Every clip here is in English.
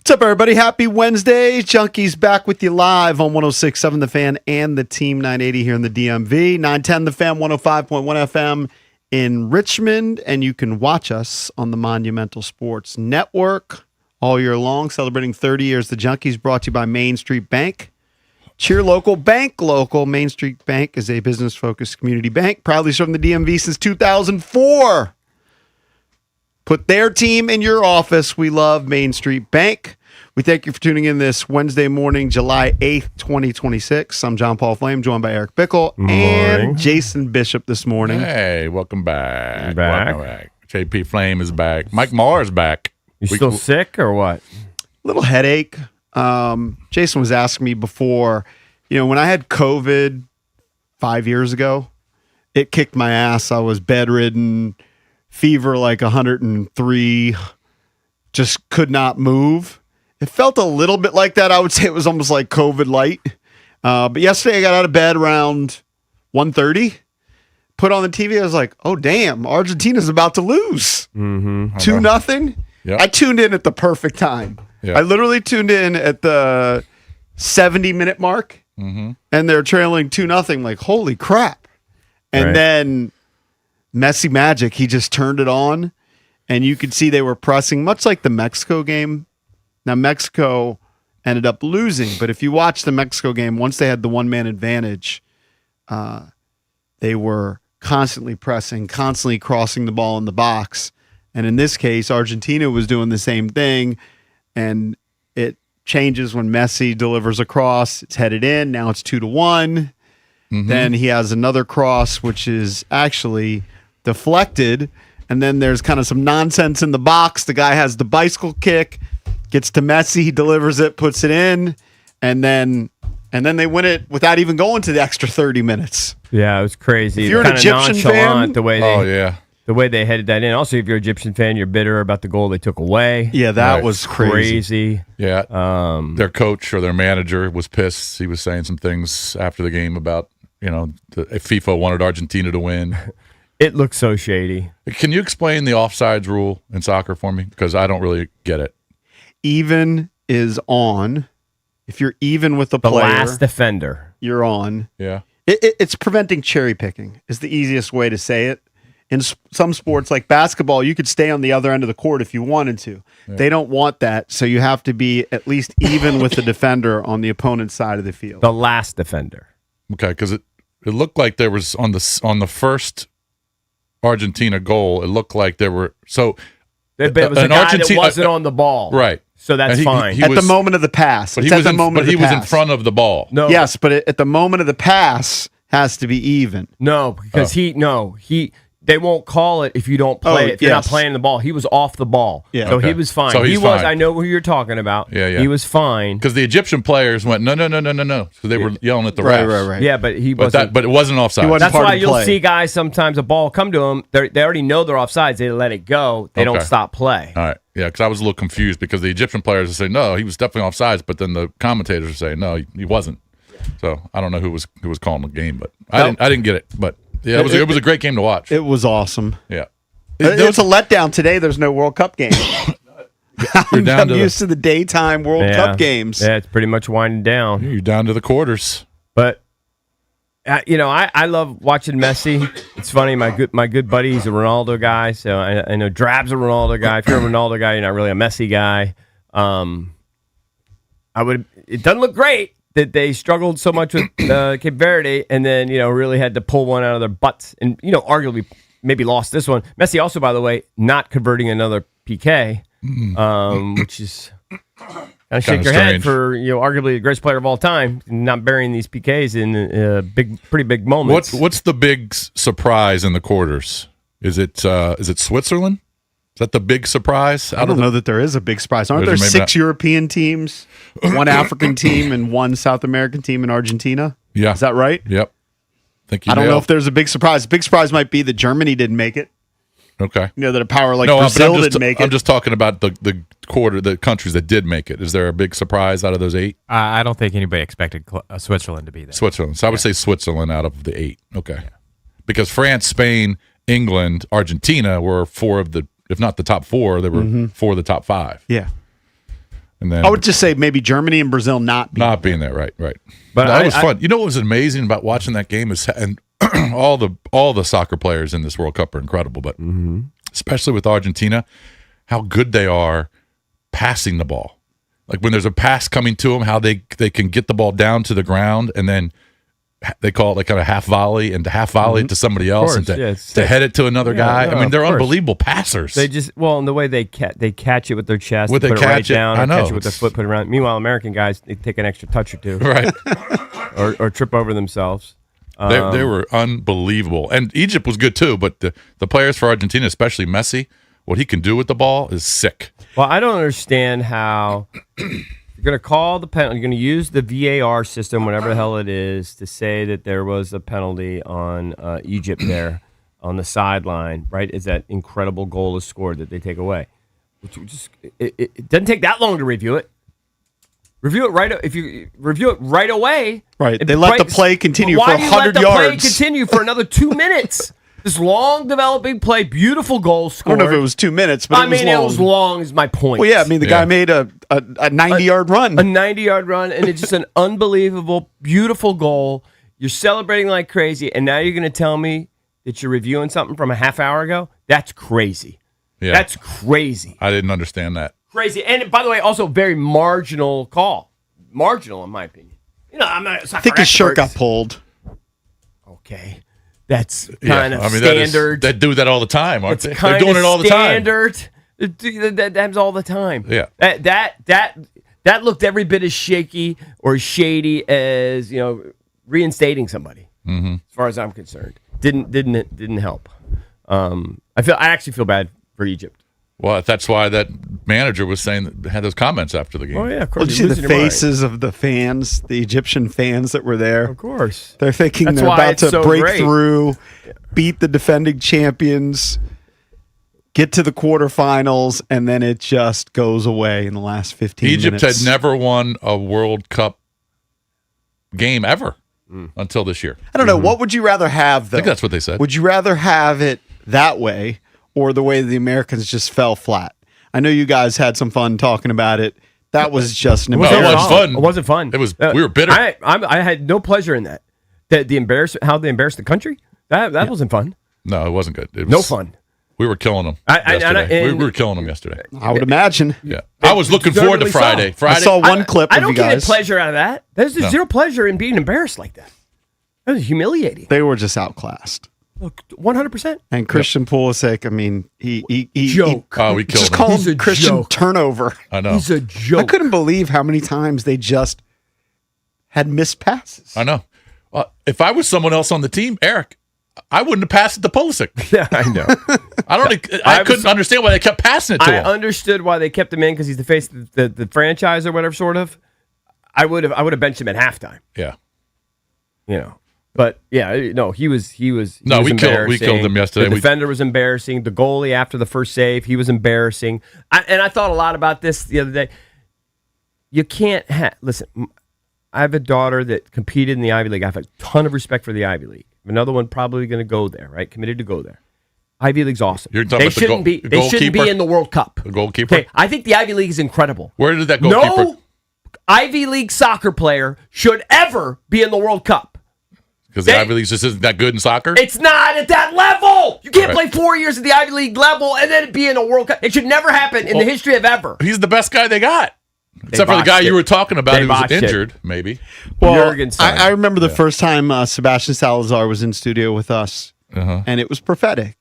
What's up, everybody? Happy Wednesday. Junkies back with you live on 106.7 The Fan and the Team 980 here in the DMV. 910 The Fan, 105.1 FM in Richmond. And you can watch us on the Monumental Sports Network all year long, celebrating 30 years. The Junkies brought to you by Main Street Bank. Cheer local, bank local. Main Street Bank is a business-focused community bank, proudly serving the DMV since 2004. Put their team in your office. We love Main Street Bank. We thank you for tuning in this Wednesday morning, July 8th, 2026. I'm John Paul Flame, joined by Eric Bickle and Jason Bishop this morning. Hey, welcome back. Welcome back. JP Flame is back. Mike Marr is back. You still sick or what? Little headache. Jason was asking me before, when I had COVID 5 years ago, it kicked my ass. I was bedridden, fever like 103, just could not move. It felt a little bit like that. I would say it was almost like COVID light. But yesterday I got out of bed around 1:30, put on the TV. I was like, oh, damn, Argentina's about to lose. 2-0. Yep. I tuned in at the perfect time. Yep. I literally tuned in at the 70-minute mark, and they're trailing 2-0. Like, holy crap. And then Messi magic, he just turned it on, and you could see they were pressing, much like the Mexico game. Now, Mexico ended up losing, but if you watch the Mexico game, once they had the one-man advantage, they were constantly pressing, constantly crossing the ball in the box. And in this case, Argentina was doing the same thing, and it changes when Messi delivers a cross. It's headed in. Now it's 2-1. Then he has another cross, which is actually deflected, and then there's kind of some nonsense in the box. The guy has the bicycle kick. Gets to Messi, he delivers it, puts it in, and then they win it without even going to the extra 30 minutes. Yeah, it was crazy. If you're an Egyptian fan, the way they headed that in. Also, if you're an Egyptian fan, you're bitter about the goal they took away. Yeah, that was crazy. Yeah, their coach or their manager was pissed. He was saying some things after the game about if FIFA wanted Argentina to win. It looks so shady. Can you explain the offsides rule in soccer for me? Because I don't really get it. Even is on. If you're even with the player, last defender, you're on. Yeah. It's preventing cherry picking is the easiest way to say it. In some sports like basketball, you could stay on the other end of the court if you wanted to. Yeah. They don't want that, so you have to be at least even with the defender on the opponent's side of the field. The last defender. Okay, because it looked like there was on the first Argentina goal. It looked like there were It was a guy that wasn't on the ball. Right. So that's fine. At the moment of the pass. But he was in front of the ball. No. Yes, but at the moment of the pass has to be even. No, because they won't call it if you don't play it. If you're not playing the ball. He was off the ball. Yeah. So he was fine. So he's fine. I know who you're talking about. Yeah. He was fine. Because the Egyptian players went, no. So they were yelling at the refs. Right. Yeah, but he wasn't. But it wasn't offside. That's why you'll see guys sometimes a ball come to them. They already know they're offsides. They let it go. They don't stop play. All right. Yeah, because I was a little confused because the Egyptian players would say, no, he was definitely offsides. But then the commentators would say, no, he wasn't. So I don't know who was calling the game. But I didn't get it. But yeah, it was a great game to watch. It was awesome. Yeah. It's a letdown today. There's no World Cup game. I'm used to the daytime World Cup games. Yeah, it's pretty much winding down. You're down to the quarters. But I love watching Messi. It's funny. My good buddy, he's a Ronaldo guy. So I know Drab's a Ronaldo guy. If you're a Ronaldo guy, you're not really a Messi guy. It doesn't look great that they struggled so much with Cape Verde, and then really had to pull one out of their butts, and arguably maybe lost this one. Messi also, by the way, not converting another PK, which is kind of shake your head for arguably the greatest player of all time, not burying these PKs in pretty big moments. What's the big surprise in the quarters? Is it Switzerland? Is that the big surprise? I don't know that there is a big surprise. Aren't there 6 European teams, 1 African team, and 1 South American team in Argentina? Yeah. Is that right? Yep. I don't know if there's a big surprise. Big surprise might be that Germany didn't make it. Okay. That a power like Brazil didn't make it. I'm just talking about the countries that did make it. Is there a big surprise out of those 8? I don't think anybody expected Switzerland to be there. Switzerland. So I would say Switzerland out of the 8. Okay. Yeah. Because France, Spain, England, Argentina were 4 of the, if not the top 4, they were 4 of the top 5. Yeah. And then I would just say maybe Germany and Brazil not being there, right. But That was fun. You know what was amazing about watching that game is, and all the soccer players in this World Cup are incredible, but especially with Argentina, how good they are passing the ball. Like when there's a pass coming to them, how they can get the ball down to the ground, and then they call it like kind of half volley and to half volley it to somebody else, and to head it to another guy. I mean, they're unbelievable passers. They just and the way they catch it with their chest, With put they it right catch it, down, I or know, catch it with their foot, put it around. Meanwhile, American guys, they take an extra touch or two, right, or trip over themselves. They were unbelievable, and Egypt was good too. But the players for Argentina, especially Messi, what he can do with the ball is sick. Well, I don't understand how you're going to call the penalty. You're going to use the VAR system, whatever the hell it is, to say that there was a penalty on Egypt there on the sideline, right? Is that incredible goal is scored that they take away? It doesn't take that long to review it. Review it right. If you review it right away, right? They let the play continue for 100 yards. Why do you let the play continue for another 2 minminutes? This long developing play, beautiful goal scored. I don't know if it was 2 minutes, but it was long. Is my point. Well, yeah, I mean, the guy made a 90-yard run. A 90-yard run, and it's just an unbelievable, beautiful goal. You're celebrating like crazy, and now you're going to tell me that you're reviewing something from a half hour ago? That's crazy. Yeah. That's crazy. I didn't understand that. Crazy. And by the way, also very marginal call. Marginal, in my opinion. You know, I'm not. I think his shirt got pulled. Okay. That's kind of standard. They do that all the time, aren't they? They're doing it all the time. Standard. That happens all the time. Yeah. That looked every bit as shaky or shady as, you know, reinstating somebody. Mm-hmm. As far as I'm concerned, didn't help. I actually feel bad for Egypt. Well, that's why that manager was saying had those comments after the game. Oh yeah, of course. Well, did you see the faces of the fans, the Egyptian fans that were there? Of course, they're thinking they're about to break through, beat the defending champions, get to the quarterfinals, and then it just goes away in the last 15 minutes. Egypt had never won a World Cup game ever until this year. I don't know. What would you rather have, though? I think that's what they said. Would you rather have it that way or the way the Americans just fell flat? I know you guys had some fun talking about it. That was just an embarrassment. It was fun. It wasn't fun. It was. We were bitter. I had no pleasure in that. How they embarrassed the country. That wasn't fun. No, it wasn't good. It was no fun. We were killing them yesterday. We were killing them yesterday. I would imagine. Yeah. I was looking forward to Friday. I saw one clip of you guys. I don't get pleasure out of that. There's zero pleasure in being embarrassed like that. That was humiliating. They were just outclassed. 100%. And Christian Pulisic, I mean, he joke. We killed just him. call him Christian joke. turnover. I know. He's a joke. I couldn't believe how many times they just had missed passes. I know. If I was someone else on the team, Eric, I wouldn't have passed it to Pulisic. Yeah, I know. I couldn't understand why they kept passing it to him. I understood why they kept him in because he's the face of the franchise or whatever, sort of. I would have benched him at halftime. Yeah. You know. But yeah, no, he was we killed him yesterday. The defender was embarrassing. The goalie after the first save, he was embarrassing. I thought a lot about this the other day. You can't listen. I have a daughter that competed in the Ivy League. I have a ton of respect for the Ivy League. Another one probably going to go there, right? Committed to go there. Ivy League's awesome. You're talking about they shouldn't be in the World Cup. The goalkeeper. Okay, I think the Ivy League is incredible. Where did that goalkeeper? No Ivy League soccer player should ever be in the World Cup. Because the Ivy League just isn't that good in soccer? It's not at that level. You can't play 4 years at the Ivy League level and then be in a World Cup. It should never happen in the history of ever. He's the best guy they got. Except for the guy you were talking about who was injured, maybe. Well, I remember the first time Sebastian Salazar was in studio with us, and it was prophetic.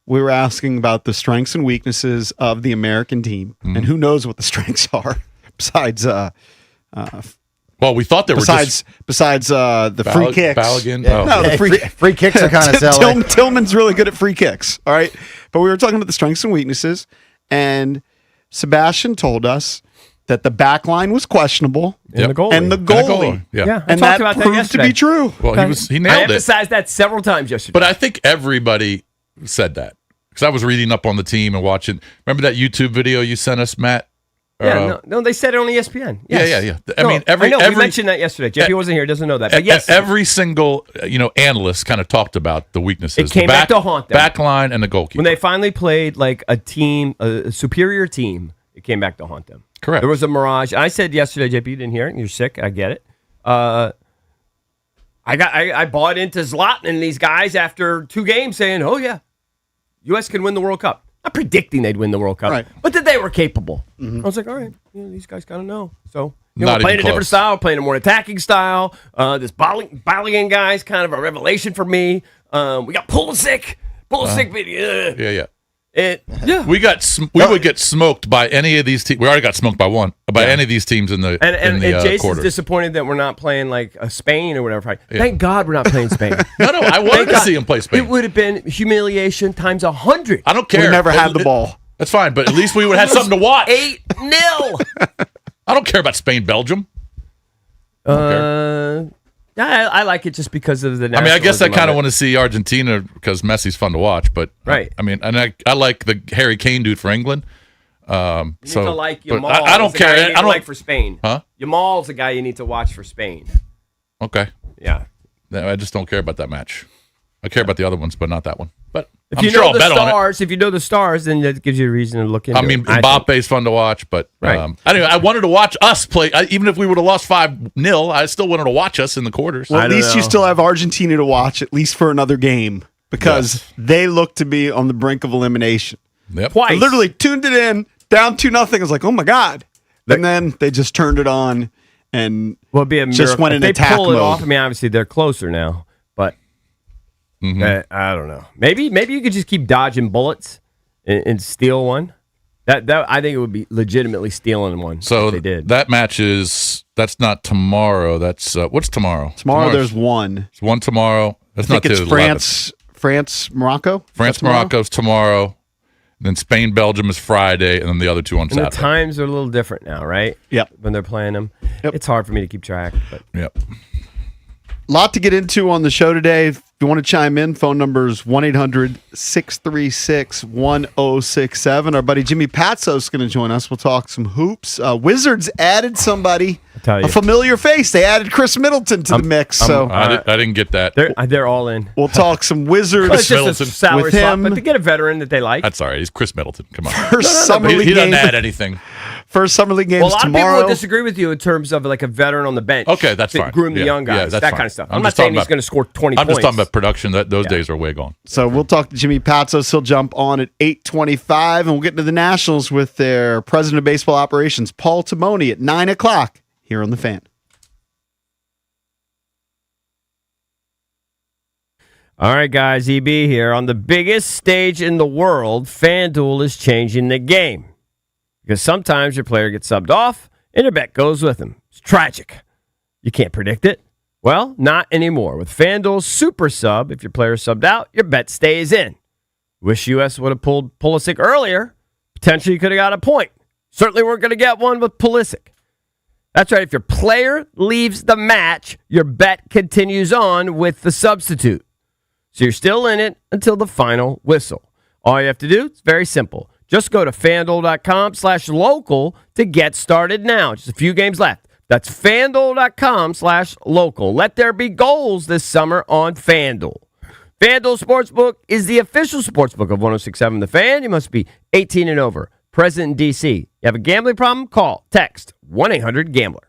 We were asking about the strengths and weaknesses of the American team, and who knows what the strengths are besides... well, we thought there were besides the free kicks. Balogun. Yeah. No, the free kicks are kind of silly. Tillman's really good at free kicks. All right, but we were talking about the strengths and weaknesses, and Sebastian told us that the back line was questionable, and the goalie. Yeah, and that proved to be true. Well, he nailed it. I emphasized that several times yesterday. But I think everybody said that because I was reading up on the team and watching. Remember that YouTube video you sent us, Matt? Yeah, no, they said it on ESPN. Yes. Yeah. I mean, we mentioned that yesterday. Jeffy wasn't here; doesn't know that. But yes, every single analyst kind of talked about the weaknesses. It came back to haunt them. Back line and the goalkeeper. When they finally played like a team, a superior team, it came back to haunt them. Correct. There was a mirage. I said yesterday, JP, you didn't hear it, and you're sick. I get it. I bought into Zlatan and these guys after 2 games saying, oh, yeah, U.S. can win the World Cup. Not predicting they'd win the World Cup, right, but that they were capable. I was like, all right, these guys got to know. So, Not playing even a different close. style, playing a more attacking style. This Balian guy's kind of a revelation for me. We got Pulisic. Yeah. Yeah. We would get smoked by any of these teams. We already got smoked by any of these teams in the And Jason's quarter. disappointed that we're not playing like Spain or whatever. Thank God we're not playing Spain. No, I wanted to see him play Spain. It would have been humiliation times 100. I don't care. We never had the ball. That's fine, but at least we would have had something to watch. 8-0. I don't care about Spain, Belgium. I like it just because of the. I mean, I guess I kind of want want to see Argentina because Messi's fun to watch, but Right. I mean, and I like the Harry Kane dude for England. You need to like but Yamal. I don't is the guy you care. need I to don't like for Spain. Huh? Yamal's the guy you need to watch for Spain. Okay. Yeah. No, I just don't care about that match. I care about the other ones, but not that one. But If I'm you sure know I'll the bet on it. stars, if you know the stars, then that gives you a reason to look into I mean, it. think. Mbappe's fun to watch, but Right. anyway, I wanted to watch us play. Even if we would have lost 5-0, I still wanted to watch us in the quarters. Well, I at don't least you know. still have Argentina to watch, at least for another game, because they look to be on the brink of elimination. Yep. Twice. I literally tuned it in, down 2-0. I was like, oh my God. And then they just turned it on and Well, it'd be a just miracle. went If in they attack pull it mode. off. I mean, obviously they're closer now, but I don't know. Maybe you could just keep dodging bullets and steal one. That I think it would be legitimately stealing one. So if they did. that match that's not tomorrow. That's what's tomorrow? Tomorrow Tomorrow's- there's one. There's one tomorrow. That's I think not it's the 11th. France, Morocco. France, Tomorrow? Morocco's tomorrow. Then Spain, Belgium is Friday, and then the other two on And the Saturday. times are a little different now, right? Yep. When they're playing them, Yep. it's hard for me to keep track. But Yep. Lot to get into on the show today. If you want to chime in, phone number is 1-800-636-1067. Our buddy Jimmy Patsos is going to join us. We'll talk some hoops. Wizards added somebody, tell you. a familiar face. They added Chris Middleton to the mix. So I didn't get that. they're all in. we'll talk some Wizards Well, it's just a Middleton. salary With swap, him- but to get a veteran that they like. That's all right. He's Chris Middleton. Come on. first summer He, league he doesn't game. add anything. First summer league games Well, a lot of tomorrow. people would disagree with you in terms of like a veteran on the bench. Okay, that's to fine. Groom the Yeah, young yeah, guys, that's that fine. kind of stuff. I'm I'm not just saying talking he's about- going to score 20 I'm points. just talking about production. Those days are way gone. So we'll talk to Jimmy Patsos. He'll jump on at 8:25, and we'll get into the Nationals with their president of baseball operations, Paul Timoni, at 9 o'clock here on The Fan. All right, guys, EB here. On the biggest stage in the world, FanDuel is changing the game. Because sometimes your player gets subbed off and your bet goes with him. It's tragic. You can't predict it. Well, not anymore. With FanDuel's Super Sub, if your player is subbed out, your bet stays in. Wish US would have pulled Pulisic earlier. Potentially could have got a point. Certainly weren't going to get one with Pulisic. That's right. If your player leaves the match, your bet continues on with the substitute. So you're still in it until the final whistle. All you have to do, it's very simple. Just go to FanDuel.com/local to get started now. Just a few games left. That's FanDuel.com/local. Let there be goals this summer on FanDuel. FanDuel Sportsbook is the official sportsbook of 106.7 The Fan. You must be 18 and over. Present in D.C. You have a gambling problem? Call, text 1-800-GAMBLER.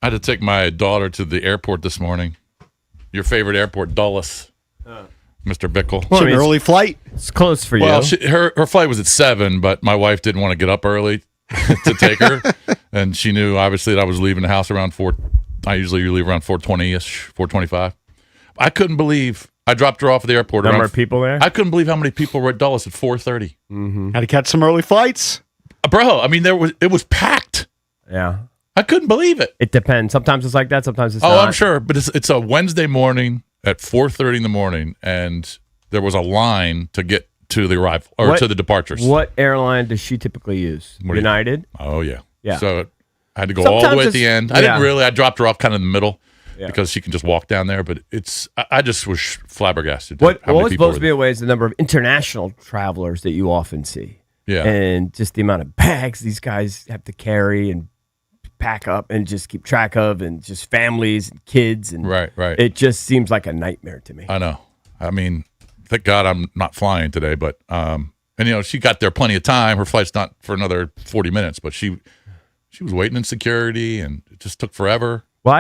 I had to take my daughter to the airport this morning. Your favorite airport, Dulles. Mr. Bickle. It's an early flight. It's close for you. Well, her flight was at 7, but my wife didn't want to get up early to take her, and she knew obviously that I was leaving the house around 4. I usually leave around 4:20ish, 4:25. I couldn't believe I dropped her off at the airport. Number of people there? I couldn't believe how many people were at Dulles at 4:30. Had to catch some early flights. Bro, I mean, it was packed. Yeah. I couldn't believe it. It depends. Sometimes it's like that. Sometimes it's Oh, not. I'm sure, but it's a Wednesday morning at 4:30 in the morning, and there was a line to get to the arrival or to the departures. What airline does she typically use? United? Oh, yeah. Yeah. So I had to go all the way at the end. I didn't really. I dropped her off kind of in the middle because she can just walk down there. But I just was flabbergasted. What always blows me away is the number of international travelers that you often see. Yeah. And just the amount of bags these guys have to carry and pack up and just keep track of, and just families and kids. And right. It just seems like a nightmare to me. I know. I mean, thank God I'm not flying today, but and she got there plenty of time. Her flight's not for another 40 minutes, but she was waiting in security, and it just took forever. Well,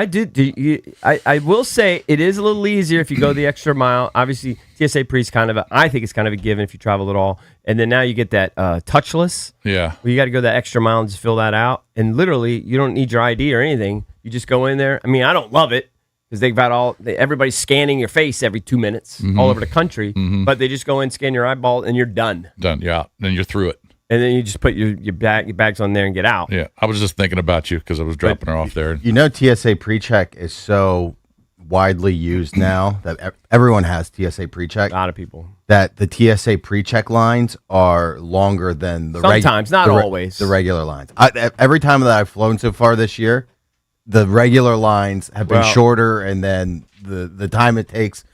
I will say it is a little easier if you go the extra mile. Obviously, TSA pre is I think it's kind of a given if you travel at all. And then now you get that touchless. Yeah. Where you got to go that extra mile and just fill that out. And literally, you don't need your ID or anything. You just go in there. I mean, I don't love it because they've got everybody's scanning your face every 2 minutes all over the country. But they just go in, scan your eyeball, and you're done. Done, yeah. Then you're through it. And then you just put your bags on there and get out. Yeah, I was just thinking about you because I was dropping her off there. TSA PreCheck is so widely used now that everyone has TSA PreCheck. A lot of people. That the TSA PreCheck lines are longer than the sometimes, not always, the regular lines. Every time that I've flown so far this year, the regular lines have been shorter, and then the time it takes,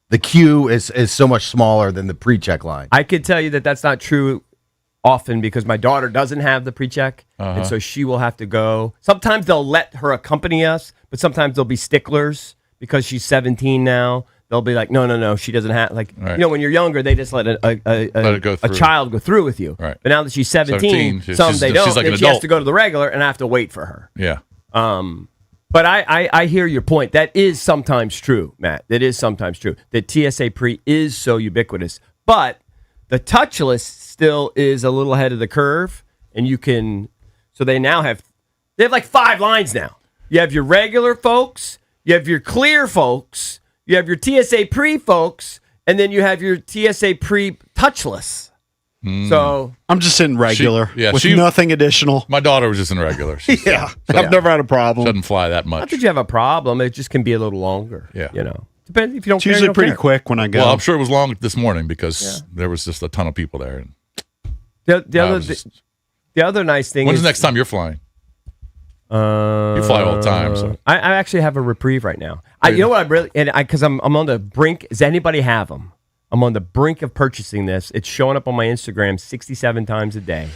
the queue is so much smaller than the PreCheck line. I could tell you that that's not true often because my daughter doesn't have the pre-check, and so she will have to go. Sometimes they'll let her accompany us, but sometimes they'll be sticklers because she's 17 now. They'll be like, no, she doesn't have, when you're younger, they just let a child go through with you. Right. But now that she's 17 they don't. Then she has to go to the regular, and I have to wait for her. Yeah. But I hear your point. That is sometimes true, Matt. That is sometimes true. That TSA pre is so ubiquitous. But the touchless still is a little ahead of the curve, and so they have like 5 lines now. You have your regular folks, you have your clear folks, you have your TSA pre folks, and then you have your TSA pre touchless. So I'm just in regular with nothing additional. My daughter was just in regular. I've never had a problem. Doesn't fly that much. Not that you have a problem, it just can be a little longer. Yeah. Depends if you don't. It's usually pretty quick when I go. Well, I'm sure it was long this morning because there was just a ton of people there. And the other nice thing. When's the next time you're flying? You fly all the time. So I actually have a reprieve right now. You know what I'm really because I'm on the brink. Does anybody have them? I'm on the brink of purchasing this. It's showing up on my Instagram 67 times a day.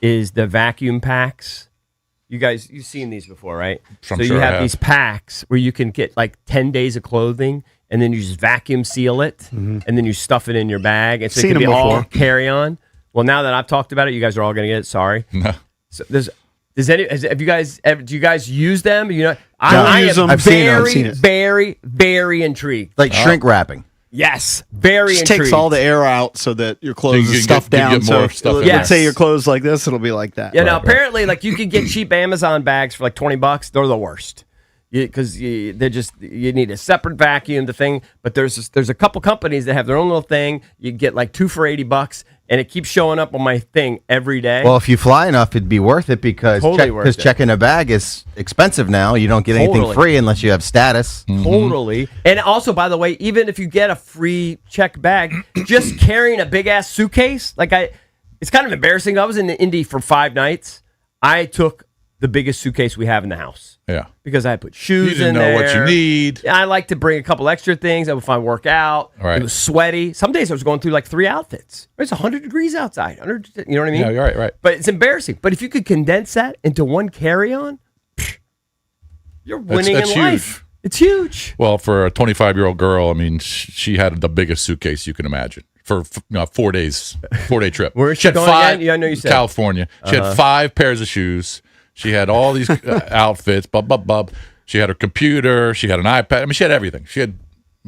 Is the vacuum packs? You've seen these before, right? So you have these packs where you can get like 10 days of clothing, and then you just vacuum seal it, and then you stuff it in your bag. And so it can be all carry on. Well, now that I've talked about it, you guys are all going to get it. Sorry. No. So do you guys use them? I am very, very intrigued. Like shrink wrapping. Yes, very intrigued. Just takes all the air out so that your clothes is stuffed down. Let's say your clothes like this, it'll be like that. Yeah. Now apparently, you can get cheap Amazon bags for like $20. They're the worst because you need a separate vacuum. The thing, but there's a couple companies that have their own little thing. You get like 2 for $80, and it keeps showing up on my thing every day. Well, if you fly enough, it'd be worth it because checking a bag is expensive now. You don't get anything free unless you have status. Totally. And also, by the way, even if you get a free check bag, just carrying a big ass suitcase, it's kind of embarrassing. I was in Indy for 5 nights. I took the biggest suitcase we have in the house. Yeah. Because I had put shoes in there. You didn't know what you need. I like to bring a couple extra things that would find work out. Right. It was sweaty. Some days I was going through like 3 outfits. It's 100 degrees outside. You know what I mean? Yeah, you're right. But it's embarrassing. But if you could condense that into one carry-on, you're winning in life. It's huge. Well, for a 25-year-old girl, I mean, she had the biggest suitcase you can imagine. For 4 days, 4-day trip. Where is she going again? Yeah, I know you said California. She had 5 pairs of shoes, She had all these outfits. She had her computer. She had an iPad. I mean, she had everything. She had.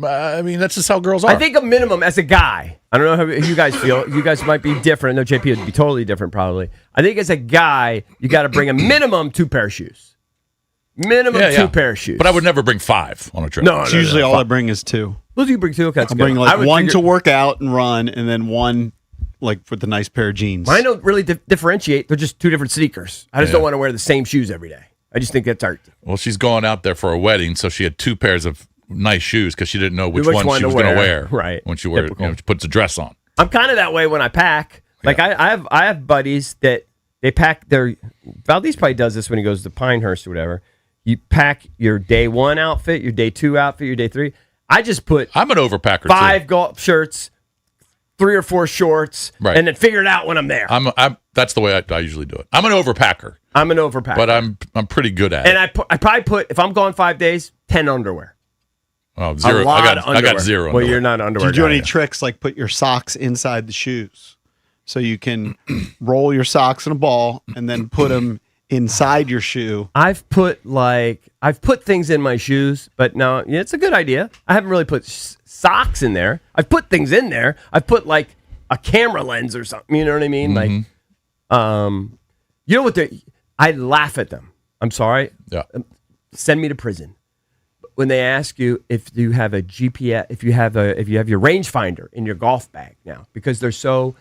I mean, that's just how girls are. I think a minimum as a guy. I don't know how you guys feel. You guys might be different. I know JP would be totally different, probably. I think as a guy, you got to bring a minimum 2 pair of shoes. Minimum 2 pair of shoes. But I would never bring 5 on a trip. No, usually all I bring is 2. Well, you bring 2. Okay, that's I good. bring like one to work out and run, and then one like with a nice pair of jeans. Mine don't really differentiate. They're just 2 different sneakers. I just don't want to wear the same shoes every day. I just think that's art. Well, she's going out there for a wedding, so she had 2 pairs of nice shoes because she didn't know which one she was going to wear. Right. When she she puts a dress on. I'm kind of that way when I pack. Like I have buddies that they pack their. Valdez probably does this when he goes to Pinehurst or whatever. You pack your day 1 outfit, your day 2 outfit, your day 3. I just put. I'm an overpacker. 5 golf shirts, 3 or 4 shorts, and then figure it out when I'm there. That's the way I usually do it. I'm an overpacker. I'm an overpacker, but I'm pretty good at it. And I probably put, if I'm gone 5 days, 10 underwear. Oh, 0. I got 0 underwear. Well, you're not an underwear. Do you do guy any tricks like put your socks inside the shoes, so you can roll your socks in a ball and then put them inside your shoe? I've put things in my shoes, but no, it's a good idea. I haven't really put socks in there. I've put things in there. I've put like a camera lens or something. You know what I mean? Mm-hmm. Like, you know what? I laugh at them. I'm sorry. Yeah. Send me to prison. When they ask you if you have a GPS, if you have your rangefinder in your golf bag now, because they're so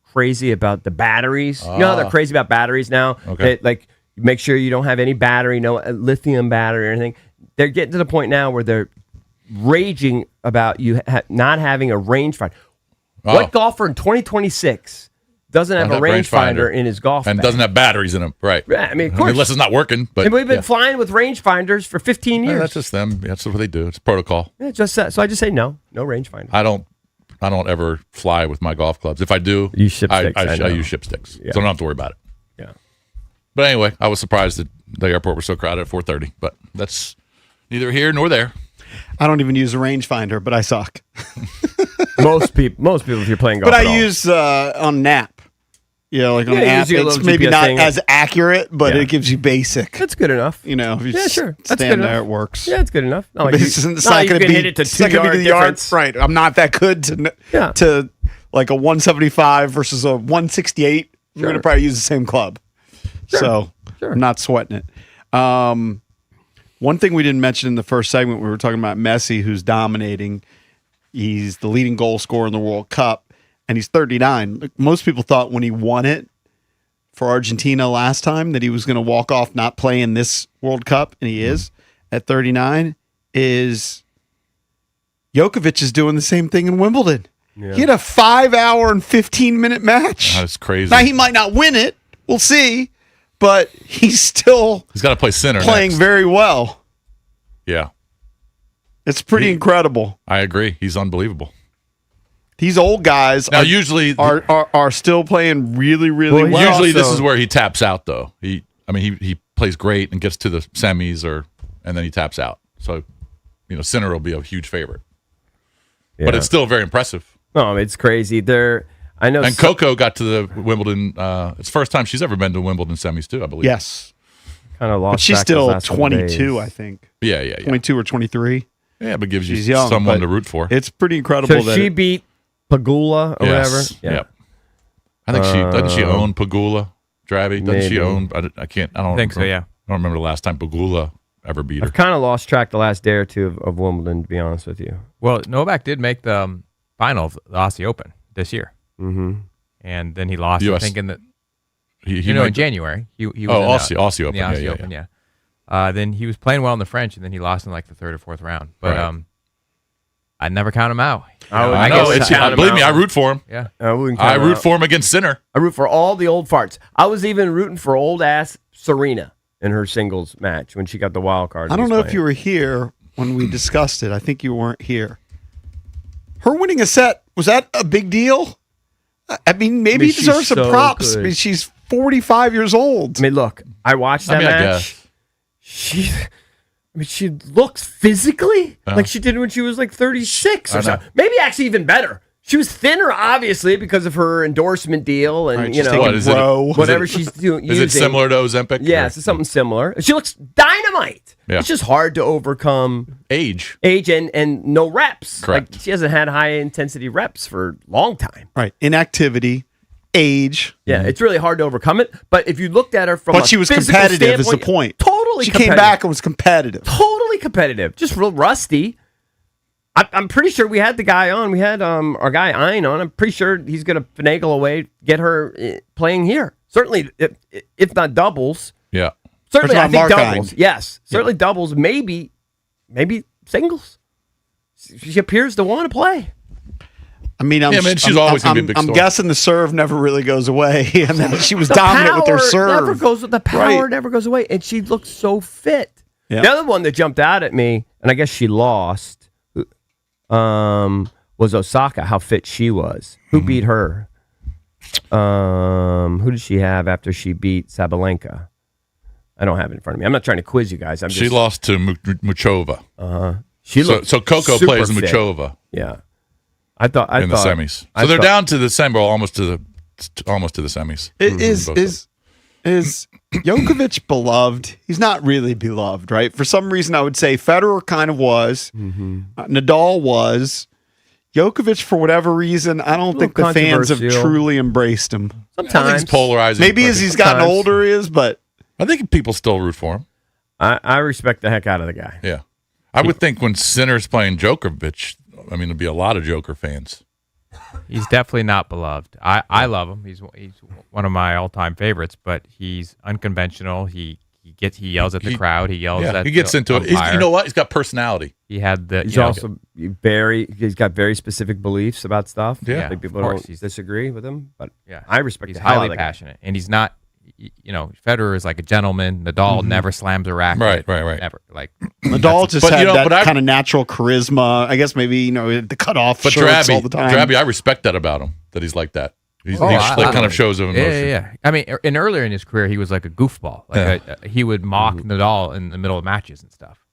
crazy about the batteries. You know how they're crazy about batteries now? Okay. Like, make sure you don't have any battery, no lithium battery or anything. They're getting to the point now where they're raging about you not having a rangefinder. What golfer in 2026 doesn't have a rangefinder in his golf and bag? doesn't have batteries in them? Right. Yeah, I mean, of course. Unless it's not working. But and we've been flying with rangefinders for 15 years. That's just them. That's what they do. It's protocol. Yeah, so I just say no rangefinder. I don't ever fly with my golf clubs. If I do, You ship sticks, I use ship sticks. Yeah. So I don't have to worry about it. Yeah. But anyway, I was surprised that the airport was so crowded at 4:30. But that's neither here nor there. I don't even use a rangefinder, but I suck. Most people, if you're playing golf, But I use on Nap. Yeah, like on Yeah, app, usually a it's little maybe GPS not thing. as accurate, but it gives you basic. That's good enough. You know, if you sure. That's stand good there, enough. it works. Yeah, it's good enough. Not like But you, it's not like going you to can hit it to 2 yard difference. Right. I'm not that good to like a 175 versus a 168. We're going to probably use the same club. So I'm not sweating it. One thing we didn't mention in the first segment, we were talking about Messi, who's dominating. He's the leading goal scorer in the World Cup, and he's 39. Like, most people thought when he won it for Argentina last time that he was going to walk off not playing this World Cup, and he is at 39. Djokovic is doing the same thing in Wimbledon. Yeah. He had a 5-hour and 15-minute match. That's crazy. Now, he might not win it. We'll see. But he's got to play center playing next. very well. Yeah. It's pretty incredible. I agree. He's unbelievable. These old guys usually are still playing really, really well. Usually this is where he taps out, though. He plays great and gets to the semis, and then he taps out. So, Sinner will be a huge favorite. Yeah. But it's still very impressive. No, it's crazy. I know. And Coco got to the Wimbledon. It's the first time she's ever been to Wimbledon semis too, I believe. Yes. Kind of lost. But she's still 22, I think. Yeah. 22 or 23. Yeah, but gives you young, someone to root for. It's pretty incredible. So she beat Pagula or whatever. Yeah. Yep. I think doesn't she own Pagula, Drabby? Doesn't she own? I don't think so. Yeah. I don't remember the last time Pagula ever beat her. I've kind of lost track the last day or two of Wimbledon, to be honest with you. Well, Novak did make the final of the Aussie Open this year. Mm-hmm. And then he lost, I think, in January. He was Aussie in Open. The Aussie Open, yeah. Then he was playing well in the French, and then he lost in like the 3rd or 4th round. But I'd never count him out. I know. Believe me, I root for him. Yeah, I root for him against Sinner. I root for all the old farts. I was even rooting for old ass Serena in her singles match when she got the wild card. I don't know if you were here when we discussed it. I think you weren't here. Her winning a set, was that a big deal? I mean, maybe he deserves some props. Good. I mean, she's 45 years old. I mean, look, I watched that match. She looks physically like she did when she was like 36 or something. Maybe actually even better. She was thinner, obviously, because of her endorsement deal and, Right, you she's know, taking Bro. whatever she's doing. Is it similar to Ozempic? Yeah, it's something similar. She looks dynamite. Yeah. It's just hard to overcome Age. and no reps. Correct. Like, she hasn't had high-intensity reps for a long time. Right. Inactivity, age. Yeah, it's really hard to overcome it. But if you looked at her from But a she was physical competitive is the standpoint, point. Totally She competitive. came back and was competitive. Totally competitive. Just real rusty. I'm pretty sure we had the guy on. We had our guy Ein on. I'm pretty sure he's going to finagle a way, get her playing here. Certainly, if not doubles. Yeah. Certainly, We're I talking think Mark doubles. Ein. Yes. Certainly doubles. Maybe singles. She appears to want to play. I mean, she's always going to be a big I'm story. guessing the serve never really goes away. I mean, she was dominant with her serve. The power Right. never goes away, and she looks so fit. Yeah. The other one that jumped out at me, and I guess she lost, was Osaka. How fit she was. Who beat her? Who did she have after she beat Sabalenka? I don't have it in front of me. I'm not trying to quiz you guys. She lost to Muchova. She looked So Coco super plays fit. Muchova Yeah, I thought in the semis. So they're down to the semi, almost to the semis. Is Djokovic beloved? He's not really beloved, right? For some reason, I would say Federer kind of was. Nadal was. Djokovic, for whatever reason, I don't think the fans have controversial. truly embraced him. I think Sometimes it's polarizing. Maybe as he's gotten Sometimes. older, he is, but I think people still root for him. I respect the heck out of the guy. Yeah. I would think when Sinner's playing Djokovic, I mean, there'd be a lot of Joker fans. He's definitely not beloved. I love him. He's one of my all-time favorites, but he's unconventional. He yells at the crowd. He yells at he gets the into it. umpire. You know what? He's got personality. He had the He's also he's got very specific beliefs about stuff. Yeah, Like people of course. don't disagree with him, but Yeah. I respect He's the hell out highly of the guy. passionate, and he's not. Federer is like a gentleman. Nadal never slams a racket. Right. Never. Like Nadal just but, had you know, that but I- kind of natural charisma. I guess maybe, the cutoff But shirts all the time. Drabby, I respect that about him, that he's like that. He kind of shows of emotion. Yeah. I mean, earlier in his career, he was like a goofball. Like he would mock Nadal in the middle of matches and stuff.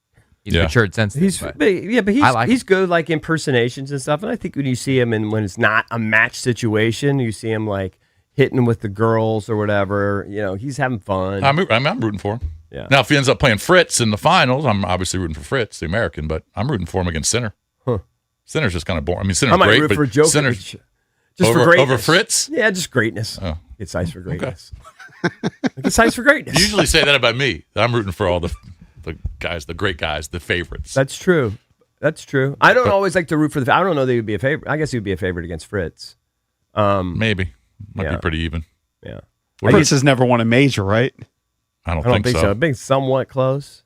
He's matured since then. He's but he's I like he's good like impersonations and stuff. And I think when you see him when it's not a match situation, you see him like hitting with the girls or whatever. He's having fun. I'm rooting for him. Yeah. Now, if he ends up playing Fritz in the finals, I'm obviously rooting for Fritz, the American, but I'm rooting for him against Sinner. Sinner's just kind of boring. I mean, Sinner's I might great, root but for Djokovic. Sinner's Just for over greatness. Fritz? Yeah, just greatness. Oh. It's ice for greatness. It's ice for greatness. You usually say that about me. I'm rooting for all the guys, the great guys, the favorites. That's true. I don't always like to root for the. I don't know that he would be a favorite. I guess he would be a favorite against Fritz. Maybe. Might Yeah. be pretty even. Yeah. Fritz has never won a major, right? I don't I don't think think so. I think somewhat close.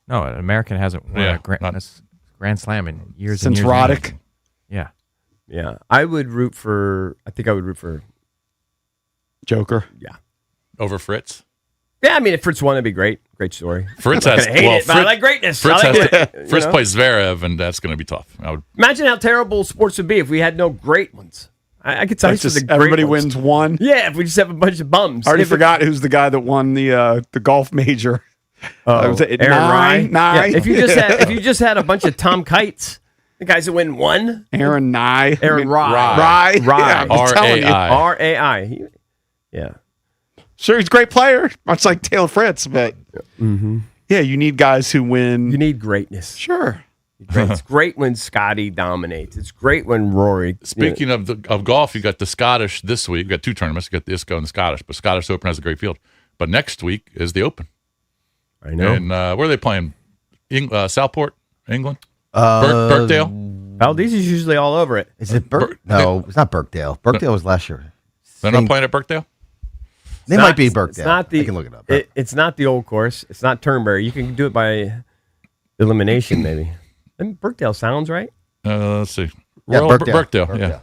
no, an American hasn't won Yeah, a Grand Slam in years Since and years. and years. Roddick. Yeah. Yeah. I would root for. I think I would root for. Joker. Yeah. Over Fritz? Yeah. I mean, if Fritz won, it'd be great. Great story. Fritz I'm has not gonna hate it, but I like greatness. Fritz, I like has it, Fritz plays Zverev, and that's going to be tough. Imagine how terrible sports would be if we had no great ones. I could tell you Just the great everybody ones. wins one. Yeah, if we just have a bunch of bums. I already If it- forgot who's the guy that won the golf major. Was it Aaron Rye. Nye? Yeah, if you just had a bunch of Tom Kites, the guys that win one. Aaron Nye. Aaron Rye. Rye. Rye. Yeah, I'm just telling you. R-A-I. R-A-I. Yeah. Sure, he's a great player, much like Taylor Fritz, but yeah, you need guys who win. You need greatness. Sure. It's great when Scotty dominates. It's great when Rory. Speaking of golf, you got the Scottish this week. You got two tournaments. You got the ISCO and the Scottish, but Scottish Open has a great field. But next week is the Open. I know. And where are they playing? Southport, England? Birkdale? Valdez is usually all over it. Is it No, it's not Birkdale. Birkdale was last year. They're not playing at Birkdale? They might be Birkdale. It's not the, I can look it up. It's not the old course. It's not Turnberry. You can do it by elimination, maybe. And Birkdale sounds right. Let's see. Yeah, Royal Birkdale. Birkdale.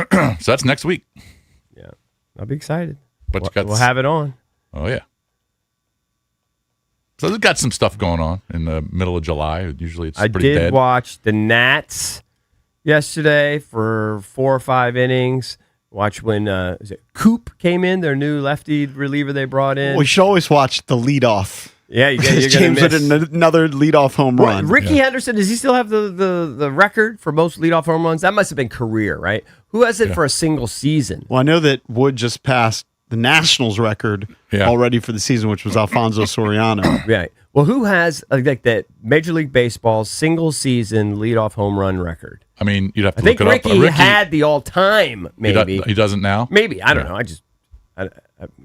Yeah. So that's next week. Yeah, I'll be excited. But you got We'll have it on. Oh, yeah. So they've got some stuff going on in the middle of July. Usually it's I pretty did dead. watch the Nats yesterday for 4 or 5 innings. Watch when Coop came in, their new lefty reliever they brought in. We should always watch the leadoff Yeah, you're going to James miss. with another leadoff home run. Ricky Henderson, does he still have the record for most leadoff home runs? That must have been career, right? Who has it for a single season? Well, I know that Wood just passed the Nationals record already for the season, which was Alfonso Soriano. Right. Well, who has like that Major League Baseball single season leadoff home run record? I mean, you'd have to I think look it Ricky up. Ricky had the all-time, maybe. He doesn't now? Maybe. I don't know. I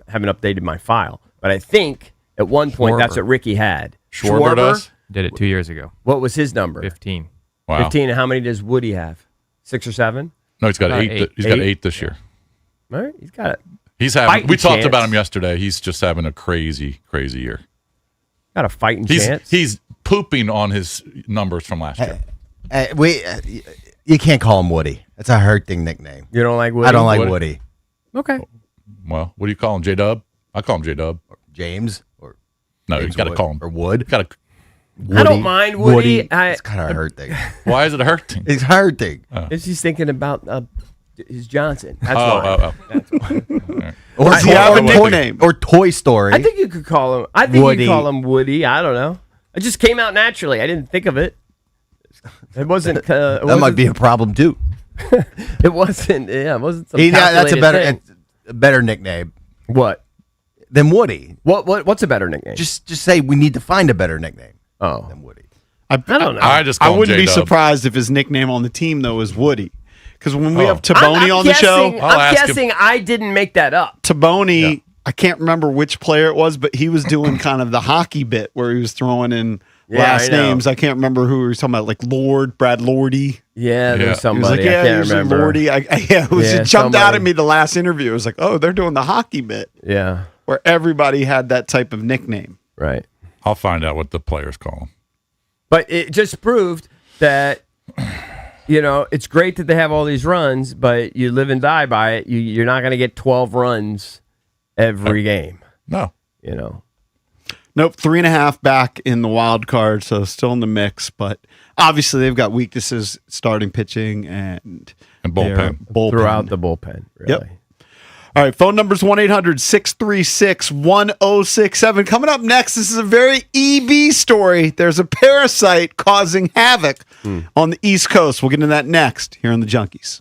haven't updated my file. But I think at one point that's what Ricky had. Schwarber does? Did it 2 years ago. What was his number? 15. Wow. 15. And how many does Woody have? 6 or 7? No, he's got About 8. eight. He's got 8 this year. All right. He's got it. He's having. Fighting We talked chance. about him yesterday. He's just having a crazy, crazy year. Got a fighting chance. He's pooping on his numbers from last year. You can't call him Woody. That's a hurting nickname. You don't like Woody? I don't like Woody. Woody. Okay. Well, what do you call him? J-Dub? I call him J-Dub. James or No, you James got to Wood. call him. Or Wood. Got to. I don't mind Woody. It's kind of a hurt thing. Why is it a hurting? It's hurting. If he's thinking about his Johnson. That's why. Or Does he have a nickname? Or Toy Story. I think you could call him. I think Woody. you could call him Woody. I don't know. It just came out naturally. I didn't think of it. It wasn't. that might be a problem too. It wasn't. Yeah, it wasn't. Some That's a calculated better, thing. a better nickname What? than Woody. What's a better nickname? Just say we need to find a better nickname oh, than Woody. I don't know. I just I call him wouldn't be J-Dub. surprised if his nickname on the team, though, is Woody. Because when we have I'm Taboni on the show, guessing- I'll I'm ask him. guessing I didn't make that up. Taboni, I can't remember which player it was, but he was doing kind of the hockey bit where he was throwing in last I know. names. I can't remember who he was talking about, like Brad Lordy. Yeah, there was Yeah. He was somebody. like, yeah, I he can't was remember. Lordy. It jumped out somebody. at me the last interview. It was like, oh, they're doing the hockey bit Yeah, where everybody had that type of nickname. right. I'll find out what the players call him. But it just proved that, it's great that they have all these runs, but you live and die by it. You're not going to get 12 runs every game, No. Nope, 3.5 back in the wild card, so still in the mix. But obviously, they've got weaknesses starting pitching and bullpen. their bullpen. throughout the bullpen, really. Yep. All right, phone number's 1-800-636-1067. Coming up next, this is a very EB story. There's a parasite causing havoc on the East Coast. We'll get into that next here on the Junkies.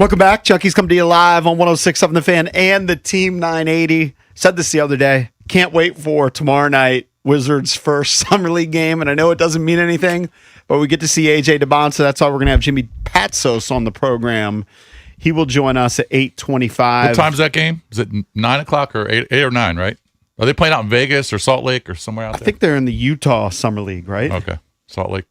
Welcome back. Chucky's come to you live on 106.7 The Fan and the Team 980. Said this the other day. Can't wait for tomorrow night, Wizards' first Summer League game. And I know it doesn't mean anything, but we get to see AJ DeBonsa. That's why we're going to have Jimmy Patsos on the program. He will join us at 8:25. What time's that game? Is it 9 o'clock or 8 or 9, right? Are they playing out in Vegas or Salt Lake or somewhere out there? I think they're in the Utah Summer League, right? Okay. Salt Lake.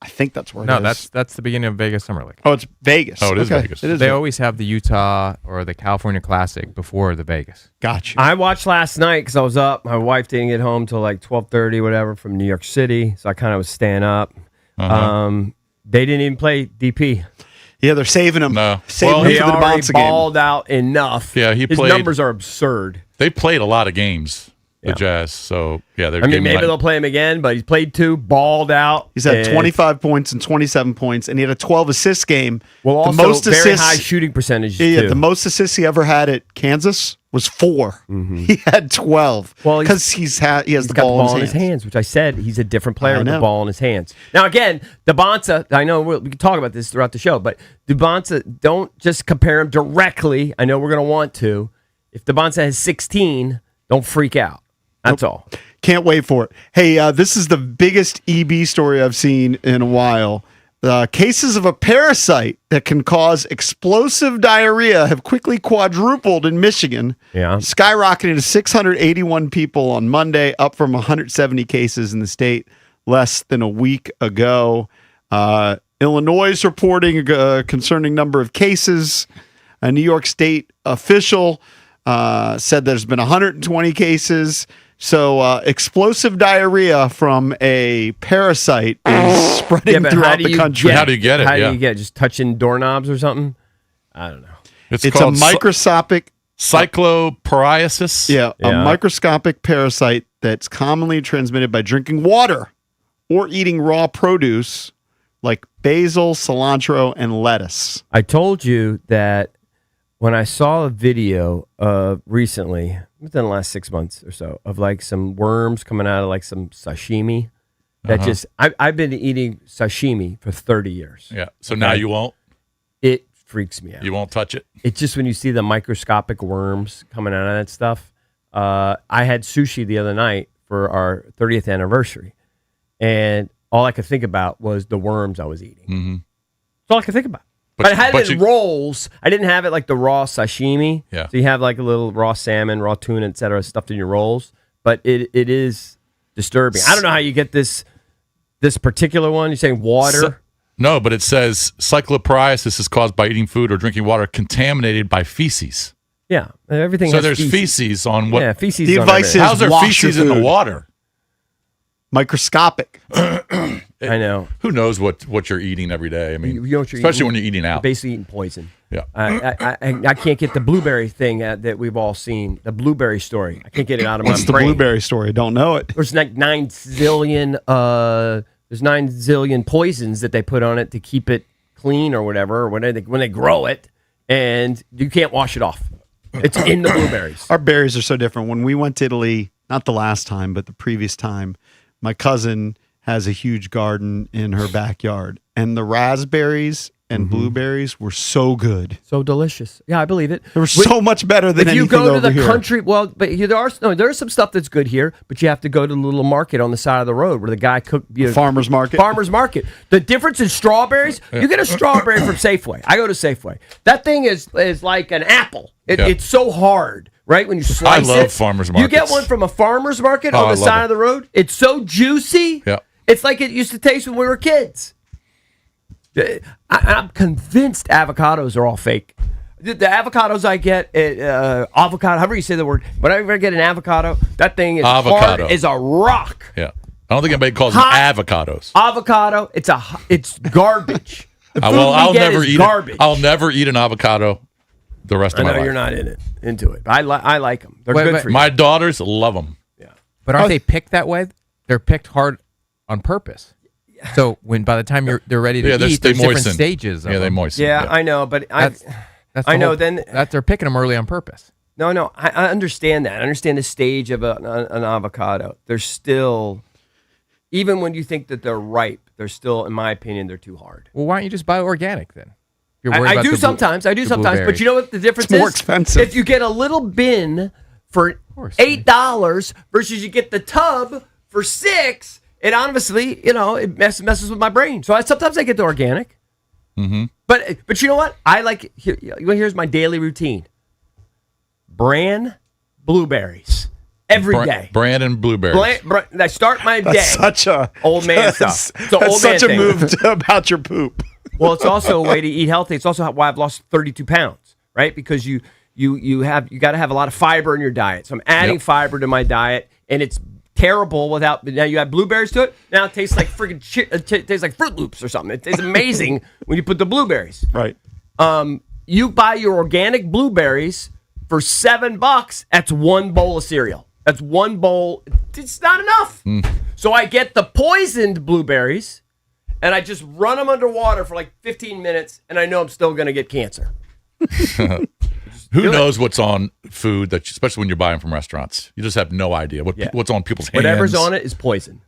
I think that's where it is. No, that's the beginning of Vegas Summer League. Oh, it's Vegas. Oh, it is Vegas. It is They always have the Utah or the California Classic before the Vegas. Gotcha. I watched last night because I was up. My wife didn't get home till like 12:30, whatever, from New York City. So I kind of was staying up. They didn't even play DP. Yeah, they're saving him. No. Saving Well, him He for the already DeBonsa game. balled out enough. Yeah, he His played- numbers are absurd. They played a lot of games, the Yeah. Jazz. So, yeah, they're I mean, giving maybe like- they'll play him again, but he's played 2, balled out. He's had and- 25 points and 27 points, and he had a 12-assist game. Well, also the most very assists, high shooting percentage, Yeah, too. the most assists he ever had at Kansas was 4. He had 12. Well, because he has He's the got ball, the ball in his hands, which I said he's a different player I with the know. ball in his hands. Now, again, DeBonsa, I know we can talk about this throughout the show, but DeBonsa, don't just compare him directly. I know we're going to want to. If DeBonsa has 16, don't freak out. That's all. Can't wait for it. Hey, this is the biggest EB story I've seen in a while. Cases of a parasite that can cause explosive diarrhea have quickly quadrupled in Michigan. Yeah. Skyrocketing to 681 people on Monday, up from 170 cases in the state less than a week ago. Illinois is reporting a concerning number of cases. A New York State official said there's been 120 cases. So explosive diarrhea from a parasite is spreading but throughout the country. How do you get it? How Yeah. do you get it? Just touching doorknobs or something? I don't know. It's a called microscopic, cyclopariasis. a Yeah. microscopic parasite that's commonly transmitted by drinking water or eating raw produce like basil, cilantro, and lettuce. I told you that when I saw a video recently, within the last 6 months or so, of like some worms coming out of like some sashimi. That just I've been eating sashimi for 30 years. Yeah. So now you won't. It freaks me out. You won't touch it. It's just when you see the microscopic worms coming out of that stuff. I had sushi the other night for our 30th anniversary, and all I could think about was the worms I was eating. Mm-hmm. That's all I could think about. But I had it in rolls. I didn't have it like the raw sashimi. Yeah. So you have like a little raw salmon, raw tuna, etc., stuffed in your rolls. But it is disturbing. I don't know how you get this particular one. You're saying water? No, but it says cyclopariasis is caused by eating food or drinking water contaminated by feces. Yeah. Everything So has there's feces on what? Yeah, feces The on advice everything. is How's there wash your feces in the food. water? Microscopic. I know. Who knows what you're eating every day? I mean, You know what you're especially eating? when you're eating You're out. basically eating poison. Yeah. I can't get the blueberry thing that we've all seen, the blueberry story. I can't get it out of What's my the brain. blueberry story? I don't know it. There's like 9 zillion poisons that they put on it to keep it clean or whatever, or when they grow it, and you can't wash it off. It's in the blueberries. Our berries are so different. When we went to Italy, not the last time, but the previous time, my cousin has a huge garden in her backyard, and the raspberries and blueberries were so good. So delicious. Yeah, I believe it. They were so much better than If you anything go to over the here. country, well, but there's some stuff that's good here, but you have to go to the little market on the side of the road where the guy cooked. Farmer's market. Farmer's market. The difference in strawberries, you get a strawberry from Safeway. I go to Safeway. That thing is like an apple. Yeah. It's so hard, right? When you slice it. I love farmer's You get markets. one from a farmer's market Oh, on I the love side it. of the road. It's so juicy. Yeah. It's like it used to taste when we were kids. I'm convinced avocados are all fake. The avocados I get at avocado, however you say the word, whenever I get an avocado, that thing is Avocado. hard as a rock. Yeah. I don't think anybody calls Hot. them avocados. Avocado, it's garbage. The food I'll we get never is eat garbage. it. I'll never eat an avocado the rest I of my know life. you're not into it. I like them. They're Wait, good wait. for you. My daughters love them. But aren't they picked that way? They're picked hard on purpose. So when by the time they're ready to Yeah, eat, they there's different moisten. stages. Of Yeah, they them. moisten. yeah, I know, but That's I the know. whole- Then that they're picking them early on purpose. no, I understand that. I understand the stage of an avocado. They're still, even when you think that they're ripe, they're still, in my opinion, they're too hard. Well, why don't you just buy organic then? You're worried I about do the sometimes. I do the sometimes. But blueberries. you know what the difference It's more is? expensive. If you get a little bin for $8 versus you get the tub for $6, it honestly, it messes with my brain. So sometimes I get the organic. Mm-hmm. But you know what? I like. Here's my daily routine: bran blueberries every day. Bran and blueberries. I start my day. That's such a old man stuff. It's an old man such a thing. move about your poop. Well, it's also a way to eat healthy. It's also why I've lost 32 pounds, right? Because you got to have a lot of fiber in your diet. So I'm adding fiber to my diet, and it's terrible without. Now you add blueberries to it. Now it tastes like freaking tastes like Fruit Loops or something. It tastes amazing when you put the blueberries. Right. You buy your organic blueberries for $7. That's one bowl of cereal. That's one bowl. It's not enough. So I get the poisoned blueberries, and I just run them underwater for like 15 minutes, and I know I'm still going to get cancer. Who knows what's on food, especially when you're buying from restaurants? You just have no idea what's on people's hands. Whatever's on it is poison.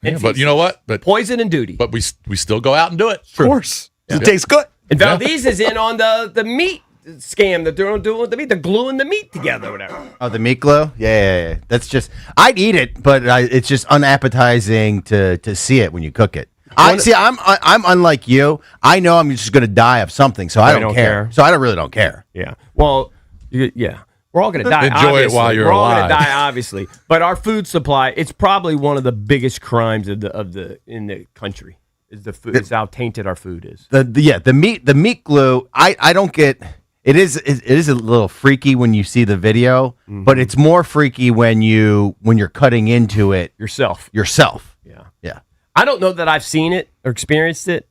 Yeah, but you know what? But poison and duty. But we still go out and do it. Of course. It tastes good. And Valdez is in on the meat scam that they're doing with the meat. They're gluing the meat together, whatever. Oh, the meat glue? Yeah. That's just, I'd eat it, but it's just unappetizing to see it when you cook it. I'm unlike you. I know I'm just going to die of something, so I don't care. So I really don't care. Yeah. Well, yeah. We're all going to die. Enjoy it while you're We're all alive. going to die, obviously. But our food supply, it's probably one of the biggest crimes in the country. Is the food? Is how tainted our food is. The meat glue. I don't get. It is a little freaky when you see the video, but it's more freaky when you're cutting into it yourself. Yeah. I don't know that I've seen it or experienced it.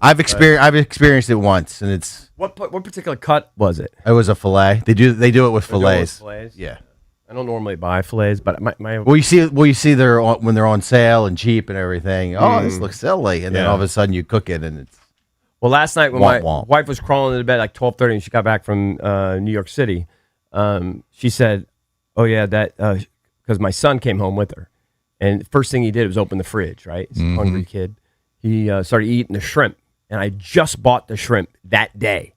I've experienced it once, and it's what particular cut was it? It was a fillet. They do it with fillets. Yeah. I don't normally buy fillets, but my you see when they're on sale and cheap and everything. Oh, this looks silly, and then all of a sudden you cook it and it's. Well, last night when my wife was crawling into bed like 12:30 and she got back from New York City, she said, "Oh yeah, that because my son came home with her, and the first thing he did was open the fridge. Right, he's a hungry kid. He started eating the shrimp, and I just bought the shrimp that day.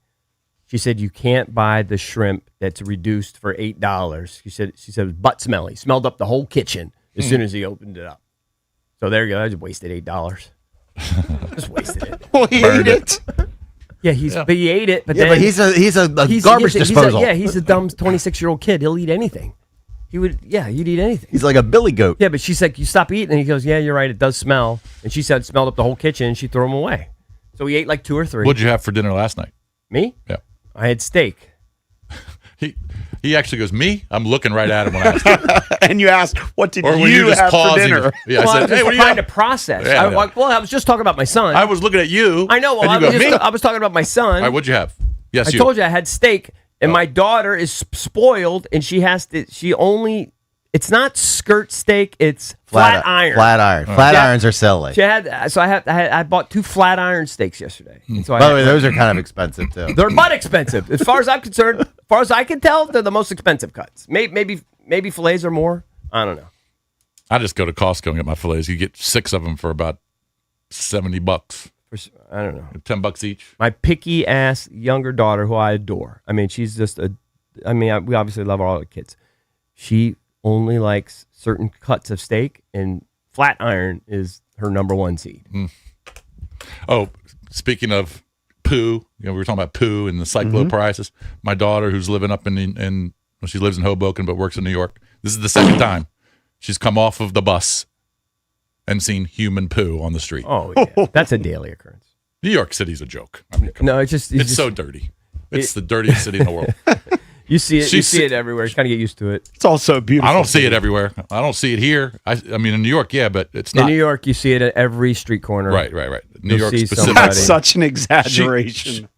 She said you can't buy the shrimp that's reduced for $8. She said it was butt smelly, smelled up the whole kitchen as soon as he opened it up. So there you go. I just wasted $8." Just wasted it. Well, he ate it. Yeah, but he ate it. But then but he's a garbage disposal. He's a dumb 26-year-old kid. He'll eat anything. He'd eat anything. He's like a billy goat. Yeah, but she's like, you stop eating, and he goes, yeah, you're right, it does smell. And she said it smelled up the whole kitchen, and she threw them away. So he ate like 2 or 3. What'd you have for dinner last night? Me? Yeah. I had steak. He actually goes, me? I'm looking right at him when I asked him. And you asked, what did you have for dinner? Yeah, I said, hey, what do you trying have? to process. Yeah, I was just talking about my son. I was looking at you. I know. Well, I was talking about my son. All right, what'd you have? Yes, I told you I had steak, and my daughter is spoiled, and it's not skirt steak, it's flat iron. Flat iron. Flat irons are silly. I bought 2 flat iron steaks yesterday. And so By the way, those are kind of expensive too. They're butt expensive. As far as I'm concerned, as far as I can tell, they're the most expensive cuts. Maybe fillets are more. I don't know. I just go to Costco and get my fillets. You get 6 of them for about $70. I don't know. $10 each. My picky ass younger daughter, who I adore. I mean, she's just we obviously love all the kids. She only likes certain cuts of steak, and flat iron is her number 1 seed. Oh, speaking of poo, we were talking about poo and the cyclo prices. My daughter, who's living up she lives in Hoboken but works in New York. This is the second time she's come off of the bus and seen human poo on the street. Oh, yeah. That's a daily occurrence. New York City's a joke. I mean, it's so dirty. It's the dirtiest city in the world. You see it. You see it everywhere. You kind of get used to it. It's also beautiful. I don't see it everywhere. I don't see it here. I mean, in New York, yeah, but it's not. In New York, you see it at every street corner. Right. New York specifically. That's such an exaggeration.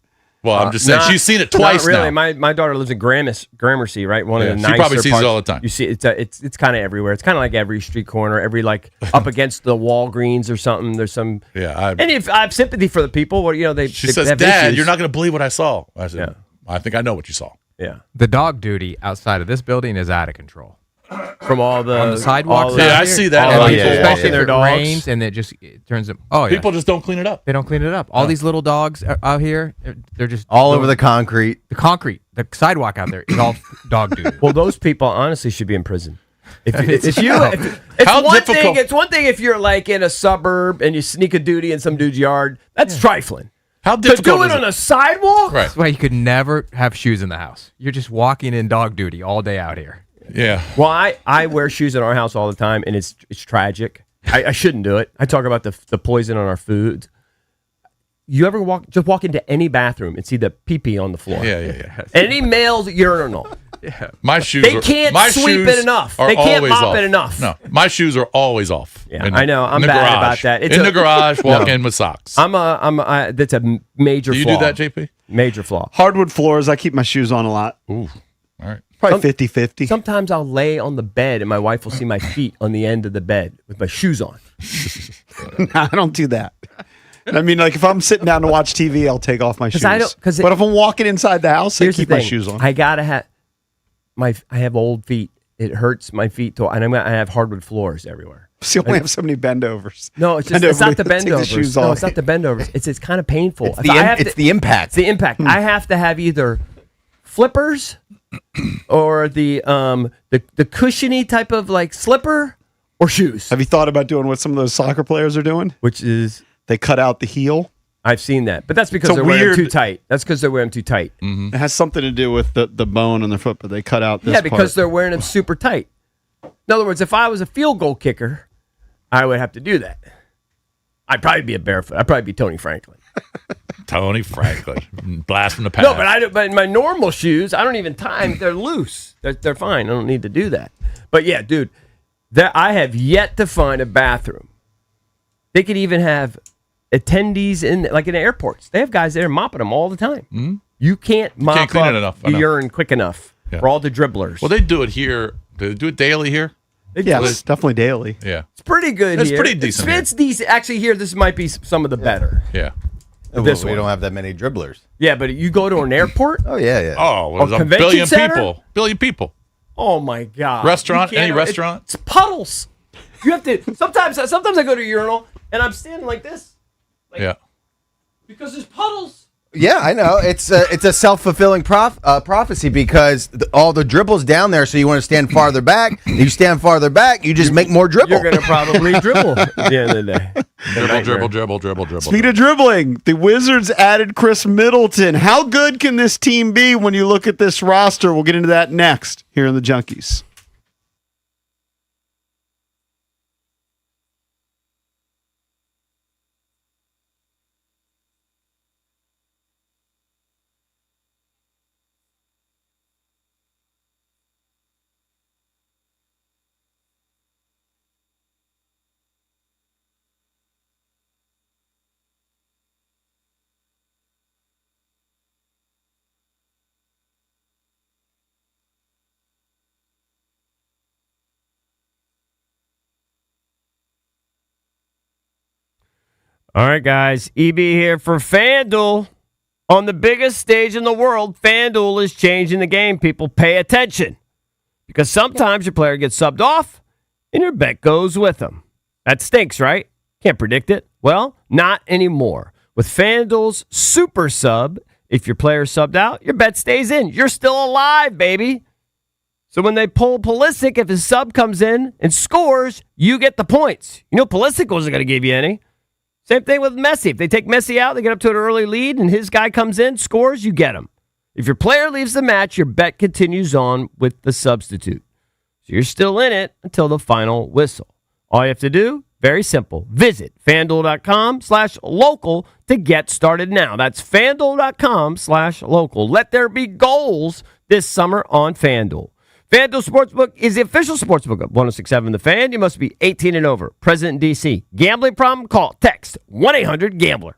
I'm just saying she's seen it twice not really. now. My daughter lives in Gramercy, right? One of the nicer she probably sees parts. it all the time. You see, it's kind of everywhere. It's kind of like every street corner, every like up against the Walgreens or something. There's some. Yeah, and if I have sympathy for the people, She says, have "Dad, issues. you're not going to believe what I saw." I said, "I think I know what you saw." Yeah. The dog duty outside of this building is out of control. from all the On the sidewalks. all the- Yeah, I see that. all Yeah, the yeah, people yeah, walking Especially their if it dogs. rains and it turns them. Oh, yeah. People just don't clean it up. They don't clean it up. All these little dogs out here, they're just All over the concrete. the concrete. The sidewalk out there is all dog doo. Well, those people honestly should be in prison. It's How one difficult- thing. It's one thing if you're like in a suburb and you sneak a duty in some dude's yard. That's trifling. How To difficult do it is on it? a sidewalk, Right. That's why you could never have shoes in the house. You're just walking in dog duty all day out here. Yeah. Well, I wear shoes in our house all the time, and it's tragic. I shouldn't do it. I talk about the poison on our foods. You ever walk into any bathroom and see the pee-pee on the floor? Yeah. Any male's urinal. My shoes. They can't my sweep shoes it enough. are They can't always mop off. it enough. No, my shoes are always off. Yeah, I know. I'm in the bad garage. about that. It's in a- the garage, walk No. in with socks. That's a major Do you flaw. do that, JP? Major flaw. Hardwood floors, I keep my shoes on a lot. Ooh, all right. Probably 50-50. Sometimes I'll lay on the bed and my wife will see my feet on the end of the bed with my shoes on. I don't do that. I mean, like if I'm sitting down to watch TV, I'll take off my shoes. I don't- 'cause but if I'm walking inside the house, I Here's keep the my thing. shoes on. I gotta have I have old feet. It hurts my feet to, and I have hardwood floors everywhere. See, I only have so many bendovers. No, it's just Bend it's over not the to take the bendovers. shoes No, off. it's not the bendovers. It's kind of painful. It's If the, I have it's to- the impact. It's the impact. I have to have either flippers or the cushiony type of like slipper or shoes. Have you thought about doing what some of those soccer players are doing? Which is They cut out the heel. I've seen that, but that's because It's a they're wearing weird- too tight. That's because they're wearing too tight. It has something to do with the bone on their foot, but they cut out this Yeah, because part. they're wearing them super tight. In other words, if I was a field goal kicker, I would have to do that. I'd probably be a barefoot. I'd probably be Tony Franklin. Tony Franklin, blast from the past. No, but in my normal shoes, I don't even tie them. They're loose. They're fine. I don't need to do that. But yeah, dude, I have yet to find a bathroom. They could even have attendees in airports. They have guys there mopping them all the time. Mm-hmm. You can't mop clean up it enough. the urine quick enough for all the dribblers. Well, they do it here. Do they do it daily here? Yeah, it's definitely daily. Yeah. It's pretty good It's here. pretty decent It's decent. Actually, here, this might be some of the better. Yeah. This we one. don't have that many dribblers. Yeah, but you go to an airport? Oh yeah. Oh, well, there's a convention billion center? people. Billion people. Oh, my God. Restaurant? You can't- Any restaurant? It's puddles. You have to, sometimes I go to a urinal and I'm standing like this Yeah. because there's puddles. Yeah, I know. It's a self-fulfilling prophecy because all the dribbles down there, so you want to stand farther back. You stand farther back, you just make more dribble. You're going to probably dribble at the end of the day. Dribble. Speaking of dribbling, the Wizards added Chris Middleton. How good can this team be when you look at this roster? We'll get into that next here in the Junkies. All right, guys. EB here for FanDuel. On the biggest stage in the world, FanDuel is changing the game. People, pay attention. Because sometimes your player gets subbed off and your bet goes with them. That stinks, right? Can't predict it. Well, not anymore. With FanDuel's Super Sub, if your player subbed out, your bet stays in. You're still alive, baby. So when they pull Pulisic, if his sub comes in and scores, you get the points. You know Pulisic wasn't going to give you any. Same thing with Messi. If they take Messi out, they get up to an early lead, and his guy comes in, scores, you get him. If your player leaves the match, your bet continues on with the substitute. So you're still in it until the final whistle. All you have to do, very simple. Visit FanDuel.com/local to get started now. That's FanDuel.com/local. Let there be goals this summer on FanDuel. FanDuel Sportsbook is the official sportsbook of 106.7 The Fan. You must be 18 and over. Present in D.C. Gambling problem? Call. Text 1-800-GAMBLER.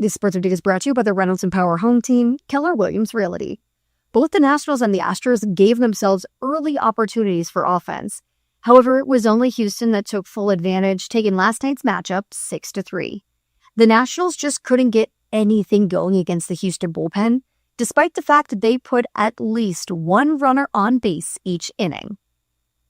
This Sports Update is brought to you by the Reynolds and Power Home Team, Keller Williams Realty. Both the Nationals and the Astros gave themselves early opportunities for offense. However, it was only Houston that took full advantage, taking last night's matchup 6-3. The Nationals just couldn't get anything going against the Houston bullpen, despite the fact that they put at least one runner on base each inning.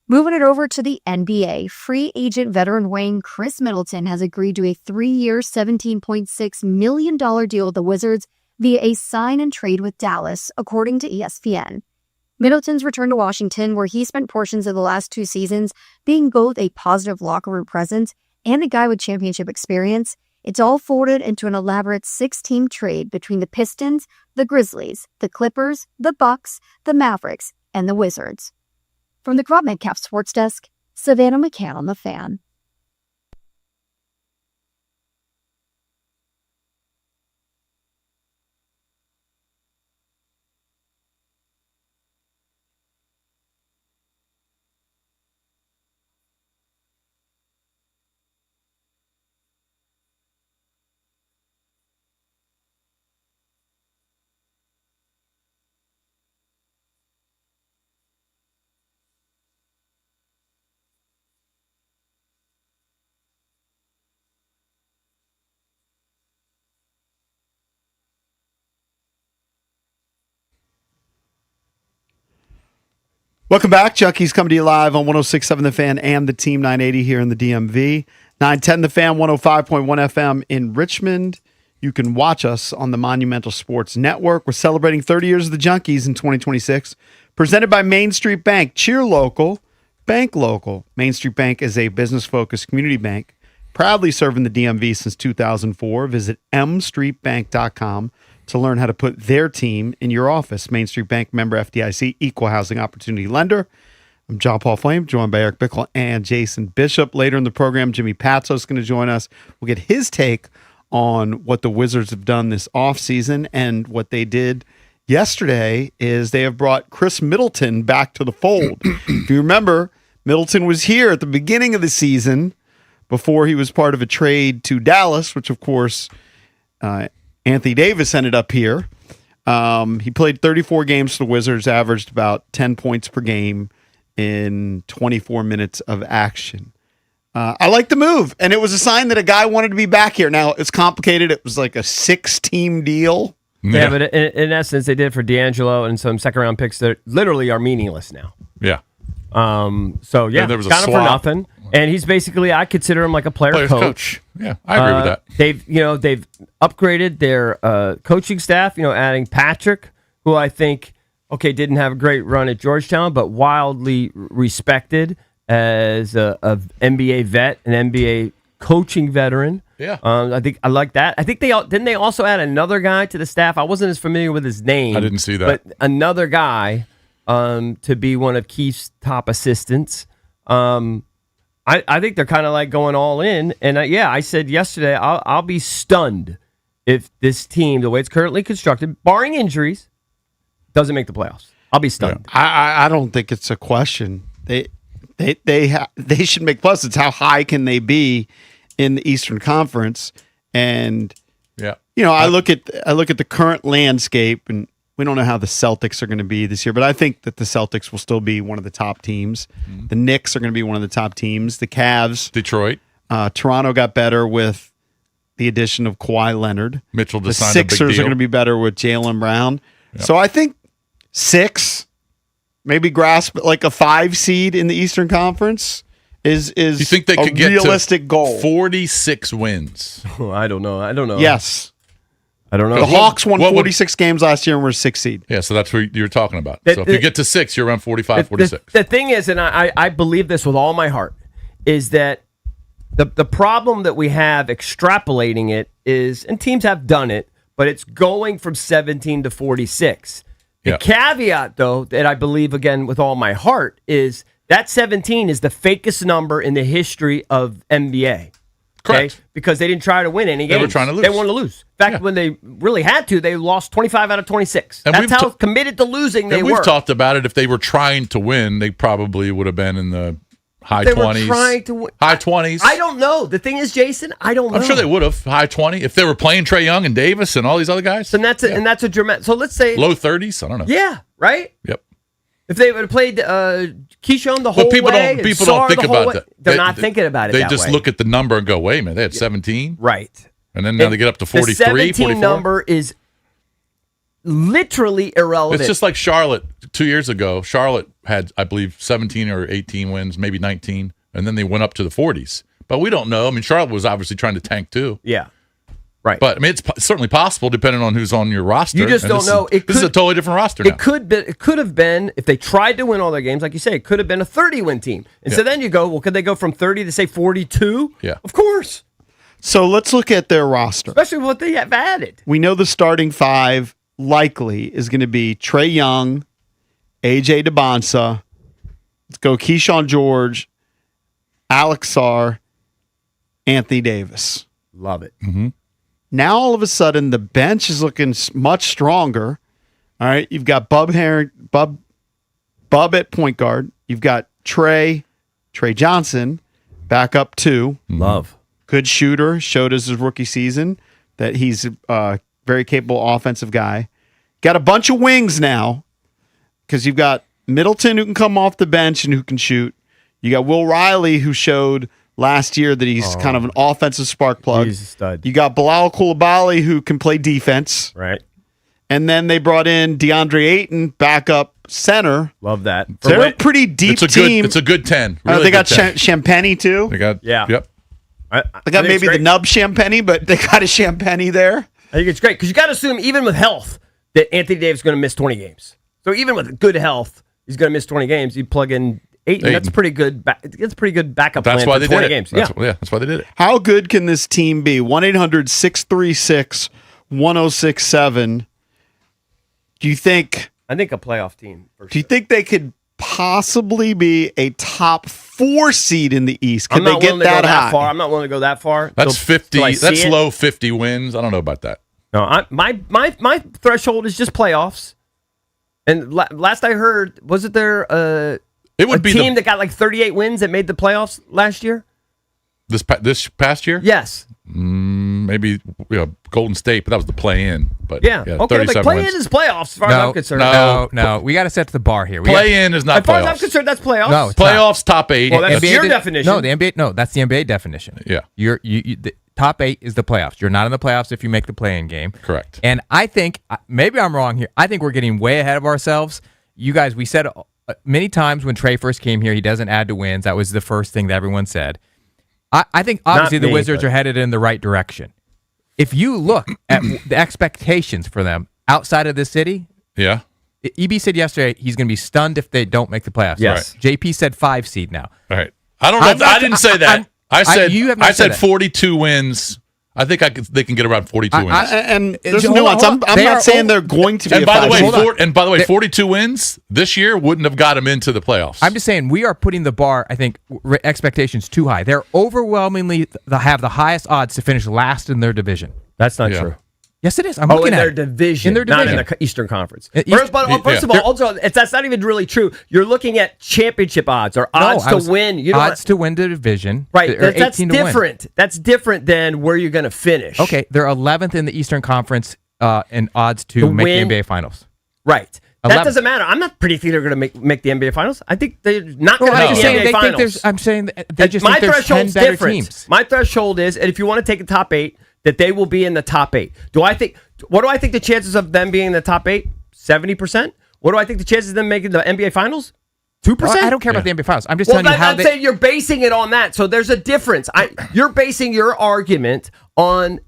Moving it over to the NBA, free agent veteran wing Chris Middleton has agreed to a 3-year, $17.6 million deal with the Wizards via a sign and trade with Dallas, according to ESPN. Middleton's return to Washington, where he spent portions of the last 2 seasons being both a positive locker room presence and a guy with championship experience, it's all folded into an elaborate 6-team trade between the Pistons, the Grizzlies, the Clippers, the Bucks, the Mavericks, and the Wizards. From the Crop Metcalf Sports Desk, Savannah McCann on The Fan. Welcome back. Junkies coming to you live on 106.7 The Fan and the Team 980 here in the DMV. 910 The Fan, 105.1 FM in Richmond. You can watch us on the Monumental Sports Network. We're celebrating 30 years of the Junkies in 2026. Presented by Main Street Bank. Cheer local, bank local. Main Street Bank is a business-focused community bank, proudly serving the DMV since 2004. Visit mstreetbank.com to learn how to put their team in your office. Main Street Bank, member FDIC, equal housing opportunity lender. I'm John Paul Flame, joined by Eric Bickle and Jason Bishop. Later in the program, Jimmy Patso is going to join us. We'll get his take on what the Wizards have done this offseason, and what they did yesterday is they have brought Chris Middleton back to the fold. If you remember, Middleton was here at the beginning of the season before he was part of a trade to Dallas, which, of course, Anthony Davis ended up here. He played 34 games for the Wizards, averaged about 10 points per game in 24 minutes of action. I like the move, and it was a sign that a guy wanted to be back here. Now, it's complicated. It was like a 6-team deal. Yeah, but in essence, they did for D'Angelo and some second-round picks that literally are meaningless now. Yeah. So, yeah, there was a kind of for swap. nothing. And he's basically, I consider him like a Player's coach. Yeah, I agree with that. They've upgraded their coaching staff, adding Patrick, who I think, didn't have a great run at Georgetown, but wildly respected as a NBA vet, an NBA coaching veteran. Yeah. I think I like that. I think they also add another guy to the staff. I wasn't as familiar with his name. I didn't see that. But another guy to be one of Keith's top assistants. I think they're kind of like going all in. And I said yesterday, I'll be stunned if this team, the way it's currently constructed, barring injuries, doesn't make the playoffs. I'll be stunned. I don't think it's a question. They should make plus. It's how high can they be in the Eastern Conference? And I look at the current landscape, and we don't know how the Celtics are going to be this year, but I think that the Celtics will still be one of the top teams. Mm-hmm. The Knicks are going to be one of the top teams. The Cavs, Detroit, Toronto got better with the addition of Kawhi Leonard. Mitchell the signed a big Sixers deal. are going to be better with Jaylen Brown. Yep. So I think 6, maybe grasp like a 5 seed in the Eastern Conference is you think they a could get realistic to goal. 46 wins? I don't know. Yes. I don't know. The Hawks won 46 games last year and were 6 seed. Yeah, so that's what you're talking about. So if you get to 6, you're around 45, 46. The thing is, and I believe this with all my heart, is that the problem that we have extrapolating it is, and teams have done it, but it's going from 17 to 46. The caveat, though, that I believe, again, with all my heart, is that 17 is the fakest number in the history of NBA. Correct. Because they didn't try to win any games. They were trying to lose. They wanted to lose. In fact, when they really had to, they lost 25 out of 26. And that's how committed to losing they were. We've talked about it. If they were trying to win, they probably would have been in the high They were 20s. trying to win. High 20s. I don't know. The thing is, Jason, I don't know. I'm sure they would have high 20 if they were playing Trae Young and Davis and all these other guys. And that's a dramatic. So let's say Low 30s. I don't know. Yeah, right. Yep. If they would have played Keyshawn the whole But people way, don't think about that. They're not thinking about it. They that just way. look at the number and go, "Wait a minute, they had 17, right?" And then now they get up to 43, the 17 44. number is literally irrelevant. It's just like Charlotte 2 years ago. Charlotte had, I believe, 17 or 18 wins, maybe 19, and then they went up to the 40s. But we don't know. I mean, Charlotte was obviously trying to tank too. Yeah. Right. But I mean, it's certainly possible depending on who's on your roster. You just don't know. This is a totally different roster now. It could have been, if they tried to win all their games, like you say, it could have been a 30-win team. And so then you go, well, could they go from 30 to, say, 42? Yeah. Of course. So let's look at their roster. Especially what they have added. We know the starting five likely is going to be Trae Young, AJ DeBonsa. Let's go Keyshawn George, Alex Sarr, Anthony Davis. Love it. Mm-hmm. Now, all of a sudden, the bench is looking much stronger. All right, you've got Bub at point guard. You've got Trey Johnson back up 2. Love. Good shooter. Showed us his rookie season that he's a very capable offensive guy. Got a bunch of wings now because you've got Middleton who can come off the bench and who can shoot. You got Will Riley who showed last year that he's kind of an offensive spark plug. He's a stud. You got Bilal Coulibaly who can play defense. Right. And then they brought in DeAndre Ayton, backup center. Love that. They're a pretty deep team. It's a good 10. Really they got good 10. Champagne too. They got Yep. They got maybe the nub Champagne, but they got a Champagne there. I think it's great because you got to assume, even with health, that Anthony Davis is going to miss 20 games. So even with good health, he's going to miss 20 games. You plug in Ayton. That's pretty good. That's pretty good backup plan for 20 games. That's why they did it. How good can this team be? 1-800-636-1067. Do you think? I think a playoff team. Do you think they could possibly be a top 4 seed in the East? Could they get that high? Far. I'm not willing to go that far. That's 50. That's low 50 wins. I don't know about that. No, my threshold is just playoffs. And last I heard, was it there it would a be team that got like 38 wins that made the playoffs last year? This past year? Yes. Maybe Golden State, but that was the play-in. But okay, like 37 play-in wins. is playoffs as far as I'm concerned. No. We got to set the bar here. Play-in is not as far as playoffs. I'm concerned, that's playoffs. No, it's playoffs, top 8. Well, that's your definition. No, the NBA. No, that's the NBA definition. Yeah. The top 8 is the playoffs. You're not in the playoffs if you make the play-in game. Correct. And I think, maybe I'm wrong here, I think we're getting way ahead of ourselves. You guys, we said many times when Trae first came here, he doesn't add to wins. That was the first thing that everyone said. I think obviously the Wizards are headed in the right direction. If you look at the expectations for them outside of the city, yeah. EB said yesterday he's going to be stunned if they don't make the playoffs. Yes. Right. JP said 5 seed now. All right. I don't know. I didn't say that. I said 42 wins. I think they can get around 42 wins. And there's nuance. I'm not saying they're going to be. And by the way, 42 wins this year wouldn't have got them into the playoffs. I'm just saying we are putting the bar, I think, expectations too high. They're overwhelmingly have the highest odds to finish last in their division. That's not true. Yes, it is. I'm looking in at their it. division, In their division. not in the Eastern Conference. First of all, also that's not even really true. You're looking at championship odds or odds to win. You odds to win the division, right? That's 18 to different. Win. That's different than where you're going to finish. Okay, they're 11th in the Eastern Conference in odds to make the NBA Finals. Right. 11th. That doesn't matter. I'm not pretty think they're going to make the NBA Finals. I think they're not going to make the NBA Finals. I'm saying they just my think there's 10 better different. teams. My threshold is, and if you want to take the top 8, that they will be in the top 8. What do I think the chances of them being in the top 8? 70%. What do I think the chances of them making the NBA Finals? 2%. I don't care about the NBA Finals. I'm just telling you how I'm saying you're basing it on that. So there's a difference. You're basing your argument on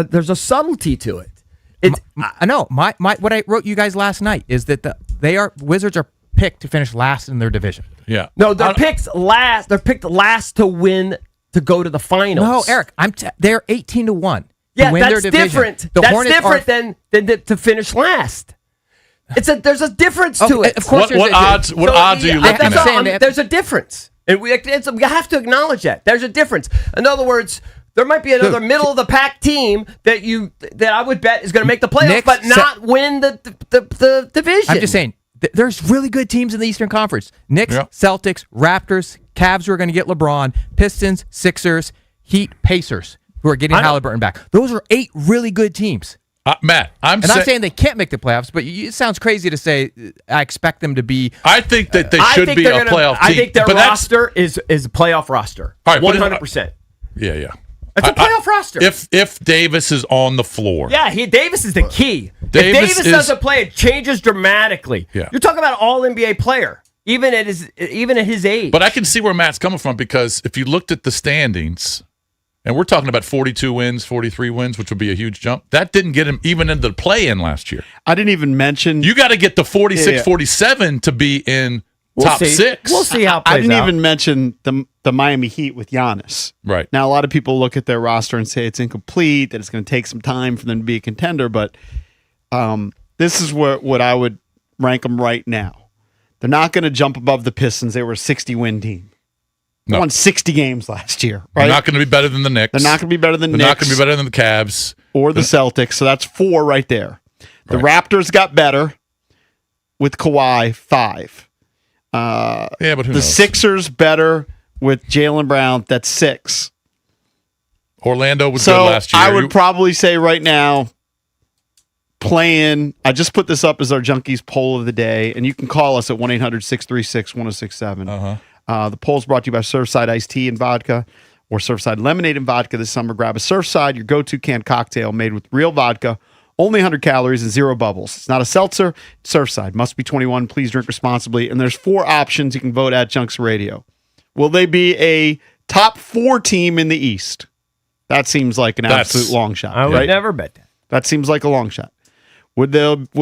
there's a subtlety to it. I know. My what I wrote you guys last night is that Wizards are picked to finish last in their division. Yeah. No, they're picked last. They're picked last to win, to go to the finals. No, Eric, they're 18 to 1. Yeah, win that's their division. different. The That's Hornets different than to finish last. There's a difference to it. Of course, what odds are you looking at? There's a difference, and we have to acknowledge that there's a difference. In other words, there might be another middle of the pack team that I would bet is going to make the playoffs, but not win the division. I'm just saying there's really good teams in the Eastern Conference. Knicks, Yeah. Celtics, Raptors, Cavs who are going to get LeBron, Pistons, Sixers, Heat, Pacers who are getting Halliburton back. Those are 8 really good teams. Matt, I'm saying they can't make the playoffs, but it sounds crazy to say I expect them to be. I think that they should be a playoff team. I think their but roster is a playoff roster. All right, 100%. Yeah. It's a playoff roster. If Davis is on the floor. Yeah, Davis is the key. Davis if Davis doesn't play, it changes dramatically. Yeah. You're talking about an all-NBA player, even at his age. But I can see where Matt's coming from, because if you looked at the standings, and we're talking about 42 wins, 43 wins, which would be a huge jump, that didn't get him even into the play-in last year. I didn't even mention. You got to get to 46, 47 to be in top 6. We'll see how it plays I didn't out. even mention the Miami Heat with Giannis. Right. Now, a lot of people look at their roster and say it's incomplete, that it's going to take some time for them to be a contender, but this is what I would rank them right now. They're not going to jump above the Pistons. They were a 60-win team. They won 60 games last year. Right? They're not going to be better than the Knicks. They're not going to be better than They're Knicks. not going to be better than the Cavs. Or the Celtics. So that's 4 right there. The Raptors got better with Kawhi, 5. Yeah, but who the knows? Sixers better with Jaylen Brown, that's 6. Orlando was So good last year. I would probably say right now, playing, I just put this up as our Junkies poll of the day, and you can call us at 1-800-636-1067. The poll's brought to you by Surfside Iced Tea and Vodka, or Surfside Lemonade and Vodka this summer. Grab a Surfside, your go-to canned cocktail made with real vodka, only 100 calories and 0 bubbles. It's not a seltzer. It's Surfside. Must be 21. Please drink responsibly. And there's 4 options you can vote at Junks Radio. Will they be a top 4 team in the East? That seems like an absolute long shot. I would right? never bet that. That seems like a long shot. Will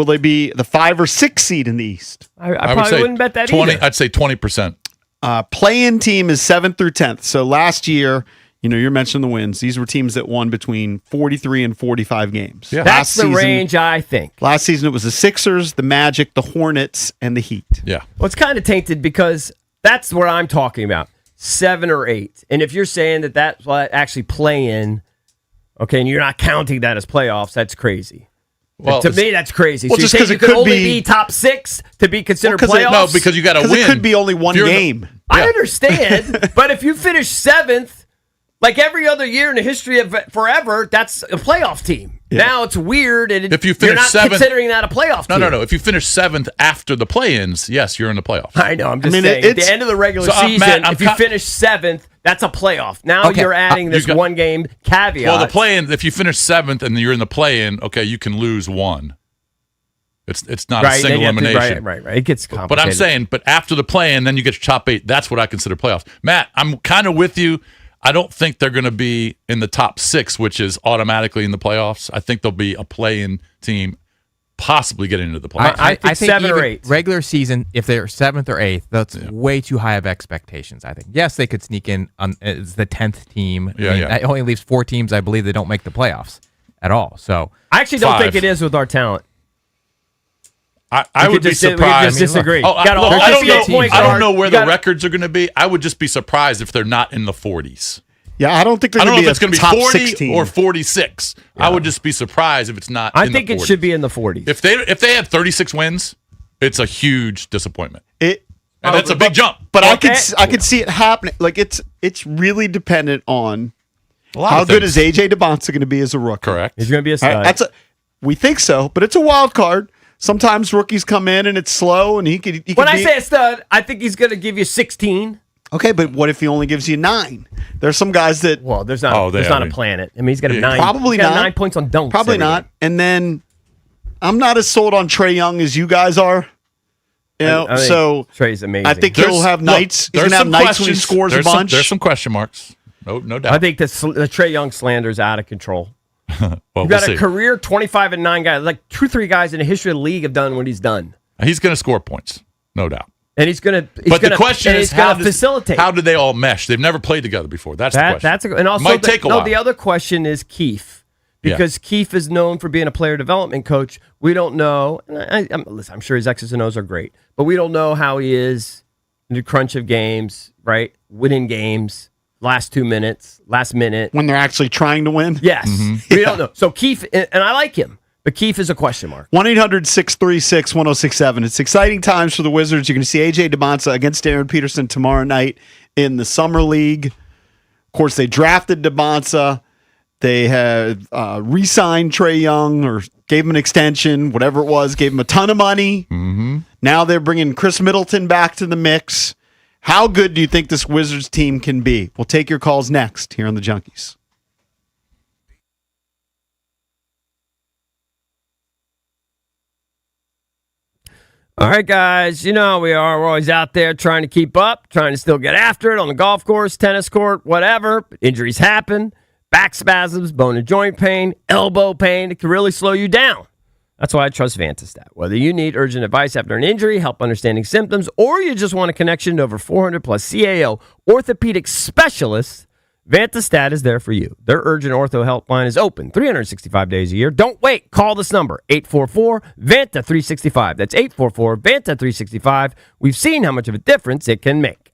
they be the 5 or 6 seed in the East? I probably wouldn't bet that 20. either. I'd say 20%. Play-in team is 7th through 10th. So last year, you're mentioning the wins. These were teams that won between 43 and 45 games. Yeah. That's the range, I think. Last season, it was the Sixers, the Magic, the Hornets, and the Heat. Yeah. Well, it's kind of tainted because that's what I'm talking about, 7 or 8. And if you're saying that that's what actually play-in, okay, and you're not counting that as playoffs, that's crazy. Well, to me, that's crazy. Well, so just you 'cause think it you could could only be be top 6 to be considered Well, 'cause playoffs? No, because you got to win. It could be only one game. I understand, but if you finish 7th, like every other year in the history of forever, that's a playoff team. Yeah. Now it's weird, and If you you're finish not 7th considering that a playoff team. No. If you finish 7th after the play-ins, yes, you're in the playoffs. I know. I'm just mean, saying. At it's- the end of the regular So, season, Matt, I'm if you finish 7th, that's a playoff. Now Okay, you're adding this you got- one game caveat. Well, the play-in, if you finish 7th and you're in the play-in, okay, you can lose 1. It's not a right, single then you have to- elimination. right. It gets complicated. But I'm saying, after the play-in, then you get your top 8. That's what I consider playoffs. Matt, I'm kind of with you. I don't think they're going to be in the top 6, which is automatically in the playoffs. I think they'll be a play-in team, possibly getting into the playoffs. I think 7 or even 8. Regular season, if they're 7th or 8th, that's way too high of expectations, I think. Yes, they could sneak in as the 10th team. Yeah. That only leaves 4 teams, I believe, that don't make the playoffs at all. So I actually don't 5. think it is with our talent. I would be We could surprised. just disagree. Oh, I Point don't guard. know where You the got- records are going to be. I would just be surprised if they're not in the 40s. Yeah, I don't think they're I don't going know to if it's be going to a be top 40 16 or 46. I would just be surprised if it's not. I in think the it 40s. should be in the 40s. If they had 36 wins, it's a huge disappointment, It, and that's a big jump. but Okay. I could see it happening. Like it's really dependent on A lot how of good things. is AJ DeBonsa going to be as a rookie. Correct. He's going to be a All stud. right, we think so, but it's a wild card. Sometimes rookies come in and it's slow, and he could. When I say a stud, I think he's going to give you 16. okay, but what if he only gives you 9? There's some guys that Well, there's not. Oh, there's yeah, not I a mean- planet. I mean, he's got a Yeah. 9. Probably he's got not. 9 points on dunks. probably every not. game. And then I'm not as sold on Trae Young as you guys are. You know, I think so Trey's amazing. I think he'll have nights. He's there's gonna have some nights when he questions. scores a There's bunch. There's some question marks. No doubt. I think the Trae Young slander is out of control. well, You've got a career 25-9 guy. Like 2-3 guys in the history of the league have done what he's done, He's going to score points, no doubt. and he's gonna. But the question is, he's gonna facilitate. How do they all mesh? They've never played together before. That's the question. That's and also Might take a while. the other question is Keefe, because Keefe is known for being a player development coach. We don't know. And listen, I'm sure his X's and O's are great, but we don't know how he is in the crunch of games, right? Winning games, last 2 minutes, last minute. when they're actually trying to win. Yes, we don't know. So Keefe, and I like him But Keefe is a question mark. 1-800-636-1067. It's exciting times for the Wizards. You're going to see A.J. DeMonsa against Darren Peterson tomorrow night in the Summer League. Of course, they drafted DeMonsa. They had re-signed Trae Young or gave him an extension, whatever it was, gave him a ton of money. Mm-hmm. Now they're bringing Chris Middleton back to the mix. How good do you think this Wizards team can be? We'll take your calls next here on the Junkies. All right, guys, you know how we are. We're always out there trying to keep up, trying to still get after it on the golf course, tennis court, whatever. But injuries happen. Back spasms, bone and joint pain, elbow pain. It can really slow you down. That's why I trust Vantastat. Whether you need urgent advice after an injury, help understanding symptoms, or you just want a connection to over 400 plus CAO orthopedic specialists, Vantastat is there for you. Their urgent ortho helpline is open 365 days a year. Don't wait. Call this number, 844-VANTA-365. That's 844-VANTA-365. We've seen how much of a difference it can make.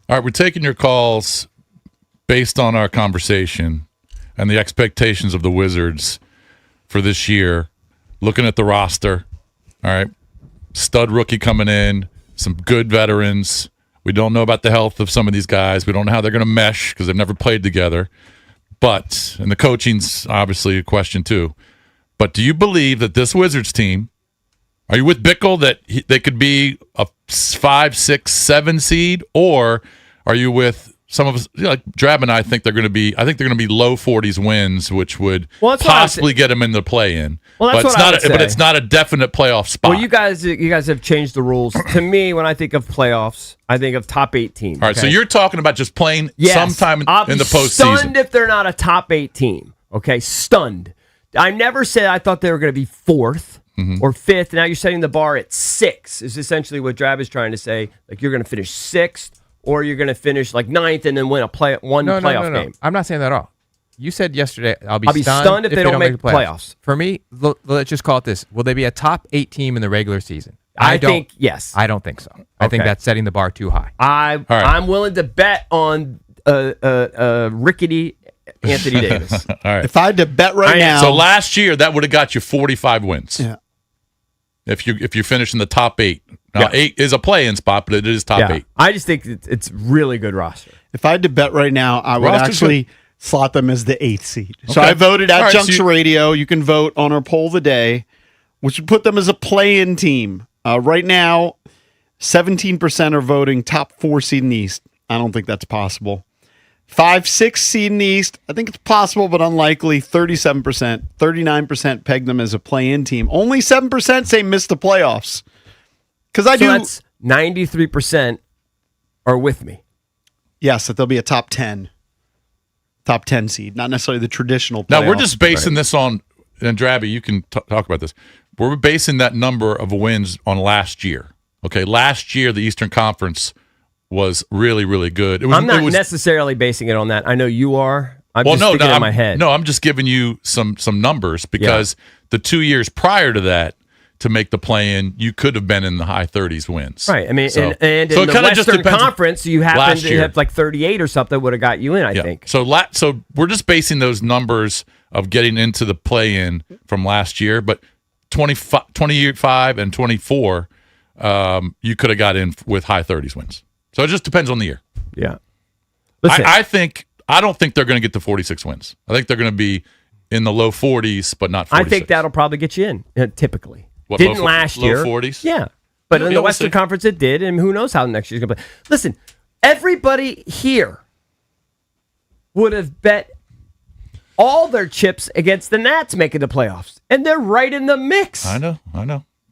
All right, we're taking your calls based on our conversation and the expectations of the Wizards for this year. Looking at the roster, all right, stud rookie coming in, some good veterans. We don't know about the health of some of these guys. We don't know how they're going to mesh because they've never played together. And the coaching's obviously a question too. But do you believe that this Wizards team, are you with Bickle that they could be a 5, 6, 7 seed, or are you with some of us, like Drab and I think they're going to be? I think they're going to be low 40s wins, which would possibly get them in the play-in. Well, that's but it's not a definite playoff spot. Well, you guys have changed the rules. To me, when I think of playoffs, I think of top 8 team. All right, so you're talking about just playing sometime in the postseason. Stunned if they're not a top 8 team. Okay, stunned. I never said I thought they were going to be 4th. Or 5th. Now you're setting the bar at 6 is essentially what Drab is trying to say. Like you're going to finish 6th or you're going to finish like 9th and then win one playoff game. I'm not saying that at all. You said yesterday I'll be stunned if they don't make the playoffs. For me, let's just call it this. Will they be a top 8 team in the regular season? I think yes. I don't think so. I think that's setting the bar too high. I'm willing to bet on rickety Anthony Davis. All right. If I had to bet now. So last year, that would have got you 45 wins. Yeah. If you finish in the top 8. Now, 8 is a play-in spot, but it is top 8. I just think it's really good roster. If I had to bet right now, I would actually slot them as the 8th seed. Okay. So I voted at Junction Radio. You can vote on our poll of the day, which would put them as a play-in team. Right now, 17% are voting top 4 seed in the East. I don't think that's possible. 5, 6 seed in the East, I think it's possible, but unlikely. 37%, 39% peg them as a play-in team. Only 7% say miss the playoffs. Because that's 93% are with me. Yes, that they'll be a top 10 seed, not necessarily the traditional playoffs. Now, we're just basing this on, and Drabby, you can talk about this. We're basing that number of wins on last year. Okay, last year, the Eastern Conference was really, really good. I'm not necessarily basing it on that. I know you are. I'm just thinking in my head. No, I'm just giving you some numbers because the 2 years prior to that, to make the play-in, you could have been in the high 30s wins. Right. I mean, and in the Western Conference, you happen to have like 38 or something would have got you in, I think. So we're just basing those numbers of getting into the play-in from last year, but 25 and 24, you could have got in with high 30s wins. So it just depends on the year. Yeah. Listen, I don't think they're going to get to 46 wins. I think they're going to be in the low 40s, but not 46. I think that'll probably get you in, typically. What, didn't last year. Low 40s? Yeah. But in the Western Conference it did, and who knows how next year's going to play. Listen, everybody here would have bet all their chips against the Nats making the playoffs, and they're right in the mix. I know.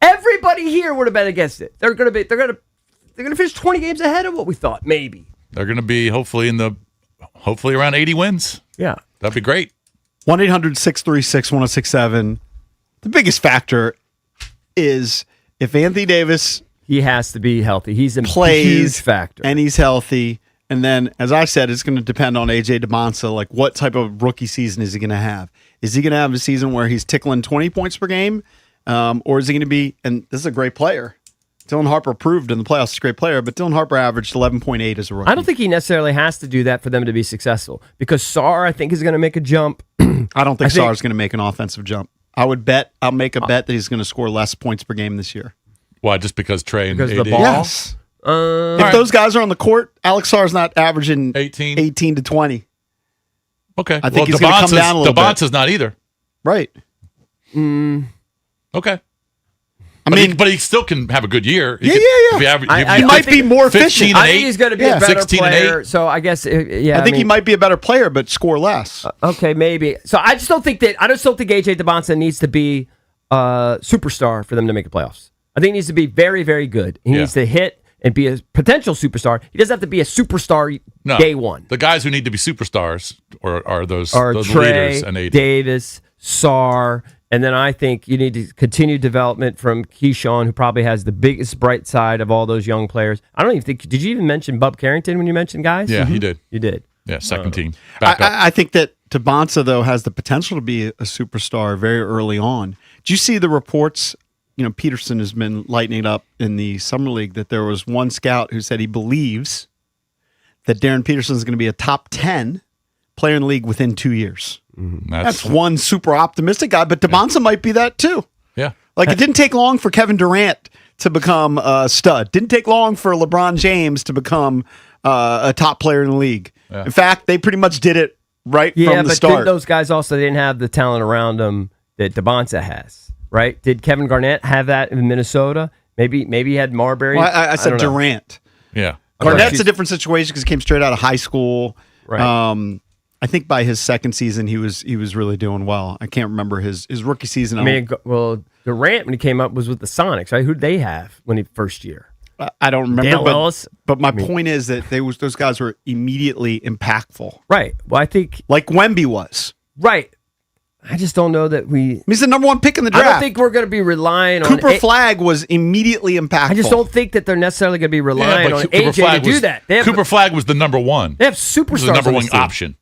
Everybody here would have bet against it. They're going to finish 20 games ahead of what we thought, maybe. They're going to be hopefully around 80 wins. Yeah. That'd be great. 1-800-636-1067. The biggest factor is if Anthony Davis he has to be healthy. He's a huge factor. And he's healthy. And then, as I said, it's going to depend on A.J. DeMonsa. Like, what type of rookie season is he going to have? Is he going to have a season where he's tickling 20 points per game? Or is he going to be, and this is a great player. Dylan Harper proved in the playoffs he's a great player, but Dylan Harper averaged 11.8 as a rookie. I don't think he necessarily has to do that for them to be successful because Sarr, I think, is going to make a jump. I don't think Sarr is going to make an offensive jump. I'll make a bet that he's going to score less points per game this year. Why? Just because Trey and AD? The ball? Yes. If those guys are on the court, Alex Sarr's not averaging 18 to 20. Okay. I think he's going to come down a little bit. DeBonce's not either. Right. Okay. But he still can have a good year. He might be more efficient. I think he's going to be a better player. So I guess, I think he might be a better player, but score less. Okay, maybe. So I just don't think AJ DeBonsa needs to be a superstar for them to make the playoffs. I think he needs to be very, very good. He needs to hit and be a potential superstar. He doesn't have to be a superstar day one. The guys who need to be superstars are those Trey, leaders and AD. Davis, Sarr. And then I think you need to continue development from Keyshawn, who probably has the biggest bright side of all those young players. I don't even think. Did you even mention Bub Carrington when you mentioned guys? Yeah, he did. You did. Yeah, second team. I think that DeBonsa, though, has the potential to be a superstar very early on. Do you see the reports? Peterson has been lightening it up in the Summer League that there was one scout who said he believes that Darren Peterson is going to be a top 10 player in the league within 2 years. That's one super optimistic guy, but DeBonsa might be that too. Yeah. Like, it didn't take long for Kevin Durant to become a stud. Didn't take long for LeBron James to become a top player in the league. Yeah. In fact, they pretty much did it right from the start. Yeah, but those guys also didn't have the talent around them that DeBonsa has, right? Did Kevin Garnett have that in Minnesota? Maybe he had Marbury. Well, I said Durant. Yeah. Garnett's a different situation because he came straight out of high school. Right. I think by his second season, he was really doing well. I can't remember his rookie season. I mean, well, Durant, when he came up, was with the Sonics, right? Who'd they have when he first year? I don't remember. Dale Ellis? But my point is that those guys were immediately impactful. Right. Well, I think... Like Wemby was. Right. I just don't know that He's the number one pick in the draft. I don't think we're going to be relying on... Cooper Flagg was immediately impactful. I just don't think that they're necessarily going to be relying on AJ to do that. Cooper Flagg was the number one. They have superstars the number on one this team. option.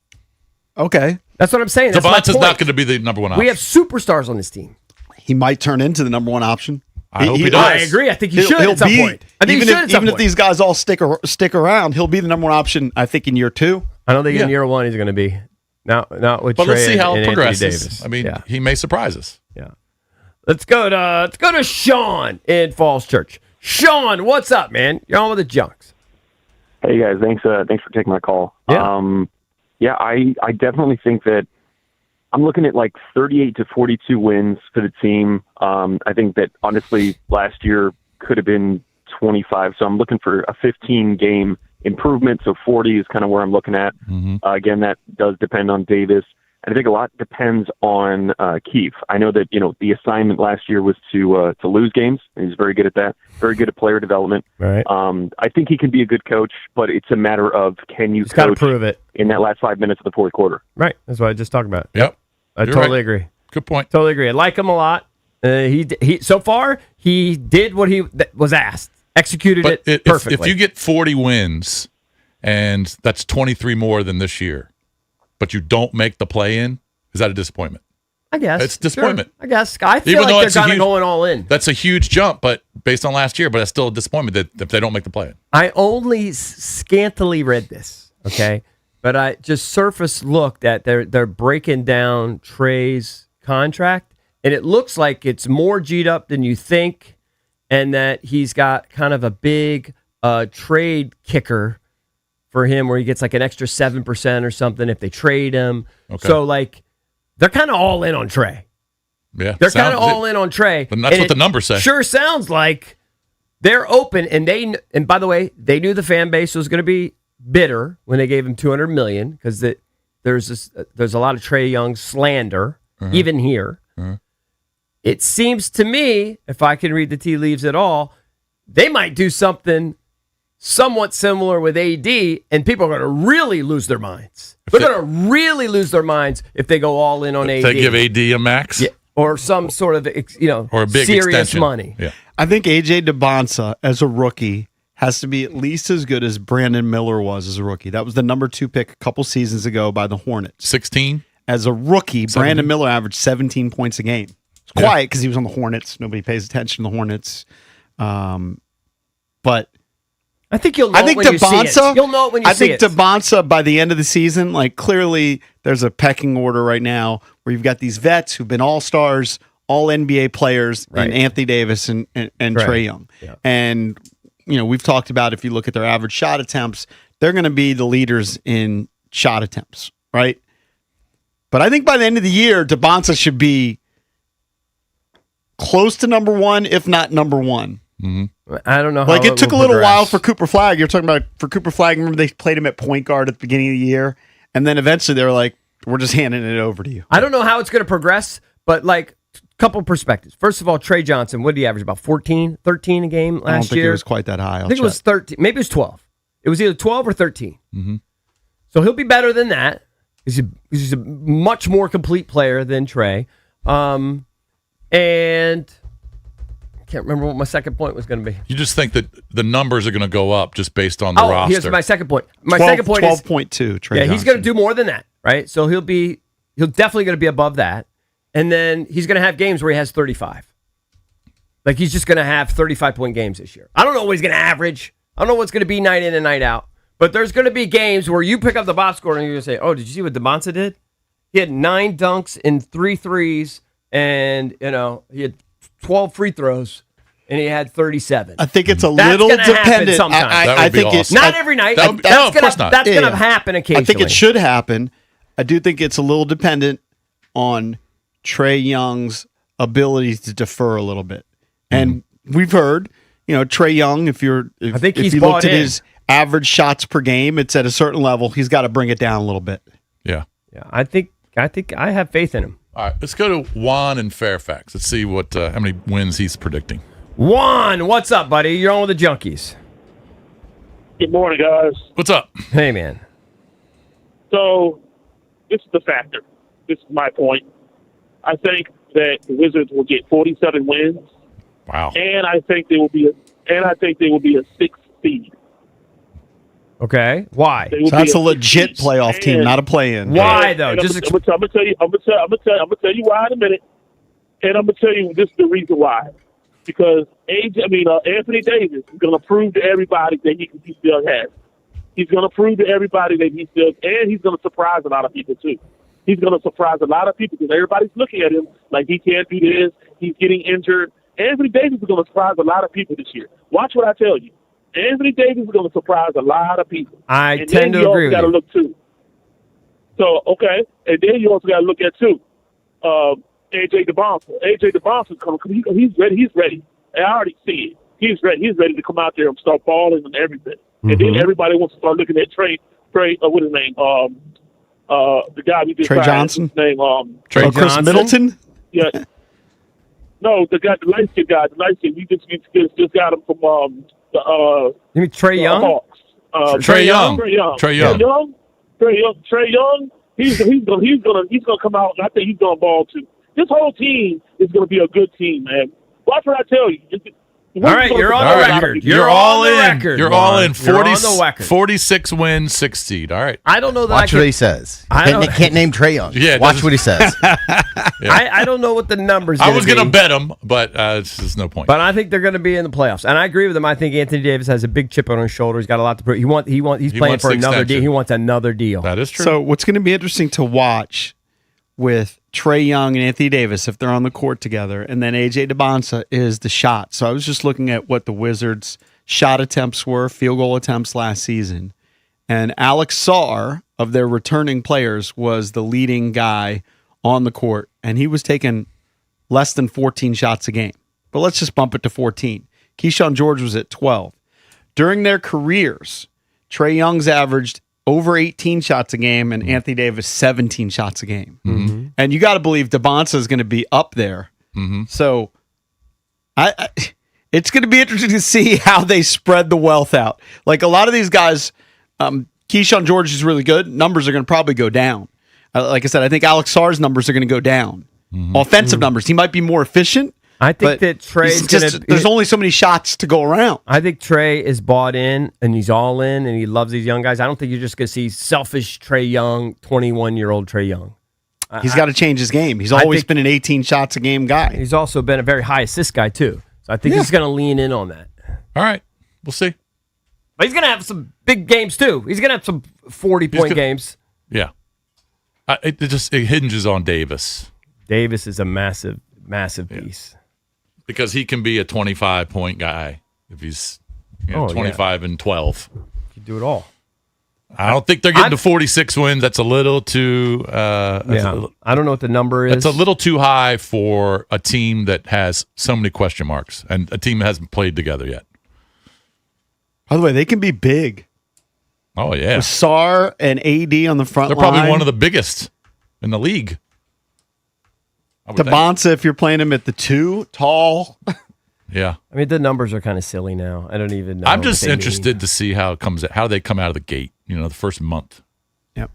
Okay. That's what I'm saying. DeBonsa's not going to be the number one option. We have superstars on this team. He might turn into the number one option. I hope he does. I agree. I think he should at some point. I think even if these guys all stick around, he'll be the number one option, I think, in year 2. I don't think in year 1 he's going to be. Not with but Trey let's see how and it progresses. Davis. I mean, he may surprise us. Yeah. Let's go to Sean in Falls Church. Sean, what's up, man? You're on with the Junks. Hey guys, thanks for taking my call. Yeah. I definitely think that I'm looking at like 38 to 42 wins for the team. I think that honestly last year could have been 25, so I'm looking for a 15 game improvement. So 40 is kind of where I'm looking at. Again, that does depend on Davis. And I think a lot depends on Keefe. I know that, the assignment last year was to lose games. And he's very good at that. Very good at player development. Right. I think he can be a good coach, but it's a matter of can you coach prove it in that last 5 minutes of the fourth quarter. Right. That's what I just talked about. Yep. I totally agree. Good point. Totally agree. I like him a lot. He so far he did what he was asked. Executed it perfectly. If you get 40 wins, and that's 23 more than this year, but you don't make the play-in, is that a disappointment? I guess. It's disappointment. Sure. I guess. I feel like they're kind of going all in. That's a huge jump, but based on last year, but that's still a disappointment that if they don't make the play-in. I only scantily read this, okay? But I just surface looked at they're breaking down Trey's contract, and it looks like it's more G'd up than you think, and that he's got kind of a big trade kicker for him where he gets like an extra 7% or something if they trade him. Okay. So, like, they're kind of all in on Trey. Yeah. They're kind of all in on Trey. And that's what the numbers say. Sure sounds like they're open, and by the way, they knew the fan base was going to be bitter when they gave him $200 million because there's a lot of Trae Young slander, even here. It seems to me, if I can read the tea leaves at all, they might do something somewhat similar with AD, and people are going to really lose their minds. They're going to really lose their minds if they go all in on AD. They give AD a max? Yeah, or some sort of, or a big serious extension. Money. Yeah. I think AJ DeBonsa, as a rookie, has to be at least as good as Brandon Miller was as a rookie. That was the number 2 pick a couple seasons ago by the Hornets. 16? As a rookie, 17? Brandon Miller averaged 17 points a game. It's quiet because he was on the Hornets. Nobody pays attention to the Hornets. But I think you'll know it when you see it. You'll know it when you see it. I think DeBonsa, by the end of the season, like clearly there's a pecking order right now where you've got these vets who've been all-stars, all NBA players, and Anthony Davis and Trae Young. Yeah. And, we've talked about if you look at their average shot attempts, they're going to be the leaders in shot attempts, right? But I think by the end of the year, DeBonsa should be close to number 1, if not number 1. I don't know how it took a little while for Cooper Flagg. You're talking about for Cooper Flagg. Remember they played him at point guard at the beginning of the year, and then eventually they were like, "We're just handing it over to you." I don't know how it's going to progress, but like couple perspectives. First of all, Trey Johnson, what did he average? About 14, 13 a game last year? I don't think it was quite that high. I think it was 13. Maybe it was 12. It was either 12 or 13. So he'll be better than that. He's a much more complete player than Trey. And I can't remember what my second point was going to be. You just think that the numbers are going to go up just based on the roster. Here's my second point. My second point is 12.2. Trey Johnson. He's going to do more than that, right? So he'll definitely going to be above that. And then he's going to have games where he has 35. Like he's just going to have 35-point games this year. I don't know what he's going to average. I don't know what's going to be night in and night out. But there's going to be games where you pick up the box score and you're going to say, "Oh, did you see what DeMonsa did? He had 9 dunks and 3 threes, and he had 12 free throws, and he had 37." I think it's a little dependent. I think it's not every night. Of course not. That's going to happen occasionally. I think it should happen. I do think it's a little dependent on Trae Young's ability to defer a little bit. And we've heard, Trae Young, if you looked at his average shots per game, it's at a certain level. He's got to bring it down a little bit. Yeah. I think I have faith in him. All right, let's go to Juan in Fairfax. Let's see how many wins he's predicting. Juan, what's up, buddy? You're on with the Junkies. Good morning, guys. What's up? Hey, man. So, this is the factor. This is my point. I think that the Wizards will get 47 wins. Wow. And I think they will be a 6th seed. Okay. Why? So that's a legit playoff team, not a play-in. Why though? I'm gonna tell you why in a minute. And I'm gonna tell you this is the reason why. Because Anthony Davis is gonna prove to everybody that he still has. He's gonna prove to everybody that he still, and he's gonna surprise a lot of people too. He's gonna surprise a lot of people because everybody's looking at him like he can't do this. He's getting injured. Anthony Davis is gonna surprise a lot of people this year. Watch what I tell you. Anthony Davis is going to surprise a lot of people. I tend to agree with you. And then you also got to look, too. So, okay. And then you also got to look at, too, A.J. DeBonsa. A.J. DeBonsa's coming. He's ready. He's ready. And I already see it. He's ready. He's ready to come out there and start balling and everything. Mm-hmm. And then everybody wants to start looking at Trey, what is his name? The guy we just Trey Johnson? His name, Trey Chris Middleton? Yeah. No, the light-skinned guy. The light-skinned. We just got him from you mean Trae Young? Hawks. Trae Young. He's gonna come out, and I think he's gonna ball too. This whole team is gonna be a good team, man. Watch what I tell you. All right, you're on the record. You're all in. You're all in. 46 wins, 6 seed. All right. I don't know that. Watch what he says. Can't name Trae Young. Yeah, watch what he says. I don't know what the numbers. I was going to bet him, but there's no point. But I think they're going to be in the playoffs, and I agree with him. I think Anthony Davis has a big chip on his shoulder. He's got a lot to prove. He's playing for another deal. He wants another deal. That is true. So what's going to be interesting to watch with Trae Young and Anthony Davis, if they're on the court together, and then A.J. DeBonsa, is the shot. So I was just looking at what the Wizards' shot attempts were, field goal attempts last season. And Alex Sarr, of their returning players, was the leading guy on the court, and he was taking less than 14 shots a game. But let's just bump it to 14. Keyshawn George was at 12. During their careers, Trae Young's averaged over 18 shots a game, and Anthony Davis 17 shots a game. Mm-hmm. And you got to believe DeBonsa is going to be up there. Mm-hmm. So it's going to be interesting to see how they spread the wealth out. Like a lot of these guys, Keyshawn George is really good. Numbers are going to probably go down. Like I said, I think Alex Sarr's numbers are going to go down. Mm-hmm. Offensive numbers. He might be more efficient. I think that Trae's there's only so many shots to go around. I think Trae is bought in and he's all in and he loves these young guys. I don't think you're just going to see selfish Trae Young, 21-year-old Trae Young. He's got to change his game. He's always been an 18 shots a game guy. He's also been a very high assist guy too. So I think he's going to lean in on that. All right. We'll see. But he's going to have some big games too. He's going to have some 40-point games. Yeah. It hinges on Davis. Davis is a massive piece. Because he can be a 25-point guy if he's 25 and 12. He can do it all. I don't think they're getting to 46 wins. That's a little too. I don't know what the number is. That's a little too high for a team that has so many question marks and a team that hasn't played together yet. By the way, they can be big. Oh, yeah. With Sarr and AD on the front line. They're probably one of the biggest in the league. DeBonsa, if you're playing him at the 2, tall. Yeah. I mean, the numbers are kind of silly now. I don't even know. I'm just interested to see how they come out of the gate, the first month. Yep.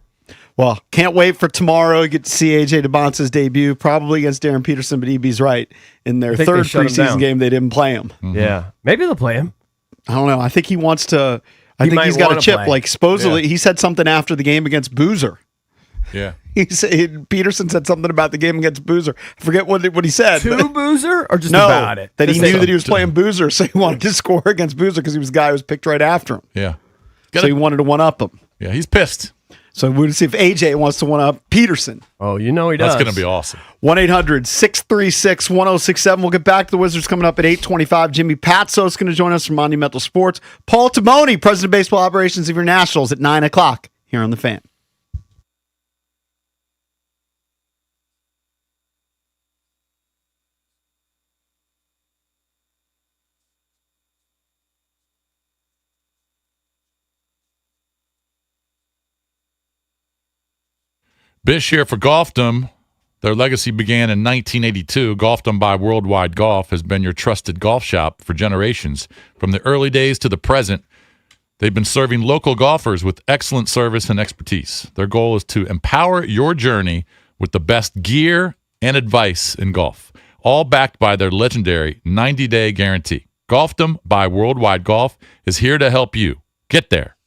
Well, can't wait for tomorrow. You get to see A.J. DeBonsa's debut, probably against Darren Peterson, but EB's right. In their third preseason game, they didn't play him. Mm-hmm. Yeah. Maybe they'll play him. I don't know. I think he wants to. I think he's got a chip. Play. Like, supposedly, he said something after the game against Boozer. Yeah. Peterson said something about the game against Boozer. I forget what he said. To Boozer or just about it? That he knew that he was playing Boozer, so he wanted to score against Boozer because he was the guy who was picked right after him. Yeah. So he wanted to one-up him. Yeah, he's pissed. So we'll see if AJ wants to one-up Peterson. Oh, you know he does. That's going to be awesome. 1-800-636-1067. We'll get back to the Wizards coming up at 8:25. Jimmy Patso is going to join us from Monumental Sports. Paul Timoni, President of Baseball Operations of your Nationals, at 9 o'clock here on The Fan. Bish here for Golfdom. Their legacy began in 1982. Golfdom by Worldwide Golf has been your trusted golf shop for generations. From the early days to the present, they've been serving local golfers with excellent service and expertise. Their goal is to empower your journey with the best gear and advice in golf, all backed by their legendary 90-day guarantee. Golfdom by Worldwide Golf is here to help you get there.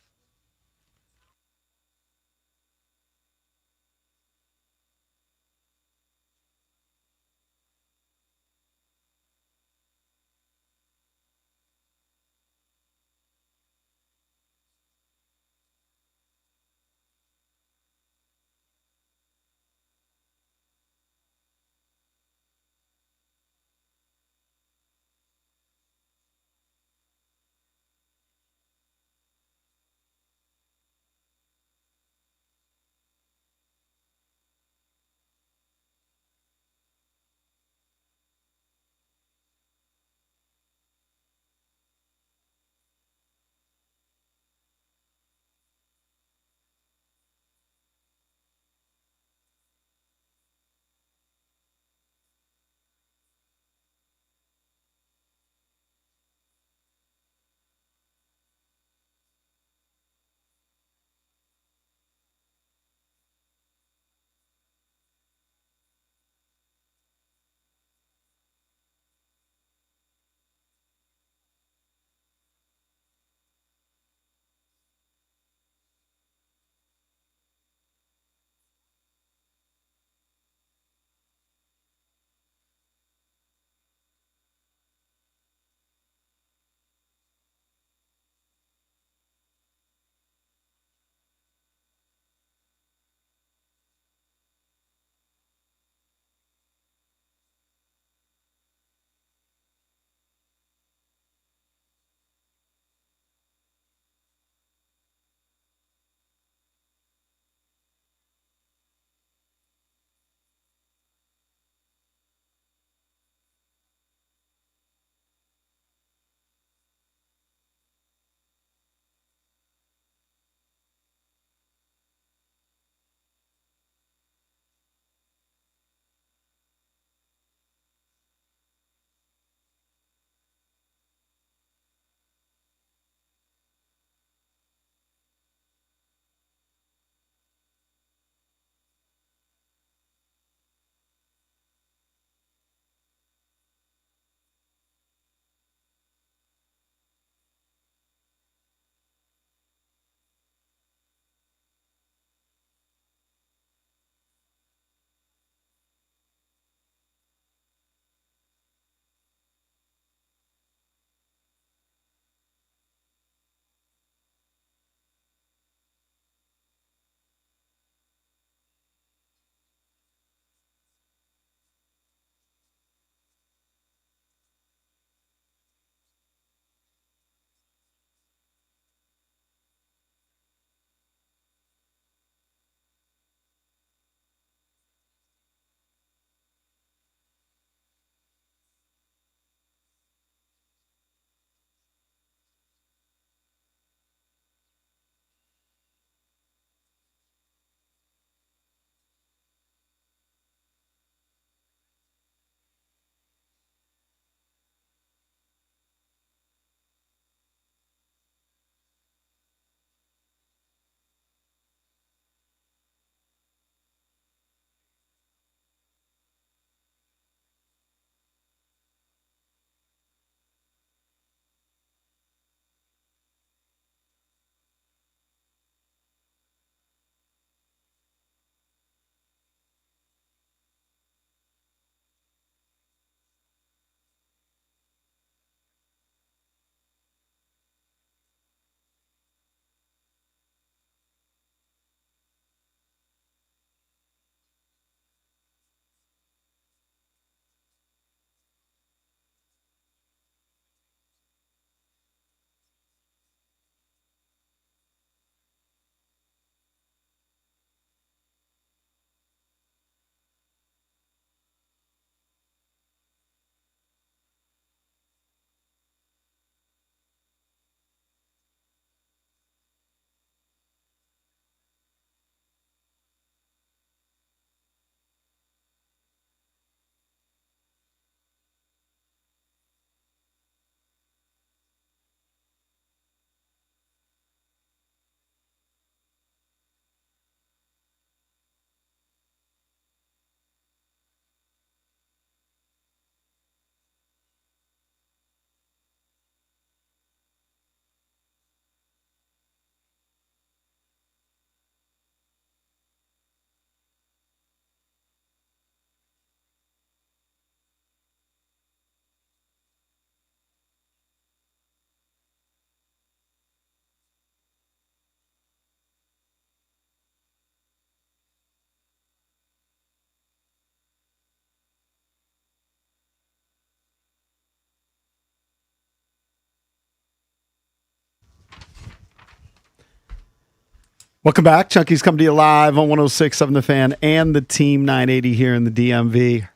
Welcome back. Chunky's coming to you live on 106.7 The Fan and the Team 980 here in the DMV.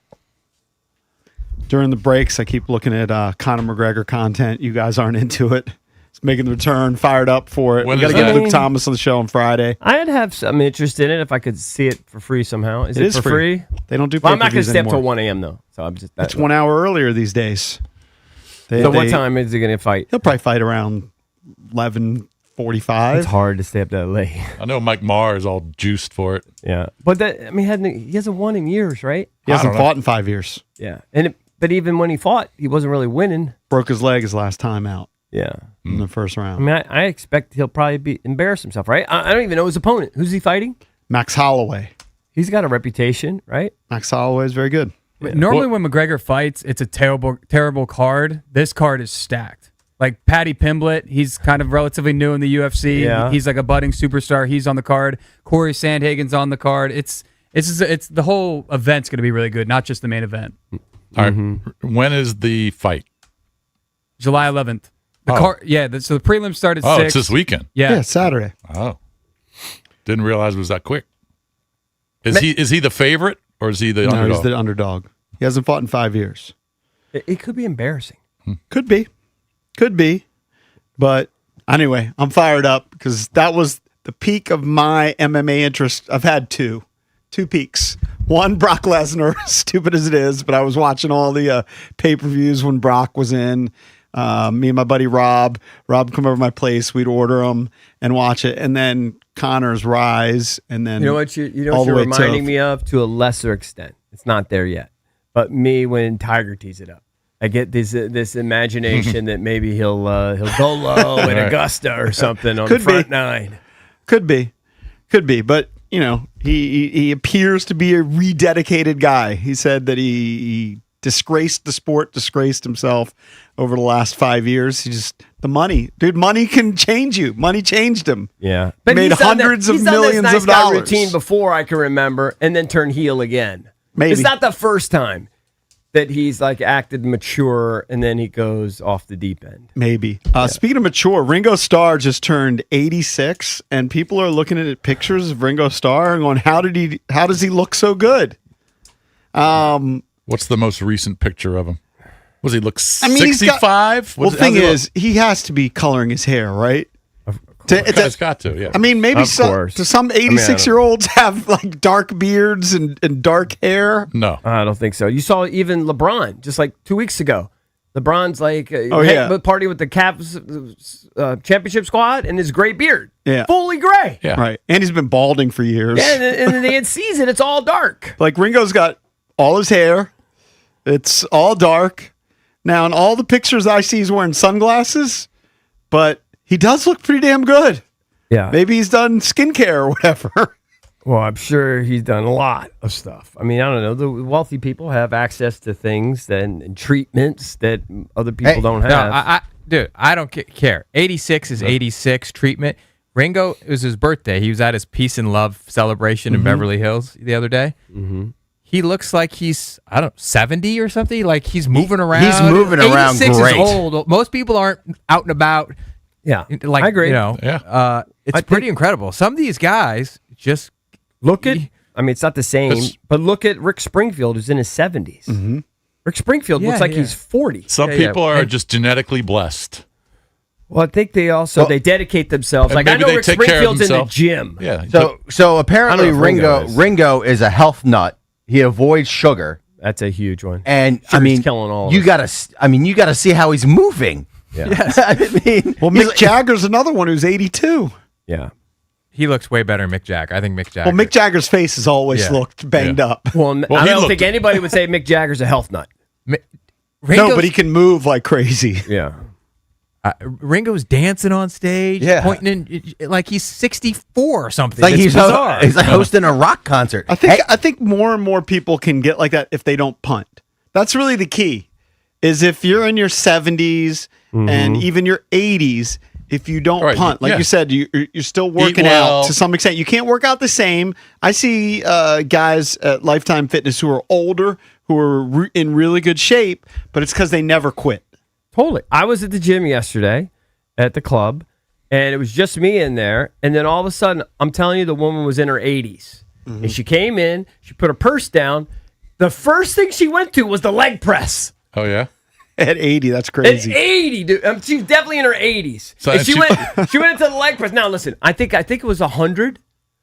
During the breaks, I keep looking at Conor McGregor content. You guys aren't into it. It's making the return, fired up for it. When we got to is get that? Luke Thomas on the show on Friday. I'd have some interest in it if I could see it for free somehow. Is it for free? They don't do Well, I'm not going pay-per-views to stay up anymore. till 1 a.m. though. So I'm just. It's 1 hour earlier these days. So what time is he going to fight? He'll probably fight around 11:45. It's hard to stay up that late. I know Mike Marr is all juiced for it. Yeah, but he hasn't won in years, right? He hasn't I don't know. fought in 5 years. Yeah, but even when he fought, he wasn't really winning. Broke his leg his last time out Yeah, in the first I round. mean, I expect he'll probably embarrass himself, right? I don't even know his opponent. Who's he fighting? Max Holloway. He's got a reputation, right? Max Holloway is very good. Normally, when McGregor fights, it's a terrible card. This card is stacked. Like Paddy Pimblett, he's kind of relatively new in the UFC. Yeah. He's like a budding superstar. He's on the card. Corey Sandhagen's on the card. It's the whole event's going to be really good, not just the main event. All right. When is the fight? July 11th. Oh. So the prelims start at 6. Oh, it's this weekend. Yeah, Saturday. Oh, didn't realize it was that quick. Is he the favorite or is he the No, underdog? he's the underdog. He hasn't fought in 5 years. It could be embarrassing. Could be. But anyway, I'm fired up because that was the peak of my MMA interest. I've had two peaks. One, Brock Lesnar, stupid as it is, but I was watching all the pay-per-views when Brock was in. Me and my buddy Rob would come over to my place. We'd order them and watch it. And then Conor's rise. And then You know what you're reminding me of to a lesser extent. It's not there yet. But me when Tiger tees it up. I get this imagination that maybe he'll go low in Augusta or something on the front nine. Could be. But, he appears to be a rededicated guy. He said that he disgraced the sport, disgraced himself over the last 5 years. The money. Dude, money can change you. Money changed him. Yeah. But made hundreds of millions nice of dollars. routine before I can remember and then turn heel again. Maybe. It's not the first time that he's like acted mature and then he goes off the deep end. Maybe. Speaking of mature, Ringo Starr just turned 86, and people are looking at pictures of Ringo Starr and going, how does he look so good? What's the most recent picture of him? Was he look he's 65? Well, the thing is, he has to be coloring his hair, right? It's got to, yeah. I mean, maybe Of course. do some 86-year-olds have like dark beards and dark hair? No. I don't think so. You saw even LeBron just like 2 weeks ago. LeBron's like party with the Cavs championship squad and his gray beard. Yeah. Fully gray. Yeah. Right. And he's been balding for years. Yeah, and then in season, it's all dark. Like Ringo's got all his hair. It's all dark. Now, in all the pictures I see, he's wearing sunglasses, but he does look pretty damn good. Yeah. Maybe he's done skincare or whatever. Well, I'm sure he's done a lot of stuff. I mean, I don't know. The wealthy people have access to things and treatments that other people don't have. Dude, I don't care. 86 is 86 treatment. Ringo, it was his birthday. He was at his peace and love celebration in Beverly Hills the other day. Mm-hmm. He looks like he's, 70 or something. Like he's moving around. He's moving around 86 great. is old. Most people aren't out and about. Yeah, Like, I agree. It's pretty incredible. Some of these guys just look at. I mean, it's not the same, but look at Rick Springfield, who's in his 70s. Mm-hmm. Rick Springfield looks like he's 40. Some people are just genetically blessed. Well, I think they also they dedicate themselves. Like I know Rick Springfield's in the gym. Yeah. So apparently I don't know if Ringo is a health nut. He avoids sugar. That's a huge one. And Sugar's killing all of you us. gotta see how he's moving. Yeah. Yes. I mean, Well, Mick Jagger's another one who's 82. Yeah. he looks way better than Mick Jagger. I think Mick Jagger. Well, Mick Jagger's face has always looked banged up. Well, I don't think anybody would say Mick Jagger's a health nut. No, but he can move like crazy. Yeah. Ringo's dancing on stage, pointing in like he's 64 or something. Like it's he's bizarre. he's hosting a rock concert. I think more and more people can get like that if they don't punt. That's really the key. Is if you're in your 70s and even your 80s, if you don't punt, like you said, you're still working out to some extent. You can't work out the same. I see guys at Lifetime Fitness who are older, who are in really good shape, but it's because they never quit. Totally. I was at the gym yesterday at the club, and it was just me in there. And then all of a sudden, I'm telling you, the woman was in her 80s. Mm-hmm. And she came in, she put her purse down. The first thing she went to was the leg press. Oh, yeah? At 80, that's crazy. At 80, dude. She's definitely in her 80s. So and she went into the leg press. Now, listen, I think it was 100,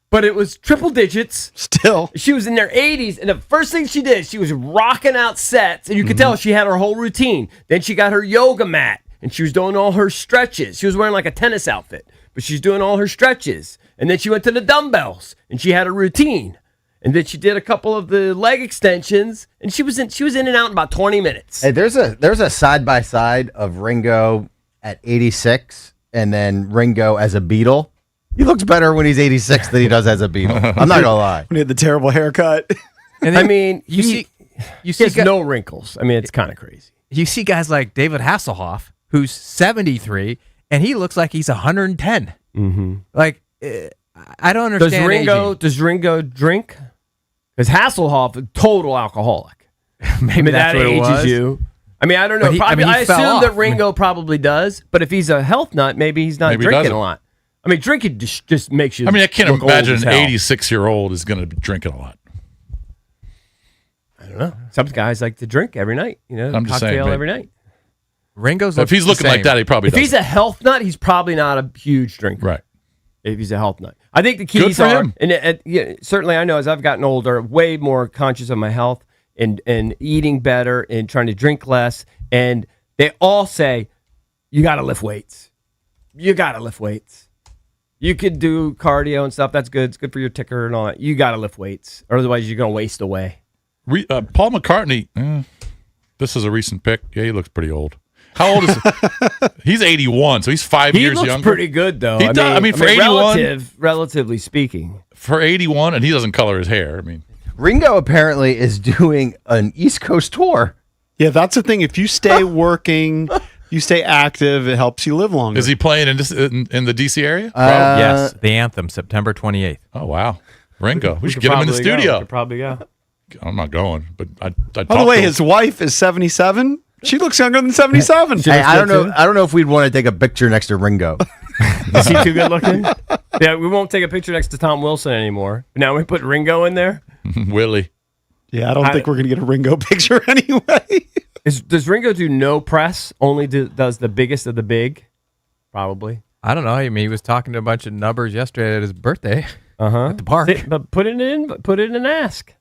but it was triple digits. Still. She was in their 80s, and the first thing she did, she was rocking out sets, and you could tell she had her whole routine. Then she got her yoga mat, and she was doing all her stretches. She was wearing like a tennis outfit, but she's doing all her stretches. And then she went to the dumbbells, and she had a routine. And then she did a couple of the leg extensions, and she was in and out in about 20 minutes. Hey, there's a side by side of Ringo at 86 and then Ringo as a Beatle. He looks better when he's 86 than he does as a Beatle. I'm not gonna lie. When he had the terrible haircut. And then I mean, you he has no wrinkles. I mean, it's kind of crazy. You see guys like David Hasselhoff, who's 73, and he looks like he's 110. Mm-hmm. Like, I don't understand. Does Ringo drink? Because Hasselhoff, a total alcoholic. Maybe that what it ages was. you. I mean, I don't know. I fell assume off. that Ringo probably does, but if he's a health nut, maybe he's not Maybe he drinking doesn't. a lot. I mean, drinking just makes you. I mean, I can't look old imagine as an hell. 86-year-old is going to be drinking a lot. I don't know. Some guys like to drink every night. You know, I'm just saying, cocktail maybe. every night. Ringo's. If he's looking like that, he probably If does. he's a health nut, he's probably not a huge drinker. Right. If he's a health nut, I think the Good keys for are, him. and yeah, certainly I know as I've gotten older, way more conscious of my health and eating better and trying to drink less. And they all say, you got to lift weights. You got to lift weights. You could do cardio and stuff. That's good. It's good for your ticker and all that. You got to lift weights, or otherwise you're going to waste away. Paul McCartney, this is a recent pick. Yeah, he looks pretty old. How old is he? He's 81, so he's 5 years He looks younger. pretty good, though. He does. I mean, for 81, relatively speaking. For 81, and he doesn't color his hair. I mean, Ringo apparently is doing an East Coast tour. Yeah, that's the thing. If you stay working, you stay active, it helps you live longer. is he playing in the DC area? Yes, the anthem, September 28th. Oh, wow. Ringo. We should get him in the studio. Could probably go. I'm not going, but I'd By the way, to him. his wife is 77. She looks younger than 77. Hey, I don't know. I don't know if we'd want to take a picture next to Ringo. Is he too good looking? Yeah, we won't take a picture next to Tom Wilson anymore. Now we put Ringo in there. Willie. Yeah, I don't think we're going to get a Ringo picture anyway. Does Ringo do no press? Only does the biggest of the big? Probably. I don't know. I mean, he was talking to a bunch of nubbers yesterday at his birthday at the park. But put it in and ask.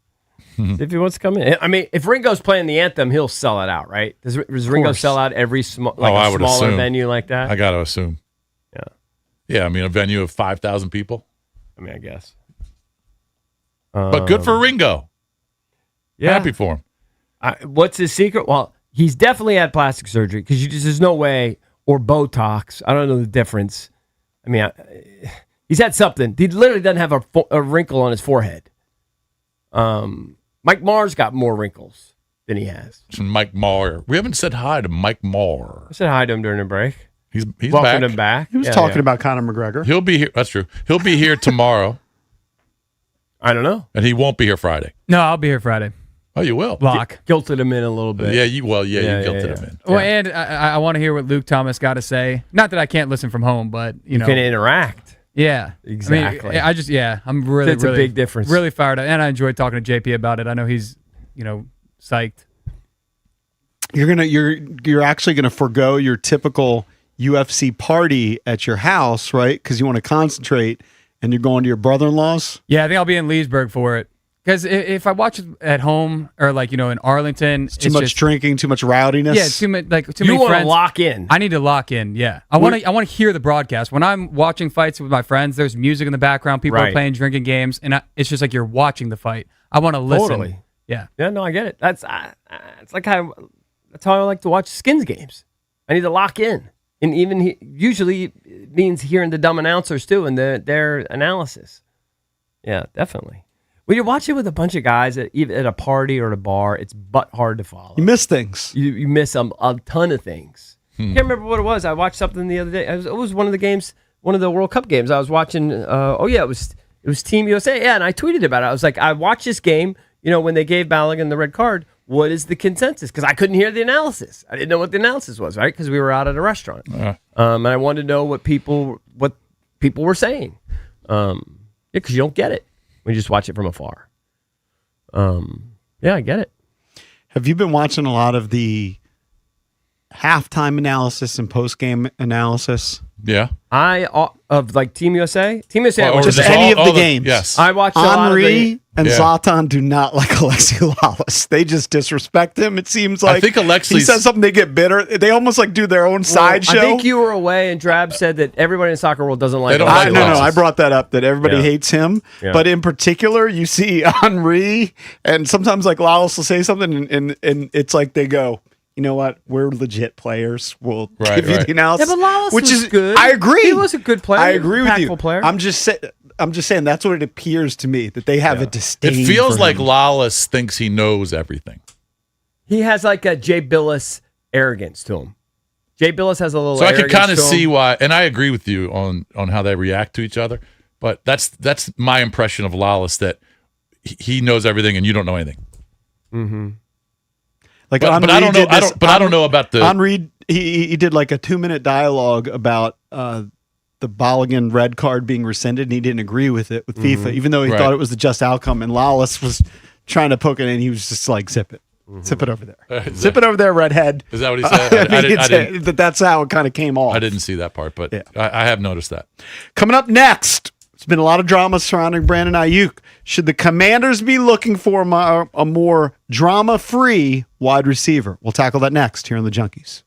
If he wants to come in. I mean, if Ringo's playing the anthem, he'll sell it out, right? Does Ringo sell out every I would smaller assume. venue like that? I got to assume. Yeah. Yeah, I mean, a venue of 5,000 people. I mean, I guess. But good for Ringo. Yeah. Happy for him. What's his secret? Well, he's definitely had plastic surgery because there's no way, or Botox. I don't know the difference. I mean, he's had something. He literally doesn't have a wrinkle on his forehead. Mike Marr's got more wrinkles than he has. Mike Marr. We haven't said hi to Mike Marr. I said hi to him during the break. He's Welcome back. him back. He was talking about Conor McGregor. He'll be here. That's true. He'll be here tomorrow, I don't know. and he won't be here Friday. No, I'll be here Friday. Oh, you will. Lock. Guilted him in a little bit. Yeah, you guilted him in. Well, and I want to hear what Luke Thomas got to say. Not that I can't listen from home, but you know, Can interact. yeah, Exactly. I mean, I'm really, That's a really big difference. Really fired up, and I enjoyed talking to JP about it. I know he's, psyched. You're actually gonna forego your typical UFC party at your house, right? Because you want to concentrate, and you're going to your brother-in-law's. Yeah, I think I'll be in Leesburg for it. Because if I watch it at home or in Arlington, It's too much drinking, too much rowdiness. Yeah, too many You want to friends. lock in. I need to lock in. Yeah, I want to hear the broadcast. When I'm watching fights with my friends, there's music in the background. People are playing drinking games, and it's just like you're watching the fight. I want to listen. Totally. Yeah. Yeah, no, I get it. That's like that's how I like to watch Skins games. I need to lock in, and even usually it means hearing the dumb announcers too and their analysis. Yeah, definitely. When you're watching with a bunch of guys at a party or at a bar, it's but hard to follow. You miss things. You miss a ton of things. Can't remember what it was. I watched something the other day. It was one of the games, one of the World Cup games. I was watching. It was Team USA. Yeah, and I tweeted about it. I was like, I watched this game. When they gave Balogun the red card, what is the consensus? Because I couldn't hear the analysis. I didn't know what the analysis was, right? Because we were out at a restaurant, and I wanted to know what people were saying. Because you don't get it when you just watch it from afar. Yeah, I get it. Have you been watching a lot of the halftime analysis and post-game analysis? Yeah. Of like Team USA? Team USA. Or just just any of the all games. Yes. I watched a lot of Henri and Yeah. Zlatan do not like Alexi Lawless. They just disrespect him. It seems like I think Alexi's- he says something, they get bitter. They almost like do their own sideshow. I think you were away, and Drab said that everybody in the soccer world doesn't like They don't him. like No, Lawless. I brought that up that everybody Yeah. hates him. Yeah. But in particular, you see Henri, and sometimes like Lawless will say something, and it's like they go, you know what? We're legit players. We'll Right, give you right. the analysis. Yeah, but Lawless which was is good. I agree. He was a good player. I agree with you. Impactful player. I'm just saying that's what it appears to me that they have a disdain. It feels for like him. Lawless thinks he knows everything. He has like a Jay Billis arrogance to him. Jay Billis has a little. So I can kind of arrogance to him. see why, and I agree with you on how they react to each other. But that's my impression of Lawless, that he knows everything and you don't know anything. Like But I Henri don't know. did this- I don't know about the. Henri, he did like a 2-minute dialogue about the Balogun red card being rescinded, and he didn't agree with it with FIFA, even though he Right. thought it was the just outcome. And Lawless was trying to poke it, and he was just like, "Zip it, zip it over there, zip it over there, redhead." Is that what he said? I didn't. That's how it kind of came off. I didn't see that part, but Yeah. I have noticed that. Coming up next, there's been a lot of drama surrounding Brandon Ayuk. Should the Commanders be looking for a more drama-free wide receiver? We'll tackle that next here on the Junkies.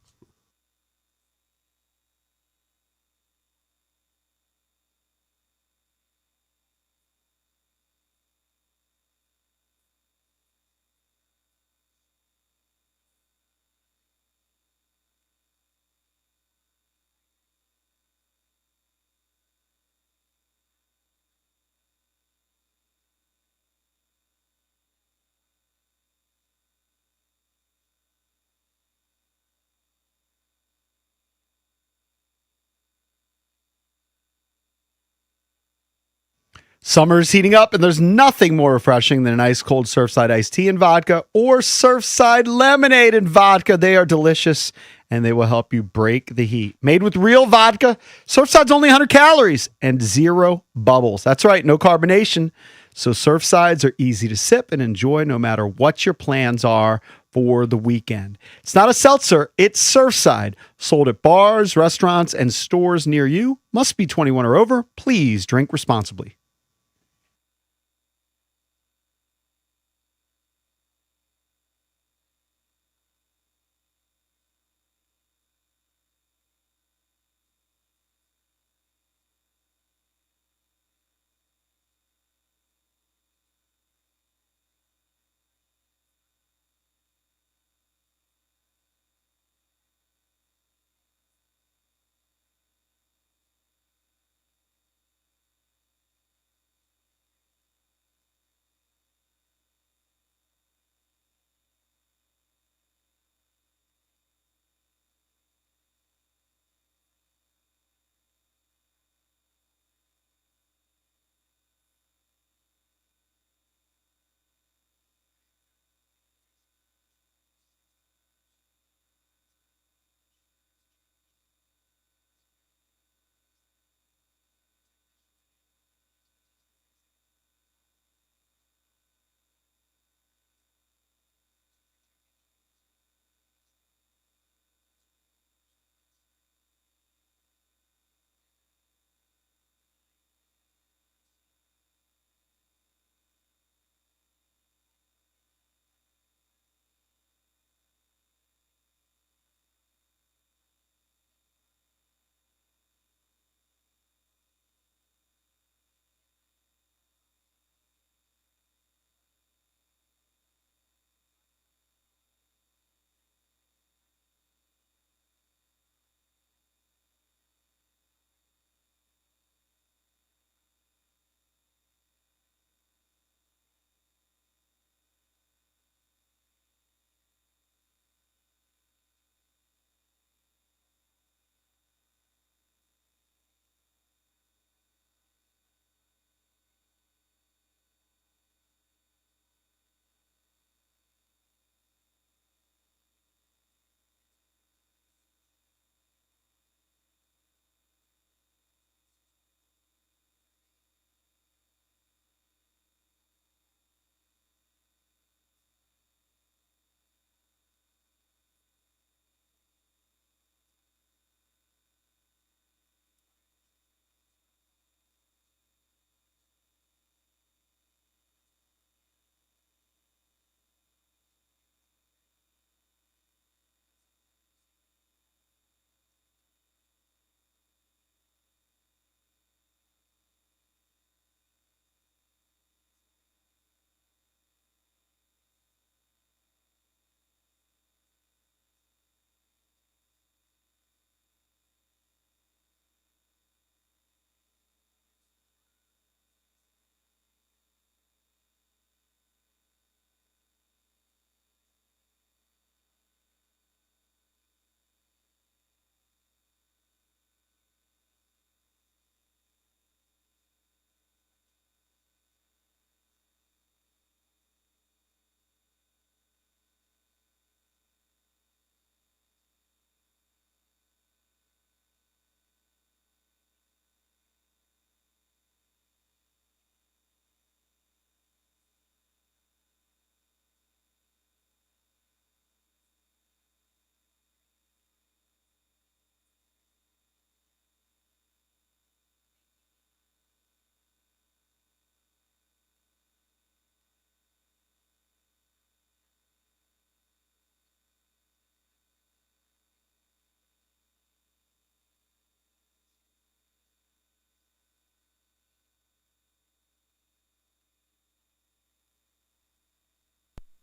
Summer's heating up, and there's nothing more refreshing than an ice cold Surfside iced tea and vodka or Surfside lemonade and vodka. They are delicious, and they will help you break the heat. Made with real vodka, Surfside's only 100 calories and 0 bubbles. That's right, no carbonation. So Surfsides are easy to sip and enjoy no matter what your plans are for the weekend. It's not a seltzer, it's Surfside. Sold at bars, restaurants, and stores near you. Must be 21 or over. Please drink responsibly.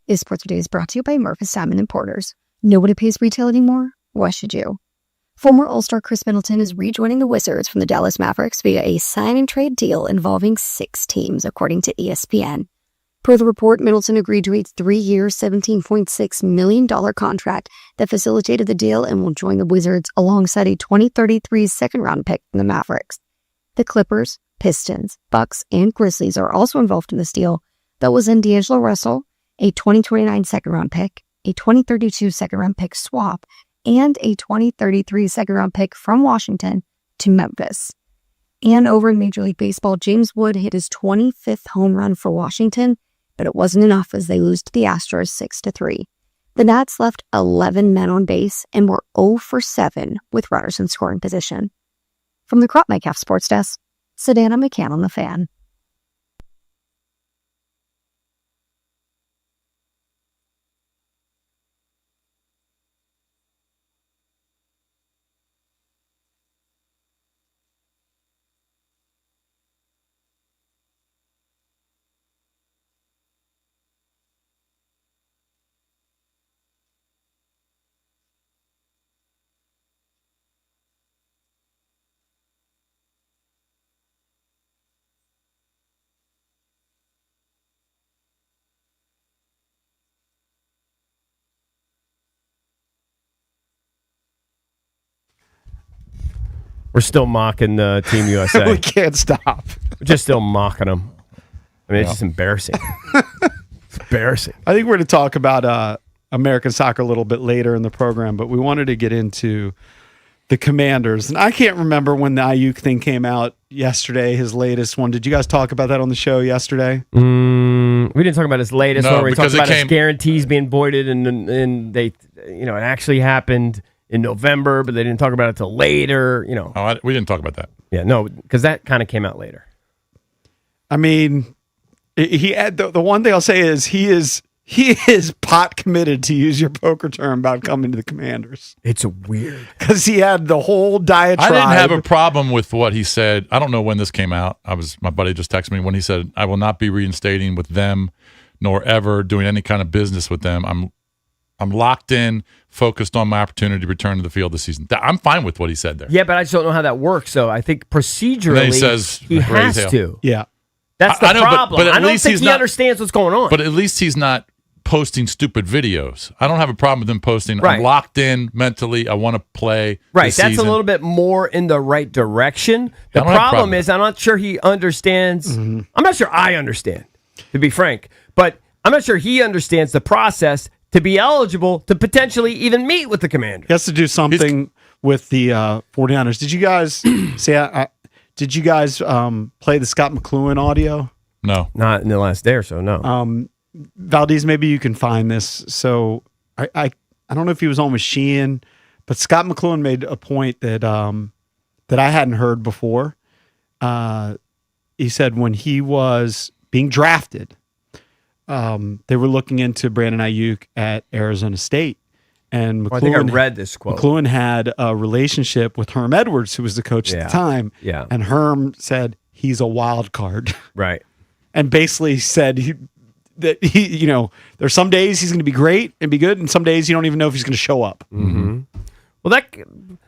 This Sports Today is brought to you by Murphy Salmon Importers. Nobody pays retail anymore? Why should you? Former All-Star Chris Middleton is rejoining the Wizards from the Dallas Mavericks via a sign-and-trade deal involving 6 teams, according to ESPN. Per the report, Middleton agreed to a 3-year, $17.6 million contract that facilitated the deal and will join the Wizards alongside a 2033 second-round pick from the Mavericks. The Clippers, Pistons, Bucks, and Grizzlies are also involved in this deal that was in D'Angelo Russell, a 2029 second-round pick, a 2032 second-round pick swap, and a 2033 second-round pick from Washington to Memphis. And over in Major League Baseball, James Wood hit his 25th home run for Washington, but it wasn't enough as they lose to the Astros 6-3. The Nats left 11 men on base and were 0 for 7 with runners in scoring position. From the Crop Metcalf Sports Desk, Sedana McCann on the Fan. We're still mocking Team USA. We can't stop. We're just still mocking them. I mean, it's just embarrassing. It's embarrassing. I think we're going to talk about American soccer a little bit later in the program, but we wanted to get into the Commanders. And I can't remember when the Ayuk thing came out yesterday, his latest one. Did you guys talk about that on the show yesterday? We didn't talk about his latest one. We talked about his guarantees being voided, and they, it actually happened in November, but they didn't talk about it till later. We didn't talk about that. Yeah, no, because that kind of came out later. I mean, he had the one thing I'll say is he is pot committed, to use your poker term, about coming to the Commanders. It's weird because he had the whole diatribe. I didn't have a problem with what he said. I don't know when this came out. My buddy just texted me when he said, "I will not be reinstating with them, nor ever doing any kind of business with them. I'm locked in, focused on my opportunity to return to the field this season." I'm fine with what he said there. Yeah, but I just don't know how that works. So I think procedurally, he has to. Yeah. That's the problem. But I don't think he understands what's going on. But at least he's not posting stupid videos. I don't have a problem with him posting. Right. I'm locked in mentally. I want to play. Right. That's a little bit more in the right direction. The problem is I'm not sure he understands. Mm-hmm. I'm not sure I understand, to be frank. But I'm not sure he understands the process to be eligible to potentially even meet with the Commanders. He has to do something with the 49ers. Did you guys say? Did you guys play the Scott McCloughan audio? No, not in the last day or so. No. Valdez, maybe you can find this. So I don't know if he was on with Sheehan, but Scott McCloughan made a point that that I hadn't heard before. He said when he was being drafted, they were looking into Brandon Ayuk at Arizona State. And I think I read this quote. McCloughan had a relationship with Herm Edwards, who was the coach at the time. Yeah. And Herm said he's a wild card. Right. And basically said that there's some days he's going to be great and be good, and some days you don't even know if he's going to show up. Mm-hmm. Well,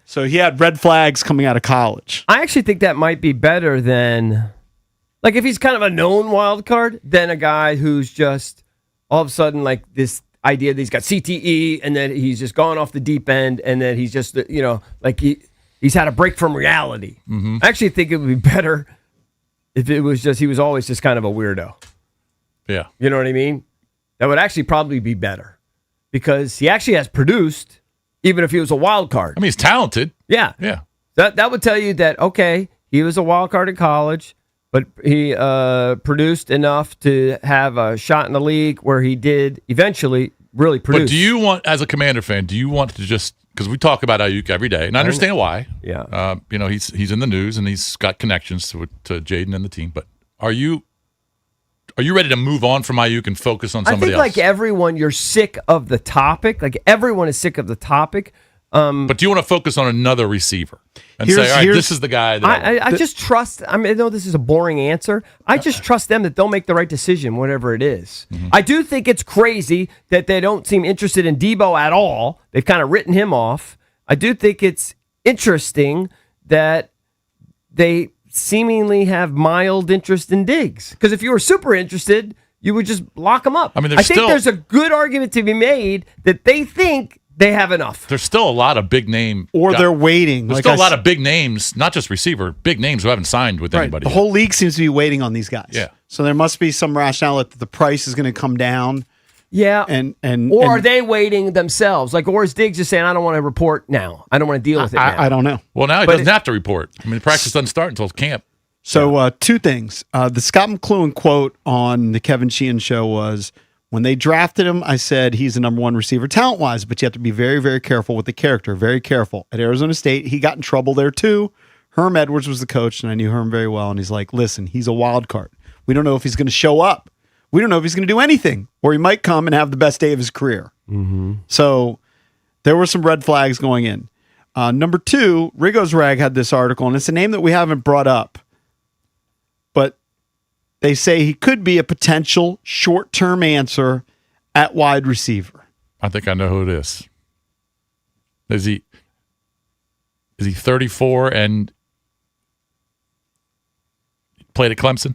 so he had red flags coming out of college. I actually think that might be better than, like, if he's kind of a known wild card, than a guy who's just all of a sudden like this idea that he's got CTE and then he's just gone off the deep end and then he's just like he's had a break from reality. Mm-hmm. I actually think it would be better if it was just he was always just kind of a weirdo. Yeah. You know what I mean? That would actually probably be better because he actually has produced, even if he was a wild card. I mean, he's talented. Yeah. Yeah. That would tell you that, okay, he was a wild card in college, but he produced enough to have a shot in the league where he did eventually really produce. But do you want, as a Commander fan, do you want to just, because we talk about Ayuk every day, and I understand why. Yeah. He's in the news and he's got connections to Jaden and the team, but are you ready to move on from Ayuk and focus on somebody else? I think like everyone, you're sick of the topic. Like everyone is sick of the topic, But do you want to focus on another receiver and say, all right, this is the guy that I just trust. I know this is a boring answer. I just trust them that they'll make the right decision, whatever it is. Mm-hmm. I do think it's crazy that they don't seem interested in Debo at all. They've kind of written him off. I do think it's interesting that they seemingly have mild interest in Diggs. Because if you were super interested, you would just lock him up. I mean, I think there's a good argument to be made that they think they have enough. There's still a lot of big name. They're waiting. There's still a lot of big names, not just receiver, big names who haven't signed with anybody. The whole league seems to be waiting on these guys. Yeah. So there must be some rationale that the price is going to come down. Yeah. Or are they waiting themselves? Or is Diggs just saying, I don't want to report now. I don't want to deal with it now. I don't know. Well, now he doesn't have to report. I mean, the practice doesn't start until camp. So two things. The Scott McCloughan quote on the Kevin Sheehan show was, when they drafted him, I said he's the number one receiver talent-wise, but you have to be very, very careful with the character. Very careful. At Arizona State, he got in trouble there too. Herm Edwards was the coach, and I knew Herm very well, and he's like, listen, he's a wild card. We don't know if he's going to show up. We don't know if he's going to do anything, or he might come and have the best day of his career. Mm-hmm. So there were some red flags going in. Number two, Rigo's Rag had this article, and it's a name that we haven't brought up, but they say he could be a potential short-term answer at wide receiver. I think I know who it is. Is he 34 and played at Clemson?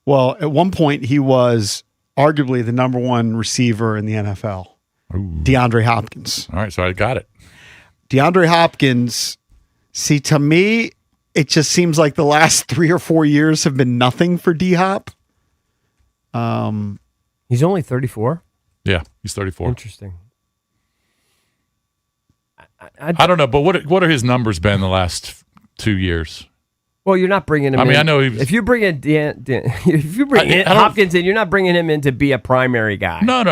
Well, at one point, he was arguably the number one receiver in the NFL. Ooh. DeAndre Hopkins. All right, so I got it. DeAndre Hopkins, see, to me, it just seems like the last 3 or 4 years have been nothing for D-Hop. He's only 34? Yeah, he's 34. Interesting. I don't know, but what are his numbers been the last 2 years? Well, you're not bringing him in. I mean, I know if you bring in Hopkins in, you're not bringing him in to be a primary guy. No.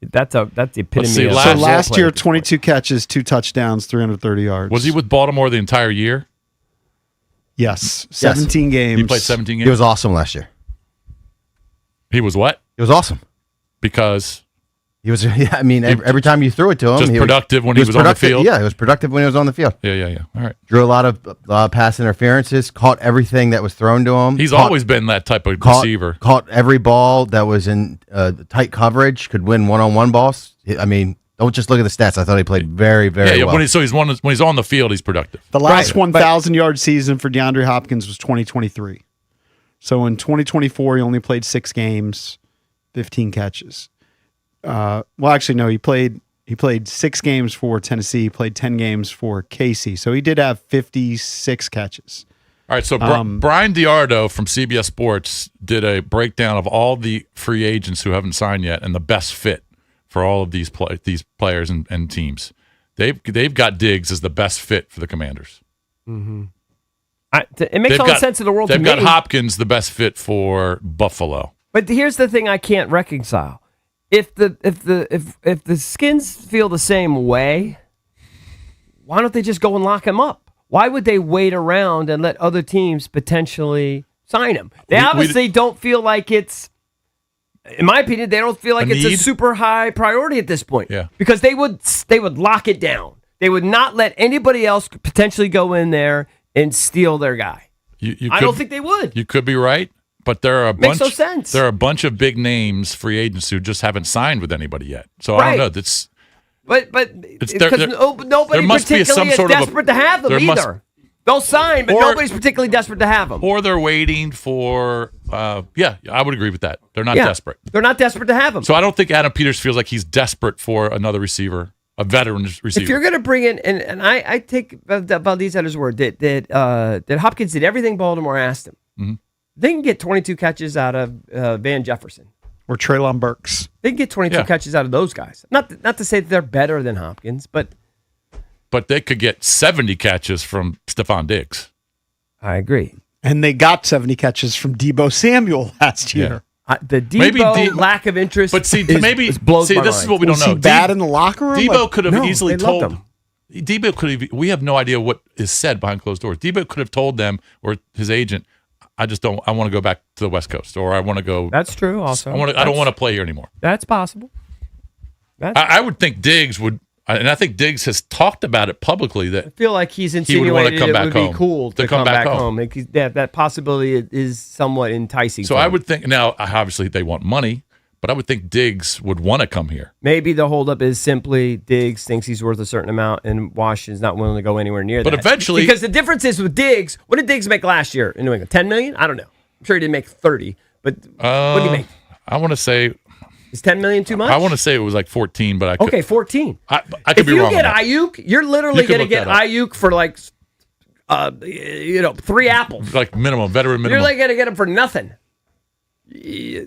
That's the epitome see, of last year, 22 catches, 2 touchdowns, 330 yards. Was he with Baltimore the entire year? Yes. 17 games. He played 17 games? He was awesome last year. He was what? He was awesome. Because he was. Yeah, I mean, every time you threw it to him, just productive when he was on the field. Yeah, he was productive when he was on the field. Yeah. All right. Drew a lot of pass interferences. Caught everything that was thrown to him. He's always been that type of receiver. Caught every ball that was in tight coverage. Could win one-on-one balls. I mean, don't just look at the stats. I thought he played very, very well. When he's on the field, he's productive. The last 1,000-yard season for DeAndre Hopkins was 2023. So in 2024, he only played 6 games, 15 catches. Well, actually, no. He played 6 games for Tennessee. He played 10 games for KC. So he did have 56 catches. All right. So Brian Diardo from CBS Sports did a breakdown of all the free agents who haven't signed yet and the best fit for all of these players and teams. They've got Diggs as the best fit for the Commanders. Mm-hmm. It makes all the sense in the world to me. They've got Hopkins the best fit for Buffalo. But here's the thing I can't reconcile. If the Skins feel the same way, why don't they just go and lock him up? Why would they wait around and let other teams potentially sign him? They obviously don't feel like it's, in my opinion, they don't feel like it's a super high priority at this point. Yeah. Because they would lock it down. They would not let anybody else potentially go in there and steal their guy. I don't think they would. You could be right. But there are Makes no sense. There are a bunch of big names, free agents who just haven't signed with anybody yet. So I don't know. That's because nobody particularly is desperate to have them either. They'll sign, but nobody's particularly desperate to have them. Or they're waiting for. I would agree with that. They're not desperate. They're not desperate to have them. So I don't think Adam Peters feels like he's desperate for another receiver, a veteran receiver. If you're going to bring in, and I take Valdez at his word that Hopkins did everything Baltimore asked him. Mm-hmm. They can get 22 catches out of Van Jefferson. Or Treylon Burks. They can get 22 catches out of those guys. Not to say that they're better than Hopkins, but they could get 70 catches from Stephon Diggs. I agree. And they got 70 catches from Deebo Samuel last year. The Deebo lack of interest blows my mind. This is what we don't know. Was he bad in the locker room? Deebo could have easily told them. Deebo could have. We have no idea what is said behind closed doors. Deebo could have told them or his agent, I want to go back to the West Coast, or I want to go. That's true. Also, I don't want to play here anymore. That's possible. I would think Diggs would. And I think Diggs has talked about it publicly that I feel like he's would wanna insinuated come it back would home. be cool to come back home. That possibility is somewhat enticing. So for I him. would think now, obviously they want money, but I would think Diggs would want to come here. Maybe the holdup is simply Diggs thinks he's worth a certain amount, and Washington's not willing to go anywhere near that. But eventually, because the difference is with Diggs, what did Diggs make last year in New England? $10 million? I don't know. I'm sure he didn't make 30, but what did he make? I want to say Is $10 million too much? I want to say it was like 14, but I could, okay, 14. I could be wrong. If you get on that. Ayuk, you're literally You could going to look get that up. Ayuk for like, 3 apples. Like veteran minimum. You're like going to get him for nothing.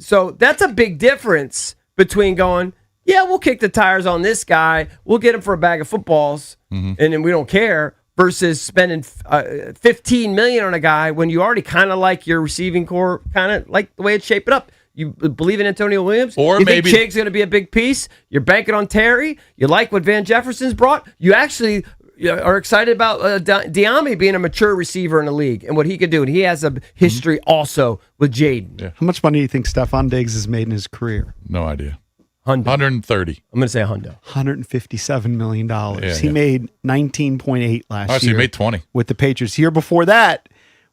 So that's a big difference between going, yeah, we'll kick the tires on this guy, we'll get him for a bag of footballs, and then we don't care, versus spending $15 million on a guy when you already kind of like your receiving core, kind of like the way it's shaping up. You believe in Antonio Williams? Or you maybe think Chig's going to be a big piece? You're banking on Terry? You like what Van Jefferson's brought? You actually are excited about Diami being a mature receiver in the league and what he could do. And he has a history also with Jaden. Yeah. How much money do you think Stephon Diggs has made in his career? No idea. 130. I'm going to say $100. $157 million. Yeah, he yeah. made 19.8 last Oh, so year. he made 20. With the Patriots. Year before that,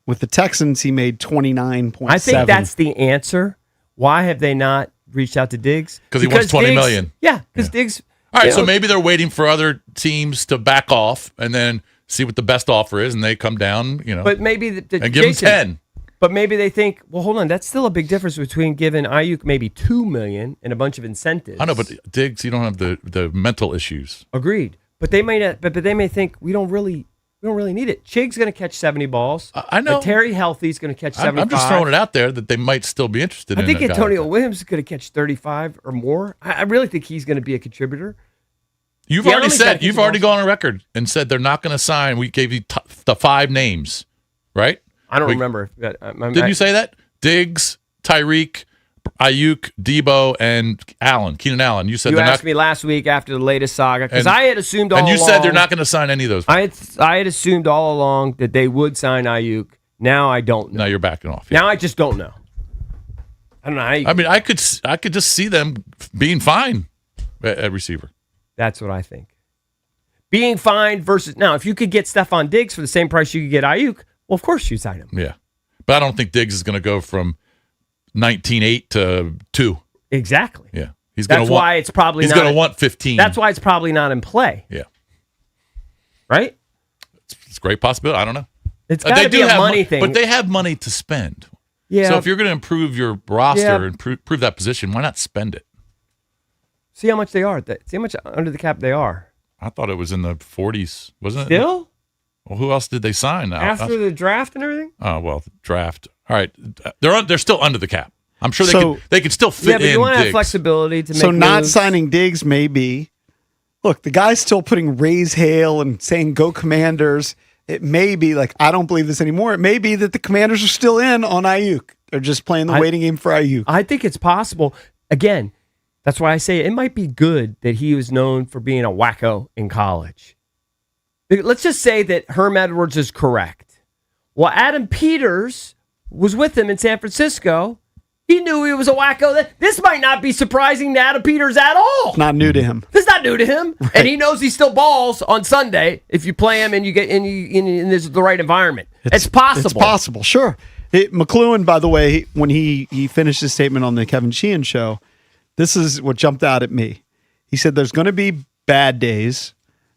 with the Texans, he made 29.7. I think that's the answer. Why have they not reached out to Diggs? Because he wants $20 Diggs- million. Yeah, because Diggs. All right, you so know, maybe they're waiting for other teams to back off and then see what the best offer is, and they come down, But maybe and give them 10. But maybe they think, well, hold on, that's still a big difference between giving Ayuk maybe $2 million and a bunch of incentives. I know, but Diggs, you don't have the mental issues. Agreed. But they may not. But they may think we don't really need it. Chig's going to catch 70 balls. I know. Terry Healthy's going to catch 75. I'm just throwing it out there that they might still be interested I in think a guy Antonio like that. Williams is going to catch 35 or more. I really think he's going to be a contributor. You've Diami's already got said, these you've already balls. gone on record and said they're not going to sign. We gave you the 5 names, right? I don't remember. Didn't you say that? Diggs, Tyreek, Ayuk, Debo, and Keenan Allen. You said You they're asked not. me last week after the latest saga because And- I had assumed all And you along. said they're not going to sign any of those. I had assumed all along that they would sign Ayuk. Now I don't know. Now you're backing off. Yeah. Now I just don't know. I don't know. I mean, I could just see them being fine at receiver. That's what I think. Being fine versus now, if you could get Stephon Diggs for the same price you could get Ayuk, well, of course you sign him. Yeah, but I don't think Diggs is going to go from 19.8 to 2. Exactly. Yeah, he's going That's to want. why it's probably He's not. going to want 15. That's why it's probably not in play, Yeah, right? it's a great possibility. I don't know. It's got to be a money thing. but they have money to spend. Yeah. So if you're going to improve your roster Yeah. and prove that position, why not spend it? See how much they are. See how much under the cap they are. I thought it was in the 40s, wasn't it? Still Well, who else did they sign now? after the draft and everything. Oh well, the draft. All right, they're still under the cap. I'm sure So- they could still fit Yeah, but in. you want to have Diggs. flexibility to make. So not moves. signing Diggs may be. Look, the guy's still putting raise hail and saying go Commanders. It may be like, I don't believe this anymore. It may be that the Commanders are still in on Ayuk. They're just playing the waiting game for Ayuk. I think it's possible. Again, that's why I say it might be good that he was known for being a wacko in college. Let's just say that Herm Edwards is correct. Well, Adam Peters was with him in San Francisco. He knew he was a wacko. This might not be surprising to Adam Peters at all. Not new to him. This is not new to him, and he knows he still balls on Sunday if you play him and you get in this the right environment. It's possible. It's possible, sure. McLuhan, by the way, when he finished his statement on the Kevin Sheehan show, this is what jumped out at me. He said there's going to be bad days.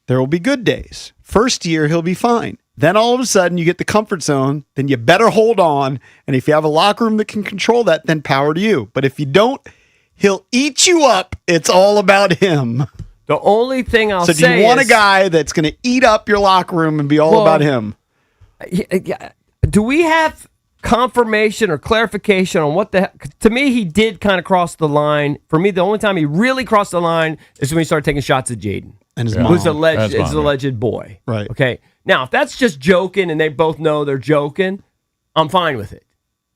There will be good days. First year, he'll be fine. Then all of a sudden, you get the comfort zone. Then you better hold on. And if you have a locker room that can control that, then power to you. But if you don't, he'll eat you up. It's all about him. The only thing I'll So say do you want is, a guy that's going to eat up your locker room and be all Well, about him? do we have confirmation or clarification on what the to me he did kind of cross the line. For me, the only time he really crossed the line is when he started taking shots at Jaden, And his who's mom. alleged That's is mom, alleged boy. Right. Okay. Now, if that's just joking and they both know they're joking, I'm fine with it.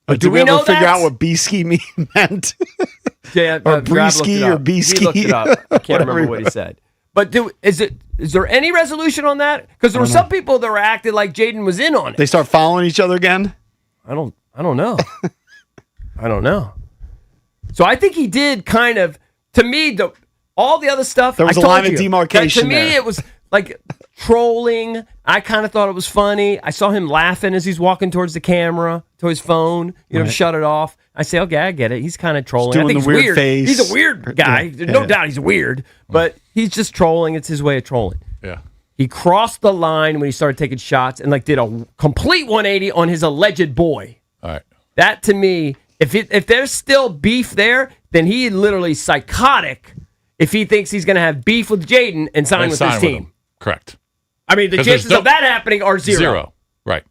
But Did do we ever know figure that? out what B-ski meant? Yeah, or Rob looked Bree-ski it or up. B-ski? He looked it up. I can't Whatever remember what he said. But is there any resolution on that? Because there were some people that were acting like Jaden was in on it. They start following each other again? I don't know. I don't know. So I think he did kind of, to me, All the other stuff, there was I a told line you, of demarcation. To me, there. it was like trolling. I kind of thought it was funny. I saw him laughing as he's walking towards the camera, to his phone, to shut it off. I say, okay, I get it. He's kind of trolling. I think he's weird. Face. He's a weird guy. No doubt he's weird, but he's just trolling. It's his way of trolling. Yeah. He crossed the line when he started taking shots and did a complete 180 on his alleged boy. All right. That to me, if there's still beef there, then he literally psychotic if he thinks he's going to have beef with Jaden and sign with his team. Correct. I mean, the chances of that happening are zero. Zero. Right.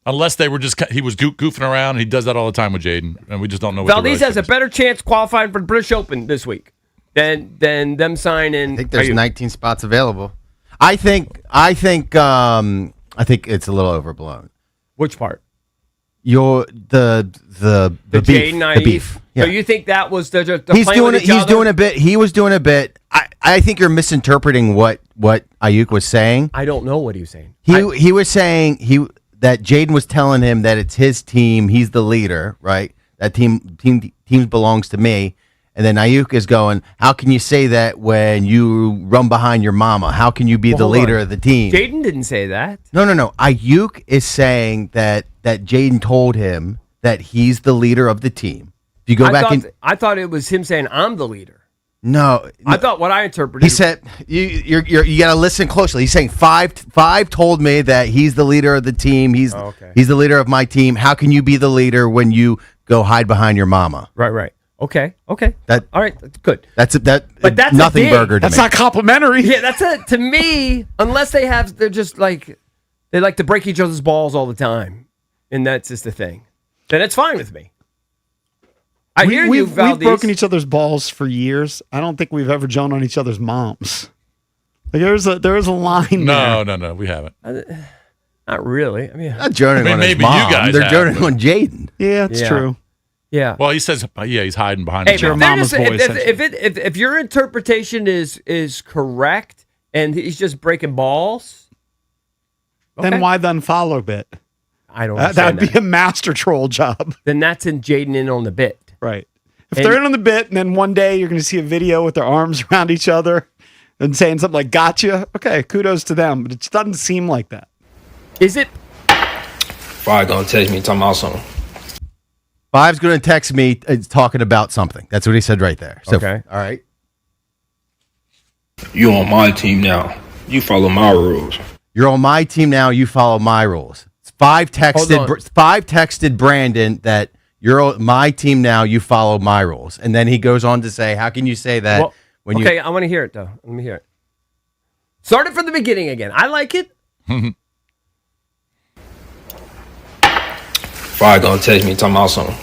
Unless he was goofing around. He does that all the time with Jaden, and we just don't know what Valdez has a better chance qualifying for the British Open this week than them signing. I think there's 19 spots available. I think it's a little overblown. Which part? The beef. Jaden The beef. Yeah. So you think that was the He's doing it. He's doing a bit. He was doing a bit. I think you're misinterpreting what Ayuk was saying. I don't know what he was saying. He was saying that Jaden was telling him that it's his team. He's the leader, right? That team belongs to me. And then Ayuk is going, how can you say that when you run behind your mama? How can you be the leader of the team? Jaden didn't say that. No. Ayuk is saying that Jaden told him that he's the leader of the team. If you go I thought it was him saying, I'm the leader. No. I thought what I interpreted. He said, you got to listen closely. He's saying five told me that he's the leader of the team. He's the leader of my team. How can you be the leader when you go hide behind your mama? Right. Okay. All right. Good. That's a nothing dig. burger to That's me. not complimentary. Yeah, to me, unless they're just like, they like to break each other's balls all the time. And that's just the thing. Then it's fine with me. I hear you, Valdez. We've broken each other's balls for years. I don't think we've ever joined on each other's moms. Like there is a line. No, we haven't. Not really. I mean, not joining on his maybe mom. you guys They're have, joining on Jaden. Yeah, it's true. Yeah. Well, he says, he's hiding behind Hey, his your mom. mama's boy. If your interpretation is correct and he's just breaking balls, then why the unfollow bit? I don't. That'd be a master troll job. Then that's in Jaden in on the bit. Right. If they're in on the bit, and then one day you're going to see a video with their arms around each other and saying something like "gotcha," okay, kudos to them. But it just doesn't seem like that. Is it? Five gonna text me talking about something. Five's going to text me talking about something. That's what he said right there. So, okay. All right. You on my team now. You follow my rules. You're on my team now. You follow my rules. Five texted Brandon that you're on my team now. You follow my rules. And then he goes on to say, how can you say that when you... Okay, I want to hear it, though. Let me hear it. Start it from the beginning again. I like it. Five gonna text me talking about something.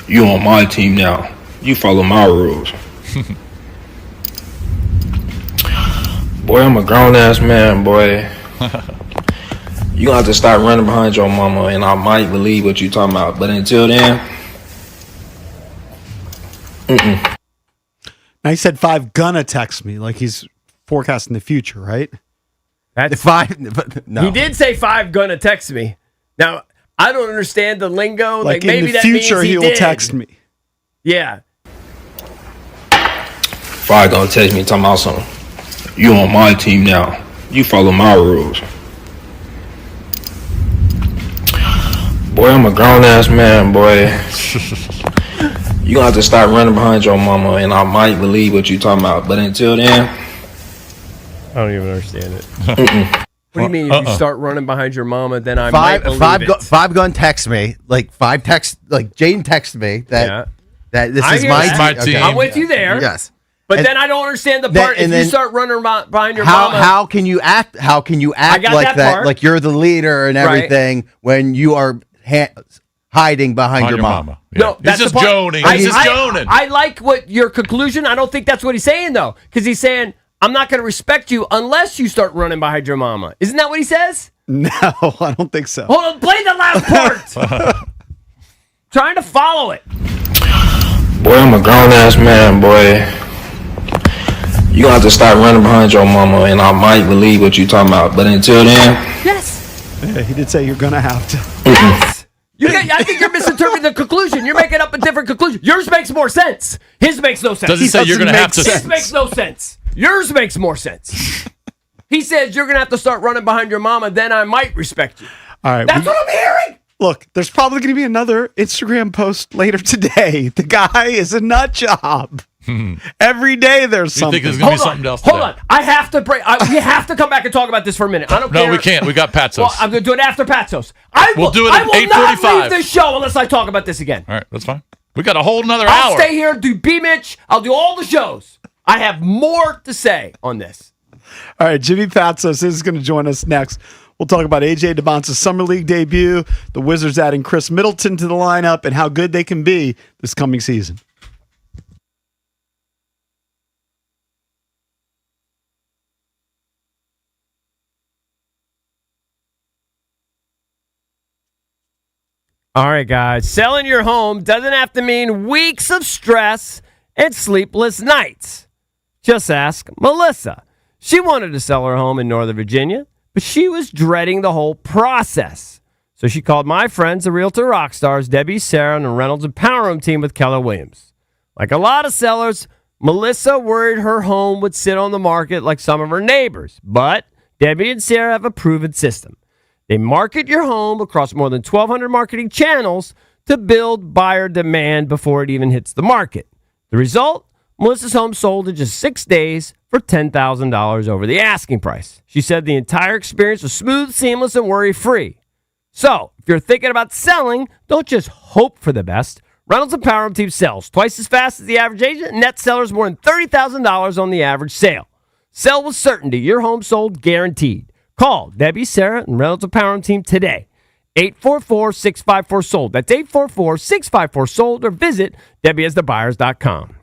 You on my team now. You follow my rules. Boy, I'm a grown-ass man, boy. You gonna have to start running behind your mama, and I might believe what you talking about. But until then, Now he said Five gonna text me, like he's forecasting the future, right? That's Five. No. He did say Five gonna text me. Now I don't understand the lingo. Like maybe in the that future means he will did. text me. Yeah. Five gonna text me talking about something. You on my team now. You follow my rules. Boy, I'm a grown-ass man, boy. You gonna have to start running behind your mama, and I might believe what you talking about. But until then, I don't even understand it. What do you mean if you start running behind your mama, then I might believe it? Five gun text me. Like Jaden texted me that this is my team. team. I'm with you there. Yes. But then I don't understand the part if you start running behind your mama. mama. How can you act like that? Part. Like you're the leader and everything when you are hiding behind your mama. Yeah. No, that's just the part. joning. He's just joning. I like what your conclusion. I don't think that's what he's saying though, because he's saying I'm not going to respect you unless you start running behind your mama. Isn't that what he says? No, I don't think so. Hold on, play the last part. Trying to follow it. boy, I'm a grown-ass man, boy. You gonna have to start running behind your mama, and I might believe what you talking about. But until then, yes. Yeah, he did say you're gonna have to. Yes. I think you're misinterpreting the conclusion. You're making up a different conclusion. Yours makes more sense. His makes no sense. Does it say you're going to have to? His makes no sense. Yours makes more sense. He says you're going to have to start running behind your mama, then I might respect you. All right. That's what I'm hearing. Look, there's probably going to be another Instagram post later today. The guy is a nut job. Every day there's something. You think there's going to be something else? Hold on. I have to break. We have to come back and talk about this for a minute. I don't care. No, we can't. We got Patsos. Well, I'm going to do it after Patsos. We'll do it at 8:45. I will not leave this show unless I talk about this again. All right, that's fine. We got a whole another I'll hour. stay here, do BMitch. I'll do all the shows. I have more to say on this. All right, Jimmy Patsos is going to join us next. We'll talk about A.J. DeBonce's Summer League debut, the Wizards adding Chris Middleton to the lineup, and how good they can be this coming season. All right, guys. Selling your home doesn't have to mean weeks of stress and sleepless nights. Just ask Melissa. She wanted to sell her home in Northern Virginia, but she was dreading the whole process. So she called my friends, the Realtor Rockstars, Debbie, Sarah, and the Reynolds and Power Room team with Keller Williams. Like a lot of sellers, Melissa worried her home would sit on the market like some of her neighbors. But Debbie and Sarah have a proven system. They market your home across more than 1,200 marketing channels to build buyer demand before it even hits the market. The result? Melissa's home sold in just 6 days for $10,000 over the asking price. She said the entire experience was smooth, seamless, and worry-free. So, if you're thinking about selling, don't just hope for the best. Reynolds and Power Team sells twice as fast as the average agent, and net sellers more than $30,000 on the average sale. Sell with certainty. Your home sold guaranteed. Call Debbie, Sarah, and Reynolds and Power Team today. 844-654-SOLD. That's 844-654-SOLD, or visit DebbieHasTheBuyers.com.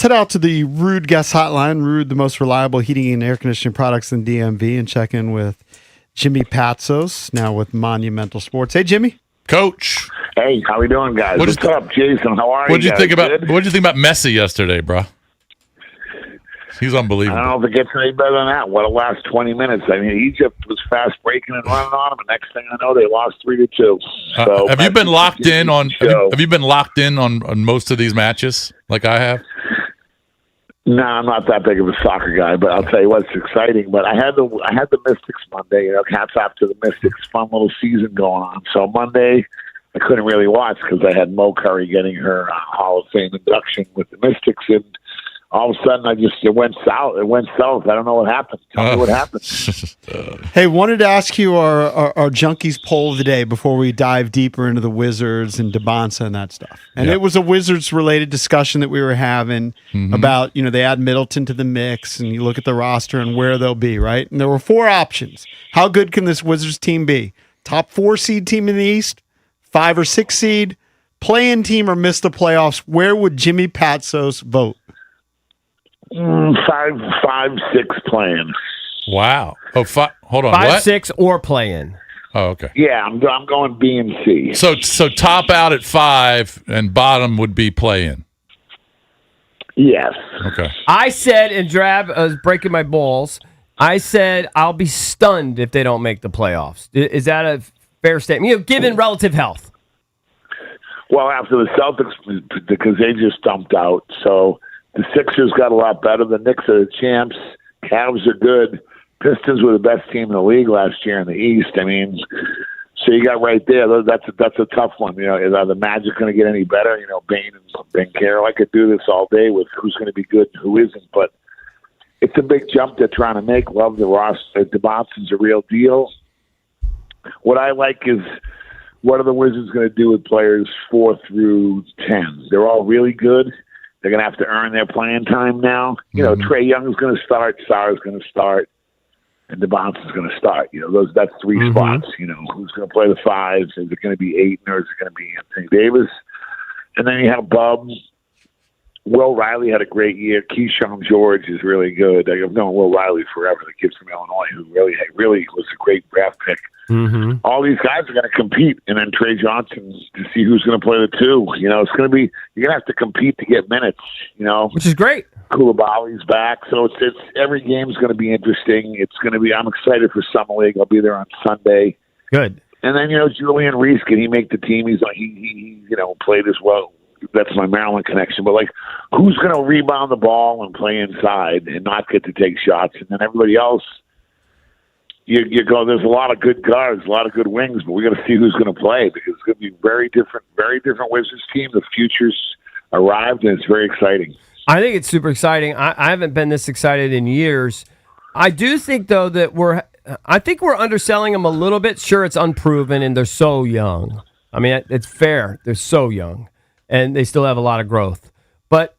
Let's head out to the Rude Guest Hotline. Rude, the most reliable heating and air conditioning products in DMV, and check in with Jimmy Patsos, now with Monumental Sports. Hey, Jimmy. Coach. Hey, how we doing, guys? What's up, Jason? How are you? What'd you think about Messi yesterday, bro? He's unbelievable. I don't know if it gets any better than that. What a last 20 minutes. I mean, Egypt was fast breaking and running on them, and next thing I know, they lost 3-2. So have you been locked in on? Have you been locked in on most of these matches like I have? No, I'm not that big of a soccer guy, but I'll tell you what, it's exciting. But I had the Mystics Monday. You know, hats off to the Mystics. Fun little season going on. So Monday, I couldn't really watch because I had Mo Curry getting her Hall of Fame induction with the Mystics, and all of a sudden, it went south. It went south. I don't know what happened. Tell me what happened. Hey, wanted to ask you our Junkies poll of the day before we dive deeper into the Wizards and DeBonsa and that stuff. And it was a Wizards-related discussion that we were having about, they add Middleton to the mix, and you look at the roster and where they'll be, right? And there were 4 options. How good can this Wizards team be? Top 4 seed team in the East, 5 or 6 seed, play-in team, or miss the playoffs? Where would Jimmy Patsos vote? 5-6 playing. Wow. Oh, hold on. 5-6 or play-in. Oh, okay. Yeah, I'm going B and C. So top out at 5 and bottom would be play-in. Yes. Okay. I said, and Drab, I was breaking my balls. I said I'll be stunned if they don't make the playoffs. Is that a fair statement? Given relative health. Well, after the Celtics, because they just dumped out, so. The Sixers got a lot better. The Knicks are the champs. Cavs are good. Pistons were the best team in the league last year in the East. I mean, so you got right there. That's a tough one. Are the Magic going to get any better? Bane and Ben Carroll. I could do this all day with who's going to be good and who isn't. But it's a big jump they're trying to make. Love the roster. DeBonson's a real deal. What I like is what are the Wizards going to do with players 4 through 10? They're all really good. They're going to have to earn their playing time now. Trae Young's going to start, Sarah's going to start, and DeBonson's going to start. That's 3 spots. Who's going to play the 5s? Is it going to be Ayton or is it going to be Anthony Davis? And then you have Bub. Will Riley had a great year. Keyshawn George is really good. I've known Will Riley forever, the kid from Illinois, who really was a great draft pick. Mm-hmm. All these guys are going to compete, and then Trey Johnson to see who's going to play the 2. It's going to be you're going to have to compete to get minutes. Which is great. Koulibaly's back, so it's every game's going to be interesting. It's going to be. I'm excited for Summer League. I'll be there on Sunday. Good. And then Julian Reese, can he make the team? He played as well. That's my Maryland connection. But who's going to rebound the ball and play inside and not get to take shots? And then everybody else. You go. There's a lot of good guards, a lot of good wings, but we got to see who's going to play because it's going to be very different Wizards team. The future's arrived, and it's very exciting. I think it's super exciting. I haven't been this excited in years. I do think though that we're underselling them a little bit. Sure, it's unproven, and they're so young. I mean, it's fair. They're so young, and they still have a lot of growth. But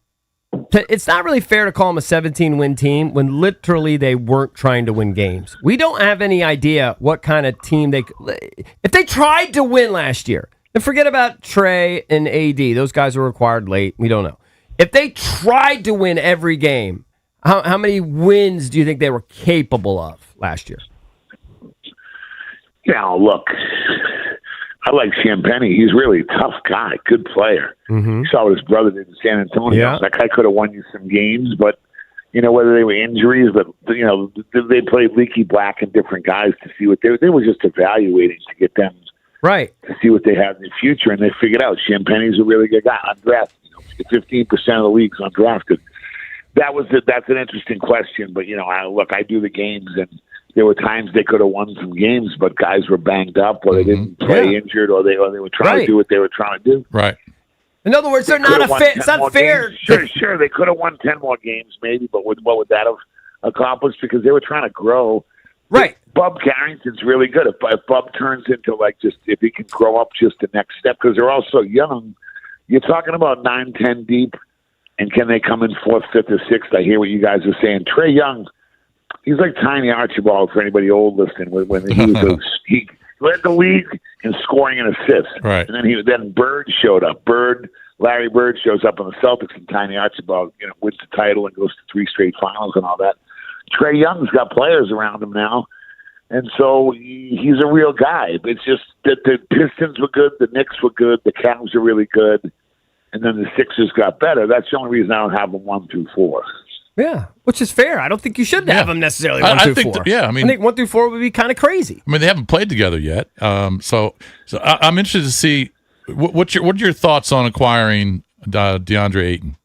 it's not really fair to call them a 17-win team when literally they weren't trying to win games. We don't have any idea what kind of team if they tried to win last year, and forget about Trey and AD. Those guys were acquired late. We don't know. If they tried to win every game, how many wins do you think they were capable of last year? Look, I like Champagny. He's really a tough guy, good player. Mm-hmm. You saw what his brother did in San Antonio. Yeah. That guy could have won you some games, but whether they were injuries, but they played Leaky Black and different guys to see what they were just evaluating to get them right to see what they have in the future, and they figured out Champagny's a really good guy. Undrafted, 15% of the league's undrafted. That's an interesting question, but I do the games and. There were times they could have won some games, but guys were banged up, or they didn't play injured, or they were trying to do what they were trying to do. Right. In other words, they're not it's not fair. Sure, they could have won 10 more games, maybe, but what would that have accomplished? Because they were trying to grow. Right. Bub Carrington's really good. If Bub turns into if he can grow up just the next step, because they're all so young. You're talking about 9, 10 deep, and can they come in 4th, 5th, or 6th? I hear what you guys are saying. Trae Young. He's like Tiny Archibald for anybody old listening. When he led the league in scoring and assists, right? And then Bird showed up. Bird Larry Bird shows up on the Celtics and Tiny Archibald, wins the title and goes to 3 straight finals and all that. Trae Young's got players around him now, and so he's a real guy. It's just that the Pistons were good, the Knicks were good, the Cavs are really good, and then the Sixers got better. That's the only reason I don't have them 1 through 4. Yeah, which is fair. I don't think you should have them necessarily 1 through 4. I think 1 through 4 would be kind of crazy. I mean, they haven't played together yet, so I'm interested to see what are your thoughts on acquiring DeAndre Ayton.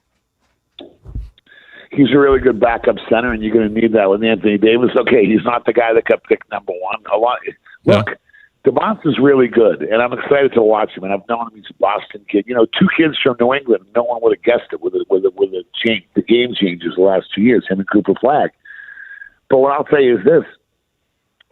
He's a really good backup center, and you're going to need that with Anthony Davis. Okay, he's not the guy that got picked number 1. Look, DeMont is really good, and I'm excited to watch him. And I've known him; he's a Boston kid. 2 kids from New England. No one would have guessed it with the change, the game changes the last 2 years. Him and Cooper Flag. But what I'll tell you is this: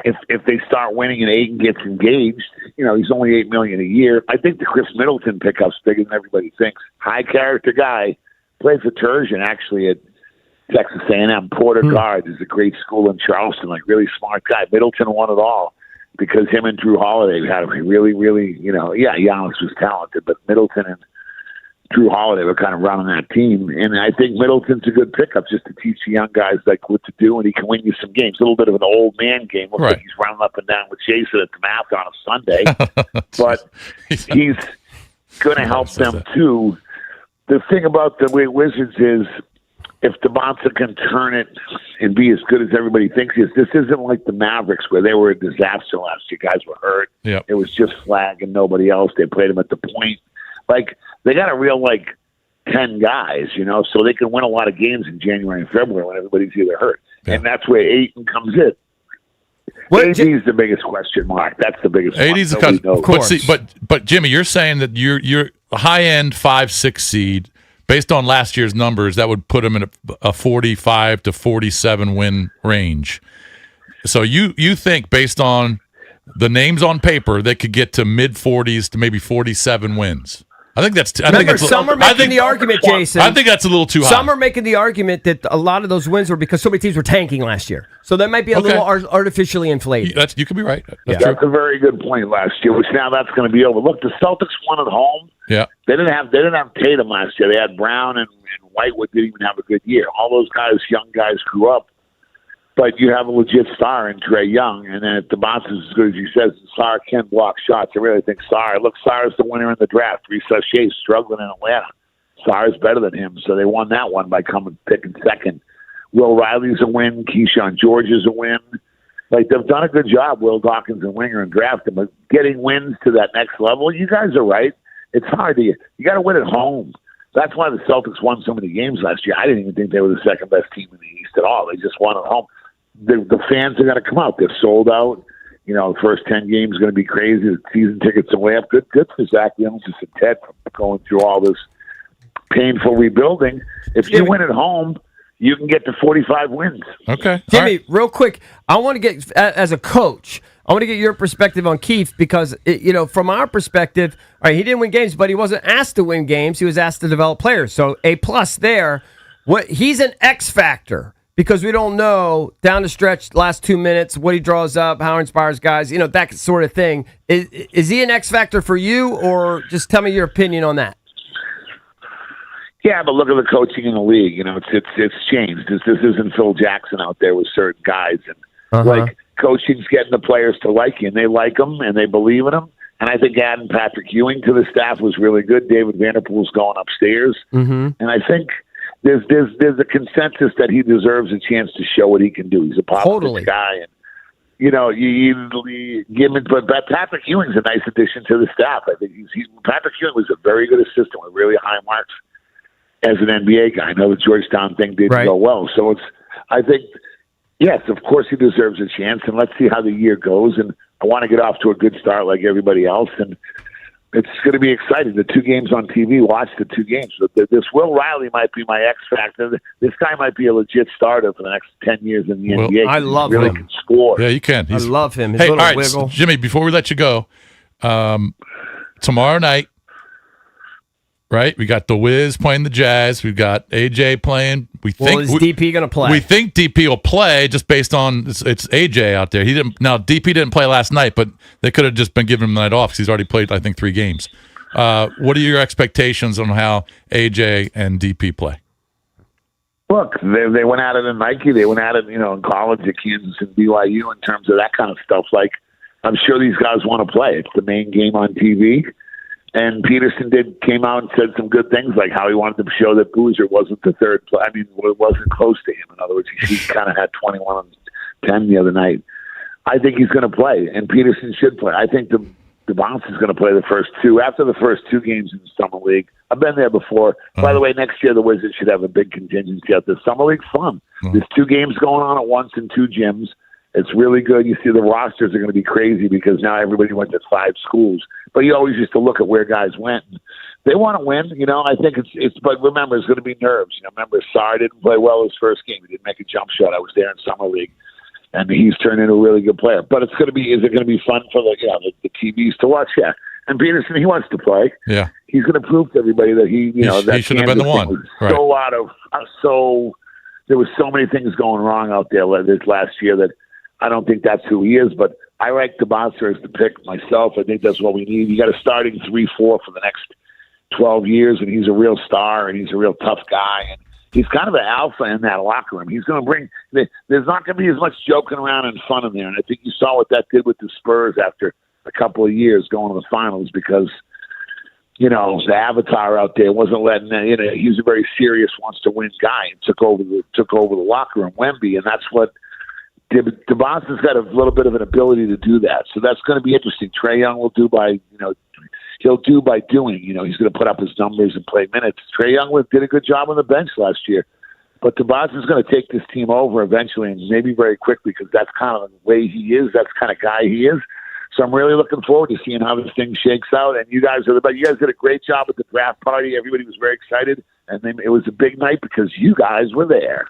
if they start winning and Ayton gets engaged, he's only $8 million a year. I think the Chris Middleton pickup's bigger than everybody thinks. High character guy, played for Turgeon actually at Texas A&M. Porter Guard is a great school in Charleston, really smart guy. Middleton won it all because him and Drew Holiday had a really, really, Giannis was talented, but Middleton and Drew Holiday were kind of running that team. And I think Middleton's a good pickup just to teach the young guys what to do, and he can win you some games. A little bit of an old man game. Looks like he's running up and down with Jason at the mouth on a Sunday. But he's going to help them too. The thing about the Wizards is, if DeMonta can turn it and be as good as everybody thinks he is, this isn't like the Mavericks where they were a disaster last year. Guys were hurt. Yep. It was just Flag and nobody else. They played him at the point. They got a real 10 guys, so they can win a lot of games in January and February when everybody's either hurt. Yeah. And that's where Ayton comes in. AD is the biggest question mark. That's the biggest one. AD's of course. But Jimmy, you're saying that you're a high-end 5-6 seed. Based on last year's numbers, that would put them in a 45 to 47 win range. So you think, based on the names on paper, they could get to mid-40s to maybe 47 wins? I think that's. Some are making the argument, Jason. I think that's a little too high. Some are making the argument that a lot of those wins were because so many teams were tanking last year. So that might be a little artificially inflated. You could be right. That's a very good point last year, which now that's going to be over. Look, the Celtics won at home. Yeah, they didn't have Tatum last year. They had Brown and Whitewood didn't even have a good year. All those guys, young guys, grew up. But you have a legit star in Trae Young, and then if DeMonta's as good as he says, Sarr can block shots. I really think Sarr. Look, Sarr's the winner in the draft. Reece Shea struggling in Atlanta. Sarr's better than him, so they won that one by picking second. Will Riley's a win. Keyshawn George is a win. They've done a good job, Will Dawkins and Winger, and drafting, but getting wins to that next level, you guys are right. It's hard. You got to win at home. That's why the Celtics won so many games last year. I didn't even think they were the second best team in the East at all. They just won at home. The fans are going to come out. They're sold out. The first 10 games are going to be crazy. The season tickets are way up. Good for Zach Jones and Ted for going through all this painful rebuilding. If you win at home, you can get to 45 wins. Okay. Jimmy, real quick, I want to get, as a coach, I want to get your perspective on Keith because, from our perspective, all right, he didn't win games, but he wasn't asked to win games. He was asked to develop players. So A+ there. He's an X factor. Because we don't know down the stretch, last 2 minutes, what he draws up, how he inspires guys, that sort of thing. Is he an X factor for you, or just tell me your opinion on that? Yeah, but look at the coaching in the league. It's changed. This isn't Phil Jackson out there with certain guys, and coaching's getting the players to like you, and they like them, and they believe in them. And I think adding Patrick Ewing to the staff was really good. David Vanderpool's going upstairs, and I think. There's a consensus that he deserves a chance to show what he can do. He's a popular guy, and you give him. But Patrick Ewing's a nice addition to the staff. I think Patrick Ewing was a very good assistant with really high marks as an NBA guy. I know the Georgetown thing didn't go well, so I think yes, of course he deserves a chance, and let's see how the year goes. And I want to get off to a good start like everybody else, and. It's going to be exciting. The 2 games on TV, watch the 2 games. This Will Riley might be my X factor. This guy might be a legit starter for the next 10 years in the NBA. I love him. He really can score. Yeah, you can. I love him. His little all right, wiggle. Jimmy, before we let you go, tomorrow night, right? We got the Wiz playing the Jazz. We've got AJ playing. Is DP going to play? We think DP will play just based on it's AJ out there. He didn't. Now DP didn't play last night, but they could have just been giving him the night off because he's already played, I think, 3 games. What are your expectations on how AJ and DP play? Look, they went at it in Nike. They went at it, in college at Kansas and BYU in terms of that kind of stuff. Like, I'm sure these guys want to play. It's the main game on TV. And Peterson came out and said some good things, like how he wanted to show that Boozer wasn't the third play. I mean, it wasn't close to him. In other words, he kind of had 21 on 10 the other night. I think he's going to play, and Peterson should play. I think the Bounce is going to play the first two. After the first two games in the Summer League, I've been there before. By the way, next year the Wizards should have a big contingency out there. Summer League's fun. There's 2 games going on at once in 2 gyms. It's really good. You see the rosters are going to be crazy because now everybody went to 5 schools. But you always used to look at where guys went. They want to win, I think it's. But remember, it's going to be nerves. Remember, Sarr didn't play well his first game. He didn't make a jump shot. I was there in Summer League, and he's turned into a really good player. But it's going to be. Is it going to be fun for the TVs to watch? Yeah. And Peterson, he wants to play. Yeah. He's going to prove to everybody that he should have been the one. There was so many things going wrong out there this last year that I don't think that's who he is. But I like the Bouncer as the pick myself. I think that's what we need. You got a starting 3-4 for the next 12 years, and he's a real star, and he's a real tough guy, and he's kind of an alpha in that locker room. He's going to bring. There's not going to be as much joking around and fun in there, and I think you saw what that did with the Spurs after a couple of years going to the finals because. The avatar out there wasn't letting. He was a very serious, wants to win guy, and took over the locker room, Wemby, and that's what. DeBonson's got a little bit of an ability to do that, so that's going to be interesting. Trae Young will do by he'll do by doing. He's going to put up his numbers and play minutes. Trae Young did a good job on the bench last year, but DeBonson's going to take this team over eventually, and maybe very quickly because that's kind of the way he is. That's the kind of guy he is. So I'm really looking forward to seeing how this thing shakes out. And you guys did a great job at the draft party. Everybody was very excited, and it was a big night because you guys were there.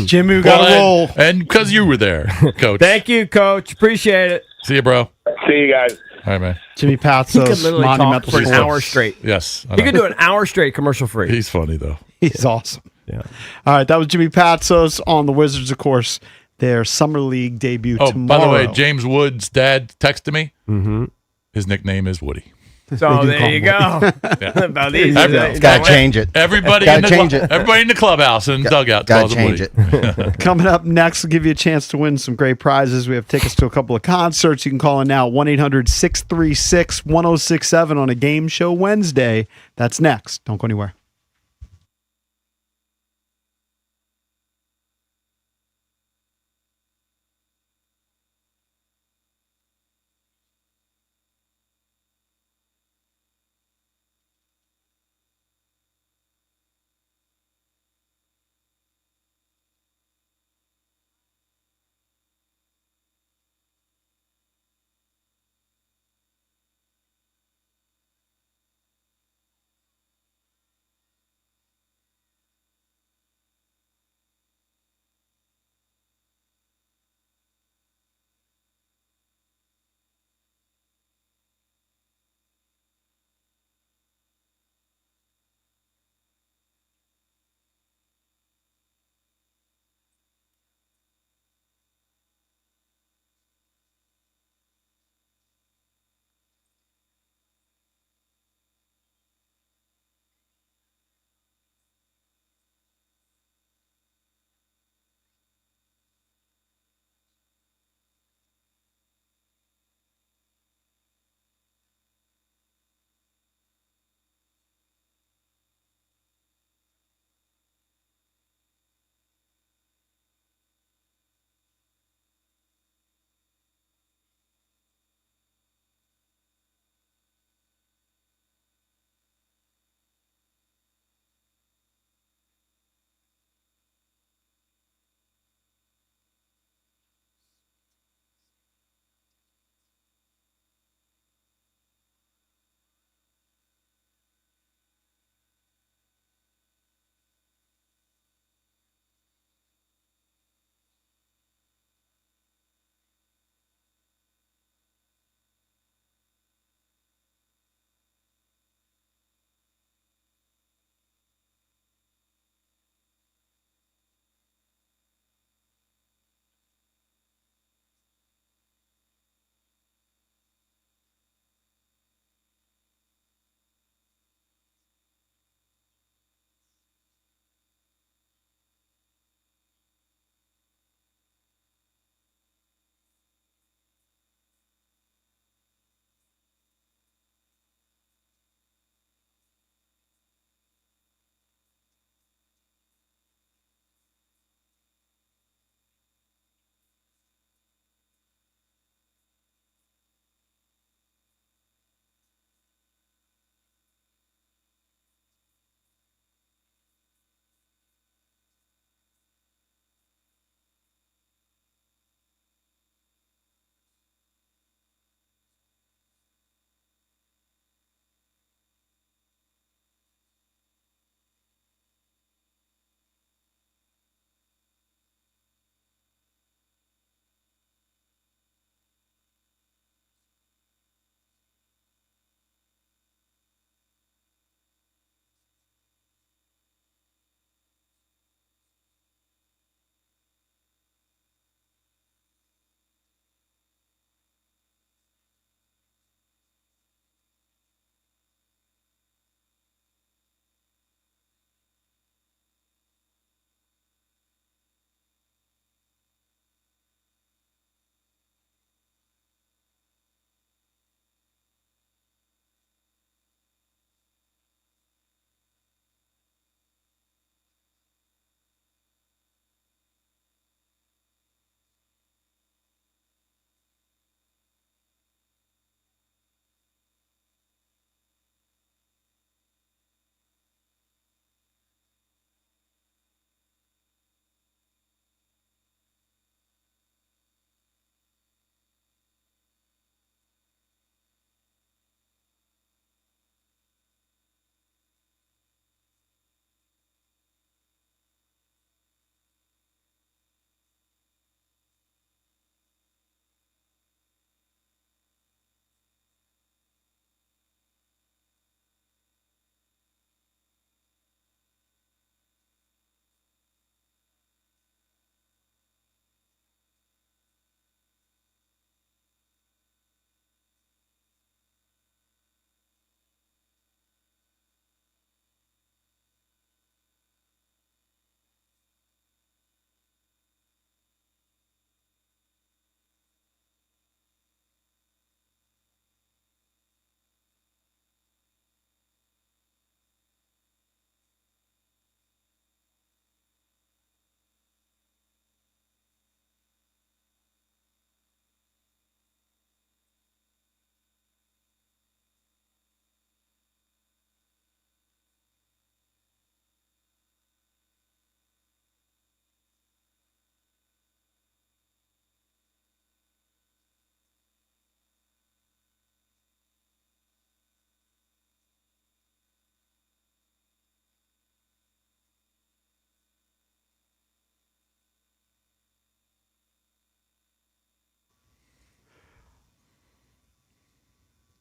Jimmy, we got to roll, and because you were there, Coach. Thank you, Coach. Appreciate it. See you, bro. See you guys. All right, man. Jimmy Patsos. He could literally talk for an hour straight. Yes, he could do an hour straight commercial free. He's funny though. He's awesome. Yeah. All right, that was Jimmy Patsos on the Wizards, of course. Their Summer League debut tomorrow. By the way, James Wood's dad texted me. Mm-hmm. His nickname is Woody. So there you go. Got to change it. Everybody in the clubhouse and dugout calls him Woody. Coming up next, we'll give you a chance to win some great prizes. We have tickets to a couple of concerts. You can call in now, 1-800-636-1067 on a game show Wednesday. That's next. Don't go anywhere.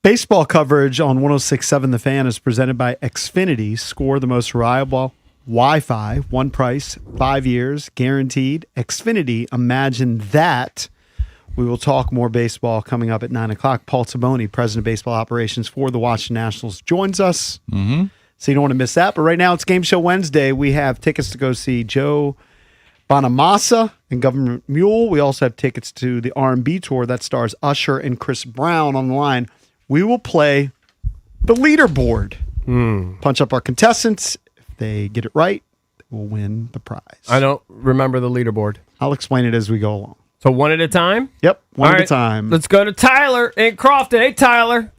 Baseball coverage on 106.7 The Fan is presented by Xfinity. Score the most reliable Wi-Fi, one price, 5 years, guaranteed. Xfinity, imagine that. We will talk more baseball coming up at 9 o'clock. Paul Taboni, President of Baseball Operations for the Washington Nationals, joins us. Mm-hmm. So you don't want to miss that. But right now it's Game Show Wednesday. We have tickets to go see Joe Bonamassa and Government Mule. We also have tickets to the R&B tour that stars Usher and Chris Brown on the line. We will play the leaderboard. Punch up our contestants. If they get it right, they will win the prize. I don't remember the leaderboard. I'll explain it as we go along. So one at a time? Yep, one All at right, a time. Let's go to Tyler in Crofton. Hey, Tyler.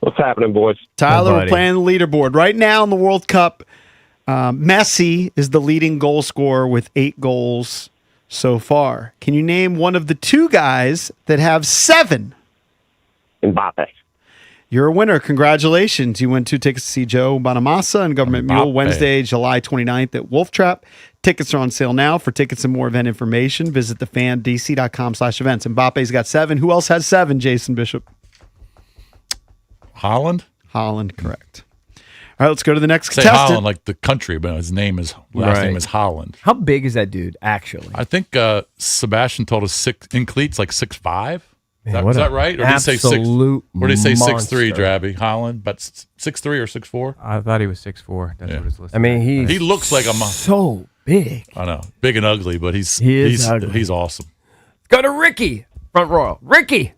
What's happening, boys? Tyler, Hey, we're buddy. playing the leaderboard. Right now in the World Cup, Messi is the leading goal scorer with 8 goals so far. Can you name one of the 2 guys that have 7? Mbappe. You're a winner. Congratulations. You win 2 tickets to see Joe Bonamassa and Government Mule Wednesday, July 29th at Wolf Trap. Tickets are on sale now. For tickets and more event information, visit thefandc.com/events. Mbappe's got 7. Who else has 7, Jason Bishop? Holland? Holland, correct. All right, let's go to the next Say contestant. Holland like the country, but his name is last Right. name is Holland. How big is that dude, actually? I think Sebastian told us in cleats like 6'5". Man, Is what that an right? Or did he say 6? absolute Or did he say 6'3", monster. Drabby? Holland, but 6'3" or 6'4"? I thought he was 6'4". That's Yeah. what his list. I mean, He looks like a so big. I know, big and ugly, but he's ugly. he's awesome. Let's go to Ricky, Front Royal. Ricky.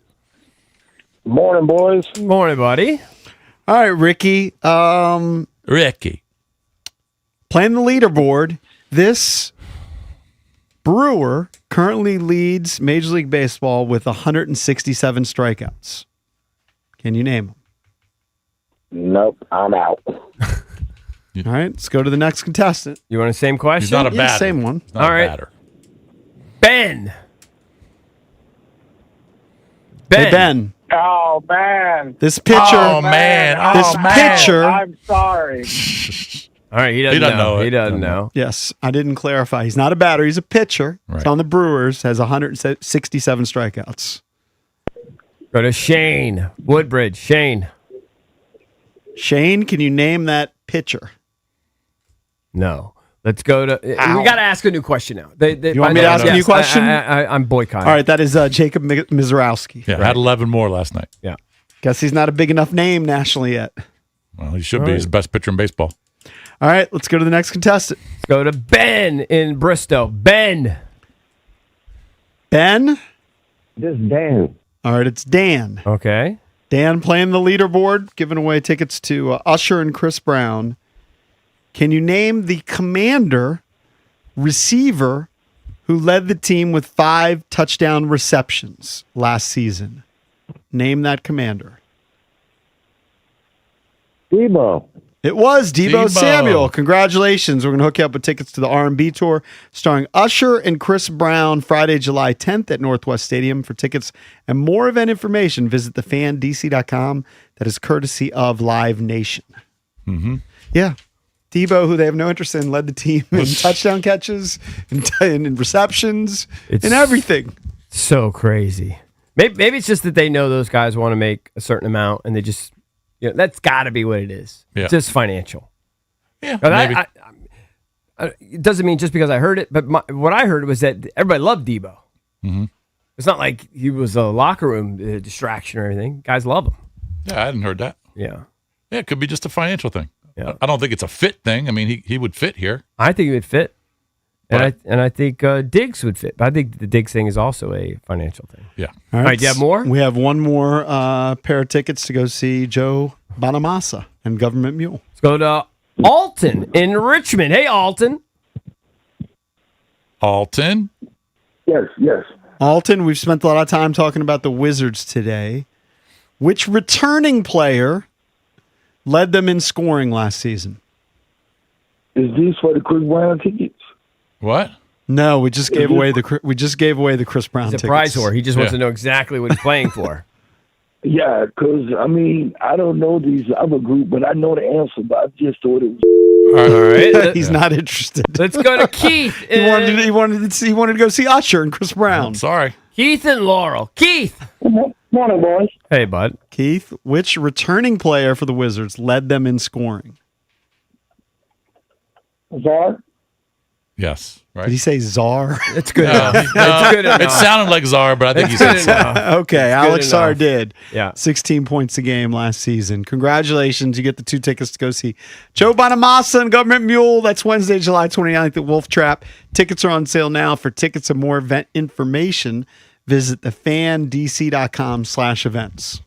Morning, boys. Morning, buddy. All right, Ricky. Ricky. Playing the leaderboard, this Brewer currently leads Major League Baseball with 167 strikeouts. Can you name them? Nope, I'm out. All right, let's go to the next contestant. You want the same question? He's not a Yeah, batter. same one. He's not All a right. batter. Ben. Hey, Ben. Oh, man. This pitcher. Oh, man. Oh, this man. pitcher. I'm sorry. All right, he doesn't, know it. He doesn't know. Yes, I didn't clarify. He's not a batter. He's a pitcher. Right. He's on the Brewers. Has 167 strikeouts. Go to Shane Woodbridge. Shane. Shane, can you name that pitcher? No. Let's go to. We got to ask a new question now. You want me to ask a new question? I'm boycotting. All right, that is Jacob Mizrowski. Yeah, had 11 more last night. Yeah. Guess he's not a big enough name nationally yet. Well, he should be. He's the best pitcher in baseball. All right, let's go to the next contestant. Let's go to Ben in Bristow. Ben. Ben? This is Dan. All right, it's Dan. Okay. Dan playing the leaderboard, giving away tickets to Usher and Chris Brown. Can you name the commander receiver who led the team with 5 touchdown receptions last season? Name that commander. Debo. It was Deebo Debo. Samuel. Congratulations. We're going to hook you up with tickets to the R&B tour starring Usher and Chris Brown Friday, July 10th at Northwest Stadium. For tickets and more event information, visit thefandc.com. That is courtesy of Live Nation. Mm-hmm. Yeah. Debo, who they have no interest in, led the team in touchdown catches and receptions and everything. So crazy. Maybe it's just that they know those guys want to make a certain amount and they just, that's got to be what it is. Yeah. It's just financial. Yeah, But maybe. it doesn't mean just because I heard it, but what I heard was that everybody loved Debo. Mm-hmm. It's not like he was a locker room distraction or anything. Guys love him. Yeah, I hadn't heard that. Yeah. Yeah, it could be just a financial thing. Yeah. I don't think it's a fit thing. I mean, he would fit here. I think he would fit. And I think Diggs would fit. But I think the Diggs thing is also a financial thing. Yeah. All right, do you have more? We have one more pair of tickets to go see Joe Bonamassa and Government Mule. Let's go to Alton in Richmond. Hey, Alton. Alton? Yes. Alton, we've spent a lot of time talking about the Wizards today. Which returning player led them in scoring last season? Is these for the Chris Brown tickets? What? No, we just gave away the Chris Brown He's a tickets. prize whore. He just wants to know exactly what he's playing for. Yeah, because, I don't know these other group, but I know the answer, but I just thought it was... All right. He's not interested. Let's go to Keith. He wanted to go see Usher and Chris Brown. Sorry. Keith and Laurel. Keith. Morning, boys. Hey, bud. Keith, which returning player for the Wizards led them in scoring? Czar? Yes. Right. Did he say Czar? It's good enough. No, It's good enough. it sounded like Czar, but I think he said Czar. Okay, Alex Czar did. Yeah. 16 points a game last season. Congratulations. You get the 2 tickets to go see Joe Bonamassa and Government Mule. That's Wednesday, July 29th at Wolf Trap. Tickets are on sale now. For tickets and more event information, visit thefandc.com/events.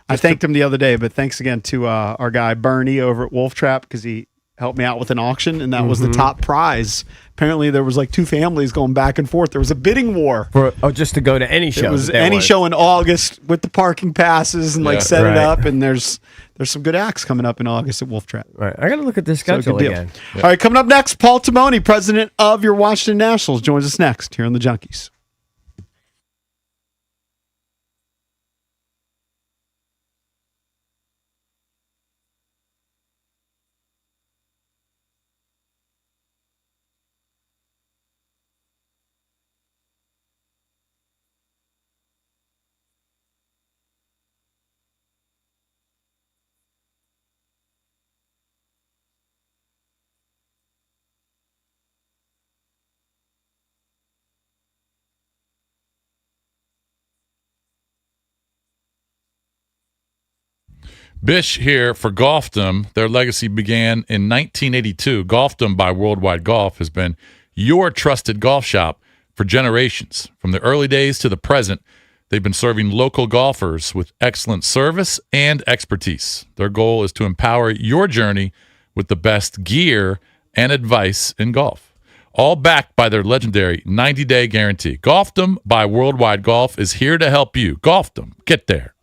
I thanked him the other day, but thanks again to our guy Bernie over at Wolf Trap because he helped me out with an auction, and that was the top prize. Apparently, there was like 2 families going back and forth. There was a bidding war. Just to go to any show. It was any show in August with the parking passes and set it up. And there's some good acts coming up in August at Wolf Trap. Right. I got to look at this schedule again. All right, coming up next, Paul Timoni, president of your Washington Nationals, joins us next here on the Junkies. Bish here for Golfdom. Their legacy began in 1982. Golfdom by Worldwide Golf has been your trusted golf shop for generations. From the early days to the present, they've been serving local golfers with excellent service and expertise. Their goal is to empower your journey with the best gear and advice in golf, all backed by their legendary 90-day guarantee. Golfdom by Worldwide Golf is here to help you. Golfdom, get there.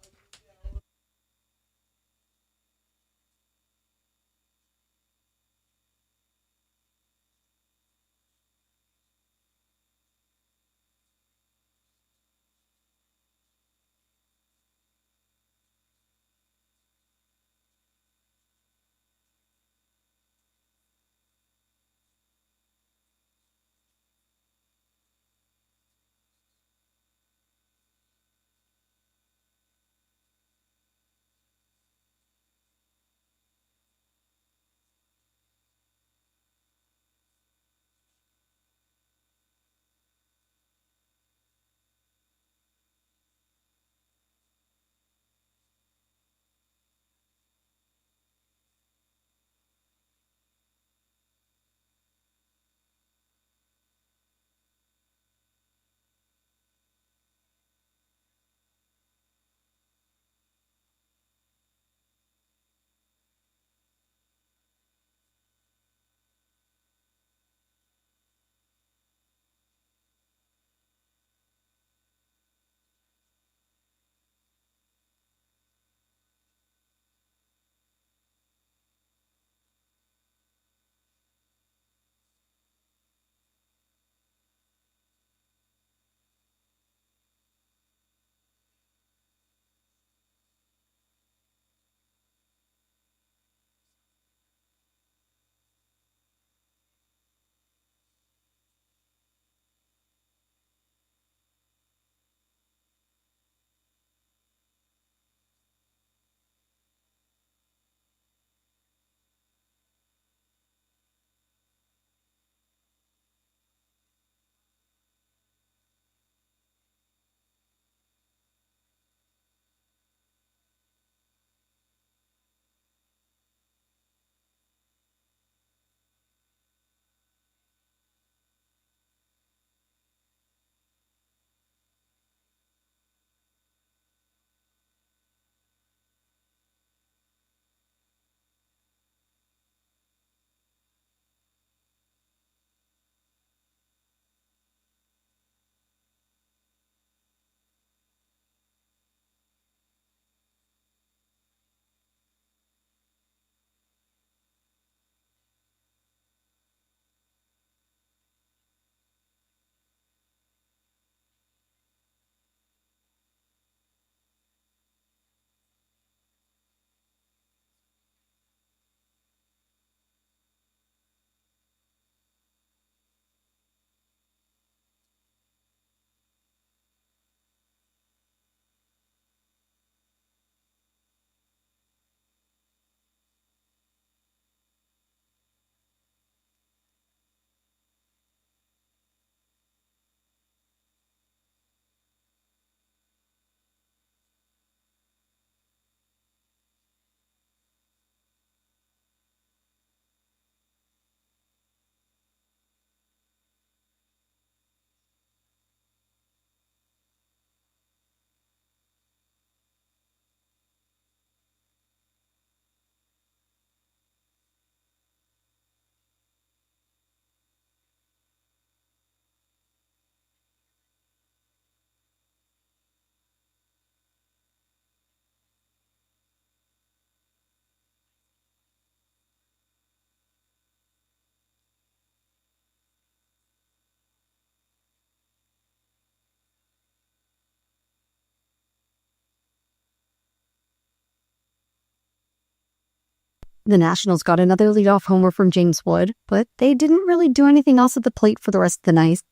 The Nationals got another leadoff homer from James Wood, but they didn't really do anything else at the plate for the rest of the night.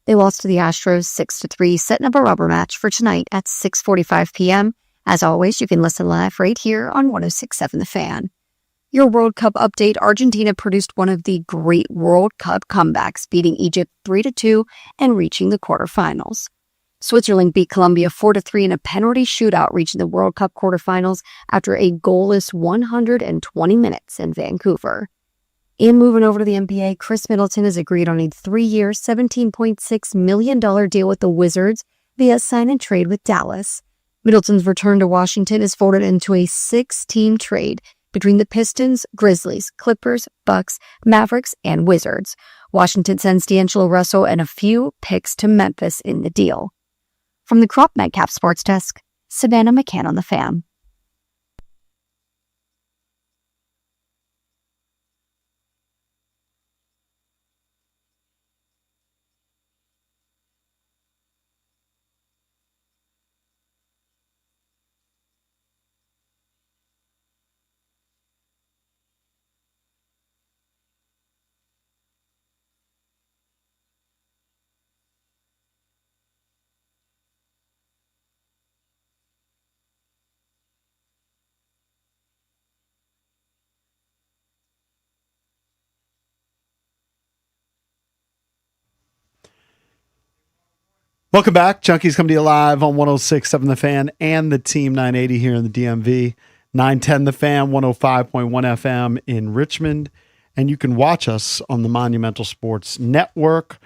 They lost to the Astros 6-3, setting up a rubber match for tonight at 6:45 p.m. As always, you can listen live right here on 106.7 The Fan. Your World Cup update: Argentina produced one of the great World Cup comebacks, beating Egypt 3-2 and reaching the quarterfinals. Switzerland beat Colombia 4-3 in a penalty shootout, reaching the World Cup quarterfinals after a goalless 120 minutes in Vancouver. And moving over to the NBA, Chris Middleton has agreed on a 3-year, $17.6 million deal with the Wizards via sign and trade with Dallas. Middleton's return to Washington is folded into a 6-team trade between the Pistons, Grizzlies, Clippers, Bucks, Mavericks, and Wizards. Washington sends D'Angelo Russell and a few picks to Memphis in the deal. From the Crop Nightcap Sports Desk, Savannah McCann on The Fan. Welcome back. Junkies come to you live on 106.7 The Fan and the Team 980 here in the DMV. 910 The Fan, 105.1 FM in Richmond. And you can watch us on the Monumental Sports Network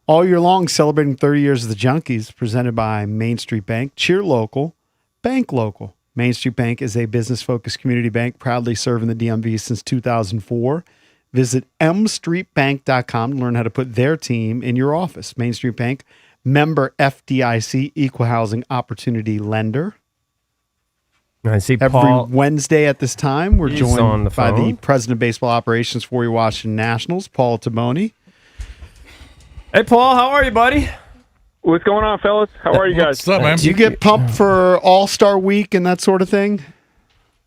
all year long, celebrating 30 years of the Junkies, presented by Main Street Bank. Cheer local, bank local. Main Street Bank is a business-focused community bank proudly serving the DMV since 2004. Visit mstreetbank.com to learn how to put their team in your office. Main Street Bank, member FDIC, equal housing opportunity lender. I see Every Paul. Wednesday at this time, we're He's joined on the by the phone. president of baseball operations for your Washington Nationals, Paul Taboni. Hey, Paul, how are you, buddy? What's going on, fellas? How are you guys? What's up, man? Do you get pumped for All-Star Week and that sort of thing?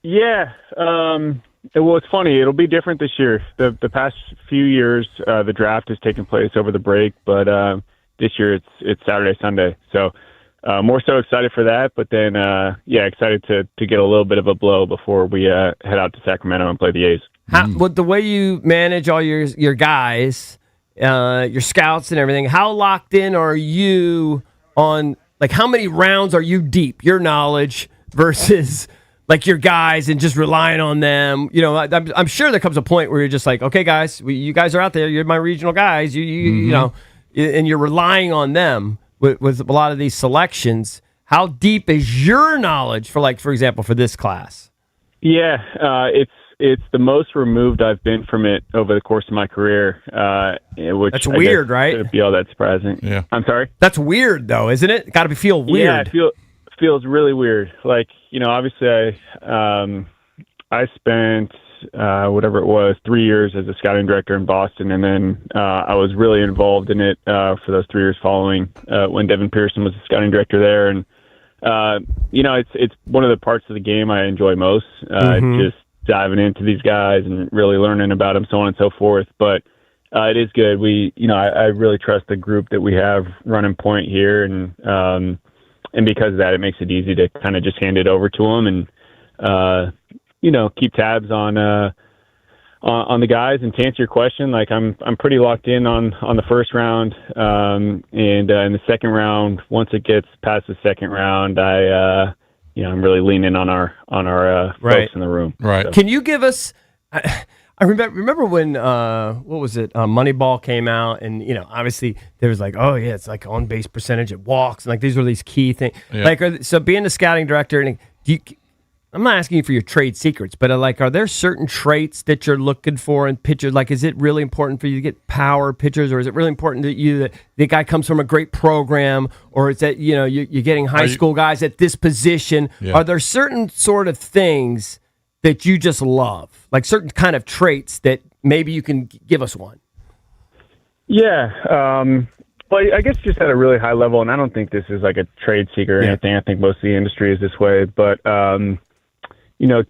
Yeah. Well, it's funny. It'll be different this year. The past few years, the draft has taken place over the break, but this year it's Saturday, Sunday. So more so excited for that, but then excited to get a little bit of a blow before we head out to Sacramento and play the A's. With the way you manage all your guys, your scouts and everything, how locked in are you on, like, how many rounds are you deep, your knowledge versus like your guys and just relying on them? You know, I'm sure there comes a point where you're just like, okay, guys, you guys are out there. You're my regional guys. You know, and you're relying on them with a lot of these selections. How deep is your knowledge for example, for this class? Yeah, it's the most removed I've been from it over the course of my career. Which That's weird, right? Shouldn't be all that surprising. Yeah. I'm sorry? That's weird, though, isn't it? Got to feel weird. Yeah, feels really weird. Like, you know, obviously I spent whatever it was, 3 years as a scouting director in Boston, and then I was really involved in it for those 3 years following when Devin Pearson was the scouting director there. And you know, it's one of the parts of the game I enjoy most. Just diving into these guys and really learning about them, so on and so forth. But it is good. I really trust the group that we have running point here, and because of that, it makes it easy to kind of just hand it over to them and keep tabs on the guys. And to answer your question, like I'm pretty locked in on the first round, and in the second round, once it gets past the second round, I'm really leaning on our folks in the room. Right. So. Can you give us? I remember when what was it? Moneyball came out, and obviously there was like, oh yeah, it's like on base percentage, it walks, and like these were these key things. Yeah. Like, so being the scouting director, and I'm not asking you for your trade secrets, but are there certain traits that you're looking for in pitchers? Like, is it really important for you to get power pitchers, or is it really important that the guy comes from a great program, or is that you're getting high school guys at this position? Yeah. Are there certain sort of things that you just love, like certain kind of traits that maybe you can give us one? Yeah. Well, I guess just at a really high level, and I don't think this is like a trade secret or anything. I think most of the industry is this way, but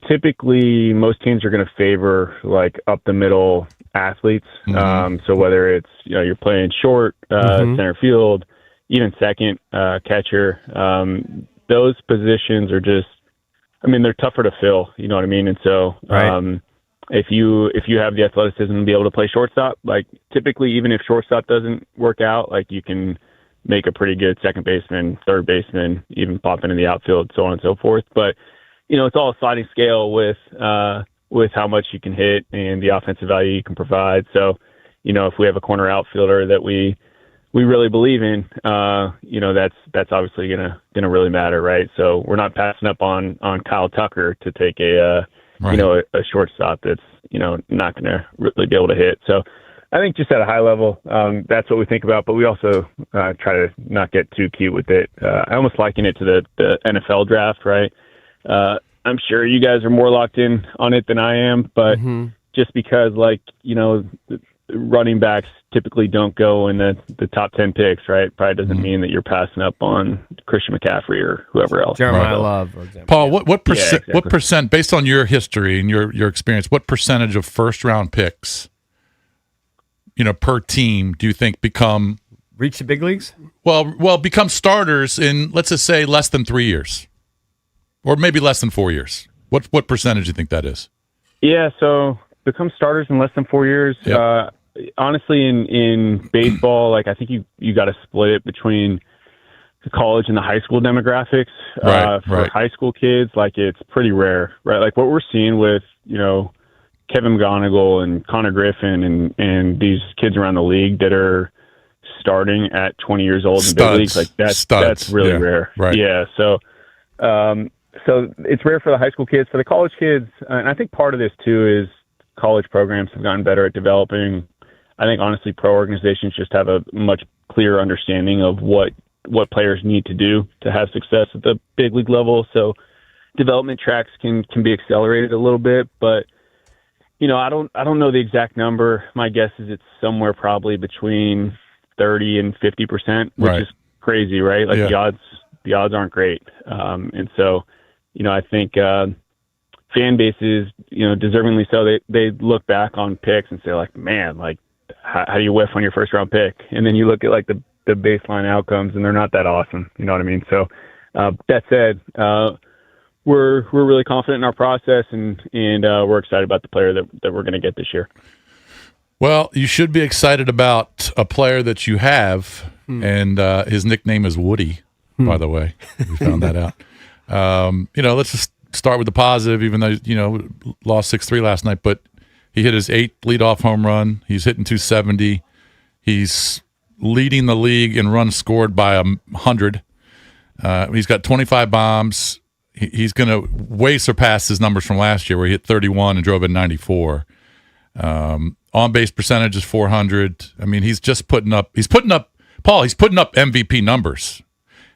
typically most teams are going to favor like up the middle athletes. So whether it's, you're playing short, center field, even second, catcher, those positions are just, they're tougher to fill, you know what I mean? And so, if you have the athleticism to be able to play shortstop, like typically, even if shortstop doesn't work out, like you can make a pretty good second baseman, third baseman, even pop into the outfield, so on and so forth. But, it's all a sliding scale with how much you can hit and the offensive value you can provide. So, if we have a corner outfielder that we really believe in, that's obviously gonna really matter, right? So we're not passing up on Kyle Tucker to take a shortstop that's not gonna really be able to hit. So I think just at a high level, that's what we think about. But we also try to not get too cute with it. I almost liken it to the NFL draft, right? I'm sure you guys are more locked in on it than I am, but just because running backs typically don't go in the top 10 picks, right? Probably doesn't mean that you're passing up on Christian McCaffrey or whoever else. Jeremiah Love, for example. Paul, what percent, based on your history and your experience, what percentage of first round picks, per team do you think become reach the big leagues? Well, become starters in, let's just say, less than 3 years, or maybe less than 4 years? What percentage do you think that is? Yeah, so become starters in less than 4 years. Yep. Honestly, in baseball, like I think you got to split it between the college and the high school demographics. For high school kids, like it's pretty rare, right? Like what we're seeing with Kevin McGonigal and Connor Griffin and these kids around the league that are starting at 20 years old in big leagues, like that's really rare. Right. Yeah. So it's rare for the high school kids. For the college kids, and I think part of this too is college programs have gotten better at developing. I think honestly, pro organizations just have a much clearer understanding of what players need to do to have success at the big league level. So development tracks can be accelerated a little bit, but I don't know the exact number. My guess is it's somewhere probably between 30 and 50%, which is crazy, right? Like the odds aren't great. And so, I think fan bases, deservingly so, they look back on picks and say like, man, like how do you whiff on your first round pick? And then you look at like the baseline outcomes and they're not that awesome. You know what I mean? So that said, we're really confident in our process and we're excited about the player that we're going to get this year. Well, you should be excited about a player that you have, and his nickname is Woody, by the way. We found that out. Let's just start with the positive, even though, lost 6-3 last night, but he hit his 8th leadoff home run. He's hitting 270. He's leading the league in runs scored by 100. He's got 25 bombs. He's going to way surpass his numbers from last year where he hit 31 and drove in 94. On-base percentage is 400. I mean, he's putting up MVP numbers.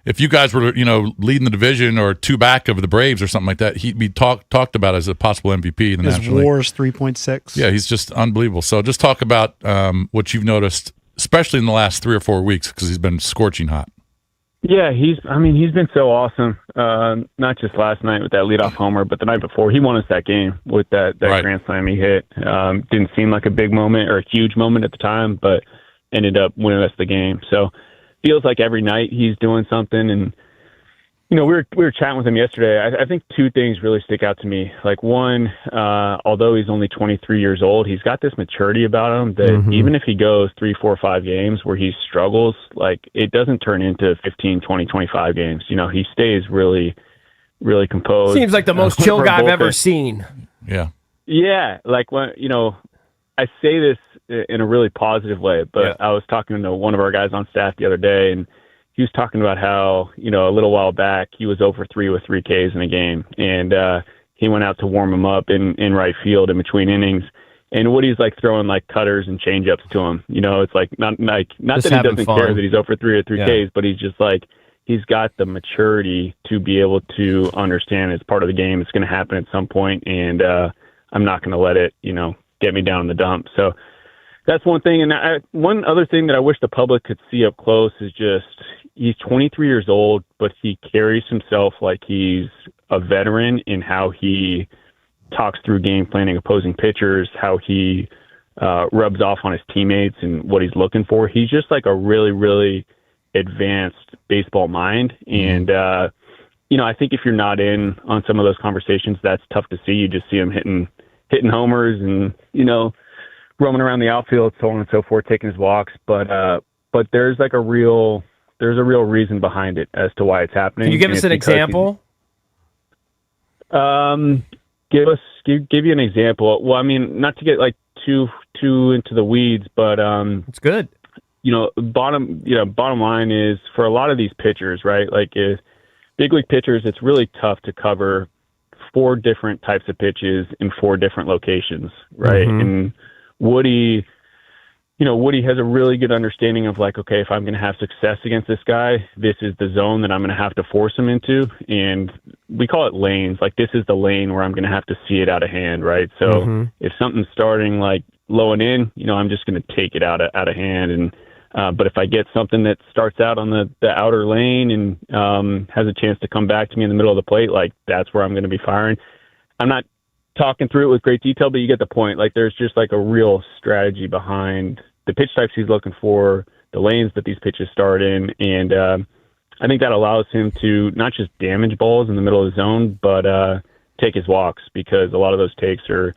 If you guys were, leading the division or 2 back of the Braves or something like that, he'd be talked about as a possible MVP in the National League. His WAR is 3.6. Yeah, he's just unbelievable. So just talk about what you've noticed, especially in the last 3 or 4 weeks, because he's been scorching hot. Yeah, he's been so awesome. Not just last night with that leadoff homer, but the night before. He won us that game with that grand slam he hit. Didn't seem like a big moment or a huge moment at the time, but ended up winning us the game. So feels like every night he's doing something. And we were chatting with him yesterday. I think 2 things really stick out to me. Like one, although he's only 23 years old, he's got this maturity about him that even if he goes 3, 4, 5 games where he struggles, like it doesn't turn into 15, 20, 25 games. He stays really, really composed. Seems like the most chill guy I've ever seen. Yeah. Yeah. Like when, I say this in a really positive way, but I was talking to one of our guys on staff the other day, and he was talking about how, a little while back he was 0 for 3 with 3 Ks in a game, and he went out to warm him up in right field in between innings, and Woody's like throwing like cutters and changeups to him. It's like not that he doesn't care that he's 0 for 3 or 3 Ks, but he's just like he's got the maturity to be able to understand it's part of the game. It's going to happen at some point, and I'm not going to let it, get me down in the dump. So that's one thing. And one other thing that I wish the public could see up close is just he's 23 years old, but he carries himself like he's a veteran in how he talks through game planning opposing pitchers, how he rubs off on his teammates and what he's looking for. He's just like a really, really advanced baseball mind. And, I think if you're not in on some of those conversations, that's tough to see. You just see him hitting homers and, roaming around the outfield, so on and so forth, taking his walks. But there's like a real reason behind it as to why it's happening. Can you give us an example? Give you an example. Well, I mean, not to get like too into the weeds, but it's good. Bottom line is for a lot of these pitchers, right? Like big league pitchers, it's really tough to cover 4 different types of pitches in 4 different locations, right? Mm-hmm. And Woody has a really good understanding of like, okay, if I'm going to have success against this guy, this is the zone that I'm going to have to force him into. And we call it lanes. Like this is the lane where I'm going to have to see it out of hand, right? So if something's starting like low and in, I'm just going to take it out of hand. And but if I get something that starts out on the outer lane and has a chance to come back to me in the middle of the plate, like that's where I'm going to be firing. I'm not talking through it with great detail, but you get the point. Like there's just like a real strategy behind the pitch types he's looking for, the lanes that these pitches start in. And I think that allows him to not just damage balls in the middle of the zone, but take his walks, because a lot of those takes are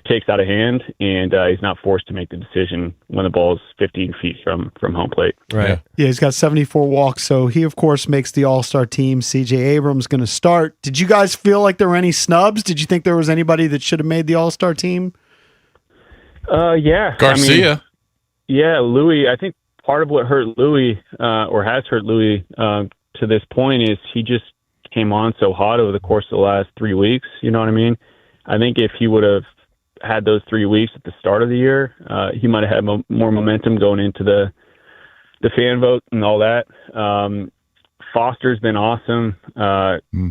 takes out of hand, and he's not forced to make the decision when the ball's 15 feet from home plate. Right. Yeah, he's got 74 walks, so he, of course, makes the All-Star team. C.J. Abrams going to start. Did you guys feel like there were any snubs? Did you think there was anybody that should have made the All-Star team? Yeah. Garcia. Louis. I think part of what hurt Louis, or has hurt Louis to this point, is he just came on so hot over the course of the last 3 weeks. You know what I mean? I think if he would have had those 3 weeks at the start of the year, he might have had more momentum going into the fan vote and all that. Foster's been awesome.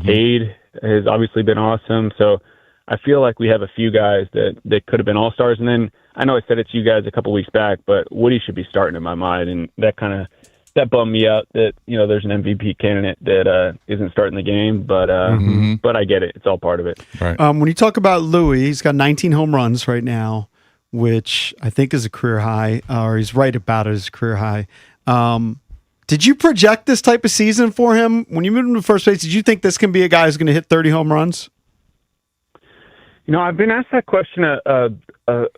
Cade has obviously been awesome. So I feel like we have a few guys that could have been all-stars. And then I know I said it to you guys a couple weeks back, but Woody should be starting in my mind. And that bummed me out that, there's an MVP candidate that isn't starting the game, but I get it. It's all part of it. Right. When you talk about Louis, he's got 19 home runs right now, which I think is a career high, or he's right about it as a career high. Did you project this type of season for him? When you moved him to first base, did you think this can be a guy who's going to hit 30 home runs? I've been asked that question on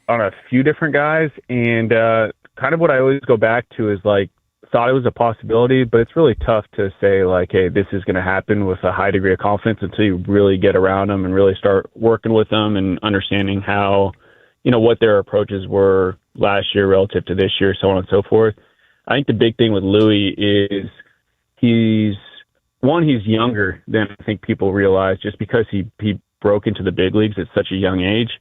a few different guys, and kind of what I always go back to is like, thought it was a possibility, but it's really tough to say like, hey, this is going to happen with a high degree of confidence until you really get around them and really start working with them and understanding how, what their approaches were last year relative to this year, so on and so forth. I think the big thing with Louis is he's younger than I think people realize, just because he broke into the big leagues at such a young age.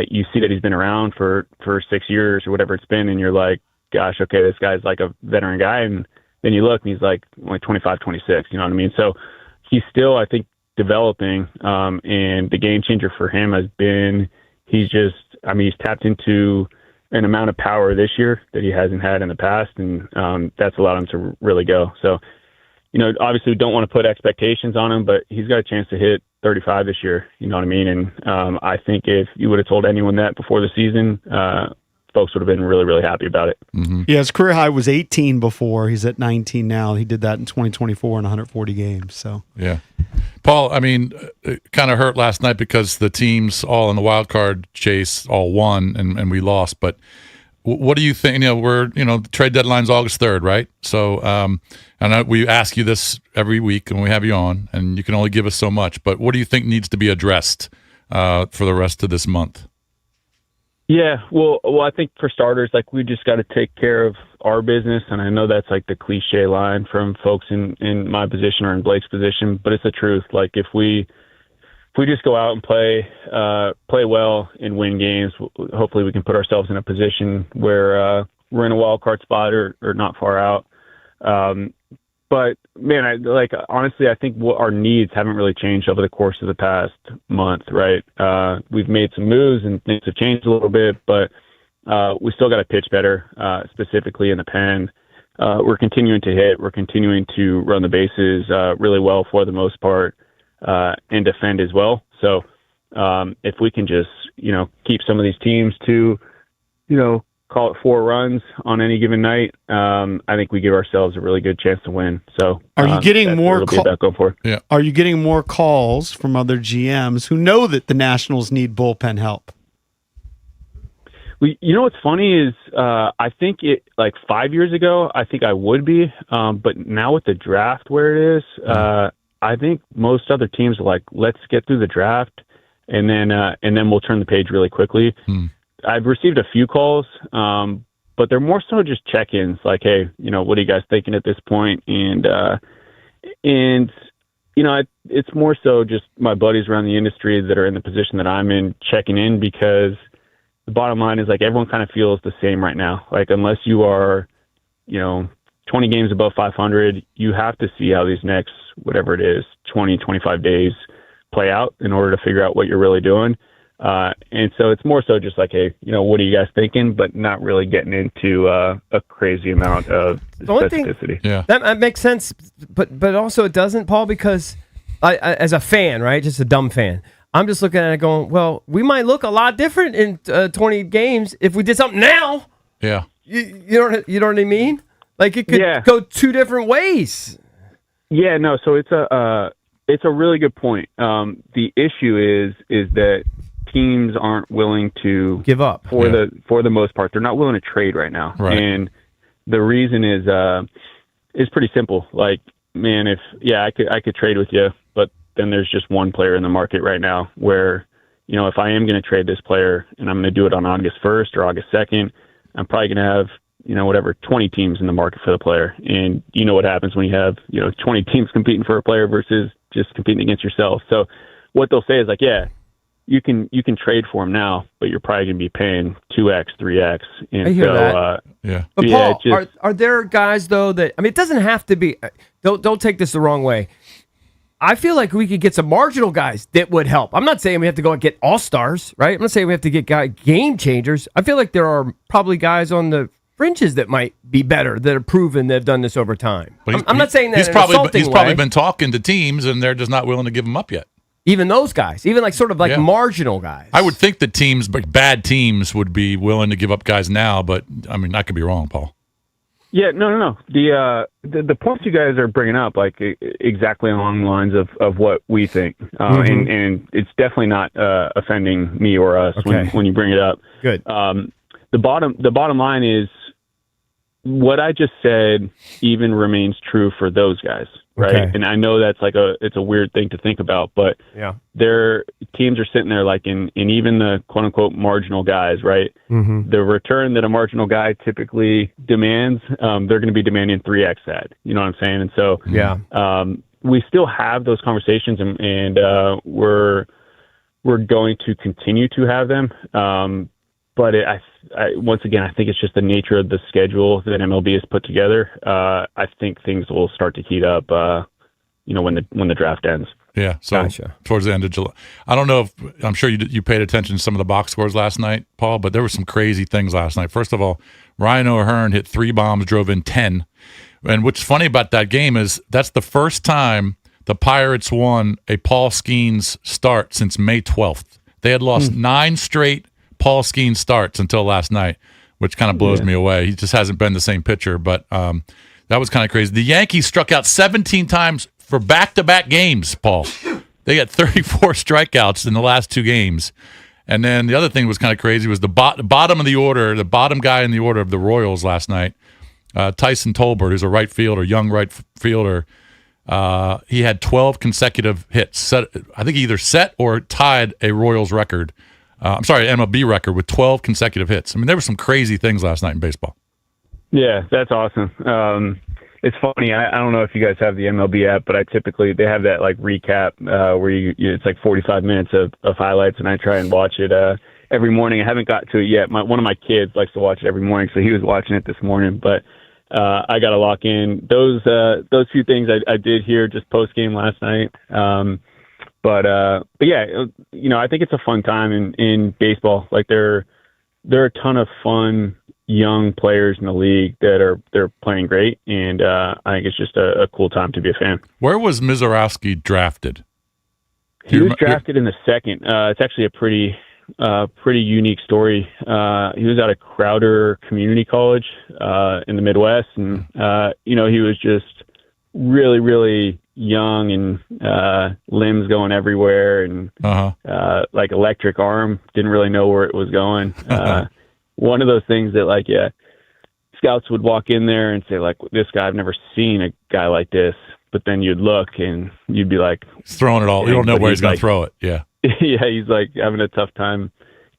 You see that he's been around for 6 years or whatever it's been, and you're like, gosh, okay, this guy's like a veteran guy. And then you look and he's like only 25, 26, you know what I mean? So he's still, I think, developing. And the game changer for him has been, he's tapped into an amount of power this year that he hasn't had in the past. And that's allowed him to really go. So, obviously we don't want to put expectations on him, but he's got a chance to hit 35 this year. You know what I mean? And I think if you would have told anyone that before the season, folks would have been really, really happy about it. Yeah, his career high was 18 before. He's at 19 now. He did that in 2024 in 140 games. So yeah, Paul. It kind of hurt last night because the teams all in the wild card chase all won and we lost. But what do you think? We're trade deadline's August 3rd, right? So and we ask you this every week when we have you on, and you can only give us so much. But what do you think needs to be addressed for the rest of this month? Yeah, well, I think for starters, like, we just got to take care of our business, and I know that's like the cliche line from folks in my position or in Blake's position, but it's the truth. Like, if we just go out and play well and win games, hopefully we can put ourselves in a position where we're in a wild card spot or not far out. But man, honestly, I think our needs haven't really changed over the course of the past month, right? We've made some moves and things have changed a little bit, but we still got to pitch better, specifically in the pen. We're continuing to hit. We're continuing to run the bases really well for the most part. and defend as well. So if we can just, keep some of these teams to, call it 4 runs on any given night, I think we give ourselves a really good chance to win. So are you getting more Yeah. Are you getting more calls from other GMs who know that the Nationals need bullpen help? Well, what's funny is I think it like 5 years ago, I think I would be, but now with the draft where it is, I think most other teams are like, let's get through the draft and then we'll turn the page really quickly. I've received a few calls, but they're more so just check-ins, like, hey, what are you guys thinking at this point? And it's more so just my buddies around the industry that are in the position that I'm in checking in, because the bottom line is, like, everyone kind of feels the same right now. Like, unless you are, 20 games above 500, you have to see how these next, whatever it is, 20, 25 days play out in order to figure out what you're really doing. And so it's more so just like, hey, what are you guys thinking? But not really getting into a crazy amount of specificity. That makes sense, but also it doesn't, Paul, because I as a fan, right, just a dumb fan, I'm just looking at it going, well, we might look a lot different in 20 games if we did something now. Yeah. You know what I mean? Like, it could go 2 different ways. Yeah, no, so it's a really good point. The issue is that teams aren't willing to give up for the most part. They're not willing to trade right now. Right. And the reason is pretty simple. Like, man, I could trade with you, but then there's just one player in the market right now where, if I am going to trade this player and I'm going to do it on August 1st or August 2nd, I'm probably going to have, 20 teams in the market for the player. And you know what happens when you have, 20 teams competing for a player versus just competing against yourself. So what they'll say is like, yeah, you can trade for him now, but you're probably going to be paying 2x, 3x. And I hear that. But Paul, are there guys though that, it doesn't have to be, don't take this the wrong way. I feel like we could get some marginal guys that would help. I'm not saying we have to go and get all-stars, right? I'm not saying we have to get game changers. I feel like there are probably guys on the fringes that might be better, that have proven they've done this over time. I'm not saying that he's probably been talking to teams and they're just not willing to give him up yet. Even those guys, even like sort of like marginal guys. I would think that teams, but bad teams, would be willing to give up guys now, but I could be wrong, Paul. Yeah, no. The points you guys are bringing up, like exactly along the lines of what we think, and it's definitely not offending me or us when you bring it up. Good. The bottom line is what I just said even remains true for those guys, right? Okay. And I know that's it's a weird thing to think about, but their teams are sitting there like in even the quote unquote marginal guys, right? Mm-hmm. The return that a marginal guy typically demands, they're going to be demanding 3x that. You know what I'm saying? And so we still have those conversations, and we're going to continue to have them. But once again, I think it's just the nature of the schedule that MLB has put together. I think things will start to heat up, when the draft ends. Yeah, so towards the end of July. I don't know I'm sure you paid attention to some of the box scores last night, Paul, but there were some crazy things last night. First of all, Ryan O'Hearn hit 3 bombs, drove in 10. And what's funny about that game is that's the first time the Pirates won a Paul Skeens start since May 12th. They had lost 9 straight Paul Skeens starts until last night, which kind of blows me away. He just hasn't been the same pitcher, but that was kind of crazy. The Yankees struck out 17 times for back-to-back games, Paul. They got 34 strikeouts in the last 2 games. And then the other thing was kind of crazy was the bottom of the order, the bottom guy in the order of the Royals last night, Tyson Tolbert, who's a young right fielder. He had 12 consecutive hits. I think he either set or tied a Royals record. MLB record with 12 consecutive hits. There were some crazy things last night in baseball. Yeah, that's awesome. It's funny. I don't know if you guys have the MLB app, but they have that like recap where it's like 45 minutes of highlights, and I try and watch it every morning. I haven't got to it yet. One of my kids likes to watch it every morning, so he was watching it this morning. But I got to lock in those few things I did here just post game last night. But yeah, I think it's a fun time in baseball. Like there are a ton of fun young players in the league that they're playing great, and I think it's just a cool time to be a fan. Where was Mizorowski drafted? He was drafted in the second. It's actually a pretty unique story. He was out of Crowder Community College in the Midwest, and he was just really, really young and limbs going everywhere, and like electric arm. Didn't really know where it was going. One of those things that scouts would walk in there and say like, "This guy, I've never seen a guy like this." But then you'd look and you'd be like, he's throwing it all. You don't know where he's going to throw it. Yeah. Yeah, he's like having a tough time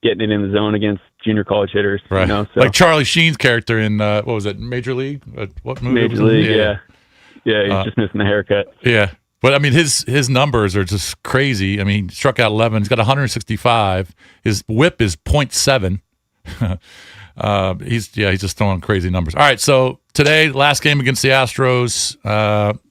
getting it in the zone against junior college hitters. Right. So. Like Charlie Sheen's character in, what was it, Major League? What movie? Major League, yeah. Yeah, he's just missing the haircut. Yeah. But, I mean, his numbers are just crazy. I mean, he struck out 11. He's got 165. His whip is .7. He's just throwing crazy numbers. All right, so today, last game against the Astros,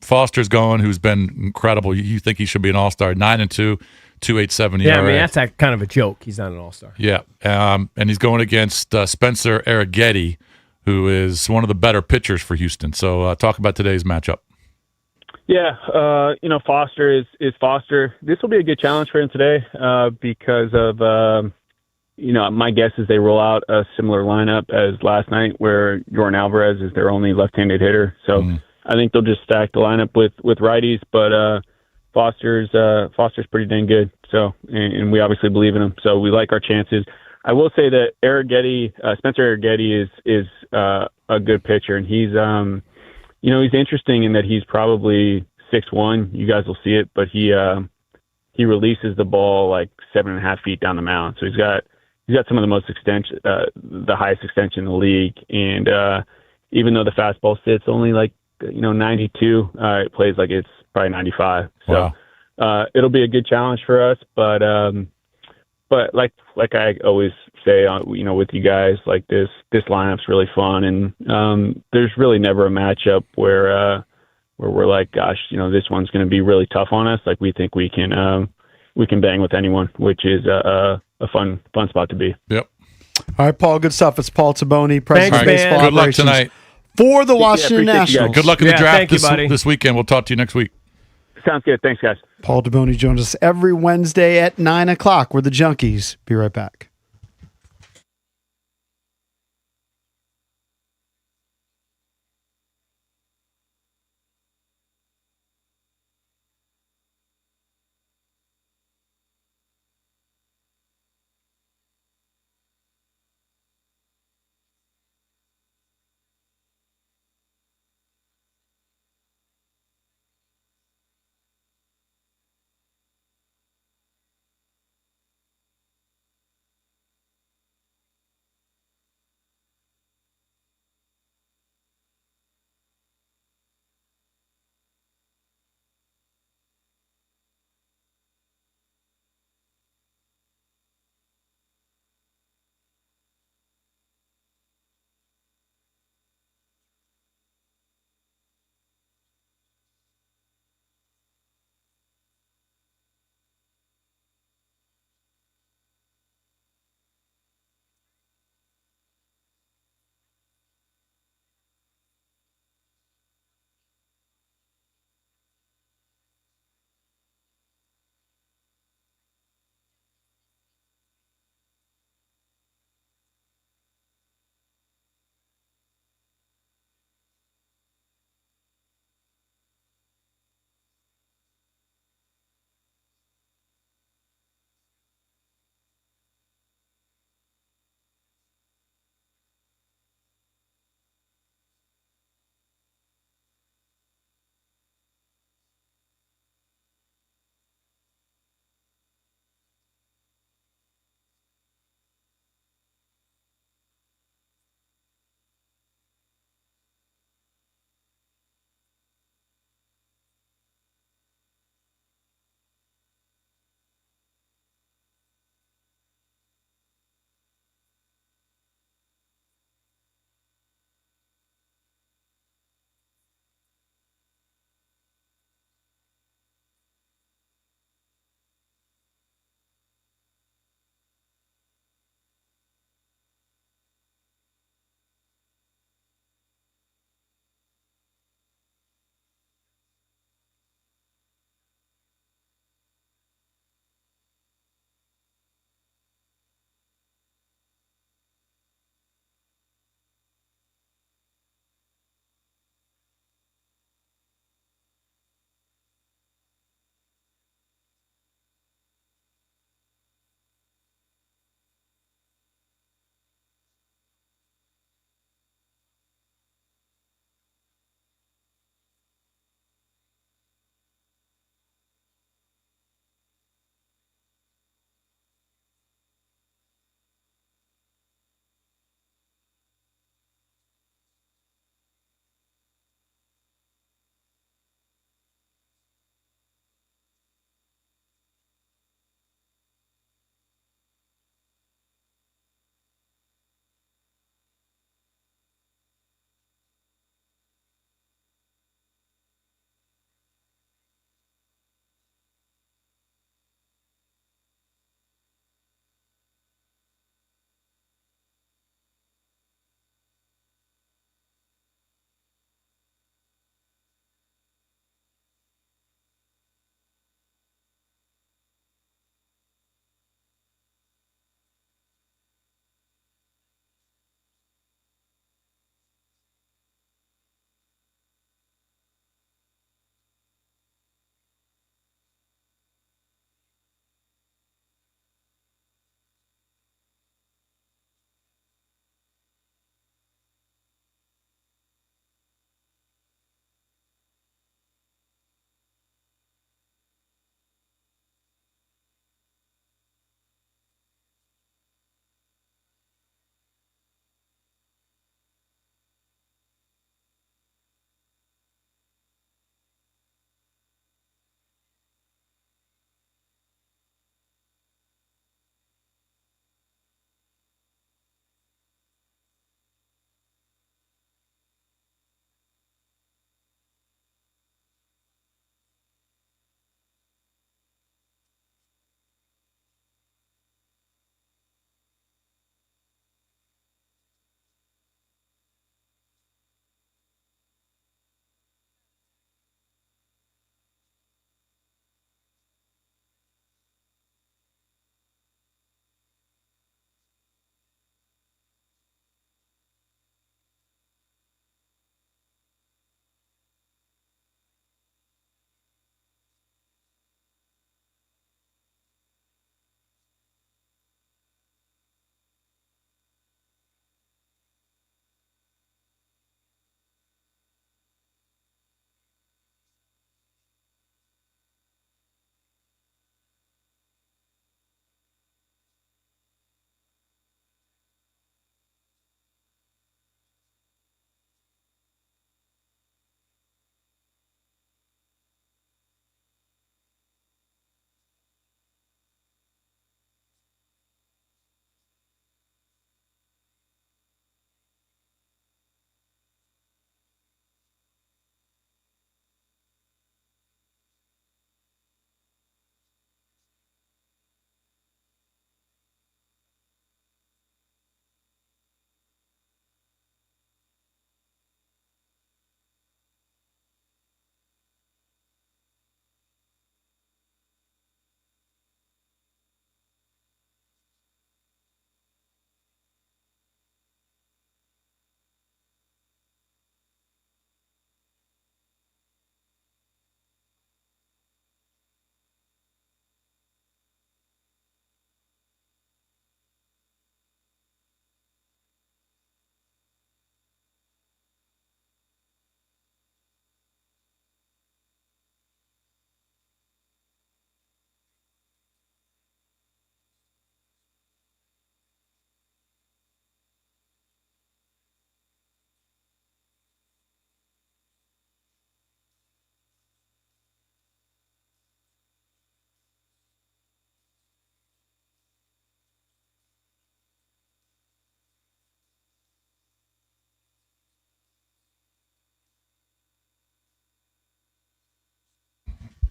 Foster's going, who's been incredible. You think he should be an all-star. 9-2, 2.87 ERA. Yeah, I mean, that's kind of a joke. He's not an all-star. Yeah, and he's going against Spencer Arrighetti, who is one of the better pitchers for Houston. So talk about today's matchup. Yeah, Foster is Foster. This will be a good challenge for him today because of my guess is they roll out a similar lineup as last night, where Jordan Alvarez is their only left-handed hitter. So I think they'll just stack the lineup with righties, but Foster's pretty dang good. So and we obviously believe in him. So we like our chances. I will say that Spencer Arrighetti is a good pitcher, and he's he's interesting in that he's probably 6'1". You guys will see it, but he releases the ball like 7.5 feet down the mound. So he's got some of the most extension, the highest extension in the league. And even though the fastball sits only 92, it plays like it's probably 95. So it'll be a good challenge for us. But like I always say, with you guys, like this lineup's really fun, and there's really never a matchup where we're like, gosh, this one's going to be really tough on us. Like we think we can bang with anyone, which is a fun spot to be. Yep. All right, Paul. Good stuff. It's Paul Taboni, President of Baseball Good luck Operations tonight for the Washington Nationals. Good luck in the draft this weekend. We'll talk to you next week. Sounds good. Thanks, guys. Paul Taboni joins us every Wednesday at 9 o'clock. We're the Junkies. Be right back.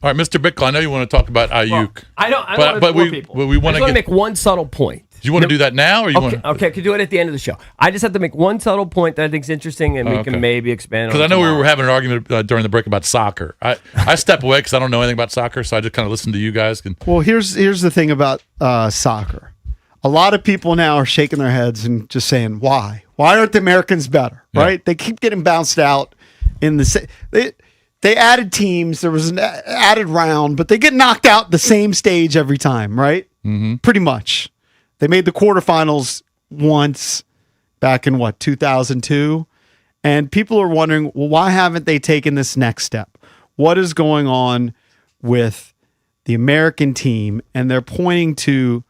All right, Mr. Bickle, I know you want to talk about Ayuk. Well, I don't but more we people. we want to to make one subtle point. Do you want to do that now, or you want? Okay, I could do it at the end of the show. I just have to make one subtle point that I think is interesting, and we can maybe expand on it. Because I know tomorrow. we were having an argument during the break about soccer. I step away because I don't know anything about soccer, so I just kind of listen to you guys. Well, here's the thing about soccer. A lot of people now are shaking their heads and just saying, "Why? Why aren't the Americans better?" Yeah. Right? They keep getting bounced out in the. They added teams. There was an added round, but they get knocked out the same stage every time, right? Mm-hmm. Pretty much. They made the quarterfinals once back in 2002, and people are wondering, well, why haven't they taken this next step? What is going on with the American team? And they're pointing to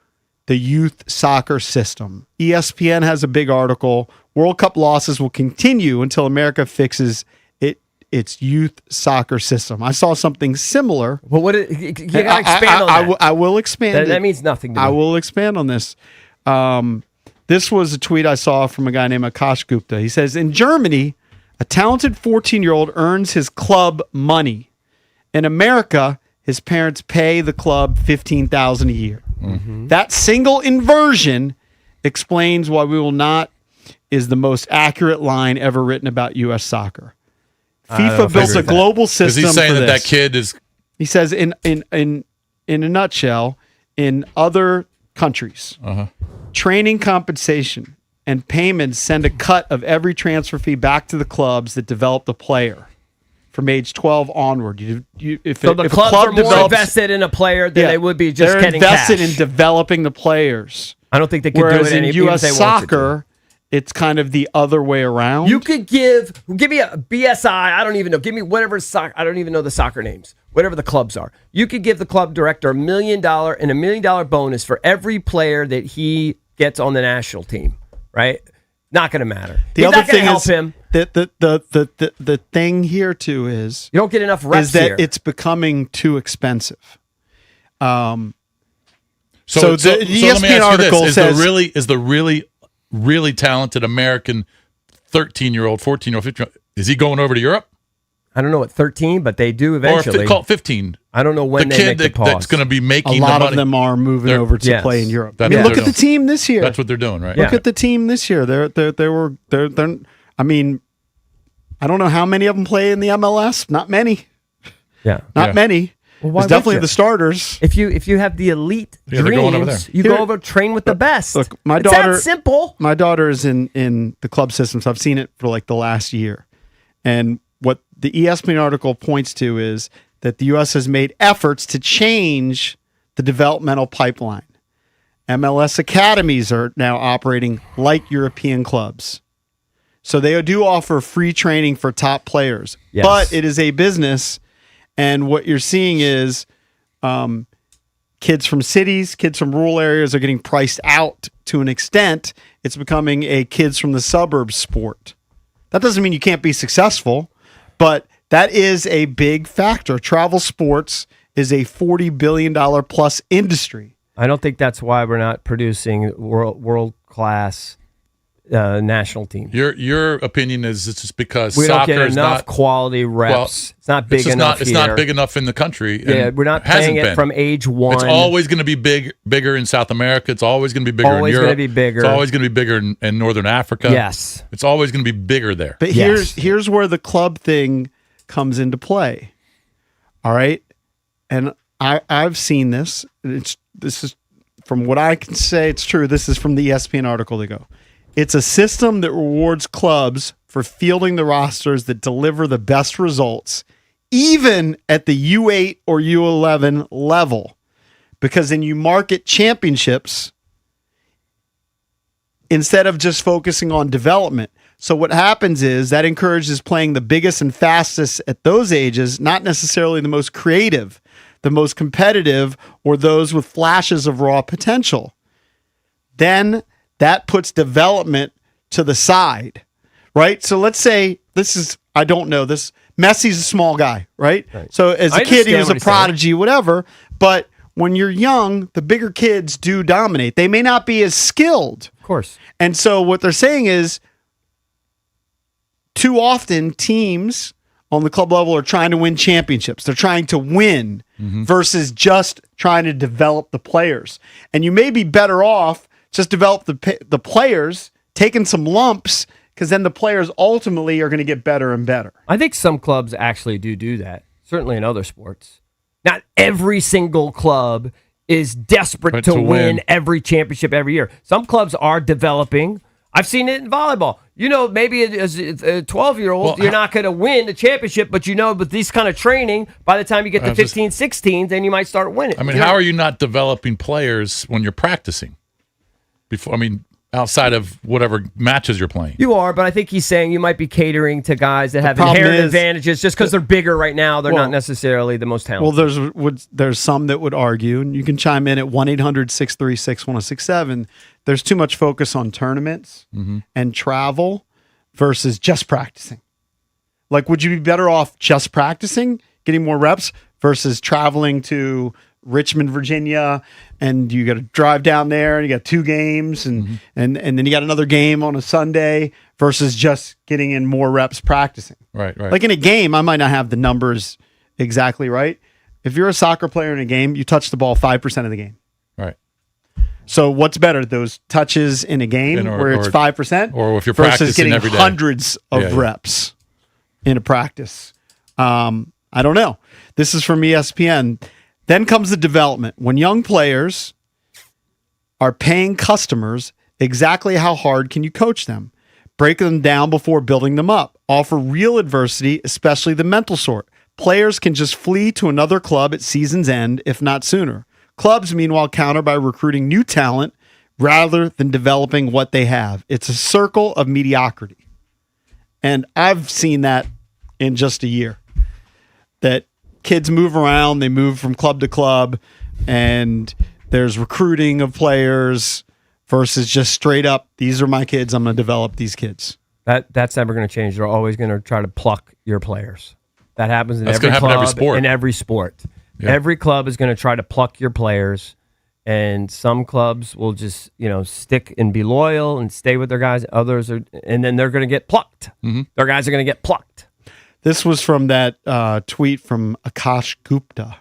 the youth soccer system. ESPN has a big article. World Cup losses will continue until America fixes its youth soccer system. I saw something similar. Well, you gotta expand on that. I will expand. That means nothing to me. I will expand on this. This was a tweet I saw from a guy named Akash Gupta. He says, in Germany, a talented 14-year-old earns his club money. In America, his parents pay the club $15,000 a year. Mm-hmm. That single inversion explains why we will not is the most accurate line ever written about U.S. soccer. FIFA built a global system. Is he saying for that this. that kid is? He says, in a nutshell, in other countries, training compensation and payments send a cut of every transfer fee back to the clubs that develop the player from age 12 onward. If the clubs are more invested in a player than they would be just they're getting invested cash. in developing the players. I don't think they could Whereas do it in U.S. soccer, it's kind of the other way around. You could give me a BSI. I don't even know. Give me whatever I don't even know the soccer names. Whatever the clubs are. You could give the club director $1 million and $1 million bonus for every player that he gets on the national team. Right? Not going to matter. The other thing help is him. The thing here too is you don't get enough reps is that here. it's becoming too expensive. So the let me ESPN ask you article this. says Is the really talented American 13-year-old, 14-year-old, 15-year-old, is he going over to Europe? I don't know at 13, but they do eventually. Or call it 15. I don't know when the they kid make the pause. that's going to be making a lot the of money. them are moving over to play in Europe. I That's mean, what look they're at the doing. team this year. That's what they're doing, right? Look at the team this year. They're I mean, I don't know how many of them play in the MLS. Not many. Yeah. Not many. Well, it's definitely the starters. If you have the elite they're going over dreams, there. you go over train with the best. Look, my it's daughter. that simple. My daughter is in the club system, so I've seen it for like the last year. And what the ESPN article points to is that the U.S. has made efforts to change the developmental pipeline. MLS academies are now operating like European clubs. So they do offer free training for top players, but it is a business. And what you're seeing is kids from cities, kids from rural areas are getting priced out to an extent. It's becoming a kids from the suburbs sport. That doesn't mean you can't be successful, but that is a big factor. Travel sports is a $40 billion plus industry. I don't think that's why we're not producing world class national team. Your opinion is it's just because we don't soccer get is enough not quality reps. Well, it's not big enough. It's not big enough in the country. Yeah, we're not playing it from age one. It's always going to be bigger in South America. It's always going to be bigger in Europe. Always going to be bigger. It's always going to be bigger in Northern Africa. Yes, it's always going to be bigger there. But here's where the club thing comes into play. All right, and I've seen this. This is from what I can say. It's true. This is from the ESPN article. They go. It's a system that rewards clubs for fielding the rosters that deliver the best results, even at the U8 or U11 level, because then you market championships instead of just focusing on development. So what happens is that encourages playing the biggest and fastest at those ages, not necessarily the most creative, the most competitive, or those with flashes of raw potential. Then that puts development to the side, right? So let's say I don't know this. Messi's a small guy, right? So as a kid, he was a prodigy, whatever. But when you're young, the bigger kids do dominate. They may not be as skilled. Of course. And so what they're saying is too often teams on the club level are trying to win championships. They're trying to win versus just trying to develop the players. And you may be better off just develop the players, taking some lumps, because then the players ultimately are going to get better and better. I think some clubs actually do that, certainly in other sports. Not every single club is desperate to win every championship every year. Some clubs are developing. I've seen it in volleyball. Maybe as a 12-year-old, you're not going to win the championship, but with this kind of training, by the time you get to 15, 16, then you might start winning. I mean, how are you not developing players when you're practicing? Outside of whatever matches you're playing. You are, but I think he's saying you might be catering to guys that have inherent advantages just because they're bigger right now. They're not necessarily the most talented. Well, there's some that would argue, and you can chime in at 1-800-636-1067. There's too much focus on tournaments and travel versus just practicing. Like, would you be better off just practicing, getting more reps, versus traveling to Richmond, Virginia, and you got to drive down there, and you got 2 games, and then you got another game on a Sunday, versus just getting in more reps practicing. Right. Like in a game, I might not have the numbers exactly right. If you're a soccer player in a game, you touch the ball 5% of the game. Right. So what's better, those touches in a game where it's 5%, or if you're versus practicing getting every day. hundreds of reps in a practice? I don't know. This is from ESPN. Then comes the development. When young players are paying customers, exactly how hard can you coach them? Break them down before building them up. Offer real adversity, especially the mental sort. Players can just flee to another club at season's end, if not sooner. Clubs, meanwhile, counter by recruiting new talent rather than developing what they have. It's a circle of mediocrity. And I've seen that in just a year. That kids move around, they move from club to club, and there's recruiting of players versus just straight up, these are my kids, I'm going to develop these kids. That's never going to change. They're always going to try to pluck your players. That happens in every club, in every sport. Yeah. Every club is going to try to pluck your players, and some clubs will just stick and be loyal and stay with their guys. Others are, and then they're going to get plucked. Their guys are going to get plucked. This was from that tweet from Akash Gupta.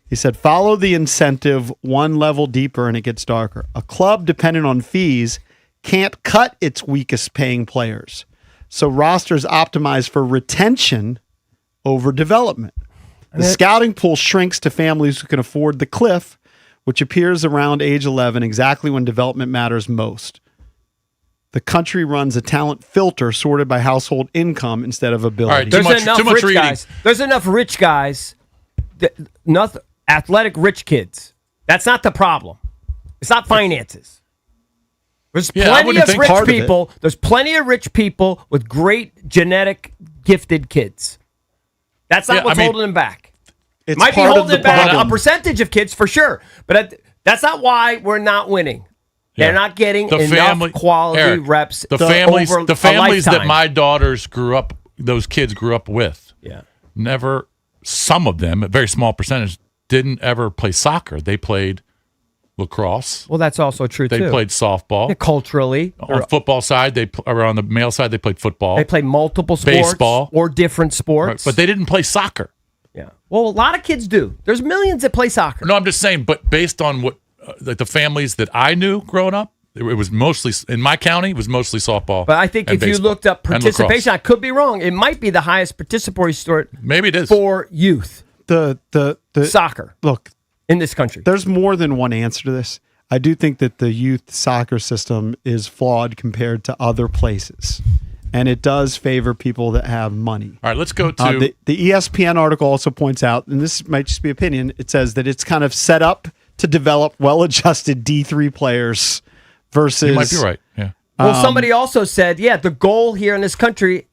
He said, follow the incentive one level deeper and it gets darker. A club dependent on fees can't cut its weakest paying players. So rosters optimize for retention over development. The scouting pool shrinks to families who can afford the cliff, which appears around age 11, exactly when development matters most. The country runs a talent filter sorted by household income instead of ability. All right, There's enough rich guys. There's enough rich guys, enough athletic rich kids. That's not the problem. It's not finances. There's plenty of rich people. There's plenty of rich people with great genetic gifted kids. That's not what's holding them back. It might be holding back a percentage of kids for sure, but that's not why we're not winning. They're not getting enough quality reps. The families that my daughters grew up, those kids grew up with, never. Some of them, a very small percentage, didn't ever play soccer. They played lacrosse. Well, that's also true too. They played softball. Culturally, on the football side, or on the male side, they played football. They played multiple sports, baseball, or different sports, but they didn't play soccer. Yeah. Well, a lot of kids do. There's millions that play soccer. No, I'm just saying. But based on what the families that I knew growing up, it was mostly in my county. It was mostly softball. But I think if you looked up participation, I could be wrong. It might be the highest participatory sport. Maybe it is for youth. The soccer. Look, in this country, there's more than one answer to this. I do think that the youth soccer system is flawed compared to other places, and it does favor people that have money. All right, let's go to the ESPN article. Also points out, and this might just be opinion. It says that it's kind of set up to develop well-adjusted D3 players. Versus, you might be right. Yeah. Well, somebody also said, the goal here in this country,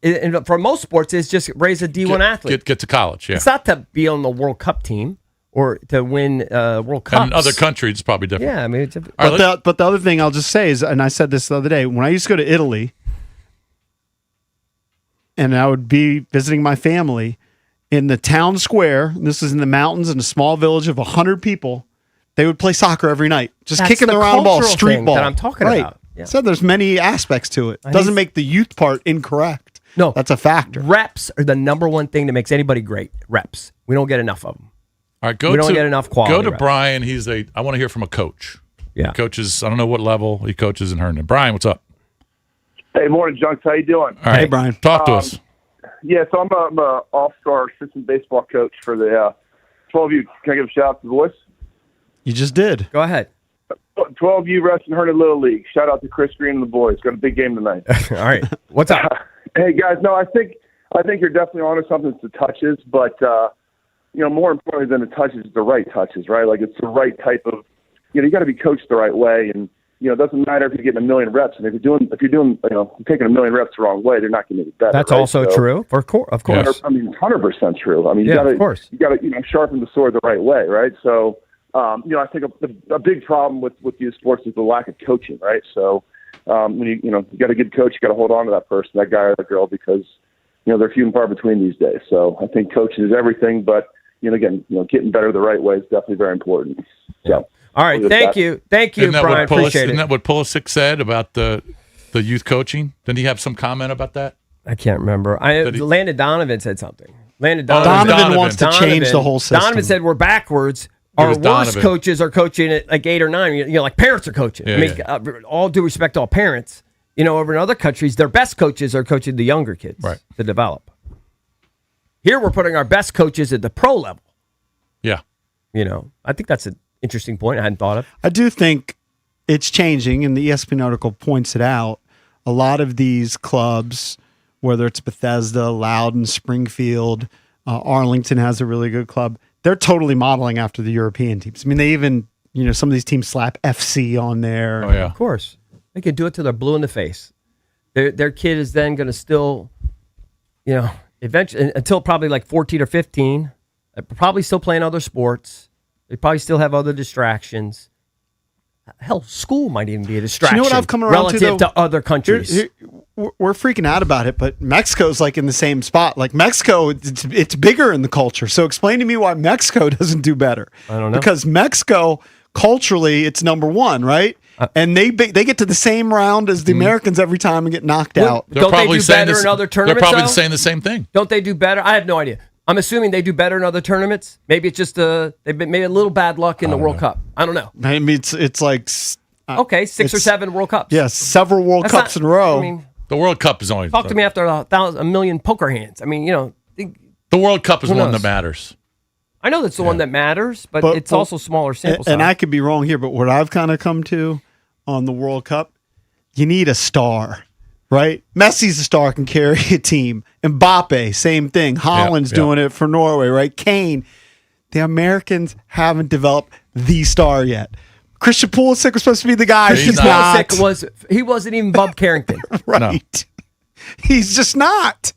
for most sports, is just raise a D1 athlete. Get to college. Yeah. It's not to be on the World Cup team or to win World Cups. And in other countries, it's probably different. Yeah, I mean, but the other thing I'll just say is, and I said this the other day, when I used to go to Italy, and I would be visiting my family in the town square. And this is in the mountains in a small village of 100 people. They would play soccer every night, just kicking the round ball, street ball. That I'm talking about. Yeah. So there's many aspects to it. Doesn't make the youth part incorrect. No. That's a factor. Reps are the number one thing that makes anybody great. Reps. We don't get enough of them. All right, we don't get enough quality. Go to reps. Brian. I want to hear from a coach. Yeah. He coaches, I don't know what level he coaches in Herndon. Brian, what's up? Hey, morning, Junks. How you doing? All right. Hey, Brian. Talk to us. Yeah, so I'm a all-star assistant baseball coach for the 12U. Can I give a shout out to the boys? You just did. Go ahead. 12U Wrestling Herndon Little League. Shout out to Chris Green and the boys. Got a big game tonight. All right. What's up? Hey, guys. No, I think you're definitely onto something. It's the touches, but more importantly than the touches, the right touches, right? Like it's the right type of. You got to be coached the right way, and it doesn't matter if you're getting 1 million reps, and if you're doing, taking 1 million reps the wrong way, they're not going to get better. That's right? also true. Of course. Yes. I mean, 100% true. I mean, you of course. You got to sharpen the sword the right way, right? So, I think a big problem with youth sports is the lack of coaching, right? So, when you got a good coach, you got to hold on to that person, that guy or that girl, because they're few and far between these days. So, I think coaching is everything, but again, getting better the right way is definitely very important. So. All right, thank you, Brian. Appreciate it. Isn't that what Pulisic said about the youth coaching? Didn't he have some comment about that? I can't remember. Landon Donovan said something. Donovan wants to change the whole system. Donovan said we're backwards. Our worst coaches are coaching at like 8 or 9. Like parents are coaching. Yeah, All due respect to all parents. Over in other countries, their best coaches are coaching the younger kids to develop. Here, we're putting our best coaches at the pro level. Yeah. I think that's an interesting point I hadn't thought of. I do think it's changing, and the ESPN article points it out. A lot of these clubs, whether it's Bethesda, Loudoun, Springfield, Arlington has a really good club. They're totally modeling after the European teams. I mean, they even, some of these teams slap FC on there. Oh, yeah. Of course. They can do it till they're blue in the face. Their kid is then going to still, eventually, until probably like 14 or 15, probably still playing other sports. They probably still have other distractions. Hell, school might even be a distraction. You know what I've come around relative to other countries. We're freaking out about it, but Mexico's like in the same spot. Like Mexico, it's bigger in the culture. So explain to me why Mexico doesn't do better. I don't know. Because Mexico, culturally, it's number one, right? And they get to the same round as the Americans every time and get knocked out. Don't they do better in other tournaments? They're probably saying the same thing. Don't they do better? I have no idea. I'm assuming they do better in other tournaments. Maybe it's just they've made a little bad luck in the World Cup. I don't know. I mean, it's like 6 or 7 World Cups. Yes, several World Cups in a row. I mean, the World Cup is only. Talk to me after a million poker hands. I mean, the World Cup is the one that matters. I know that's the one that matters, but it's also smaller sample size. And I could be wrong here, but what I've kind of come to on the World Cup, you need a star. Right? Messi's a star, can carry a team. Mbappe, same thing. Holland's doing it for Norway, right? Kane. The Americans haven't developed the star yet. Christian Pulisic was supposed to be the guy. He's not. He wasn't even Bub Carrington. Right. No. He's just not.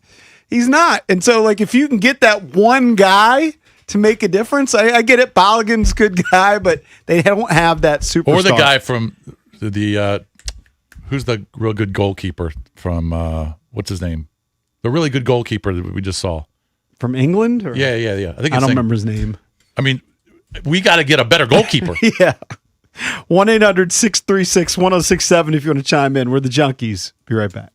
He's not. And so, like, if you can get that one guy to make a difference, I get it. Balogun's a good guy, but they don't have that superstar. Or the guy from the who's the real good goalkeeper from what's his name? The really good goalkeeper that we just saw from England. Or? Yeah. I think I don't remember his name. I mean, we got to get a better goalkeeper. Yeah. 1-800-636-1067 if you want to chime in. We're the Junkies. Be right back.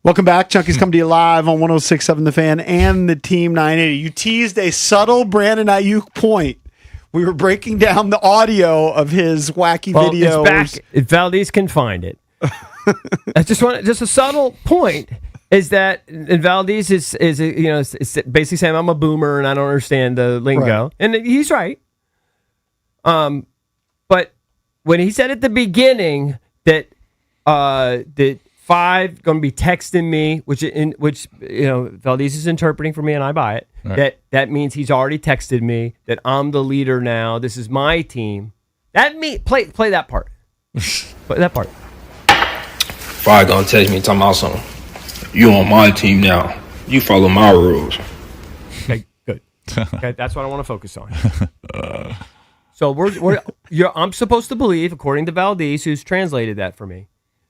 Welcome back. Chunky's come to you live on 106.7 The Fan and the Team 980. You teased a subtle Brandon Ayuk point. We were breaking down the audio of his wacky videos. It's back. If Valdez can find it. I just a subtle point is that Valdez is basically saying I'm a boomer and I don't understand the lingo. Right. And he's right. But when he said at the beginning that Five going to be texting me, which Valdez is interpreting for me, and I buy it. Right. That means he's already texted me that I'm the leader now. This is my team. That play that part. Play that part. Five gonna text me talking about something. You on my team now. You follow my rules. Okay, good. Okay, that's what I want to focus on. So I'm supposed to believe, according to Valdez, who's translated that for me,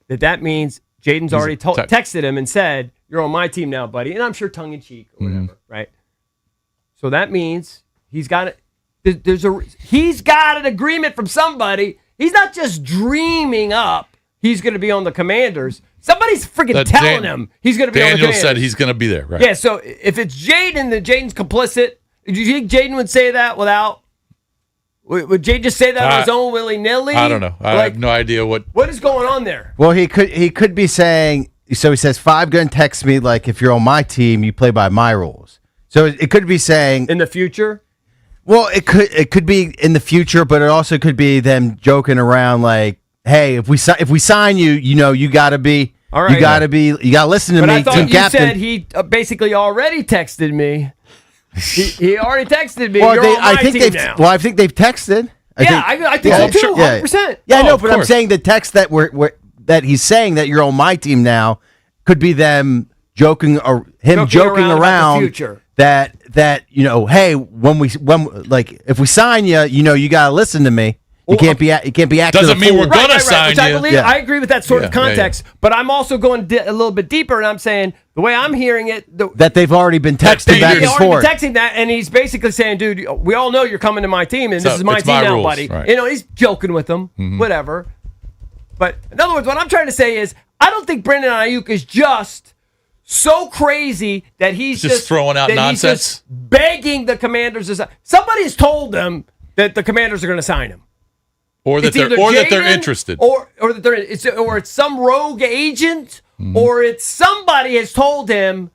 that means Jaden's already texted him and said, "You're on my team now, buddy." And I'm sure tongue in cheek or whatever, right? So that means he's got it. He's got an agreement from somebody. He's not just dreaming up he's going to be on the Commanders. Somebody's freaking telling him he's going to be on the Commanders. Daniel said he's going to be there, right? Yeah. So if it's Jaden, then Jaden's complicit. Do you think Jaden would say that without? Would Jay just say that on his own willy-nilly? I don't know. I have no idea what is going on there. Well, he could be saying, so he says, Five going to text me like, if you're on my team, you play by my rules. So it could be saying in the future. Well, it could be in the future, but it also could be them joking around like, hey, if we sign you, you got to be, all right, you got to listen to me, I thought team you captain. Said he basically already texted me. He already texted me. Well, You're on my team now. Well, I think they've texted. I think so too. 100%. Yeah, no, but I'm saying the text that that he's saying that you're on my team now could be them joking or him joking around that hey, when if we sign you, you got to listen to me. You can't be acting. Doesn't mean we're gonna sign you. I agree with that sort of context, but I'm also going a little bit deeper, and I'm saying the way I'm hearing it, that they've already been texting back and forth. Already been texting that, and he's basically saying, "Dude, we all know you're coming to my team, and this is my team now, buddy." Right. He's joking with them, whatever. But in other words, what I'm trying to say is, I don't think Brandon Ayuk is just so crazy that he's just throwing out nonsense, he's just begging the Commanders to sign. Somebody's told them that the Commanders are going to sign him. Or that they're interested, or that it's some rogue agent, or it's somebody has told him,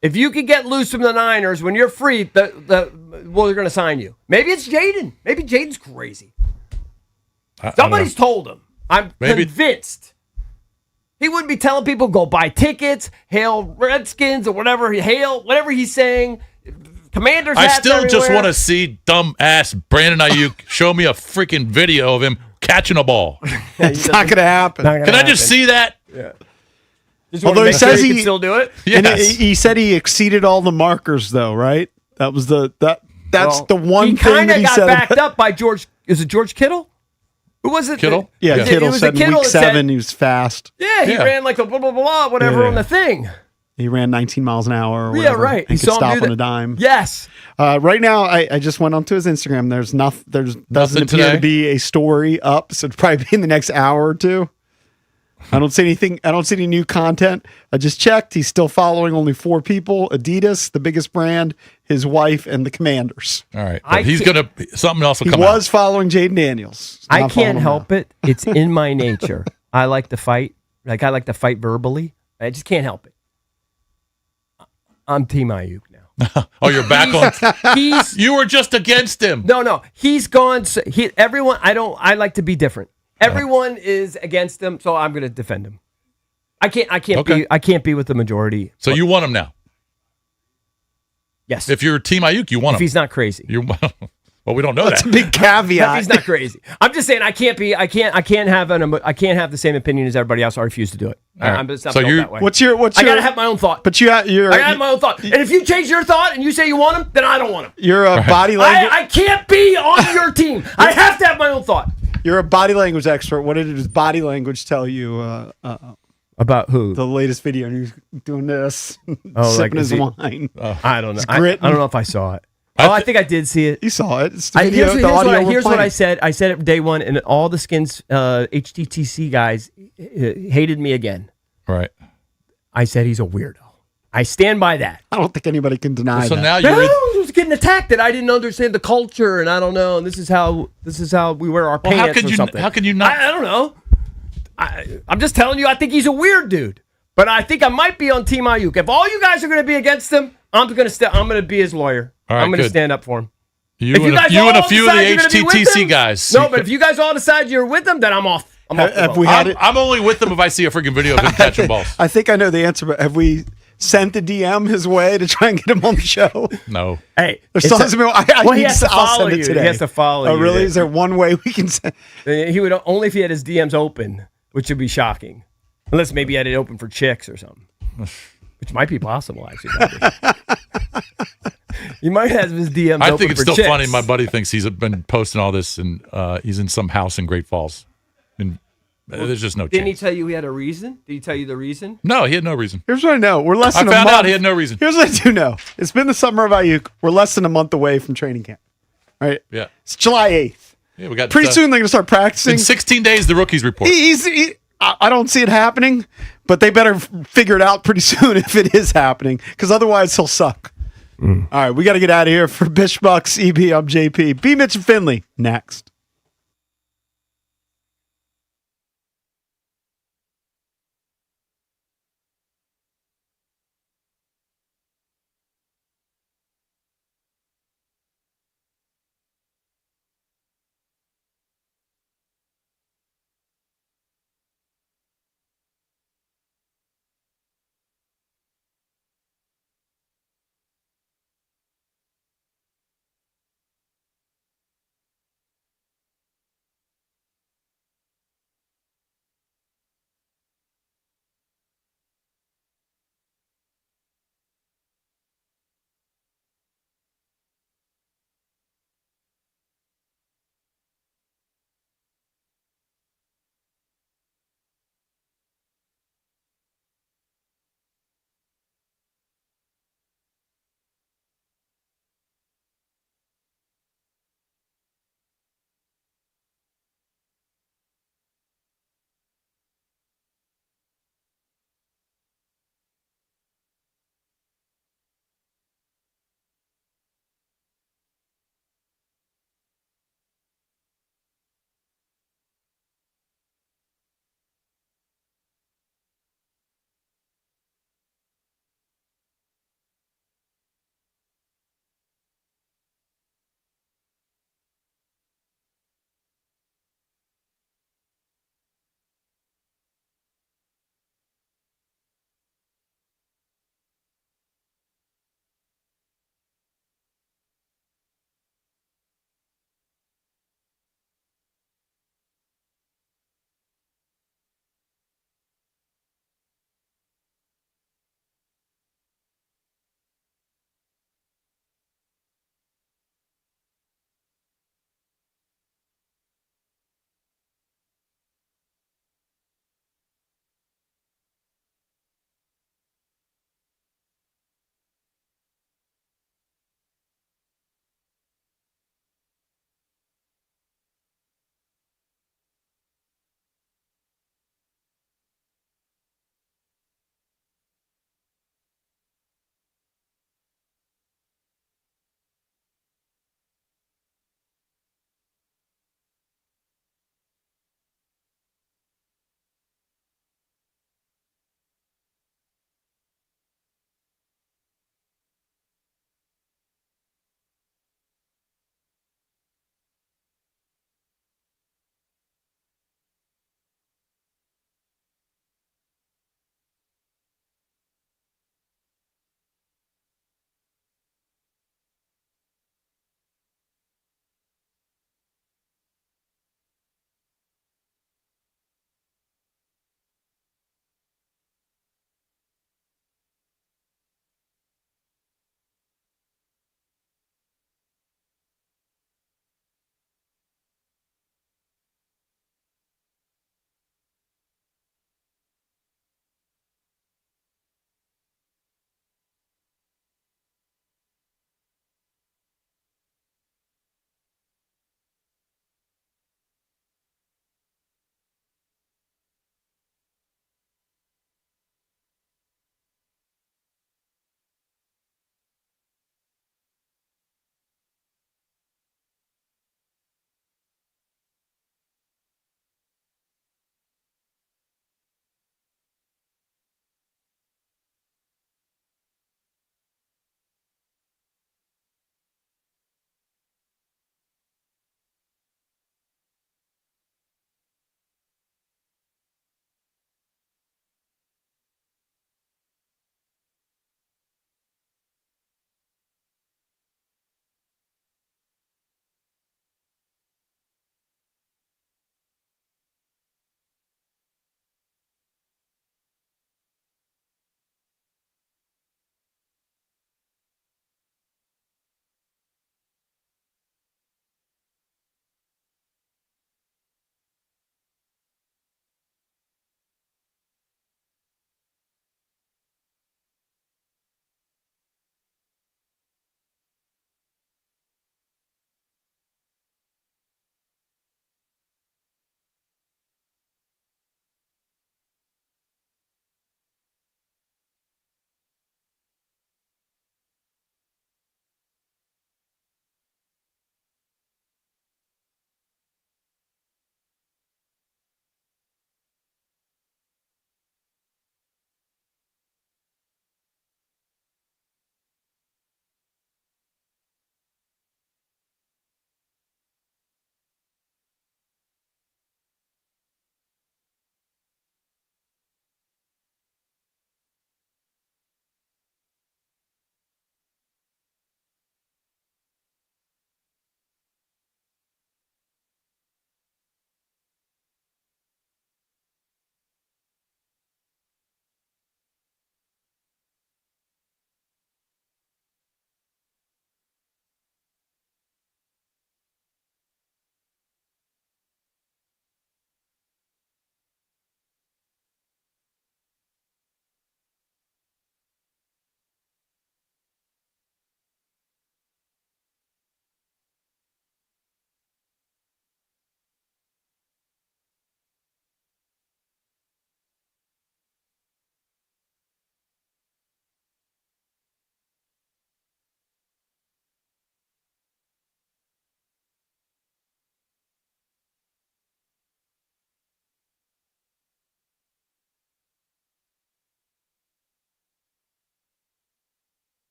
if you could get loose from the Niners when you're free, they're going to sign you. Maybe it's Jaden. Maybe Jaden's crazy. Somebody's told him. I'm convinced. He wouldn't be telling people go buy tickets, hail Redskins or whatever he's saying. Commanders. I still just want to see dumb ass Brandon Ayuk show me a freaking video of him catching a ball. It's not going to happen. Can I just see that? Yeah. Although he says he can still do it. Yes. And he said he exceeded all the markers, though, right? That was the one thing that he said. He kind of got backed up by George. Is it George Kittle? Who was it? Kittle? Yeah, Kittle said in week 7 he was fast. Yeah, he ran like a blah, blah, blah, whatever on the thing. He ran 19 miles an hour or whatever. Yeah, right. And could stop on a dime. Yes. Right now, I just went onto his Instagram. There doesn't appear to be a story up, so it'll probably be in the next hour or two. I don't see anything. I don't see any new content. I just checked. He's still following only 4 people: Adidas, the biggest brand, his wife, and the Commanders. All right, but he's gonna something else will come out. He was following Jaden Daniels. I can't help it. It's in my nature. I like to fight. I like to fight verbally. I just can't help it. I'm Team Ayuk now. Oh, you're back on. You were just against him. No. He's gone. Everyone. I like to be different. Everyone is against him, so I'm going to defend him. I can't be with the majority. So you want him now? Yes. If you're Team Ayuk, you want him. If he's not crazy. Well, we don't know That's a big caveat. If he's not crazy. I'm just saying I can't have the same opinion as everybody else. I refuse to do it. Right. I'm just not that way. What's your? I gotta have my own thought. But I gotta have my own thought. And if you change your thought and you say you want him, then I don't want him. You're a body language. I can't be on your team. I have to have my own thought. You're a body language expert. What did his body language tell you about who? The latest video. And he's doing this, like, sipping his wine. I don't know. I don't know if I saw it. I think I did see it. You saw it. It's the video. Here's what I said. I said it day one, and all the Skins HTTC guys hated me again. Right. I said he's a weirdo. I stand by that. I don't think anybody can deny So that. now you're I was getting attacked that I didn't understand the culture, and I don't know. And this is how we wear our pants. How can you not? I don't know. I'm just telling you. I think he's a weird dude, but I think I might be on Team Ayuk. If all you guys are going to be against him, I'm going to be his lawyer. All right, I'm going to good. stand up for him. You and a few of the HTTC guys. No, but if you guys all decide you're with them, then I'm off. I'm only with them if I see a freaking video of him catching balls. I think I know the answer, but have we sent the DM his way to try and get him on the show? No. Hey, he has to follow you. He has to follow you. Oh, really? Is there one way we can send? He would only if he had his DMs open, which would be shocking. Unless maybe he had it open for chicks or something, which might be possible, actually. He might have his DMs I open think it's for still chicks. funny. My buddy thinks he's been posting all this, and he's in some house in Great Falls. And there's just no Didn't chance. he tell you he had a reason? Did he tell you the reason? No, he had no reason. Here's what I know. We're less than a I month. found out he had no reason. Here's what I do know. It's been the summer of Ayuk. We're less than a month away from training camp. Right? Yeah. It's July 8th. Yeah, we got Pretty soon they're going to start practicing. In 16 days, the rookies report. I don't see it happening, but they better figure it out pretty soon if it is happening, because otherwise he'll suck. All right, we got to get out of here. For Bish Bucks, EB, I'm JP. BMitch Finlay, next.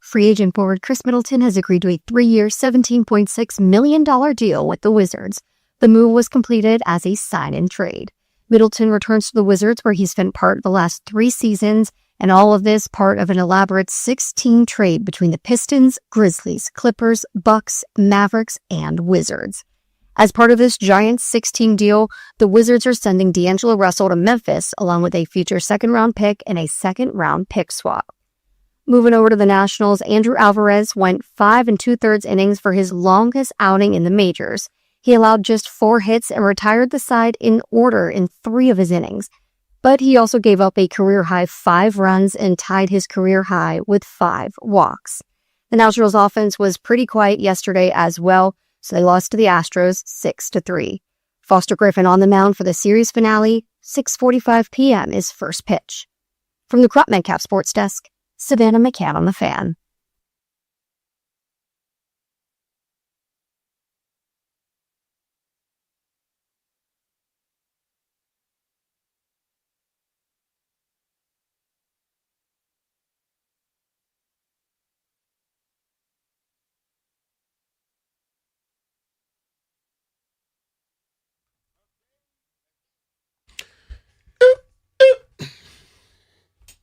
Free agent forward Chris Middleton has agreed to a 3-year, $17.6 million deal with the Wizards. The move was completed as a sign-and-trade. Middleton returns to the Wizards, where he spent part of the last 3 seasons, and all of this part of an elaborate 6-team trade between the Pistons, Grizzlies, Clippers, Bucks, Mavericks, and Wizards. As part of this giant 6-team deal, the Wizards are sending D'Angelo Russell to Memphis, along with a future second-round pick and a second-round pick swap. Moving over to the Nationals, Andrew Alvarez went 5 2/3 innings for his longest outing in the majors. He allowed just 4 hits and retired the side in order in 3 of his innings. But he also gave up a career-high 5 runs and tied his career high with 5 walks. The Nationals offense was pretty quiet yesterday as well, so they lost to the Astros 6-3. Foster Griffin on the mound for the series finale. 6:45 p.m. is first pitch. From the Crop Metcalf Sports Desk, Savannah McCann on the Fan.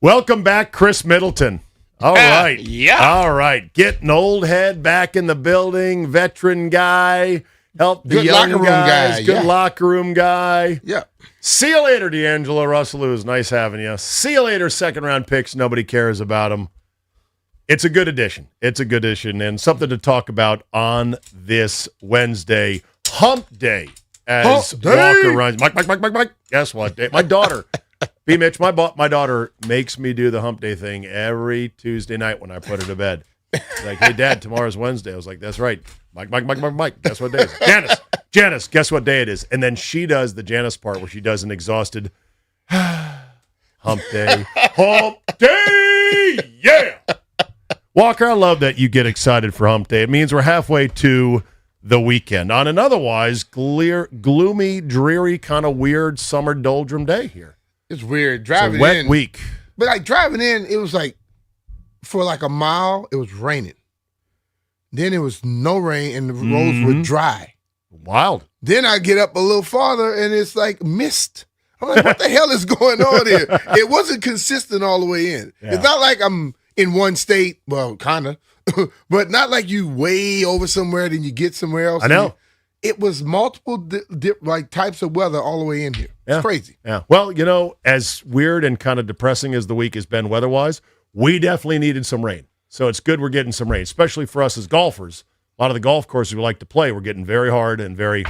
Welcome back, Chris Middleton. All right. Yeah. All right. Getting old head back in the building, veteran guy, help the Good young locker room guys, guy, good yeah. locker room guy. Yeah. See you later, D'Angelo Russell. It was nice having you. See you later, second-round picks. Nobody cares about them. It's a good addition. It's a good addition and something to talk about on this Wednesday. Hump Day, as Hump Day. Walker runs. Mike. Guess what? My daughter, BMitch, my daughter makes me do the Hump Day thing every Tuesday night when I put her to bed. She's like, hey, Dad, tomorrow's Wednesday. I was like, that's right. Mike. Guess what day it is? Janice, guess what day it is? And then she does the Janice part where she does an exhausted Hump Day. Hump Day! Yeah! Walker, I love that you get excited for Hump Day. It means we're halfway to the weekend on an otherwise gloomy, dreary, kind of weird summer doldrum day here. It's weird. It's Driving a wet in, week. But like driving in, it was like for like a mile, it was raining. Then it was no rain and the roads were dry. Wild. Then I get up a little farther and it's like mist. I'm like, what the hell is going on here? It wasn't consistent all the way in. Yeah. It's not like I'm in one state, well, kind of, but not like you way over somewhere, then you get somewhere else. I know. It was multiple like types of weather all the way in here. Yeah. It's crazy. Yeah. Well, you know, as weird and kind of depressing as the week has been weather-wise, we definitely needed some rain. So it's good we're getting some rain, especially for us as golfers. A lot of the golf courses we like to play, we're getting very hard and very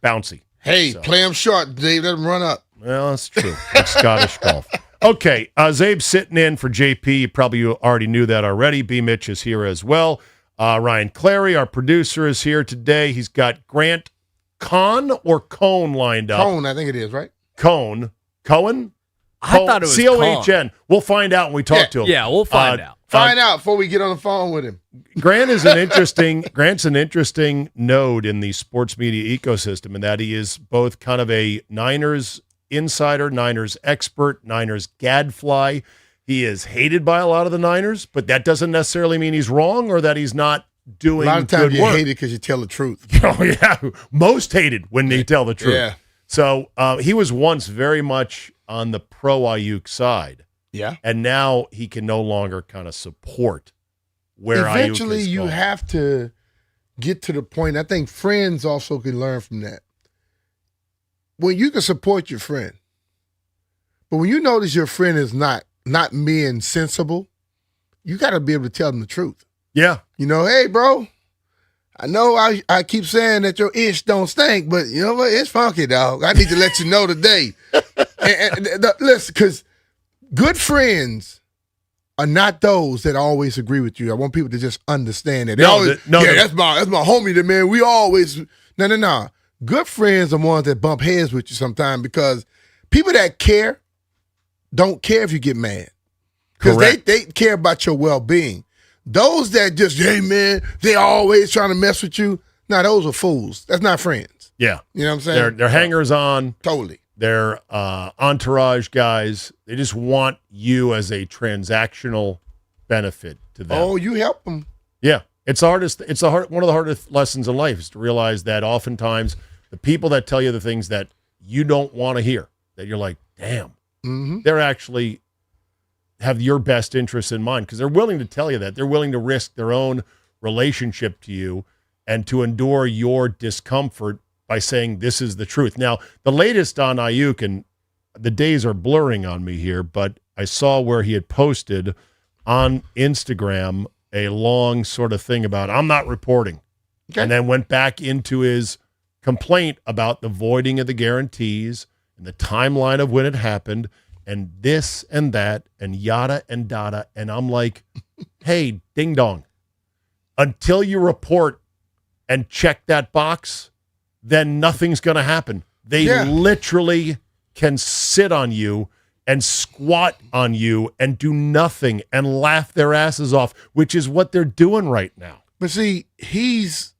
bouncy. Hey, So. play them short, Dave. Let them run up. Well, that's true. That's Scottish golf. Okay, Zabe's sitting in for JP. You probably already knew that already. BMitch is here as well. Ryan Clary, our producer, is here today. He's got Grant Cohn lined up. Cone, I think it is, right? Cohen? I thought it was Cohn. We'll find out when we talk to him. Yeah, we'll find out. Find out before we get on the phone with him. Grant's an interesting node in the sports media ecosystem in that he is both kind of a Niners insider, Niners expert, Niners gadfly. He is hated by a lot of the Niners, but that doesn't necessarily mean he's wrong or that he's not doing A lot of times good you work. hate it because you tell the truth. Oh, yeah. Most hated when they tell the truth. Yeah. So he was once very much on the pro-Ayuk side. Yeah. And now he can no longer kind of support where Eventually, Ayuk is you going. have to get to the point. I think friends also can learn from that. When you can support your friend, but when you notice your friend is not being sensible, you got to be able to tell them the truth. Yeah. You know, hey, bro, I know I keep saying that your ish don't stink, but you know what? It's funky, dog. I need to let you know today. Listen, because good friends are not those that always agree with you. I want people to just understand that. That's my homie, man. We always no. Good friends are ones that bump heads with you sometimes because people that care don't care if you get mad because they care about your well-being. Those that just, hey, man, they always trying to mess with you. Nah, those are fools. That's not friends. Yeah. You know what I'm saying? They're hangers-on. Totally. They're entourage guys. They just want you as a transactional benefit to them. Oh, you help them. Yeah. It's one of the hardest lessons in life is to realize that oftentimes the people that tell you the things that you don't want to hear, that you're like, damn, they're actually have your best interests in mind because they're willing to tell you that. They're willing to risk their own relationship to you and to endure your discomfort by saying this is the truth. Now, the latest on Ayuk, and the days are blurring on me here, but I saw where he had posted on Instagram a long sort of thing about I'm not reporting, and then went back into his complaint about the voiding of the guarantees and the timeline of when it happened and this and that and yada and dada. And I'm like, hey, ding dong, until you report and check that box, then nothing's going to happen. They literally can sit on you and squat on you and do nothing and laugh their asses off, which is what they're doing right now. But see, he's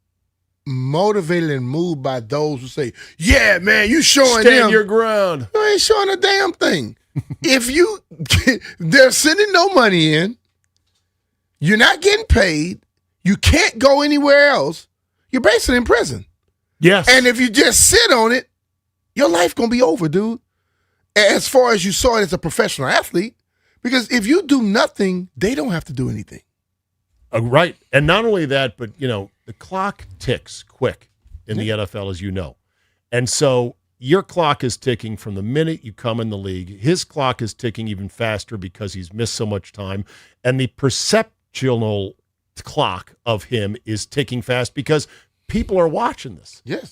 motivated and moved by those who say, yeah, man, you showing Stand them. your ground. You ain't showing a damn thing. If they're sending no money in, you're not getting paid, you can't go anywhere else, you're basically in prison. Yes. And if you just sit on it, your life going to be over, dude. As far as you saw it as a professional athlete, because if you do nothing, they don't have to do anything. Right. And not only that, but, the clock ticks quick in the NFL, as you know. And so your clock is ticking from the minute you come in the league. His clock is ticking even faster because he's missed so much time. And the perceptual clock of him is ticking fast because people are watching this. Yes.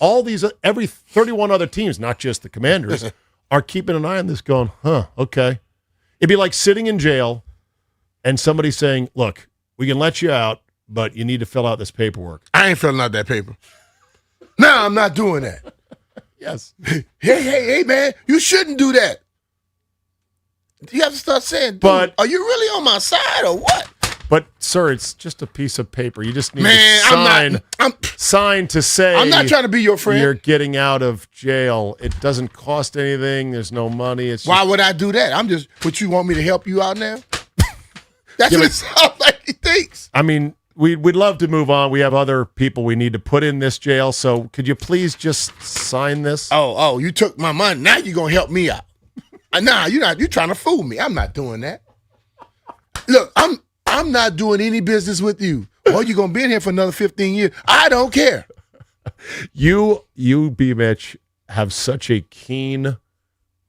Every 31 other teams, not just the Commanders, are keeping an eye on this going, okay. It'd be like sitting in jail and somebody saying, look, we can let you out, but you need to fill out this paperwork. I ain't filling out that paper. No, I'm not doing that. Yes. Hey, man, you shouldn't do that. You have to start saying, but are you really on my side or what? But, sir, it's just a piece of paper. You just need to sign to say I'm not trying to be your friend. You're getting out of jail. It doesn't cost anything. There's no money. Why would I do that? Would you want me to help you out now? That's what it sounds like he thinks. I mean, we'd love to move on. We have other people we need to put in this jail. So could you please just sign this? Oh, you took my money. Now you're going to help me out. Nah, you're not. You're trying to fool me. I'm not doing that. Look, I'm not doing any business with you. Or you're going to be in here for another 15 years. I don't care. You, BMitch, have such a keen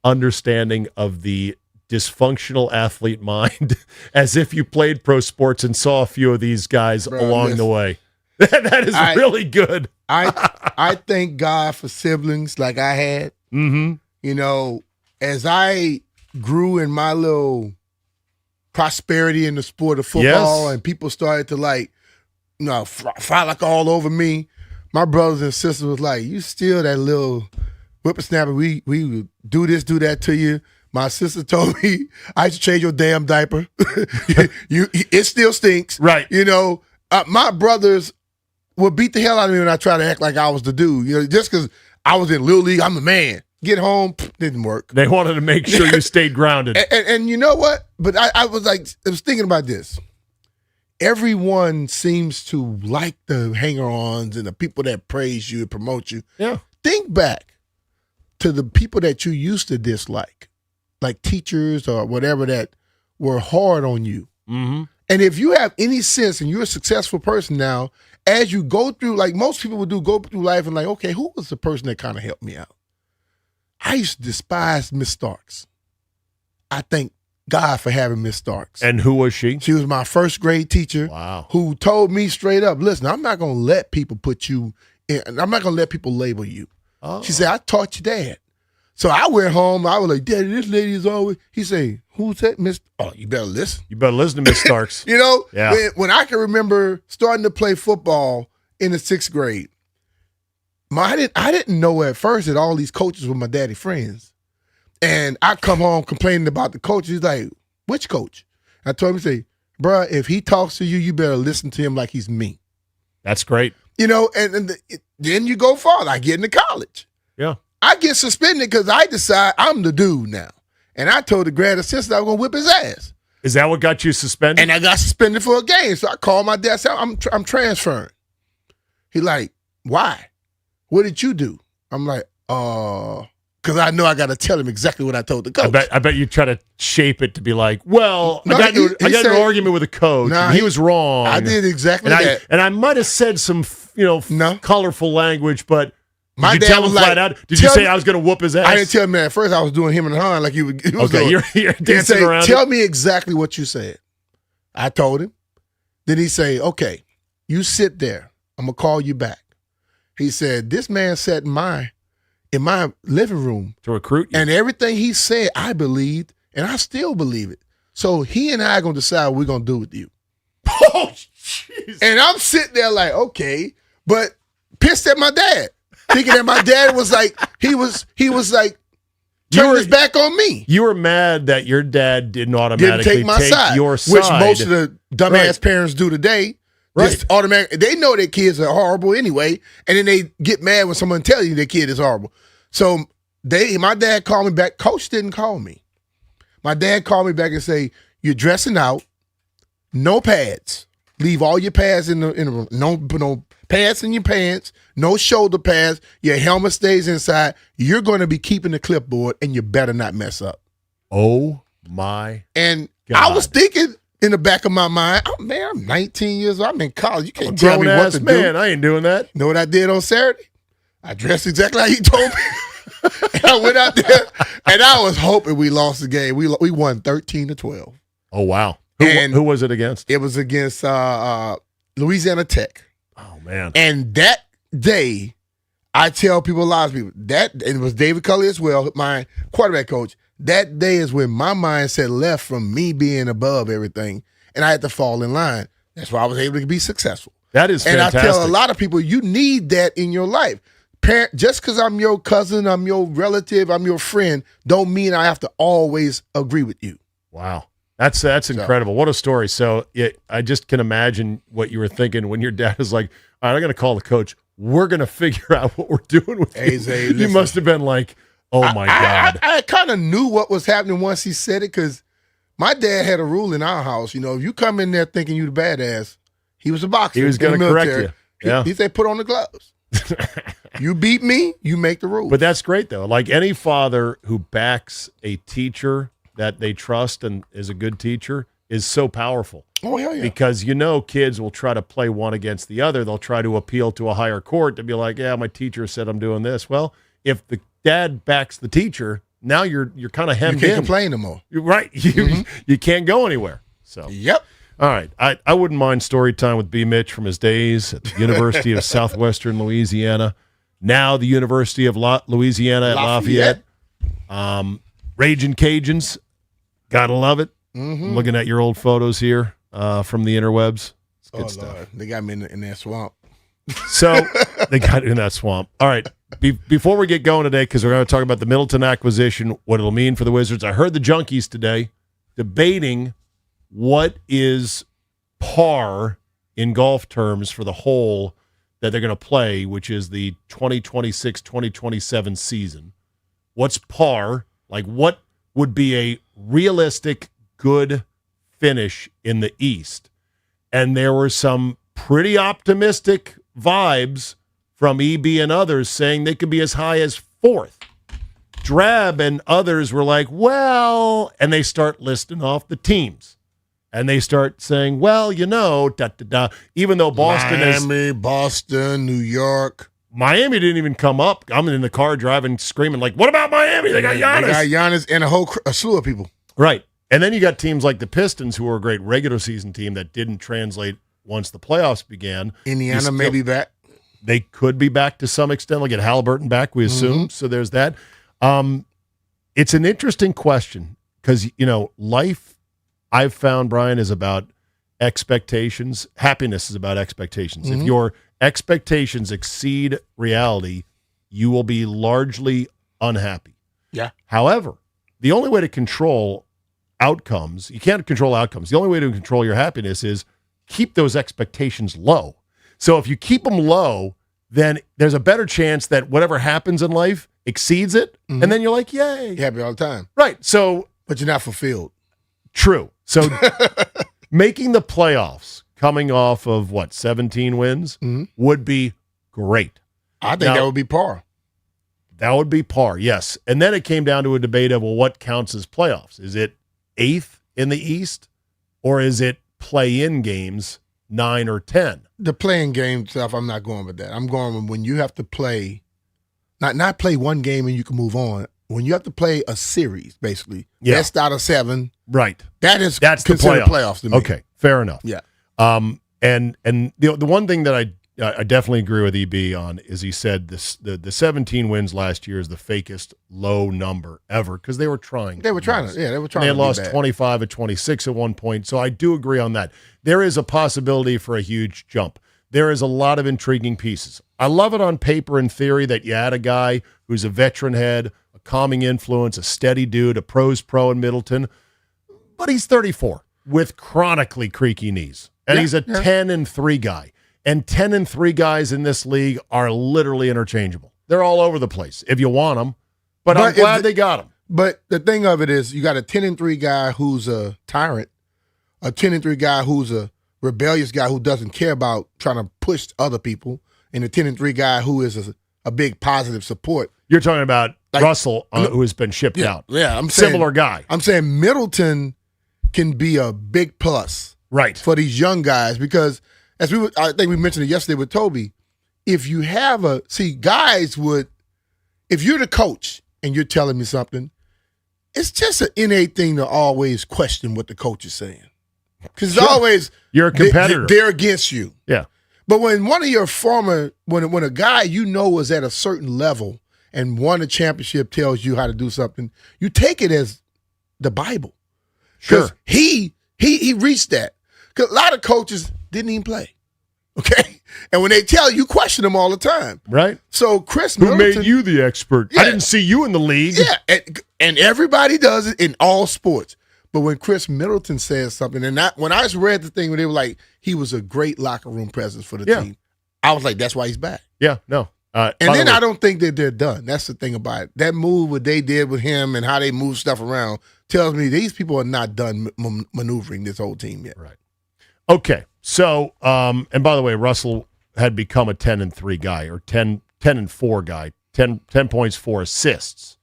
understanding of the dysfunctional athlete mind as if you played pro sports and saw a few of these guys along the way. That is really good. I thank God for siblings like I had. Mm-hmm. As I grew in my little prosperity in the sport of football and people started to frolic all over me, my brothers and sisters was like, you still that little whippersnapper. We would do this, do that to you. My sister told me I should change your damn diaper. It still stinks. Right. My brothers would beat the hell out of me when I tried to act like I was the dude. Just because I was in Little League, I'm the man. Get home, didn't work. They wanted to make sure you stayed grounded. And you know what? But I was thinking about this. Everyone seems to like the hanger-ons and the people that praise you and promote you. Yeah. Think back to the people that you used to dislike, like teachers or whatever that were hard on you. Mm-hmm. And if you have any sense and you're a successful person now, as you go through, like most people would do, go through life and like, okay, who was the person that kind of helped me out? I used to despise Miss Starks. I thank God for having Miss Starks. And who was she? She was my first grade teacher. Wow. Who told me straight up, listen, I'm not going to let people put you in, I'm not going to let people label you. Oh. She said, I taught your dad. So I went home, I was like, Daddy, this lady is always, he said, who's that, Miss? Oh, you better listen. You better listen to Miss Starks. Yeah. When I can remember starting to play football in the 6th grade, I didn't know at first that all these coaches were my daddy friends. And I come home complaining about the coach. He's like, which coach? I told him, say, bruh, if he talks to you, you better listen to him like he's me. That's great. And then you go farther. I get into college. Yeah. I get suspended because I decide I'm the dude now. And I told the grad assistant I was going to whip his ass. Is that what got you suspended? And I got suspended for a game. So I called my dad, said, I'm transferring. He like, why? What did you do? I'm like, because I know I got to tell him exactly what I told the coach. I bet you try to shape it to I got into an argument with a coach. Nah, he was wrong. I did exactly and that. I might have said some, colorful language, but My did you dad tell him was flat like, out? Did you say I was going to whoop his ass? I didn't tell him that at first. I was doing him and Han like he was Okay, going. you're dancing around. Tell me exactly what you said. I told him. Then he say, okay, you sit there. I'm going to call you back. He said, this man sat in my living room to recruit you. And everything he said, I believed, and I still believe it. So he and I are going to decide what we're going to do with you. Oh, jeez. And I'm sitting there like, okay, but pissed at my dad, thinking that my dad was like, he was like, turning his back on me. You were mad that your dad didn't automatically take my side, your side. which most of the dumbass parents do today. Right. Just automatic. They know their kids are horrible anyway, and then they get mad when someone tells you their kid is horrible. So my dad called me back. Coach didn't call me. My dad called me back and say, "You're dressing out, no pads. Leave all your pads in the room. No pads in your pants. No shoulder pads. Your helmet stays inside. You're going to be keeping the clipboard, and you better not mess up." Oh my! And God. I was thinking. In the back of my mind, I'm 19 years old. I'm in college. You can't I'm a tell me what to man. do. I ain't doing that. Know what I did on Saturday? I dressed exactly how he told me. And I went out there, and I was hoping we lost the game. We won 13-12. Oh, wow. And who was it against? It was against Louisiana Tech. Oh, man. And that day, I tell people, a lot of people, and it was David Culley as well, my quarterback coach. That day is when my mindset left from me being above everything, and I had to fall in line. That's why I was able to be successful. That is fantastic. And I tell a lot of people, you need that in your life. Just because I'm your cousin, I'm your relative, I'm your friend, don't mean I have to always agree with you. Wow. That's incredible. What a story. So I just can imagine what you were thinking when your dad is like, all right, I'm going to call the coach. We're going to figure out what we're doing with you. You must have been like, oh, my God. I kind of knew what was happening once he said it because my dad had a rule in our house. You know, if you come in there thinking you the badass, he was a boxer. He was going to correct you. Yeah. He said, put on the gloves. You beat me, you make the rules. But that's great, though. Like any father who backs a teacher that they trust and is a good teacher is so powerful. Oh, hell yeah. Because kids will try to play one against the other. They'll try to appeal to a higher court to be like, yeah, my teacher said I'm doing this. Well, if the dad backs the teacher, now you're kind of hemmed in. You can't complain no more. You're right. You can't go anywhere. So yep. All right. I wouldn't mind story time with BMitch from his days at the University of Southwestern Louisiana. Now the University of Louisiana at Lafayette. Raging Cajuns. Gotta love it. Mm-hmm. Looking at your old photos here from the interwebs. It's good stuff. Lord. They got me in that swamp. So they got in that swamp. All right. Before we get going today, because we're going to talk about the Middleton acquisition, what it'll mean for the Wizards. I heard the Junkies today debating what is par in golf terms for the hole that they're going to play, which is the 2026-2027 season. What's par? Like, what would be a realistic, good finish in the East? And there were some pretty optimistic vibes from EB and others saying they could be as high as fourth. Drab and others were like, well, and they start listing off the teams. And they start saying, well, even though Boston Miami, Boston, New York. Miami didn't even come up. I'm in the car driving, screaming like, what about Miami? They got Giannis. They got Giannis and a slew of people. Right. And then you got teams like the Pistons, who were a great regular season team that didn't translate once the playoffs began. Indiana may be back. They could be back to some extent. They'll get Halliburton back, we assume. Mm-hmm. So there's that. It's an interesting question because, life, I've found, Brian, is about expectations. Happiness is about expectations. Mm-hmm. If your expectations exceed reality, you will be largely unhappy. Yeah. However, the only way to control outcomes, you can't control outcomes. The only way to control your happiness is keep those expectations low. So if you keep them low, then there's a better chance that whatever happens in life exceeds it. Mm-hmm. And then you're like, yay. You're happy all the time. Right. So, but you're not fulfilled. True. So making the playoffs coming off of, 17 wins would be great. I think that would be par. That would be par, yes. And then it came down to a debate of, what counts as playoffs? Is it 8th in the East, or is it play-in games 9 or 10? The playing game stuff, I'm not going with that. I'm going with when you have to play, not play one game and you can move on. When you have to play a series, basically, best out of 7. Right. That's the considered playoffs to me. Okay, fair enough. Yeah. And the one thing that I definitely agree with EB on is he said the 17 wins last year is the fakest low number ever because they were trying. They were trying. They had lost 25 at 26 at one point, so I do agree on that. There is a possibility for a huge jump. There is a lot of intriguing pieces. I love it on paper and theory that you add a guy who's a veteran head, a calming influence, a steady dude, a pros pro in Middleton, but he's 34 with chronically creaky knees, and he's a 10-3 guy. And 10-3 guys in this league are literally interchangeable. They're all over the place if you want them, but I'm glad they got them. But the thing of it is, you got a 10-3 guy who's a tyrant, a 10-3 guy who's a rebellious guy who doesn't care about trying to push other people, and a 10-3 guy who is a big positive support. You're talking about Russell, who has been shipped out. Yeah, I'm saying similar guy. I'm saying Middleton can be a big plus, right, for these young guys because. I think we mentioned it yesterday with Toby, if you have guys would, if you're the coach and you're telling me something, it's just an innate thing to always question what the coach is saying. Because it's always, you're a competitor. They're against you. Yeah. But when one of your when a guy you know is at a certain level and won a championship tells you how to do something, you take it as the Bible. Sure. He reached that. Because a lot of coaches didn't even play. Okay? And when they tell you, question them all the time. Right. So Chris Who Middleton, made you the expert? Yeah. I didn't see you in the league. Yeah. And everybody does it in all sports. But when Chris Middleton says something, and when I read the thing where they were like, he was a great locker room presence for the team, I was like, that's why he's back. Yeah, no. And then I don't think that they're done. That's the thing about it. That move, what they did with him and how they move stuff around, tells me these people are not done maneuvering this whole team yet. Right. Okay. So, and by the way, Russell had become a 10-3 guy or 10-4 guy, 10 points, 4 assists.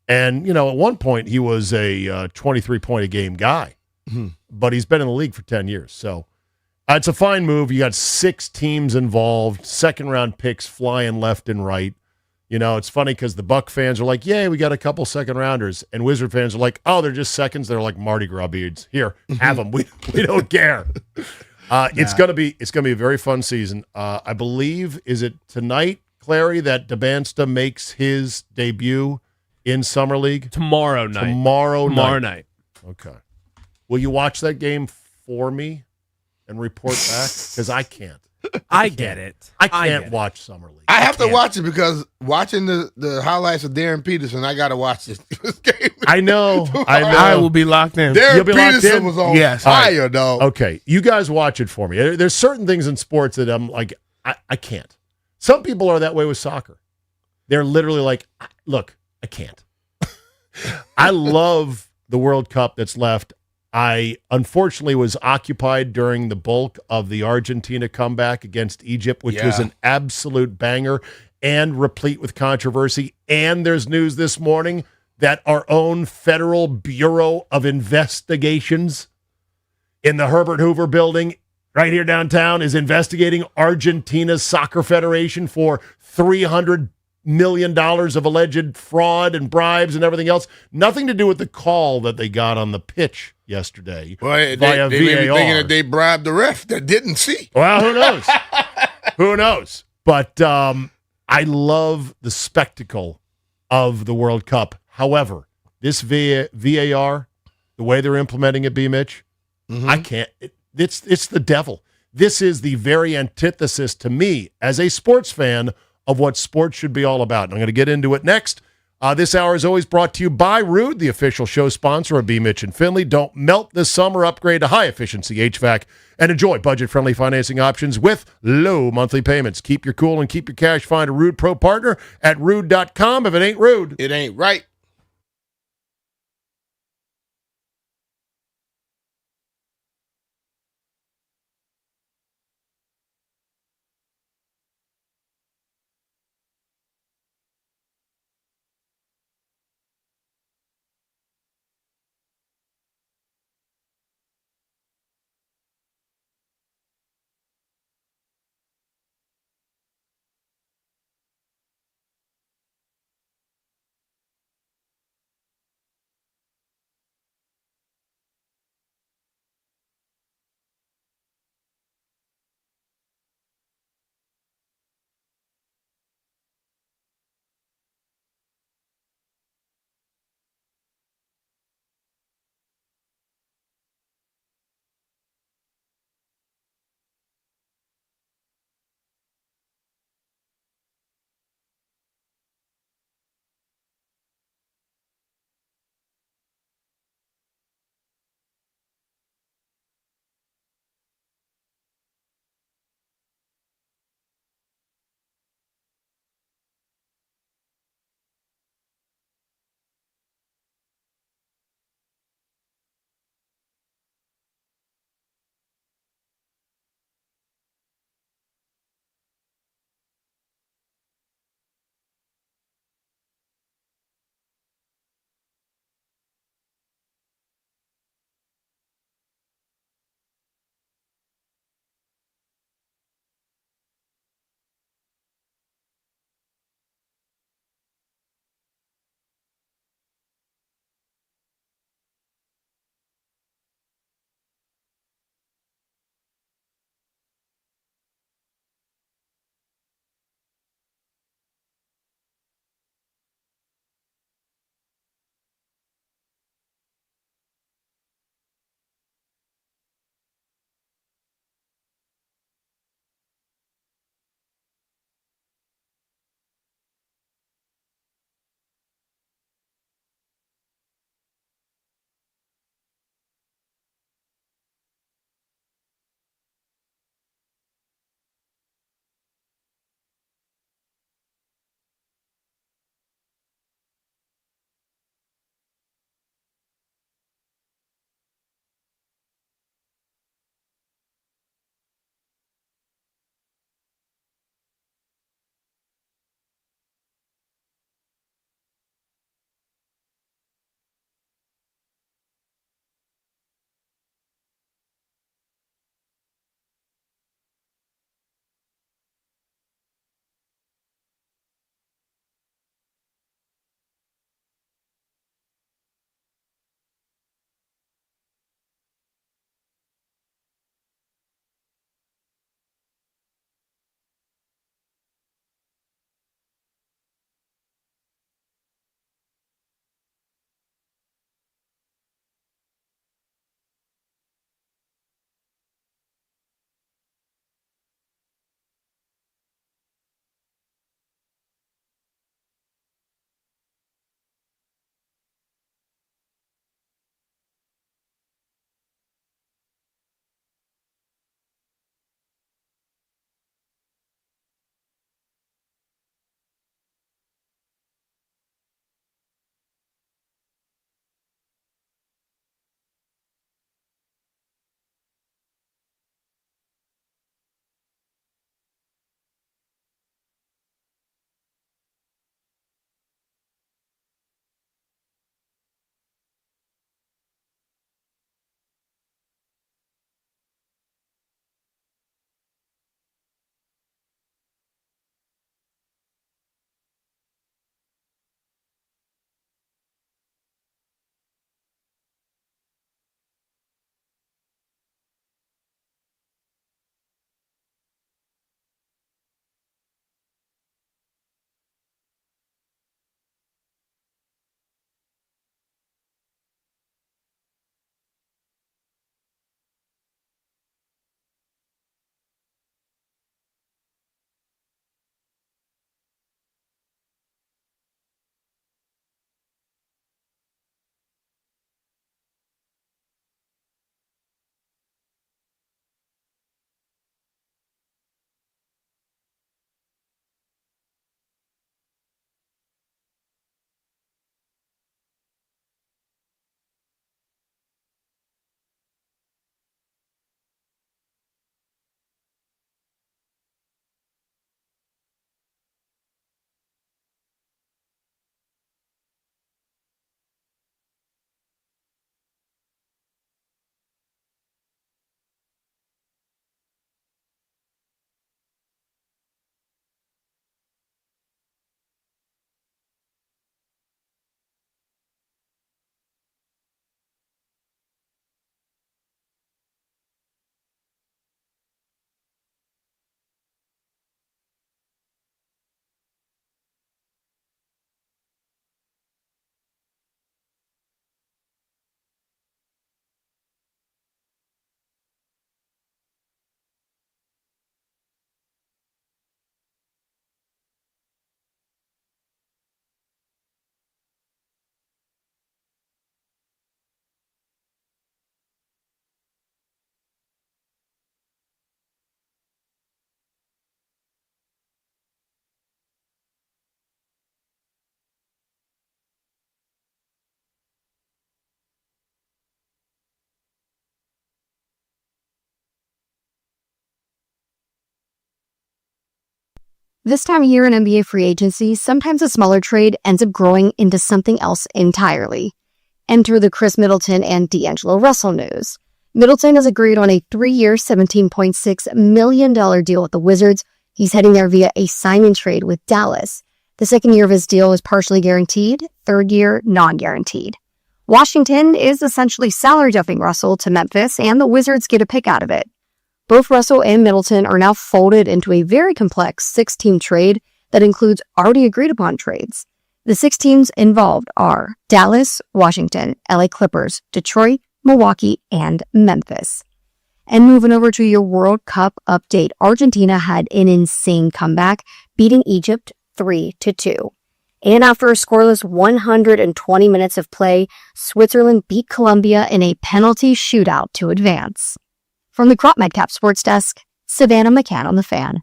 And, at one point he was a 23-point-a-game guy, but he's been in the league for 10 years. So it's a fine move. You got 6 teams involved, second-round picks flying left and right. It's funny because the Buck fans are like, yay, we got a couple second-rounders. And Wizard fans are like, oh, they're just seconds. They're like Mardi Gras beards. Here, have them. We don't care. It's gonna be a very fun season. I believe, is it tonight, Clary, that DeBansta makes his debut in Summer League? Tomorrow night. Tomorrow night. Okay. Will you watch that game for me and report back? Because I can't. I get it. I can't watch Summer League. I have to watch it because watching the highlights of Darren Peterson, I got to watch this game. I know. I will be locked in. Darren You'll be locked Peterson in? was on Yes. fire, dog. Okay, you guys watch it for me. There's certain things in sports that I'm like, I can't. Some people are that way with soccer. They're literally like, look, I can't. I love the World Cup that's left. I unfortunately was occupied during the bulk of the Argentina comeback against Egypt, which was an absolute banger and replete with controversy. And there's news this morning that our own Federal Bureau of Investigations in the Herbert Hoover building right here downtown is investigating Argentina's soccer federation for $300 million of alleged fraud and bribes and everything else. Nothing to do with the call that they got on the pitch yesterday Well, via they may be VAR. thinking that they bribed the ref that didn't see. Well, who knows? Who knows? But I love the spectacle of the World Cup. However, this VAR, the way they're implementing it, BMitch, I can't. It's the devil. This is the very antithesis to me as a sports fan of what sports should be all about. And I'm going to get into it next. This hour is always brought to you by Rude, the official show sponsor of BMitch and Finlay. Don't melt this summer. Upgrade to high-efficiency HVAC and enjoy budget-friendly financing options with low monthly payments. Keep your cool and keep your cash. Find a Rude Pro partner at rude.com. If it ain't rude, it ain't right. This time of year in NBA free agency, sometimes a smaller trade ends up growing into something else entirely. Enter the Chris Middleton and D'Angelo Russell news. Middleton has agreed on a 3-year, $17.6 million deal with the Wizards. He's heading there via a sign-in trade with Dallas. The second year of his deal is partially guaranteed, third year non-guaranteed. Washington is essentially salary dumping Russell to Memphis, and the Wizards get a pick out of it. Both Russell and Middleton are now folded into a very complex 6-team trade that includes already agreed upon trades. The 6 teams involved are Dallas, Washington, LA Clippers, Detroit, Milwaukee, and Memphis. And moving over to your World Cup update, Argentina had an insane comeback, beating Egypt 3-2. And after a scoreless 120 minutes of play, Switzerland beat Colombia in a penalty shootout to advance. From the Crop Medcap Sports Desk, Savannah McCann on the Fan.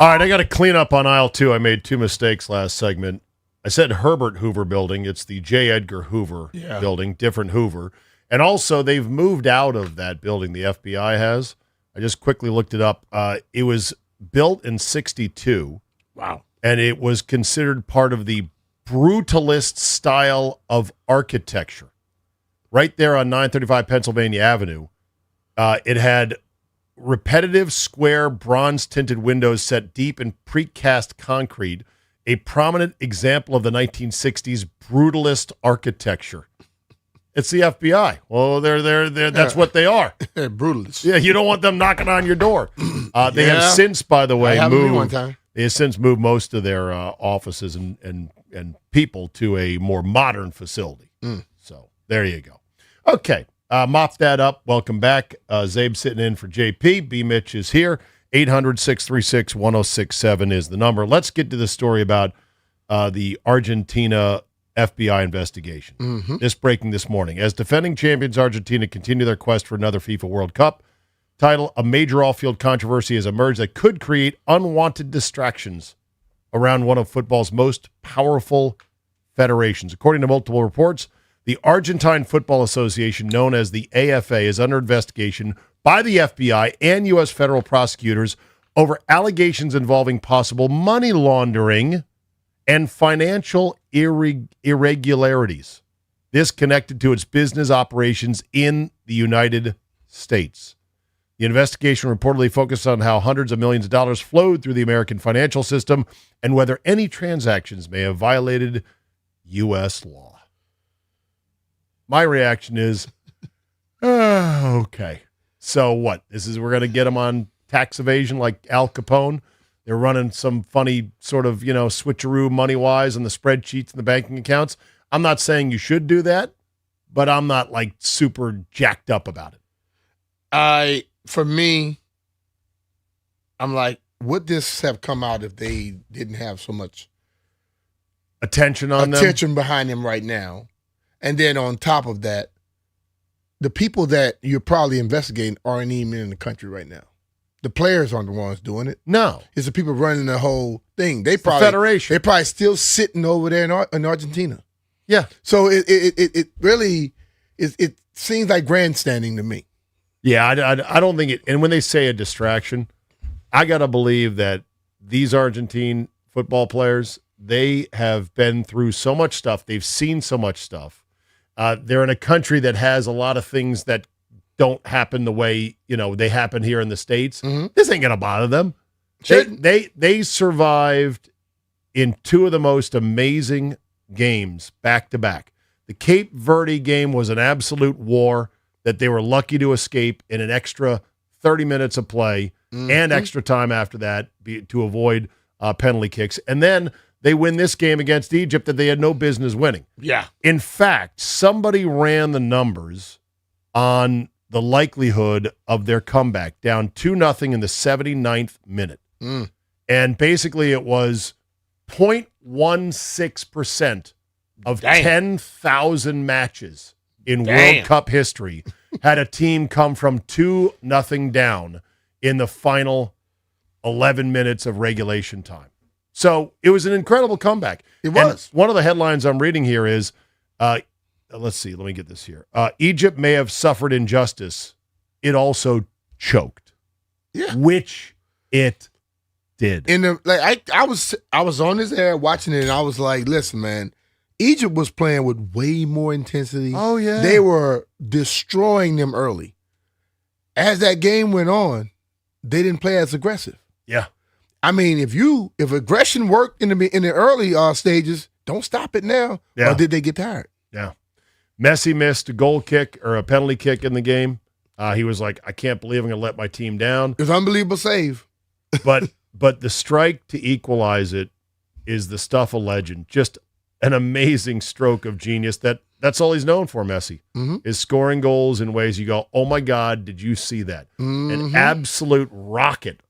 All right, I got to clean up on aisle 2. I made 2 mistakes last segment. I said Herbert Hoover building. It's the J. Edgar Hoover building, different Hoover. And also, they've moved out of that building, the FBI has. I just quickly looked it up. It was built in 1962. Wow. And it was considered part of the brutalist style of architecture. Right there on 935 Pennsylvania Avenue, it had repetitive square bronze-tinted windows set deep in precast concrete, a prominent example of the 1960s brutalist architecture. It's the FBI. Well, they're that's what they are. They're brutalists. Yeah, you don't want them knocking on your door. They have since, by the way, moved. They have since moved most of their offices and people to a more modern facility. So there you go. Okay. Mop that up. Welcome back. Zabe sitting in for JP. BMitch is here. 800-636-1067 is the number. Let's get to the story about the Argentina FBI investigation. This breaking this morning. As defending champions Argentina continue their quest for another FIFA World Cup title, a major off-field controversy has emerged that could create unwanted distractions around one of football's most powerful federations. According to multiple reports, the Argentine Football Association, known as the AFA, is under investigation by the FBI and U.S. federal prosecutors over allegations involving possible money laundering and financial irregularities. This connected to its business operations in the United States. The investigation reportedly focused on how hundreds of millions of dollars flowed through the American financial system and whether any transactions may have violated U.S. law. My reaction is, okay. So what? We're going to get them on tax evasion like Al Capone? They're running some funny sort of, switcheroo money-wise on the spreadsheets and the banking accounts. I'm not saying you should do that, but I'm not like super jacked up about it. For me, I'm like, would this have come out if they didn't have so much attention behind them right now? And then on top of that, the people that you're probably investigating aren't even in the country right now. The players aren't the ones doing it. No. It's the people running the whole thing. The federation. They're probably still sitting over there in Argentina. Yeah. So it really it seems like grandstanding to me. Yeah, I don't think it. And when they say a distraction, I got to believe that these Argentine football players, they have been through so much stuff. They've seen so much stuff. They're in a country that has a lot of things that don't happen the way, they happen here in the States. This ain't going to bother them. They survived in 2 of the most amazing games back to back. The Cape Verde game was an absolute war that they were lucky to escape in an extra 30 minutes of play and extra time after that to avoid penalty kicks. And then they win this game against Egypt that they had no business winning. Yeah. In fact, somebody ran the numbers on the likelihood of their comeback, down 2-0 in the 79th minute. And basically it was 0.16% of 10,000 matches in World Cup history had a team come from 2-0 down in the final 11 minutes of regulation time. So it was an incredible comeback. It was. And one of the headlines I'm reading here is, let's see, let me get this here. Egypt may have suffered injustice. It also choked. Yeah. Which it did. I was on this air watching it, and I was like, listen, man, Egypt was playing with way more intensity. Oh, yeah. They were destroying them early. As that game went on, they didn't play as aggressive. Yeah. I mean, if aggression worked in the early stages, don't stop it now. Yeah. Or did they get tired? Yeah. Messi missed a goal kick or a penalty kick in the game. He was like, I can't believe I'm going to let my team down. It was an unbelievable save. But the strike to equalize it is the stuff of legend. Just an amazing stroke of genius. That's all he's known for, Messi, is scoring goals in ways you go, oh, my God, did you see that? An absolute rocket.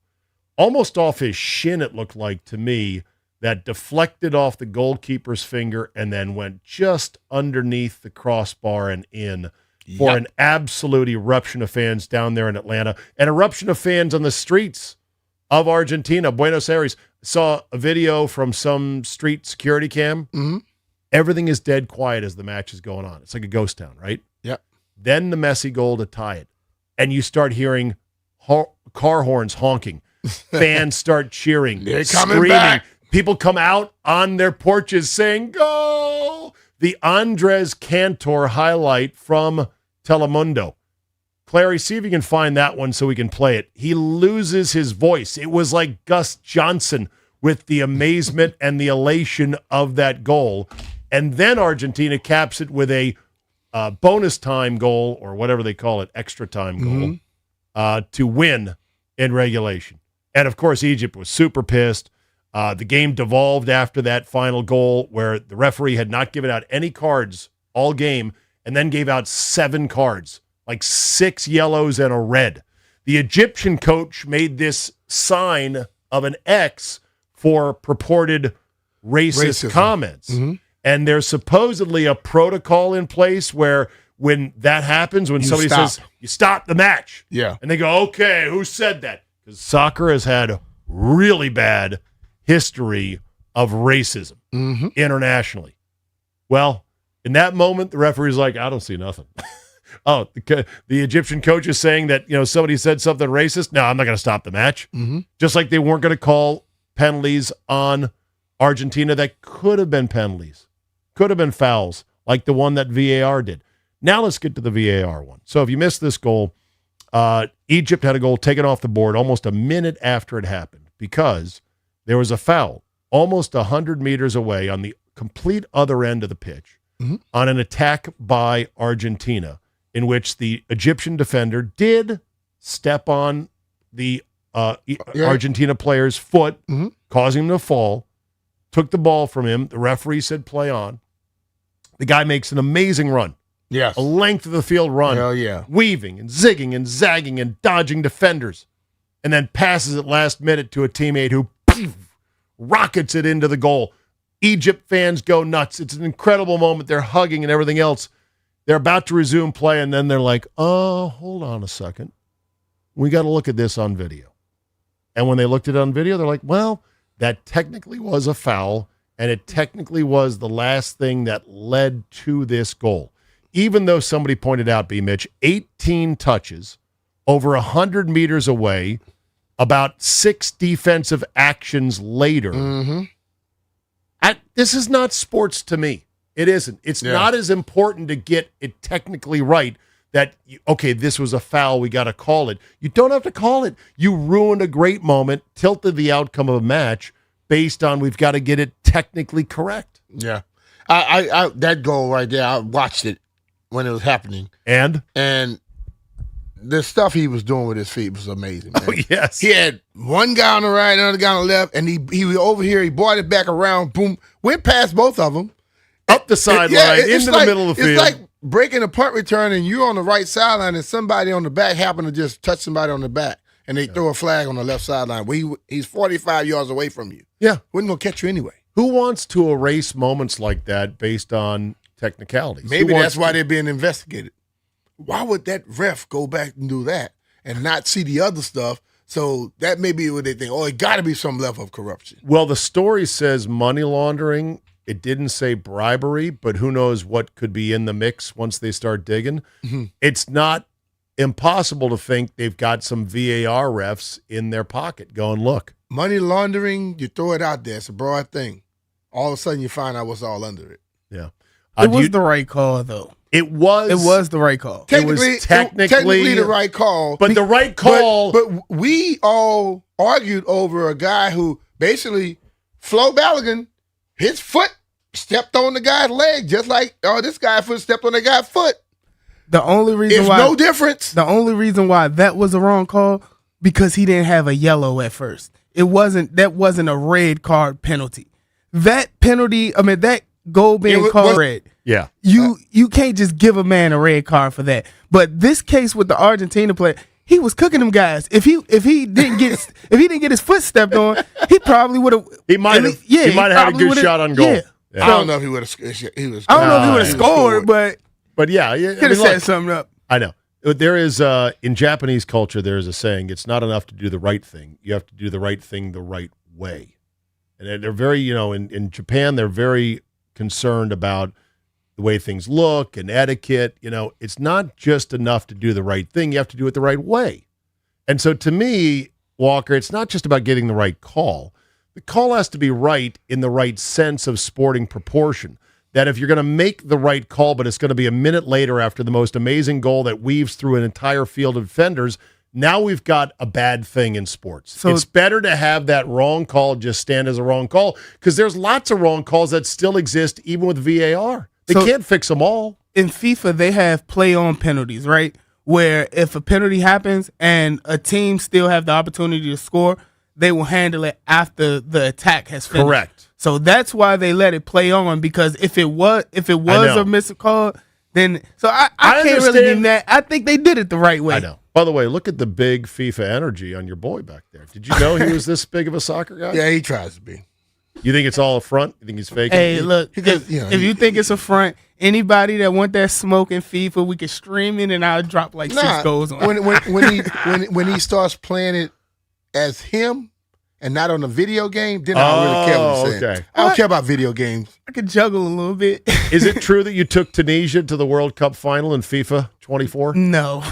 Almost off his shin, it looked like to me, that deflected off the goalkeeper's finger and then went just underneath the crossbar and in for an absolute eruption of fans down there in Atlanta. An eruption of fans on the streets of Argentina, Buenos Aires. Saw a video from some street security cam. Everything is dead quiet as the match is going on. It's like a ghost town, right? Yep. Then the Messi goal to tie it. And you start hearing car horns honking. Fans start cheering, They're coming screaming. back. People come out on their porches saying, "Go!" The Andres Cantor highlight from Telemundo. Clary, see if you can find that one so we can play it. He loses his voice. It was like Gus Johnson with the amazement and the elation of that goal. And then Argentina caps it with a bonus time goal, or whatever they call it, extra time goal, to win in regulation. And, of course, Egypt was super pissed. The game devolved after that final goal where the referee had not given out any cards all game and then gave out 7 cards, like 6 yellows and a red. The Egyptian coach made this sign of an X for purported racist comments. And there's supposedly a protocol in place where when that happens, when somebody says, you stop the match. Yeah. And they go, okay, who said that? Because soccer has had really bad history of racism internationally. Well, in that moment, the referee's like, I don't see nothing. Oh, the Egyptian coach is saying that, somebody said something racist. No, I'm not going to stop the match. Just like they weren't going to call penalties on Argentina that could have been penalties, could have been fouls, like the one that VAR did. Now let's get to the VAR one. So if you missed this goal, Egypt had a goal taken off the board almost a minute after it happened because there was a foul almost 100 meters away on the complete other end of the pitch on an attack by Argentina in which the Egyptian defender did step on the Argentina player's foot, causing him to fall, took the ball from him. The referee said play on. The guy makes an amazing run. Yes. A length of the field run. Hell yeah. Weaving and zigging and zagging and dodging defenders. And then passes it last minute to a teammate who rockets it into the goal. Egypt fans go nuts. It's an incredible moment. They're hugging and everything else. They're about to resume play, and then they're like, oh, hold on a second. We got to look at this on video. And when they looked at it on video, they're like, well, that technically was a foul, and it technically was the last thing that led to this goal. Even though somebody pointed out, BMitch, 18 touches, over 100 meters away, about 6 defensive actions later. This is not sports to me. It isn't. It's not as important to get it technically right that, okay, this was a foul, we got to call it. You don't have to call it. You ruined a great moment, tilted the outcome of a match based on we've got to get it technically correct. Yeah. I that goal right there, I watched it when it was happening. And the stuff he was doing with his feet was amazing, man. Oh, yes. He had one guy on the right, another guy on the left, and he was over here, he brought it back around, boom, went past both of them. Up the sideline, into the middle of the field. It's like breaking a punt return and you're on the right sideline and somebody on the back happened to just touch somebody on the back and they throw a flag on the left sideline. Well, he's 45 yards away from you. Yeah. Wasn't going to catch you anyway. Who wants to erase moments like that based on technicalities? Maybe that's why they're being investigated. Why would that ref go back and do that and not see the other stuff So that may be what they think. Oh, it got to be some level of corruption. Well, the story says money laundering. It didn't say bribery, but who knows what could be in the mix once they start digging. Mm-hmm. It's not impossible to think they've got some VAR refs in their pocket going, look. Money laundering, you throw it out there. It's a broad thing. All of a sudden, you find out what's all under it. Yeah. It was the right call, though. It was the right call. Technically the right call. But the right call. But we all argued over a guy who basically, Flo Balogun, his foot stepped on the guy's leg, just like this guy's foot stepped on the guy's foot. The only reason It's why no difference. The only reason why that was a wrong call because he didn't have a yellow at first. That wasn't a red card penalty. That penalty, that goal being called red. Yeah. You can't just give a man a red card for that. But this case with the Argentina player, he was cooking them guys. If he didn't get his foot stepped on, he probably would have. He might have. Yeah, he might have had a good shot on goal. Yeah. Yeah. I don't know if he would have. I don't know if he would have scored, but yeah, could have set something up. I know. There is in Japanese culture, there is a saying: it's not enough to do the right thing; you have to do the right thing the right way. And they're very, in Japan, they're very concerned about the way things look and etiquette. It's not just enough to do the right thing; you have to do it the right way. And so, to me, Walker, it's not just about getting the right call. The call has to be right in the right sense of sporting proportion. That if you're going to make the right call, but it's going to be a minute later after the most amazing goal that weaves through an entire field of defenders, now we've got a bad thing in sports. So it's better to have that wrong call just stand as a wrong call because there's lots of wrong calls that still exist even with VAR. They can't fix them all. In FIFA, they have play-on penalties, right? Where if a penalty happens and a team still have the opportunity to score, they will handle it after the attack has finished. Correct. So that's why they let it play on because if it was a missed call, then I can't really be mad. I think they did it the right way. I know. By the way, look at the big FIFA energy on your boy back there. Did you know he was this big of a soccer guy? Yeah, he tries to be. You think it's all a front? You think he's faking? Hey, look, if you think it's a front, anybody that want that smoke in FIFA, we can stream it and I'll drop like 6 goals on it. When he starts playing it as him and not on a video game, then I don't really care what he's saying. Okay. I don't care about video games. I can juggle a little bit. Is it true that you took Tunisia to the World Cup final in FIFA 24? No.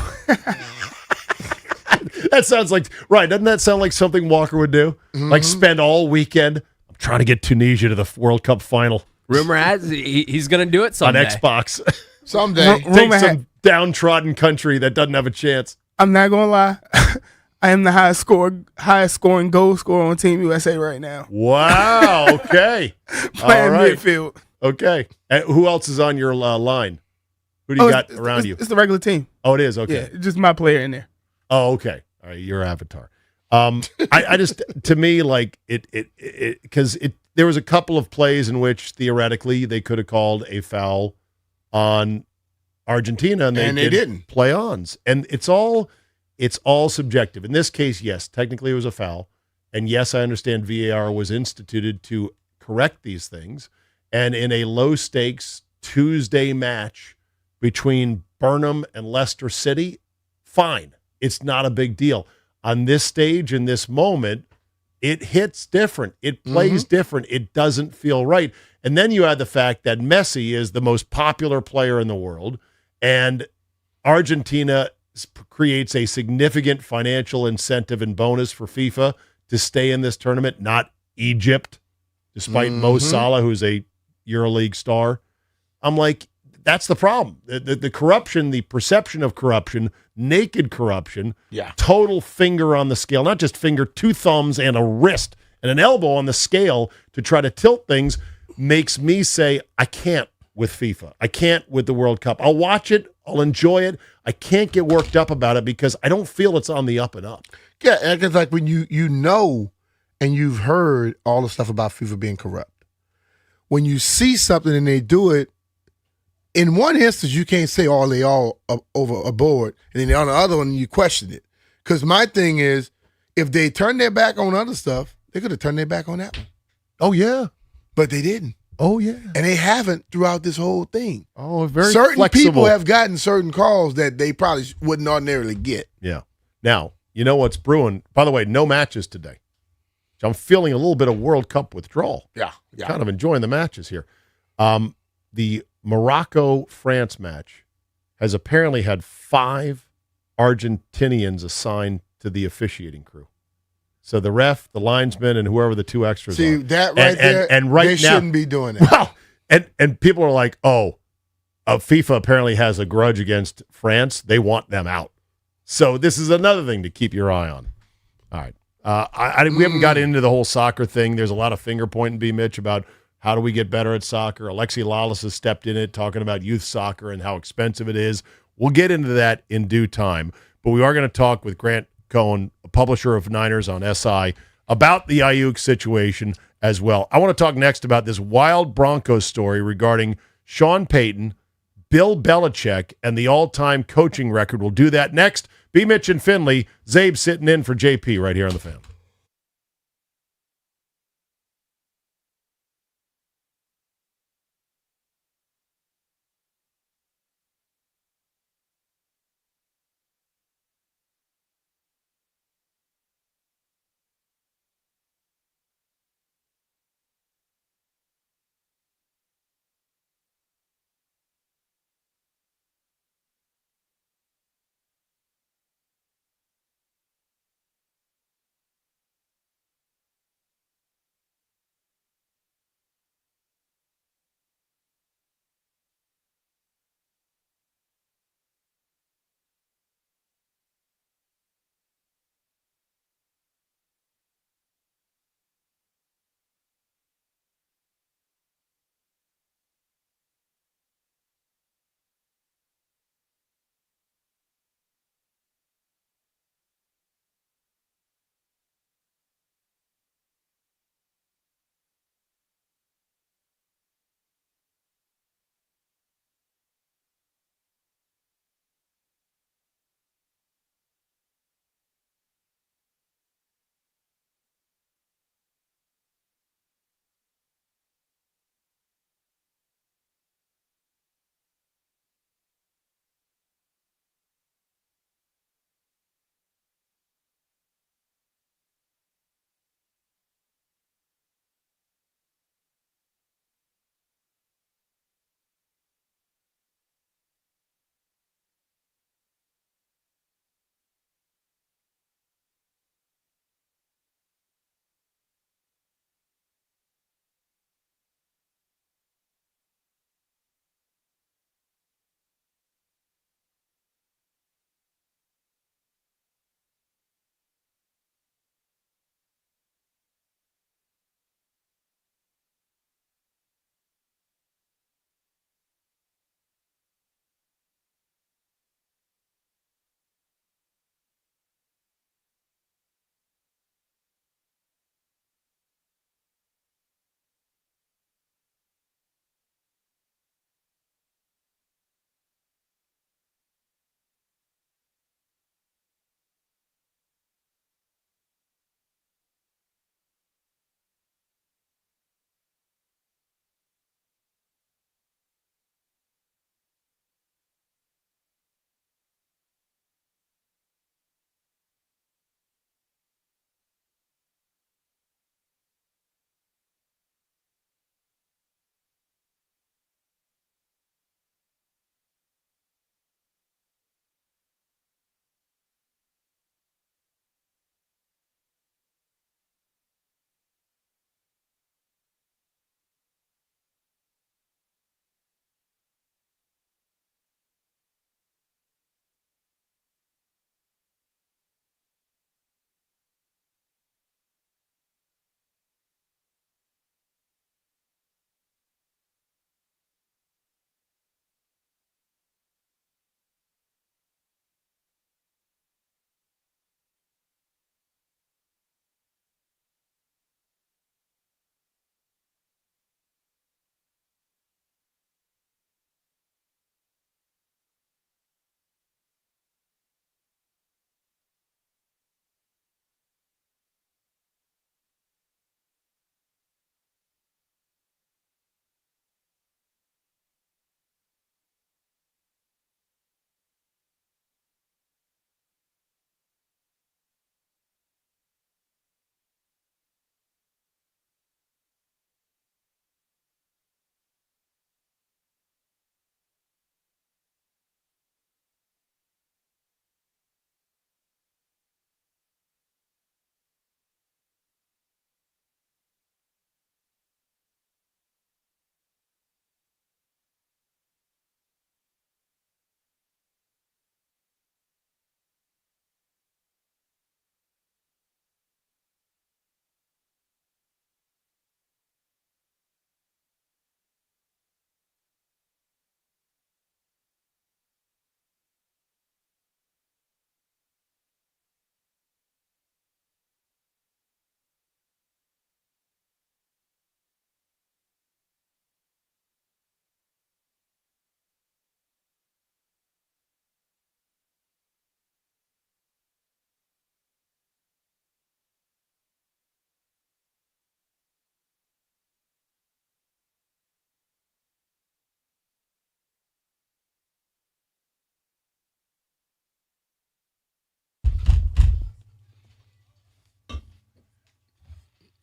That sounds like, right, doesn't that sound like something Walker would do? Mm-hmm. Like spend all weekend, I'm trying to get Tunisia to the World Cup final. Rumor has he's going to do it someday. On Xbox. Someday. Take some downtrodden country that doesn't have a chance. I'm not going to lie. I am the highest scoring goal scorer on Team USA right now. Wow. Okay. Playing midfield. Okay. And who else is on your line? Who do you got around you? It's the regular team. Oh, it is? Okay. Yeah, just my player in there. Oh, okay. All right. Your avatar. I just, to me, like because there was a couple of plays in which theoretically they could have called a foul on Argentina and they didn't play ons. And it's all subjective. In this case, yes, technically it was a foul. And yes, I understand VAR was instituted to correct these things. And in a low stakes Tuesday match between Burnham and Leicester City, fine. It's not a big deal. On this stage, in this moment, it hits different. It plays different. It doesn't feel right. And then you add the fact that Messi is the most popular player in the world, and Argentina creates a significant financial incentive and bonus for FIFA to stay in this tournament, not Egypt, despite Mo Salah, who's a EuroLeague star. I'm like, that's the problem. The corruption, the perception of corruption, naked corruption, total finger on the scale, not just finger, 2 thumbs and a wrist and an elbow on the scale to try to tilt things makes me say, I can't with FIFA. I can't with the World Cup. I'll watch it. I'll enjoy it. I can't get worked up about it because I don't feel it's on the up and up. Yeah, it's like when you know and you've heard all the stuff about FIFA being corrupt. When you see something and they do it, in one instance, you can't say, oh, they all over aboard. And then on the other one, you question it. Because my thing is, if they turn their back on other stuff, they could have turned their back on that one. Oh, yeah. But they didn't. Oh, yeah. And they haven't throughout this whole thing. Oh, very certain flexible. people have gotten certain calls that they probably wouldn't ordinarily get. Yeah. Now, you know what's brewing. By the way, no matches today. So I'm feeling a little bit of World Cup withdrawal. Yeah. Kind of enjoying the matches here. The Morocco-France match has apparently had 5 Argentinians assigned to the officiating crew. So the ref, the linesman, and whoever the 2 extras See, are. that right there, and right they now, shouldn't be doing that. Well, and people are like, FIFA apparently has a grudge against France. They want them out. So this is another thing to keep your eye on. All right. We haven't got into the whole soccer thing. There's a lot of finger pointing, Mitch, about how do we get better at soccer. Alexi Lawless has stepped in it, talking about youth soccer and how expensive it is. We'll get into that in due time. But we are going to talk with Grant Cohn, a publisher of Niners on SI, about the Ayuk situation as well. I want to talk next about this wild Broncos story regarding Sean Payton, Bill Belichick, and the all-time coaching record. We'll do that next. BMitch and Finlay, Zabe sitting in for JP right here on The Fan.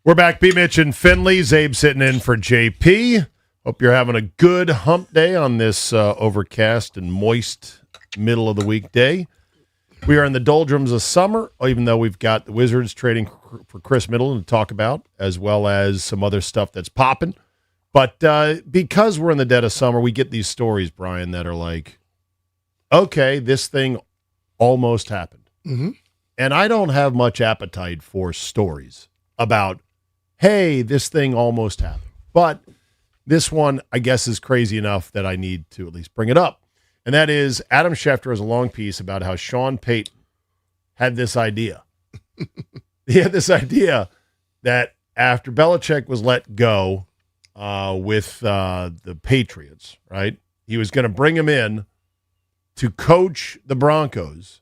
We're back. BMitch and Finlay. Zabe sitting in for JP. Hope you're having a good hump day on this overcast and moist middle of the week day. We are in the doldrums of summer, even though we've got the Wizards trading for Chris Middleton to talk about, as well as some other stuff that's popping. But because we're in the dead of summer, we get these stories, Brian, that are like, okay, this thing almost happened. Mm-hmm. And I don't have much appetite for stories about, hey, this thing almost happened. But this one, I guess, is crazy enough that I need to at least bring it up. And that is Adam Schefter has a long piece about how Sean Payton had this idea. He had this idea that after Belichick was let go with the Patriots, right, he was going to bring him in to coach the Broncos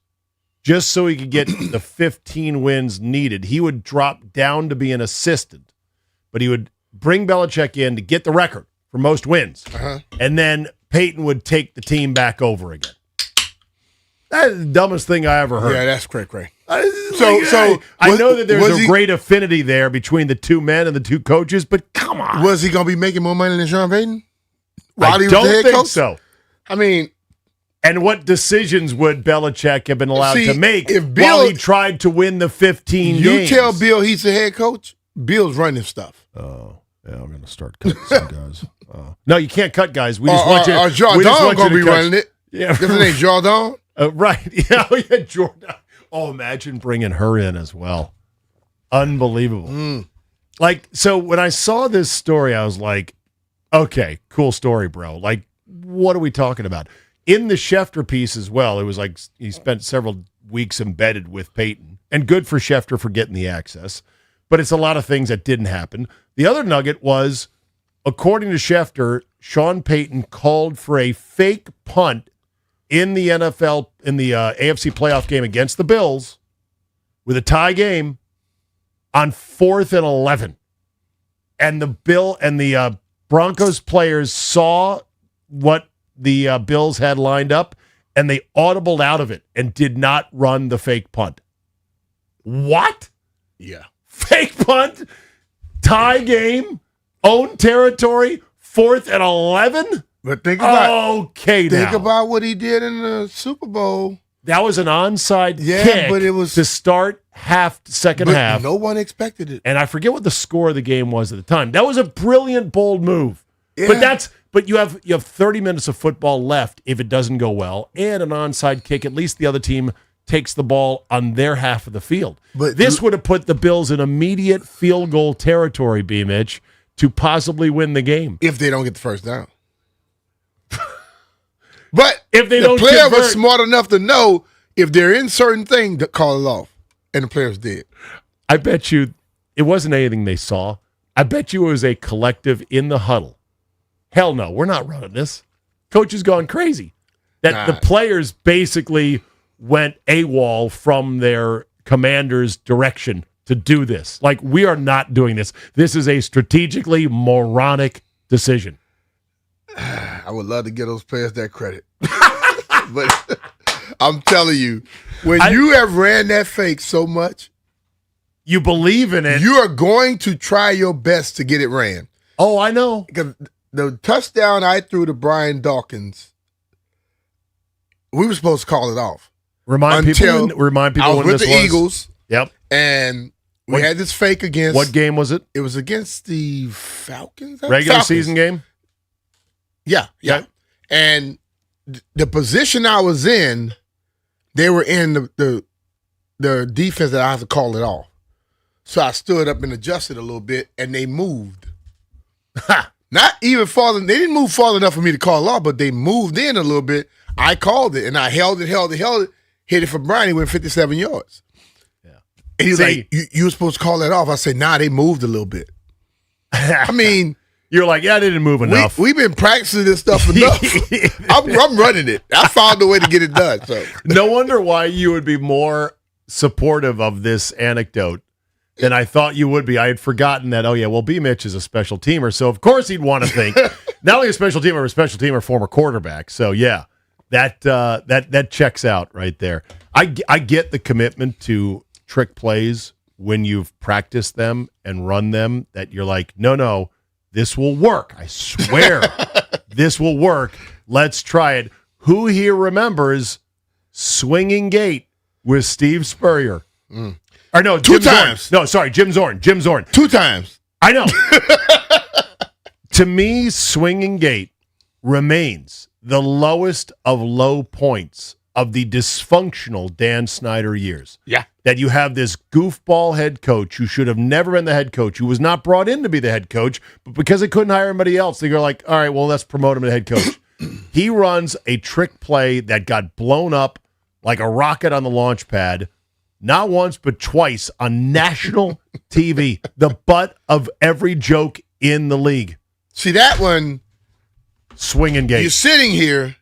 just so he could get the 15 wins needed. He would drop down to be an assistant, but he would bring Belichick in to get the record for most wins. And then Peyton would take the team back over again. That is the dumbest thing I ever heard. Yeah, that's cray. So I know that there's a great affinity there between the two men and the two coaches, but come on. Was he going to be making more money than Sean Payton? I he was don't the head think coach? so. I mean, and what decisions would Belichick have been allowed See, to make if Bill- while he tried to win the 15 you games? tell Bill he's the head coach, Bill's running stuff. Oh, yeah, I'm going to start cutting some guys. No, you can't cut guys. We just Or want you. we just Jordan want going to you be cut- running it. Yeah, Because it ain't Jordan. right. Yeah, Jordan. Oh, imagine bringing her in as well. Unbelievable. Like, so when I saw this story, I was like, okay, cool story, bro. Like, what are we talking about? In the Schefter piece as well, it was like he spent several weeks embedded with Peyton, and good for Schefter for getting the access. But it's a lot of things that didn't happen. The other nugget was, according to Schefter, Sean Payton called for a fake punt in the NFL, in the AFC playoff game against the Bills with a tie game on 4th and 11. And the Broncos players saw what the Bills had lined up, and they audibled out of it and did not run the fake punt. What? Yeah. Fake punt, tie game, own territory, 4th and 11? But think about Think about what he did in the Super Bowl. That was an onside kick but it was to start second but half. No one expected it. And I forget what the score of the game was at the time. That was a brilliant, bold move. Yeah. But you have 30 minutes of football left if it doesn't go well, and an onside kick. At least the other team takes the ball on their half of the field. But this would have put the Bills in immediate field goal territory, B-Mitch, to possibly win the game. If they don't get the first down. But if they the don't player convert- was smart enough to know if they're in certain thing to call it off. And the players did. I bet you it wasn't anything they saw. I bet you it was a collective in the huddle. Hell no, we're not running this. Coach has gone crazy. That the players basically went AWOL from their commander's direction to do this. Like, we are not doing this. This is a strategically moronic decision. I would love to give those players that credit. But I'm telling you, when you have ran that fake so much, you believe in it. You are going to try your best to get it ran. Oh, I know. Because the touchdown I threw to Brian Dawkins, we were supposed to call it off. Remind people I when was with this the was. Eagles. Yep. And we had this fake against. What game was it? It was against the Falcons. Regular season game? Yeah. And the position I was in, they were in the defense that I had to call it off. So I stood up and adjusted a little bit, and they moved. Not even farther. They didn't move far enough for me to call it off, but they moved in a little bit. I called it, and I held it, hit it for Brian. He went 57 yards. Yeah. And he was like, you were supposed to call that off. I said, nah, they moved a little bit. I mean, you're like, yeah, they didn't move enough. We've been practicing this stuff enough. I'm running it. I found a way to get it done. So no wonder why you would be more supportive of this anecdote than I thought you would be. I had forgotten that, BMitch is a special teamer, so of course he'd want to think not only a special teamer, former quarterback. So yeah, that checks out right there. I get the commitment to trick plays when you've practiced them and run them that you're like, no, this will work. I swear this will work. Let's try it. Who here remembers Swinging Gate with Steve Spurrier? Or no, Two Jim times. Zorn. No, sorry, Jim Zorn. 2 times. I know. To me, Swinging Gate remains the lowest of low points of the dysfunctional Dan Snyder years. Yeah. That you have this goofball head coach who should have never been the head coach, who was not brought in to be the head coach, but because they couldn't hire anybody else, they go like, all right, well, let's promote him to head coach. He runs a trick play that got blown up like a rocket on the launch pad, not once, but twice on national TV, the butt of every joke in the league. See, that one, Swinging Gate. you're sitting here,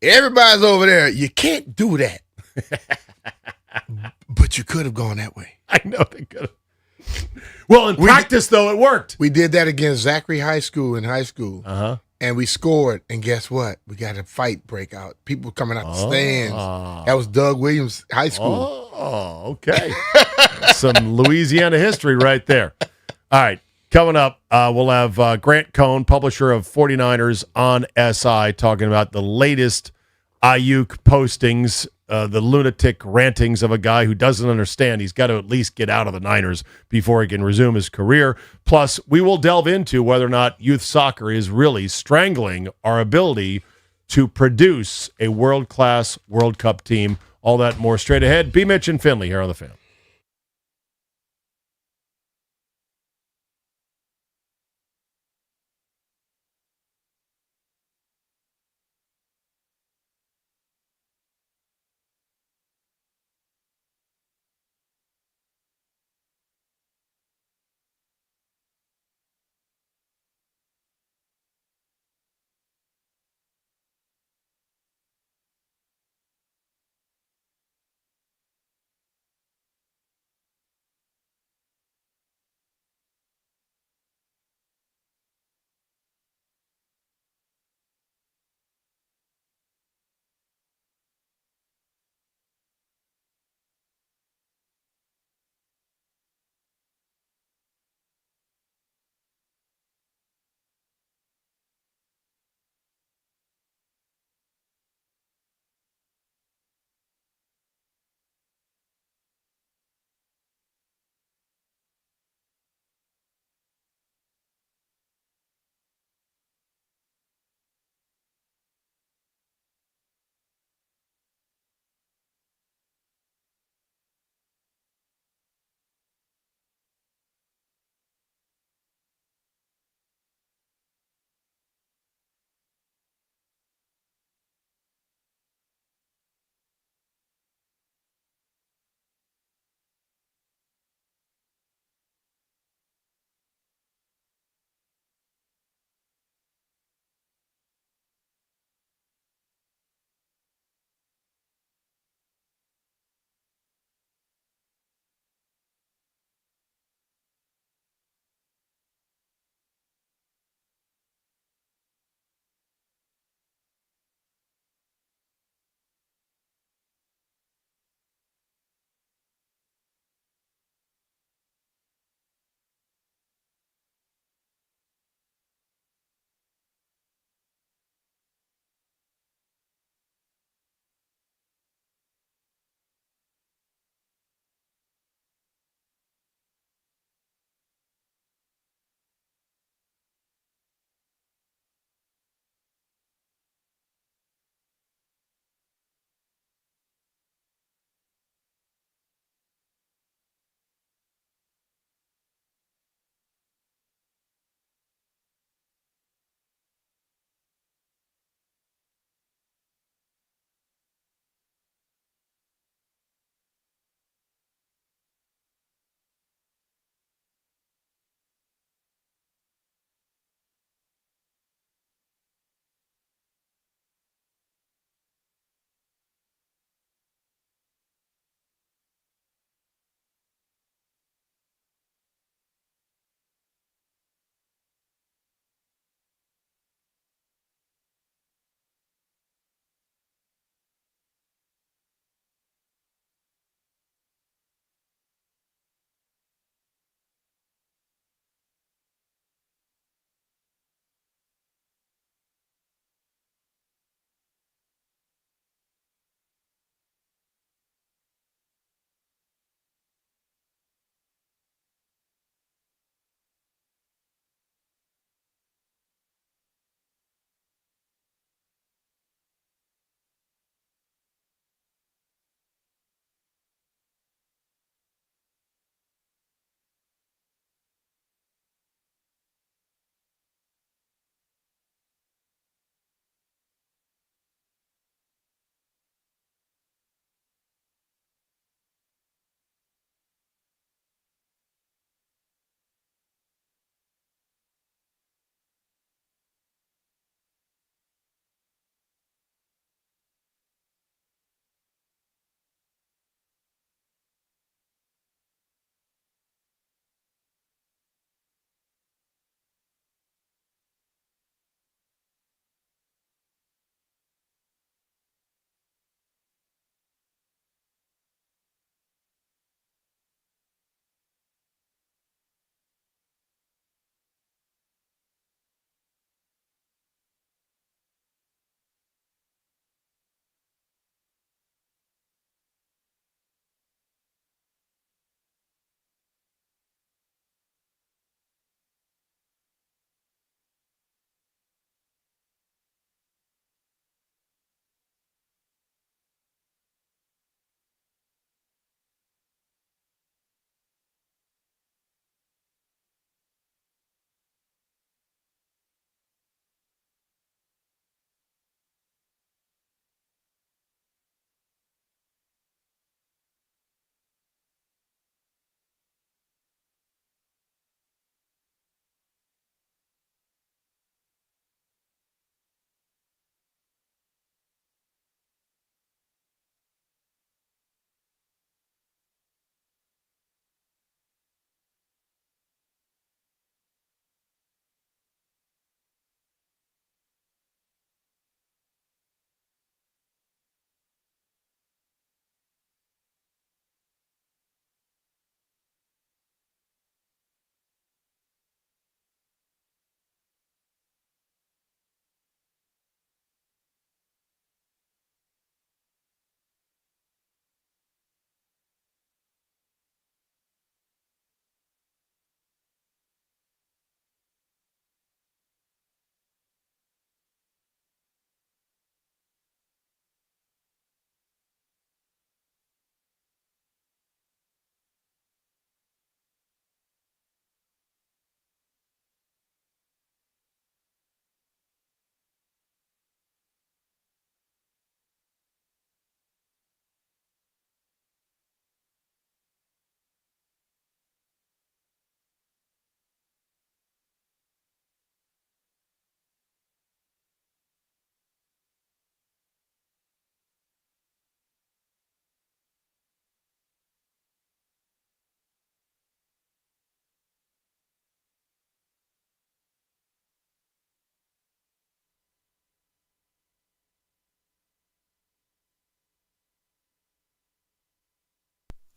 everybody's over there. You can't do that. But you could have gone that way. I know they could have. Well, in practice, though, it worked. We did that against Zachary High School in high school. Uh-huh. And we scored. And guess what? We got a fight break out. People coming out the stands. That was Doug Williams High School. Oh, okay. Some Louisiana history right there. All right. Coming up, we'll have Grant Cohn, publisher of 49ers on SI, talking about the latest Ayuk postings, the lunatic rantings of a guy who doesn't understand he's got to at least get out of the Niners before he can resume his career. Plus, we will delve into whether or not youth soccer is really strangling our ability to produce a world-class World Cup team. All that and more straight ahead. BMitch and Finlay here on The Fan.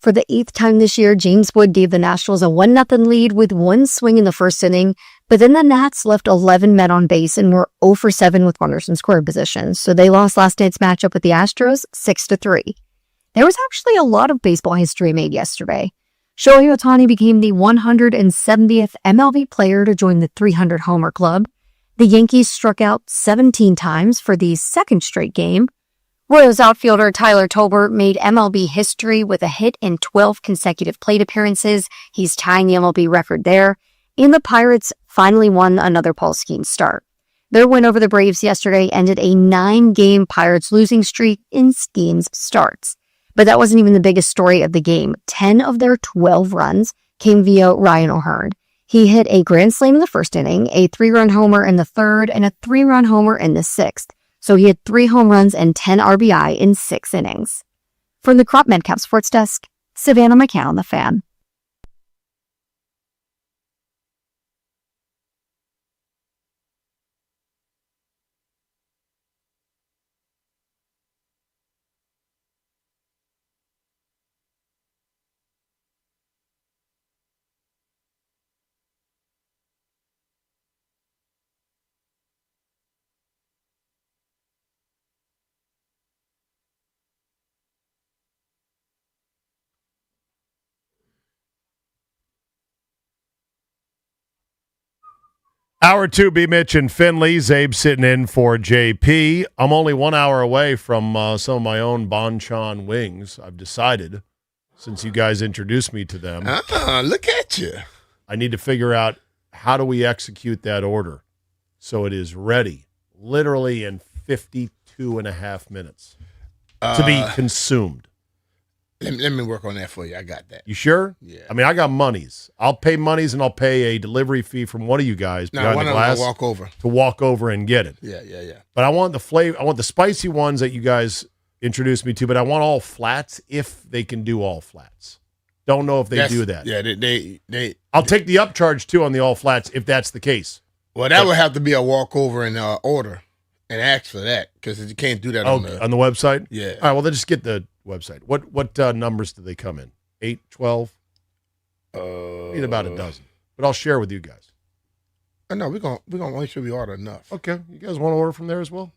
For the 8th time this year, James Wood gave the Nationals a 1-0 lead with one swing in the first inning, but then the Nats left 11 men on base and were 0 for 7 with runners in scoring position, so they lost last night's matchup with the Astros 6-3. There was actually a lot of baseball history made yesterday. Shohei Ohtani became the 170th MLB player to join the 300-homer club. The Yankees struck out 17 times for the second straight game. Royals outfielder Tyler Tolbert made MLB history with a hit in 12 consecutive plate appearances. He's tying the MLB record there. And the Pirates finally won another Paul Skeens start. Their win over the Braves yesterday ended a 9-game Pirates losing streak in Skeens starts. But that wasn't even the biggest story of the game. 10 of their 12 runs came via Ryan O'Hearn. He hit a grand slam in the first inning, a 3-run homer in the third, and a 3-run homer in the 6th. So he had 3 home runs and 10 RBI in 6 innings. From the Crop Medcap Sports Desk, Savannah McCown, The Fan. Hour 2, BMitch and Finlay. Zabe sitting in for JP. I'm only 1 hour away from some of my own Bonchon wings. I've decided, since you guys introduced me to them. Look at you. I need to figure out how do we execute that order so it is ready literally in 52 and a half minutes to be consumed. Let me work on that for you. I got that. You sure? Yeah. I mean, I got monies. I'll pay monies and I'll pay a delivery fee from one of you guys behind the glass to walk over and get it. Yeah. But I want the flavor. I want the spicy ones that you guys introduced me to. But I want all flats if they can do all flats. Don't know if they do that. Yeah, they. I'll take the upcharge too on the all flats if that's the case. Well, that would have to be a walkover and order and ask for that because you can't do that on the website. Yeah. All right. Well, then just get the website. What numbers do they come in? 8, 12? Need about a dozen. But I'll share with you guys. No, we're gonna make sure we order enough. Okay. You guys want to order from there as well?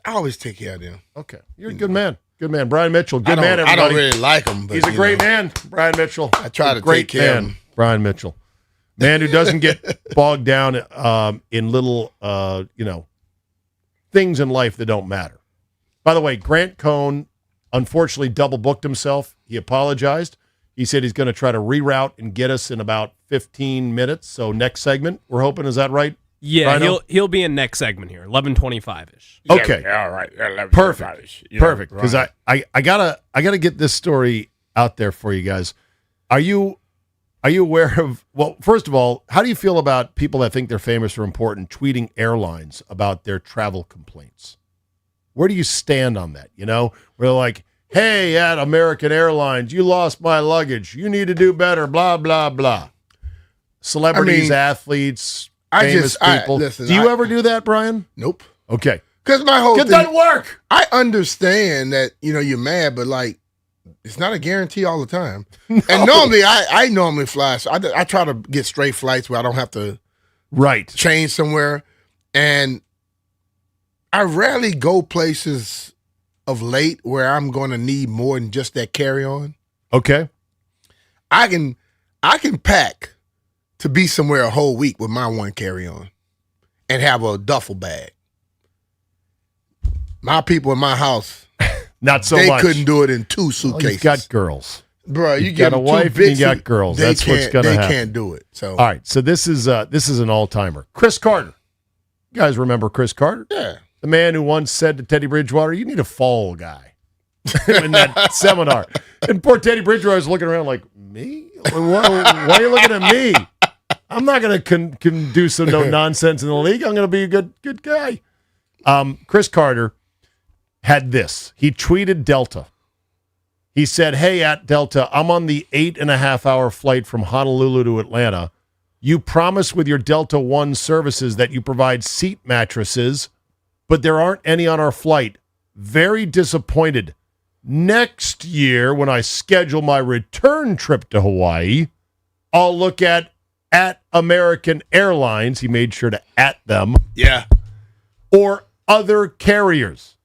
I always take care of them. Okay. You're a good man. Good man. Brian Mitchell. Good man, everybody. I don't really like him, but he's a great man, Brian Mitchell. I try to take care of him. Brian Mitchell. Man who doesn't get bogged down in little things in life that don't matter. By the way, Grant Cohn unfortunately double booked himself. He apologized. He said he's going to try to reroute and get us in about 15 minutes. So next segment, we're hoping, is that right? Yeah, Rhino? he'll be in next segment here, 11:25ish. Okay. Yeah, all right. Perfect. Perfect. Because I gotta get this story out there for you guys. Are you aware of, well, first of all, how do you feel about people that think they're famous or important tweeting airlines about their travel complaints? Where do you stand on that? Where they're like, hey, at American Airlines, you lost my luggage. You need to do better, blah, blah, blah. Celebrities, athletes, famous people. Do you ever do that, Brian? Nope. Okay. Because my whole thing doesn't work. I understand that, you're mad, but it's not a guarantee all the time. No. And normally, I normally fly. So I try to get straight flights where I don't have to change somewhere. And I rarely go places of late where I'm going to need more than just that carry-on. Okay. I can pack to be somewhere a whole week with my one carry-on and have a duffel bag. My people in my house, not so they much. They couldn't do it in 2 suitcases. Well, you've got girls. Bro, you got a wife and you got girls. That's what's going to happen. They can't do it. So all right, so this is an all-timer. Chris Carter. You guys remember Chris Carter? Yeah. The man who once said to Teddy Bridgewater, you need a fall guy in that seminar. And poor Teddy Bridgewater was looking around like, me? Why are you looking at me? I'm not going to do some no nonsense in the league. I'm going to be a good guy. Chris Carter had this. He tweeted Delta. He said, hey, at Delta, I'm on the 8.5-hour flight from Honolulu to Atlanta. You promise with your Delta One services that you provide seat mattresses, but there aren't any on our flight. Very disappointed. Next year, when I schedule my return trip to Hawaii, I'll look at American Airlines. He made sure to at them. Yeah. Or other carriers.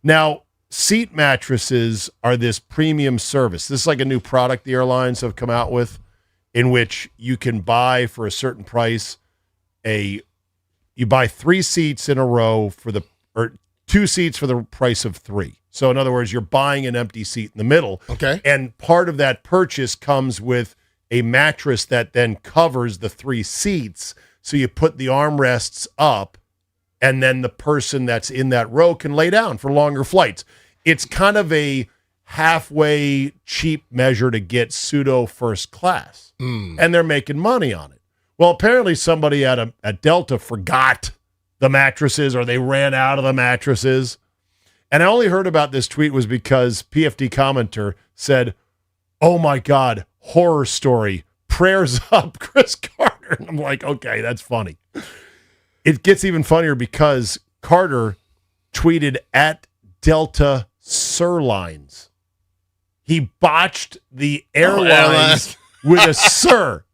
Now, seat mattresses are this premium service. This is like a new product the airlines have come out with, in which you can buy for a certain price. You buy 3 seats in a row or 2 seats for the price of 3. So in other words, you're buying an empty seat in the middle. Okay. And part of that purchase comes with a mattress that then covers the 3 seats. So you put the armrests up, and then the person that's in that row can lay down for longer flights. It's kind of a halfway cheap measure to get pseudo first class. And they're making money on it. Well, apparently somebody at Delta forgot the mattresses, or they ran out of the mattresses. And I only heard about this tweet was because PFD commenter said, "Oh my God, horror story, prayers up, Chris Carter." And I'm like, okay, that's funny. It gets even funnier because Carter tweeted at Delta Sirlines. He botched the airlines with a sir.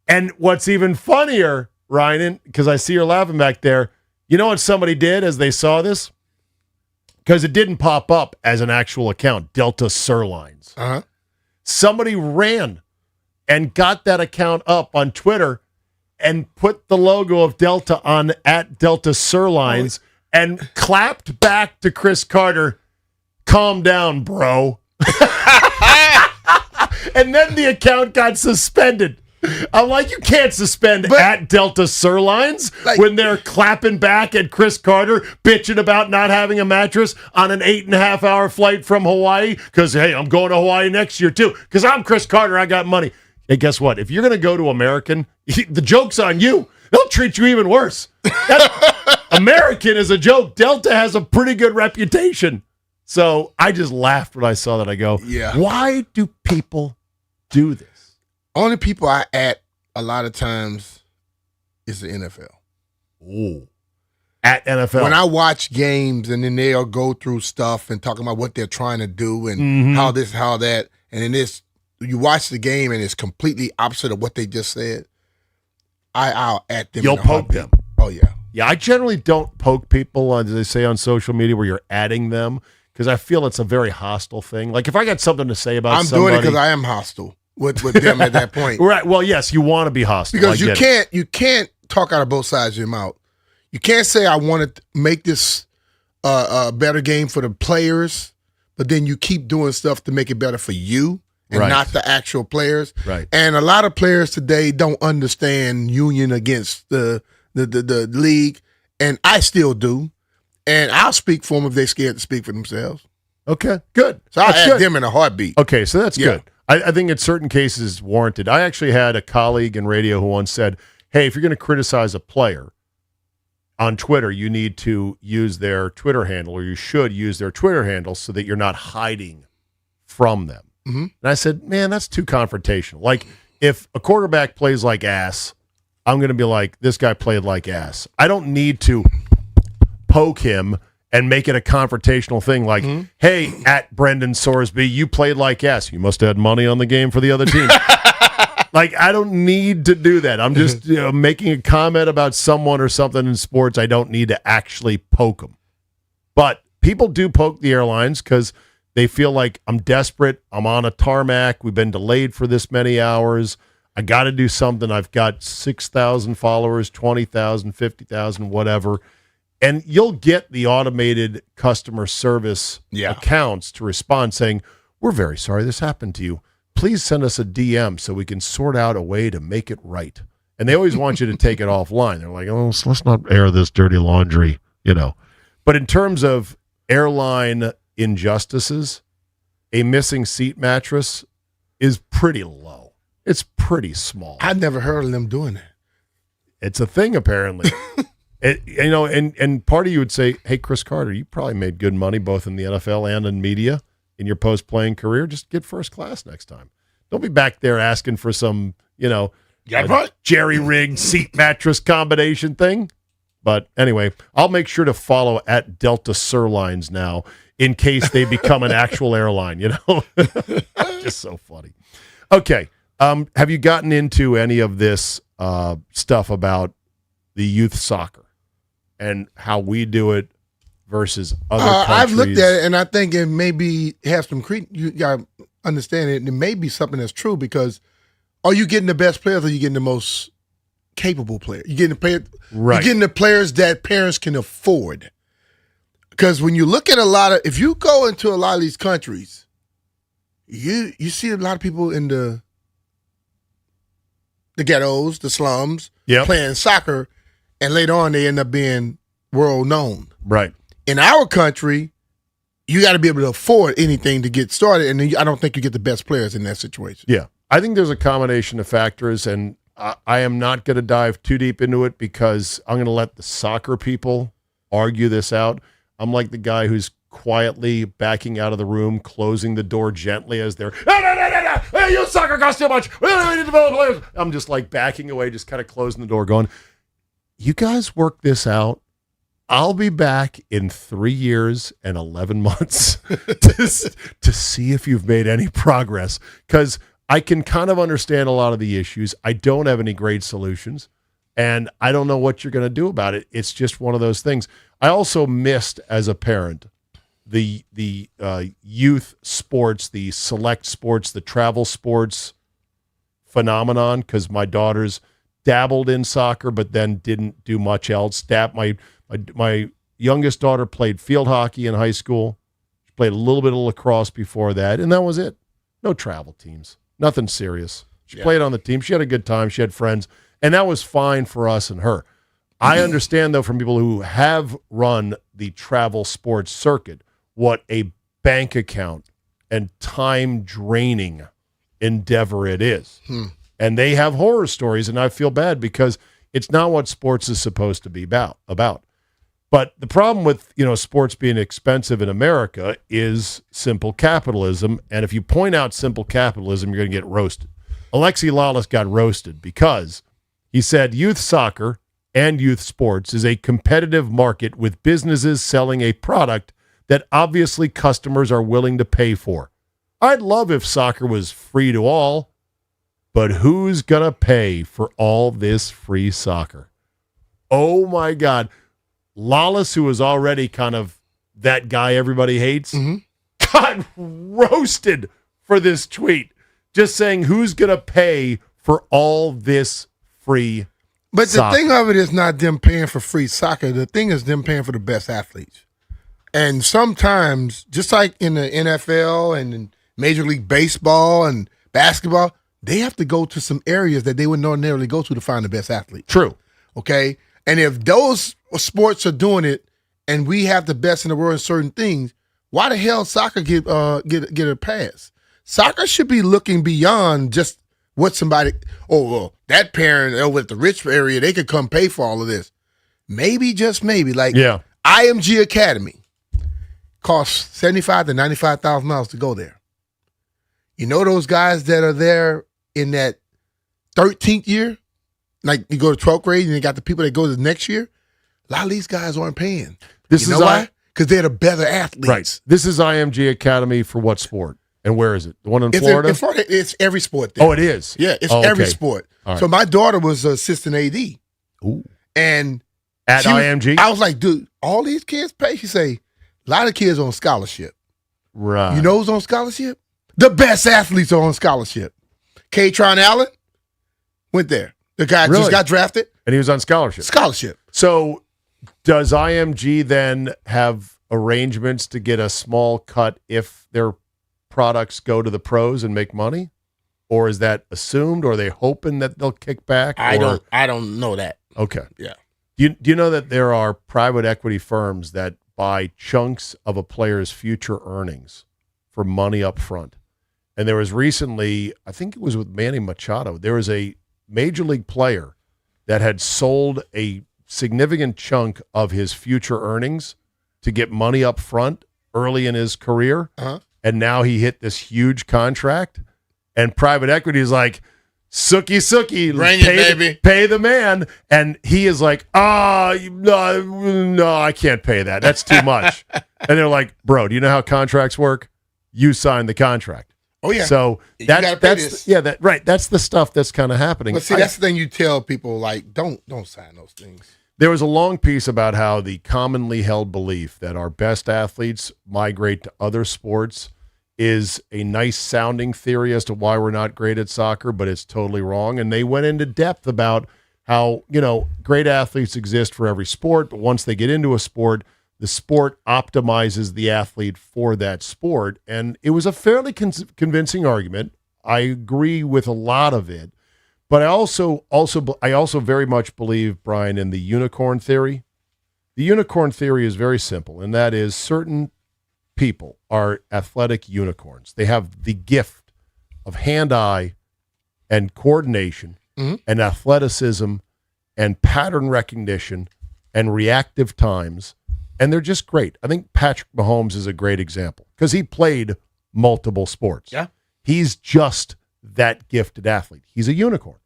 And what's even funnier, Ryan, because I see you're laughing back there, you know what somebody did as they saw this? Because it didn't pop up as an actual account, Delta Sirlines. Uh-huh. Somebody ran and got that account up on Twitter and put the logo of Delta on at Delta Sirlines and clapped back to Chris Carter, "Calm down, bro." And then the account got suspended. I'm like, you can't suspend at Delta Sirlines when they're clapping back at Chris Carter, bitching about not having a mattress on an 8.5-hour flight from Hawaii. Because, hey, I'm going to Hawaii next year, too. Because I'm Chris Carter. I got money. Hey, guess what? If you're going to go to American, the joke's on you. They'll treat you even worse. American is a joke. Delta has a pretty good reputation. So I just laughed when I saw that. I go, yeah. Why do people do this? Only people I at a lot of times is the NFL. Ooh. At NFL. When I watch games and then they'll go through stuff and talking about what they're trying to do and how this, how that, and then you watch the game and it's completely opposite of what they just said, I'll at them. You'll poke them. Oh, yeah. Yeah, I generally don't poke people, as they say on social media, where you're adding them, because I feel it's a very hostile thing. Like, if I got something to say about somebody. I'm doing it because I am hostile with them at that point. Right. Well, yes, you want to be hostile. Because you can't talk out of both sides of your mouth. You can't say, I want to make this a better game for the players, but then you keep doing stuff to make it better for you and not the actual players. Right. And a lot of players today don't understand union against the league, and I still do. And I'll speak for them if they're scared to speak for themselves. Okay, good. So I'll add them in a heartbeat. Okay, so that's good. I think in certain cases it's warranted. I actually had a colleague in radio who once said, hey, if you're going to criticize a player on Twitter, you need to use their Twitter handle, or you should use their Twitter handle so that you're not hiding from them. Mm-hmm. And I said, man, that's too confrontational. Like, if a quarterback plays like ass, I'm going to be like, this guy played like ass. I don't need to poke him and make it a confrontational thing like, hey, at Brendan Sorsby, you played like ass. You must have had money on the game for the other team. Like, I don't need to do that. I'm just making a comment about someone or something in sports. I don't need to actually poke them. But people do poke the airlines because they feel like, I'm desperate. I'm on a tarmac. We've been delayed for this many hours. I got to do something. I've got 6,000 followers, 20,000, 50,000, whatever. And you'll get the automated customer service accounts to respond saying, we're very sorry this happened to you. Please send us a DM so we can sort out a way to make it right. And they always want you to take it offline. They're like, oh, so let's not air this dirty laundry, But in terms of airline injustices, a missing seat mattress is pretty low. It's pretty small. I've never heard of them doing that. It's a thing, apparently. And part of you would say, hey, Chris Carter, you probably made good money both in the NFL and in media in your post-playing career. Just get first class next time. Don't be back there asking for some, jerry-rigged seat mattress combination thing. But anyway, I'll make sure to follow at Delta Sirlines now. in case they become an actual airline, Just so funny. Okay. Have you gotten into any of this stuff about the youth soccer and how we do it versus other countries? I've looked at it, and I think it maybe have some you got to understand it. It may be something that's true because are you getting the best players or are you getting the most capable players? You're getting you're getting the players that parents can afford. Because when you look at if you go into a lot of these countries, you see a lot of people in the ghettos, the slums, playing soccer, and later on they end up being world known. Right. In our country, you got to be able to afford anything to get started, and I don't think you get the best players in that situation. Yeah. I think there's a combination of factors, and I am not going to dive too deep into it because I'm going to let the soccer people argue this out. I'm like the guy who's quietly backing out of the room, closing the door gently as they're, hey, you soccer costs too much. We need to develop players. I'm just like backing away, just kind of closing the door, going, you guys work this out. I'll be back in 3 years and 11 months to see if you've made any progress. Because I can kind of understand a lot of the issues. I don't have any great solutions, and I don't know what you're going to do about it. It's just one of those things. I also missed, as a parent, the youth sports, the select sports, the travel sports phenomenon, because my daughters dabbled in soccer but then didn't do much else. My youngest daughter played field hockey in high school. She played a little bit of lacrosse before that, and that was it. No travel teams. Nothing serious. She played on the team. She had a good time. She had friends, and that was fine for us and her. I understand, though, from people who have run the travel sports circuit, what a bank account and time-draining endeavor it is. And they have horror stories, and I feel bad because it's not what sports is supposed to be about. But the problem with, sports being expensive in America is simple capitalism. And if you point out simple capitalism, you're going to get roasted. Alexi Lalas got roasted because he said youth soccer and youth sports is a competitive market with businesses selling a product that obviously customers are willing to pay for. I'd love if soccer was free to all, but who's going to pay for all this free soccer? Oh, my God. Lawless, who was already kind of that guy everybody hates, got roasted for this tweet, just saying who's going to pay for all this free But soccer. The thing of it is not them paying for free soccer. The thing is them paying for the best athletes. And sometimes, just like in the NFL and in Major League Baseball and basketball, they have to go to some areas that they wouldn't ordinarily go to find the best athlete. True. Okay? And if those sports are doing it and we have the best in the world in certain things, why the hell soccer get a pass? Soccer should be looking beyond just what somebody, that parent over at the rich area, they could come pay for all of this. Maybe, just maybe, IMG Academy costs $75,000 to $95,000 to go there. You know those guys that are there in that 13th year? Like you go to 12th grade and you got the people that go to the next year. A lot of these guys aren't paying. You know why? Because they're the better athletes. Right. This is IMG Academy for what sport? And where is it? The one in Florida? In Florida, it's every sport there. Oh, it is? Yeah, it's every sport. Right. So my daughter was assistant AD. Ooh. And at IMG? I was like, dude, all these kids pay? She say, a lot of kids on scholarship. Right. You know who's on scholarship? The best athletes are on scholarship. K-Tron Allen went there. The guy just got drafted. And he was on scholarship. Scholarship. So does IMG then have arrangements to get a small cut if their products go to the pros and make money? Or is that assumed? Or are they hoping that they'll kick back? I don't know that. Okay. Yeah. Do you know that there are private equity firms that buy chunks of a player's future earnings for money up front? And there was recently, I think it was with Manny Machado, there was a major league player that had sold a significant chunk of his future earnings to get money up front early in his career. And now he hit this huge contract. And private equity is like, Sookie, Bring it, baby. Pay the man. And he is like, no, I can't pay that. That's too much. And they're like, bro, do you know how contracts work? You signed the contract. Oh yeah. So that's this. That's the stuff that's kind of happening. But see, that's the thing you tell people, like, don't sign those things. There was a long piece about how the commonly held belief that our best athletes migrate to other sports is a nice sounding theory as to why we're not great at soccer, but it's totally wrong. And they went into depth about how, great athletes exist for every sport, but once they get into a sport, the sport optimizes the athlete for that sport. And it was a fairly convincing argument. I agree with a lot of it. But I also very much believe, Brian, in the unicorn theory. The unicorn theory is very simple, and that is certain people are athletic unicorns. They have the gift of hand-eye and coordination and athleticism and pattern recognition and reactive times, and they're just great. I think Patrick Mahomes is a great example because he played multiple sports. Yeah. He's just that gifted athlete. He's a unicorn.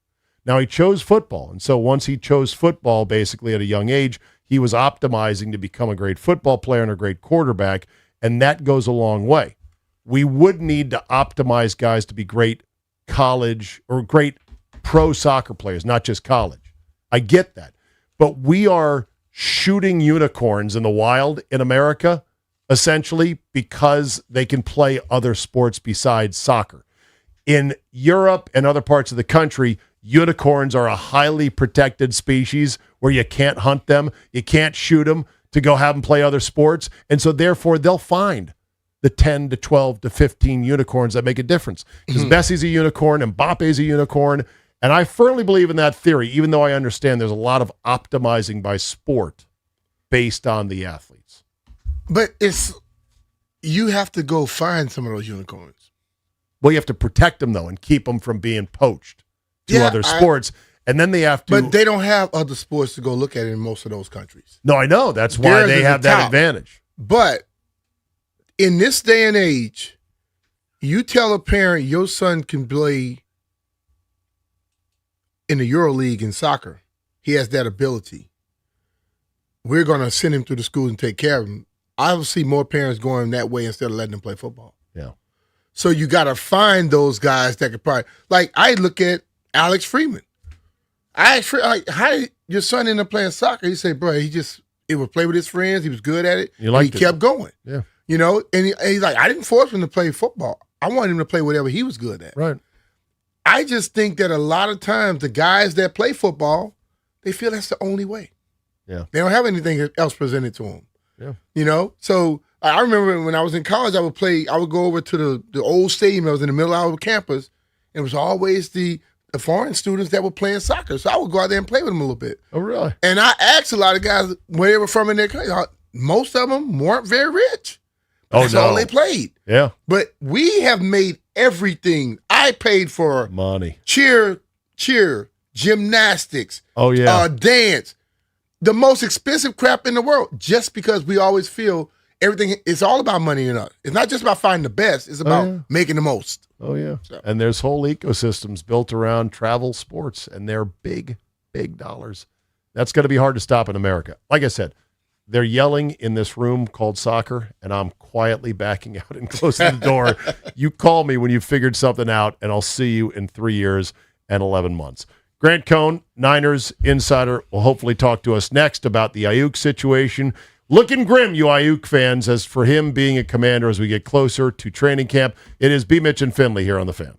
Now, he chose football, and so once he chose football basically at a young age, he was optimizing to become a great football player and a great quarterback, and that goes a long way. We would need to optimize guys to be great college or great pro soccer players, not just college. I get that. But we are shooting unicorns in the wild in America, essentially, because they can play other sports besides soccer. In Europe and other parts of the country, unicorns are a highly protected species where you can't hunt them, you can't shoot them to go have them play other sports, and so therefore they'll find the 10 to 12 to 15 unicorns that make a difference. Because Messi's a unicorn, Mbappe's a unicorn, and I firmly believe in that theory, even though I understand there's a lot of optimizing by sport based on the athletes. But you have to go find some of those unicorns. Well, you have to protect them, though, and keep them from being poached to other sports. And then they have to. But they don't have other sports to go look at in most of those countries. No, I know. That's why they have that advantage. But in this day and age, you tell a parent your son can play in the EuroLeague in soccer. He has that ability. We're going to send him through the schools and take care of him. I will see more parents going that way instead of letting them play football. Yeah. So you got to find those guys that could probably, like, I look at Alex Freeman. I asked, like, how did your son end up playing soccer? He said, bro, he would play with his friends. He was good at it. He kept going. Yeah. And he's like, I didn't force him to play football. I wanted him to play whatever he was good at. Right. I just think that a lot of times the guys that play football, they feel that's the only way. Yeah. They don't have anything else presented to them. Yeah. So I remember when I was in college, I would go over to the old stadium that was in the middle of our campus. And it was always the foreign students that were playing soccer. So I would go out there and play with them a little bit. Oh, really? And I asked a lot of guys where they were from in their country. Most of them weren't very rich. That's all they played. Yeah. But we have made everything. I paid for money, cheer, gymnastics, dance, the most expensive crap in the world, just because we always feel everything is all about money in us. It's not just about finding the best. It's about making the most. Oh, yeah. So. And there's whole ecosystems built around travel sports, and they're big, big dollars. That's going to be hard to stop in America. Like I said, they're yelling in this room called soccer, and I'm quietly backing out and closing the door. You call me when you've figured something out, and I'll see you in 3 years and 11 months. Grant Cohn, Niners insider, will hopefully talk to us next about the Ayuk situation. Looking grim, you Ayuk fans, as for him being a commander as we get closer to training camp. It is BMitch and Finlay here on The Fan.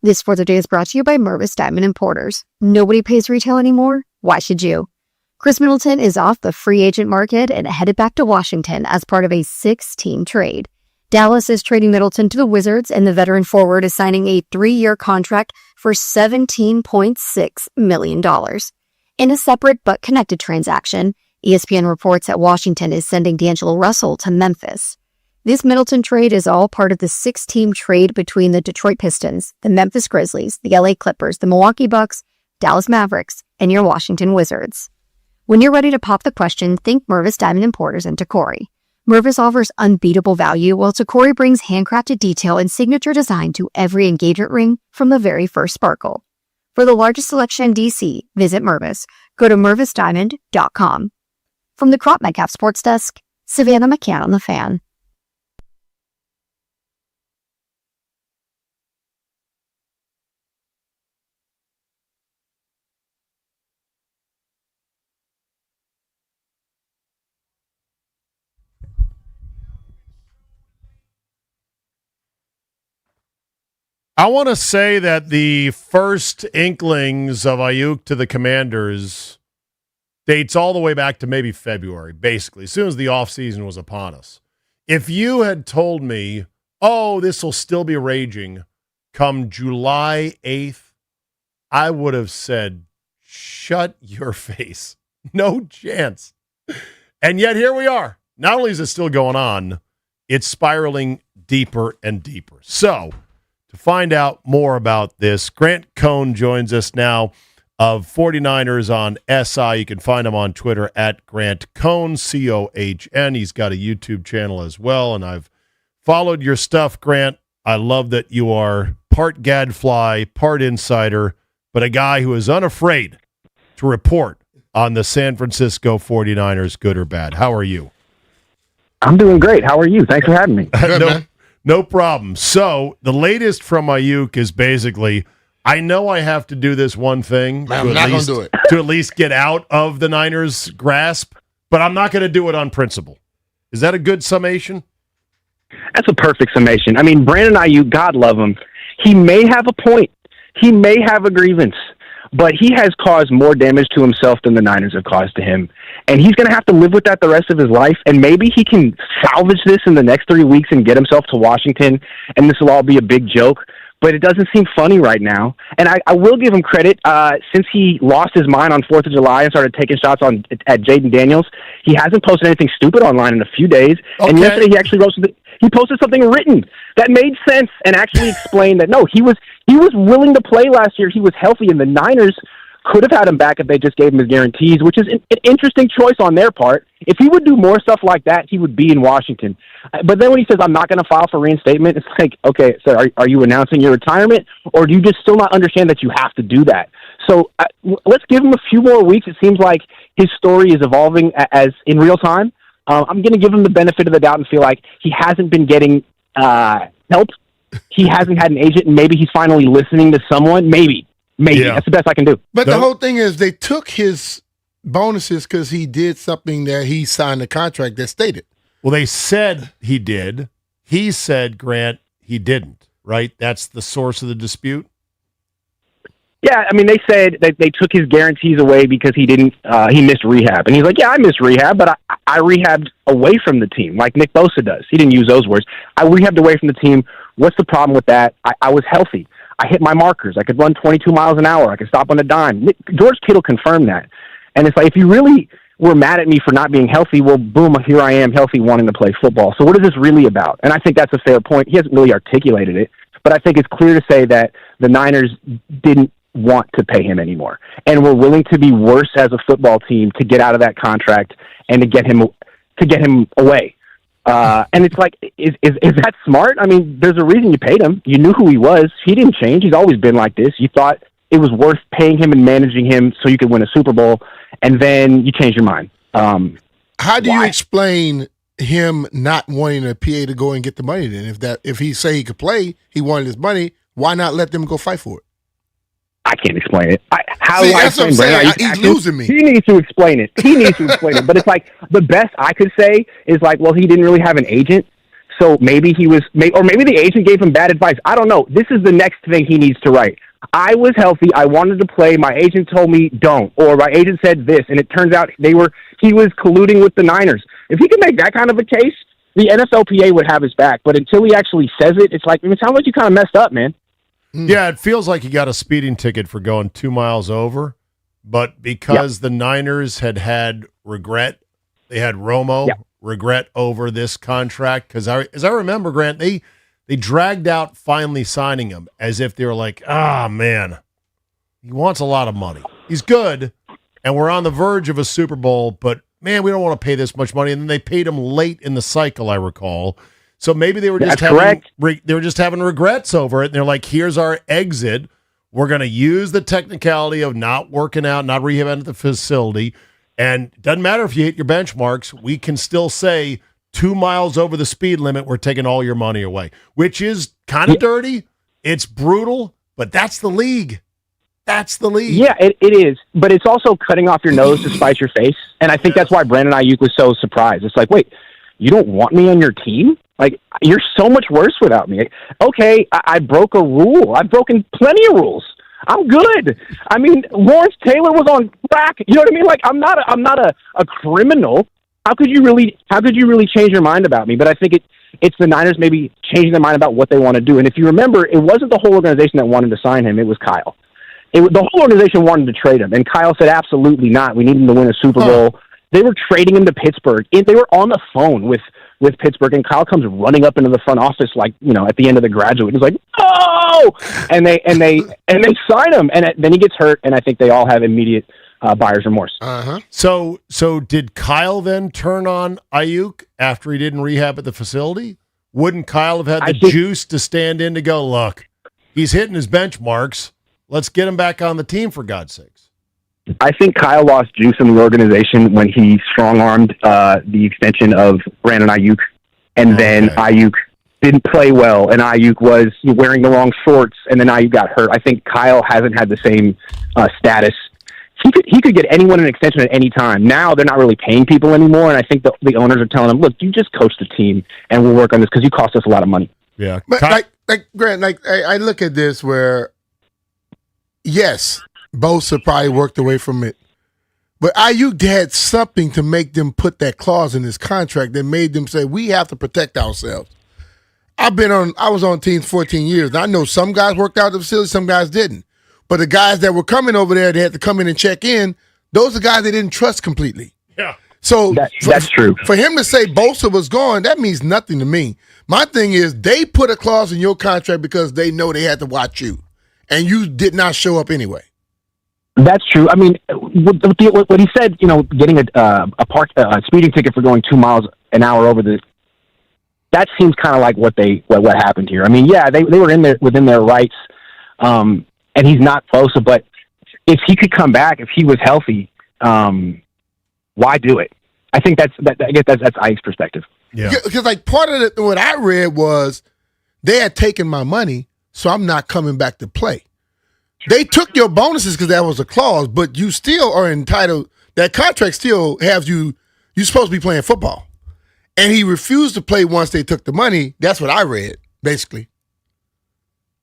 This 4th of Day is brought to you by Mervis Diamond Importers. Nobody pays retail anymore. Why should you? Chris Middleton is off the free agent market and headed back to Washington as part of a 6-team trade. Dallas is trading Middleton to the Wizards, and the veteran forward is signing a 3-year contract for $17.6 million. In a separate but connected transaction, ESPN reports that Washington is sending D'Angelo Russell to Memphis. This Middleton trade is all part of the 6-team trade between the Detroit Pistons, the Memphis Grizzlies, the LA Clippers, the Milwaukee Bucks, Dallas Mavericks, and your Washington Wizards. When you're ready to pop the question, think Mervis Diamond Importers and Tacori. Mervis offers unbeatable value, while Tacori brings handcrafted detail and signature design to every engagement ring from the very first sparkle. For the largest selection in DC, visit Mervis. Go to mervisdiamond.com. From the Crop Metcalf Sports Desk, Savannah McCann on the Fan. I want to say that the first inklings of Ayuk to the Commanders dates all the way back to maybe February, basically, as soon as the offseason was upon us. If you had told me, oh, this will still be raging come July 8th, I would have said, shut your face. No chance. And yet here we are. Not only is it still going on, it's spiraling deeper and deeper. So, to find out more about this, Grant Cohn joins us now of 49ers on SI. You can find him on Twitter at Grant Cohn, C-O-H-N. He's got a YouTube channel as well, and I've followed your stuff, Grant. I love that you are part gadfly, part insider, but a guy who is unafraid to report on the San Francisco 49ers, good or bad. How are you? I'm doing great. How are you? Thanks for having me. No problem. So the latest from Ayuk is basically, I know I have to do this one thing I'm not going to do it. to at least get out of the Niners' grasp, but I'm not going to do it on principle. Is that a good summation? That's a perfect summation. I mean, Brandon Ayuk, God love him, he may have a point. He may have a grievance, but he has caused more damage to himself than the Niners have caused to him. And he's going to have to live with that the rest of his life. And maybe he can salvage this in the next 3 weeks and get himself to Washington, and this will all be a big joke. But it doesn't seem funny right now. And I will give him credit. Since he lost his mind on 4th of July and started taking shots at Jaden Daniels, he hasn't posted anything stupid online in a few days. Okay. And yesterday he actually he posted something written that made sense and actually explained that, no, he was willing to play last year. He was healthy, and the Niners could have had him back if they just gave him his guarantees, which is an interesting choice on their part. If he would do more stuff like that, he would be in Washington. But then when he says, I'm not going to file for reinstatement, it's like, okay, so are you announcing your retirement, or do you just still not understand that you have to do that? So let's give him a few more weeks. It seems like his story is evolving as in real time. I'm going to give him the benefit of the doubt and feel like he hasn't been getting help. He hasn't had an agent, and maybe he's finally listening to someone. Maybe. Yeah. That's the best I can do. But the whole thing is they took his bonuses because he did something that he signed a contract that stated. Well, they said he did. He said, Grant, he didn't, right? That's the source of the dispute? Yeah, I mean, they said that they took his guarantees away because he missed rehab. And he's like, yeah, I missed rehab, but I rehabbed away from the team, like Nick Bosa does. He didn't use those words. I rehabbed away from the team. What's the problem with that? I was healthy. I hit my markers. I could run 22 miles an hour. I could stop on a dime. George Kittle confirmed that. And it's like, if you really were mad at me for not being healthy, well, boom, here I am, healthy, wanting to play football. So what is this really about? And I think that's a fair point. He hasn't really articulated it, but I think it's clear to say that the Niners didn't want to pay him anymore and were willing to be worse as a football team to get out of that contract and to get him away. And it's like, is that smart? I mean, there's a reason you paid him. You knew who he was. He didn't change. He's always been like this. You thought it was worth paying him and managing him so you could win a Super Bowl, and then you changed your mind. How do you explain him not wanting a PA to go and get the money then? If he say he could play, he wanted his money, why not let them go fight for it? I can't explain it. That's what I'm saying. He's losing me. He needs to explain it. But it's like the best I could say is like, well, he didn't really have an agent. So maybe maybe the agent gave him bad advice. I don't know. This is the next thing he needs to write. I was healthy. I wanted to play. My agent told me don't, or my agent said this, and it turns out he was colluding with the Niners. If he can make that kind of a case, the NFLPA would have his back. But until he actually says it, it's like, it sounds like you kind of messed up, man. Yeah, it feels like he got a speeding ticket for going 2 miles over, but because the Niners had regret, they had Romo regret over this contract. Because as I remember, Grant, they dragged out finally signing him as if they were like, man, he wants a lot of money. He's good, and we're on the verge of a Super Bowl, but man, we don't want to pay this much money. And then they paid him late in the cycle, I recall. So maybe they were just having regrets over it. And they're like, here's our exit. We're going to use the technicality of not working out, not rehabbing at the facility. And it doesn't matter if you hit your benchmarks. We can still say 2 miles over the speed limit, we're taking all your money away, which is kind of dirty. It's brutal, but that's the league. That's the league. Yeah, it is. But it's also cutting off your nose to spite your face. And I think that's why Brandon Ayuk was so surprised. It's like, wait, you don't want me on your team? Like, you're so much worse without me. Okay, I broke a rule. I've broken plenty of rules. I'm good. I mean, Lawrence Taylor was on crack. You know what I mean? Like, I'm not a criminal. How could you really change your mind about me? But I think it's the Niners maybe changing their mind about what they want to do. And if you remember, it wasn't the whole organization that wanted to sign him. It was Kyle. The whole organization wanted to trade him, and Kyle said, absolutely not. We need him to win a Super Bowl. They were trading him to Pittsburgh. They were on the phone with Pittsburgh, and Kyle comes running up into the front office like, at the end of The Graduate. He's like, no! And they sign him, and then he gets hurt, and I think they all have immediate buyer's remorse. So did Kyle then turn on Ayuk after he didn't rehab at the facility? Wouldn't Kyle have had the juice to stand in to go, look, he's hitting his benchmarks. Let's get him back on the team, for God's sakes. I think Kyle lost juice in the organization when he strong-armed the extension of Brandon Ayuk, and then Ayuk didn't play well, and Ayuk was wearing the wrong shorts, and then Ayuk got hurt. I think Kyle hasn't had the same status. He could get anyone an extension at any time. Now they're not really paying people anymore, and I think the owners are telling him, look, you just coach the team, and we'll work on this because you cost us a lot of money. Yeah. But Grant, I look at this where, yes, Bosa probably worked away from it. But Ayuk had something to make them put that clause in his contract that made them say, we have to protect ourselves. I was on teams 14 years, and I know some guys worked out at the facility, some guys didn't. But the guys that were coming over there, they had to come in and check in, those are guys they didn't trust completely. Yeah. So that's true. For him to say Bosa was gone, that means nothing to me. My thing is they put a clause in your contract because they know they had to watch you, and you did not show up anyway. That's true. I mean, what he said, getting a speeding ticket for going 2 miles an hour over that seems kind of like what happened here. I mean, yeah, they were within their rights, and he's not Bosa, but if he could come back, if he was healthy, why do it? I think that's Ike's perspective. Yeah, because part of what I read was they had taken my money, so I'm not coming back to play. They took your bonuses because that was a clause, but you still are entitled. That contract still has you. You're supposed to be playing football, and he refused to play once they took the money. That's what I read, basically.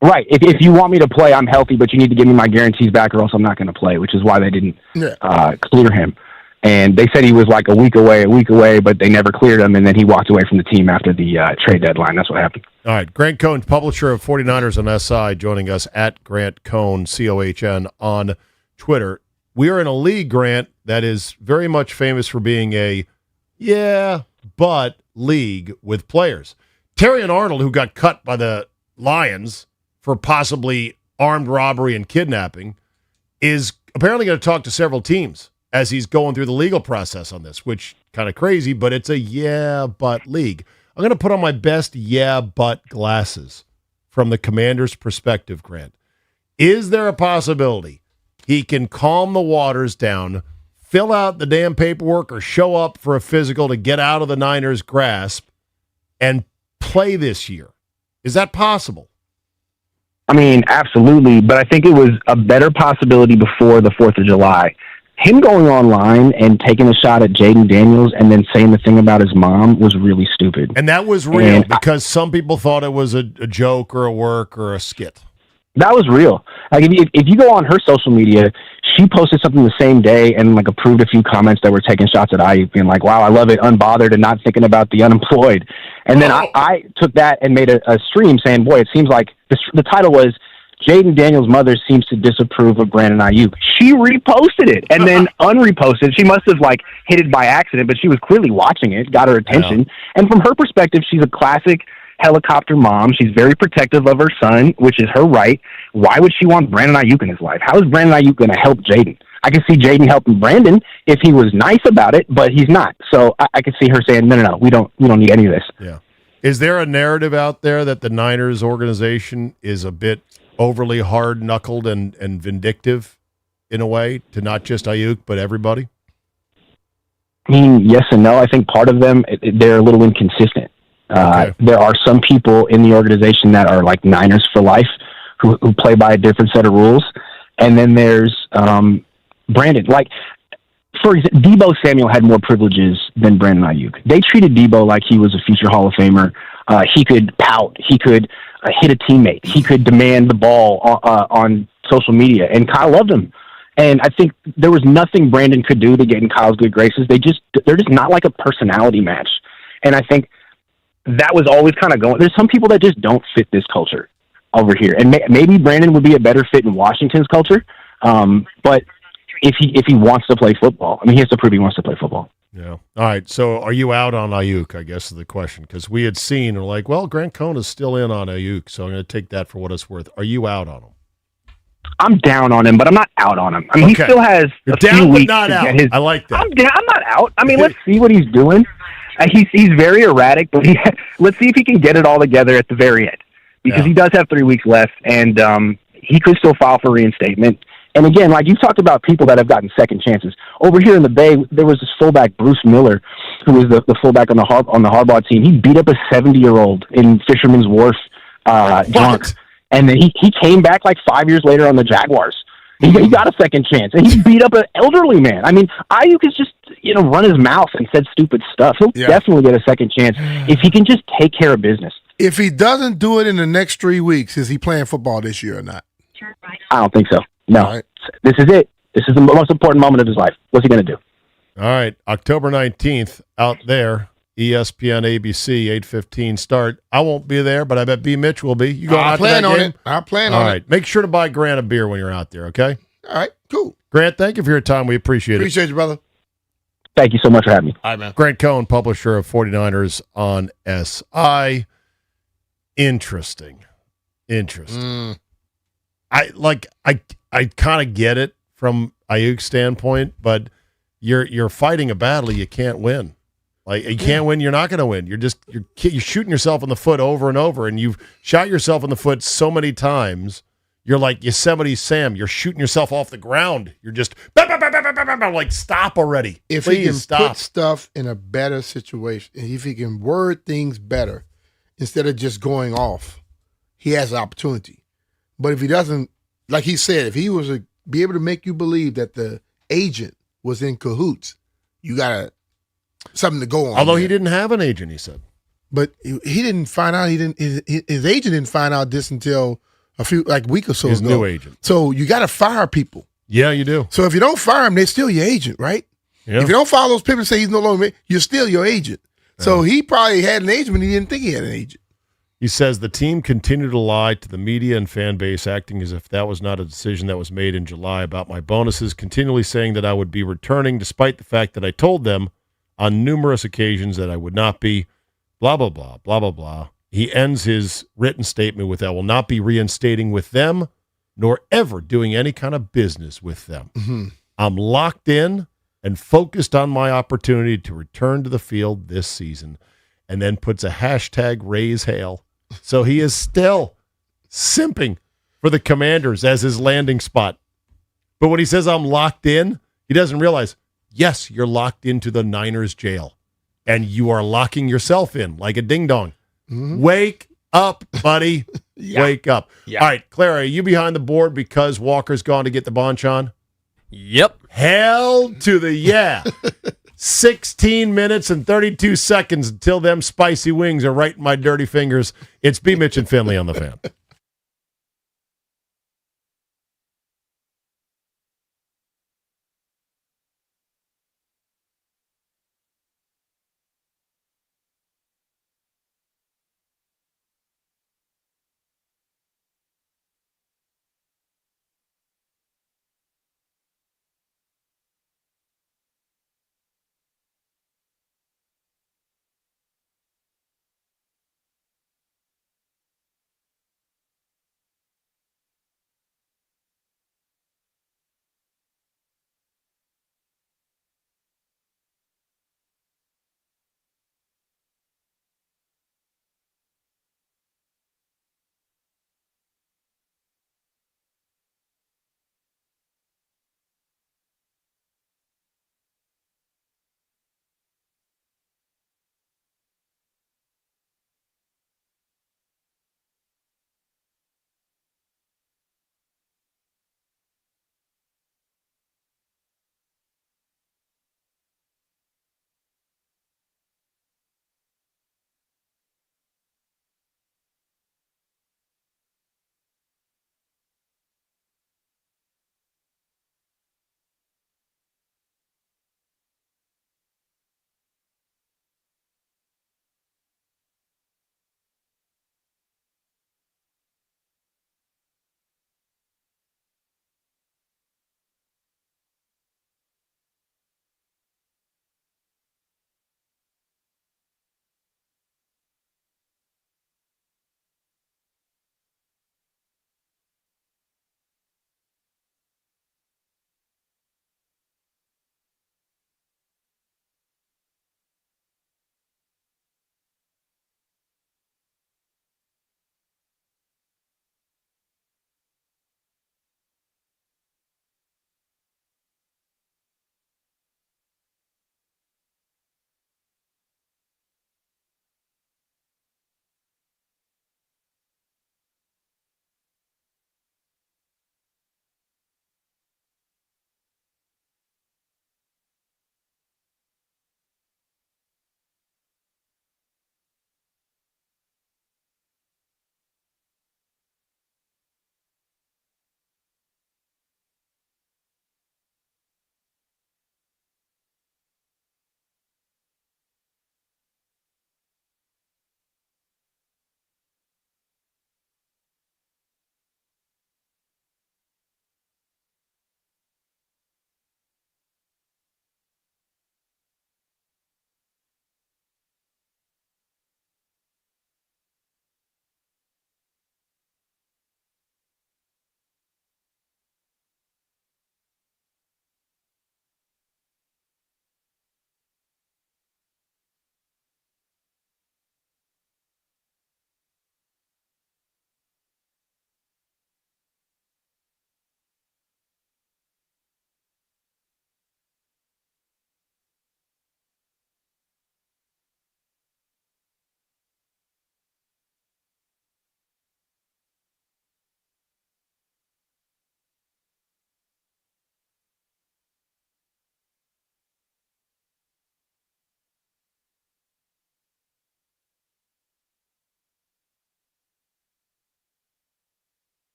Right. If you want me to play, I'm healthy, but you need to give me my guarantees back, or else I'm not going to play. Which is why they didn't clear him. And they said he was like a week away, but they never cleared him, and then he walked away from the team after the trade deadline. That's what happened. All right. Grant Cohn, publisher of 49ers on SI, joining us at Grant Cohn, COHN, on Twitter. We are in a league, Grant, that is very much famous for being a but league with players. Terry and Arnold, who got cut by the Lions for possibly armed robbery and kidnapping, is apparently going to talk to several teams as he's going through the legal process on this, which kind of crazy, but it's a but league. I'm going to put on my best but glasses from the Commander's perspective, Grant. Is there a possibility he can calm the waters down, fill out the damn paperwork, or show up for a physical to get out of the Niners' grasp and play this year? Is that possible? I mean, absolutely, but I think it was a better possibility before the 4th of July. him going online and taking a shot at Jaden Daniels and then saying the thing about his mom was really stupid. And that was real because some people thought it was a joke or a work or a skit. That was real. Like if you go on her social media, she posted something the same day and like approved a few comments that were taking shots at Ayuk, being like, "Wow, I love it, unbothered and not thinking about the unemployed." And then I took that and made a stream saying, "Boy, it seems like the title was Jaden Daniels' mother seems to disapprove of Brandon Ayuk." She reposted it and then unreposted it. She must have like hit it by accident, but she was clearly watching it, got her attention. Yeah. And from her perspective, she's a classic helicopter mom. She's very protective of her son, which is her right. Why would she want Brandon Ayuk in his life? How is Brandon Ayuk going to help Jaden? I can see Jaden helping Brandon if he was nice about it, but he's not. So I can see her saying, no, we don't need any of this. Yeah. Is there a narrative out there that the Niners organization is a bit overly hard-knuckled and vindictive in a way to not just Ayuk, but everybody? I mean, yes and no. I think part of them, they're a little inconsistent. Okay. There are some people in the organization that are like Niners for life who play by a different set of rules. And then there's Brandon. Like, for example, Deebo Samuel had more privileges than Brandon Ayuk. They treated Deebo like he was a future Hall of Famer. He could pout. He could hit a teammate. He could demand the ball on social media. And Kyle loved him. And I think there was nothing Brandon could do to get in Kyle's good graces. They're just not like a personality match. And I think that was always kind of going. There's some people that just don't fit this culture over here. And maybe Brandon would be a better fit in Washington's culture. But if he wants to play football, I mean, he has to prove he wants to play football. Yeah. All right. So are you out on Ayuk, I guess is the question. Because we had seen, we're like, well, Grant Cohn is still in on Ayuk, so I'm going to take that for what it's worth. Are you out on him? I'm down on him, but I'm not out on him. I mean, okay. He still has You're a down, few but weeks not to out. get his. I like that. I'm not out. I mean, let's see what he's doing. He's very erratic, but let's see if he can get it all together at the very end, because he does have 3 weeks left, and he could still file for reinstatement. And again, like you talked about people that have gotten second chances. Over here in the Bay, there was this fullback, Bruce Miller, who was the fullback on the Harbaugh team. He beat up a 70-year-old in Fisherman's Wharf drunk. And then he came back like 5 years later on the Jaguars. He got a second chance. And he beat up an elderly man. I mean, Ayuk has just, run his mouth and said stupid stuff. He'll definitely get a second chance if he can just take care of business. If he doesn't do it in the next 3 weeks, is he playing football this year or not? I don't think so. No. Right. This is it. This is the most important moment of his life. What's he going to do? All right. October 19th, out there, ESPN, ABC, 8:15 start. I won't be there, but I bet BMitch will be. You going out to that game? I'll plan on it. All right. Make sure to buy Grant a beer when you're out there, okay? All right. Cool. Grant, thank you for your time. We appreciate it. Appreciate you, brother. Thank you so much for having me. All right, man. Grant Cohn, publisher of 49ers on SI. Interesting. I kind of get it from Ayuk's standpoint, but you're fighting a battle you can't win. Like, you can't win, you're not going to win. You're shooting yourself in the foot over and over, and you've shot yourself in the foot so many times. You're like Yosemite Sam. You're shooting yourself off the ground. You're just like, stop already. If Please he can stop. put stuff in a better situation, if he can word things better instead of just going off, he has an opportunity. But if he doesn't, like he said, if he was be able to make you believe that the agent was in cahoots, you got something to go on. Although he didn't have an agent, he said. But he didn't find out. His agent didn't find out this until a week or so his ago. New agent. So you got to fire people. Yeah, you do. So if you don't fire him, they're still your agent, right? Yeah. If you don't follow those people and say he's no longer, you're still your agent. Yeah. So he probably had an agent, but he didn't think he had an agent. He says the team continued to lie to the media and fan base, acting as if that was not a decision that was made in July about my bonuses, continually saying that I would be returning despite the fact that I told them on numerous occasions that I would not be, blah, blah, blah, blah, blah, blah. He ends his written statement with, I will not be reinstating with them, nor ever doing any kind of business with them. Mm-hmm. I'm locked in and focused on my opportunity to return to the field this season, and then puts a hashtag raise hail. So he is still simping for the Commanders as his landing spot. But when he says I'm locked in, he doesn't realize, yes, you're locked into the Niners jail, and you are locking yourself in like a ding-dong. Mm-hmm. Wake up, buddy. Yeah. Wake up. Yeah. All right, Clara, are you behind the board because Walker's gone to get the Bonchon? Yep. Hell to the yeah. 16 minutes and 32 seconds until them spicy wings are right in my dirty fingers. It's BMitch and Finlay on the Fan.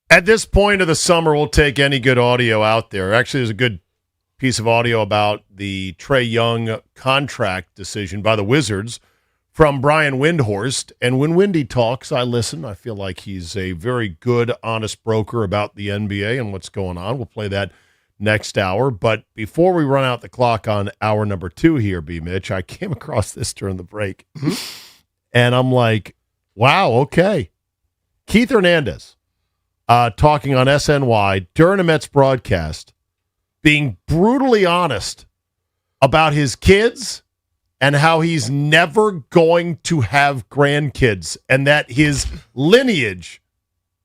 At this point of the summer, we'll take any good audio out there. Actually, there's a good piece of audio about the Trae Young contract decision by the Wizards from Brian Windhorst. And when Windy talks, I listen. I feel like he's a very good, honest broker about the NBA and what's going on. We'll play that next hour. But before we run out the clock on hour number 2 here, BMitch, I came across this during the break. And I'm like, wow, okay. Keith Hernandez talking on SNY during a Mets broadcast, being brutally honest about his kids and how he's never going to have grandkids, and that his lineage,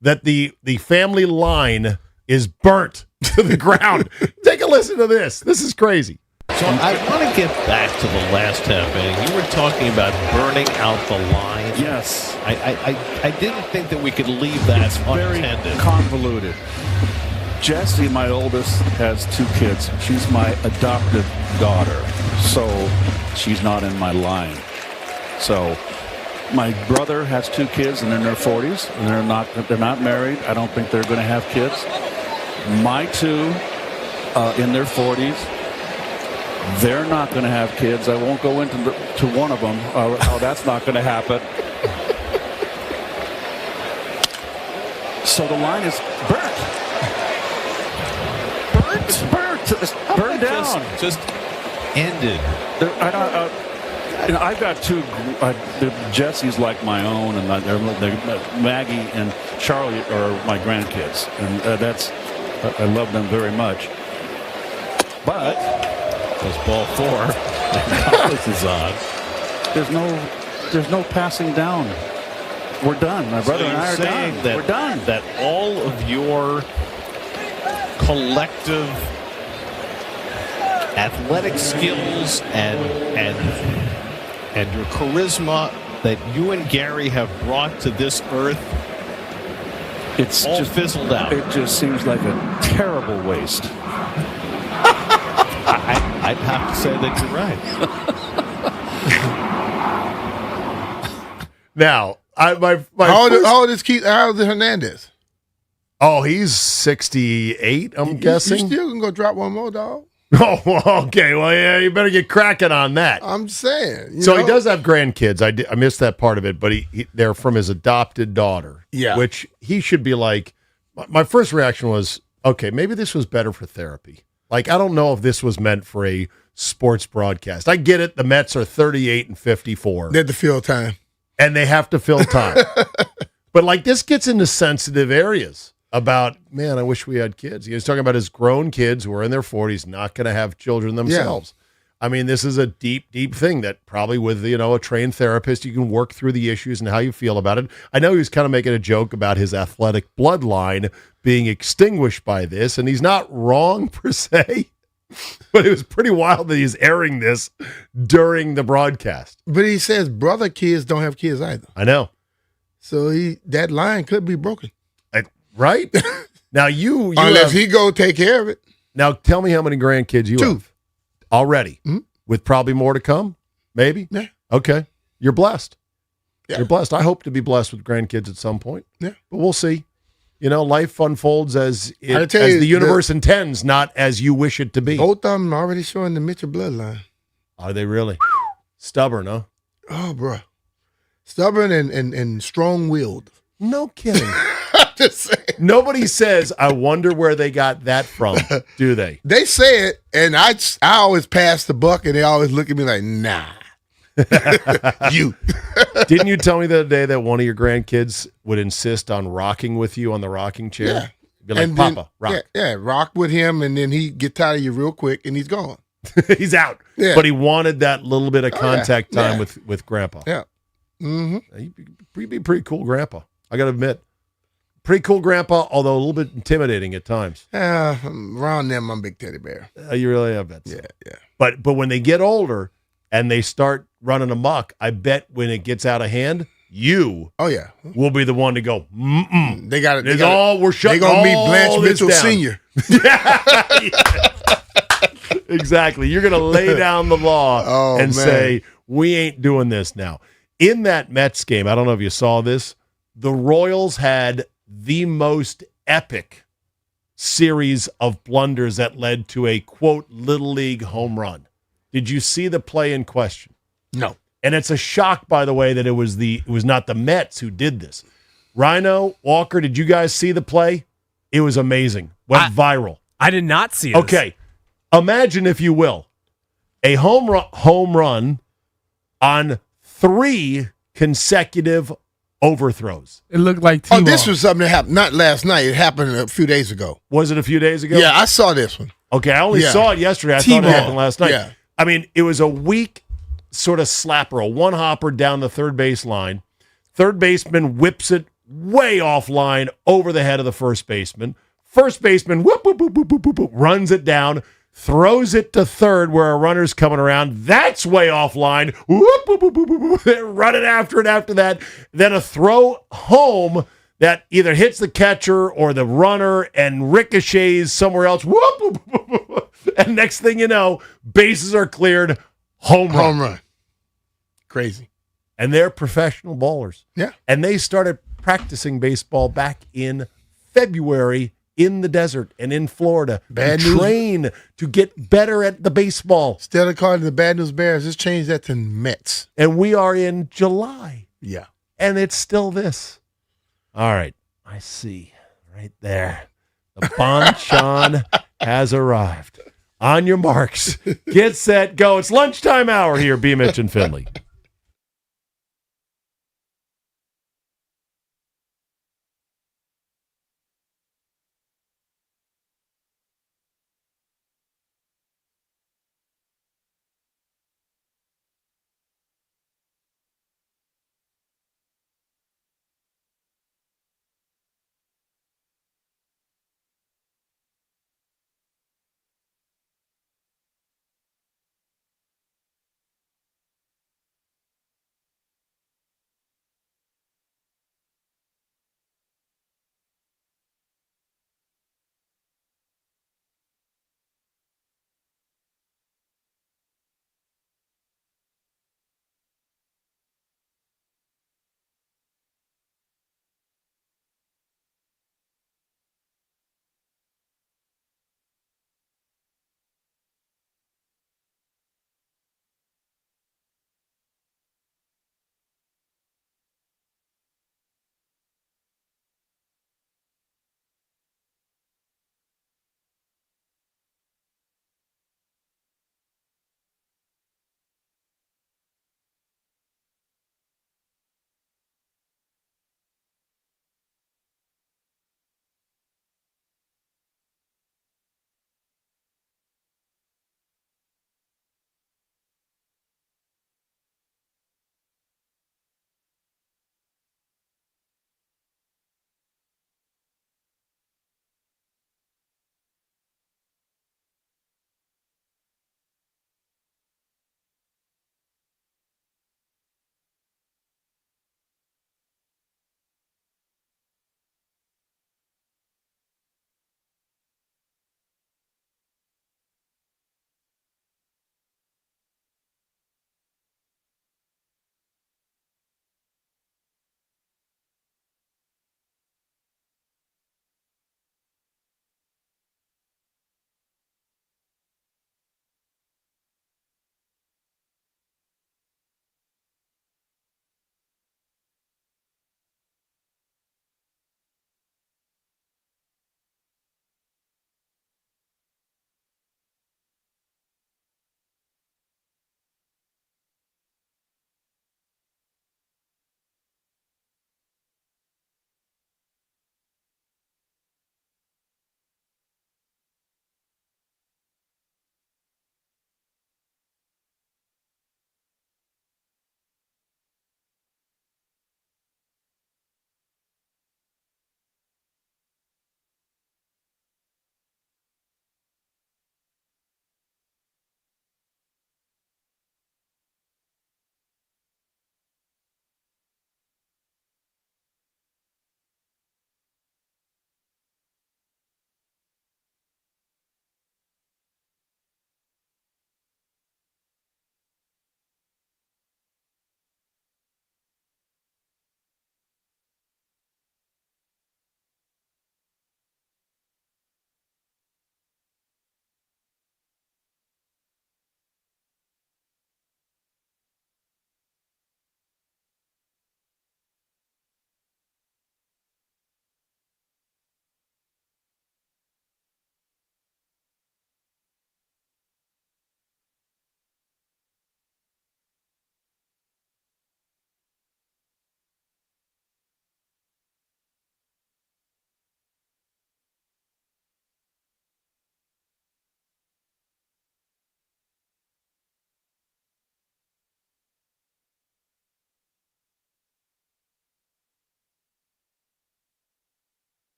that the family line is burnt to the ground. Take a listen to this. This is crazy. So I want to get back to the last half inning. You were talking about burning out the line. Yes. I didn't think that we could leave that unattended. Very convoluted. Jessie, my oldest, has 2 kids. She's my adopted daughter, so she's not in my line. So my brother has 2 kids, and they're in their 40s, and they're not married. I don't think they're going to have kids. My 2 in their 40s. They're not going to have kids. I won't go into to one of them. How that's not going to happen. So the line is burnt. It's burnt. It's burned down. Just ended. I've got 2. Jesse's like my own, and Maggie and Charlie are my grandkids, and I love them very much. But was ball 4. Collins is on. There's no passing down. We're done. My brother and I are done. We're done. That all of your collective athletic skills and your charisma that you and Gary have brought to this earth, it's all just fizzled out. It just seems like a terrible waste. I'd have to say that you're right. Now, how old is Keith? How old is Hernandez? Oh, he's 68, I'm guessing. You still can go drop one more, dog. Oh, okay. Well, yeah, you better get cracking on that. I'm saying. He does have grandkids. I missed that part of it, but they're from his adopted daughter. Yeah. Which he should be like. My first reaction was, okay, maybe this was better for therapy. Like, I don't know if this was meant for a sports broadcast. I get it. The Mets are 38 and 54. They have to fill time. And they have to fill time. But, like, this gets into sensitive areas about, man, I wish we had kids. He was talking about his grown kids who are in their 40s, not going to have children themselves. Yeah. I mean, this is a deep, deep thing that probably with, a trained therapist, you can work through the issues and how you feel about it. I know he was kind of making a joke about his athletic bloodline being extinguished by this, and he's not wrong per se, but it was pretty wild that he's airing this during the broadcast. But he says brother kids don't have kids either. I know. So that line could be broken. Right? Now you unless he go take care of it. Now tell me how many grandkids you 2 have already, with probably more to come, maybe? Yeah. Okay. You're blessed. Yeah. You're blessed. I hope to be blessed with grandkids at some point. Yeah. But we'll see. Life unfolds as the universe intends, not as you wish it to be. Both of them are already showing the Mitchell bloodline. Are they really? Stubborn, huh? Oh, bro. Stubborn and strong-willed. No kidding. Nobody says, I wonder where they got that from, do they? They say it, and I always pass the buck, and they always look at me like, nah. You. Didn't you tell me the other day that one of your grandkids would insist on rocking with you on the rocking chair? Yeah. Be like, and Papa, then, rock. Yeah, rock with him, and then he get tired of you real quick, and he's gone. He's out. Yeah. But he wanted that little bit of contact time with Grandpa. Yeah. Mm-hmm. He'd be pretty cool Grandpa, I got to admit. Pretty cool Grandpa, although a little bit intimidating at times. Around them, I'm big teddy bear. You really have that. Yeah. But when they get older and they start running amok, I bet when it gets out of hand, you will be the one to go, mm-mm. They got it. We're shutting all They're going to meet Blanche Mitchell down. Sr. Exactly. You're going to lay down the law and say, we ain't doing this now. In that Mets game, I don't know if you saw this, the Royals had the most epic series of blunders that led to a, quote, Little League home run. Did you see the play in question? No. And it's a shock, by the way, that it was not the Mets who did this. Rhino, Walker, did you guys see the play? It was amazing. Went viral. I did not see this. Okay. Imagine, if you will, a home run on 3 consecutive overthrows. It looked like T-ball. Oh, this was something that happened not last night. It happened a few days ago. Was it a few days ago? Yeah, I saw this one. Okay, I only saw it yesterday. I thought it happened last night. Yeah. I mean, it was a weak sort of slapper, a one-hopper down the third base line. Third baseman whips it way offline over the head of the first baseman. First baseman whoop, whoop, whoop, whoop, whoop, whoop, runs it down, throws it to third where a runner's coming around. That's way offline. Whoop, whoop, whoop, whoop, whoop. They're running after it after that. Then a throw home that either hits the catcher or the runner and ricochets somewhere else. Whoop, whoop, whoop, whoop. And next thing you know, bases are cleared. Home run. Home run. Crazy. And they're professional ballers. Yeah. And they started practicing baseball back in February in the desert and in Florida. Bad to news. train to get better at the baseball. Instead of calling the Bad News Bears, just change that to Mets. And we are in July. Yeah. And it's still this. All right. I see right there. The Bonchon has arrived. On your marks. Get set, go. It's lunchtime hour here, BMitch and Finlay.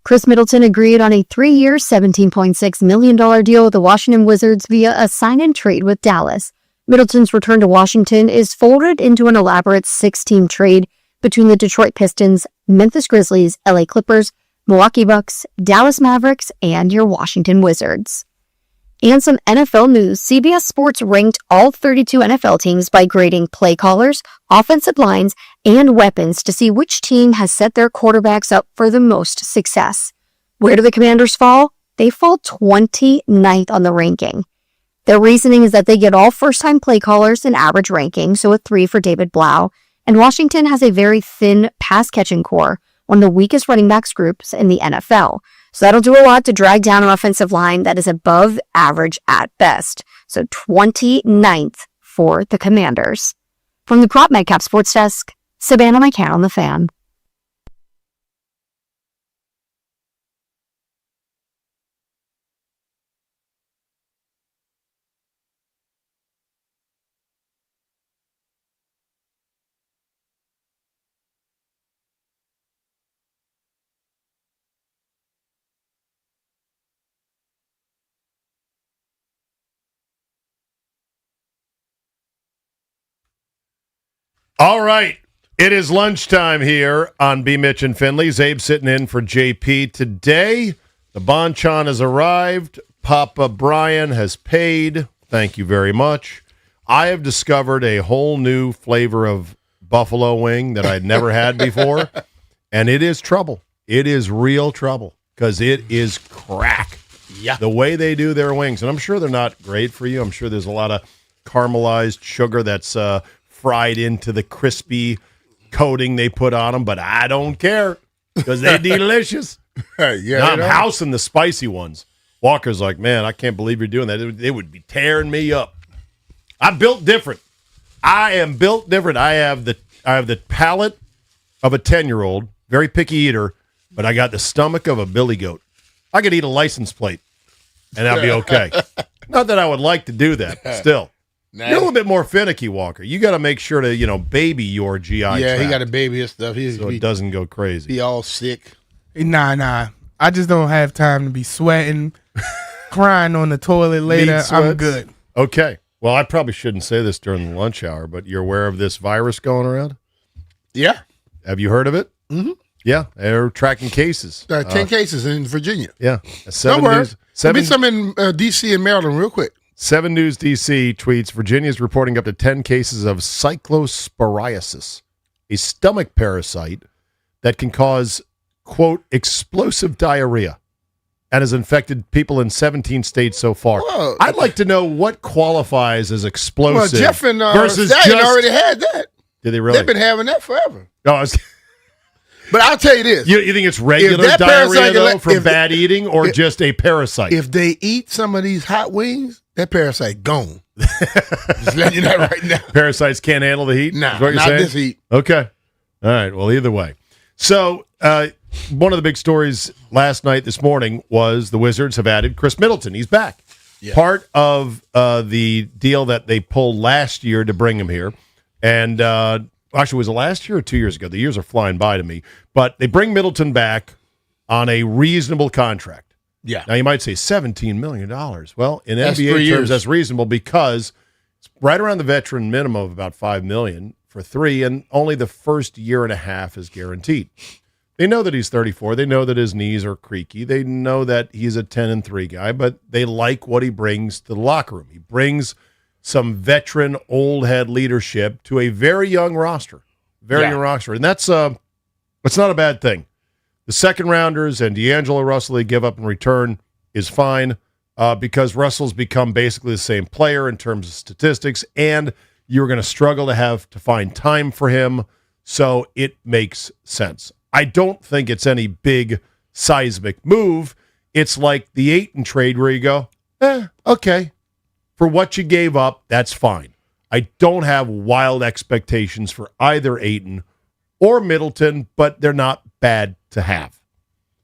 Chris Middleton agreed on a 3-year, $17.6 million deal with the Washington Wizards via a sign-and-trade with Dallas. Middleton's return to Washington is folded into an elaborate 6-team trade between the Detroit Pistons, Memphis Grizzlies, LA Clippers, Milwaukee Bucks, Dallas Mavericks, and your Washington Wizards. And some NFL news. CBS Sports ranked all 32 NFL teams by grading play callers, offensive lines, and weapons to see which team has set their quarterbacks up for the most success. Where do the Commanders fall? They fall 29th on the ranking. Their reasoning is that they get all first-time play callers in average ranking, so a 3 for David Blau, and Washington has a very thin pass-catching core, one of the weakest running backs groups in the NFL. So that'll do a lot to drag down an offensive line that is above average at best. So 29th for the Commanders. From the Prop Medcap Sports Desk, Savannah McCann on the Fan. All right. It is lunchtime here on BMitch and Finlay. Zabe sitting in for JP today. The Bonchon has arrived. Papa Brian has paid. Thank you very much. I have discovered a whole new flavor of buffalo wing that I'd never had before, and it is trouble. It is real trouble because it is crack. Yeah. The way they do their wings, and I'm sure they're not great for you. I'm sure there's a lot of caramelized sugar that's fried into the crispy coating they put on them, but I don't care because they're delicious. Yeah, now I'm housing the spicy ones. Walker's like, man, I can't believe you're doing that. They would be tearing me up. I'm built different. I am built different. I have the palate of a 10-year-old, very picky eater, but I got the stomach of a billy goat. I could eat a license plate, and that'd be okay. Not that I would like to do that, still. You're a little bit more finicky, Walker. You got to make sure to, baby your GI Yeah, tract he got to baby his stuff. so it doesn't go crazy. Be all sick. Nah. I just don't have time to be sweating, crying on the toilet later. I'm good. Okay. Well, I probably shouldn't say this during the lunch hour, but you're aware of this virus going around? Yeah. Have you heard of it? Mm-hmm. Yeah. They're tracking cases. 10 cases in Virginia. Yeah. Don't worry. There'll be some in D.C. and Maryland real quick. 7 News DC tweets, Virginia is reporting up to 10 cases of cyclosporiasis, a stomach parasite that can cause, quote, explosive diarrhea and has infected people in 17 states so far. Whoa. I'd like to know what qualifies as explosive Well, Jeff and versus Stallion already had that. Did they really? They've been having that forever. No, But I'll tell you this. You think it's regular diarrhea, though, from bad eating or just a parasite? If they eat some of these hot wings, that parasite gone. Just letting you know right now. Parasites can't handle the heat? Nah, is what you're not saying? this heat. Okay. All right. Well, either way. So, one of the big stories this morning was the Wizards have added Chris Middleton. He's back. Yeah. Part of the deal that they pulled last year to bring him here. And actually, was it last year or 2 years ago? The years are flying by to me. But they bring Middleton back on a reasonable contract. Yeah. Now, you might say $17 million. Well, in That's NBA 3 terms, years. that's reasonable because it's right around the veteran minimum of about $5 million for 3, and only the first year and a half is guaranteed. They know that he's 34. They know that his knees are creaky. They know that he's a 10-3 guy, but they like what he brings to the locker room. He brings some veteran, old head leadership to a very young roster. Young roster. And that's not a bad thing. The second rounders and D'Angelo Russell they give up in return is fine because Russell's become basically the same player in terms of statistics, and you're going to struggle to find time for him, so it makes sense. I don't think it's any big seismic move. It's like the Ayton trade where you go, okay. For what you gave up, that's fine. I don't have wild expectations for either Ayton or Middleton, but they're not bad to have.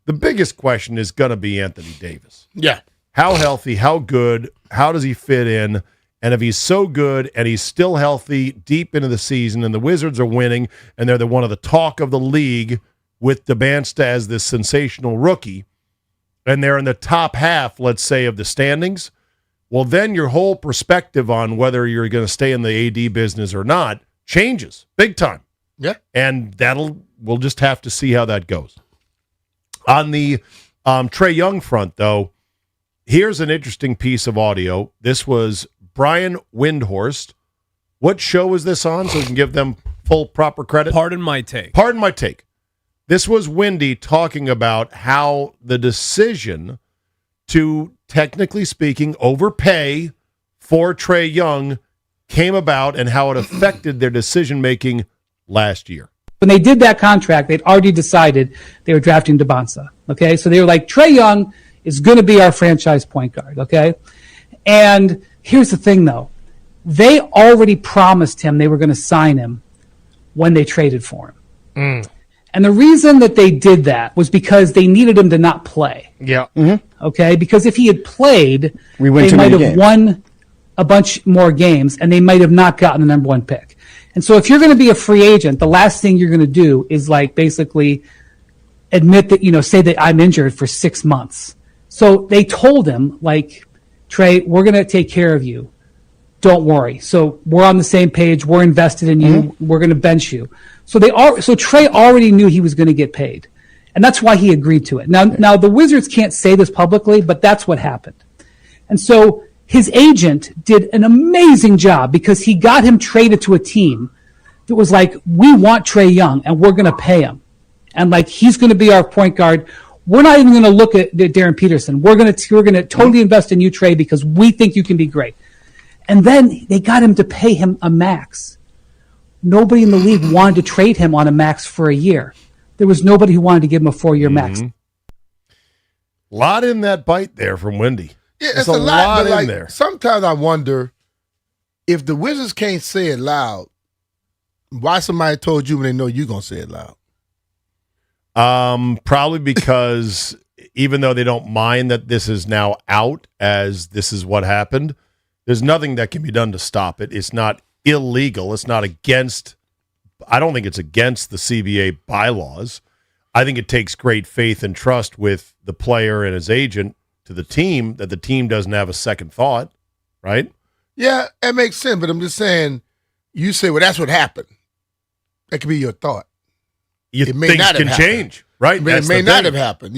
The biggest question is going to be Anthony Davis. Yeah. How healthy, how good, how does he fit in? And if he's so good and he's still healthy deep into the season and the Wizards are winning and they're one of the talk of the league, with Debansta as this sensational rookie, and they're in the top half, let's say, of the standings, well, then your whole perspective on whether you're going to stay in the AD business or not changes big time. Yeah. And we'll just have to see how that goes. On the Trae Young front, though, here's an interesting piece of audio. This was Brian Windhorst. What show was this on so we can give them full proper credit? Pardon my take. Pardon my take. This was Windy talking about how the decision to, technically speaking, overpay for Trae Young came about and how it affected their decision-making last year. When they did that contract, they'd already decided they were drafting Debansta. Okay, so they were like, Trae Young is going to be our franchise point guard. Okay, and here's the thing, though. They already promised him they were going to sign him when they traded for him. And the reason that they did that was because they needed him to not play. Yeah. Okay? Because if he had played, We win they too might many have games. won a bunch more games, and they might have not gotten the number one pick. And so if you're going to be a free agent, the last thing you're going to do is like basically admit that, say that I'm injured for 6 months. So they told him, like, Trae, we're going to take care of you. Don't worry. So we're on the same page. We're invested in you. We're going to bench you. So Trae already knew he was going to get paid, and that's why he agreed to it. Now the Wizards can't say this publicly, but that's what happened. And so his agent did an amazing job because he got him traded to a team that was like, we want Trae Young and we're going to pay him, and like he's going to be our point guard. We're not even going to look at Darren Peterson. We're going to totally invest in you, Trae, because we think you can be great. And then they got him to pay him a max. Nobody in the league wanted to trade him on a max for a year. There was nobody who wanted to give him a 4-year max. A lot in that bite there from Wendy. Yeah, There's it's a lot, but in like, there. sometimes I wonder if the Wizards can't say it loud, why somebody told you when they know you're going to say it loud? Probably because even though they don't mind that this is now out as this is what happened, there's nothing that can be done to stop it. It's not illegal. It's not against, I don't think it's against the CBA bylaws. I think it takes great faith and trust with the player and his agent to the team that the team doesn't have a second thought, right? Yeah, that makes sense, but I'm just saying, you say, well, that's what happened. That could be your thought. Things can change, right? It may not have happened,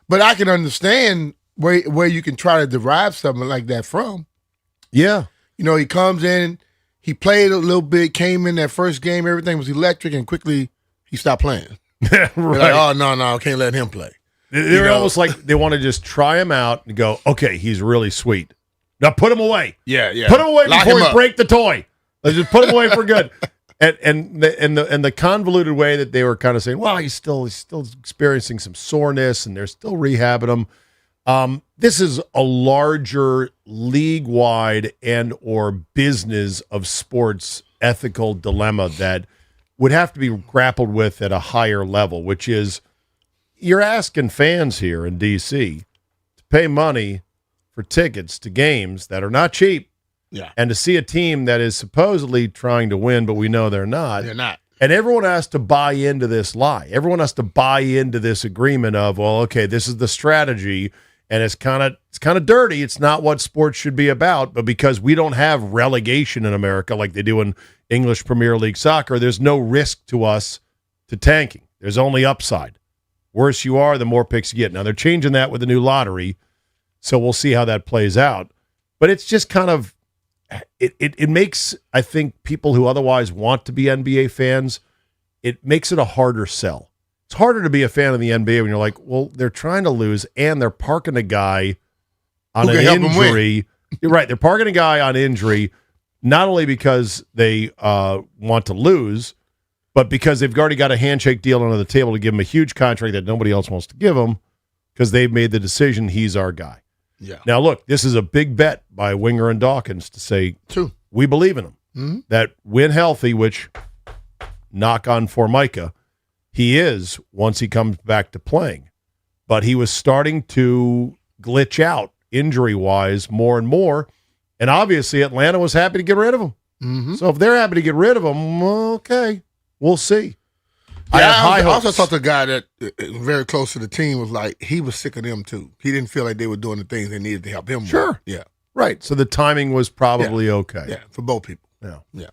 but I can understand where you can try to derive something like that from. Yeah. He comes in, he played a little bit, came in that first game, everything was electric, and quickly he stopped playing. Right. Like, oh, no, I can't let him play. They're almost like they want to just try him out and go, okay, he's really sweet. Now put him away. Yeah. Put him away Lock before him we up. break the toy. Let's just put him away for good. And the convoluted way that they were kind of saying, well, he's still experiencing some soreness and they're still rehabbing him. This is a larger league-wide and or business of sports ethical dilemma that would have to be grappled with at a higher level, which is you're asking fans here in D.C. to pay money for tickets to games that are not cheap. Yeah. And to see a team that is supposedly trying to win, but we know they're not. They're not. And everyone has to buy into this lie. Everyone has to buy into this agreement of, well, okay, this is the strategy, and it's kind of dirty. It's not what sports should be about, but because we don't have relegation in America like they do in English Premier League soccer, there's no risk to us to tanking. There's only upside. Worse you are, the more picks you get. Now they're changing that with the new lottery, so we'll see how that plays out. But it's just kind of it makes, I think, people who otherwise want to be NBA fans, it makes it a harder sell. It's harder to be a fan of the NBA when you're like, well, they're trying to lose and they're parking a guy on an injury. You're right. They're parking a guy on injury, not only because they want to lose, but because they've already got a handshake deal under the table to give him a huge contract that nobody else wants to give him because they've made the decision he's our guy. Yeah. Now, look, this is a big bet by Winger and Dawkins to say, we believe in him. Mm-hmm. That when healthy, which, knock on Formica, he is once he comes back to playing. But he was starting to glitch out injury-wise more and more. And obviously, Atlanta was happy to get rid of him. Mm-hmm. So if they're happy to get rid of him, okay, we'll see. I also talked to a guy that very close to the team was like he was sick of them too. He didn't feel like they were doing the things they needed to help him. Sure. With. Yeah. Right. So the timing was probably okay. Yeah, for both people. Yeah.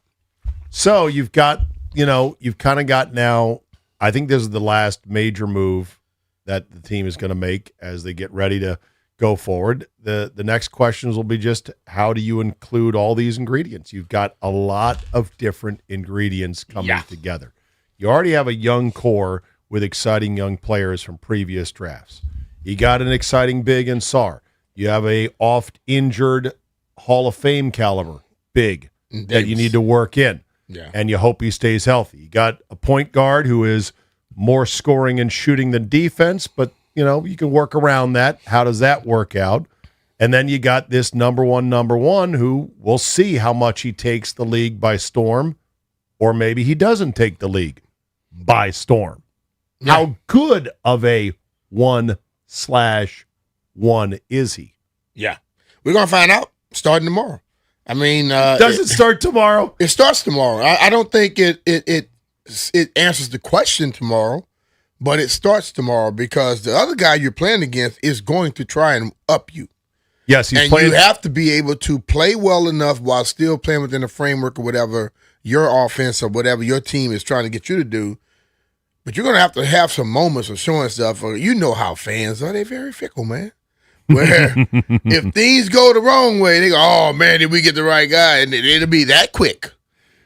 So you've got, you've kind of got now, I think this is the last major move that the team is going to make as they get ready to go forward. The next questions will be just how do you include all these ingredients? You've got a lot of different ingredients coming together. You already have a young core with exciting young players from previous drafts. You got an exciting big in Sarr. You have a oft-injured Hall of Fame caliber big that you need to work in. Yeah. And you hope he stays healthy. You got a point guard who is more scoring and shooting than defense, but, you can work around that. How does that work out? And then you got this number one who we'll see how much he takes the league by storm, or maybe he doesn't take the league by storm. Yeah. How good of a 1/1 is he? Yeah. We're going to find out starting tomorrow. I mean, does it start tomorrow? It starts tomorrow. I don't think it answers the question tomorrow, but it starts tomorrow because the other guy you're playing against is going to try and up you. Yes, he's and playing. You have to be able to play well enough while still playing within the framework of whatever your offense or whatever your team is trying to get you to do. But you're going to have some moments of showing stuff. You know how fans are. They're very fickle, man. Where if things go the wrong way, they go, oh, man, did we get the right guy? And it'll be that quick.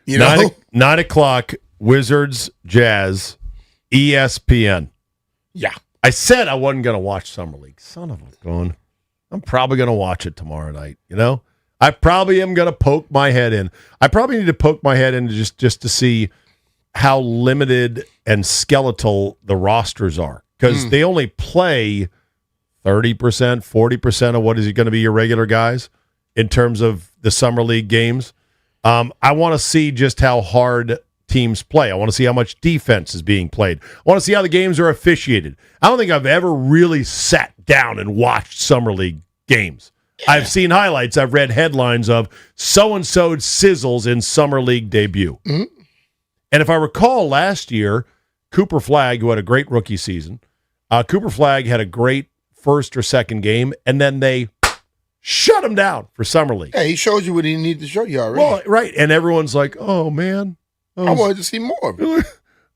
9 o'clock, Wizards, Jazz, ESPN. Yeah. I said I wasn't going to watch Summer League. Son of a gun. I'm probably going to watch it tomorrow night, I probably am going to poke my head in. I probably need to poke my head in just to see how limited and skeletal the rosters are. Because they only play 30%, 40% of what is going to be your regular guys in terms of the Summer League games. I want to see just how hard teams play. I want to see how much defense is being played. I want to see how the games are officiated. I don't think I've ever really sat down and watched Summer League games. Yeah. I've seen highlights. I've read headlines of so-and-so sizzles in Summer League debut. Mm-hmm. And if I recall last year, Cooper Flagg, who had a great rookie season, Cooper Flagg had a great first or second game, and then they shut him down for Summer League. Yeah, he showed you what he needed to show you already. Well, right, and everyone's like, oh, man. I wanted to see more of it.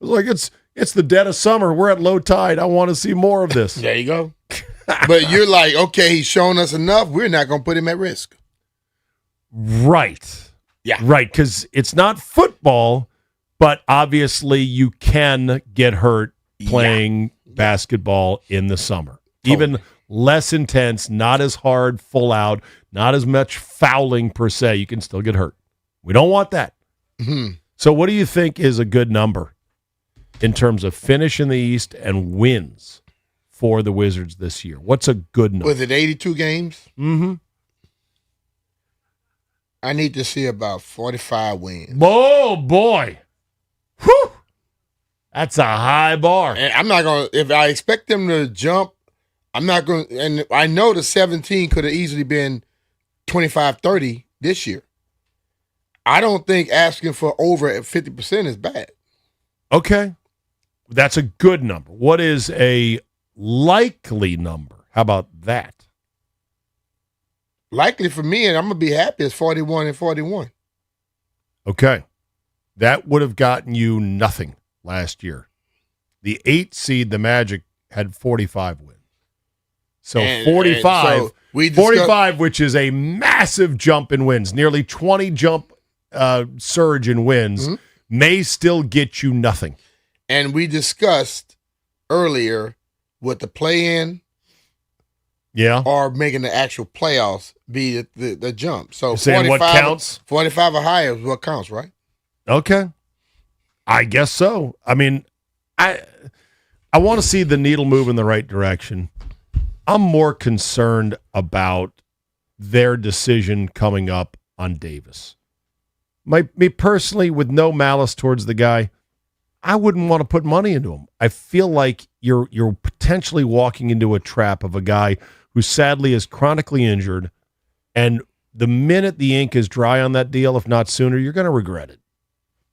It's like it's the dead of summer. We're at low tide. I want to see more of this. There you go. But you're like, okay, he's shown us enough. We're not going to put him at risk. Right. Yeah. Right, because it's not football, but obviously you can get hurt playing basketball in the summer. Totally. Even less intense, not as hard, full out, not as much fouling per se. You can still get hurt. We don't want that. Mm-hmm. So what do you think is a good number in terms of finish in the East and wins for the Wizards this year? What's a good number? Was it 82 games? Mm-hmm. I need to see about 45 wins. Oh, boy. Whew. That's a high bar. And I'm not going to – if I expect them to jump, I'm not going to – and I know the 17 could have easily been 25-30 this year. I don't think asking for over 50% is bad. Okay. That's a good number. What is a likely number? How about that? Likely for me, and I'm going to be happy, is 41-41. Okay. That would have gotten you nothing last year. The 8 seed, the Magic, had 45 wins. So 45, 45, which is a massive jump in wins, nearly 20 jump surge in wins, may still get you nothing. And we discussed earlier with the play-in or making the actual playoffs be the jump. So 45, what counts? 45 or higher is what counts, right? Okay. I guess so. I mean, I want to see the needle move in the right direction. I'm more concerned about their decision coming up on Davis. Me personally, with no malice towards the guy, I wouldn't want to put money into him. I feel like you're potentially walking into a trap of a guy who sadly is chronically injured, and the minute the ink is dry on that deal, if not sooner, you're going to regret it.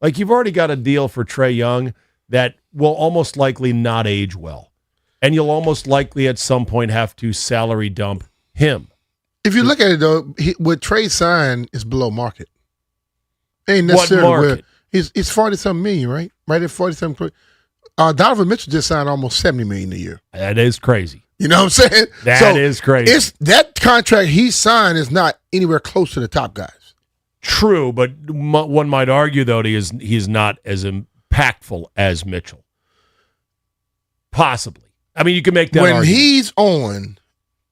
Like, you've already got a deal for Trae Young that will almost likely not age well. And you'll almost likely at some point have to salary dump him. If you look at it, though, what Trey signed is below market. Ain't necessarily What market? It's 40-something million, right? Right at 40-something. Donovan Mitchell just signed almost $70 million a year. That is crazy. You know what I'm saying? That is crazy. That contract he signed is not anywhere close to the top guys. True, but one might argue, though, he's not as impactful as Mitchell. Possibly. I mean, you can make that when argument. he's on,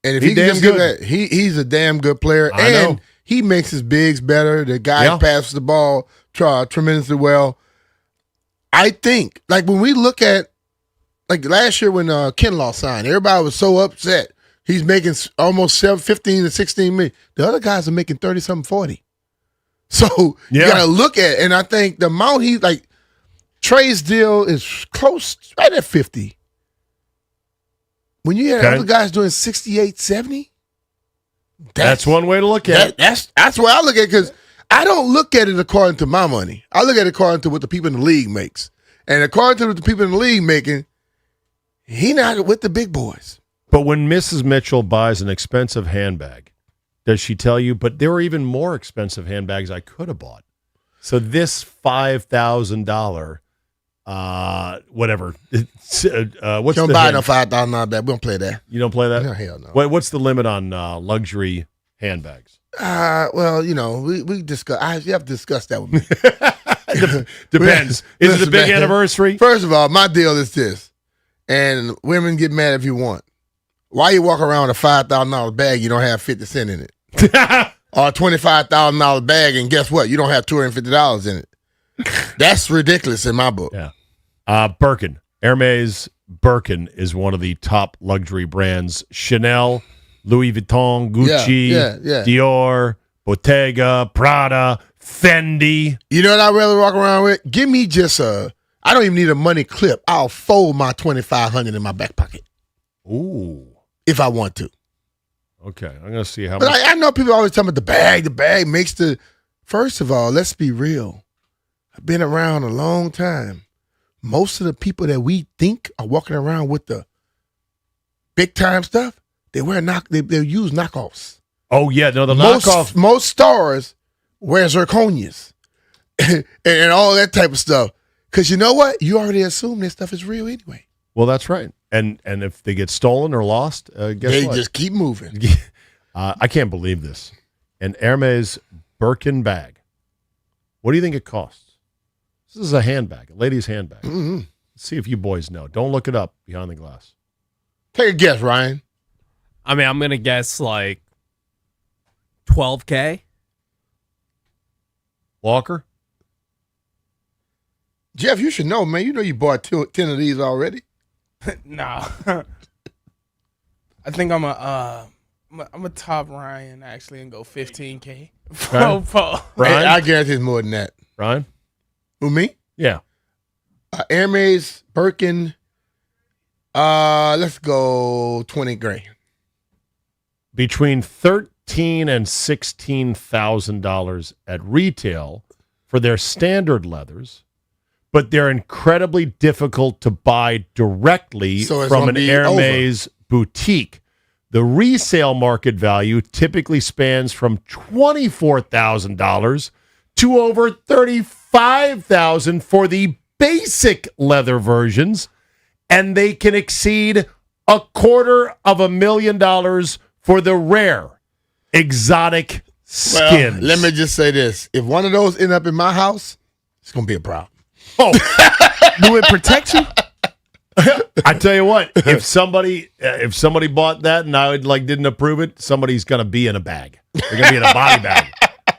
and if he can just get that, he's a damn good player, and he makes his bigs better. The guy passes the ball tremendously well. I think, like when we look at, like last year when Kinlaw signed, everybody was so upset. He's making almost 15 to 16 million. The other guys are making 30-something, 40. So you got to look at it, and I think the amount Trey's deal is close, right at 50. When you have other guys doing 68, 70, that's one way to look at it. That's where I look at it, because I don't look at it according to my money. I look at it according to what the people in the league makes. And according to what the people in the league making, he not with the big boys. But when Mrs. Mitchell buys an expensive handbag, does she tell you, but there were even more expensive handbags I could have bought? So this $5,000 whatever. What's don't the buy no $5,000 bag. We don't play that. You don't play that? No, hell no. What's the limit on luxury handbags? Well, we discuss. You have to discuss that with me. Depends. Is it a big anniversary? First of all, my deal is this, and women get mad if you want. Why you walk around with a $5,000 bag you don't have 50 cents in it, or a $25,000 bag and guess what? You don't have $250 in it. That's ridiculous in my book. Yeah. Birkin. Hermes Birkin is one of the top luxury brands. Chanel, Louis Vuitton, Gucci, Dior, Bottega, Prada, Fendi. You know what I'd rather walk around with? Give me just I don't even need a money clip. I'll fold my $2,500 in my back pocket. Ooh. If I want to. Okay. I'm going to see how but much. I know people always tell me the bag makes the. First of all, let's be real. I've been around a long time. Most of the people that we think are walking around with the big time stuff, they use knockoffs. Oh yeah, no, the knockoff. Most stars wear zirconias and all that type of stuff. Because you know what? You already assume this stuff is real anyway. Well, that's right. And if they get stolen or lost, guess they what? just keep moving. I can't believe this. An Hermes Birkin bag. What do you think it costs? This is a handbag, a lady's handbag. Mm-hmm. Let's see if you boys know. Don't look it up behind the glass. Take a guess, Ryan. I mean, I'm going to guess like $12K. Walker? Jeff, you should know, man. You know you bought 10 of these already. No. I think I'm a top Ryan actually and go 15K. Ryan? I guarantee it's more than that. Ryan? Who, me? Yeah. Hermes, Birkin. Let's go 20 grand. Between $13,000 and $16,000 at retail for their standard leathers, but they're incredibly difficult to buy directly from an Hermes boutique. The resale market value typically spans from $24,000 to over $35,000 for the basic leather versions, and they can exceed $250,000 for the rare exotic skins. Well, let me just say this. If one of those end up in my house, it's going to be a problem. Oh, do it protect you? I tell you what, if somebody bought that and I didn't approve it, somebody's going to be in a bag. They're going to be in a body bag.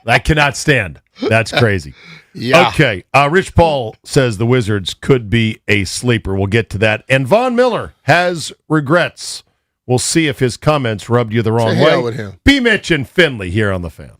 That cannot stand. That's crazy. Yeah. Okay. Rich Paul says the Wizards could be a sleeper. We'll get to that. And Von Miller has regrets. We'll see if his comments rubbed you the wrong way. With him. BMitch and Finlay here on The Fan.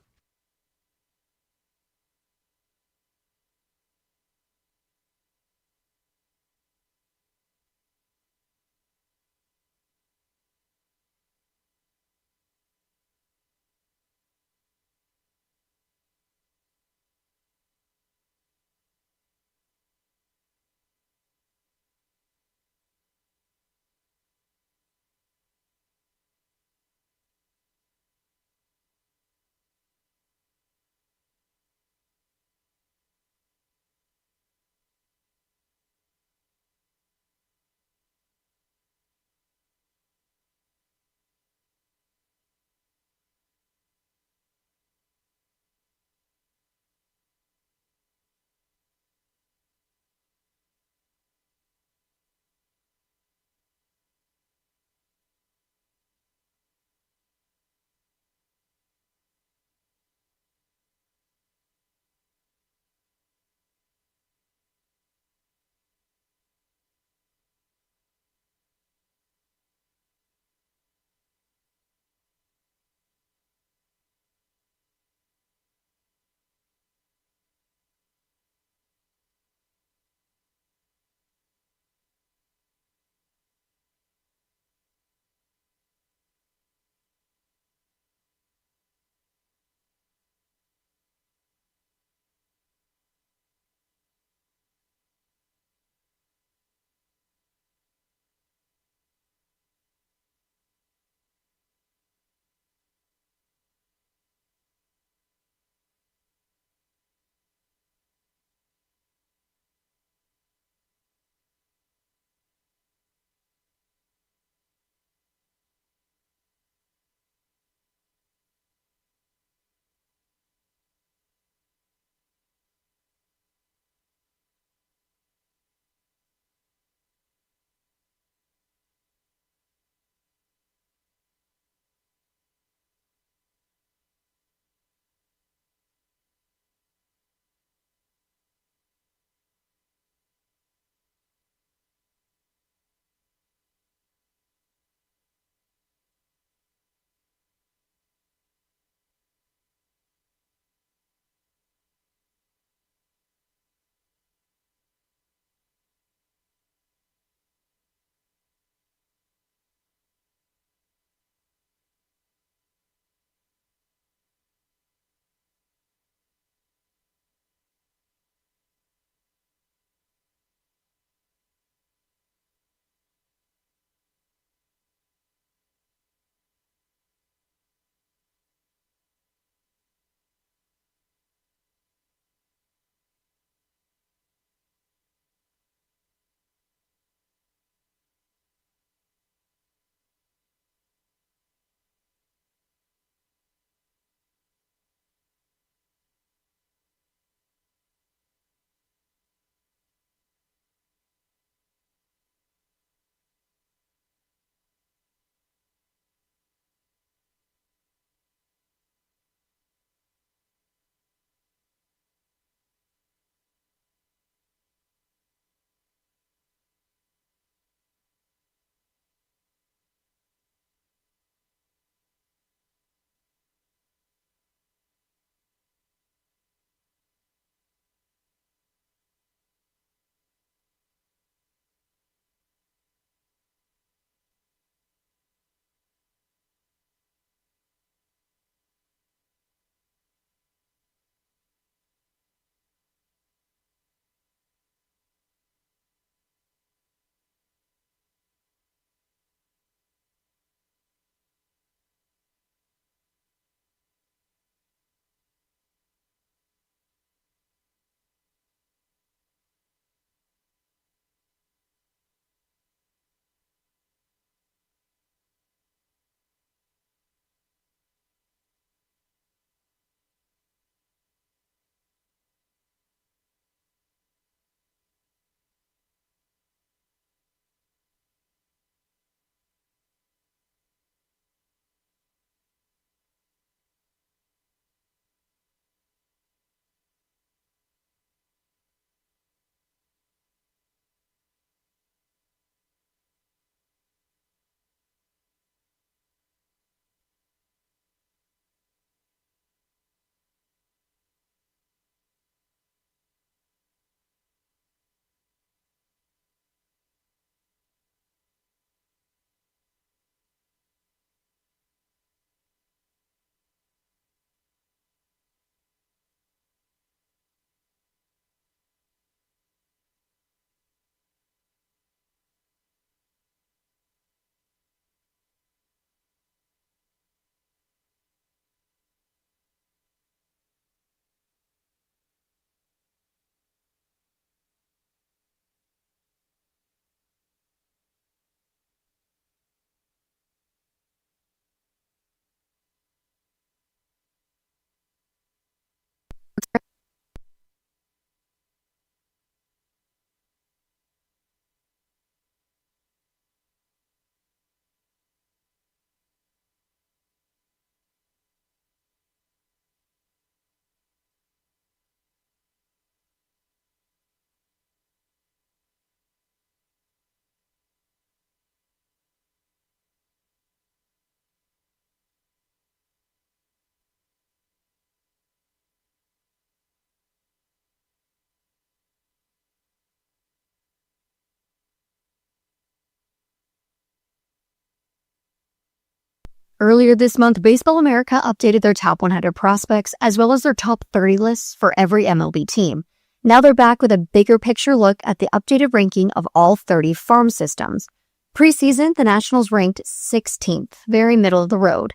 Earlier this month, Baseball America updated their top 100 prospects as well as their top 30 lists for every MLB team. Now they're back with a bigger picture look at the updated ranking of all 30 farm systems. Preseason, the Nationals ranked 16th, very middle of the road.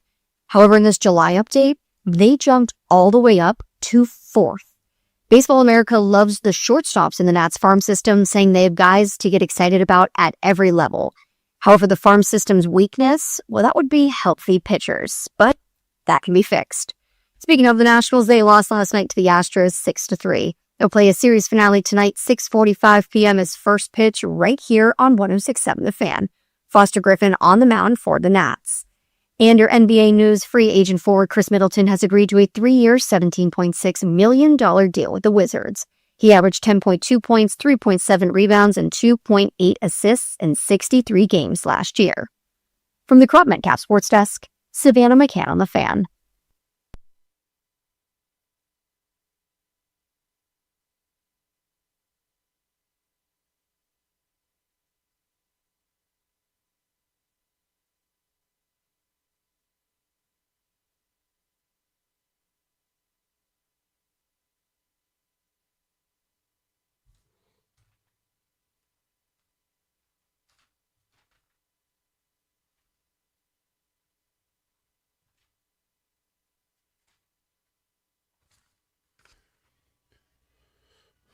However, in this July update, they jumped all the way up to 4th. Baseball America loves the shortstops in the Nats farm system, saying they have guys to get excited about at every level. However, the farm system's weakness, well, that would be healthy pitchers, but that can be fixed. Speaking of the Nationals, they lost last night to the Astros 6-3. They'll play a series finale tonight, 6:45 p.m. as first pitch right here on 106.7 The Fan. Foster Griffin on the mound for the Nats. And your NBA news, free agent forward Chris Middleton has agreed to a 3-year, $17.6 million deal with the Wizards. He averaged 10.2 points, 3.7 rebounds, and 2.8 assists in 63 games last year. From the Crop Metcalf Sports Desk, Savannah McCann on The Fan.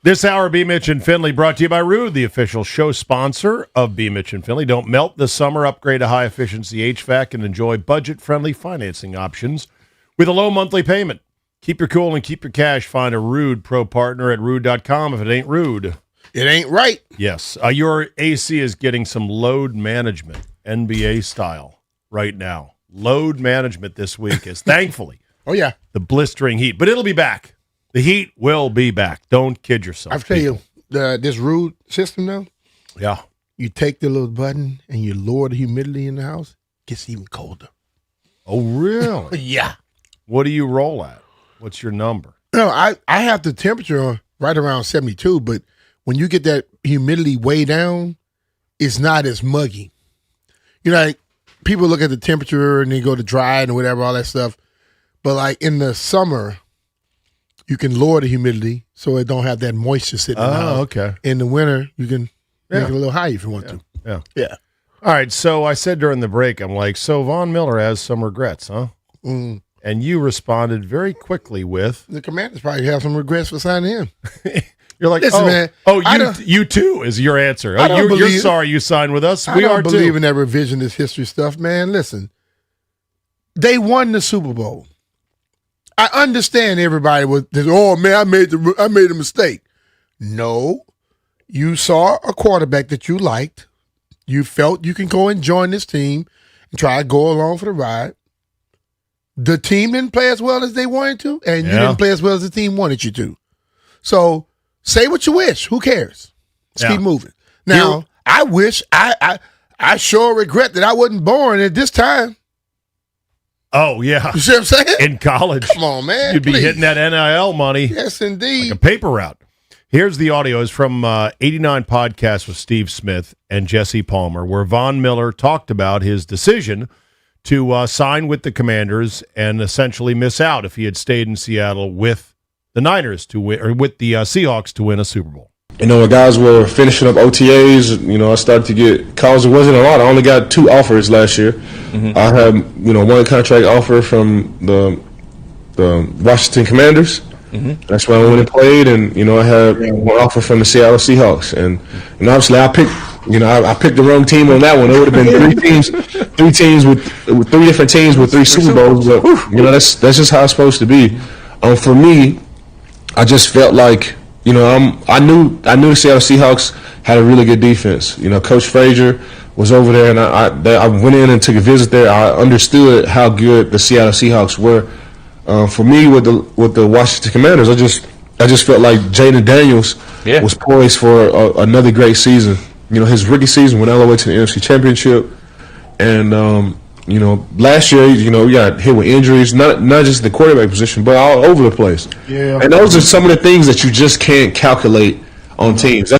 This hour, BMitch and Finlay, brought to you by Rude, the official show sponsor of BMitch and Finlay. Don't melt this summer. Upgrade to high-efficiency HVAC and enjoy budget-friendly financing options with a low monthly payment. Keep your cool and keep your cash. Find a Rude Pro partner at Rude.com. If it ain't Rude, it ain't right. Yes. Your AC is getting some load management, NBA style, right now. Load management this week is thankfully the blistering heat. But it'll be back. The heat will be back. Don't kid yourself. I'll tell you, this Rude system now. Yeah. You take the little button and you lower the humidity in the house. It gets even colder. Oh, really? Yeah. What do you roll at? What's your number? No, I have the temperature right around 72, but when you get that humidity way down, it's not as muggy. You know, like people look at the temperature and they go to dry and whatever, all that stuff. But like in the summer, you can lower the humidity so it don't have that moisture sitting in the house. Okay. In the winter, you can make it a little higher if you want to. Yeah. Yeah. All right, so I said during the break, I'm like, so Von Miller has some regrets, huh? Mm. And you responded very quickly with... The Commanders probably have some regrets for signing him. You're like, listen, man, you too is your answer. I don't You're sorry you signed with us. I We don't are believe too. in that revisionist history stuff, man. Listen, they won the Super Bowl. I understand everybody was, oh man, I made a mistake. No, you saw a quarterback that you liked. You felt you can go and join this team and try to go along for the ride. The team didn't play as well as they wanted to, and you didn't play as well as the team wanted you to. So say what you wish. Who cares? Let's keep moving. Now, I wish I sure regret that I wasn't born at this time. Oh, yeah. You see what I'm saying? In college. Come on, man. You'd be please. hitting that NIL money. Yes, indeed. Like a paper route. Here's the audio. It's from 89 Podcasts with Steve Smith and Jesse Palmer, where Von Miller talked about his decision to sign with the Commanders and essentially miss out if he had stayed in Seattle with the Niners to win, or with the Seahawks to win a Super Bowl. You know, when guys were finishing up OTAs, you know, I started to get calls. It wasn't a lot. I only got 2 offers last year. Mm-hmm. I had, you know, 1 contract offer from the Washington Commanders. Mm-hmm. That's where I went and played, and you know, I had 1 offer from the Seattle Seahawks. And obviously, I picked the wrong team on that one. It would have been 3 teams with 3 different teams with 3 Super Bowls. But you know, that's just how it's supposed to be. For me, I just felt like, you know, I knew the Seattle Seahawks had a really good defense. You know, Coach Frazier was over there, and I went in and took a visit there. I understood how good the Seattle Seahawks were. For me, with the Washington Commanders, I just felt like Jaden Daniels was poised for another great season. You know, his rookie season went all the way to the NFC Championship, and you know, last year, you know, we got hit with injuries, not just the quarterback position, but all over the place. Yeah. And those are some of the things that you just can't calculate on teams. All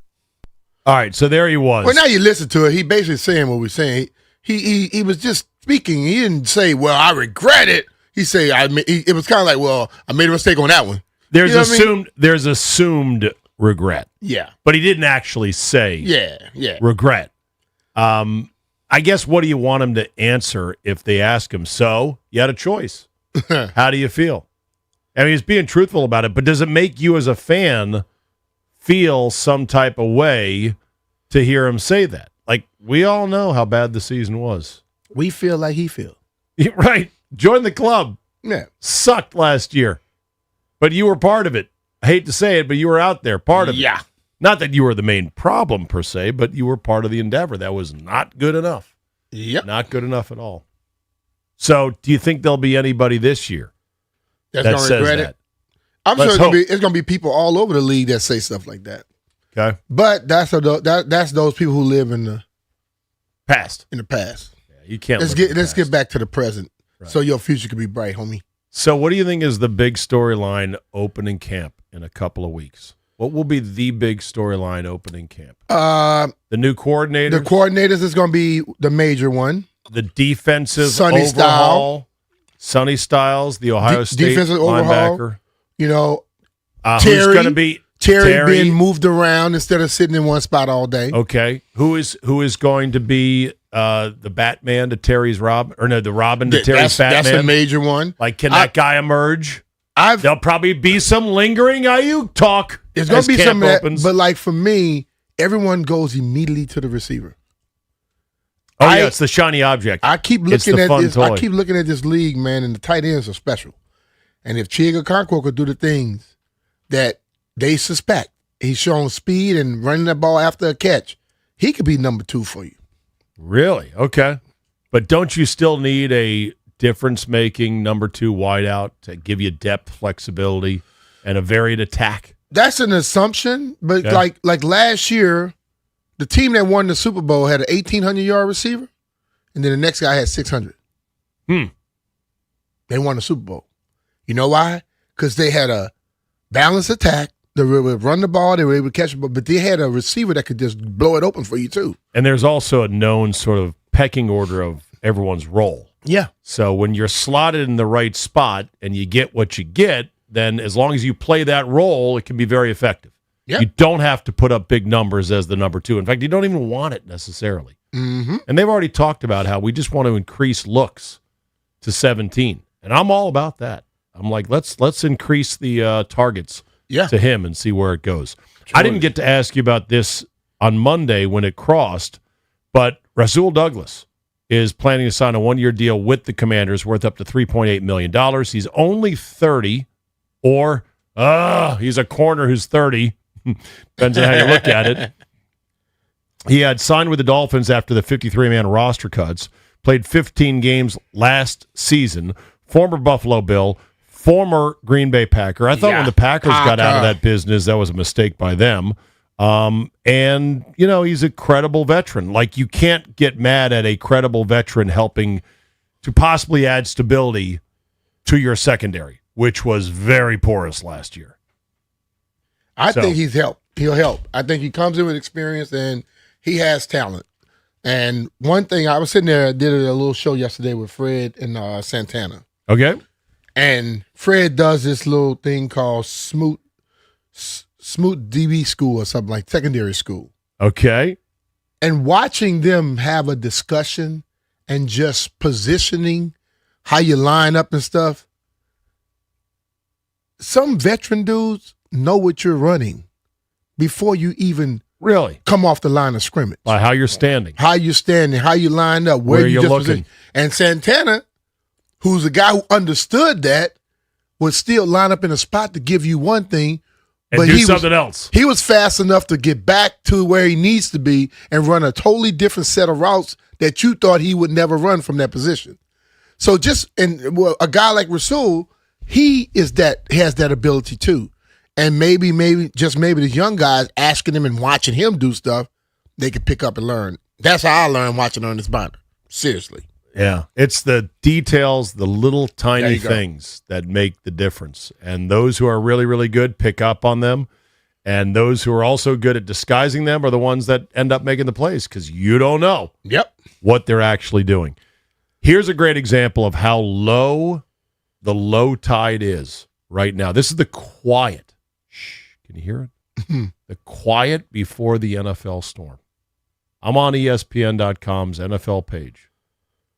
right, so there he was. Well, now you listen to it. He basically saying what we're saying. He was just speaking, he didn't say, "Well, I regret it." He said, it was kind of like, "Well, I made a mistake on that one." There's You know what I mean? there's assumed regret. Yeah. But he didn't actually say Yeah. regret. I guess what do you want him to answer if they ask him? So, you had a choice. How do you feel? I mean, he's being truthful about it, but does it make you as a fan feel some type of way to hear him say that? Like, we all know how bad the season was. We feel like he feels. Right. Join the club. Yeah. Sucked last year. But you were part of it. I hate to say it, but you were out there, part of it. Yeah. Not that you were the main problem, per se, but you were part of the endeavor. That was not good enough. Yep. Not good enough at all. So, do you think there'll be anybody this year That's that gonna says regret that? it. I'm Let's sure it's gonna be people all over the league that say stuff like that. Okay. But that's those people who live in the past. In the past. Yeah, you can't. Let's get back to the present, so your future can be bright, homie. So, what do you think is the big storyline opening camp in a couple of weeks? What will be the big storyline opening camp? The new coordinators? The coordinators is going to be the major one. The defensive Sonny overhaul. Sonny Styles, the Ohio State defensive linebacker. overhaul. You know, who's going to be Terry being moved around instead of sitting in one spot all day. Okay. Who is going to be the Batman to Terry's Robin? Or no, the Robin to Terry's Batman? That's a major one. Like, can that guy emerge? There'll probably be some lingering Ayuk talk. There's going to be some of that, opens. but like for me, everyone goes immediately to the receiver. Oh, yeah, it's the shiny object. I keep It's looking the at fun this. toy. I keep looking at this league, man, and the tight ends are special. And if Chiga Okonkwo could do the things that they suspect, he's showing speed and running the ball after a catch, he could be number 2 for you. Really? Okay. But don't you still need a difference-making number 2 wideout to give you depth, flexibility, and a varied attack? That's an assumption, but Okay. like last year, the team that won the Super Bowl had an 1,800-yard receiver, and then the next guy had 600. They won the Super Bowl. You know why? Because they had a balanced attack. They were able to run the ball. They were able to catch the ball, but they had a receiver that could just blow it open for you too. And there's also a known sort of pecking order of everyone's role. Yeah. So when you're slotted in the right spot and you get what you get, then as long as you play that role, it can be very effective. Yeah. You don't have to put up big numbers as the number 2. In fact, you don't even want it necessarily. Mm-hmm. And they've already talked about how we just want to increase looks to 17. And I'm all about that. I'm like, let's increase the targets to him and see where it goes. I didn't get to ask you about this on Monday when it crossed, but Rasul Douglas is planning to sign a 1-year deal with the Commanders worth up to $3.8 million. He's only 30, or he's a corner who's 30. Depends on how you look at it. He had signed with the Dolphins after the 53-man roster cuts, played 15 games last season, former Buffalo Bill, former Green Bay Packer. I thought when the Packers got out of that business, that was a mistake by them. And, you know, he's a credible veteran. Like, you can't get mad at a credible veteran helping to possibly add stability to your secondary, which was very porous last year. I think he'll help. I think he comes in with experience and he has talent. And one thing, I was sitting there, did a little show yesterday with Fred and Santana. Okay. And Fred does this little thing called Smoot DB school or something, like secondary school. Okay. And watching them have a discussion and just positioning how you line up and stuff. Some veteran dudes know what you're running before you even really come off the line of scrimmage. By how you're standing. How you're standing, how you lined up, Where you're just looking. positioned. And Santana, who's a guy who understood that, would still line up in a spot to give you one thing. And do something else. He was fast enough to get back to where he needs to be and run a totally different set of routes that you thought he would never run from that position. So a guy like Rasul, he has that ability too. And maybe the young guys asking him and watching him do stuff, they could pick up and learn. That's how I learned watching Ernest Binder. Seriously. Yeah. It's the details, the little There tiny you go. things that make the difference. And those who are really, really good pick up on them. And those who are also good at disguising them are the ones that end up making the plays because you don't know what they're actually doing. Here's a great example of how low the low tide is right now. This is the quiet. Shh, can you hear it? The quiet before the NFL storm. I'm on ESPN.com's NFL page.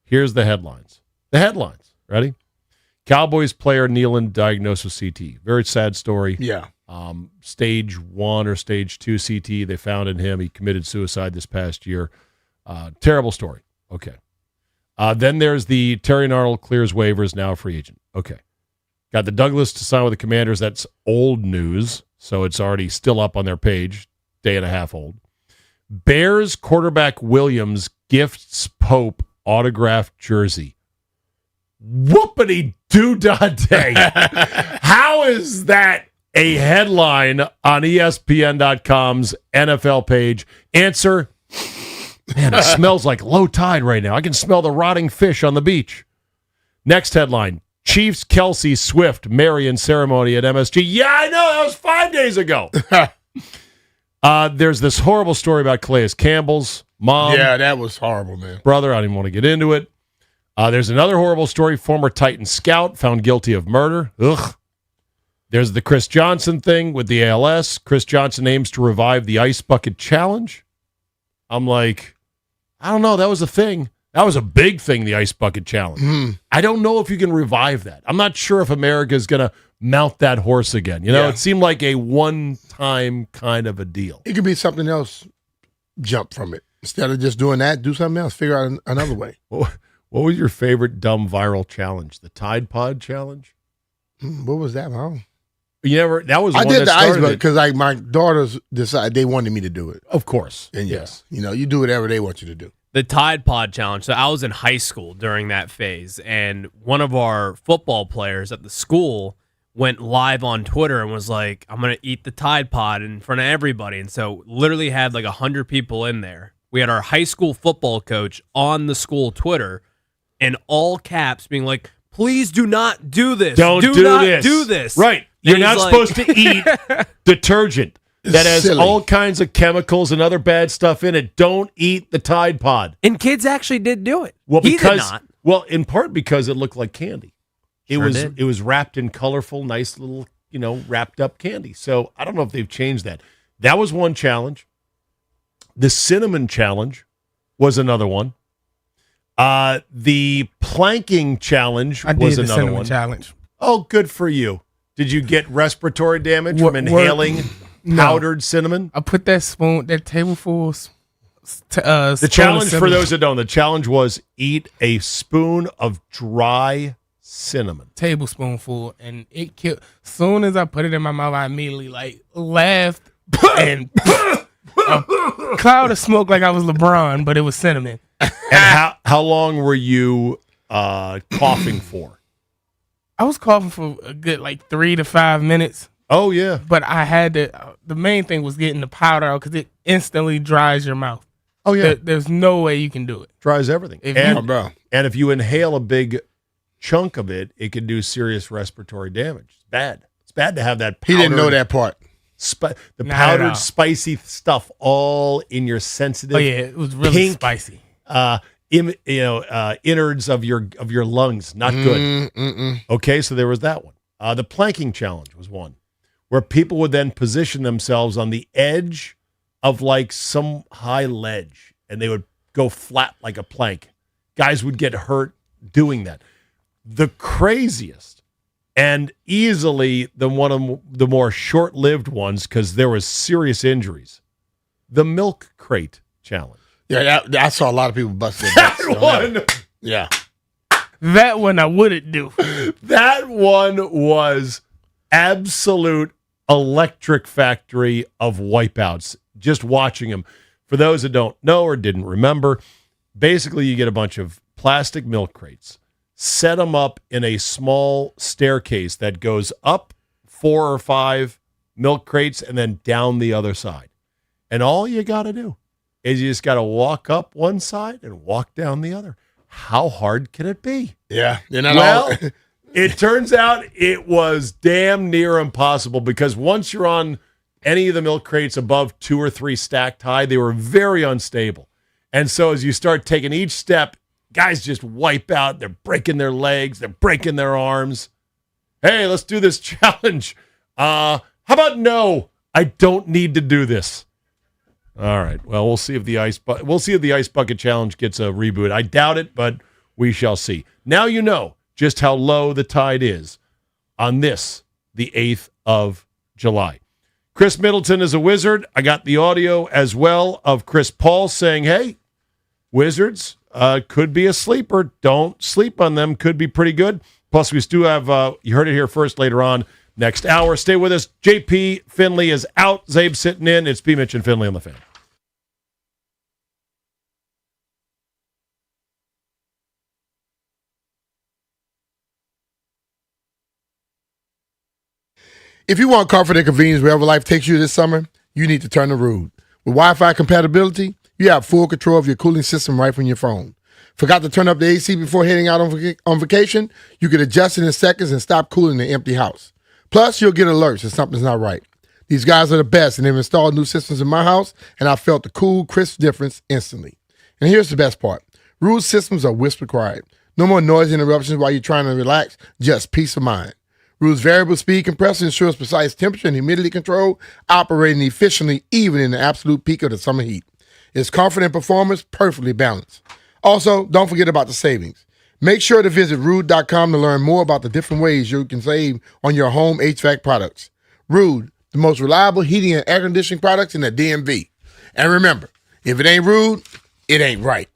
Here's the headlines. The headlines. Ready? Cowboys player Nealon diagnosed with CT. Very sad story. Yeah. Stage 1 or stage 2 CT they found in him. He committed suicide this past year. Terrible story. Okay. Then there's the Terry Arnold clears waivers, now a free agent. Okay. Got the Douglas to sign with the Commanders. That's old news, so it's already still up on their page, day and a half old. Bears quarterback Williams gifts Pope autographed jersey. Whoopity-doo-dah-day. How is that a headline on ESPN.com's NFL page? Answer, man, it smells like low tide right now. I can smell the rotting fish on the beach. Next headline, Chiefs Kelsey Swift marry in ceremony at MSG. Yeah, I know. That was 5 days ago. There's this horrible story about Calais Campbell's mom. Yeah, that was horrible, man. Brother, I don't even want to get into it. There's another horrible story. Former Titan scout found guilty of murder. Ugh. There's the Chris Johnson thing with the ALS. Chris Johnson aims to revive the Ice Bucket Challenge. I'm like, I don't know. That was a thing. That was a big thing, the Ice Bucket Challenge. I don't know if you can revive that. I'm not sure if America is going to mount that horse again. You know, It seemed like a one-time kind of a deal. It could be something else. Jump from it. Instead of just doing that, do something else. Figure out another way. What was your favorite dumb viral challenge? The Tide Pod Challenge? What was that? You never. That was. I one did that the ice started bucket it. because my daughters decided they wanted me to do it. Of course. And yes, you do whatever they want you to do. The Tide Pod Challenge. So I was in high school during that phase, and one of our football players at the school went live on Twitter and was like, I'm going to eat the Tide Pod in front of everybody. And so literally had like 100 people in there. We had our high school football coach on the school Twitter in all caps being like, please do not do this. Don't do do not this. do this. Right. And You're not he's supposed to eat detergent that has silly. all kinds of chemicals and other bad stuff in it. Don't eat the Tide Pod. And kids actually did do it. Well, He because did not. well, in part because it looked like candy. Sure did. It was wrapped in colorful, nice little, wrapped up candy. So I don't know if they've changed that. That was one challenge. The cinnamon challenge was another one. The planking challenge I did was the another cinnamon one. challenge. Oh, good for you. Did you get respiratory damage from inhaling powdered cinnamon? I put that tableful. The challenge, for those that don't, the challenge was eat a spoon of dry cinnamon. Tablespoonful, and it killed. Soon as I put it in my mouth, I immediately laughed and a cloud of smoke like I was LeBron, but it was cinnamon. And how long were you coughing for? I was coughing for a good 3 to 5 minutes. Oh yeah, but I had to. The main thing was getting the powder out because it instantly dries your mouth. Oh yeah, there's no way you can do it. Dries everything. If And if you inhale a big chunk of it, it can do serious respiratory damage. It's bad. It's bad to have that. He didn't know that part. The Not at all. powdered, spicy stuff all in your sensitive. Oh yeah, it was really pink, spicy. Innards of your lungs. Not good. Okay, so there was that one. The planking challenge was one where people would then position themselves on the edge of some high ledge, and they would go flat like a plank. Guys would get hurt doing that. The craziest and easily one of the more short-lived ones, because there was serious injuries, the milk crate challenge. Yeah, I saw a lot of people busting that one. Yeah. That one I wouldn't do. That one was absolute electric factory of wipeouts. Just watching them. For those that don't know or didn't remember, basically you get a bunch of plastic milk crates, set them up in a small staircase that goes up 4 or 5 milk crates and then down the other side. And all you got to do is you just got to walk up one side and walk down the other. How hard can it be? Yeah. It turns out it was damn near impossible, because once you're on any of the milk crates above 2 or 3 stacked high, they were very unstable. And so as you start taking each step, Guys just wipe out. They're breaking their legs. They're breaking their arms. Hey, let's do this challenge. How about no? I don't need to do this. All right. Well, we'll see if the ice bucket challenge gets a reboot. I doubt it, but we shall see. Now you know just how low the tide is on this, the 8th of July. Chris Middleton is a Wizard. I got the audio as well of Chris Paul saying, hey, Wizards could be a sleeper. Don't sleep on them. Could be pretty good. Plus, we still have, you heard it here first later on, next hour. Stay with us. JP Finlay is out. Zabe's sitting in. It's BMitch and Finlay on the Fan. If you want comfort and convenience wherever life takes you this summer, you need to turn to Rude. With Wi-Fi compatibility, you have full control of your cooling system right from your phone. Forgot to turn up the AC before heading out on vacation? You can adjust it in seconds and stop cooling the empty house. Plus, you'll get alerts if something's not right. These guys are the best, and they've installed new systems in my house, and I felt the cool, crisp difference instantly. And here's the best part. Rude systems are whisper quiet. No more noise interruptions while you're trying to relax, just peace of mind. Rude's variable speed compressor ensures precise temperature and humidity control, operating efficiently even in the absolute peak of the summer heat. Its comfort and performance perfectly balanced. Also, don't forget about the savings. Make sure to visit Rude.com to learn more about the different ways you can save on your home HVAC products. Rude, the most reliable heating and air conditioning products in the DMV. And remember, if it ain't Rude, it ain't right.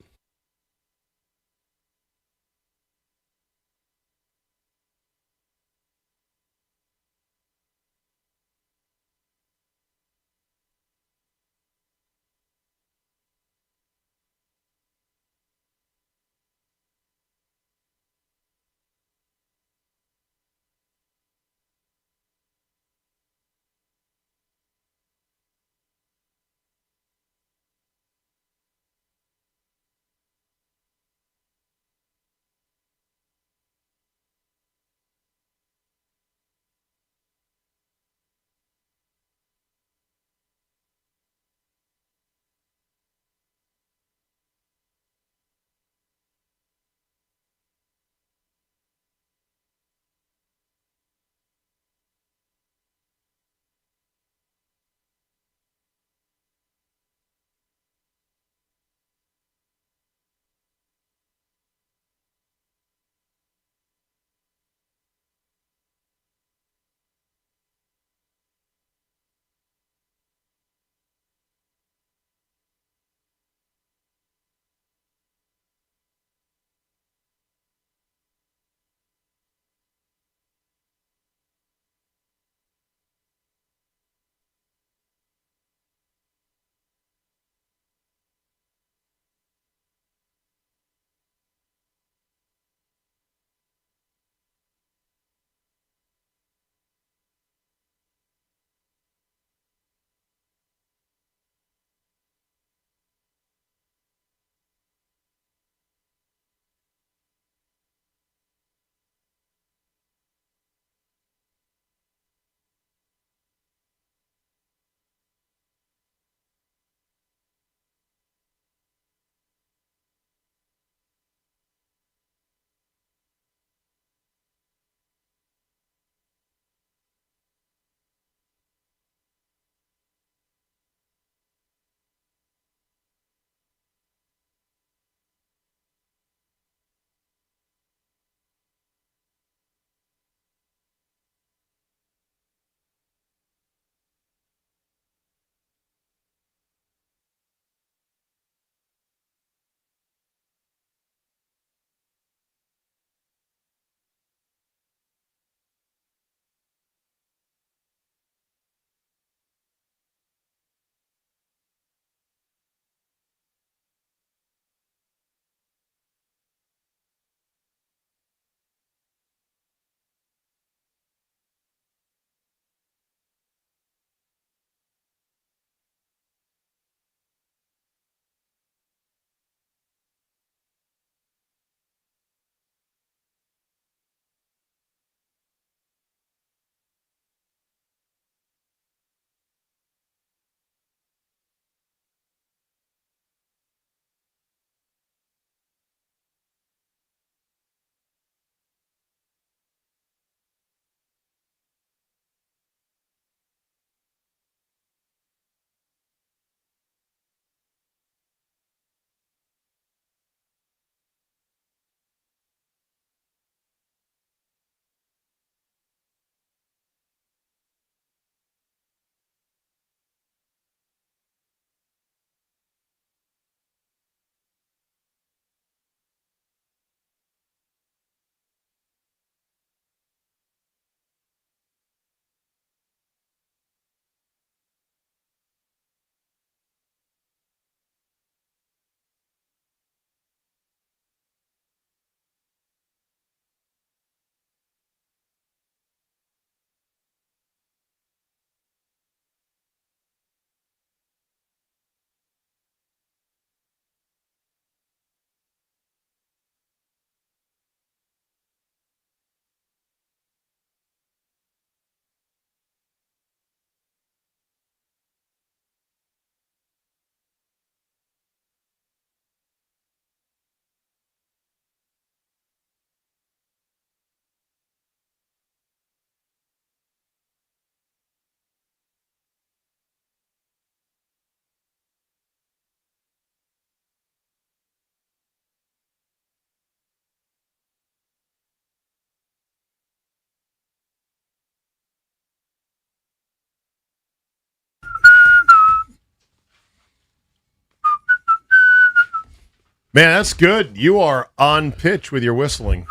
Man, that's good. You are on pitch with your whistling.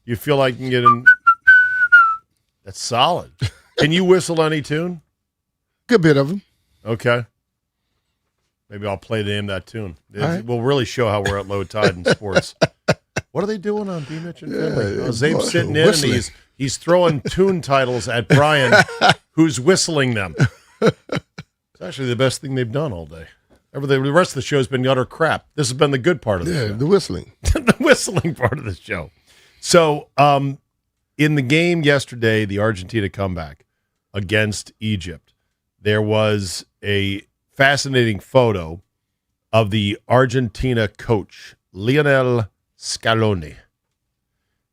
You feel like you can get in. That's solid. Can you whistle any tune? Good bit of them. Okay. Maybe I'll play to him that tune. Right. We'll really show how we're at low tide in sports. What are they doing on BMitch and Finlay? Zabe's sitting in whistling. and he's throwing tune titles at Brian, who's whistling them. It's actually the best thing they've done all day. The rest of the show's been utter crap. This has been the good part of the show. The whistling. The whistling part of the show. So, in the game yesterday, the Argentina comeback against Egypt, there was a fascinating photo of the Argentina coach, Lionel Scaloni.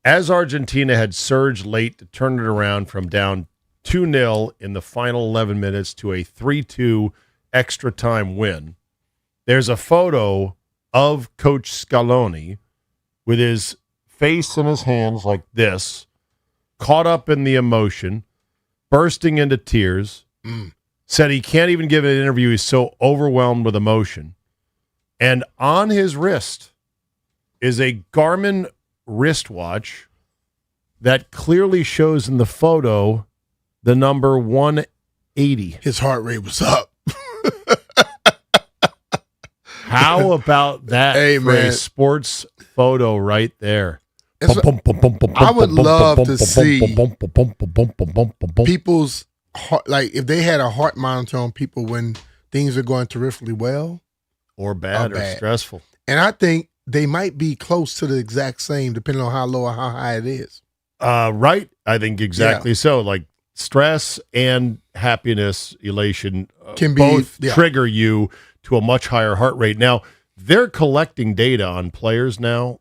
As Argentina had surged late to turn it around from down 2-0 in the final 11 minutes to a 3-2 extra time win, there's a photo of Coach Scaloni with his face in his hands like this, caught up in the emotion, bursting into tears, said he can't even give an interview. He's so overwhelmed with emotion. And on his wrist is a Garmin wristwatch that clearly shows in the photo the number 180. His heart rate was up. How about that for a sports photo right there? I would love to see people's heart, like if they had a heart monitor on people when things are going terrifically well or bad or stressful. And I think they might be close to the exact same depending on how low or how high it is. Right. I think exactly so. Like stress and happiness, elation can both trigger you to a much higher heart rate. Now, they're collecting data on players now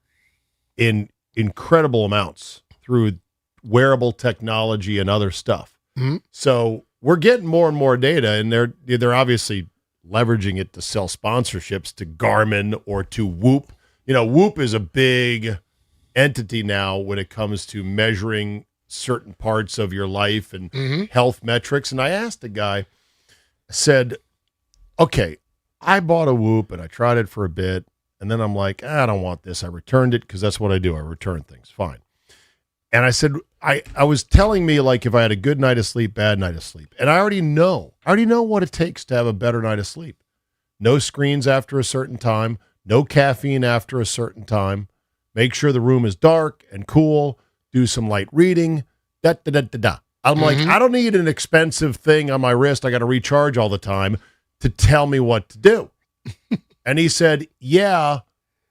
in incredible amounts through wearable technology and other stuff. Mm-hmm. So we're getting more and more data, and they're obviously leveraging it to sell sponsorships to Garmin or to Whoop. Whoop is a big entity now when it comes to measuring certain parts of your life and health metrics. And I asked the guy, I said, okay, I bought a Whoop and I tried it for a bit. And then I'm like, I don't want this. I returned it because that's what I do. I return things. Fine. And I said, I was telling me like if I had a good night of sleep, bad night of sleep. And I already know what it takes to have a better night of sleep. No screens after a certain time, no caffeine after a certain time. Make sure the room is dark and cool. Do some light reading. I'm like, I don't need an expensive thing on my wrist I got to recharge all the time to tell me what to do. And he said, yeah,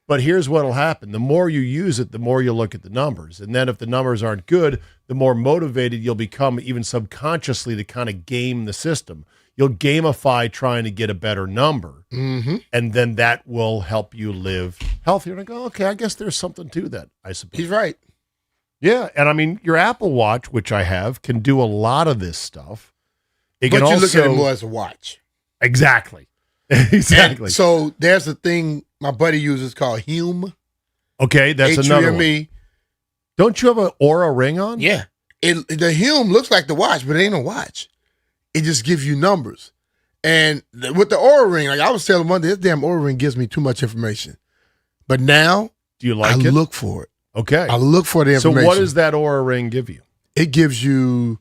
but here's what'll happen. The more you use it, the more you look at the numbers. And then if the numbers aren't good, the more motivated you'll become even subconsciously to kind of game the system. You'll gamify trying to get a better number. And then that will help you live healthier. And I go, okay, I guess there's something to that, I suppose. He's right. Yeah. And I mean, your Apple Watch, which I have, can do a lot of this stuff. But you look at it more as a watch. Exactly. Exactly. And so there's a thing my buddy uses called Hume. Okay, that's another H-U-M-E. one. Don't you have an Aura ring on? Yeah. The Hume looks like the watch, but it ain't a watch. It just gives you numbers. And with the Aura ring, like I was telling Monday, this damn Aura ring gives me too much information. But now, do you like it? I look for it. Okay. I look for the information. So what does that Aura ring give you? It gives you,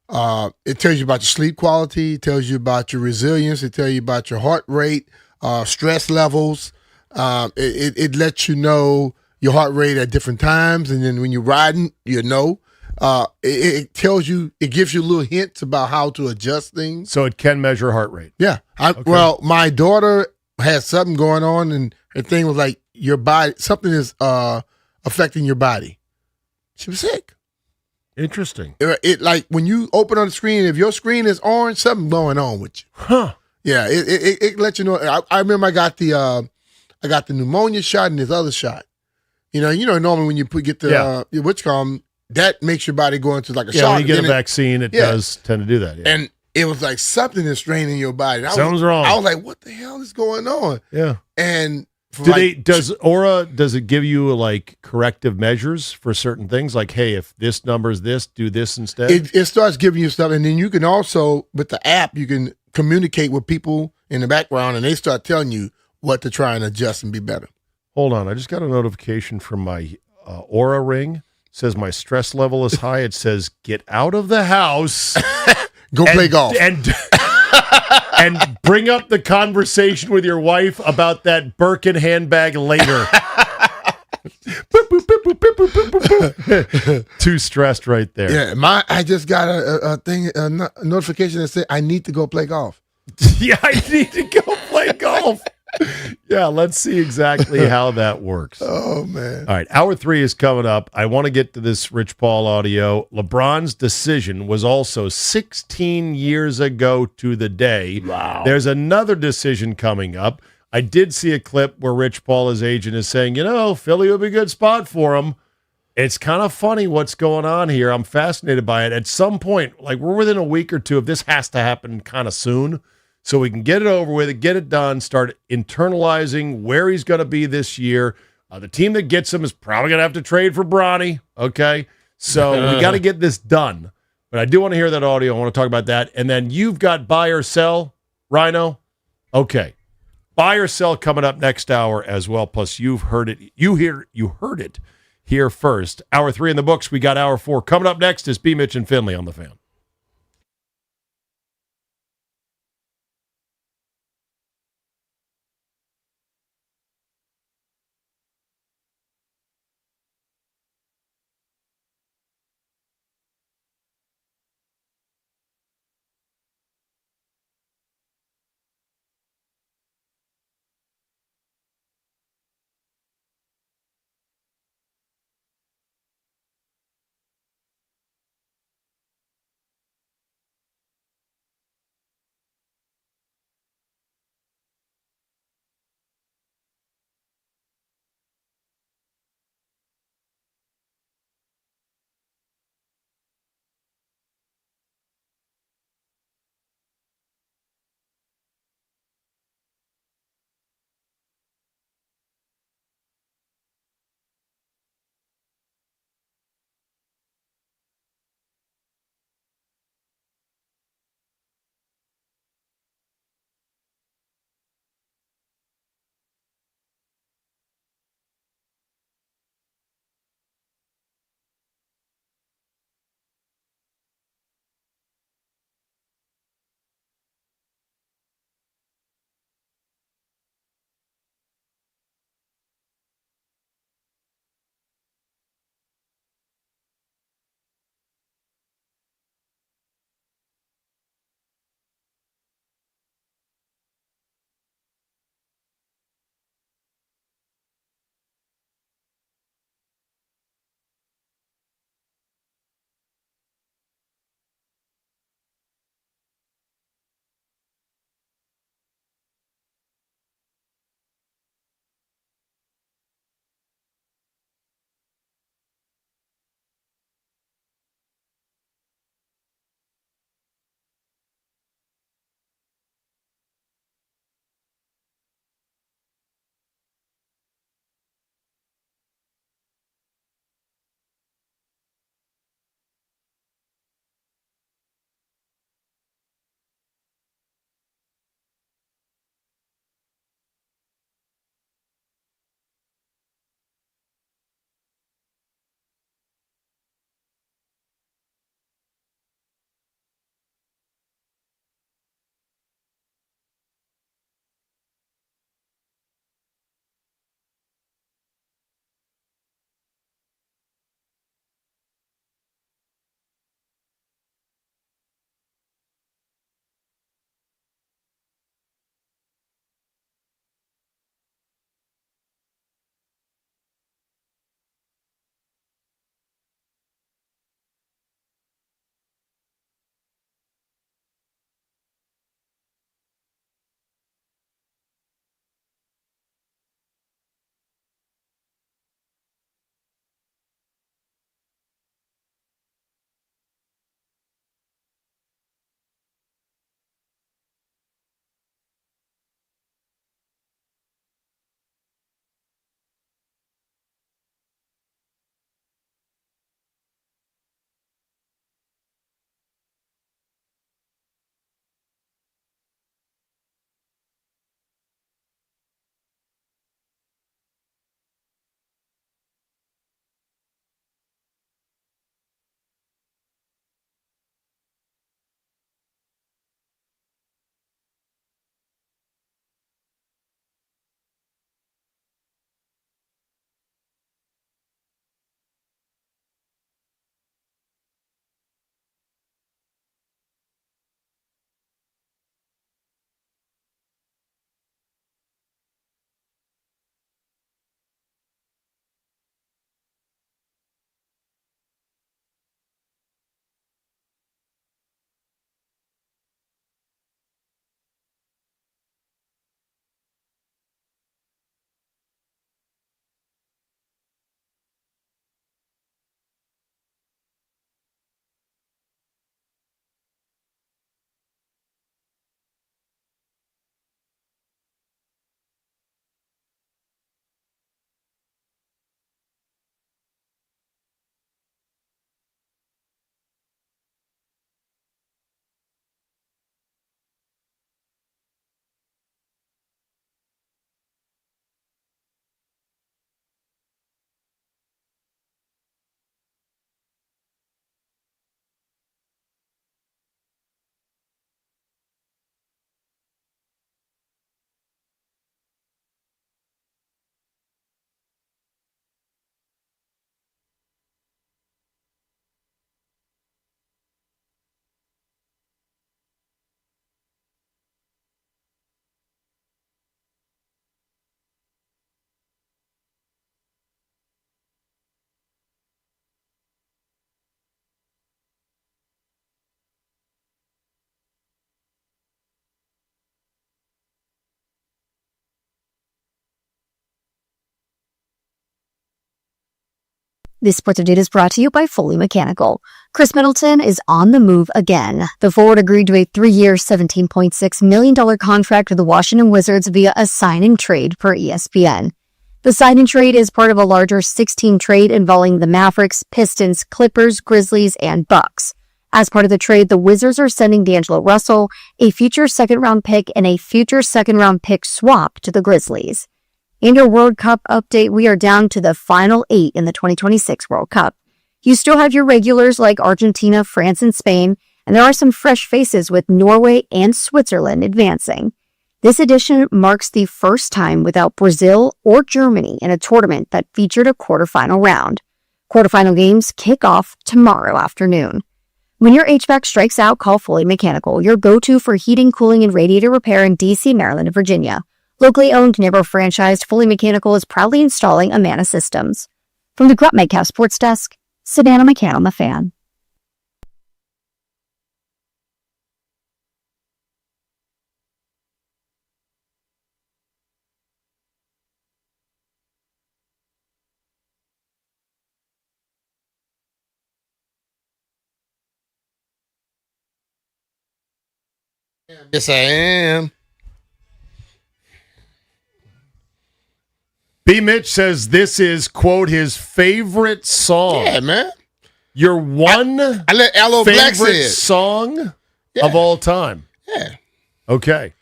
it tells you about your sleep quality. It tells you about your resilience. It tells you about your heart rate, stress levels. It lets you know your heart rate at different times. And then when you're riding, you know. It tells you, it gives you little hints about how to adjust things. So it can measure heart rate. Yeah. Well, my daughter had something going on, and her thing was like, your body, something is affecting your body. She was sick. Interesting. It like when you open on the screen, if your screen is orange, something going on with you. Huh. Yeah. It lets you know. I remember I got the pneumonia shot and this other shot. You know, normally when you get the what you call them, that makes your body go into like a shock. When you get a vaccine, it does tend to do that. Yeah. And it was like something is straining your body. Sounds wrong. I was like, what the hell is going on? Yeah. And does Aura, does it give you like corrective measures for certain things? Like, hey, if this number is this, do this instead? It starts giving you stuff. And then you can also, with the app, you can communicate with people in the background and they start telling you what to try and adjust and be better. Hold on. I just got a notification from my Aura Ring. It says my stress level is high. It says, get out of the house. Go play golf. And bring up the conversation with your wife about that Birkin handbag later. Too stressed right there. Yeah, I just got a notification that said I need to go play golf. Yeah, I need to go play golf. Yeah, let's see exactly how that works. Oh, man. All right, hour 3 is coming up. I want to get to this Rich Paul audio. LeBron's decision was also 16 years ago to the day. Wow. There's another decision coming up. I did see a clip where Rich Paul, his agent, is saying, Philly would be a good spot for him. It's kind of funny what's going on here. I'm fascinated by it. At some point, like we're within a week or two of this has to happen kind of soon so we can get it over with, get it done, start internalizing where he's going to be this year. The team that gets him is probably going to have to trade for Bronny, okay? So we got to get this done. But I do want to hear that audio. I want to talk about that. And then you've got buy or sell, Rhino? Okay. Buy or sell coming up next hour as well. Plus, you've heard it. You heard it here first. Hour 3 in the books. We got hour 4 coming up next. Is BMitch and Finlay on the Fan. This sports update is brought to you by Foley Mechanical. Chris Middleton is on the move again. The forward agreed to a 3-year, $17.6 million contract with the Washington Wizards via a sign-and-trade per ESPN. The sign-and-trade is part of a larger 16 trade involving the Mavericks, Pistons, Clippers, Grizzlies, and Bucks. As part of the trade, the Wizards are sending D'Angelo Russell, a future second-round pick, and a future second-round pick swap to the Grizzlies. In your World Cup update, we are down to the final 8 in the 2026 World Cup. You still have your regulars like Argentina, France, and Spain, and there are some fresh faces with Norway and Switzerland advancing. This edition marks the first time without Brazil or Germany in a tournament that featured a quarterfinal round. Quarterfinal games kick off tomorrow afternoon. When your HVAC strikes out, call Foley Mechanical, your go-to for heating, cooling, and radiator repair in D.C., Maryland, and Virginia. Locally owned, never franchised, Foley Mechanical is proudly installing Amana systems. From the Grupp Metcalf Sports Desk, Savannah McCann on the Fan. Yes, I am. BMitch says this is, quote, his favorite song. Yeah, man. Your one I let Aloe Black say favorite it. song of all time. Yeah. Okay.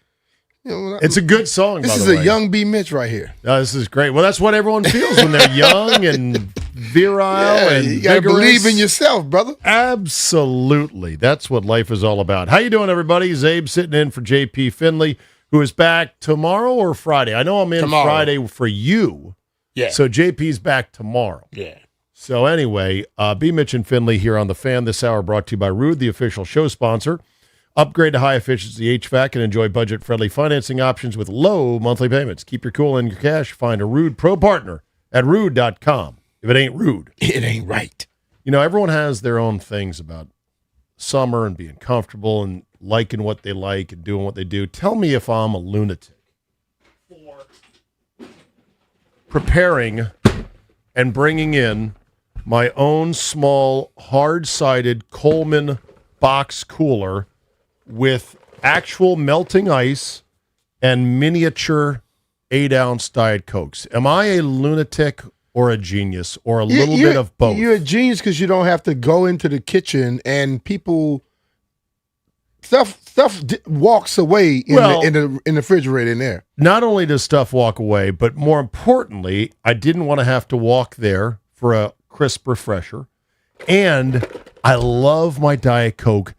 You know, It's a good song, This by is the a way. young BMitch right here. This is great. Well, that's what everyone feels when they're young and virile and you gotta vigorous. believe in yourself, brother. Absolutely. That's what life is all about. How you doing, everybody? Zabe sitting in for JP Finlay, who is back tomorrow or Friday. I know I'm in Tomorrow. Friday for you. Yeah. So JP's back tomorrow. Yeah. So anyway, BMitch and Finlay here on The Fan this hour, brought to you by Rude, the official show sponsor. Upgrade to high-efficiency HVAC and enjoy budget-friendly financing options with low monthly payments. Keep your cool and your cash. Find a Rude Pro partner at rude.com. If it ain't rude, it ain't right. You know, everyone has their own things about summer and being comfortable and liking what they like and doing what they do. Tell me if I'm a lunatic for preparing and bringing in my own small, hard-sided Coleman box cooler with actual melting ice and miniature 8-ounce Diet Cokes. Am I a lunatic or a genius or a little bit of both? You're a genius because you don't have to go into the kitchen and people stuff walks away in the refrigerator in there. Not only does stuff walk away, but more importantly, I didn't want to have to walk there for a crisp refresher. And I love my Diet Coke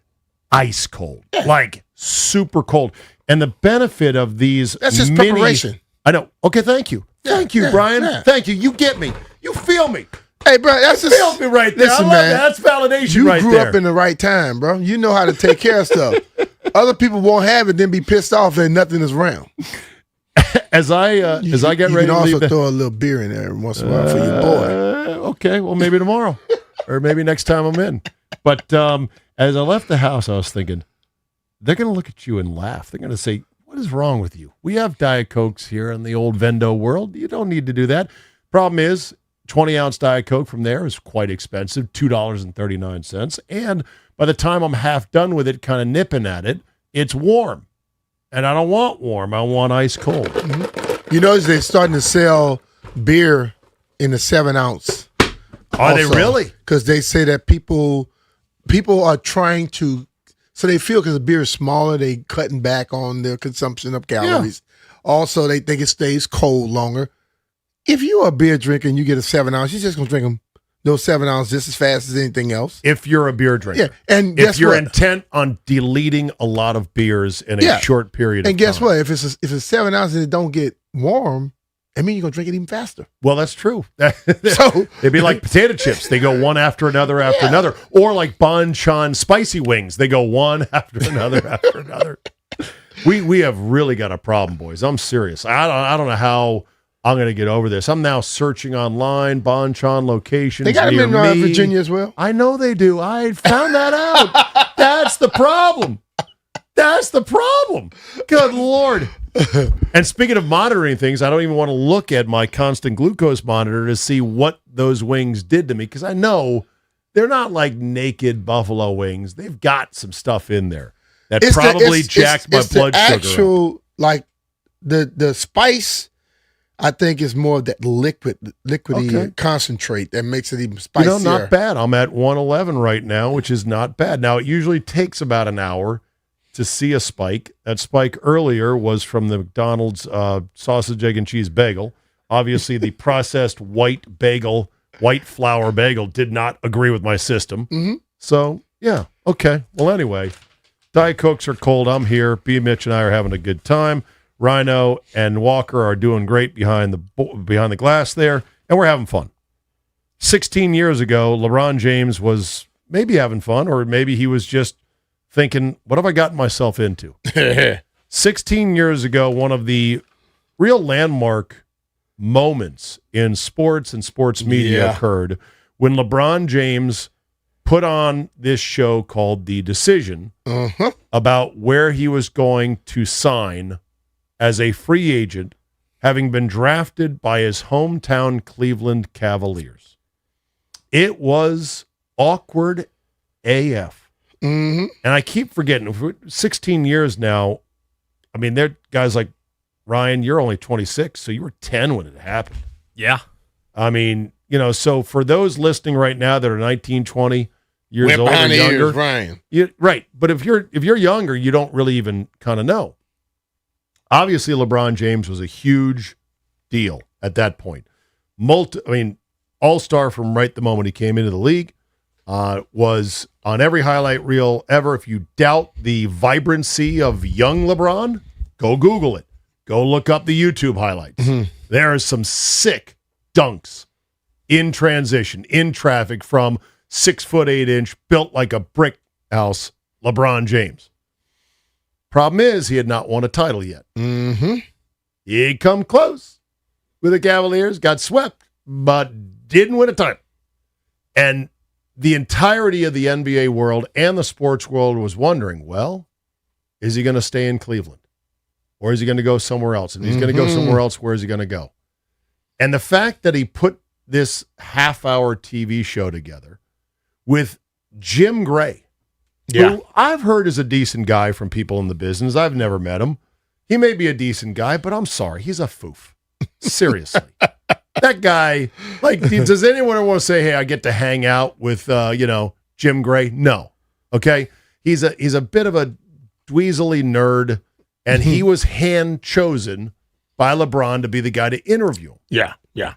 ice cold, like super cold. And the benefit of these That's just preparation. I know. Okay, thank you. Thank you, Brian. yeah. Thank you. You get me. You feel me. Hey, bro, that's just Feel me right there. Listen, I love man, that. That's validation you right grew there. up in the right time, bro. You know how to take care of stuff. Other people won't have it, then be pissed off that nothing is around. As I get you ready can to also leave, throw a little beer in there every once in a while for your boy. Okay, well, maybe tomorrow or maybe next time I'm in. But as I left the house, I was thinking, they're going to look at you and laugh. They're going to say, what is wrong with you? We have Diet Cokes here in the old Vendo world. You don't need to do that. Problem is, 20-ounce Diet Coke from there is quite expensive, $2.39. And by the time I'm half done with it, kind of nipping at it, it's warm. And I don't want warm. I want ice cold. You notice they're starting to sell beer in the 7-ounce. Are they really? Because they say that people are trying to, so they feel because the beer is smaller, they cutting back on their consumption of calories. Also, they think it stays cold longer. If you're a beer drinker and you get a 7-ounce, you're just gonna drink them those 7 ounces just as fast as anything else. If you're a beer drinker. Yeah, and if guess you're what? intent on deleting a lot of beers in a short period of And guess time. what? If it's 7 ounces and it don't get warm, I mean you're gonna drink it even faster. Well, that's true. So they'd be like potato chips. They go one after another after another. Or like Bonchon spicy wings. They go one after another after another. We have really got a problem, boys. I'm serious. I don't know how I'm going to get over this. I'm now searching online, Bonchon locations They got them near in me. Virginia as well. I know they do. I found that out. That's the problem. That's the problem. Good Lord. And speaking of monitoring things, I don't even want to look at my constant glucose monitor to see what those wings did to me, because I know they're not like naked buffalo wings. They've got some stuff in there that probably jacked my blood sugar. Actual, like the spice, I think, is more of that liquidy concentrate that makes it even spicier. Not bad. I'm at 111 right now, which is not bad. Now, it usually takes about an hour to see a spike. That spike earlier was from the McDonald's sausage, egg, and cheese bagel. Obviously, the processed white flour bagel did not agree with my system. Mm-hmm. So, yeah, okay. Well, anyway, Diet Cokes are cold. I'm here. BMitch and I are having a good time. Rhino and Walker are doing great behind the glass there, and we're having fun. 16 years ago, LeBron James was maybe having fun, or maybe he was just thinking, what have I gotten myself into? 16 years ago, one of the real landmark moments in sports and sports media occurred when LeBron James put on this show called The Decision about where he was going to sign as a free agent, having been drafted by his hometown Cleveland Cavaliers. It was awkward AF. Mm-hmm. And I keep forgetting, 16 years now, I mean, there are guys like Ryan, you're only 26, so you were 10 when it happened. Yeah. I mean, so for those listening right now that are 19, 20 years Went old or behind the younger, ears, Ryan. right. But if you're younger, you don't really even kind of know. Obviously, LeBron James was a huge deal at that point. All-star from right the moment he came into the league. Was on every highlight reel ever. If you doubt the vibrancy of young LeBron, go Google it. Go look up the YouTube highlights. Mm-hmm. There are some sick dunks in transition, in traffic from 6'8", built like a brick house, LeBron James. Problem is, he had not won a title yet. Mm-hmm. He'd come close with the Cavaliers, got swept, but didn't win a title. And the entirety of the NBA world and the sports world was wondering, well, is he going to stay in Cleveland? Or is he going to go somewhere else? And if he's going to go somewhere else, where is he going to go? And the fact that he put this half-hour TV show together with Jim Gray, who I've heard is a decent guy from people in the business. I've never met him. He may be a decent guy, but I'm sorry, he's a foof. Seriously. That guy, does anyone ever want to say, hey, I get to hang out with, Jim Gray? No. Okay? He's a bit of a dweezily nerd, and he was hand-chosen by LeBron to be the guy to interview him. Yeah.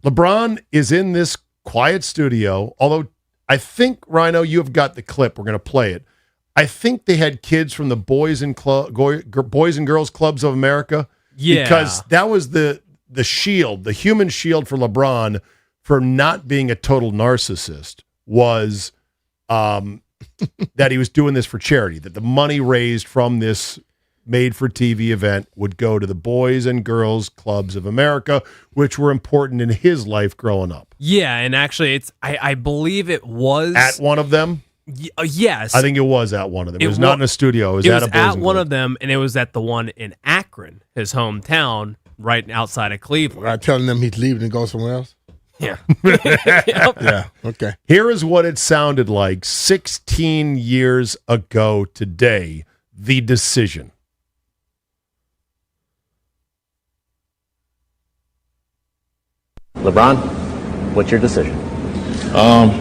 LeBron is in this quiet studio, although I think, Rhino, you have got the clip. We're going to play it. I think they had kids from the Boys and Girls Clubs of America. Yeah. Because that was the shield, the human shield for LeBron for not being a total narcissist was that he was doing this for charity, that the money raised from this made-for-TV event would go to the Boys and Girls Clubs of America, which were important in his life growing up. Yeah, and actually, I believe it was at one of them. Yes, I think it was at one of them. It was not in a studio. It was at a Boys at and one Girls. of them, and it was at the one in Akron, his hometown, right outside of Cleveland. Right, telling them he's leaving and go somewhere else. Yeah. Yeah. Okay. Here is what it sounded like 16 years ago today. The Decision. LeBron, what's your decision?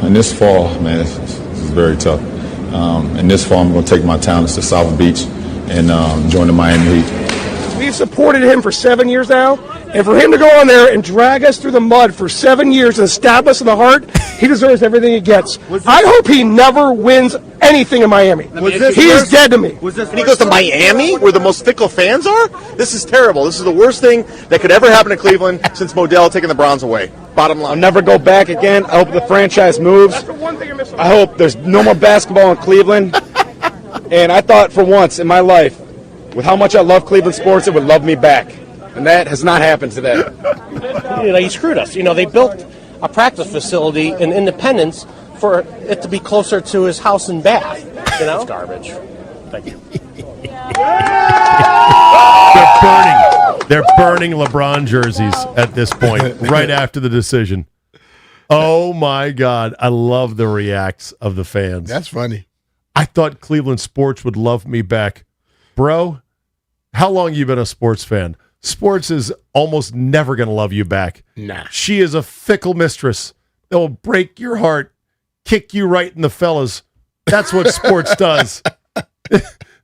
In this fall, man, this is very tough. In this fall, I'm going to take my talents to South Beach and join the Miami Heat. We've supported him for 7 years now, and for him to go on there and drag us through the mud for 7 years and stab us in the heart, he deserves everything he gets. I hope he never wins anything in Miami. He is dead to me. And he goes to Miami, where the most fickle fans are? This is terrible. This is the worst thing that could ever happen to Cleveland since Modell taking the Browns away. Bottom line. I'll never go back again. I hope the franchise moves. I hope there's no more basketball in Cleveland. And I thought for once in my life, with how much I love Cleveland sports, it would love me back. And that has not happened today. He screwed us. They built a practice facility in Independence for it to be closer to his house in Bath. It's garbage. Thank you. They're burning LeBron jerseys at this point, right after the decision. Oh, my God. I love the reacts of the fans. That's funny. I thought Cleveland sports would love me back. Bro, how long you been a sports fan? Sports is almost never going to love you back. Nah. She is a fickle mistress that will break your heart, kick you right in the fellas. That's what sports does.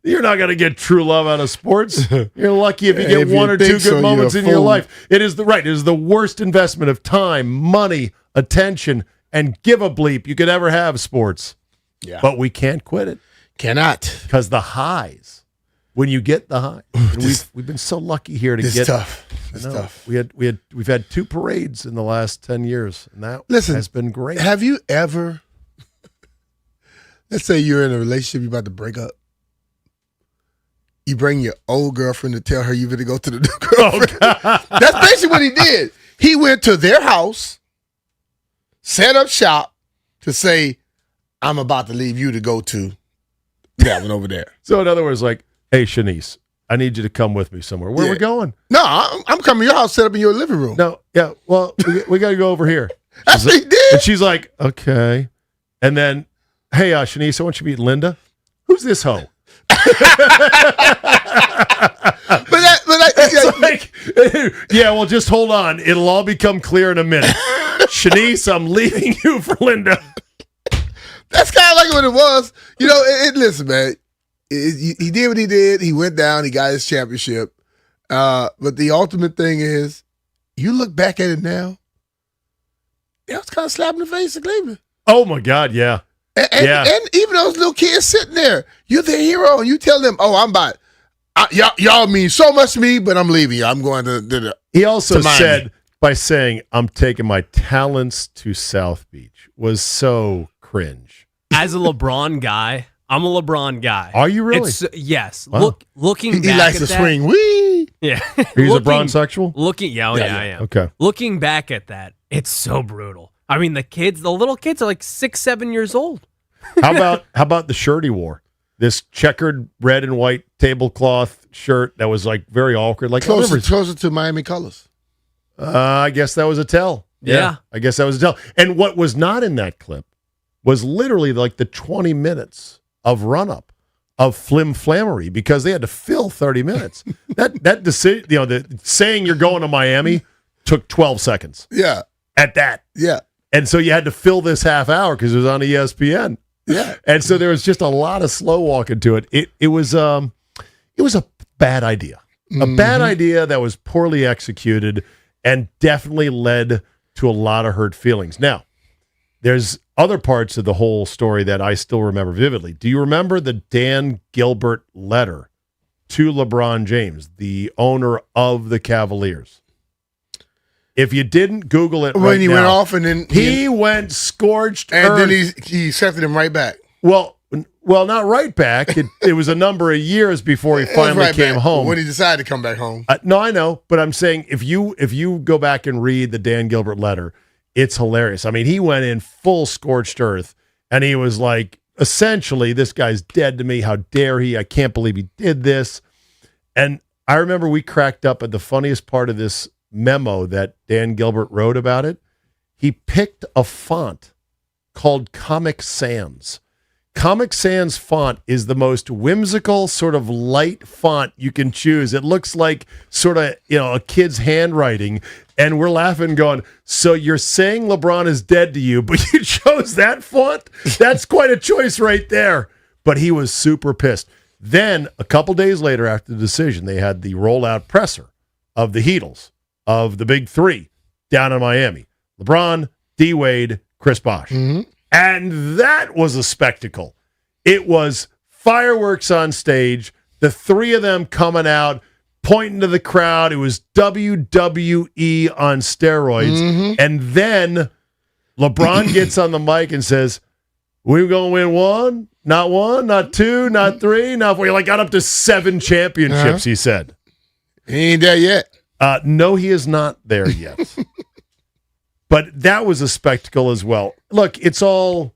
You're not going to get true love out of sports. You're lucky if you get one or two good moments in your life. It is the worst investment of time, money, attention, and give a bleep you could ever have, sports. Yeah. But we can't quit it. Cannot. Because the highs, when you get the high, we've been so lucky here to get. Tough. It's tough. We've had 2 parades in the last 10 years, and that has been great. Have you ever? Let's say you're in a relationship, you're about to break up. You bring your old girlfriend to tell her you're going to go to the new girlfriend. That's basically what he did. He went to their house, set up shop to say, I'm about to leave you to go to that one over there. So in other words, like, hey, Shanice, I need you to come with me somewhere. Where are we going? No, I'm coming to your house, set up in your living room. No, yeah, well, we got to go over here. That's what he did. And she's like, okay. And then, hey, Shanice, I want you to meet Linda. Who's this hoe? Yeah, well, just hold on. It'll all become clear in a minute. Shanice, I'm leaving you for Linda. That's kind of like what it was. You know, listen, man. He did what he did. He went down. He got his championship. But the ultimate thing is, you look back at it now, it was kind of slap in the face of Cleveland. Oh, my God, yeah. And even those little kids sitting there, you're the hero, and you tell them, "Oh, I'm about y'all mean so much to me, but I'm leaving you. I'm going to." He also said by saying, "I'm taking my talents to South Beach," was so cringe. As a LeBron guy, I'm a LeBron guy. Are you really? Yes. Wow. Looking he back likes at to that, swing. Wee. Yeah. He's a bronzexual? Yeah, I am. Okay. Looking back at that, it's so brutal. I mean, the little kids are like 6, 7 years old. How about the shirt he wore? This checkered red and white tablecloth shirt that was like very awkward, like closer to Miami colors. I guess that was a tell. Yeah, I guess that was a tell. And what was not in that clip was literally like the 20 minutes of run up of flimflammery because they had to fill 30 minutes. that decision, the saying you're going to Miami took 12 seconds. Yeah, at that. Yeah, and so you had to fill this half hour because it was on ESPN. Yeah, and so there was just a lot of slow walking to it. It was a bad idea, a bad idea that was poorly executed and definitely led to a lot of hurt feelings. Now, there's other parts of the whole story that I still remember vividly. Do you remember the Dan Gilbert letter to LeBron James, the owner of the Cavaliers? If you didn't Google it when he went off and then he went scorched and earth. then he accepted him right back. Well, not right back. It was a number of years before he finally came home. When he decided to come back home. No, I know, but I'm saying if you go back and read the Dan Gilbert letter, it's hilarious. I mean, he went in full scorched earth, and he was like, essentially, this guy's dead to me. How dare he? I can't believe he did this. And I remember we cracked up at the funniest part of this memo that Dan Gilbert wrote about it. He picked a font called Comic Sans. Comic Sans font is the most whimsical sort of light font you can choose. It looks like sort of, a kid's handwriting. And we're laughing going, so you're saying LeBron is dead to you, but you chose that font? That's quite a choice right there. But he was super pissed. Then a couple days later after the decision, they had the rollout presser of the Heatles, of the big three down in Miami. LeBron, D. Wade, Chris Bosh. Mm-hmm. And that was a spectacle. It was fireworks on stage, the three of them coming out, pointing to the crowd. It was WWE on steroids. Mm-hmm. And then LeBron gets on the mic and says, we're going to win one, not two, not three, not four. He got up to 7 championships, he said. He ain't there yet. No, he is not there yet. But that was a spectacle as well. Look, it's all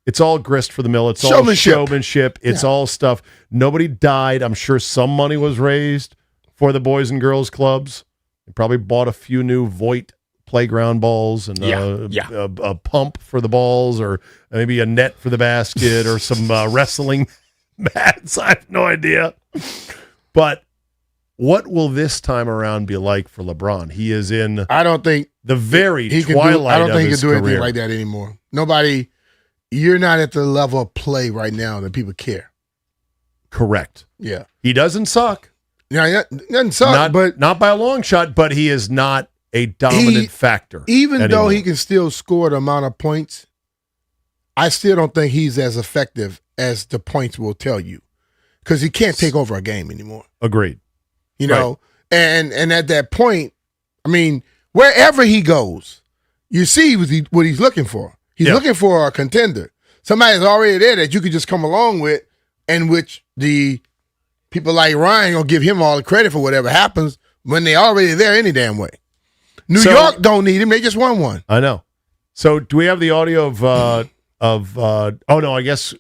It's all grist for the mill. It's all showmanship. It's all stuff. Nobody died. I'm sure some money was raised for the Boys and Girls Clubs. They probably bought a few new Voight playground balls and a pump for the balls, or maybe a net for the basket, or some wrestling mats. I have no idea. But what will this time around be like for LeBron? He is in. I don't think the very he can twilight. I don't think he of his can do anything career. like that anymore. Nobody. You're not at the level of play right now that people care. Correct. Yeah. He doesn't suck. Yeah, he doesn't suck, but not by a long shot. But he is not a dominant factor. Even anymore. though he can still score the amount of points, I still don't think he's as effective as the points will tell you, because he can't take over a game anymore. Agreed. You know, and at that point, I mean, wherever he goes, you see what he's looking for. He's looking for a contender, somebody that's already there that you could just come along with, and which the people like Ryan will give him all the credit for whatever happens when they're already there any damn way. New York don't need him; they just won one. I know. So, do we have the audio of? Oh no, I guess.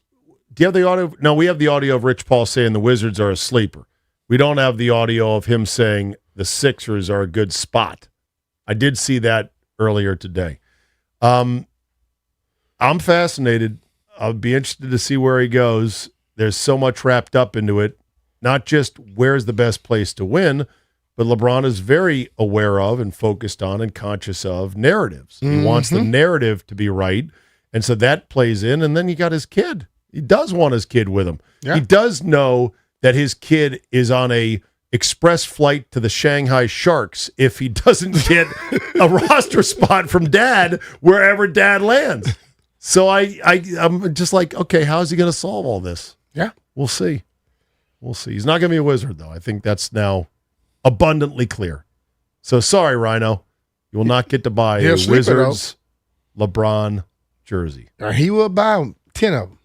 Do you have the audio? No, we have the audio of Rich Paul saying the Wizards are a sleeper. We don't have the audio of him saying the Sixers are a good spot. I did see that earlier today. I'm fascinated. I'll be interested to see where he goes. There's so much wrapped up into it. Not just where's the best place to win, but LeBron is very aware of and focused on and conscious of narratives. He wants the narrative to be right. And so that plays in. And then you got his kid. He does want his kid with him. Yeah. He does know that his kid is on a express flight to the Shanghai Sharks if he doesn't get a roster spot from dad wherever dad lands. So I'm just like, okay, how is he going to solve all this? Yeah. We'll see. We'll see. He's not going to be a Wizard, though. I think that's now abundantly clear. So sorry, Rhino. You will not get to buy a Wizards LeBron jersey. He will buy 10 of them.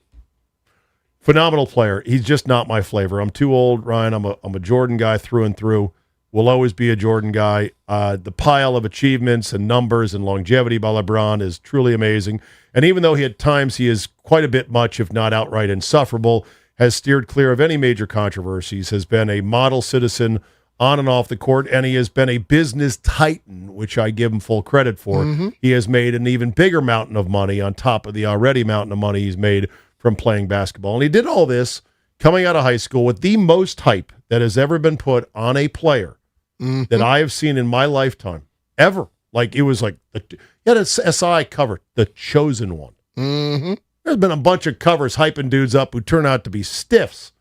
Phenomenal player. He's just not my flavor. I'm too old, Ryan. I'm a Jordan guy through and through. Will always be a Jordan guy. The pile of achievements and numbers and longevity by LeBron is truly amazing. And even though at times he is quite a bit much, if not outright insufferable, has steered clear of any major controversies, has been a model citizen on and off the court, and he has been a business titan, which I give him full credit for. Mm-hmm. He has made an even bigger mountain of money on top of the already mountain of money he's made from playing basketball. And he did all this coming out of high school with the most hype that has ever been put on a player that I have seen in my lifetime, ever. Like, it was like, he had a SI cover, The Chosen One. Mm-hmm. There's been a bunch of covers hyping dudes up who turn out to be stiffs.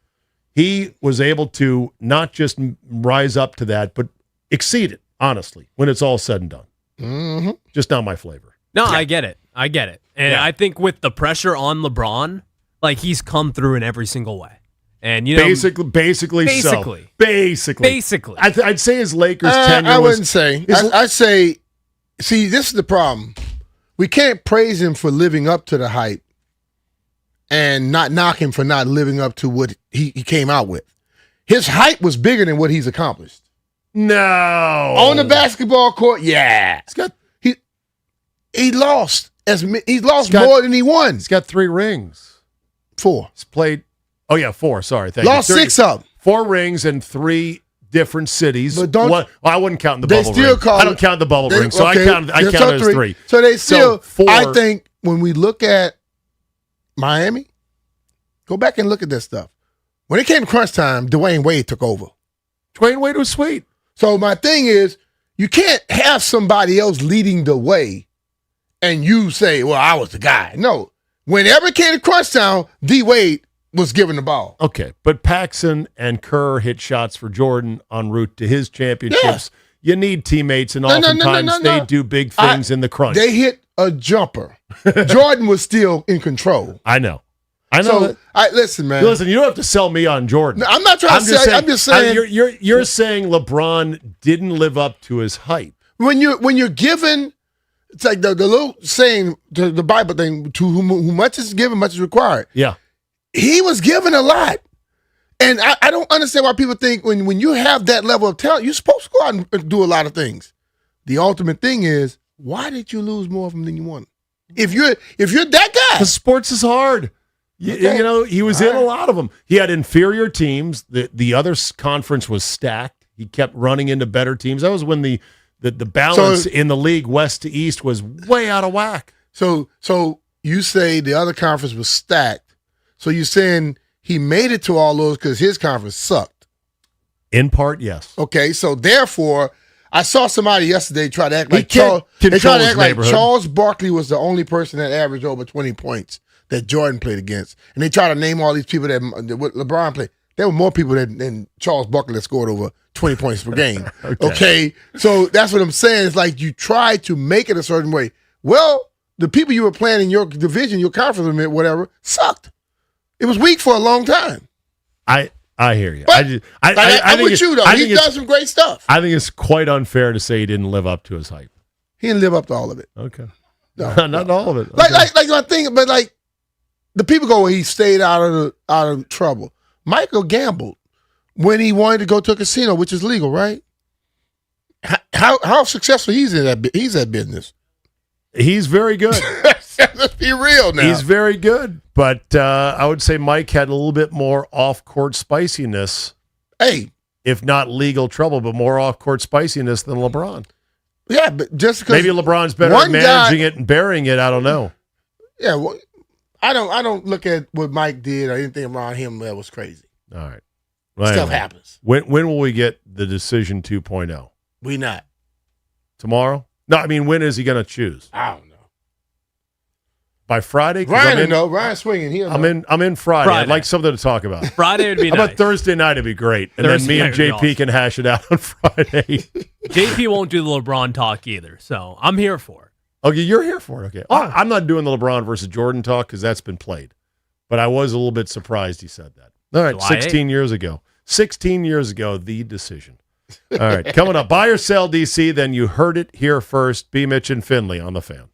He was able to not just rise up to that, but exceed it, honestly, when it's all said and done. Mm-hmm. Just not my flavor. No, I get it. And I think with the pressure on LeBron, like, he's come through in every single way. And, you know, basically. I'd say his Lakers tenure I wouldn't say. I'd say, see, this is the problem. We can't praise him for living up to the hype and not knock him for not living up to what he came out with. His hype was bigger than what he's accomplished. No. On the basketball court, yeah. He lost. He lost more than he won. He's got 3 rings. 4. He's played. Oh, yeah, 4. Sorry. Thank Lost you. 6 of them. 4 rings in 3 different cities. But don't, I wouldn't count the bubble ring. I don't count the bubble ring, so okay, I count it as 3. So they still, 4. I think when we look at Miami, go back and look at this stuff. When it came to crunch time, Dwayne Wade took over. Dwayne Wade was sweet. So my thing is, you can't have somebody else leading the way and you say, well, I was the guy. No. Whenever it came to crunch time, D. Wade was given the ball. Okay, but Paxson and Kerr hit shots for Jordan en route to his championships. Yeah. You need teammates, and oftentimes they do big things in the crunch. They hit a jumper. Jordan was still in control. I know. So, listen, man. Listen, you don't have to sell me on Jordan. No, I'm not trying to say. I'm just saying. You're saying LeBron didn't live up to his hype. When you're given, it's like the little saying, the Bible thing, to whom much is given, much is required. Yeah. He was given a lot. And I don't understand why people think when you have that level of talent, you're supposed to go out and do a lot of things. The ultimate thing is, why did you lose more of them than you wanted? If you're that guy, sports is hard. You know, he was in a lot of them. He had inferior teams. The other conference was stacked. He kept running into better teams. That was when the balance in the league west to east was way out of whack. So you say the other conference was stacked. So you're saying he made it to all those because his conference sucked? In part, yes. Okay, so therefore, I saw somebody yesterday try to act like Charles Barkley was the only person that averaged over 20 points that Jordan played against. And they try to name all these people that LeBron played. There were more people than Charles Barkley that scored over 20 points per game. Okay, so that's what I'm saying. It's like you try to make it a certain way. Well, the people you were playing in your division, your conference, whatever, sucked. It was weak for a long time. I hear you. But I'm with you, though. He's done some great stuff. I think it's quite unfair to say he didn't live up to his hype. He didn't live up to all of it. Okay. No, not all of it. Okay. Like my thing, but like the people go, well, he stayed out of trouble. Michael gambled when he wanted to go to a casino, which is legal, right? How successful he's at business. He's very good. Let's be real now. He's very good, but I would say Mike had a little bit more off-court spiciness. Hey, if not legal trouble, but more off-court spiciness than LeBron. Yeah, but just because maybe LeBron's better at managing it and burying it, I don't know. Yeah, well, I don't look at what Mike did or anything around him that was crazy. All right, Stuff happens. When will we get the decision 2.0? We not tomorrow. No, I mean, when is he going to choose? I don't know. By Friday? Ryan, Ryan's swinging here. I'm in Friday. I'd like something to talk about. Friday would be How nice. about Thursday night? It'd be great. And Thursday then me and night would be JP can hash it out on Friday. JP won't do the LeBron talk either, so I'm here for it. Okay, you're here for it. Okay. I'm not doing the LeBron versus Jordan talk because that's been played. But I was a little bit surprised he said that. All right, July 16 years ago. 16 years ago, the decision. All right, coming up, buy or sell DC, then you heard it here first. BMitch and Finlay on the Fan.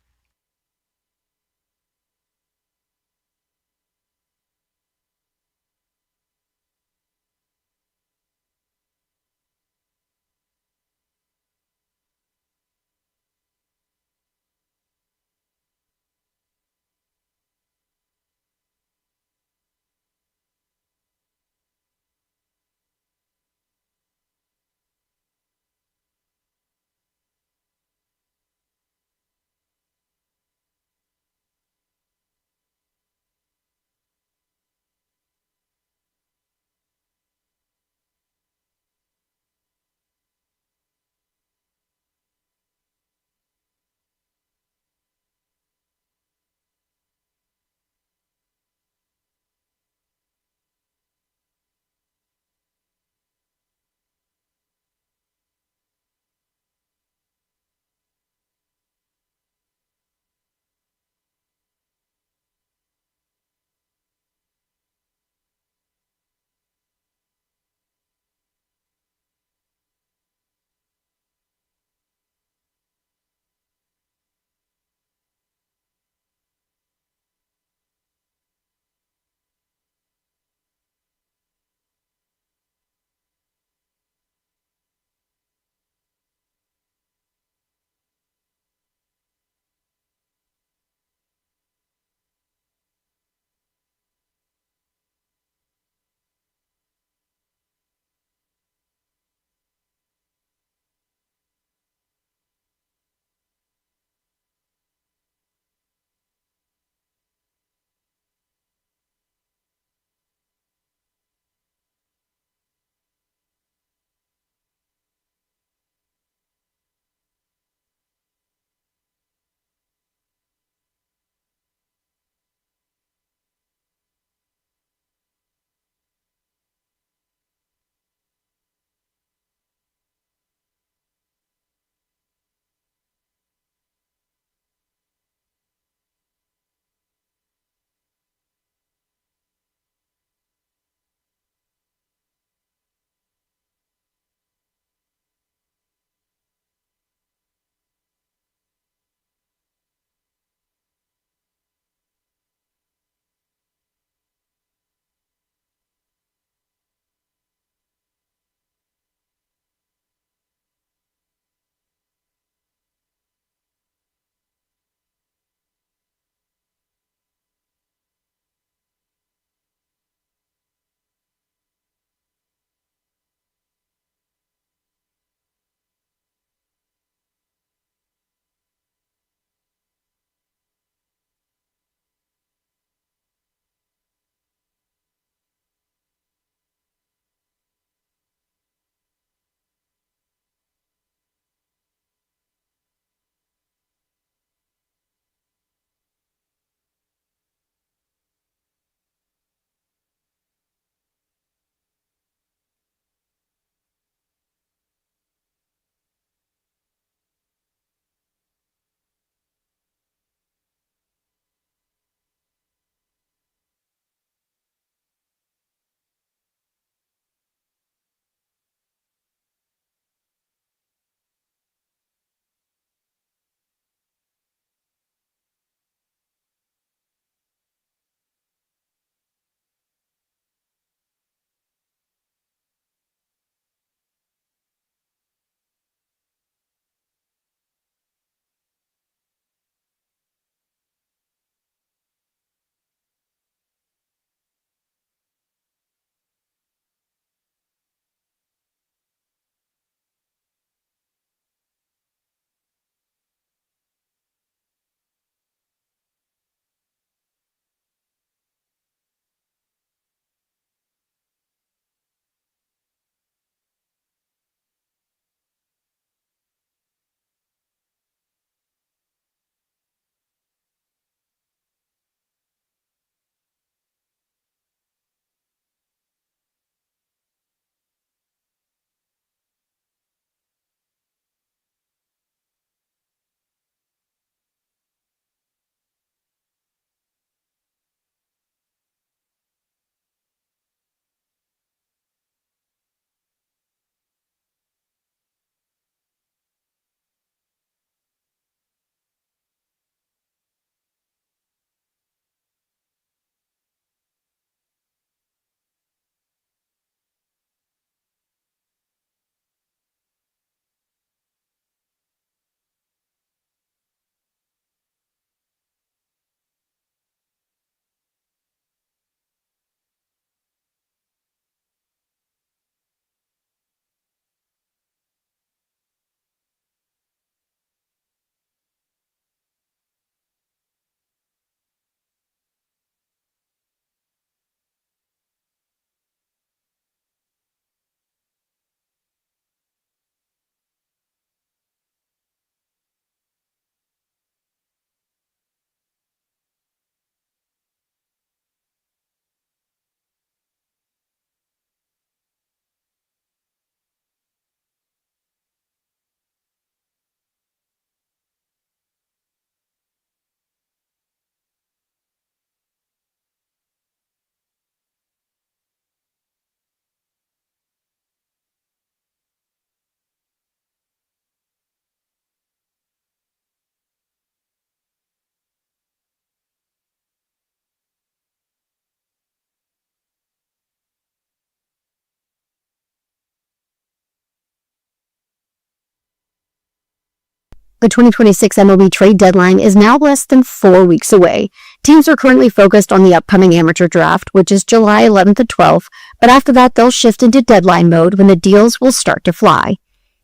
The 2026 MLB trade deadline is now less than 4 weeks away. Teams are currently focused on the upcoming amateur draft, which is July 11th to 12th, but after that they'll shift into deadline mode when the deals will start to fly.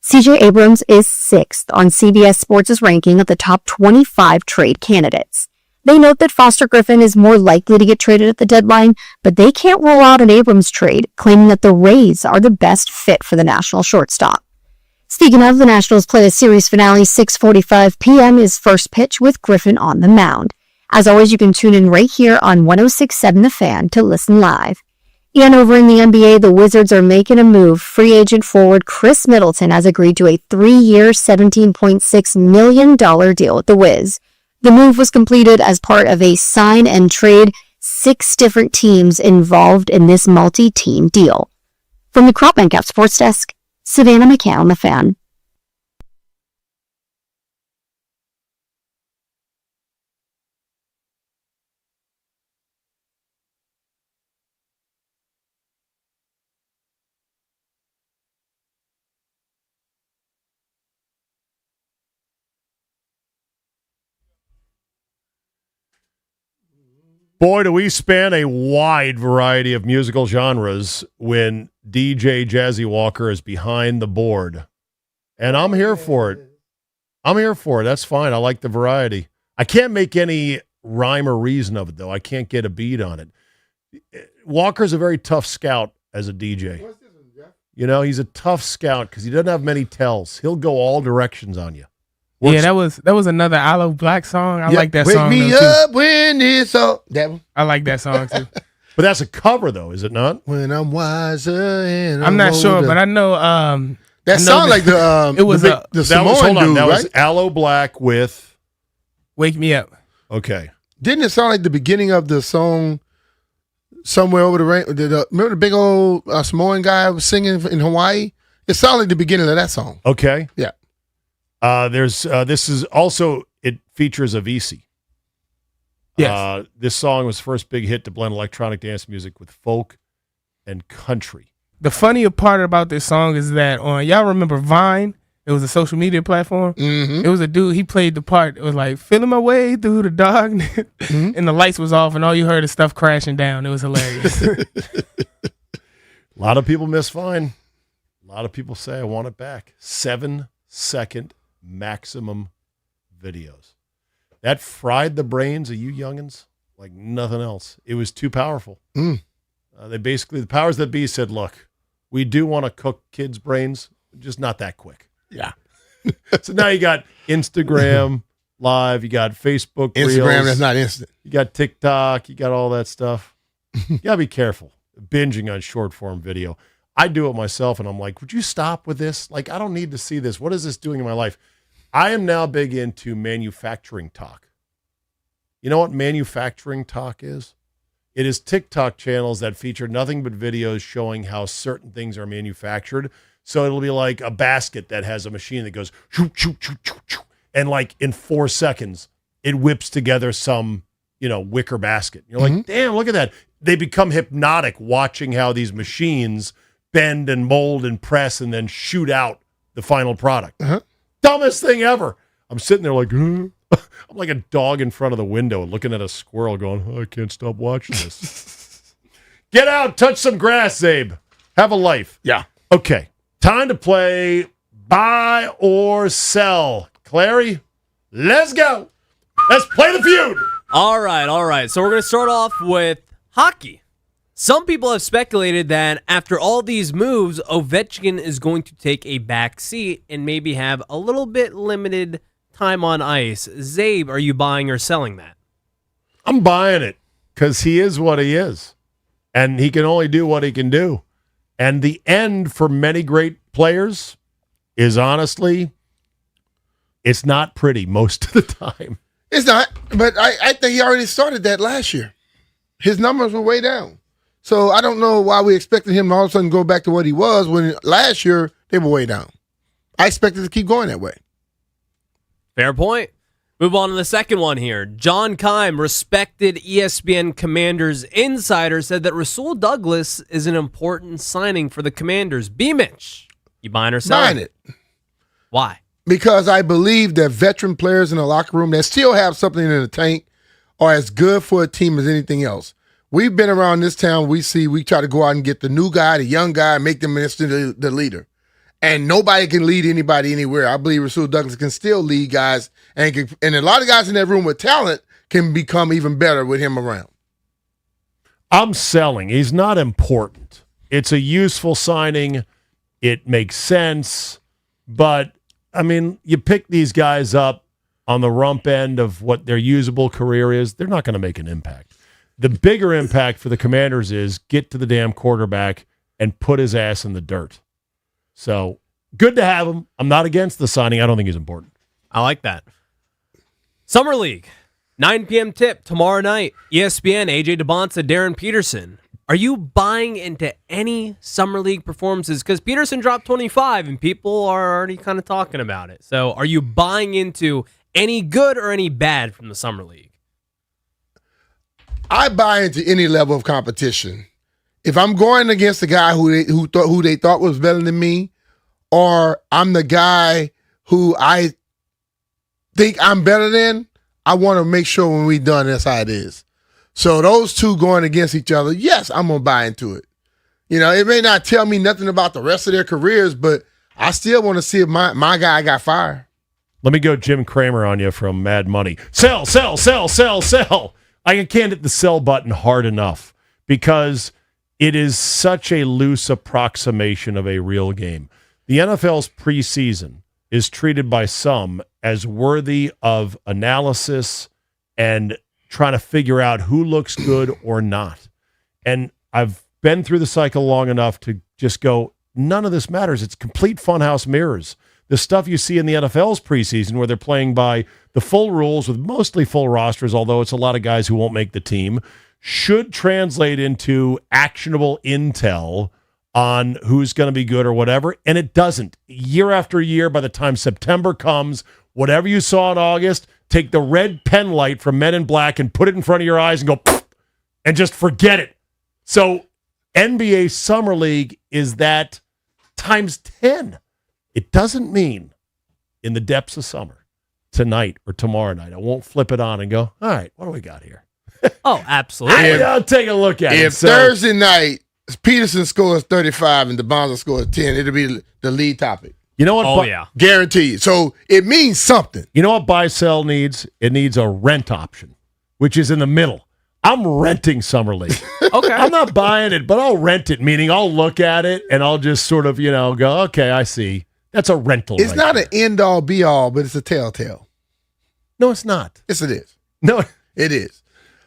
CJ Abrams is 6th on CBS Sports' ranking of the top 25 trade candidates. They note that Foster Griffin is more likely to get traded at the deadline, but they can't rule out an Abrams trade, claiming that the Rays are the best fit for the National shortstop. Speaking of, the Nationals play the series finale 6:45 p.m. is first pitch with Griffin on the mound. As always, you can tune in right here on 106.7 The Fan to listen live. And over in the NBA, the Wizards are making a move. Free agent forward Chris Middleton has agreed to a 3-year, $17.6 million deal with the Wiz. The move was completed as part of a sign and trade, 6 different teams involved in this multi-team deal. From the Crop Bank Sports Desk, Savannah McCann on The Fan. Boy, do we span a wide variety of musical genres when DJ Jazzy Walker is behind the board. And I'm here for it. That's fine. I like the variety. I can't make any rhyme or reason of it, though. I can't get a beat on it. Walker's a very tough scout as a DJ. You know, he's a tough scout because he doesn't have many tells. He'll go all directions on you. Yeah, that was another Aloe Black song. I like that Wake song. me though, up when it's all that one. I like that song too. But that's a cover, though, is it not? When I'm wiser and I'm not sure, but I know that sound like the it was the Samoan dude, that right? was Aloe Black with Wake Me Up. Okay. Didn't it sound like the beginning of the song Somewhere Over the Rain? Remember the big old Samoan guy was singing in Hawaii? It sounded like the beginning of that song. Okay. Yeah. This is also, it features Avicii. Yes. This song was first big hit to blend electronic dance music with folk and country. The funnier part about this song is that y'all remember Vine? It was a social media platform. Mm-hmm. It was a dude, he played the part. It was like, feeling my way through the darkness. Mm-hmm. And the lights was off and all you heard is stuff crashing down. It was hilarious. A lot of people miss Vine. A lot of people say, I want it back. 7-second maximum videos. That fried the brains of you youngins like nothing else. It was too powerful. They basically, the powers that be said, look, we do want to cook kids' brains, just not that quick. Yeah. So now you got Instagram Live, you got Facebook Instagram, Reels, that's not instant. you got TikTok, you got all that stuff. You got to be careful binging on short form video. I do it myself, and I'm like, would you stop with this? Like, I don't need to see this. What is this doing in my life? I am now big into manufacturing talk. You know what manufacturing talk is? It is TikTok channels that feature nothing but videos showing how certain things are manufactured. So it'll be like a basket that has a machine that goes, shoo, shoo, shoo, shoo, shoo, and like in 4 seconds, it whips together some, wicker basket. You're like, damn, look at that. They become hypnotic watching how these machines bend and mold and press and then shoot out the final product. Dumbest thing ever. I'm sitting there like, I'm like a dog in front of the window looking at a squirrel going, I can't stop watching this. Get out, touch some grass, Zabe. Have a life. Yeah. Okay. Time to play buy or sell. Clary, let's go. Let's play the feud. All right. So we're going to start off with hockey. Some people have speculated that after all these moves, Ovechkin is going to take a back seat and maybe have a little bit limited time on ice. Zabe, are you buying or selling that? I'm buying it because he is what he is, and he can only do what he can do. And the end for many great players is honestly, it's not pretty most of the time. It's not, but I think he already started that last year. His numbers were way down. So I don't know why we expected him to all of a sudden go back to what he was when last year they were way down. I expected to keep going that way. Fair point. Move on to the second one here. John Keim, respected ESPN Commanders insider, said that Rasul Douglas is an important signing for the Commanders. BMitch, you buying or selling? Buying it. Why? because I believe that veteran players in the locker room that still have something in the tank are as good for a team as anything else. We've been around this town. We try to go out and get the new guy, the young guy, and make them instantly the leader. And nobody can lead anybody anywhere. I believe Rasul Douglas can still lead guys, and a lot of guys in that room with talent can become even better with him around. I'm selling. He's not important. It's a useful signing. It makes sense. But, I mean, you pick these guys up on the rump end of what their usable career is, they're not going to make an impact. The bigger impact for the Commanders is get to the damn quarterback and put his ass in the dirt. So, good to have him. I'm not against the signing. I don't think he's important. I like that. Summer League, 9 p.m. tip tomorrow night. ESPN, AJ DeBonsa, Darren Peterson. Are you buying into any Summer League performances? Because Peterson dropped 25 and people are already kind of talking about it. So are you buying into any good or any bad from the Summer League? I buy into any level of competition. If I'm going against a guy who they thought was better than me, or I'm the guy who I think I'm better than, I want to make sure when we're done, that's how it is. So those two going against each other, yes, I'm going to buy into it. You know, it may not tell me nothing about the rest of their careers, but I still want to see if my guy got fired. Let me go Jim Cramer on you from Mad Money. Sell, sell, sell, sell, sell. I can't hit the sell button hard enough because it is such a loose approximation of a real game. The NFL's preseason is treated by some as worthy of analysis and trying to figure out who looks good or not. And I've been through the cycle long enough to just go, none of this matters. It's complete funhouse mirrors. The stuff you see in the NFL's preseason where they're playing by the full rules with mostly full rosters, although it's a lot of guys who won't make the team, should translate into actionable intel on who's going to be good or whatever, and it doesn't. Year after year, by the time September comes, whatever you saw in August, take the red pen light from Men in Black and put it in front of your eyes and go, poof, and just forget it. So NBA Summer League is that times 10. It doesn't mean in the depths of summer, tonight or tomorrow night, I won't flip it on and go, all right, what do we got here? Oh, absolutely. I'll take a look at it. If Thursday night Peterson scores 35 and DeBonsa scores 10, it'll be the lead topic. You know what? Oh, yeah. Guaranteed. So it means something. You know what buy-sell needs? It needs a rent option, which is in the middle. I'm renting Summer League. Okay. I'm not buying it, but I'll rent it, meaning I'll look at it and I'll just sort of, go, okay, I see. That's a rental. It's not an end-all, be-all, but it's a telltale. No, it's not. Yes, it is. No, it is.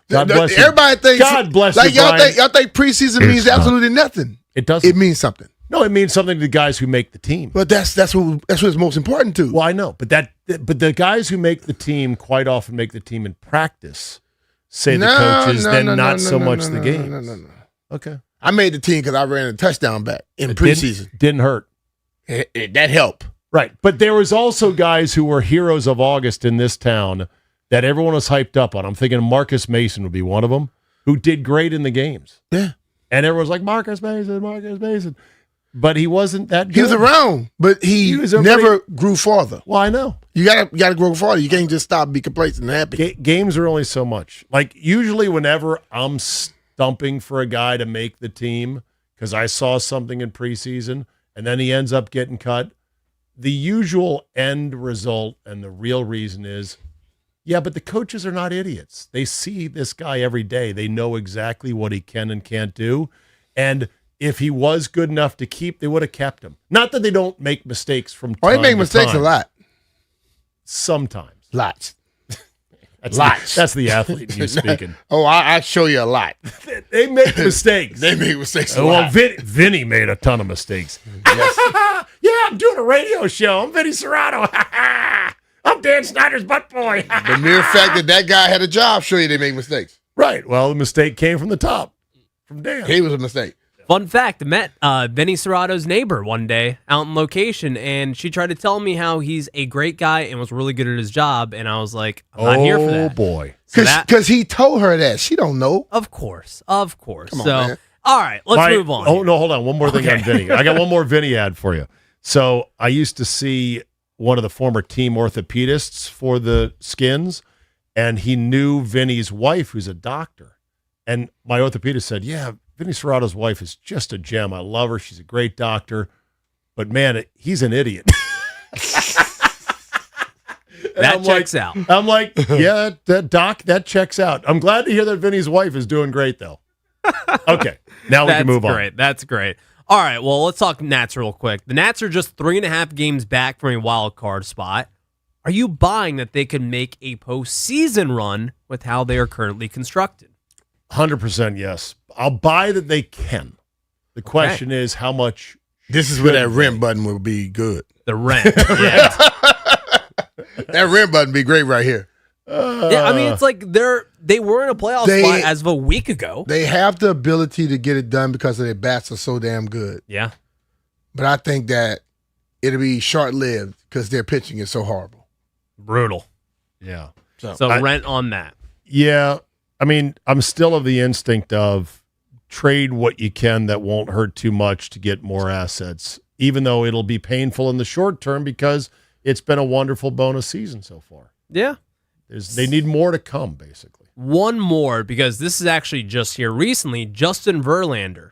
God bless you. Everybody thinks. God bless like you, Brian. y'all think preseason means absolutely nothing. It doesn't. It means something. No, it means something to the guys who make the team. But that's what it's most important to. Well, I know, but the guys who make the team quite often make the team in practice. Say the coaches, not so much the games. No. Okay. I made the team because I ran a touchdown back in preseason. Didn't hurt. That helped. Right. But there was also guys who were heroes of August in this town that everyone was hyped up on. I'm thinking Marcus Mason would be one of them, who did great in the games. Yeah. And everyone was like, Marcus Mason. But he wasn't that good. He was around, but he never grew farther. Well, I know. You gotta grow farther. You can't just stop, be complacent, and happy. Games are only so much. Like, usually whenever I'm stumping for a guy to make the team because I saw something in preseason and then he ends up getting cut, the usual end result and the real reason is, yeah, but the coaches are not idiots. They see this guy every day. They know exactly what he can and can't do. And if he was good enough to keep, they would have kept him. Not that they don't make mistakes from time they make to mistakes time. a lot. Sometimes. Lots. That's the athlete in you speaking. Oh, I show you a lot. They make mistakes. They make mistakes a well, lot. Vinny made a ton of mistakes. Yes. Yeah, I'm doing a radio show. I'm Vinny Serrato. I'm Dan Snyder's butt boy. The mere fact that guy had a job show you they make mistakes. Right. Well, the mistake came from the top, from Dan. He was a mistake. Fun fact, I met Vinny Serrato's neighbor one day out in location, and she tried to tell me how he's a great guy and was really good at his job, and I was like, I'm not here for that. Oh, boy. Because he told her that. She don't know. Of course. Come on, man. All right, let's move on. Oh, no, hold on. One more thing on Vinny. I got one more Vinny ad for you. So I used to see one of the former team orthopedists for the Skins, and he knew Vinny's wife, who's a doctor. And my orthopedist said, yeah, Vinny Serrato's wife is just a gem. I love her. She's a great doctor. But, man, he's an idiot. That checks out. I'm like, yeah, that checks out. I'm glad to hear that Vinny's wife is doing great, though. Okay, now we can move on. That's great. All right, well, let's talk Nats real quick. The Nats are just 3.5 games back from a wild card spot. Are you buying that they could make a postseason run with how they are currently constructed? 100% yes. I'll buy that they can. The question is how much. This is where that rent button will be good. The rent, yeah. That rent button be great right here. Yeah, I mean, it's like they were in a playoff spot as of a week ago. They have the ability to get it done because their bats are so damn good. Yeah. But I think that it'll be short-lived because their pitching is so horrible. Brutal. Yeah. So rent on that. Yeah. I mean, I'm still of the instinct of trade what you can that won't hurt too much to get more assets, even though it'll be painful in the short term because it's been a wonderful bonus season so far. Yeah. They need more to come, basically. One more, because this is actually just here recently. Justin Verlander,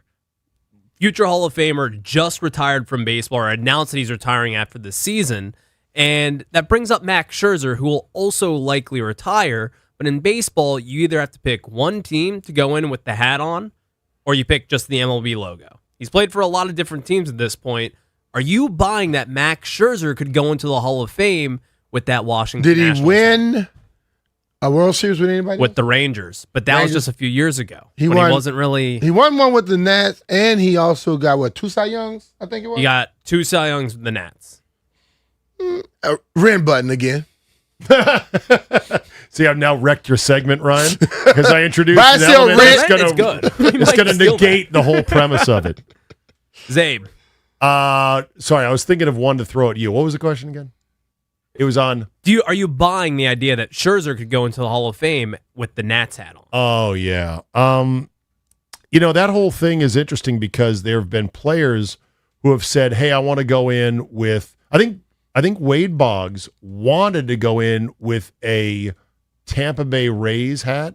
future Hall of Famer, just retired from baseball, or announced that he's retiring after the season. And that brings up Max Scherzer, who will also likely retire. But in baseball, you either have to pick one team to go in with the hat on, or you pick just the MLB logo. He's played for a lot of different teams at this point. Are you buying that Max Scherzer could go into the Hall of Fame with that Washington Did he Nationals win a World Series with anybody? with the Rangers? But that was just a few years ago. He when won- he wasn't really. He won one with the Nats, and he also got, 2 Cy Youngs, I think it was? He got 2 Cy Youngs with the Nats. Rent button again. See, I've now wrecked your segment, Ryan, because I introduced But I an still element rent. that's It's good. We It's might going to steal negate the whole premise of it. Zabe. Sorry, I was thinking of one to throw at you. What was the question again? It was on. Are you buying the idea that Scherzer could go into the Hall of Fame with the Nats hat on? Oh, yeah. That whole thing is interesting because there have been players who have said, hey, I want to go in with, I think Wade Boggs wanted to go in with a Tampa Bay Rays hat,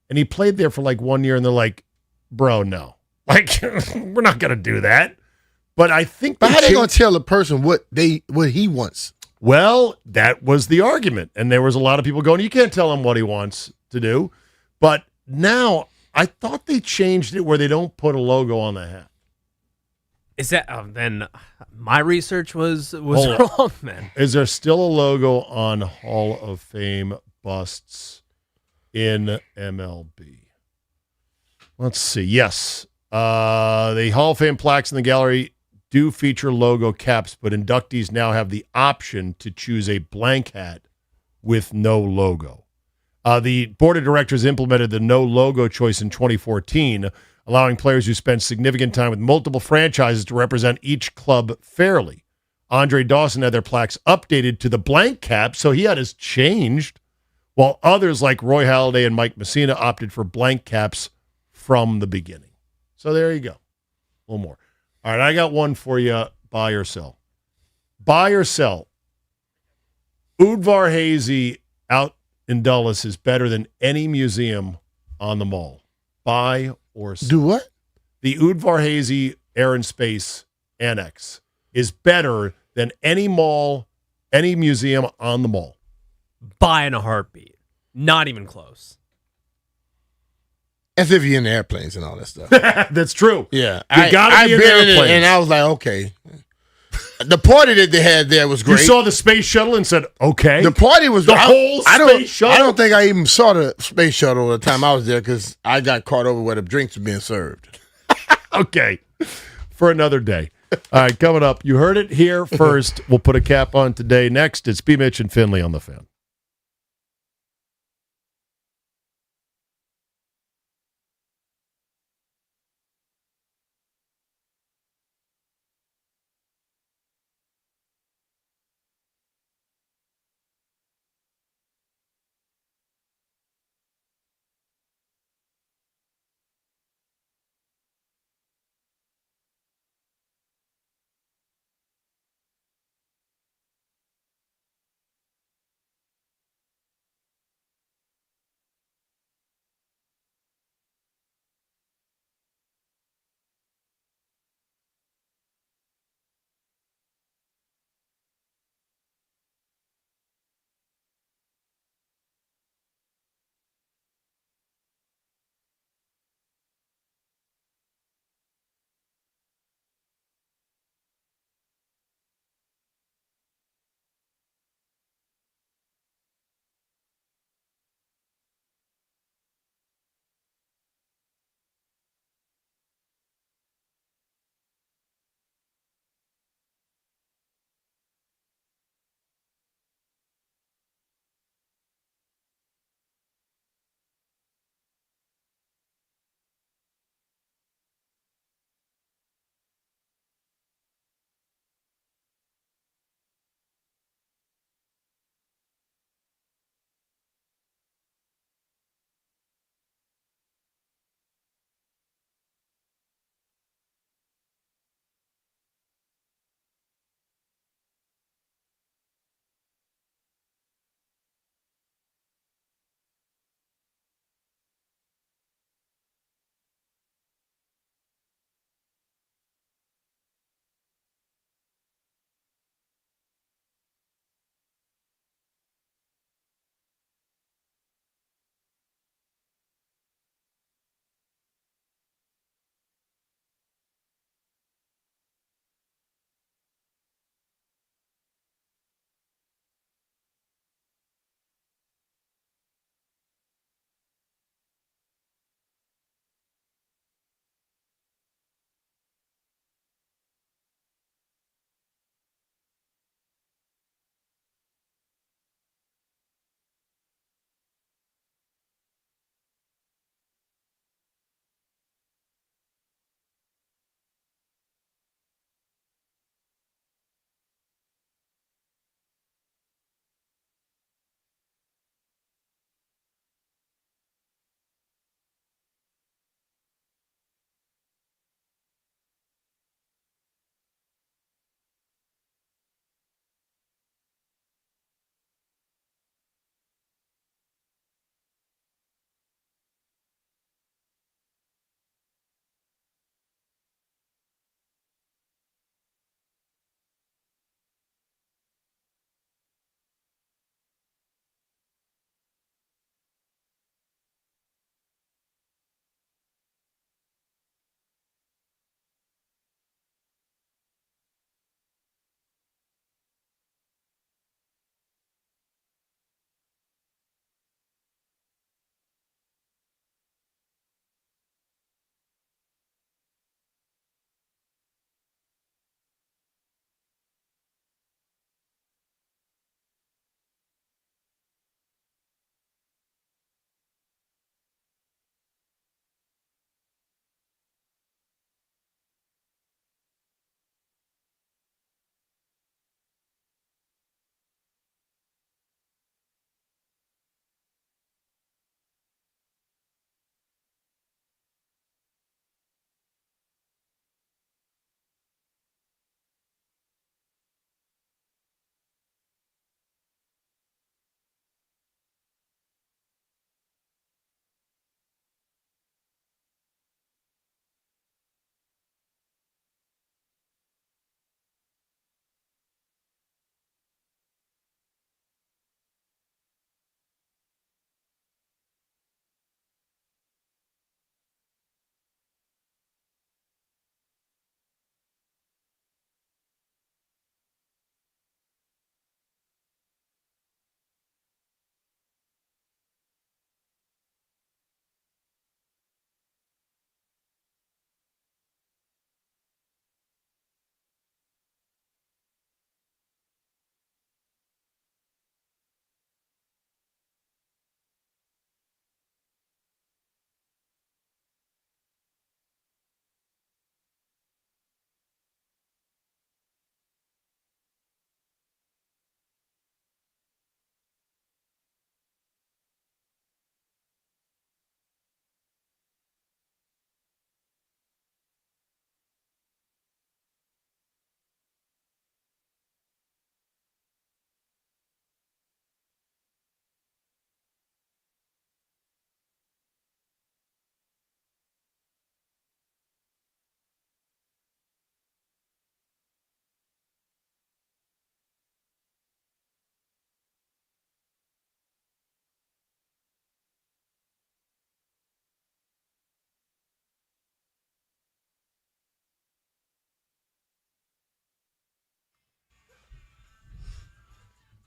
and he played there for like 1 year, and they're like, bro, no. Like, we're not going to do that. But I think But how they going to tell a person what he wants? Well, that was the argument. And there was a lot of people going, you can't tell him what he wants to do. But now I thought they changed it where they don't put a logo on the hat. Is that then? My research was Hold on. wrong. Then Is there still a logo on Hall of Fame busts in MLB? Let's see. Yes. The Hall of Fame plaques in the gallery do feature logo caps, but inductees now have the option to choose a blank hat with no logo. The board of directors implemented the no logo choice in 2014, allowing players who spend significant time with multiple franchises to represent each club fairly. Andre Dawson had their plaques updated to the blank cap, so he had his changed, while others like Roy Halladay and Mike Messina opted for blank caps from the beginning. So there you go. A little more. All right, I got one for you. Buy or sell. Buy or sell. Udvar Hazy out in Dulles is better than any museum on the mall. Buy or sell. Do what? The Udvar Hazy Air and Space Annex is better than any mall, any museum on the mall. buy in a heartbeat. Not even close. As if you're in the airplanes and all that stuff. That's true. Yeah. You gotta be in airplanes. And I was like, okay. The party that they had there was great. You saw the space shuttle and said, okay. The party was the whole space shuttle. I don't think I even saw the space shuttle the time I was there because I got caught over where the drinks were being served. Okay. For another day. All right, coming up, you heard it here first. We'll put a cap on today. Next, it's BMitch and Finlay on the Fan.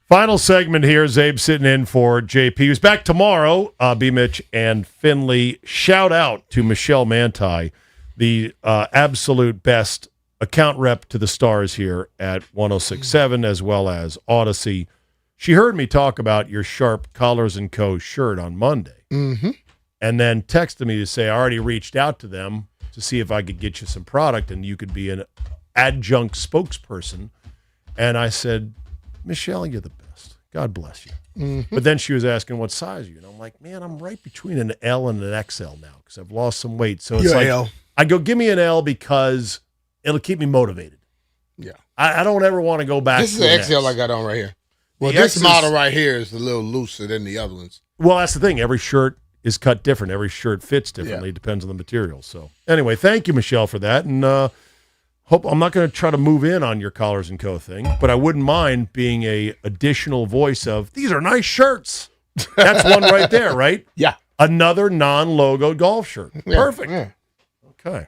Final segment here. Zabe sitting in for JP, who's back tomorrow. BMitch and Finlay. Shout out to Michelle Manti, the absolute best account rep to the Stars here at 106.7 as well as Odyssey. She heard me talk about your Sharp Collars & Co. shirt on Monday. Mm-hmm. And then texted me to say, I already reached out to them to see if I could get you some product and you could be an adjunct spokesperson. And I said, Michelle, you're the best. God bless you. Mm-hmm. But then she was asking what size are you? And I'm like, man, I'm right between an L and an XL now because I've lost some weight. So it's You're like, L. I go, give me an L because it'll keep me motivated. Yeah. I don't ever want to go back This to is an an XL X. I got on right here. Well, The this X model is- right here is a little looser than the other ones. Well, that's the thing. Every shirt is cut different. Every shirt fits differently. It depends on the material. So anyway, thank you, Michelle, for that. And hope I'm not going to try to move in on your Collars & Co. thing, but I wouldn't mind being a additional voice of, these are nice shirts. That's one right there, right? Yeah. Another non-logo golf shirt. Yeah, Perfect. yeah. Okay.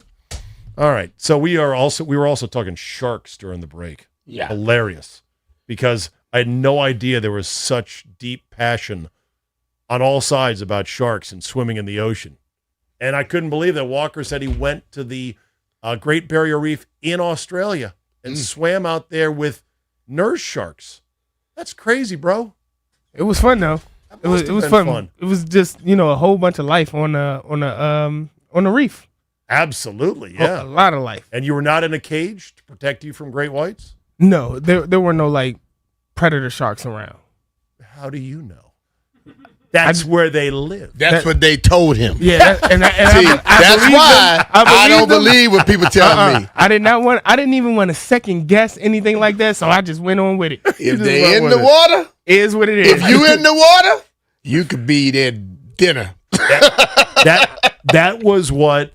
All right. So we were also talking sharks during the break. Yeah. Hilarious. Because I had no idea there was such deep passion on all sides about sharks and swimming in the ocean. And I couldn't believe that Walker said he went to the Great Barrier Reef in Australia and swam out there with nurse sharks. That's crazy, bro. It was fun though. It was been fun. fun. It was just a whole bunch of life on the reef. Absolutely, yeah. A lot of life. And you were not in a cage to protect you from great whites? No, there were no like predator sharks around. How do you know? That's where they live. That's what they told him. Yeah, See, that's why I don't believe what people tell me. I didn't even want to second guess anything like that, so I just went on with it. If they in the water, is what it is. if you in the water, you could be their dinner. That was what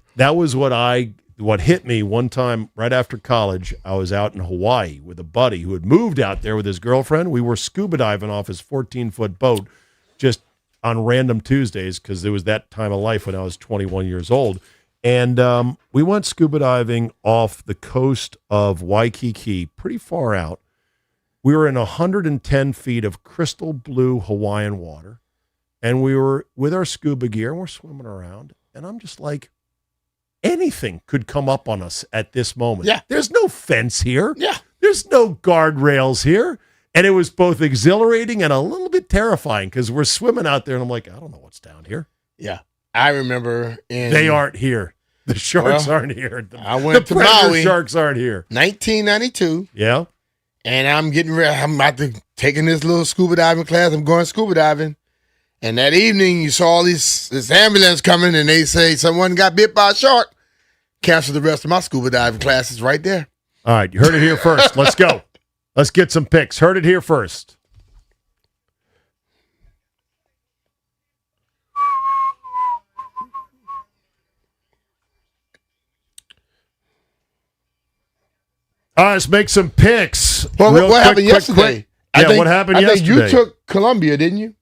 hit me one time right after college. I was out in Hawaii with a buddy who had moved out there with his girlfriend. We were scuba diving off his 14-foot boat just on random Tuesdays because it was that time of life when I was 21 years old. And we went scuba diving off the coast of Waikiki, pretty far out. We were in 110 feet of crystal blue Hawaiian water. And we were with our scuba gear and we're swimming around. And I'm just like, anything could come up on us at this moment. Yeah. There's no fence here. Yeah. There's no guardrails here. And it was both exhilarating and a little bit terrifying because we're swimming out there and I'm like, I don't know what's down here. Yeah. I remember They aren't here. The sharks Well, aren't here. I went the to predator Maui. sharks aren't here. 1992. Yeah. And I'm getting ready. I'm about to taking this little scuba diving class. I'm going scuba diving. And that evening, you saw all this ambulance coming, and they say someone got bit by a shark. Cancel the rest of my scuba diving classes right there. All right. You heard it here first. Let's go. Let's get some picks. Heard it here first. All right, let's make some picks. Well, Real what quick, happened quick, yesterday? quick. Yeah, what happened I yesterday? think you took Colombia, didn't you?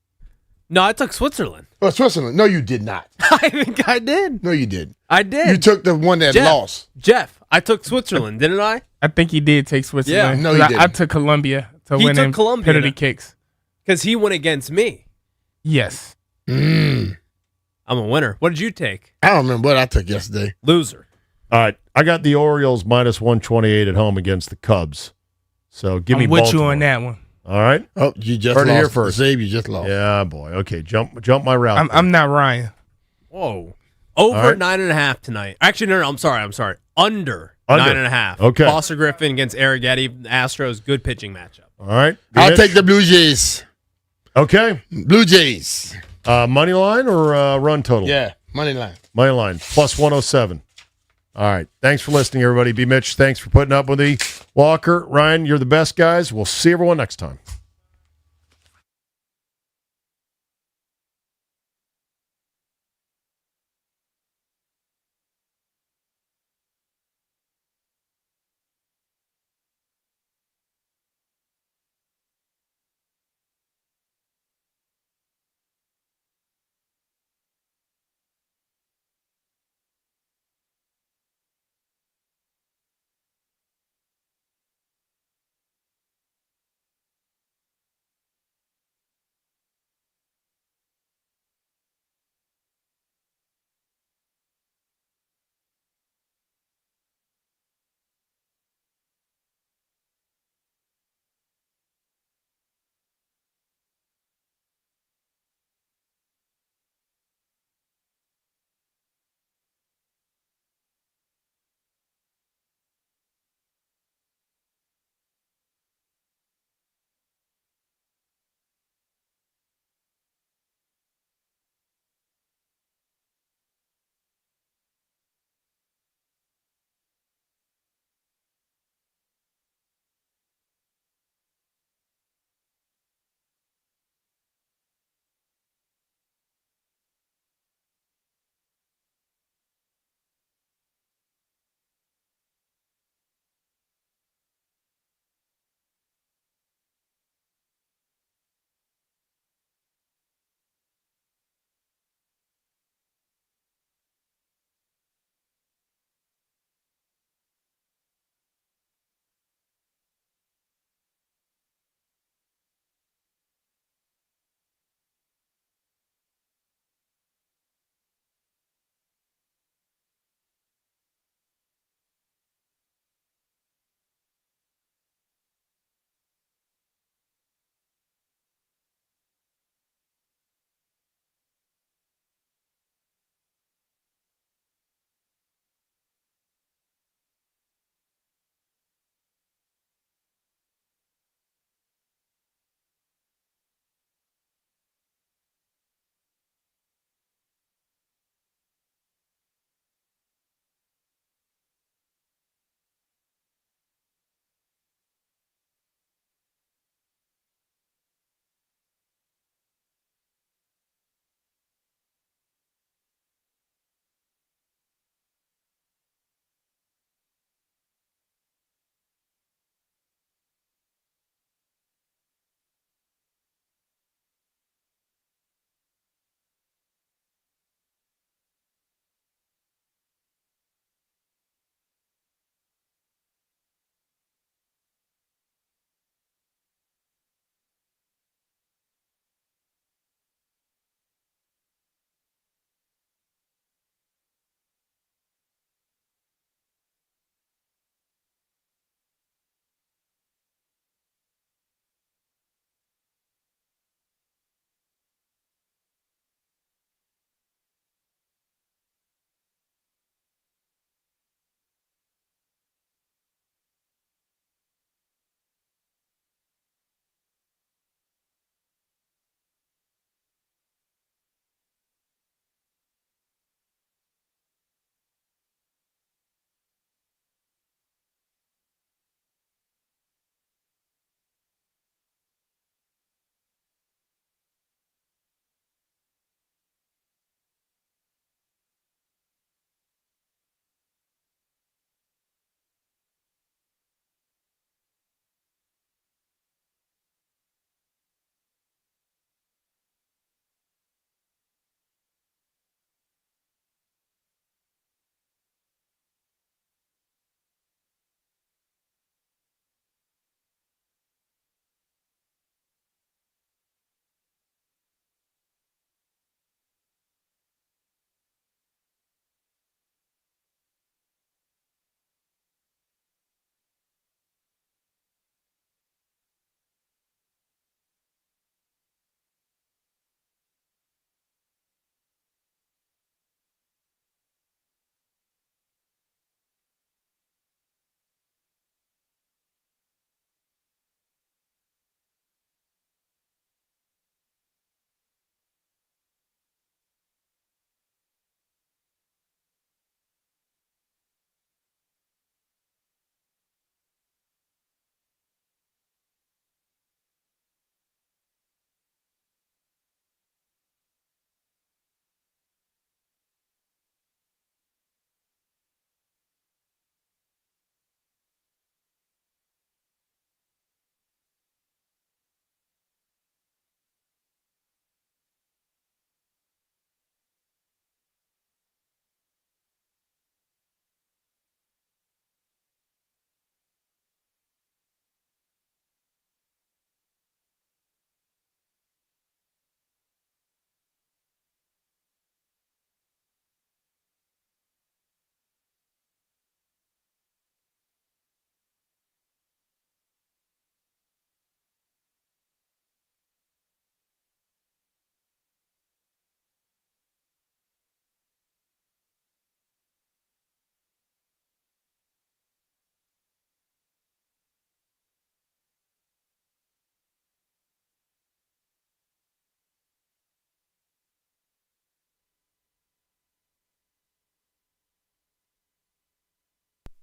No, I took Switzerland. Oh, Switzerland. No, you did not. I think I did. No, you didn't. I did. You took the one that lost. Jeff, I took Switzerland, didn't I? I think he did take Switzerland. Yeah. No, he 'Cause didn't. I took Colombia to He win took in Colombia, penalty though. kicks. Because he went against me. Yes. I'm a winner. What did you take? I don't remember what I took yesterday. Loser. All right, I got the Orioles minus 128 at home against the Cubs. So give me I'm with Baltimore. you on that one. All right. Oh, you just Heard it lost. here first. Zabe, you just lost. Yeah, boy. Okay, jump my route. I'm not Ryan. Whoa. Over All right. 9.5 tonight. Actually, no, I'm sorry. Under Under. 9.5. Okay. Foster Griffin against Arrighetti. Astros, good pitching matchup. All right. I'll Mitch? take the Blue Jays. Okay. Blue Jays. Money line or run total? Yeah, money line. Money line plus 107. All right. Thanks for listening, everybody. BMitch, thanks for putting up with me. Walker, Ryan, you're the best guys. We'll see everyone next time.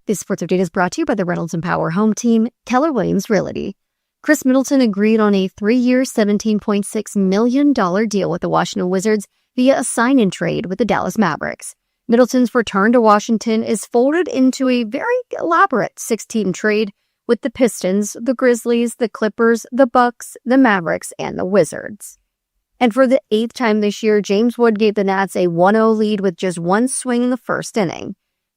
This sports update is brought to you by the Reynolds and Power Home Team, Keller Williams Realty. Chris Middleton agreed on a 3-year, $17.6 million deal with the Washington Wizards via a sign-in trade with the Dallas Mavericks. Middleton's return to Washington is folded into a very elaborate 6-team trade with the Pistons, the Grizzlies, the Clippers, the Bucks, the Mavericks, and the Wizards. And for the 8th time this year, James Wood gave the Nats a 1-0 lead with just one swing in the first inning.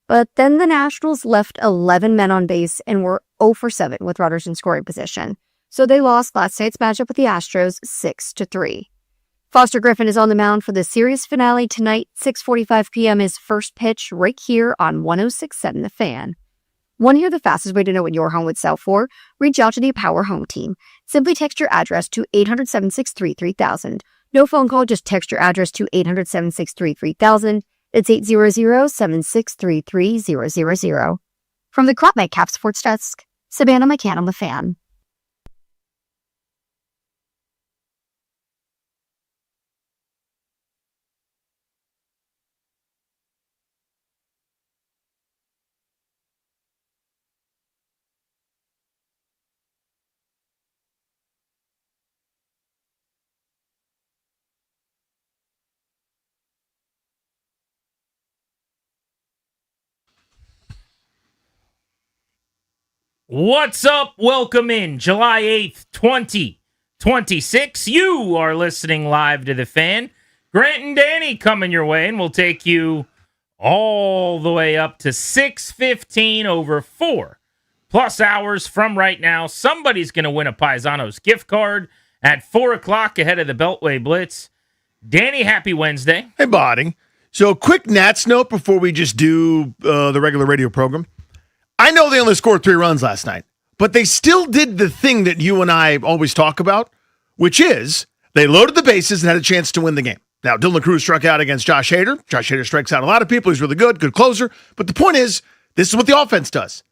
But then the Nationals left 11 men on base and were 0 for 7 with runners in scoring position. So they lost last night's matchup with the Astros 6-3. Foster Griffin is on the mound for the series finale tonight. 6:45 p.m. is first pitch right here on 106.7 The Fan. Want to hear the fastest way to know what your home would sell for? Reach out to the Power Home Team. Simply text your address to 800-763-3000. No phone call, just text your address to 800-763-3000. It's 800-763-3000. From the Crop Cap Sports Desk, Savannah McCann on The Fan. What's up? Welcome in July 8th, 2026. You are listening live to The Fan. Grant and Danny coming your way, and we'll take you all the way up to 6:15 over 4+ hours from right now. Somebody's going to win a Paisanos gift card at 4 o'clock ahead of the Beltway Blitz. Danny, happy Wednesday. Hey, buddy. So, quick Nats note before we just do the regular radio program. I know they only scored 3 runs last night, but they still did the thing that you and I always talk about, which is they loaded the bases and had a chance to win the game. Now, Dylan Cruz struck out against Josh Hader. Josh Hader strikes out a lot of people. He's really good closer. But the point is, this is what the offense does.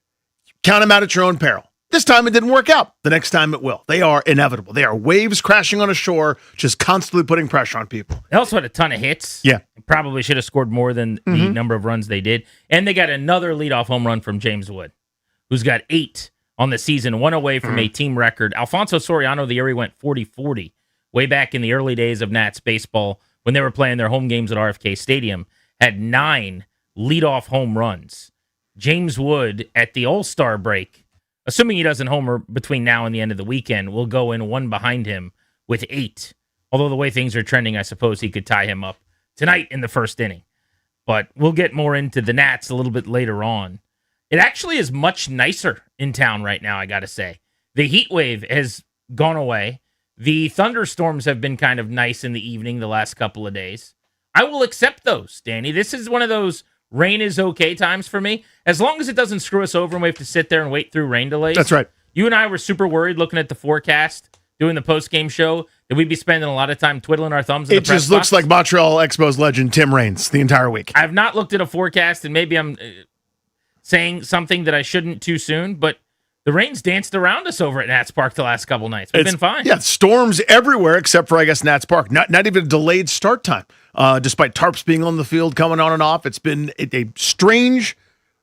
Count them out at your own peril. This time it didn't work out. The next time it will. They are inevitable. They are waves crashing on a shore, just constantly putting pressure on people. They also had a ton of hits. Yeah. Probably should have scored more than the number of runs they did. And they got another leadoff home run from James Wood, who's got 8 on the season, 1 away from a team record. Alfonso Soriano, the year he went 40-40 way back in the early days of Nats baseball when they were playing their home games at RFK Stadium, had 9 leadoff home runs. James Wood at the All-Star break, assuming he doesn't homer between now and the end of the weekend, will go in one behind him with 8. Although the way things are trending, I suppose he could tie him up tonight in the first inning. But we'll get more into the Nats a little bit later on. It actually is much nicer in town right now, I got to say. The heat wave has gone away. The thunderstorms have been kind of nice in the evening the last couple of days. I will accept those, Danny. This is one of those rain is okay times for me. As long as it doesn't screw us over and we have to sit there and wait through rain delays. That's right. You and I were super worried looking at the forecast, doing the post-game show, that we'd be spending a lot of time twiddling our thumbs in the press box. It just looks like Montreal Expos legend Tim Raines the entire week. I've not looked at a forecast, and maybe I'm saying something that I shouldn't too soon, but the rain's danced around us over at Nats Park the last couple nights. We've been fine. Yeah, storms everywhere except for, I guess, Nats Park. Not even a delayed start time, despite tarps being on the field, coming on and off. It's been a strange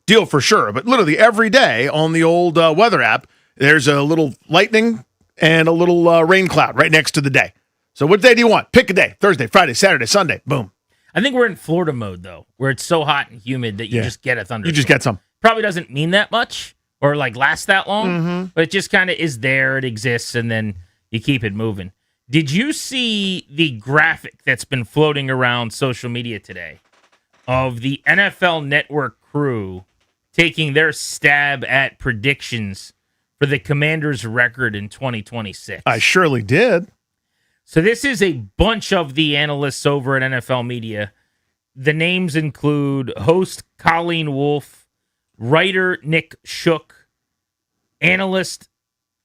deal for sure. But literally every day on the old weather app, there's a little lightning and a little rain cloud right next to the day. So what day do you want? Pick a day. Thursday, Friday, Saturday, Sunday. Boom. I think we're in Florida mode, though, where it's so hot and humid that you just get a thunderstorm. You just get some. Probably doesn't mean that much or like last that long, but it just kind of is there. It exists, and then you keep it moving. Did you see the graphic that's been floating around social media today of the NFL Network crew taking their stab at predictions for the Commanders' record in 2026? I surely did. So this is a bunch of the analysts over at NFL Media. The names include host Colleen Wolfe, writer Nick Shook, analyst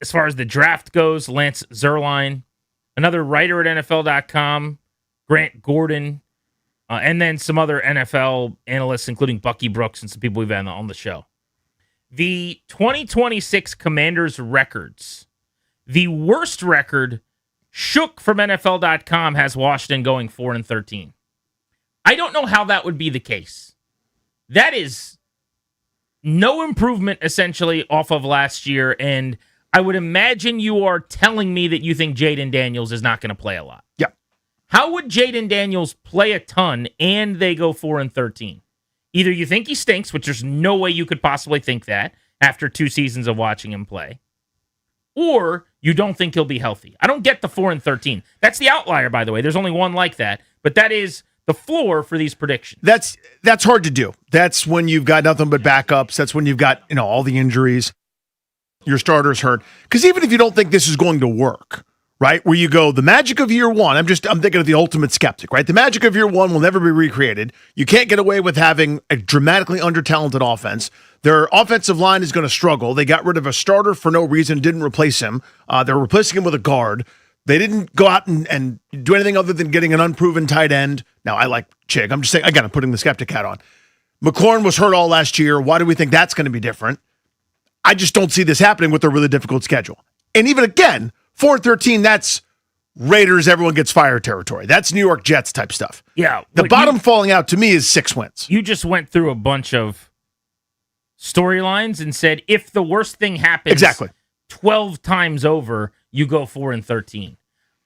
as far as the draft goes, Lance Zierlein, another writer at NFL.com, Grant Gordon, and then some other NFL analysts, including Bucky Brooks and some people we've had on the show. The 2026 Commanders records, the worst record, Shook from NFL.com has Washington going 4-13. I don't know how that would be the case. That is no improvement essentially off of last year, and I would imagine you are telling me that you think Jaden Daniels is not going to play a lot. Yeah. How would Jaden Daniels play a ton and they go 4-13? Either you think he stinks, which there's no way you could possibly think that after 2 seasons of watching him play, or you don't think he'll be healthy. I don't get the 4-13. That's the outlier, by the way. There's only one like that, but that is the floor for these predictions. That's hard to do. That's when you've got nothing but backups. That's when you've got, all the injuries. Your starters hurt. Because even if you don't think this is going to work, right? Where you go, the magic of year one, I'm thinking of the ultimate skeptic, right? The magic of year one will never be recreated. You can't get away with having a dramatically under-talented offense. Their offensive line is going to struggle. They got rid of a starter for no reason, didn't replace him. They're replacing him with a guard. They didn't go out and do anything other than getting an unproven tight end. Now, I like Chig. I'm just saying, again, I'm putting the skeptic hat on. McLaurin was hurt all last year. Why do we think that's going to be different? I just don't see this happening with a really difficult schedule. And even again, 4-13, that's Raiders, everyone gets fired territory. That's New York Jets type stuff. Yeah. The bottom falling out to me is 6 wins. You just went through a bunch of storylines and said, if the worst thing happens 12 times over, you go 4-13.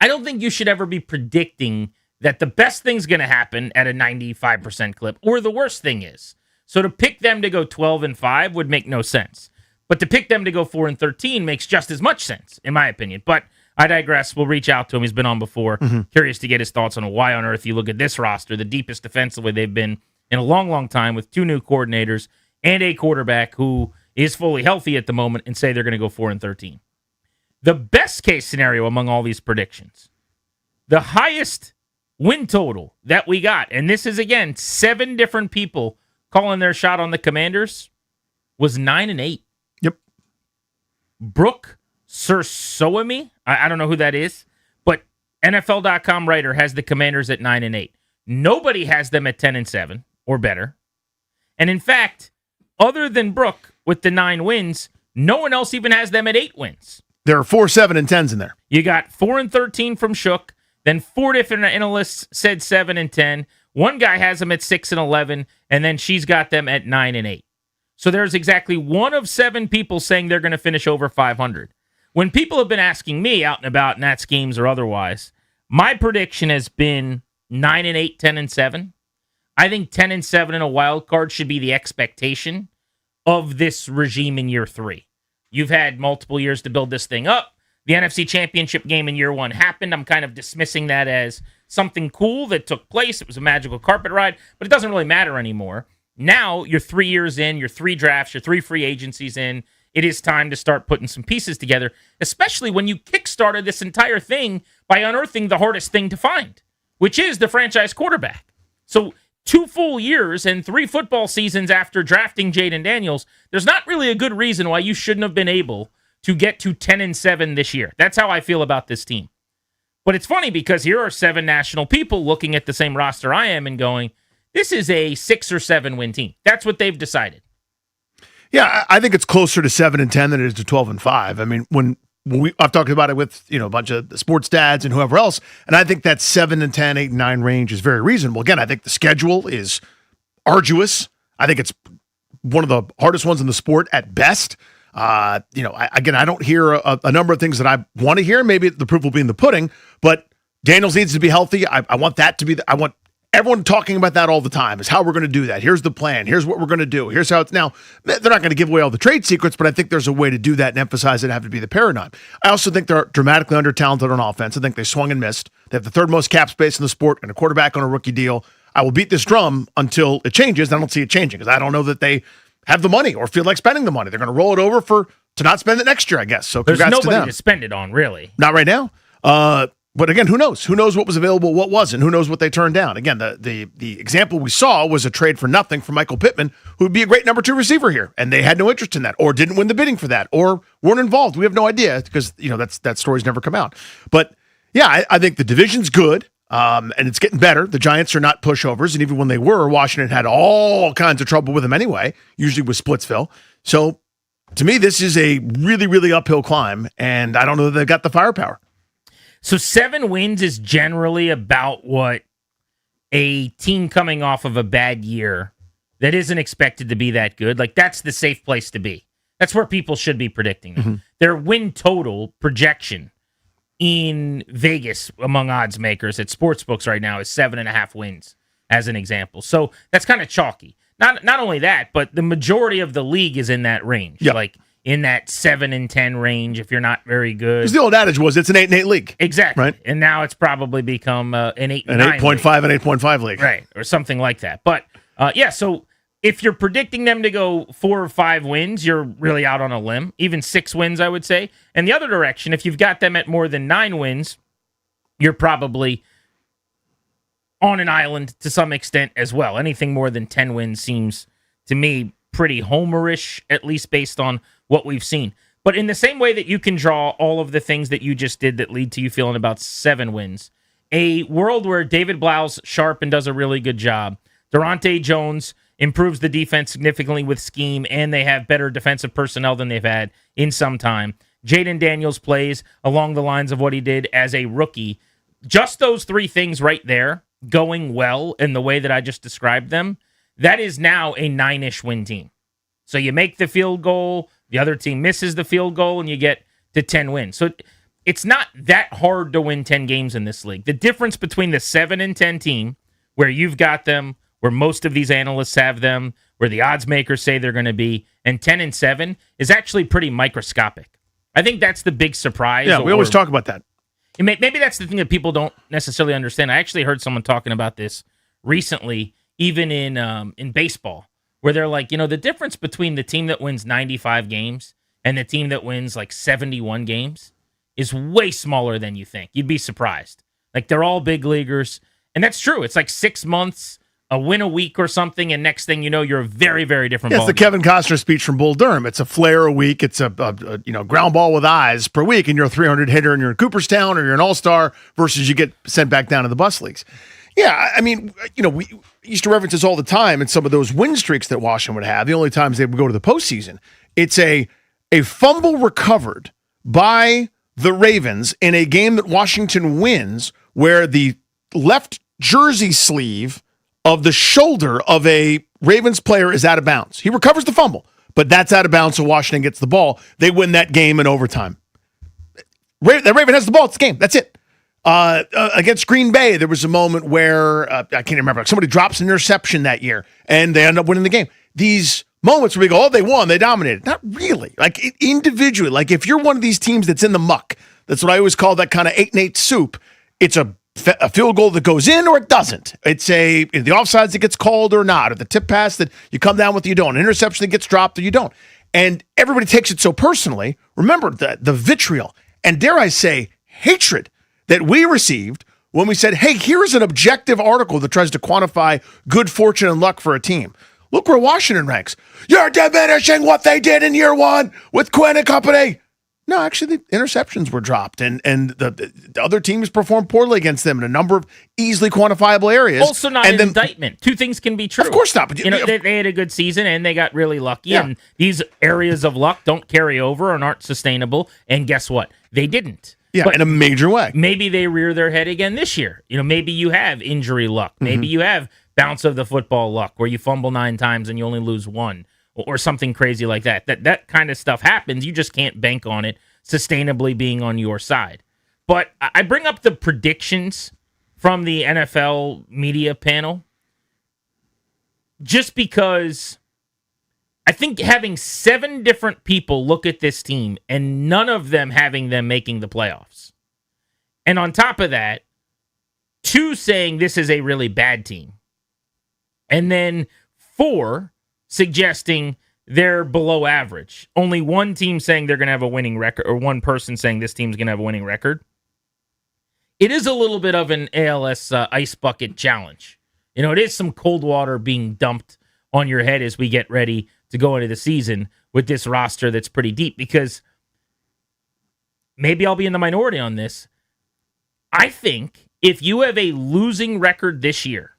I don't think you should ever be predicting that the best thing's going to happen at a 95% clip or the worst thing is. So to pick them to go 12-5 would make no sense. But to pick them to go 4-13 makes just as much sense, in my opinion. But I digress. We'll reach out to him. He's been on before. Curious to get his thoughts on why on earth you look at this roster, the deepest defensively they've been in a long, long time with 2 new coordinators and a quarterback who is fully healthy at the moment and say they're going to go 4-13. The best case scenario among all these predictions, the highest win total that we got, and this is, again, 7 different people calling their shot on the Commanders, was 9-8. Yep. Brooke Sursoemi, I don't know who that is, but NFL.com writer has the Commanders at 9-8. Nobody has them at 10-7 or better. And in fact, other than Brooke with the 9 wins, no one else even has them at 8 wins. There are 4 7-10s in there. You got 4-13 from Shook. Then 4 different analysts said 7-10. One guy has them at 6-11, and then she's got them at 9-8. So there's exactly 1 of 7 people saying they're going to finish over 500. When people have been asking me out and about, Nats games or otherwise, my prediction has been 9-8, 10-7. I think 10-7 in a wild card should be the expectation of this regime in year 3. You've had multiple years to build this thing up. The NFC Championship game in year 1 happened. I'm kind of dismissing that as something cool that took place. It was a magical carpet ride, but it doesn't really matter anymore. Now you're 3 years in, you're 3 drafts, you're 3 free agencies in. It is time to start putting some pieces together, especially when you kickstarted this entire thing by unearthing the hardest thing to find, which is the franchise quarterback. So 2 full years and 3 football seasons after drafting Jaden Daniels, there's not really a good reason why you shouldn't have been able to get to 10-7 this year. That's how I feel about this team. But it's funny because here are 7 national people looking at the same roster I am and going, this is a 6 or 7 win team. That's what they've decided. Yeah, I think it's closer to 7-10 than it is to 12-5. I mean, when I've talked about it with a bunch of sports dads and whoever else, and I think that 7-10, 8-9 range is very reasonable. Again, I think the schedule is arduous. I think it's one of the hardest ones in the sport at best. I don't hear a number of things that I want to hear. Maybe the proof will be in the pudding, but Daniels needs to be healthy. I want that to be. I want everyone talking about that all the time. Is how we're going to do that. Here's the plan. Here's what we're going to do. Here's how it's now. They're not going to give away all the trade secrets, but I think there's a way to do that and emphasize it have to be the paradigm. I also think they're dramatically under-talented on offense. I think they swung and missed. They have the 3rd most cap space in the sport and a quarterback on a rookie deal. I will beat this drum until it changes. I don't see it changing because I don't know that they have the money or feel like spending the money. They're going to roll it over to not spend it next year, I guess. So there's congrats to nobody them. to spend it on, really. Not right now. But again, who knows? Who knows what was available, what wasn't? Who knows what they turned down? Again, the example we saw was a trade for nothing for Michael Pittman, who would be a great number 2 receiver here, and they had no interest in that, or didn't win the bidding for that, or weren't involved. We have no idea because that story's never come out. But yeah, I think the division's good, and it's getting better. The Giants are not pushovers, and even when they were, Washington had all kinds of trouble with them anyway, usually with Splitsville. So to me, this is a really, really uphill climb, and I don't know that they've got the firepower. So 7 wins is generally about what a team coming off of a bad year that isn't expected to be that good, like that's the safe place to be. That's where people should be predicting them. Their win total projection in Vegas among odds makers at sportsbooks right now is 7.5 wins, as an example. So that's kind of chalky. Not only that, but the majority of the league is in that range. Yep. Like in that 7-10 range if you're not very good. Because the old adage was it's an 8-8 league. Exactly. Right? And now it's probably become an 8-9 An 8.5 and 8.5 league. Right, or something like that. But so if you're predicting them to go 4 or 5 wins, you're really out on a limb. Even 6 wins, I would say. And the other direction, if you've got them at more than 9 wins, you're probably on an island to some extent as well. Anything more than 10 wins seems to me pretty homerish, at least based on what we've seen. But in the same way that you can draw all of the things that you just did that lead to you feeling about 7 wins, a world where David Blau's sharp and does a really good job, Durante Jones improves the defense significantly with scheme, and they have better defensive personnel than they've had in some time. Jaden Daniels plays along the lines of what he did as a rookie. Just those 3 things right there going well in the way that I just described them, that is now a 9-ish win team. So you make the field goal, the other team misses the field goal, and you get to 10 wins. So it's not that hard to win 10 games in this league. The difference between the 7-10 team, where you've got them, where most of these analysts have them, where the odds makers say they're going to be, and 10-7 is actually pretty microscopic. I think that's the big surprise. Yeah, we always talk about that. Maybe that's the thing that people don't necessarily understand. I actually heard someone talking about this recently, even in baseball, where they're like, the difference between the team that wins 95 games and the team that wins like 71 games is way smaller than you think. You'd be surprised. Like, they're all big leaguers, and that's true. It's like 6 months, a win a week or something, and next thing you know, you're a very, very different ball. It's the Kevin Costner speech from Bull Durham. It's a flare a week. It's a ground ball with eyes per week, and you're a 300 hitter, and you're in Cooperstown, or you're an all-star, versus you get sent back down to the bus leagues. Yeah, I mean, we used to reference this all the time, and some of those win streaks that Washington would have, the only times they would go to the postseason, it's a fumble recovered by the Ravens in a game that Washington wins, where the left jersey sleeve of the shoulder of a Ravens player is out of bounds. He recovers the fumble, but that's out of bounds, so Washington gets the ball. They win that game in overtime. The Raven has the ball. It's the game. That's it. Against Green Bay, there was a moment where, I can't remember, somebody drops an interception that year, and they end up winning the game. These moments where we go, oh, they won, they dominated. Not really. Like, individually. Like, if you're one of these teams that's in the muck, that's what I always call that kind of 8-8 soup, it's a field goal that goes in or it doesn't. It's the offsides that gets called or not, or the tip pass that you come down with or you don't, an interception that gets dropped or you don't. And everybody takes it so personally. Remember the vitriol and, dare I say, hatred that we received when we said, hey, here's an objective article that tries to quantify good fortune and luck for a team. Look where Washington ranks. You're diminishing what they did in year 1 with Quinn and company. No, actually, the interceptions were dropped, and the other teams performed poorly against them in a number of easily quantifiable areas. Also not an indictment. 2 things can be true. Of course not. But they had a good season, and they got really lucky, Yeah. and these areas of luck don't carry over and aren't sustainable, and guess what? They didn't. Yeah, But in a major way. maybe they rear their head again this year. Maybe you have injury luck. Maybe you have bounce of the football luck where you fumble 9 times and you only lose 1. Or something crazy like that. That kind of stuff happens. You just can't bank on it sustainably being on your side. But I bring up the predictions from the NFL media panel just because I think having 7 different people look at this team and none of them having them making the playoffs. And on top of that, 2 saying this is a really bad team. And then 4 suggesting they're below average. Only 1 team saying they're going to have a winning record, or 1 person saying this team's going to have a winning record. It is a little bit of an ALS ice bucket challenge. It is some cold water being dumped on your head as we get ready to go into the season with this roster that's pretty deep, because maybe I'll be in the minority on this. I think if you have a losing record this year,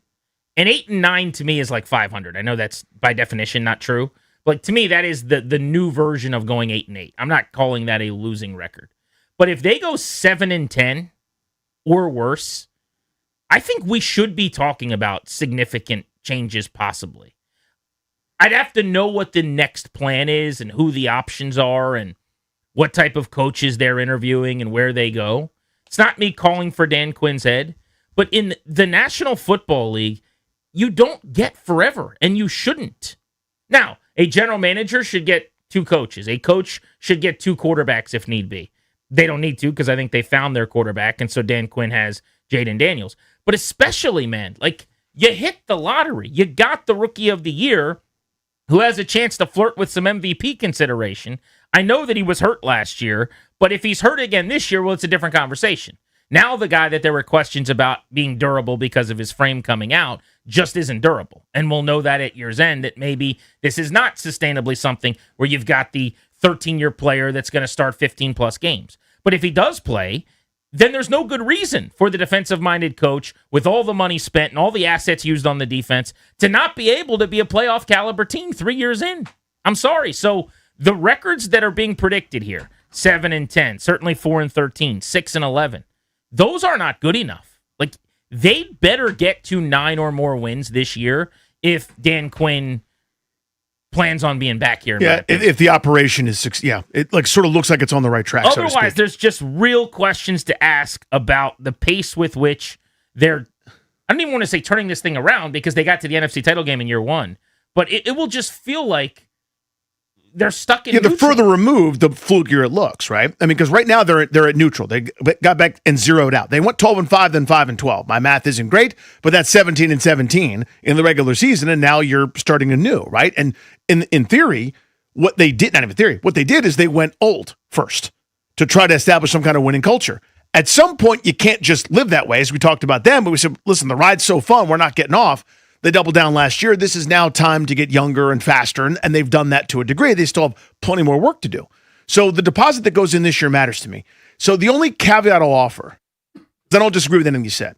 and 8-9 to me is like 500. I know that's by definition not true. But to me, that is the new version of going 8-8. I'm not calling that a losing record. But if they go 7-10 or worse, I think we should be talking about significant changes possibly. I'd have to know what the next plan is and who the options are and what type of coaches they're interviewing and where they go. It's not me calling for Dan Quinn's head, but in the National Football League, you don't get forever, and you shouldn't. Now, a general manager should get 2 coaches. A coach should get 2 quarterbacks if need be. They don't need to because I think they found their quarterback, and so Dan Quinn has Jaden Daniels. But especially, man, like, you hit the lottery. You got the Rookie of the Year who has a chance to flirt with some MVP consideration. I know that he was hurt last year, but if he's hurt again this year, well, it's a different conversation. Now the guy that there were questions about being durable because of his frame coming out just isn't durable. And we'll know that at year's end that maybe this is not sustainably something where you've got the 13-year player that's going to start 15-plus games. But if he does play, then there's no good reason for the defensive-minded coach with all the money spent and all the assets used on the defense to not be able to be a playoff caliber team 3 years in. I'm sorry. So the records that are being predicted here, 7-10, certainly 4-13, 6-11, those are not good enough. Like, they better get to 9 or more wins this year if Dan Quinn plans on being back here. Yeah, if the operation is, it like sort of looks like it's on the right track. Otherwise, there's just real questions to ask about the pace with which they're, I don't even want to say turning this thing around because they got to the NFC title game in year 1, but it will just feel like they're stuck in the neutral. further removed, the flukier it looks, right? I mean, because right now they're at neutral. They got back and zeroed out. They went 12-5, then 5-12. My math isn't great, but that's 17-17 in the regular season, and now you're starting anew, right? And in theory, what they did, not even theory, what they did is they went old first to try to establish some kind of winning culture. At some point, you can't just live that way, as we talked about them, but we said, listen, the ride's so fun, we're not getting off. They doubled down last year. This is now time to get younger and faster, and they've done that to a degree. They still have plenty more work to do. So the deposit that goes in this year matters to me. So the only caveat I'll offer, because I don't disagree with anything you said,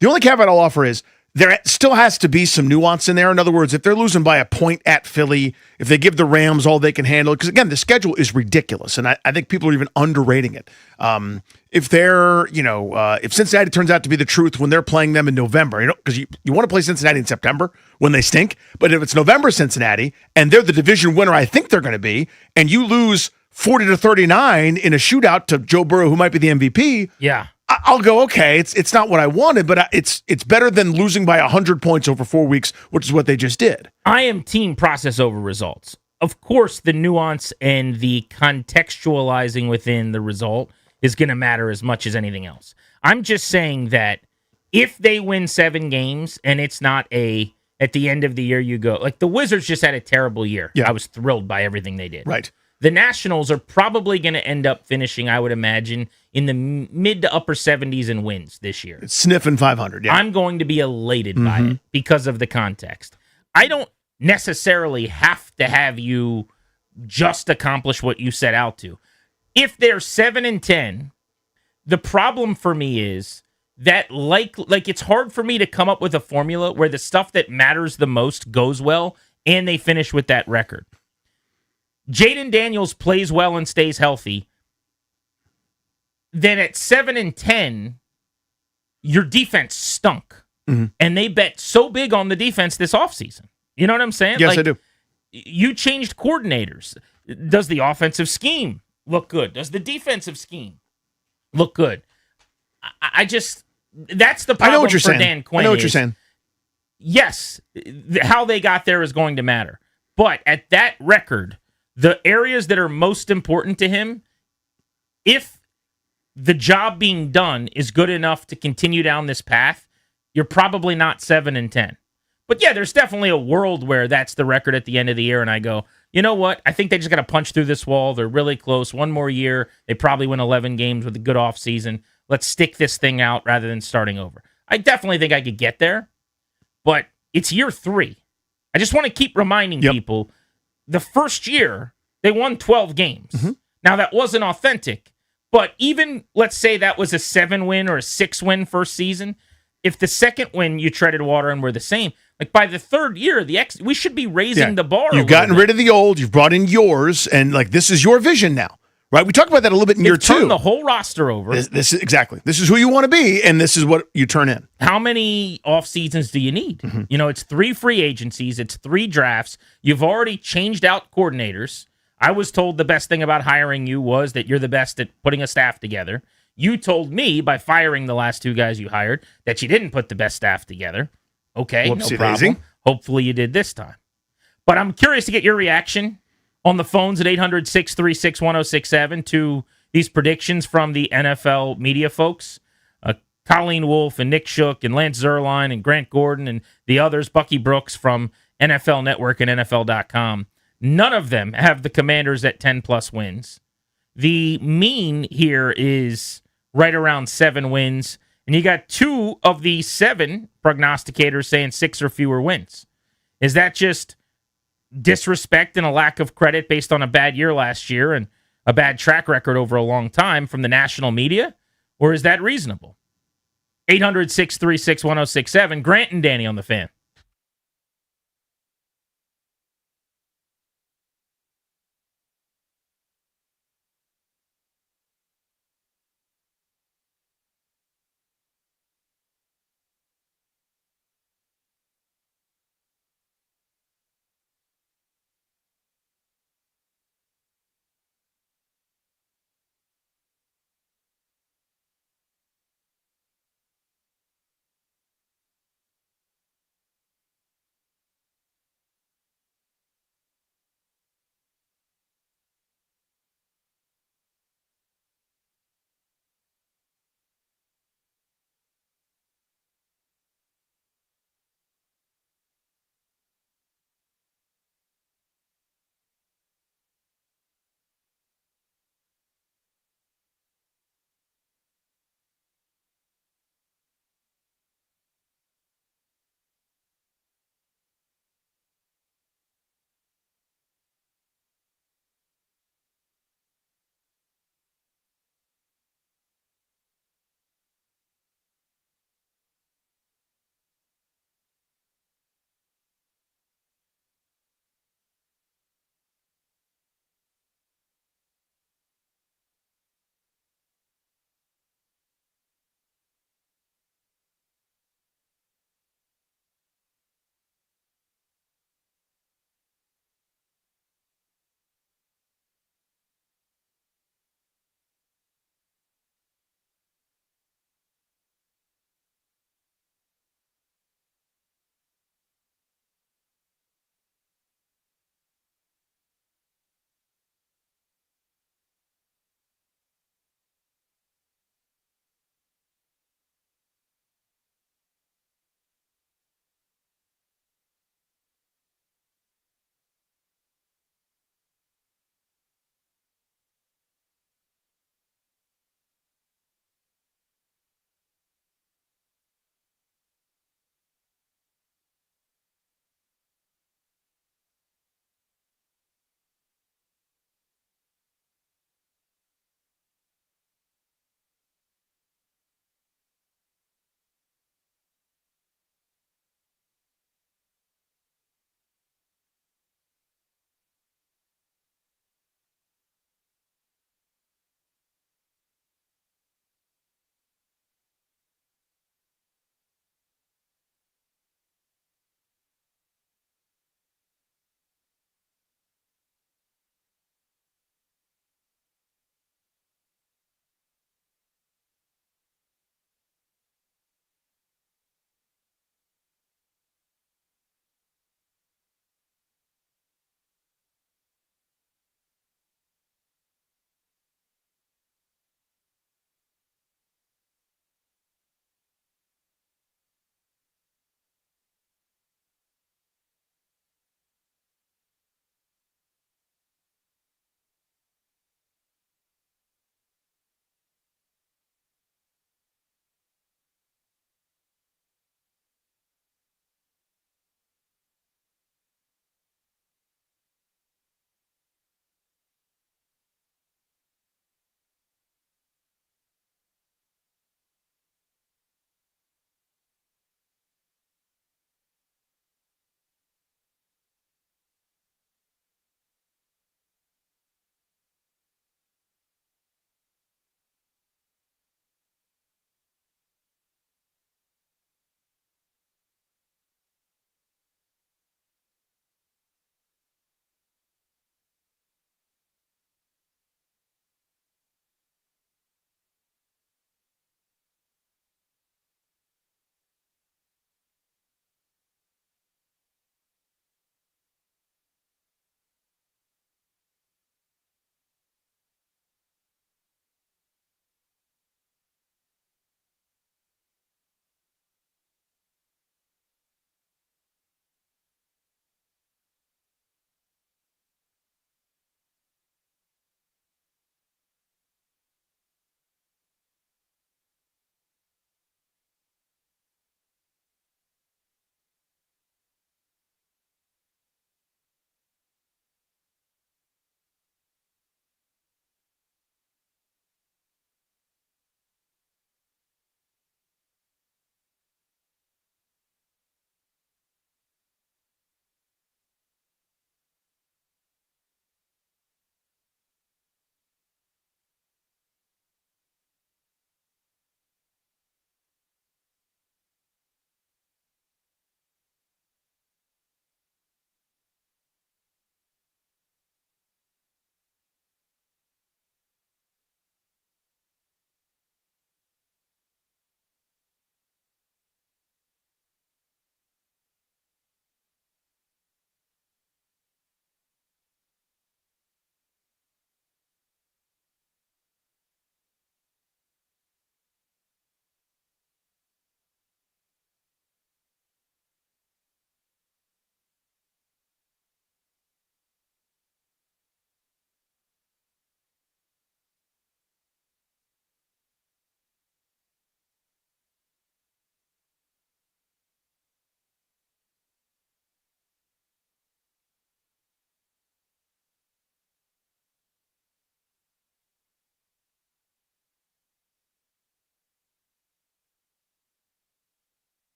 the only caveat I'll offer is there still has to be some nuance in there. In other words, if they're losing by a point at Philly, if they give the Rams all they can handle, because again, the schedule is ridiculous, and I think people are even underrating it. If they're, if Cincinnati turns out to be the truth when they're playing them in November, because you want to play Cincinnati in September when they stink, but if it's November Cincinnati and they're the division winner I think they're going to be, and you lose 40-39 in a shootout to Joe Burrow, who might be the MVP, yeah, I'll go, okay, it's not what I wanted, but it's better than losing by 100 points over 4 weeks, which is what they just did. I am team process over results. Of course, the nuance and the contextualizing within the result is going to matter as much as anything else. I'm just saying that if they win 7 games and it's not at the end of the year you go, like the Wizards just had a terrible year. Yeah. I was thrilled by everything they did. Right. The Nationals are probably going to end up finishing, I would imagine, in the mid to upper 70s in wins this year. It's sniffing 500, yeah. I'm going to be elated by it because of the context. I don't necessarily have to have you just accomplish what you set out to. If they're 7-10, the problem for me is that like it's hard for me to come up with a formula where the stuff that matters the most goes well and they finish with that record. Jaden Daniels plays well and stays healthy, then at 7-10, your defense stunk. And they bet so big on the defense this offseason. You know what I'm saying? Yes, I do. You changed coordinators. Does the offensive scheme look good? Does the defensive scheme look good? I just, that's the problem I know what you're for saying. Dan Quinn. I know what you're saying. Yes, how they got there is going to matter. But at that record, the areas that are most important to him, if the job being done is good enough to continue down this path, you're probably not 7-10. But yeah, there's definitely a world where that's the record at the end of the year, and I go, you know what? I think they just got to punch through this wall. They're really close. One more year, they probably win 11 games with a good offseason. Let's stick this thing out rather than starting over. I definitely think I could get there, but it's year 3. I just want to keep reminding people, the first year, they won 12 games. Now, that wasn't authentic, but even, let's say that was a 7-win or a 6-win first season, if the second win you treaded water and were the same, like by the third year, we should be raising the bar. You've gotten rid of the old, you've brought in yours, and like this is your vision now, Right? We talked about that a little bit in year They've turned two. the whole roster over. This is exactly. This is who you want to be, and this is what you turn in. How many off seasons do you need? It's 3 free agencies, it's 3 drafts. You've already changed out coordinators. I was told the best thing about hiring you was that you're the best at putting a staff together. You told me by firing the last 2 guys you hired that you didn't put the best staff together. Okay, no problem. Hopefully you did this time. But I'm curious to get your reaction on the phones at 800-636-1067 to these predictions from the NFL media folks. Colleen Wolfe and Nick Shook and Lance Zierlein and Grant Gordon and the others, Bucky Brooks from NFL Network and NFL.com. None of them have the Commanders at 10-plus wins. The mean here is right around 7 wins, and you got 2 of the 7 prognosticators saying 6 or fewer wins. Is that just disrespect and a lack of credit based on a bad year last year and a bad track record over a long time from the national media? Or is that reasonable? 800-636-1067. Grant and Danny on the Fan.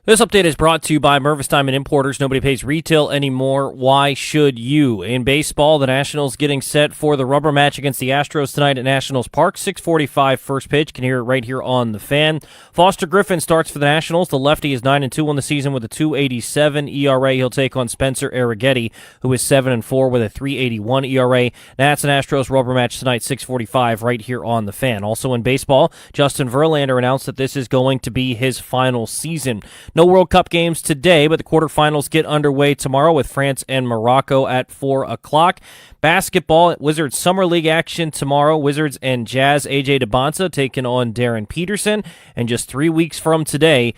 This update is brought to you by Mervis Diamond Importers. Nobody pays retail anymore. Why should you? In baseball, the Nationals getting set for the rubber match against the Astros tonight at Nationals Park. 6:45 first pitch. Can hear it right here on the Fan. Foster Griffin starts for the Nationals. The lefty is 9-2 on the season with a 2.87 ERA. He'll take on Spencer Arrighetti, who is 7-4 with a 3.81 ERA. Nats and Astros rubber match tonight, 6:45 right here on the Fan. Also in baseball, Justin Verlander announced that this is going to be his final season. No World Cup games today, but the quarterfinals get underway tomorrow with France and Morocco at 4 o'clock. Basketball, Wizards Summer League action tomorrow. Wizards and Jazz, AJ DeBonsa taking on Darren Peterson. And just 3 weeks from today,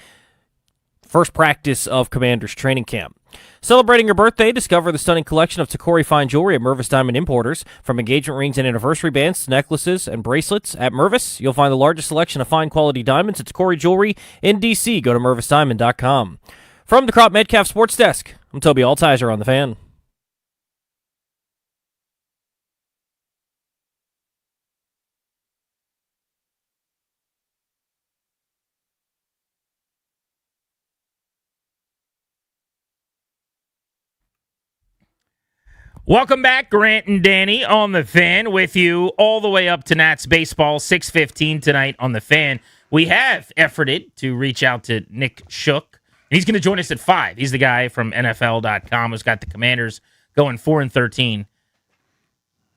first practice of Commanders training camp. Celebrating your birthday, discover the stunning collection of Tacori fine jewelry at Mervis Diamond Importers. From engagement rings and anniversary bands to necklaces and bracelets, at Mervis, you'll find the largest selection of fine quality diamonds at Tacori Jewelry in D.C. Go to MervisDiamond.com. From the Crop Metcalf Sports Desk, I'm Toby Altizer on the Fan. Welcome back, Grant and Danny on the Fan with you all the way up to Nats baseball, 6:15 tonight on the Fan. We have efforted to reach out to Nick Shook, and he's going to join us at 5. He's the guy from NFL.com who's got the Commanders going 4-13.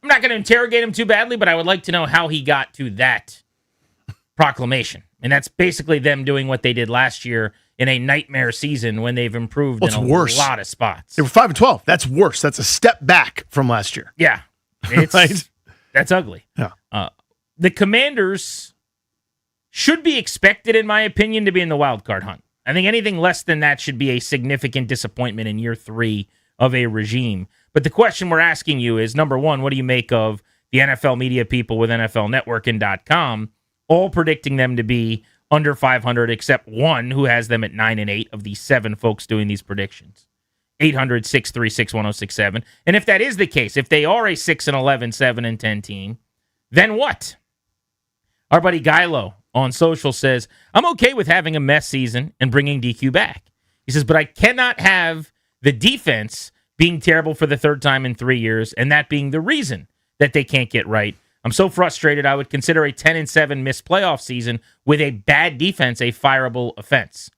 I'm not going to interrogate him too badly, but I would like to know how he got to that proclamation. And that's basically them doing what they did last year in a nightmare season when they've improved in a lot of spots. They were 5-12. That's worse. That's a step back from last year. Yeah. It's, right? That's ugly. Yeah. The Commanders should be expected, in my opinion, to be in the wild card hunt. I think anything less than that should be a significant disappointment in year 3 of a regime. But the question we're asking you is, number one, what do you make of the NFL media people with NFL Network and .com all predicting them to be under 500, except one who has them at 9-8 of the 7 folks doing these predictions. 800-636-1067. And if that is the case, if they are a 6-11, 7-10 team, then what? Our buddy Gilo on social says, I'm okay with having a mess season and bringing DQ back. He says, but I cannot have the defense being terrible for the third time in 3 years and that being the reason that they can't get right. I'm so frustrated I would consider a 10-7 missed playoff season with a bad defense a fireable offense.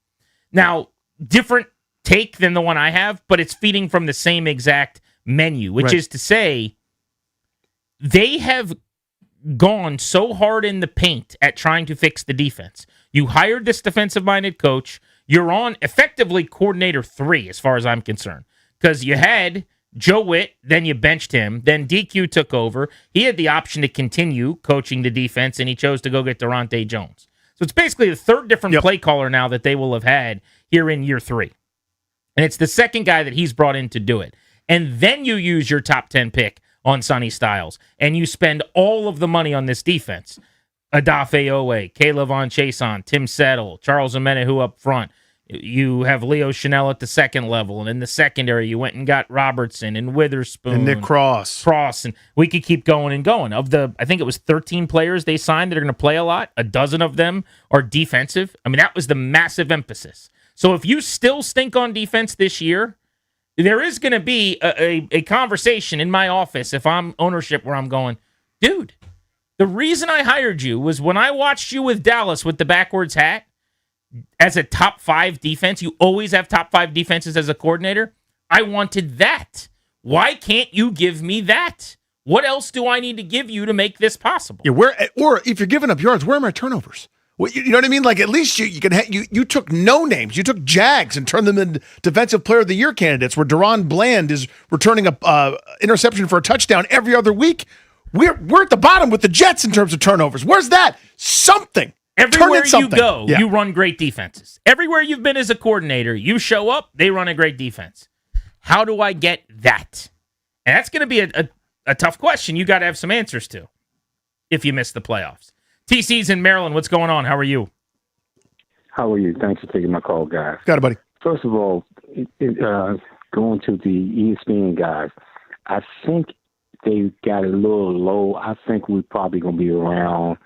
Now, different take than the one I have, but it's feeding from the same exact menu, which is to say they have gone so hard in the paint at trying to fix the defense. You hired this defensive-minded coach. You're on effectively coordinator 3 as far as I'm concerned, because you had Joe Witt, then you benched him. Then DQ took over. He had the option to continue coaching the defense, and he chose to go get Durante Jones. So it's basically the third different play caller now that they will have had here in year 3. And it's the second guy that he's brought in to do it. And then you use your top 10 pick on Sonny Styles, and you spend all of the money on this defense. Adafe Owe, Caleb Von Chason, Tim Settle, Charles Omenihu up front. You have Leo Chanel at the second level, and in the secondary, you went and got Robertson and Witherspoon. And Nick Cross. And we could keep going and going. Of the, I think it was 13 players they signed that are going to play a lot, a dozen of them are defensive. I mean, that was the massive emphasis. So if you still stink on defense this year, there is going to be a conversation in my office if I'm ownership where I'm going, dude, the reason I hired you was when I watched you with Dallas with the backwards hat, as a top 5 defense, you always have top 5 defenses as a coordinator. I wanted that. Why can't you give me that? What else do I need to give you to make this possible? Yeah, or if you're giving up yards, where are my turnovers? Well, you know what I mean? Like, at least you can you took no names. You took Jags and turned them into Defensive Player of the Year candidates, where Deron Bland is returning a interception for a touchdown every other week. We're at the bottom with the Jets in terms of turnovers. Where's that? Something. Everywhere you go, you run great defenses. Everywhere you've been as a coordinator, you show up, they run a great defense. How do I get that? And that's going to be a tough question you got to have some answers to if you miss the playoffs. TC's in Maryland. What's going on? How are you? How are you? Thanks for taking my call, guys. Got it, buddy. First of all, going to the ESPN guys, I think they got a little low. I think we're probably going to be around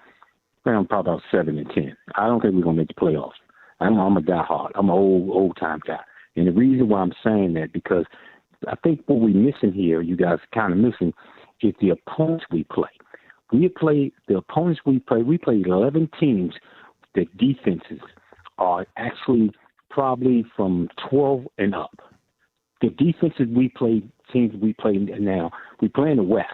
probably about 7-10. I don't think we're going to make the playoffs. I'm a diehard. I'm an old time guy. And the reason why I'm saying that, because I think what we're missing here, you guys are kind of missing, is the opponents we play. We play 11 teams that defenses are actually probably from 12 and up. The defenses teams we play now, we play in the West,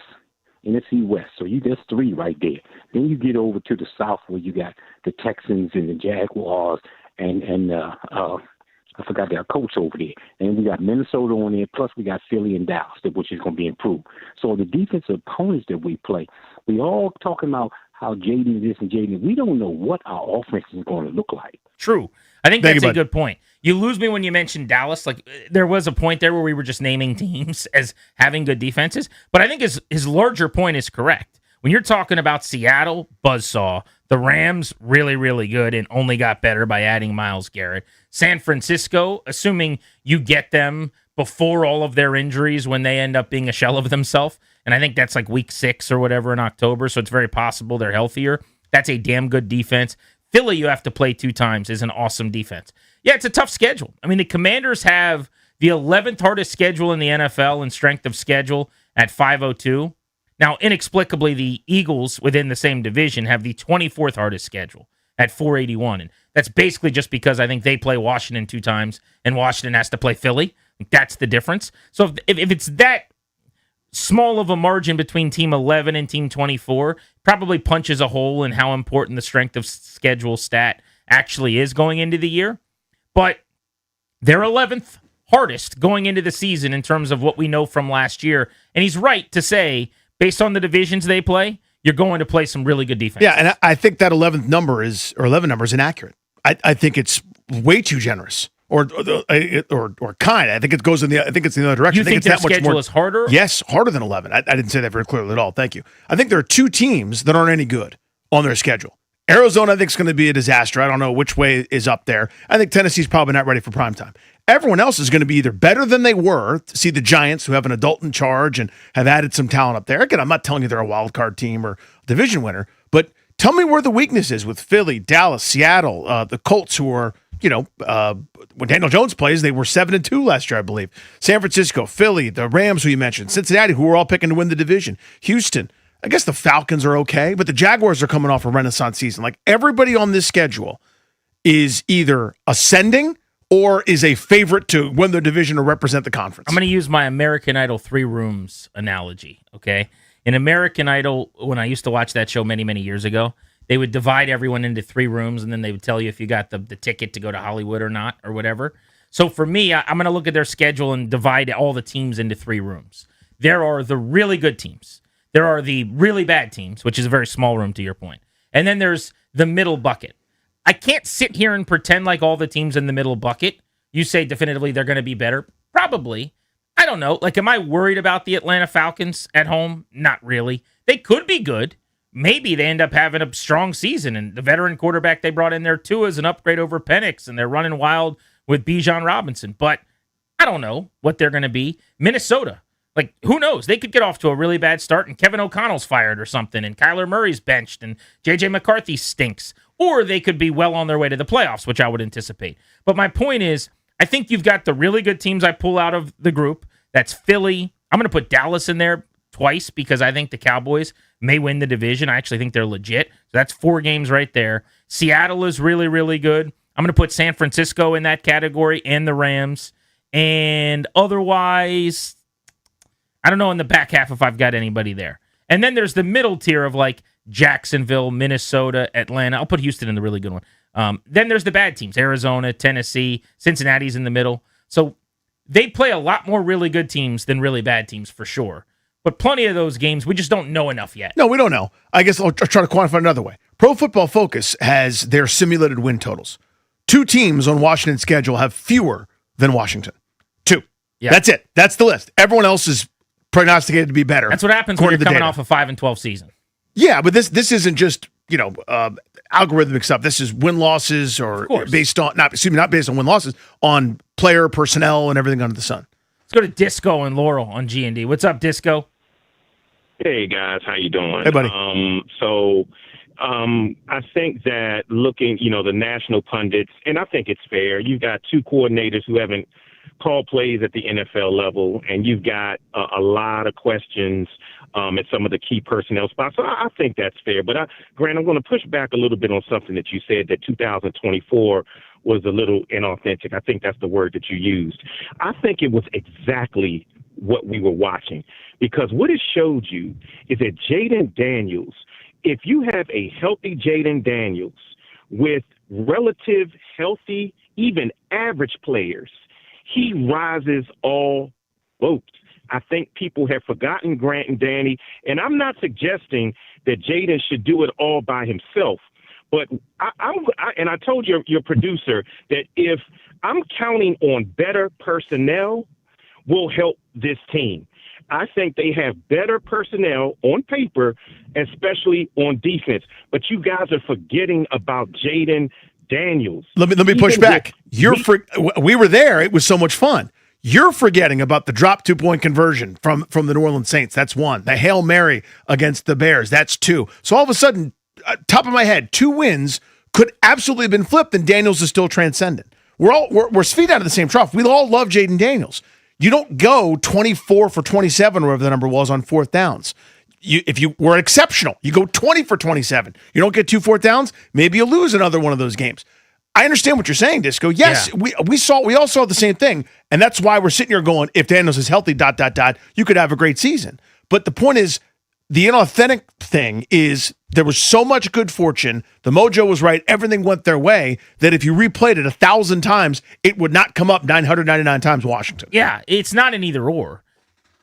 NFC West. So there's 3 right there. Then you get over to the South where you got the Texans and the Jaguars and I forgot their coach over there. And we got Minnesota on there, plus we got Philly and Dallas, which is going to be improved. So the defensive opponents that we play, we all talking about how Jaden this and Jaden. We don't know what our offense is going to look like. True. I think that's a good point. You lose me when you mentioned Dallas. Like, there was a point there where we were just naming teams as having good defenses. But I think his larger point is correct. When you're talking about Seattle, buzzsaw. The Rams, really, really good and only got better by adding Myles Garrett. San Francisco, assuming you get them before all of their injuries when they end up being a shell of themselves. And I think that's like week 6 or whatever in October, so it's very possible they're healthier. That's a damn good defense. Philly, you have to play 2 times, is an awesome defense. Yeah, it's a tough schedule. I mean, the Commanders have the 11th hardest schedule in the NFL in strength of schedule at 502. Now, inexplicably, the Eagles within the same division have the 24th hardest schedule at 481. And that's basically just because I think they play Washington 2 times and Washington has to play Philly. That's the difference. So if it's that small of a margin between Team 11 and Team 24, probably punches a hole in how important the strength of schedule stat actually is going into the year. But they're 11th hardest going into the season in terms of what we know from last year. And he's right to say, based on the divisions they play, you're going to play some really good defense. Yeah, and I think that 11 number is inaccurate. I think it's way too generous, or kind. I think it goes I think it's in the other direction. You think their schedule is harder? Yes, harder than 11. I didn't say that very clearly at all. Thank you. I think there are 2 teams that aren't any good on their schedule. Arizona, I think, is going to be a disaster. I don't know which way is up there. I think Tennessee's probably not ready for prime time. Everyone else is going to be either better than they were. See the Giants, who have an adult in charge and have added some talent up there. Again, I'm not telling you they're a wild card team or division winner, but tell me where the weakness is with Philly, Dallas, Seattle, the Colts, who are, when Daniel Jones plays, they were 7-2 last year, I believe. San Francisco, Philly, the Rams, who you mentioned, Cincinnati, who were all picking to win the division, Houston. I guess the Falcons are okay, but the Jaguars are coming off a renaissance season. Like, everybody on this schedule is either ascending or is a favorite to win the division or represent the conference. I'm going to use my American Idol 3 rooms analogy, okay? In American Idol, when I used to watch that show many, many years ago, they would divide everyone into 3 rooms, and then they would tell you if you got the ticket to go to Hollywood or not or whatever. So for me, I'm going to look at their schedule and divide all the teams into 3 rooms. There are the really good teams. There are the really bad teams, which is a very small room to your point. And then there's the middle bucket. I can't sit here and pretend like all the teams in the middle bucket, you say definitively they're going to be better. Probably. I don't know. Like, am I worried about the Atlanta Falcons at home? Not really. They could be good. Maybe they end up having a strong season, and the veteran quarterback they brought in there too is an upgrade over Penix, and they're running wild with Bijan Robinson. But I don't know what they're going to be. Minnesota. Like, who knows? They could get off to a really bad start and Kevin O'Connell's fired or something and Kyler Murray's benched and J.J. McCarthy stinks. Or they could be well on their way to the playoffs, which I would anticipate. But my point is, I think you've got the really good teams I pull out of the group. That's Philly. I'm going to put Dallas in there twice because I think the Cowboys may win the division. I actually think they're legit. So that's 4 games right there. Seattle is really, really good. I'm going to put San Francisco in that category and the Rams. And otherwise, I don't know in the back half if I've got anybody there. And then there's the middle tier of like Jacksonville, Minnesota, Atlanta. I'll put Houston in the really good one. Then there's the bad teams, Arizona, Tennessee, Cincinnati's in the middle. So they play a lot more really good teams than really bad teams for sure. But plenty of those games, we just don't know enough yet. No, we don't know. I guess I'll try to quantify another way. Pro Football Focus has their simulated win totals. 2 teams on Washington's schedule have fewer than Washington. 2. Yeah. That's it. That's the list. Everyone else is prognosticated to be better. That's what happens when you're coming off a 5-12 season. Yeah, but this isn't just, algorithmic stuff. This is win-losses or based on, not based on win-losses, on player personnel and everything under the sun. Let's go to Disco and Laurel on G&D. What's up, Disco? Hey, guys. How you doing? Hey, buddy. I think that looking, the national pundits, and I think it's fair. You've got two coordinators who haven't called plays at the NFL level, and you've got a lot of questions at some of the key personnel spots. So I think that's fair. But, Grant, I'm going to push back a little bit on something that you said, that 2024 was a little inauthentic. I think that's the word that you used. I think it was exactly what we were watching, because what it showed you is that Jaden Daniels, if you have a healthy Jaden Daniels with relative healthy, even average players, he rises all boats. I think people have forgotten Grant and Danny, and I'm not suggesting that Jaden should do it all by himself. But I told your producer that if I'm counting on better personnel, will help this team. I think they have better personnel on paper, especially on defense. But you guys are forgetting about Jaden Daniels. Let me push back. We were there. It was so much fun. You're forgetting about the drop 2-point conversion from the New Orleans Saints. That's one. The Hail Mary against the Bears. That's two. So all of a sudden, top of my head, 2 wins could absolutely have been flipped, and Daniels is still transcendent. We're feet out of the same trough. We all love Jaden Daniels. You don't go 24 for 27, or whatever the number was, on fourth downs. If you were exceptional, you go 20 for 27. You don't get 2 fourth downs, maybe you lose another one of those games. I understand what you're saying, Disco. Yes, we all saw the same thing, and that's why we're sitting here going, if Daniels is healthy, ... you could have a great season. But the point is, the inauthentic thing is there was so much good fortune. The mojo was right. Everything went their way that if you replayed it 1,000 times, it would not come up 999 times Washington. Yeah, it's not an either or.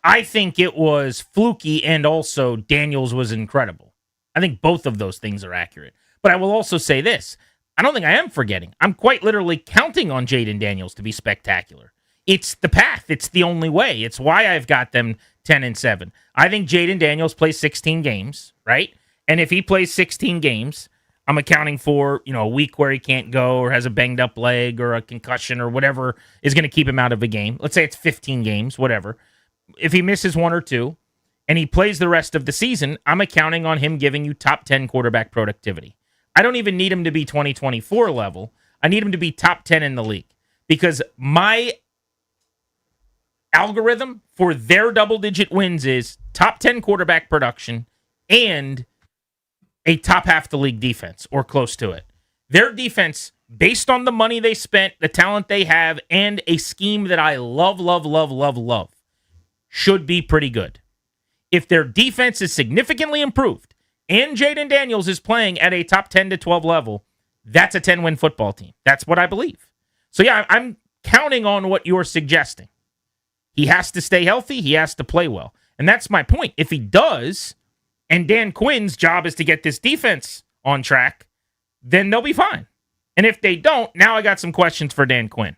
I think it was fluky, and also Daniels was incredible. I think both of those things are accurate. But I will also say this. I don't think I am forgetting. I'm quite literally counting on Jaden Daniels to be spectacular. It's the path. It's the only way. It's why I've got them 10-7. I think Jaden Daniels plays 16 games, right? And if he plays 16 games, I'm accounting for, a week where he can't go or has a banged up leg or a concussion or whatever is going to keep him out of a game. Let's say it's 15 games, whatever. If he misses 1 or 2 and he plays the rest of the season, I'm accounting on him giving you top 10 quarterback productivity. I don't even need him to be 2024 level. I need him to be top 10 in the league, because my algorithm for their double-digit wins is top 10 quarterback production and a top half the league defense or close to it. Their defense, based on the money they spent, the talent they have, and a scheme that I love, should be pretty good. If their defense is significantly improved and Jaden Daniels is playing at a top 10 to 12 level, that's a 10-win football team. That's what I believe. So, yeah, I'm counting on what you're suggesting. He has to stay healthy. He has to play well. And that's my point. If he does, and Dan Quinn's job is to get this defense on track, then they'll be fine. And if they don't, now I got some questions for Dan Quinn.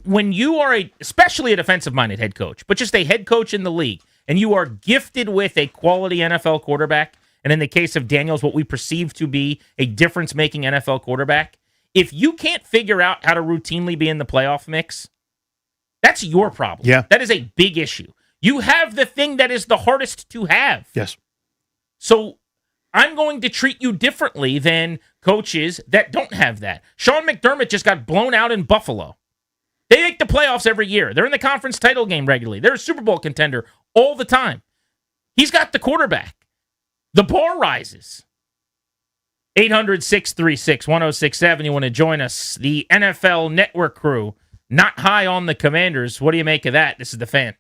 When you are especially a defensive-minded head coach, but just a head coach in the league, and you are gifted with a quality NFL quarterback, and in the case of Daniels, what we perceive to be a difference-making NFL quarterback, if you can't figure out how to routinely be in the playoff mix, that's your problem. Yeah. That is a big issue. You have the thing that is the hardest to have. Yes. So I'm going to treat you differently than coaches that don't have that. Sean McDermott just got blown out in Buffalo. They make the playoffs every year. They're in the conference title game regularly. They're a Super Bowl contender all the time. He's got the quarterback. The bar rises. 800-636-1067. You want to join us? The NFL Network crew, not high on the Commanders. What do you make of that? This is The Fan.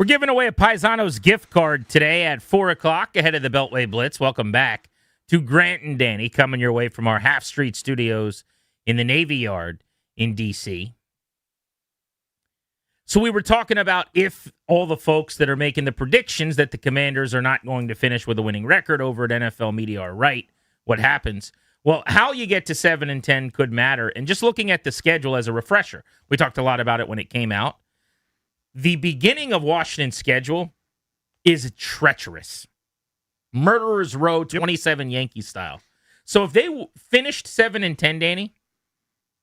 We're giving away a Paisanos gift card today at 4 o'clock ahead of the Beltway Blitz. Welcome back to Grant and Danny, coming your way from our Half Street Studios in the Navy Yard in D.C. So we were talking about if all the folks that are making the predictions that the Commanders are not going to finish with a winning record over at NFL Media are right, what happens? Well, how you get to 7-10 could matter. And just looking at the schedule as a refresher, we talked a lot about it when it came out. The beginning of Washington's schedule is treacherous. Murderer's Row, 27 Yankee style. So if they finished 7-10, Danny,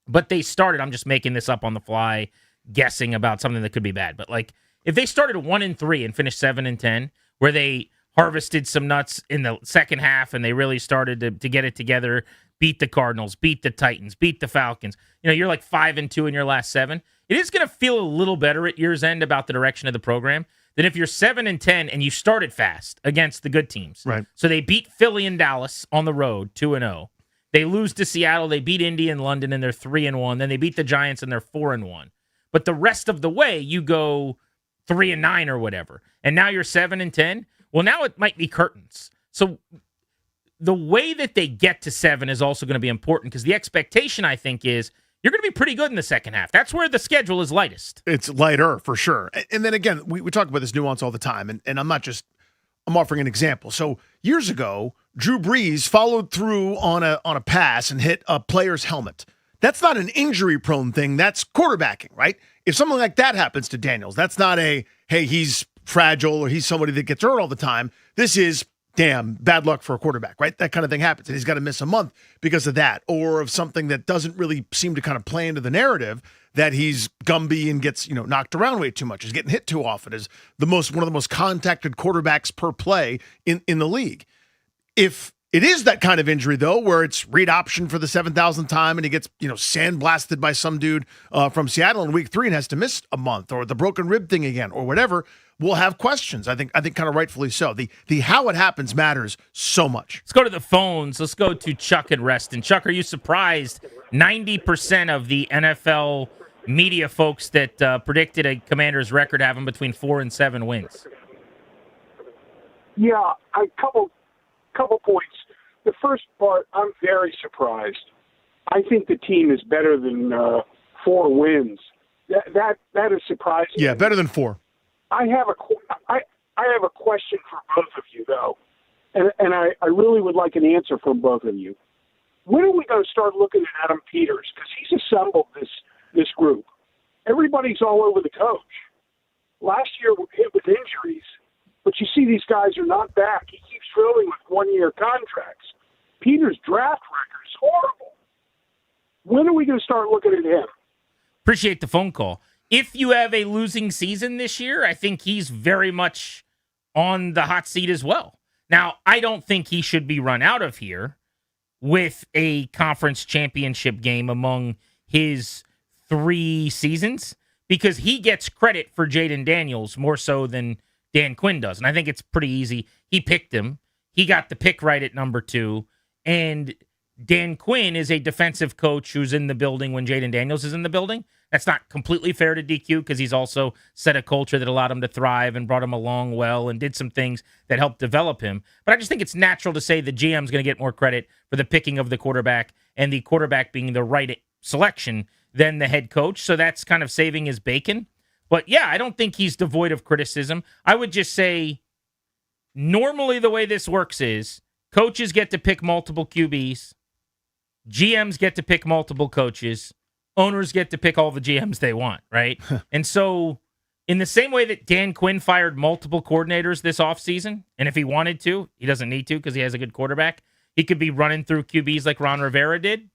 but they started, I'm just making this up on the fly, guessing about something that could be bad. But like if they started 1-3 and finished 7-10, where they harvested some nuts in the second half and they really started to get it together, beat the Cardinals, beat the Titans, beat the Falcons. You're like 5-2 in your last 7. It is going to feel a little better at year's end about the direction of the program than if you're 7-10 and you started fast against the good teams. Right. So they beat Philly and Dallas on the road, 2-0. They lose to Seattle. They beat Indy and London, and they're 3-1. Then they beat the Giants, and they're 4-1. But the rest of the way, you go 3-9 or whatever. And now you're 7-10. Well, now it might be curtains. So the way that they get to 7 is also going to be important because the expectation, I think, is you're going to be pretty good in the second half. That's where the schedule is lightest. It's lighter for sure. And then again, we talk about this nuance all the time, and I'm offering an example. So years ago, Drew Brees followed through on a pass and hit a player's helmet. That's not an injury-prone thing. That's quarterbacking, right? If something like that happens to Daniels, that's not hey, he's fragile or he's somebody that gets hurt all the time. This is, damn, bad luck for a quarterback, right? That kind of thing happens, and he's got to miss a month because of that, or of something that doesn't really seem to kind of play into the narrative that he's Gumby and gets knocked around way too much, is getting hit too often, is one of the most contacted quarterbacks per play in the league. If it is that kind of injury, though, where it's read option for the 7,000th time and he gets, sandblasted by some dude from Seattle in week 3 and has to miss a month, or the broken rib thing again, or whatever, we'll have questions. I think kind of rightfully so. The how it happens matters so much. Let's go to the phones. Let's go to Chuck and Reston. Chuck, are you surprised 90% of the NFL media folks that predicted a Commanders record have them between 4 and 7 wins? Yeah, a couple points. The first part, I'm very surprised. I think the team is better than 4 wins. That is surprising. Yeah, better than 4. I have a question for both of you, though, and I really would like an answer from both of you. When are we going to start looking at Adam Peters? Because he's assembled this group. Everybody's all over the coach. Last year hit with injuries, but you see these guys are not back. He keeps drilling with 1-year contracts. Peters' draft record is horrible. When are we going to start looking at him? Appreciate the phone call. If you have a losing season this year, I think he's very much on the hot seat as well. Now, I don't think he should be run out of here with a conference championship game among his 3 seasons because he gets credit for Jaden Daniels more so than Dan Quinn does. And I think it's pretty easy. He picked him. He got the pick right at number 2. And Dan Quinn is a defensive coach who's in the building when Jaden Daniels is in the building. That's not completely fair to DQ because he's also set a culture that allowed him to thrive and brought him along well and did some things that helped develop him. But I just think it's natural to say the GM's going to get more credit for the picking of the quarterback and the quarterback being the right selection than the head coach. So that's kind of saving his bacon. But yeah, I don't think he's devoid of criticism. I would just say normally the way this works is coaches get to pick multiple QBs. GMs get to pick multiple coaches. Owners get to pick all the GMs they want, right? And so in the same way that Dan Quinn fired multiple coordinators this offseason, and if he wanted to, he doesn't need to because he has a good quarterback, he could be running through QBs like Ron Rivera did.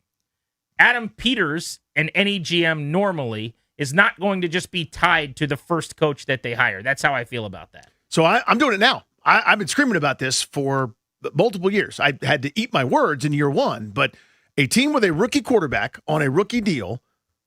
Adam Peters and any GM normally is not going to just be tied to the first coach that they hire. That's how I feel about that. So I'm doing it now. I've been screaming about this for multiple years. I had to eat my words in year 1, but a team with a rookie quarterback on a rookie deal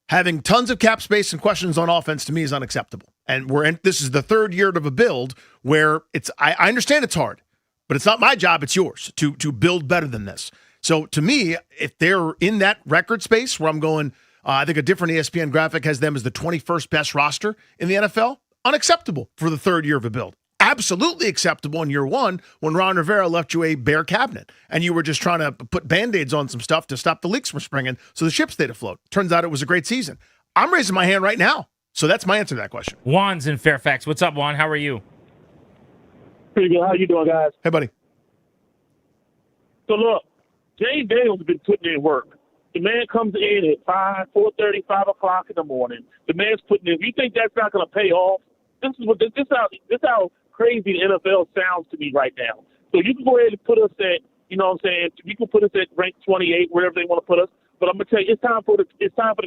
having tons of cap space and questions on offense to me is unacceptable. And this is the 3rd year of a build where I understand it's hard, but it's not my job, it's yours to build better than this. So to me, if they're in that record space where I'm going, I think a different ESPN graphic has them as the 21st best roster in the NFL. unacceptable for the third year of a build. Absolutely acceptable in year one when Ron Rivera left you a bare cabinet and you were just trying to put Band-Aids on some stuff to stop the leaks from springing so the ship stayed afloat. Turns out it was a great season. I'm raising my hand right now. So that's my answer to that question. Juan's in Fairfax. What's up, Juan? How are you? Pretty good. How you doing, guys? Hey, buddy. So, look, James Daniels has been putting in work. The man comes in at 4:30, 5 o'clock in the morning. The man's putting in. You think that's not going to pay off? This how crazy the NFL sounds to me right now. So you can go ahead and put us at, you know what I'm saying, you can put us at rank 28, wherever they want to put us. But I'm going to tell you, it's time for the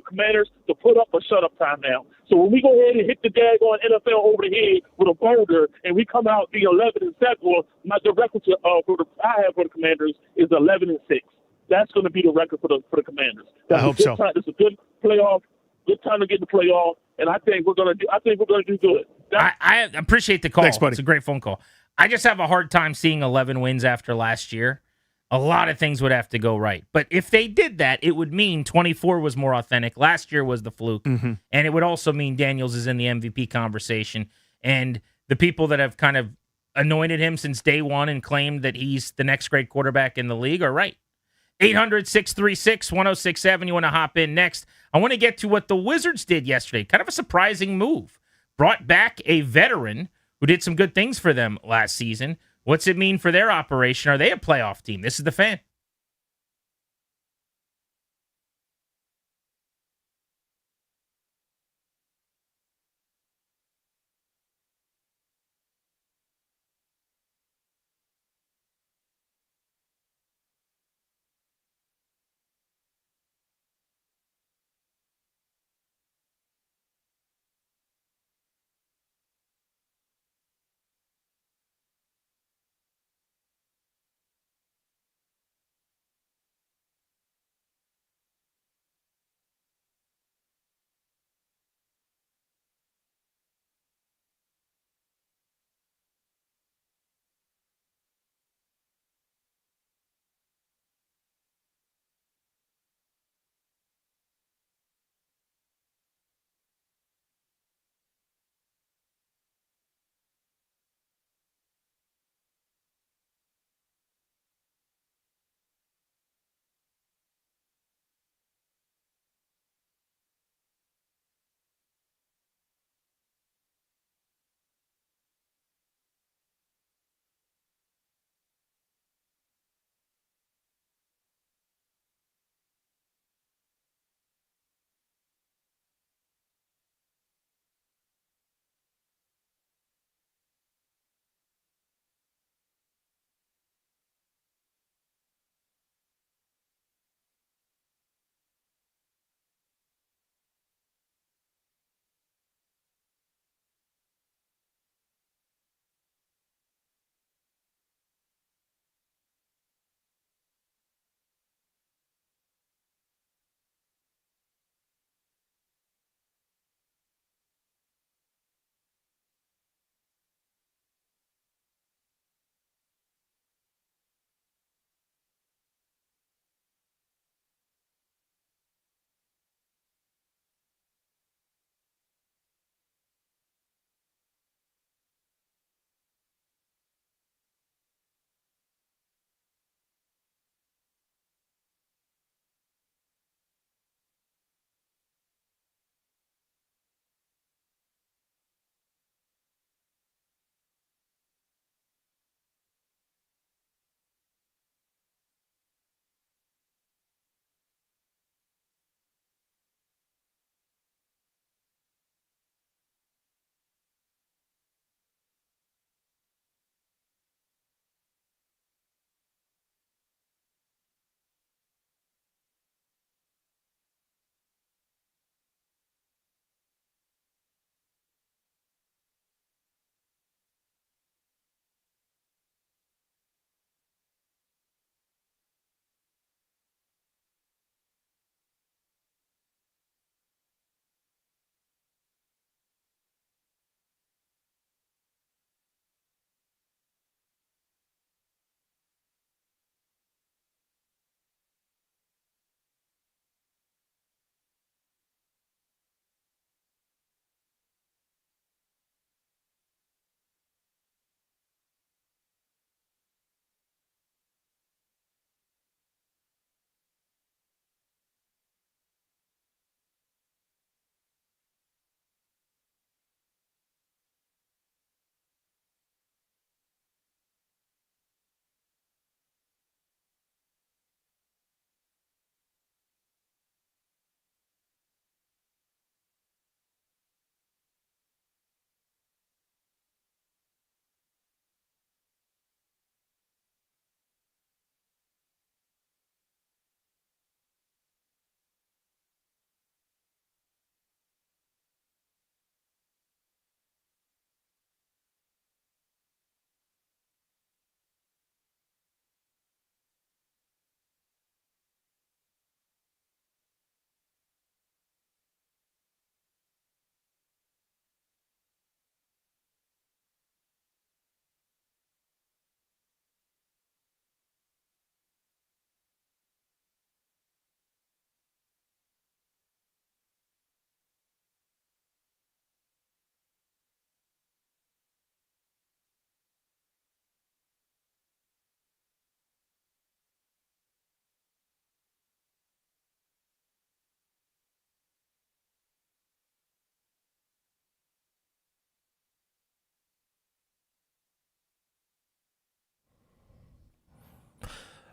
Commanders to put up a shut-up time now. So when we go ahead and hit the daggone NFL over the head with a boulder and we come out being 11-7, well, the record I have for the Commanders is 11-6. That's going to be the record for the Commanders. I hope so. It's a good playoff, good time to get in the playoff, and I think we're going to do good. I appreciate the call. Thanks, buddy. It's a great phone call. I just have a hard time seeing 11 wins after last year. A lot of things would have to go right. But if they did that, it would mean 24 was more authentic. Last year was the fluke. Mm-hmm. And it would also mean Daniels is in the MVP conversation. And the people that have kind of anointed him since day one and claimed that he's the next great quarterback in the league are right. 800-636-1067. You want to hop in next. I want to get to what the Wizards did yesterday. Kind of a surprising move. Brought back a veteran who did some good things for them last season. What's it mean for their operation? Are they a playoff team? This is The Fan.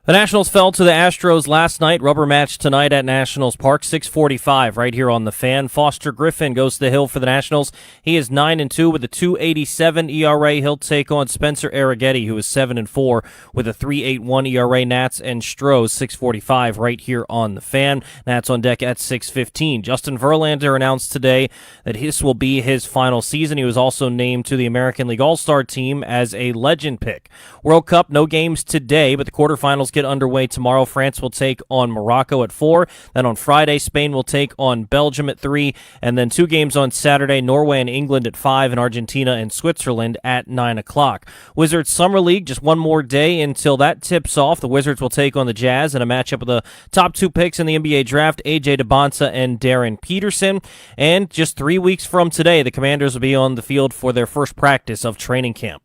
The Nationals fell to the Astros last night. Rubber match tonight at Nationals Park, 6:45 right here on the Fan. Foster Griffin goes to the hill for the Nationals. He is 9-2 with a 2.87 ERA. He'll take on Spencer Arrighetti, who is 7-4 with a 3.81 ERA. Nats and Stros, 6:45 right here on the Fan. Nats on deck at 6:15. Justin Verlander announced today that this will be his final season. He was also named to the American League All-Star team as a legend pick. World Cup, no games today, but the quarterfinals get underway tomorrow. France will take on Morocco at 4. Then on Friday, Spain will take on Belgium at 3. And then 2 games on Saturday, Norway and England at 5, and Argentina and Switzerland at 9 o'clock. Wizards Summer League, just one more day until that tips off. The Wizards will take on the Jazz in a matchup of the top 2 picks in the NBA draft, A.J. DeBonsa and Darren Peterson. And just 3 weeks from today, the Commanders will be on the field for their first practice of training camp.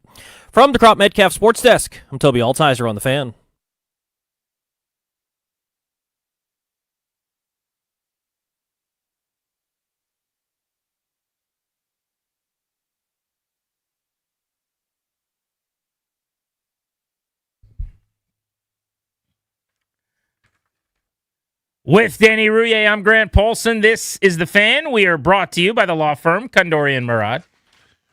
From the Crop Metcalf Sports Desk, I'm Toby Altizer on the Fan. With Danny Rouillet, I'm Grant Paulson. This is The Fan. We are brought to you by the law firm Kondori and Murad.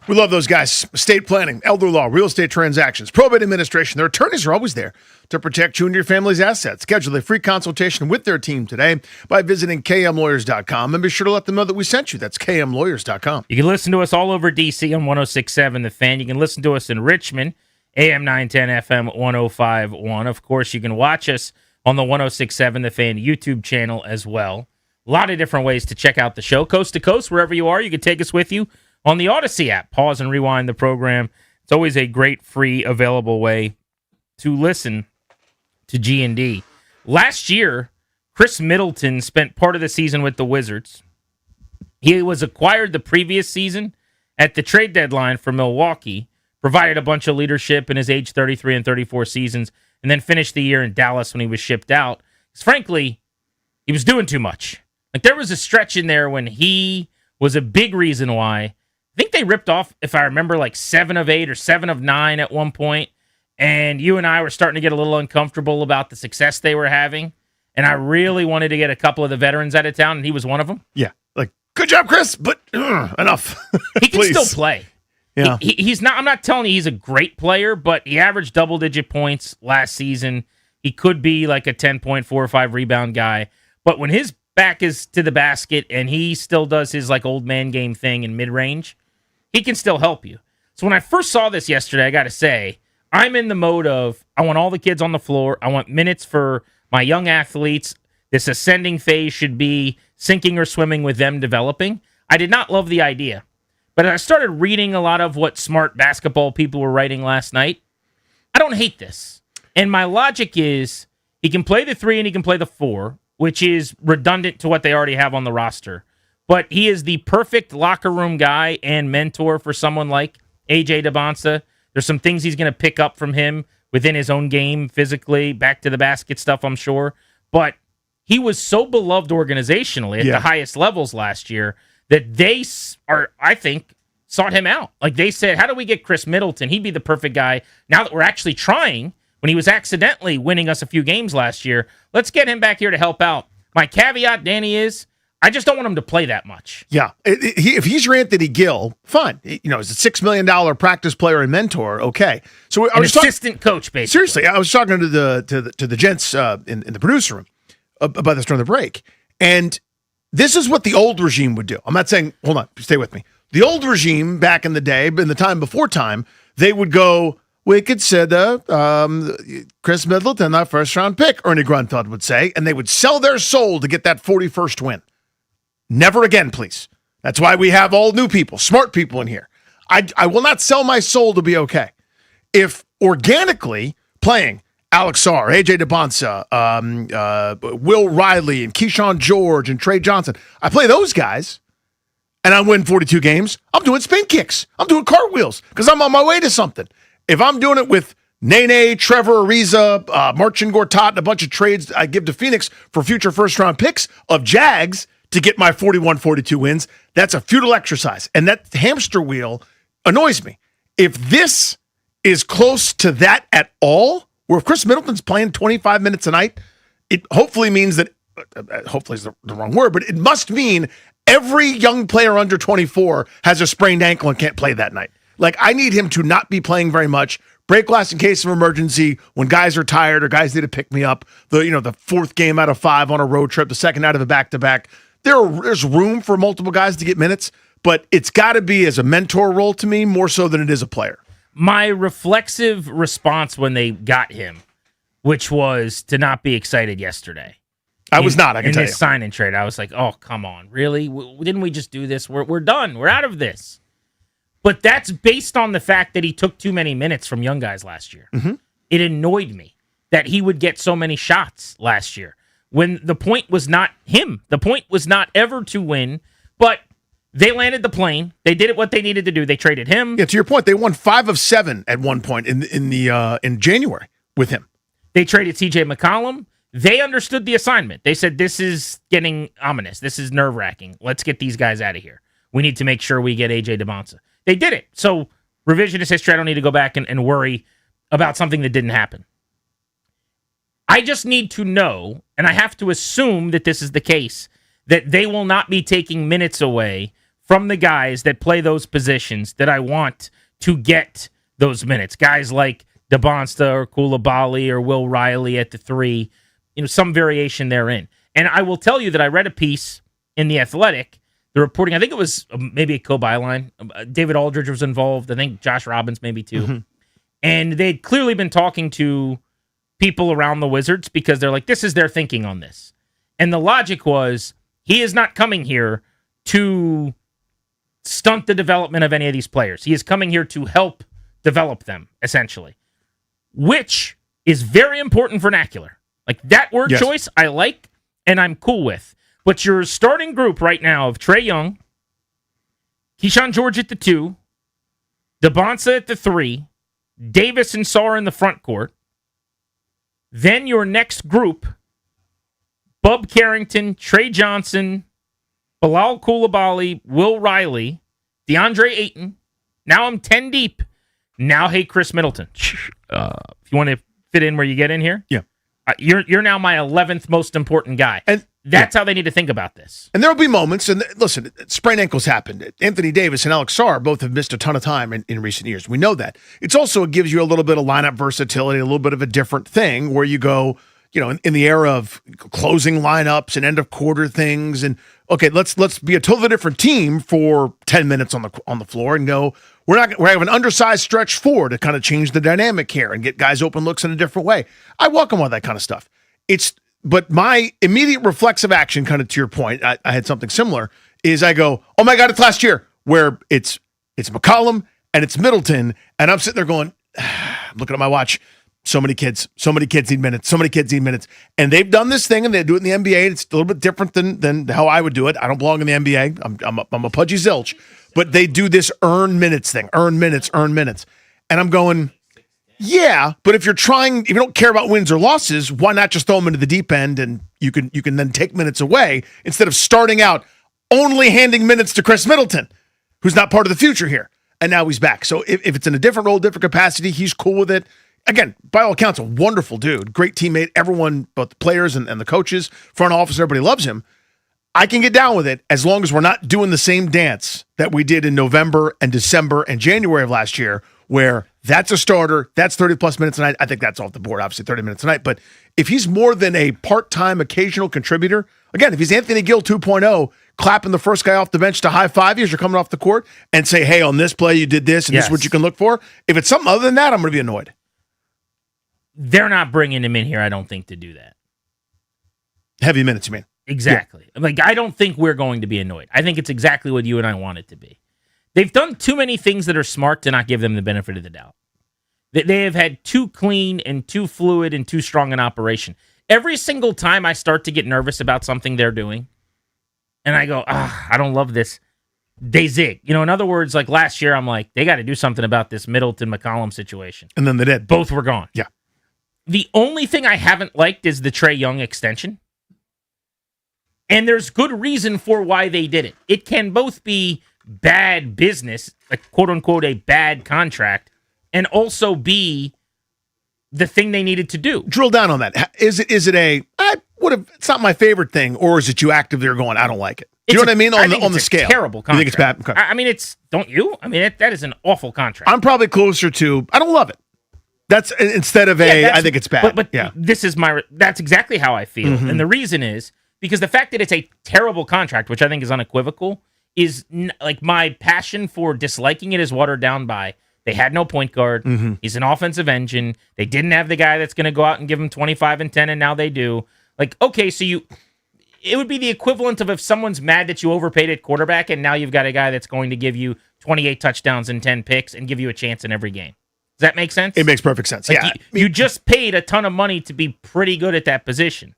We love those guys. Estate planning, elder law, real estate transactions, probate administration. Their attorneys are always there to protect you and your family's assets. Schedule a free consultation with their team today by visiting kmlawyers.com, and be sure to let them know that we sent you. That's kmlawyers.com. You can listen to us all over D.C. on 106.7 The Fan. You can listen to us in Richmond, AM 910, FM 105.1. Of course, you can watch us on the 106.7 The Fan YouTube channel as well. A lot of different ways to check out the show. Coast to coast, wherever you are, you can take us with you on the Odyssey app. Pause and rewind the program. It's always a great, free, available way to listen to G&D. Last year, Chris Middleton spent part of the season with the Wizards. He was acquired the previous season at the trade deadline from Milwaukee, provided a bunch of leadership in his age 33 and 34 seasons, and then finished the year in Dallas when he was shipped out. Because frankly, he was doing too much. Like, there was a stretch in there when he was a big reason why. I think they ripped off, if I remember, like 7 of 8 or 7 of 9 at one point, and you and I were starting to get a little uncomfortable about the success they were having, and I really wanted to get a couple of the veterans out of town, and he was one of them. Yeah, like, good job, Chris, but enough. He can still play. Yeah. He's not. I'm not telling you he's a great player, but he averaged double-digit points last season. He could be like a 10.4 or 5 rebound guy, but when his back is to the basket and he still does his like old man game thing in mid-range, he can still help you. So when I first saw this yesterday, I got to say, I'm in the mode of I want all the kids on the floor. I want minutes for my young athletes. This ascending phase should be sinking or swimming with them developing. I did not love the idea. But I started reading a lot of what smart basketball people were writing last night. I don't hate this. And my logic is he can play the 3 and he can play the 4, which is redundant to what they already have on the roster. But he is the perfect locker room guy and mentor for someone like A.J. DeBonsa. There's some things he's going to pick up from him within his own game, physically, back to the basket stuff, I'm sure. But he was so beloved organizationally at the highest levels last year that they are, I think, sought him out. Like, they said, how do we get Chris Middleton? He'd be the perfect guy. Now that we're actually trying, when he was accidentally winning us a few games last year, let's get him back here to help out. My caveat, Danny, is I just don't want him to play that much. Yeah. If he's your Anthony Gill, fine. He's a $6 million practice player and mentor. Okay. So I was assistant coach, basically. Seriously, I was talking to the gents in the producer room about this during the break, and this is what the old regime would do. I'm not saying, hold on, stay with me. The old regime back in the day, in the time before time, they would go, we consider Chris Middleton our first-round pick, Ernie Grunfeld would say, and they would sell their soul to get that 41st win. Never again, please. That's why we have all new people, smart people in here. I will not sell my soul to be okay. If organically playing Alex Sarr, A.J. DeBonsa, Will Riley, and Keyshawn George, and Trey Johnson, I play those guys, and I win 42 games, I'm doing spin kicks. I'm doing cartwheels because I'm on my way to something. If I'm doing it with Nene, Trevor Ariza, Marcin Gortat, and a bunch of trades I give to Phoenix for future first-round picks of Jags to get my 41-42 wins, that's a futile exercise. And that hamster wheel annoys me. If this is close to that at all, Where if Chris Middleton's playing 25 minutes a night, it hopefully means that, hopefully is the wrong word, but it must mean every young player under 24 has a sprained ankle and can't play that night. Like, I need him to not be playing very much, break glass in case of emergency, when guys are tired or guys need to pick me up, the fourth game out of 5 on a road trip, the second out of a back-to-back. There's room for multiple guys to get minutes, but it's got to be as a mentor role to me more so than it is a player. My reflexive response when they got him, which was to not be excited yesterday. I was not, I can tell you. In this sign and trade, I was like, oh, come on, really? Didn't we just do this? We're done. We're out of this. But that's based on the fact that he took too many minutes from young guys last year. Mm-hmm. It annoyed me that he would get so many shots last year when the point was not him. The point was not ever to win, but they landed the plane. They did what they needed to do. They traded him. Yeah, to your point, they won 5 of 7 at one point in January with him. They traded C.J. McCollum. They understood the assignment. They said, this is getting ominous. This is nerve-wracking. Let's get these guys out of here. We need to make sure we get A.J. DeBonsa. They did it. So, revisionist history, I don't need to go back and worry about something that didn't happen. I just need to know, and I have to assume that this is the case, that they will not be taking minutes away from the guys that play those positions that I want to get those minutes. Guys like DeBonsta or Koulibaly or Will Riley at the 3, some variation therein. And I will tell you that I read a piece in The Athletic, the reporting, I think it was maybe a co-byline. David Aldridge was involved. I think Josh Robbins maybe too. Mm-hmm. And they'd clearly been talking to people around the Wizards because they're like, this is their thinking on this. And the logic was, he is not coming here to stunt the development of any of these players. He is coming here to help develop them, essentially, which is very important vernacular. Like, that word choice I like and I'm cool with. But your starting group right now of Trae Young, Keyshawn George at the 2, DeBonsa at the 3, Davis and Sarr in the front court. Then your next group, Bub Carrington, Trey Johnson, Bilal Koulibaly, Will Riley, DeAndre Ayton. Now I'm 10 deep. Now, hey, Chris Middleton. If you want to fit in where you get in here, yeah, you're now my 11th most important guy. And that's how they need to think about this. And there'll be moments, and listen, sprained ankles happened. Anthony Davis and Alex Sarr both have missed a ton of time in recent years. We know that. It's also, it gives you a little bit of lineup versatility, a little bit of a different thing where you go, in the era of closing lineups and end of quarter things, and okay, let's be a totally different team for 10 minutes on the floor and go, we're having an undersized stretch 4 to kind of change the dynamic here and get guys open looks in a different way. I welcome all that kind of stuff. But my immediate reflexive action, kind of to your point, I had something similar, is I go, oh my God, it's last year, where it's McCollum and it's Middleton, and I'm sitting there going, I'm looking at my watch, so many kids need minutes, and they've done this thing, and they do it in the NBA. It's a little bit different than how I would do it. I don't belong in the NBA. I'm a pudgy zilch, but they do this earn minutes thing, earn minutes, and I'm going, yeah, but if you don't care about wins or losses, why not just throw them into the deep end and you can then take minutes away instead of starting out only handing minutes to Chris Middleton, who's not part of the future here, and now he's back. So if it's in a different role, different capacity, he's cool with it. Again, by all accounts, a wonderful dude, great teammate. Everyone, both the players and the coaches, front office, everybody loves him. I can get down with it as long as we're not doing the same dance that we did in November and December and January of last year, where that's a starter, that's 30-plus minutes a night. I think that's off the board, obviously 30 minutes a night. But if he's more than a part-time occasional contributor, again, if he's Anthony Gill 2.0, clapping the first guy off the bench to high five you as you're coming off the court and say, hey, on this play you did this and this is what you can look for. If it's something other than that, I'm going to be annoyed. They're not bringing him in here, I don't think, to do that. Heavy minutes, you mean? Exactly. Yeah. Like, I don't think we're going to be annoyed. I think it's exactly what you and I want it to be. They've done too many things that are smart to not give them the benefit of the doubt. They have had too clean and too fluid and too strong an operation. Every single time I start to get nervous about something they're doing, and I go, I don't love this, they zig. In other words, like last year, I'm like, they got to do something about this Middleton-McCollum situation. And then they did. Both were gone. Yeah. The only thing I haven't liked is the Trae Young extension. And there's good reason for why they did it. It can both be bad business, like quote unquote a bad contract, and also be the thing they needed to do. Drill down on that. Is it it's not my favorite thing, or is it you actively are going, I don't like it? Do you know what I mean on the scale? Terrible contract. You think it's bad? Okay. I mean, don't you? I mean, that is an awful contract. I'm probably closer to, I don't love it. That's instead of I think it's bad. But yeah. That's exactly how I feel. Mhm. And the reason is because the fact that it's a terrible contract, which I think is unequivocal, is like my passion for disliking it is watered down by they had no point guard. Mhm. He's an offensive engine. They didn't have the guy that's going to go out and give him 25 and 10, and now they do. Like, okay, so it would be the equivalent of if someone's mad that you overpaid at quarterback, and now you've got a guy that's going to give you 28 touchdowns and 10 picks and give you a chance in every game. Does that make sense? It makes perfect sense. Like yeah. You just paid a ton of money to be pretty good at that position.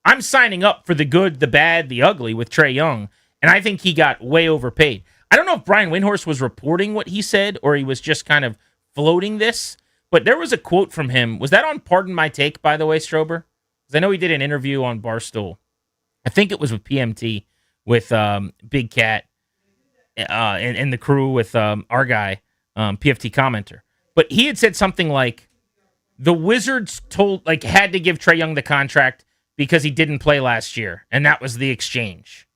I'm signing up for the good, the bad, the ugly with Trae Young, and I think he got way overpaid. I don't know if Brian Windhorst was reporting what he said or he was just kind of floating this, but there was a quote from him. Was that on Pardon My Take, by the way, Strober? Because I know he did an interview on Barstool. I think it was with PMT, with Big Cat, and the crew with our guy, PFT commenter. But he had said something like, the Wizards had to give Trae Young the contract because he didn't play last year, and that was the exchange.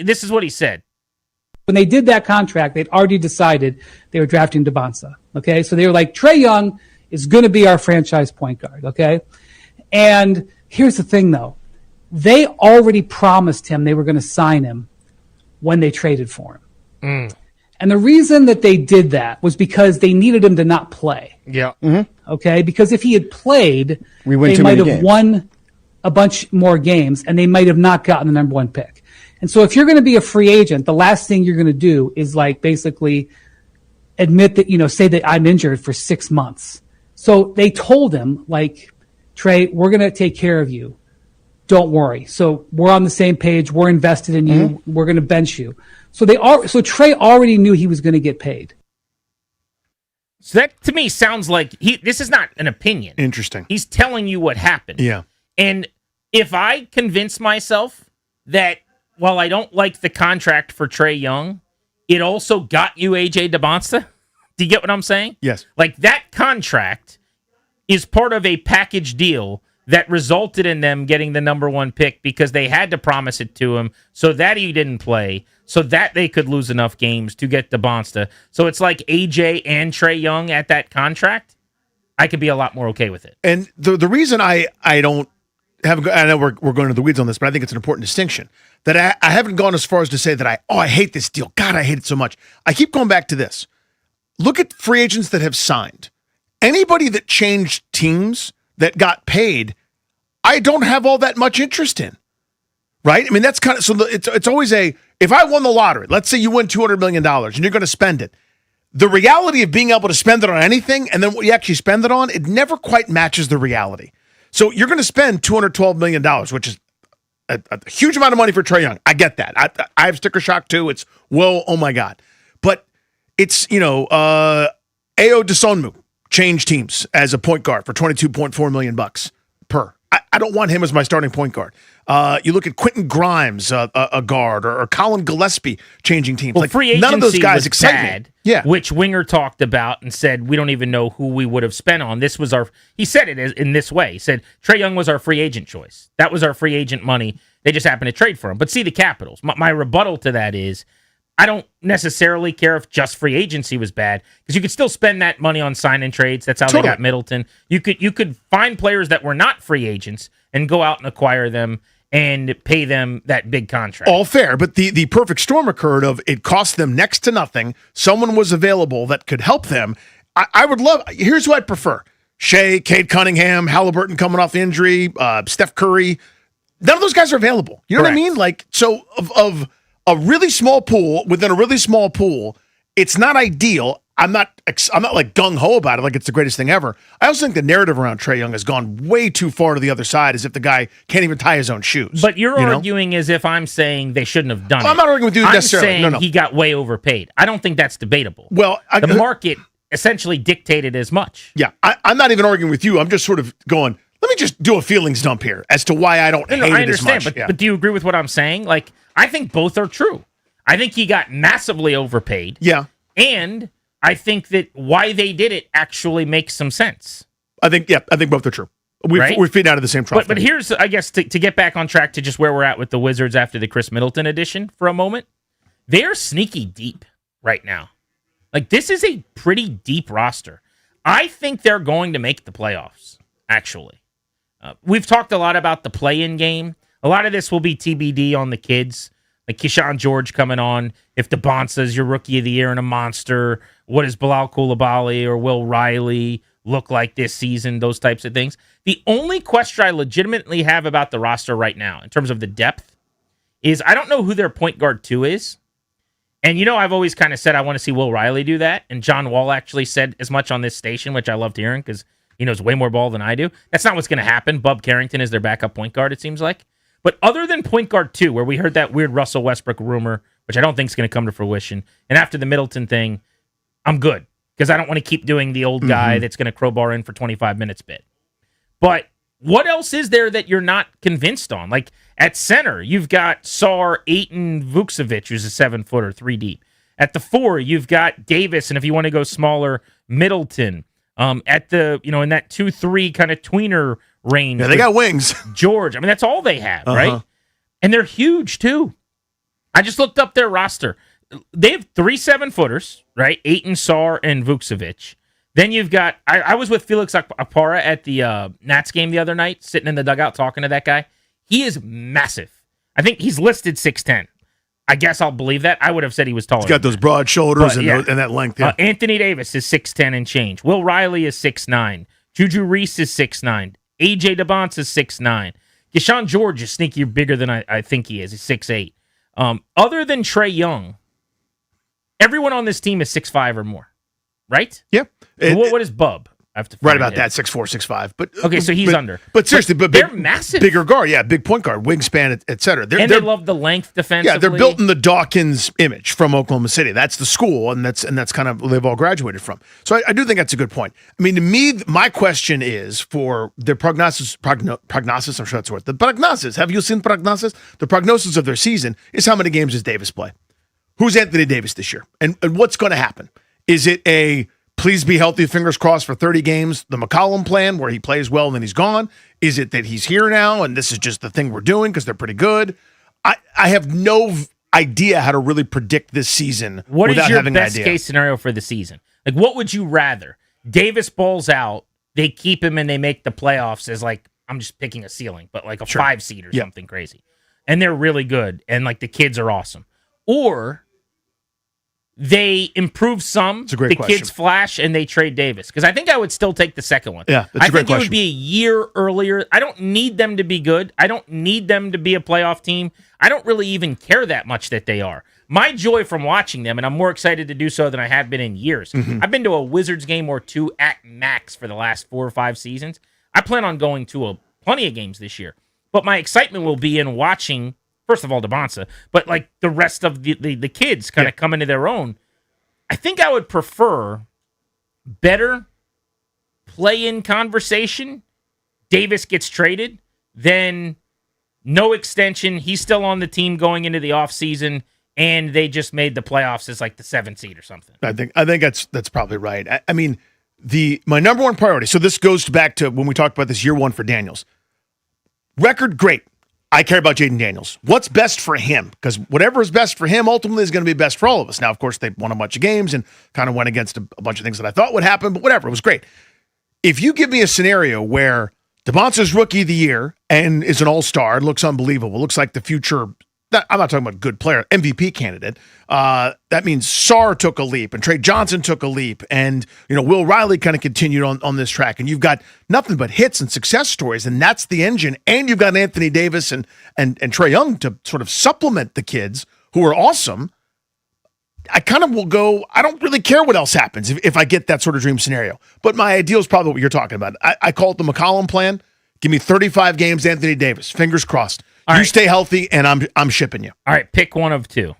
This is what he said. When they did that contract, they'd already decided they were drafting DeBonsa. Okay, so they were like, Trae Young is going to be our franchise point guard. Okay, and here's the thing, though. They already promised him they were going to sign him when they traded for him. And the reason that they did that was because they needed him to not play. Yeah. Okay? Because if he had played, We win they too might many have games. won a bunch more games, and they might have not gotten the number one pick. And so if you're going to be a free agent, the last thing you're going to do is like basically admit that, say that I'm injured for 6 months. So they told him, like, Trae, we're going to take care of you. Don't worry. So we're on the same page. We're invested in you. We're going to bench you. So Trae already knew he was going to get paid. So that to me sounds like this is not an opinion. Interesting. He's telling you what happened. Yeah. And if I convince myself that while I don't like the contract for Trae Young, it also got you AJ DeBonsta, do you get what I'm saying? Yes. Like that contract is part of a package deal that resulted in them getting the number one pick because they had to promise it to him so that he didn't play, so that they could lose enough games to get DeBonsta. So it's like AJ and Trae Young at that contract. I could be a lot more okay with it. And the reason I don't have, I know we're going to the weeds on this, but I think it's an important distinction that I haven't gone as far as to say that I hate this deal. God, I hate it so much. I keep going back to this. Look at free agents that have signed. Anybody that changed teams that got paid, I don't have all that much interest in. Right? I mean, that's kind of, so it's always if I won the lottery, let's say you win $200 million and you're going to spend it. The reality of being able to spend it on anything and then what you actually spend it on, it never quite matches the reality. So you're going to spend $212 million, which is a huge amount of money for Trae Young. I get that. I have sticker shock too. It's, whoa, oh my God. But it's, Ayo Dosunmu changed teams as a point guard for $22.4 million per. I don't want him as my starting point guard. You look at Quentin Grimes, a guard, or Colin Gillespie changing teams. Well, like free agency none of those guys was excite bad, me. Yeah, which Winger talked about and said we don't even know who we would have spent on. This was he said it in this way. He said Trae Young was our free agent choice. That was our free agent money. They just happened to trade for him. But see the Capitals. My rebuttal to that is I don't necessarily care if just free agency was bad because you could still spend that money on sign-in trades. That's how they got Middleton. You could find players that were not free agents and go out and acquire them and pay them that big contract. All fair, but the perfect storm occurred of it cost them next to nothing. Someone was available that could help them. I would love, here's who I'd prefer. Shea, Cade Cunningham, Halliburton coming off injury, Steph Curry. None of those guys are available. You know what I mean? Like, so of a really small pool within a really small pool, it's not ideal. I'm not like gung-ho about it like it's the greatest thing ever. I also think the narrative around Trae Young has gone way too far to the other side, as if the guy can't even tie his own shoes. But you're arguing as if I'm saying they shouldn't have done it. I'm not arguing with you necessarily. I'm saying he got way overpaid. I don't think that's debatable. Well, the market essentially dictated as much. Yeah, I'm not even arguing with you. I'm just sort of going, let me just do a feelings dump here as to why I don't hate I it as understand, much. but do you agree with what I'm saying? Like, I think both are true. I think he got massively overpaid. Yeah. And I think that why they did it actually makes some sense. I think both are true. We're feeding out of the same trough. But here's, I guess, to get back on track to just where we're at with the Wizards after the Chris Middleton edition for a moment. They're sneaky deep right now. Like, this is a pretty deep roster. I think they're going to make the playoffs, actually. We've talked a lot about the play-in game. A lot of this will be TBD on the kids, like Keyshawn George coming on. If DeBonsa's your rookie of the year and a monster, what does Bilal Coulibaly or Will Riley look like this season? Those types of things. The only question I legitimately have about the roster right now, in terms of the depth, is I don't know who their point guard 2 is. And, I've always kind of said I want to see Will Riley do that. And John Wall actually said as much on this station, which I loved hearing because he knows way more ball than I do. That's not what's going to happen. Bub Carrington is their backup point guard, it seems like. But other than point guard 2, where we heard that weird Russell Westbrook rumor, which I don't think is going to come to fruition, and after the Middleton thing, I'm good because I don't want to keep doing the old guy that's going to crowbar in for 25 minutes bit. But what else is there that you're not convinced on? Like at center, you've got Sar, Ayton, Vukcevic, who's a 7-footer, 3 deep. At the 4, you've got Davis, and if you want to go smaller, Middleton. At the, in that 2-3 kind of tweener range. Yeah, they got wings. George. I mean, that's all they have, right? And they're huge, too. I just looked up their roster. They have 3 7-footers, right? Ayton, Sar, and Vukcevic. Then you've got, I was with Felix Akpara at the Nats game the other night, sitting in the dugout talking to that guy. He is massive. I think he's listed 6'10". I guess I'll believe that. I would have said he was taller. He's got those broad shoulders and that length. Yeah. Anthony Davis is 6'10" and change. Will Riley is 6'9". Juju Reese is 6'9". AJ DeBonce is 6'9". Keyshawn George is sneaky bigger than I think he is. He's 6'8". Other than Trae Young, everyone on this team is 6'5" or more, right? Yeah. What is Bub? I have to right about that, 6'4", 6'5". But okay, so he's under. But seriously, but they're massive, bigger guard, big point guard, wingspan, et cetera. They love the length defensively. Yeah, they're built in the Dawkins image from Oklahoma City. That's the school, and that's kind of they've all graduated from. So I do think that's a good point. I mean, to me, my question is for the prognosis. I'm sure that's the word. The prognosis. Have you seen prognosis? The prognosis of their season is how many games does Davis play? Who's Anthony Davis this year, and what's going to happen? Is it a please be healthy, fingers crossed for 30 games, the McCollum plan where he plays well and then he's gone? Is it that he's here now and this is just the thing we're doing because they're pretty good? I have no idea how to really predict this season without having an idea. What is your best case scenario for the season? Like, what would you rather? Davis balls out, they keep him and they make the playoffs as like, I'm just picking a ceiling, but like a 5 seed or something crazy. And they're really good and like the kids are awesome. Or they improve some, the question. Kids flash, and they trade Davis. Because I think I would still take the second one. Yeah, that's a great question. It would be a year earlier. I don't need them to be good. I don't need them to be a playoff team. I don't really even care that much that they are. My joy from watching them, and I'm more excited to do so than I have been in years. I've been to a Wizards game or 2 at max for the last 4 or 5 seasons. I plan on going to plenty of games this year. But my excitement will be in watching, first of all, DeBonsa, but like the rest of the kids kind of come into their own. I think I would prefer better play-in conversation. Davis gets traded, then no extension. He's still on the team going into the offseason, and they just made the playoffs as like the 7th seed or something. I think that's probably right. I mean, my number one priority. So this goes back to when we talked about this year 1 for Daniels. Record, great. I care about Jaden Daniels. What's best for him? Because whatever is best for him ultimately is going to be best for all of us. Now, of course, they won a bunch of games and kind of went against a bunch of things that I thought would happen, but whatever. It was great. If you give me a scenario where DeBonsa's rookie of the year and is an all-star, looks unbelievable, looks like the future, I'm not talking about good player, MVP candidate. That means Sar took a leap and Trey Johnson took a leap and, Will Riley kind of continued on this track. And you've got nothing but hits and success stories, and that's the engine. And you've got Anthony Davis and Trae Young to sort of supplement the kids who are awesome. I kind of will go, I don't really care what else happens if I get that sort of dream scenario. But my ideal is probably what you're talking about. I call it the McCollum plan. Give me 35 games, Anthony Davis. Fingers crossed. All right. Stay healthy, and I'm shipping you. All right, pick one of 2.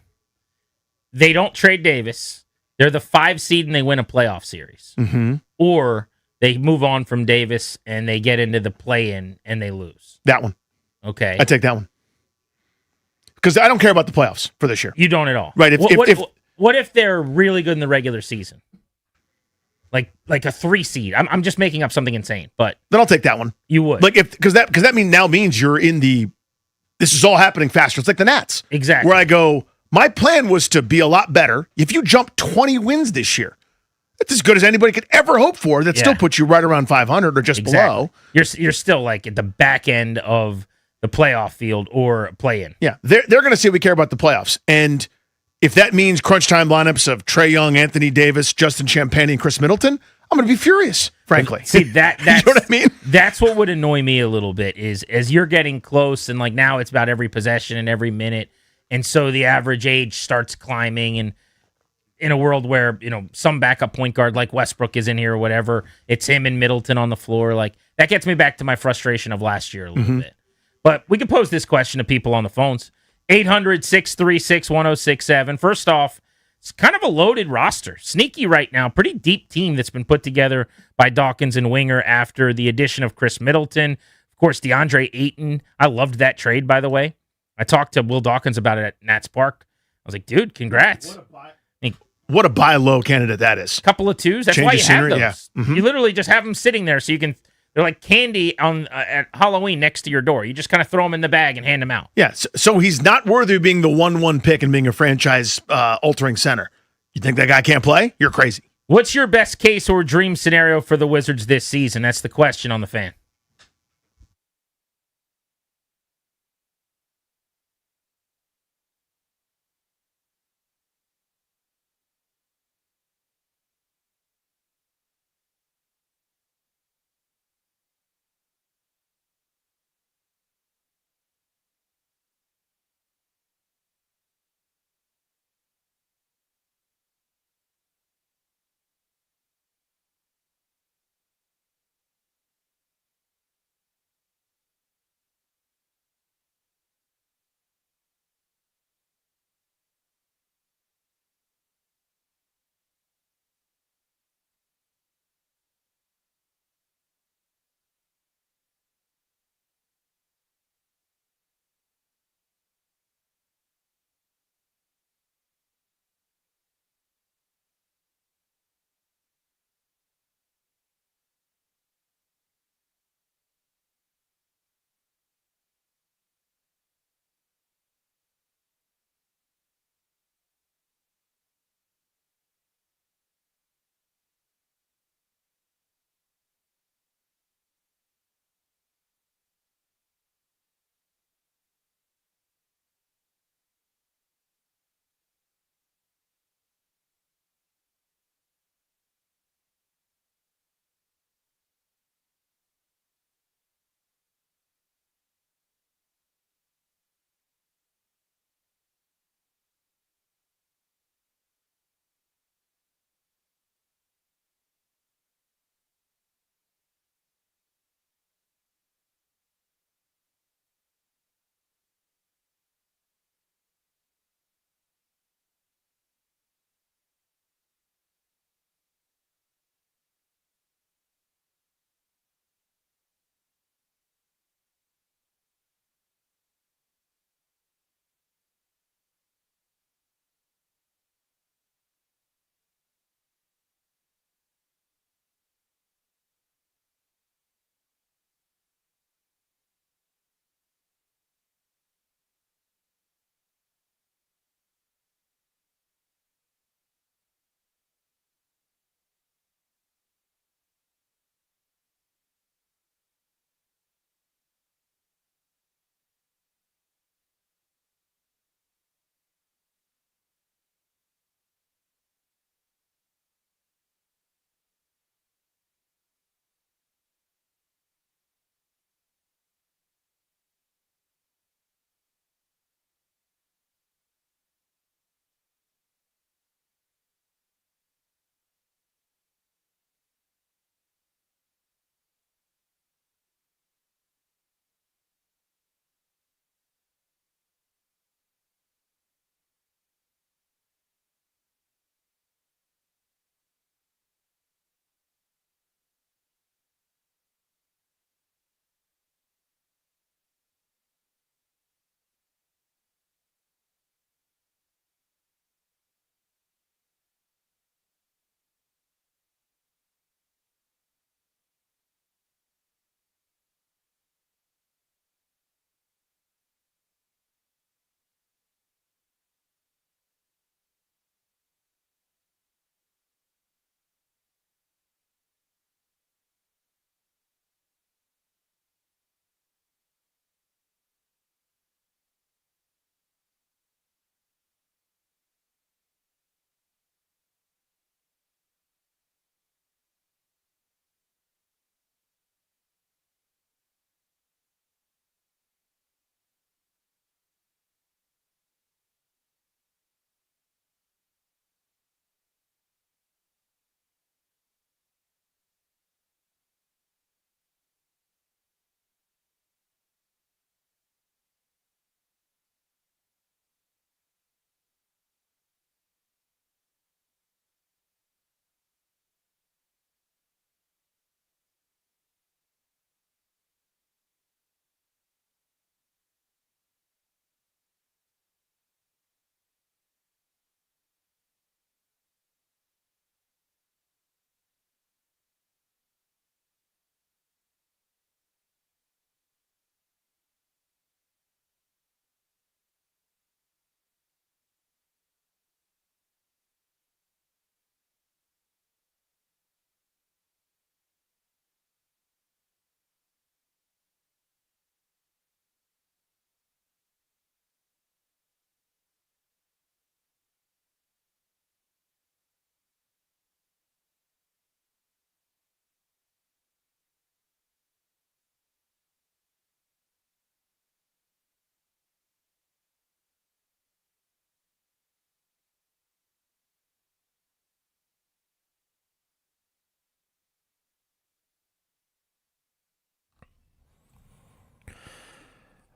They don't trade Davis. They're the 5 seed, and they win a playoff series. Or they move on from Davis, and they get into the play-in, and they lose. That one. Okay. I take that one. Because I don't care about the playoffs for this year. You don't at all. Right. What if they're really good in the regular season? like a 3 seed. I'm just making up something insane, but then I'll take that one. You would like because that means you're in the. This is all happening faster. It's like the Nats, exactly. Where I go, my plan was to be a lot better. If you jump 20 wins this year, that's as good as anybody could ever hope for. That still puts you right around 500 or just below. You're still like at the back end of the playoff field or play-in. Yeah, they're going to say we care about the playoffs, and if that means crunch time lineups of Trae Young, Anthony Davis, Justin Champagnie, and Chris Middleton, I'm going to be furious, frankly. See, that's you know what I mean? That's what would annoy me a little bit is as you're getting close and like now it's about every possession and every minute. And so the average age starts climbing, and in a world where, some backup point guard like Westbrook is in here or whatever, it's him and Middleton on the floor. Like that gets me back to my frustration of last year a little bit. But we can pose this question to people on the phones. 800-636-1067. First off, it's kind of a loaded roster. Sneaky right now. Pretty deep team that's been put together by Dawkins and Winger after the addition of Chris Middleton. Of course, DeAndre Ayton. I loved that trade, by the way. I talked to Will Dawkins about it at Nats Park. I was like, dude, congrats. What a buy low candidate that is. Couple of twos. That's Change why of you scenery, have yeah. those. You literally just have them sitting there so you can. They're like candy on at Halloween next to your door. You just kind of throw them in the bag and hand them out. Yeah, so he's not worthy of being the 1-1 pick and being a franchise altering center. You think that guy can't play? You're crazy. What's your best case or dream scenario for the Wizards this season? That's the question on the Fan.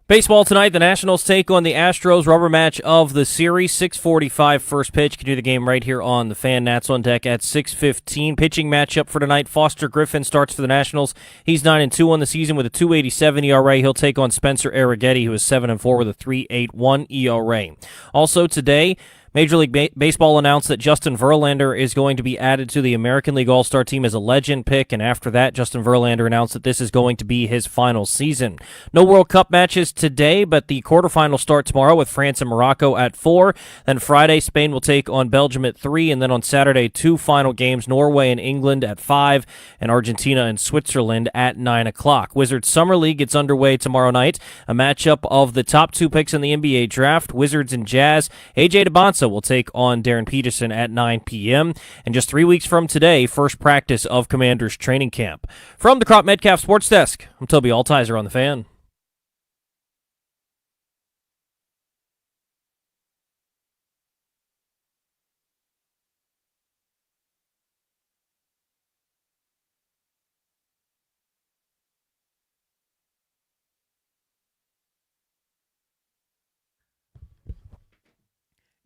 Baseball tonight, the Nationals take on the Astros, rubber match of the series, 6:45 first pitch. Can do the game right here on the Fan. Nats on deck at 6:15. Pitching matchup for tonight, Foster Griffin starts for the Nationals. He's 9-2 on the season with a 2.87 ERA. He'll take on Spencer Arrighetti, who is 7-4 with a 3.81 ERA. Also today, Major League Baseball announced that Justin Verlander is going to be added to the American League All-Star team as a legend pick, and after that, Justin Verlander announced that this is going to be his final season. No World Cup matches today, but the quarterfinals start tomorrow with France and Morocco at 4. Then Friday, Spain will take on Belgium at 3, and then on Saturday, 2 final games, Norway and England at 5, and Argentina and Switzerland at 9 o'clock. Wizards Summer League gets underway tomorrow night, a matchup of the top 2 picks in the NBA draft, Wizards and Jazz. A.J. DeBonsa will take on Darren Peterson at 9 p.m. And just 3 weeks from today, first practice of Commanders training camp. From the Crop Metcalf Sports Desk, I'm Toby Altizer on the Fan.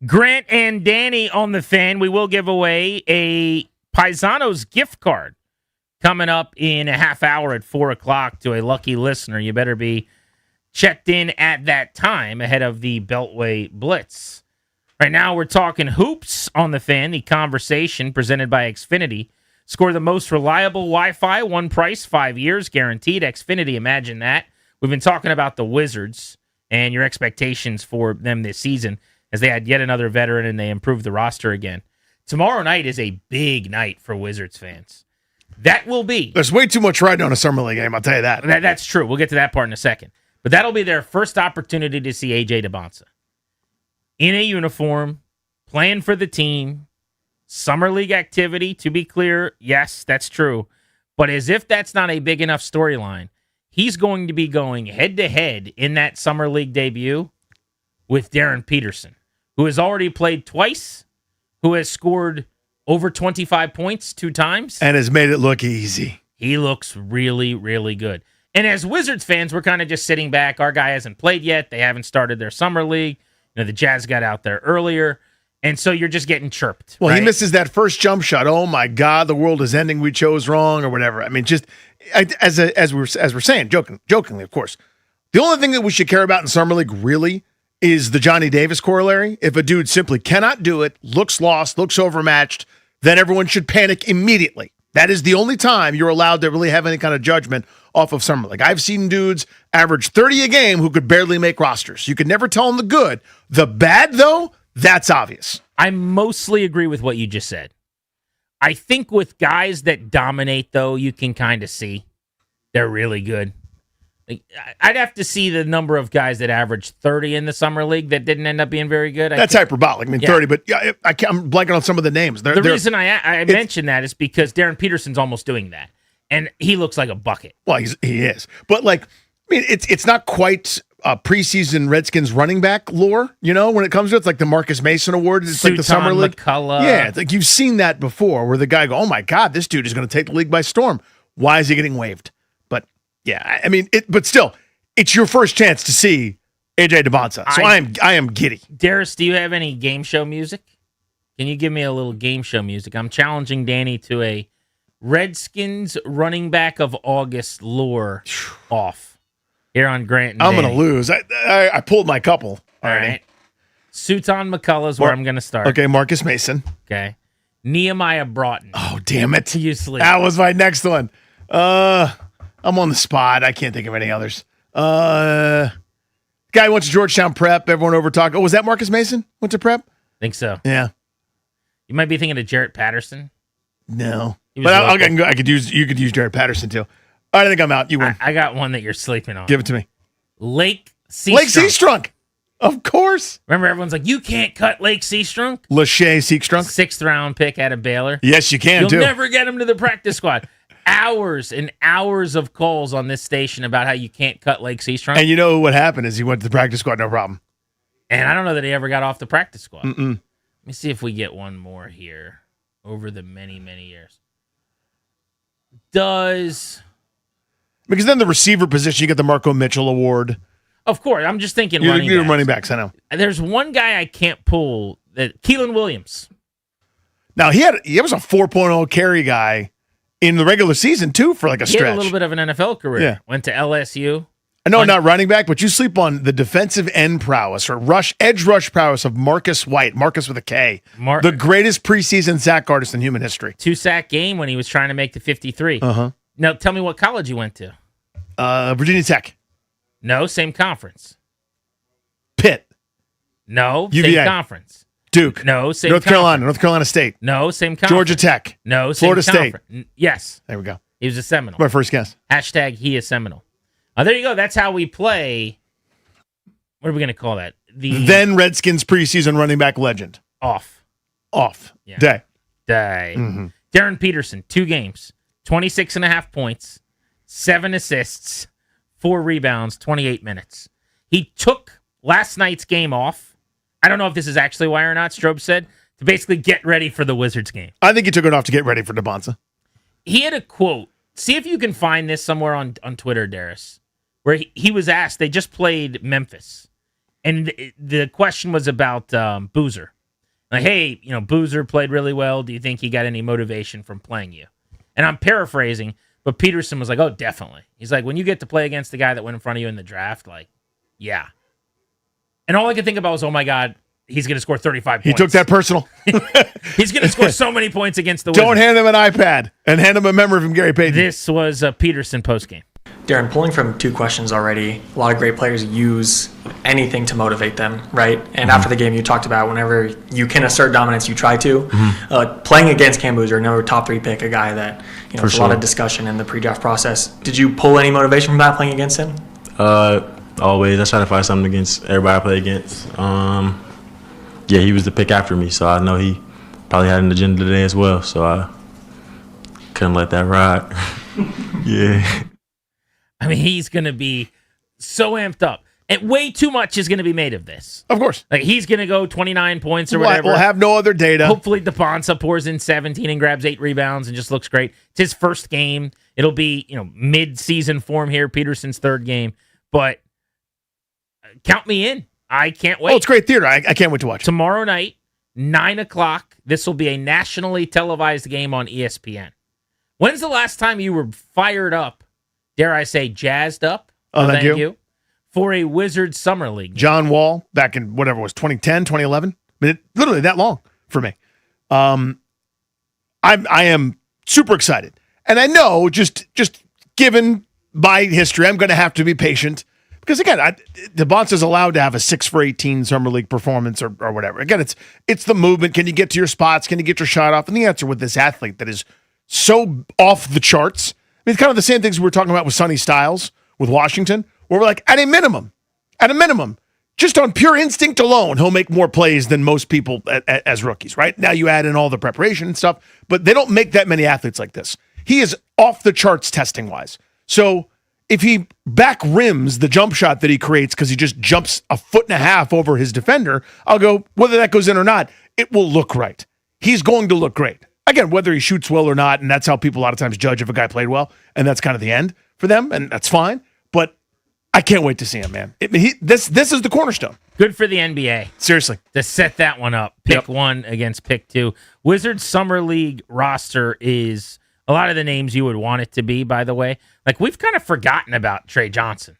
Grant and Danny on the Fan. We will give away a Paisanos gift card coming up in a half hour at 4 o'clock to a lucky listener. You better be checked in at that time ahead of the Beltway Blitz. Right now we're talking hoops on the Fan, the conversation presented by Xfinity. Score the most reliable Wi-Fi, one price, 5 years, guaranteed. Xfinity, imagine that. We've been talking about the Wizards and your expectations for them this season, as they had yet another veteran and they improved the roster again. Tomorrow night is a big night for Wizards fans. That will be... There's way too much riding on a summer league game, I'll tell you that. That's true. We'll get to that part in a second. But that'll be their first opportunity to see A.J. DeBonsa. In a uniform, playing for the team, summer league activity, to be clear, yes, that's true. But as if that's not a big enough storyline, he's going to be going head-to-head in that summer league debut with Darren Peterson, who has already played twice, who has scored over 25 points 2 times. And has made it look easy. He looks really, really good. And as Wizards fans, we're kind of just sitting back. Our guy hasn't played yet. They haven't started their summer league. The Jazz got out there earlier. And so you're just getting chirped. Well, right? He misses that first jump shot. Oh, my God, the world is ending. We chose wrong or whatever. I mean, just as we're saying, jokingly, of course, the only thing that we should care about in summer league really is the Johnny Davis corollary. If a dude simply cannot do it, looks lost, looks overmatched, then everyone should panic immediately. That is the only time you're allowed to really have any kind of judgment off of summer league. I've seen dudes average 30 a game who could barely make rosters. You could never tell them the good. The bad, though, that's obvious. I mostly agree with what you just said. I think with guys that dominate, though, you can kind of see they're really good. I'd have to see the number of guys that averaged 30 in the summer league that didn't end up being very good. That's hyperbolic. I mean, 30, but I'm blanking on some of the names. The reason I mention that is because Darren Peterson's almost doing that, and he looks like a bucket. Well, he is. But, it's not quite preseason Redskins running back lore, when it comes to it. It's like the Marcus Mason Award. It's like the summer league. McCullough. Yeah, it's like you've seen that before where the guy go, oh, my God, this dude is going to take the league by storm. Why is he getting waived? Yeah, I mean, but still, it's your first chance to see A.J. DeBonsa. So I am giddy. Darius, do you have any game show music? Can you give me a little game show music? I'm challenging Danny to a Redskins running back of August lore off here on Grant and I'm going Danny. to lose. I pulled my couple. All right. Suton McCullough is where I'm going to start. Okay, Marcus Mason. Okay. Nehemiah Broughton. Oh, damn it. You sleep. That was my next one. I'm on the spot. I can't think of any others. Guy went to Georgetown Prep. Everyone over talk. Oh, was that Marcus Mason? Went to Prep? Think so. Yeah. You might be thinking of Jarrett Patterson. No. But you could use Jarrett Patterson too. I think I'm out. You win. I got one that you're sleeping on. Give it to me. Lake Seastrunk. Lake Seastrunk. Of course. Remember, everyone's like, you can't cut Lake Seastrunk. Lachey Seastrunk. 6th round pick out of Baylor. Yes, you can, You'll too. never get him to the practice squad. Hours and hours of calls on this station about how you can't cut Lake Seastrunk. And you know what happened is he went to the practice squad, no problem. And I don't know that he ever got off the practice squad. Mm-mm. Let me see if we get one more here over the many, many years. Because then the receiver position, you get the Marco Mitchell Award. Of course, I'm just thinking You're running running backs, I know. There's one guy I can't pull, that Keelan Williams. Now, he was a 4.0 carry guy in the regular season, too, for like a He stretch. had a little bit of an NFL career. Yeah. Went to LSU. I know, not running back, but you sleep on the defensive end prowess or edge rush prowess of Marcus White, Marcus with a K, the greatest preseason sack artist in human history. 2-sack game when he was trying to make the 53. Uh-huh. Now, tell me what college you went to. Virginia Tech. No, same conference. Pitt. No, UVA. same conference. Duke. No, same North Carolina. North Carolina State. No, same conference. Georgia Tech. No, same Florida State. Yes. There we go. He was a Seminole. My first guess. Hashtag he is Seminole. There you go. That's how we play. What are we going to call that? The Then Redskins preseason running back legend. Off. Yeah. Day. Mm-hmm. Darren Peterson, 2 games, 26.5 points, 7 assists, 4 rebounds, 28 minutes. He took last night's game off. I don't know if this is actually why or not, Strobe said, to basically get ready for the Wizards game. I think he took it off to get ready for DeBonza. He had a quote. See if you can find this somewhere on Twitter, Darius, where he was asked, they just played Memphis, and the question was about Boozer. Like, hey, Boozer played really well. Do you think he got any motivation from playing you? And I'm paraphrasing, but Peterson was like, oh, definitely. He's like, when you get to play against the guy that went in front of you in the draft, like, yeah. And all I could think about was, oh, my God, he's going to score 35 points. He took that personal. He's going to score so many points against the Wizards. Don't hand him an iPad and hand him a memory from Gary Payton. This was Peterson postgame. Darren, pulling from 2 questions already, a lot of great players use anything to motivate them, right? And after the game, you talked about whenever you can assert dominance, you try to. Playing against Cam Boozer, another top 3 pick, a guy that there's a lot of discussion in the pre-draft process. Did you pull any motivation from that playing against him? Always. I try to find something against everybody I play against. Yeah, he was the pick after me, so I know he probably had an agenda today as well, so I couldn't let that ride. Yeah. I mean, he's going to be so amped up. And way too much is going to be made of this. Of course. Like, he's going to go 29 points or whatever. We'll have no other data. Hopefully, DePonsa pours in 17 and grabs 8 rebounds and just looks great. It's his first game. It'll be, mid-season form here, Peterson's 3rd game. But count me in. I can't wait. Oh, it's great theater. I can't wait to watch. Tomorrow night, 9 o'clock, this will be a nationally televised game on ESPN. When's the last time you were fired up, dare I say, jazzed up? Oh, thank you. For a Wizards Summer League game. John Wall back in whatever it was, 2010, 2011. I mean, literally that long for me. I am super excited. And I know just given my history, I'm going to have to be patient. Because again, DeBonza's allowed to have a 6 for 18 Summer League performance or whatever. Again, it's the movement. Can you get to your spots? Can you get your shot off? And the answer with this athlete that is so off the charts. I mean, it's kind of the same things we were talking about with Sonny Styles with Washington, where we're like, at a minimum, just on pure instinct alone, he'll make more plays than most people as rookies, right? Now you add in all the preparation and stuff, but they don't make that many athletes like this. He is off the charts testing-wise. So if he back rims the jump shot that he creates because he just jumps 1.5 feet over his defender, I'll go, whether that goes in or not, it will look right. He's going to look great. Again, whether he shoots well or not, and that's how people a lot of times judge if a guy played well, and that's kind of the end for them, and that's fine. But I can't wait to see him, man. This is the cornerstone. Good for the NBA. Seriously. To set that one up. Pick 1 against pick 2. Wizards Summer League roster is a lot of the names you would want it to be, by the way. Like, we've kind of forgotten about Trey Johnson.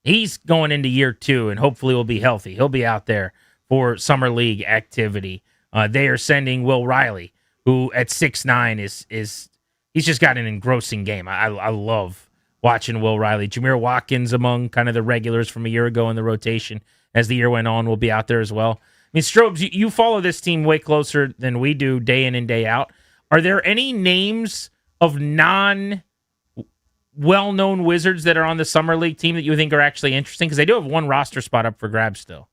He's going into year 2, and hopefully will be healthy. He'll be out there for Summer League activity. They are sending Will Riley, who at 6'9" is he's just got an engrossing game. I love watching Will Riley. Jameer Watkins, among kind of the regulars from a year ago in the rotation, as the year went on, will be out there as well. I mean, Strobes, you follow this team way closer than we do day in and day out. Are there any names of non-well-known Wizards that are on the Summer League team that you think are actually interesting? Because they do have one roster spot up for grabs still.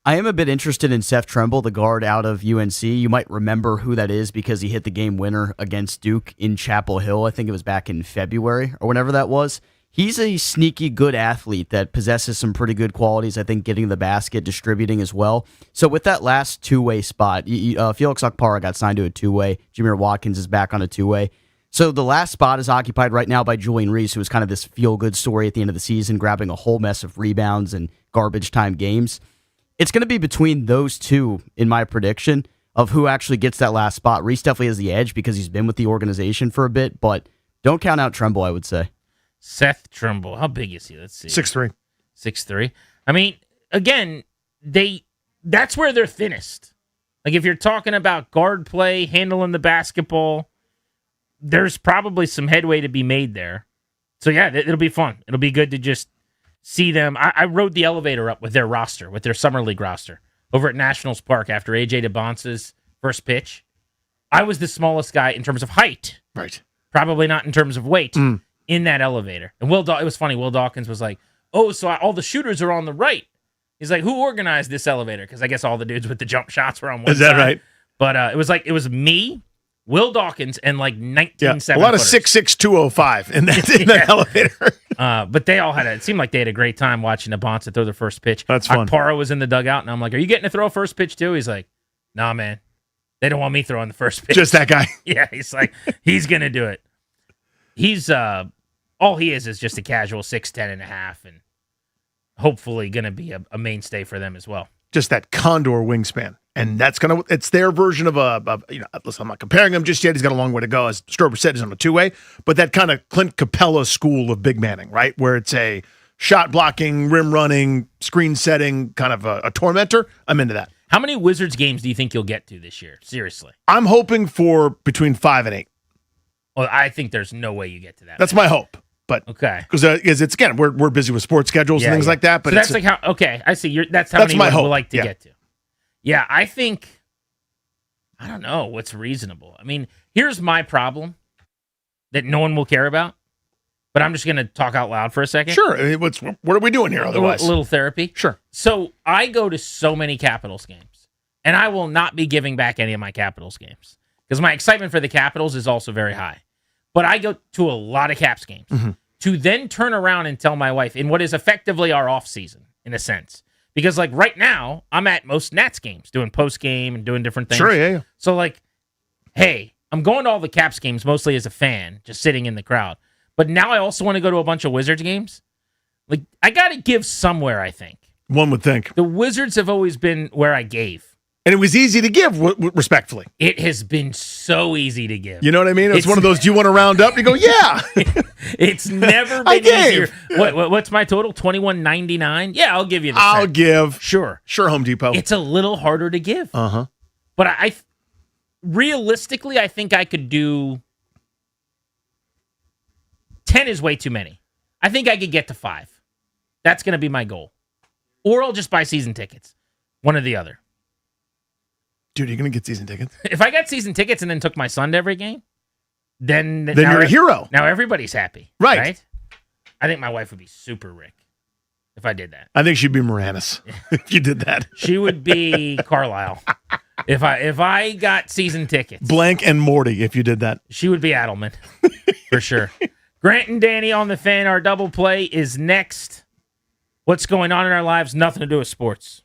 I am a bit interested in Seth Trimble, the guard out of UNC. You might remember who that is because he hit the game winner against Duke in Chapel Hill. I think it was back in February or whenever that was. He's a sneaky good athlete that possesses some pretty good qualities, I think, getting the basket, distributing as well. So with that last two-way spot, Felix Okpara got signed to a two-way. Jameer Watkins is back on a two-way. So the last spot is occupied right now by Julian Reese, who was kind of this feel-good story at the end of the season, grabbing a whole mess of rebounds and garbage time games. It's going to be between those two, in my prediction, of who actually gets that last spot. Reese definitely has the edge because he's been with the organization for a bit, but don't count out Tremble, I would say. Seth Tremble, how big is he? Let's see. 6'3". 6'3". I mean, again, that's where they're thinnest. Like, if you're talking about guard play, handling the basketball, there's probably some headway to be made there. So, yeah, it'll be fun. It'll be good to just see them. I rode the elevator up with their roster, with their Summer League roster, over at Nationals Park after A.J. DeBonce's first pitch. I was the smallest guy in terms of height. Right. Probably not in terms of weight in that elevator. And it was funny. Will Dawkins was like, oh, so all the shooters are on the right. He's like, who organized this elevator? Because I guess all the dudes with the jump shots were on one side. Is that right? But it was me, Will Dawkins, and like 19 a lot of 6'6", 205 in that elevator. But they all it seemed like they had a great time watching the Bonza throw their first pitch. That's fun. Akpara was in the dugout, and I'm like, are you getting to throw a first pitch too? He's like, nah, man. They don't want me throwing the first pitch. Just that guy. Yeah, he's like, he's going to do it. He's, all he is just a casual 6'10" and a half, and hopefully going to be a mainstay for them as well. Just that condor wingspan. And it's their version of listen, I'm not comparing him just yet. He's got a long way to go. As Strober said, he's on a two-way, but that kind of Clint Capella school of big manning, right? Where it's a shot blocking, rim running, screen setting, kind of a tormentor. I'm into that. How many Wizards games do you think you'll get to this year? Seriously. I'm hoping for between 5 and 8. Well, I think there's no way you get to that. That's my hope. But okay, because it's again we're busy with sports schedules and things like that. But so that's like how I see. That's how many my hope. We'd like to get to. Yeah, I think I don't know what's reasonable. I mean, here's my problem that no one will care about, but I'm just going to talk out loud for a second. Sure. I mean, what are we doing here otherwise? A little therapy. Sure. So I go to so many Capitals games, and I will not be giving back any of my Capitals games because my excitement for the Capitals is also very high. But I go to a lot of Caps games to then turn around and tell my wife in what is effectively our off season, in a sense. Because, like, right now, I'm at most Nats games, doing post-game and doing different things. Sure, yeah. So, like, hey, I'm going to all the Caps games mostly as a fan, just sitting in the crowd. But now I also want to go to a bunch of Wizards games. Like, I got to give somewhere, I think. One would think. The Wizards have always been where I gave. And it was easy to give, respectfully. It has been so easy to give. You know what I mean? It's one of those, do you want to round up? You go, yeah. It's never been easier. What's my total? $21.99? Yeah, I'll give you the I'll give. Sure, Home Depot. It's a little harder to give. Uh-huh. But I realistically, I think I could do 10 is way too many. I think I could get to 5. That's going to be my goal. Or I'll just buy season tickets. One or the other. Dude, you're going to get season tickets? If I got season tickets and then took my son to every game, then you're a hero. Now everybody's happy. Right. I think my wife would be super Rick if I did that. I think she'd be Moranis if you did that. She would be Carlisle. If I got season tickets. Blank and Morty if you did that. She would be Adelman. For sure. Grant and Danny on the Fan. Our double play is next. What's going on in our lives? Nothing to do with sports.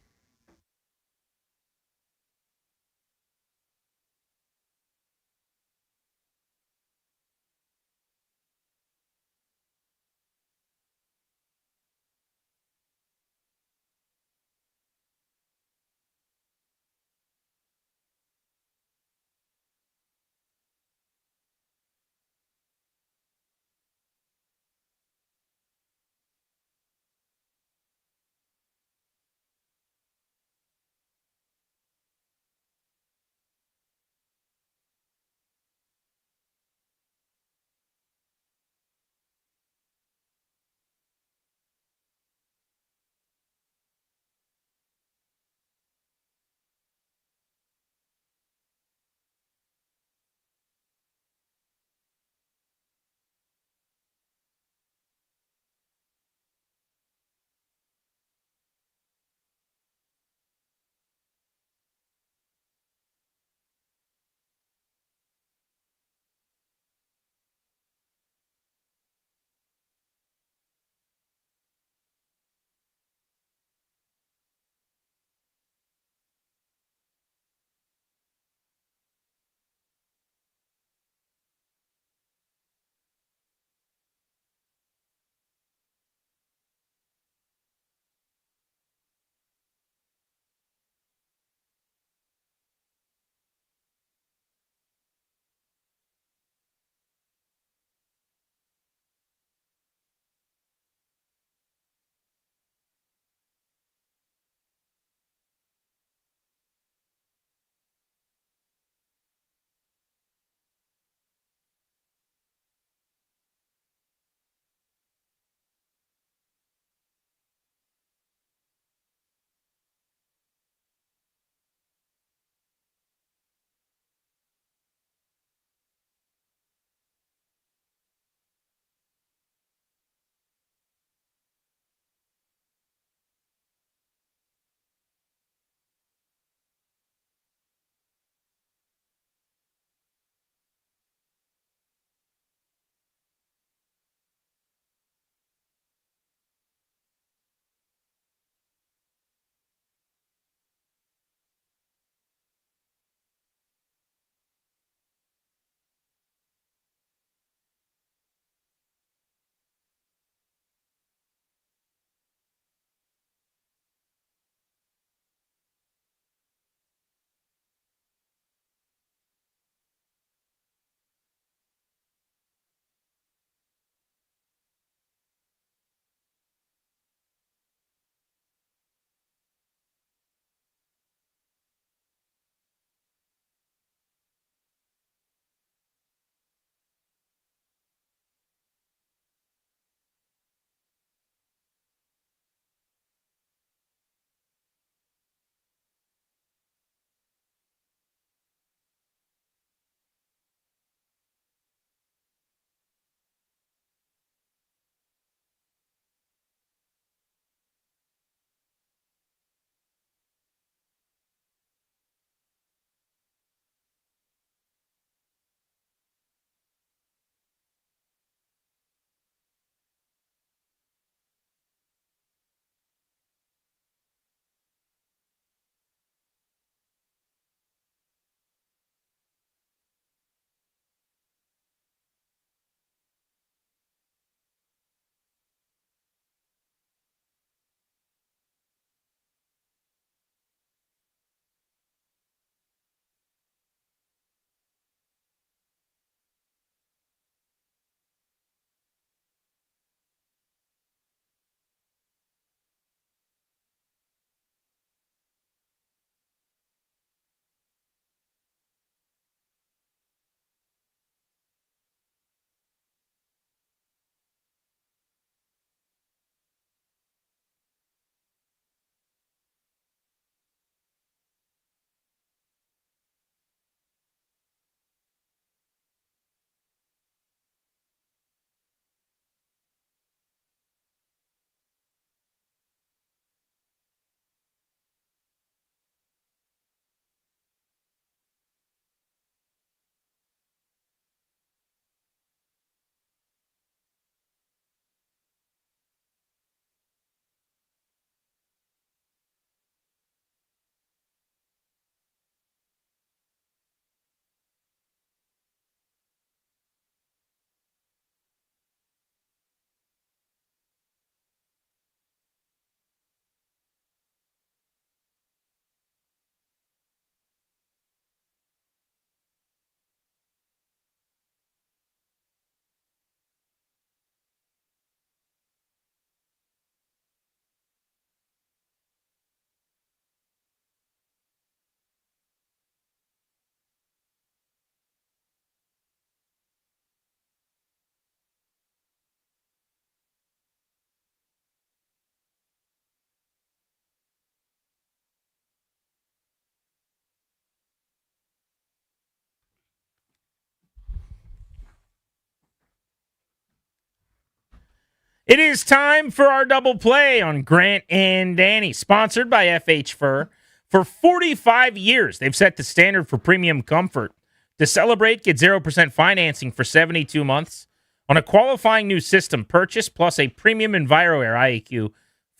It is time for our double play on Grant and Danny, sponsored by FH Fur. For 45 years, they've set the standard for premium comfort. To celebrate, get 0% financing for 72 months on a qualifying new system purchase, plus a premium EnviroAir IAQ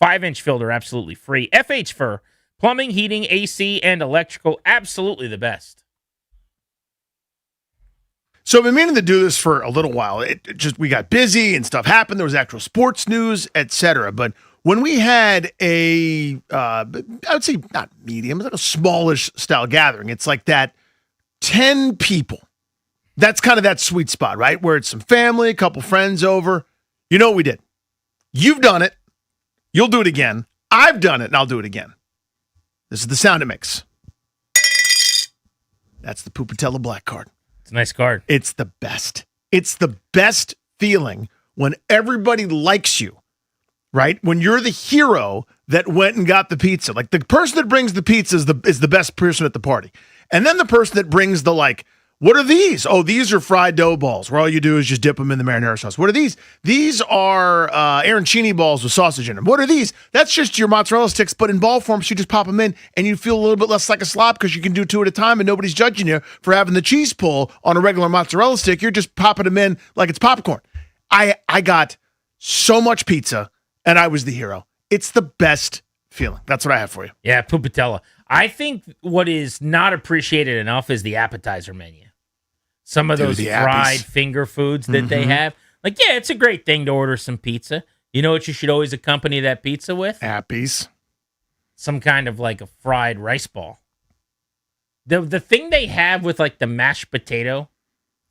5-inch filter absolutely free. FH Fur, plumbing, heating, AC, and electrical, absolutely the best. So I've been meaning to do this for a little while. We got busy and stuff happened. There was actual sports news, etc. But when we had I would say not medium, but like a smallish style gathering, it's like that 10 people. That's kind of that sweet spot, right? Where it's some family, a couple friends over. You know what we did? You've done it. You'll do it again. I've done it, and I'll do it again. This is the sound it makes. That's the Pupatella Black Card. It's a nice card. It's the best. It's the best feeling when everybody likes you, right? When you're the hero that went and got the pizza. Like the person that brings the pizza is the best person at the party. And then the person that brings the what are these? Oh, these are fried dough balls where all you do is just dip them in the marinara sauce. What are these? These are arancini balls with sausage in them. What are these? That's just your mozzarella sticks, but in ball form, so you just pop them in and you feel a little bit less like a slob because you can do 2 at a time and nobody's judging you for having the cheese pull on a regular mozzarella stick. You're just popping them in like it's popcorn. I got so much pizza and I was the hero. It's the best feeling. That's what I have for you. Yeah, Pupatella. I think what is not appreciated enough is the appetizer menu. Some of those fried finger foods that they have. Like, yeah, it's a great thing to order some pizza. You know what you should always accompany that pizza with? Appies. Some kind of like a fried rice ball. The thing they have with like the mashed potato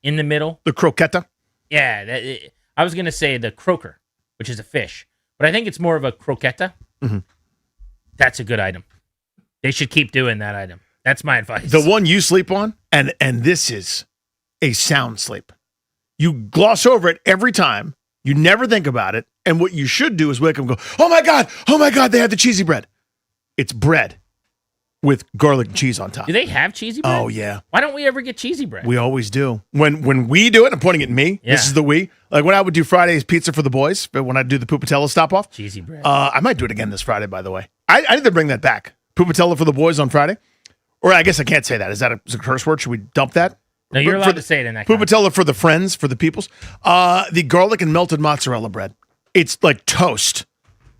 in the middle. The croqueta? Yeah, I was going to say the croaker, which is a fish. But I think it's more of a croqueta. Mm-hmm. That's a good item. They should keep doing that item. That's my advice. The one you sleep on, and this is a sound sleep. You gloss over it every time. You never think about it. And what you should do is wake up and go, oh my God, they had the cheesy bread. It's bread with garlic and cheese on top. Do they have cheesy bread? Oh, yeah. Why don't we ever get cheesy bread? We always do. When we do it, I'm pointing at me. Yeah. This is the we. Like when I would do Friday's pizza for the boys, but when I do the Pupatella stop off. Cheesy bread. I might do it again this Friday, by the way. I need to bring that back. Pupatella for the boys on Friday. Or I guess I can't say that. Is that a curse word? Should we dump that? No, you're allowed to say it in that context. Pupatella for the friends, for the peoples. The garlic and melted mozzarella bread. It's like toast.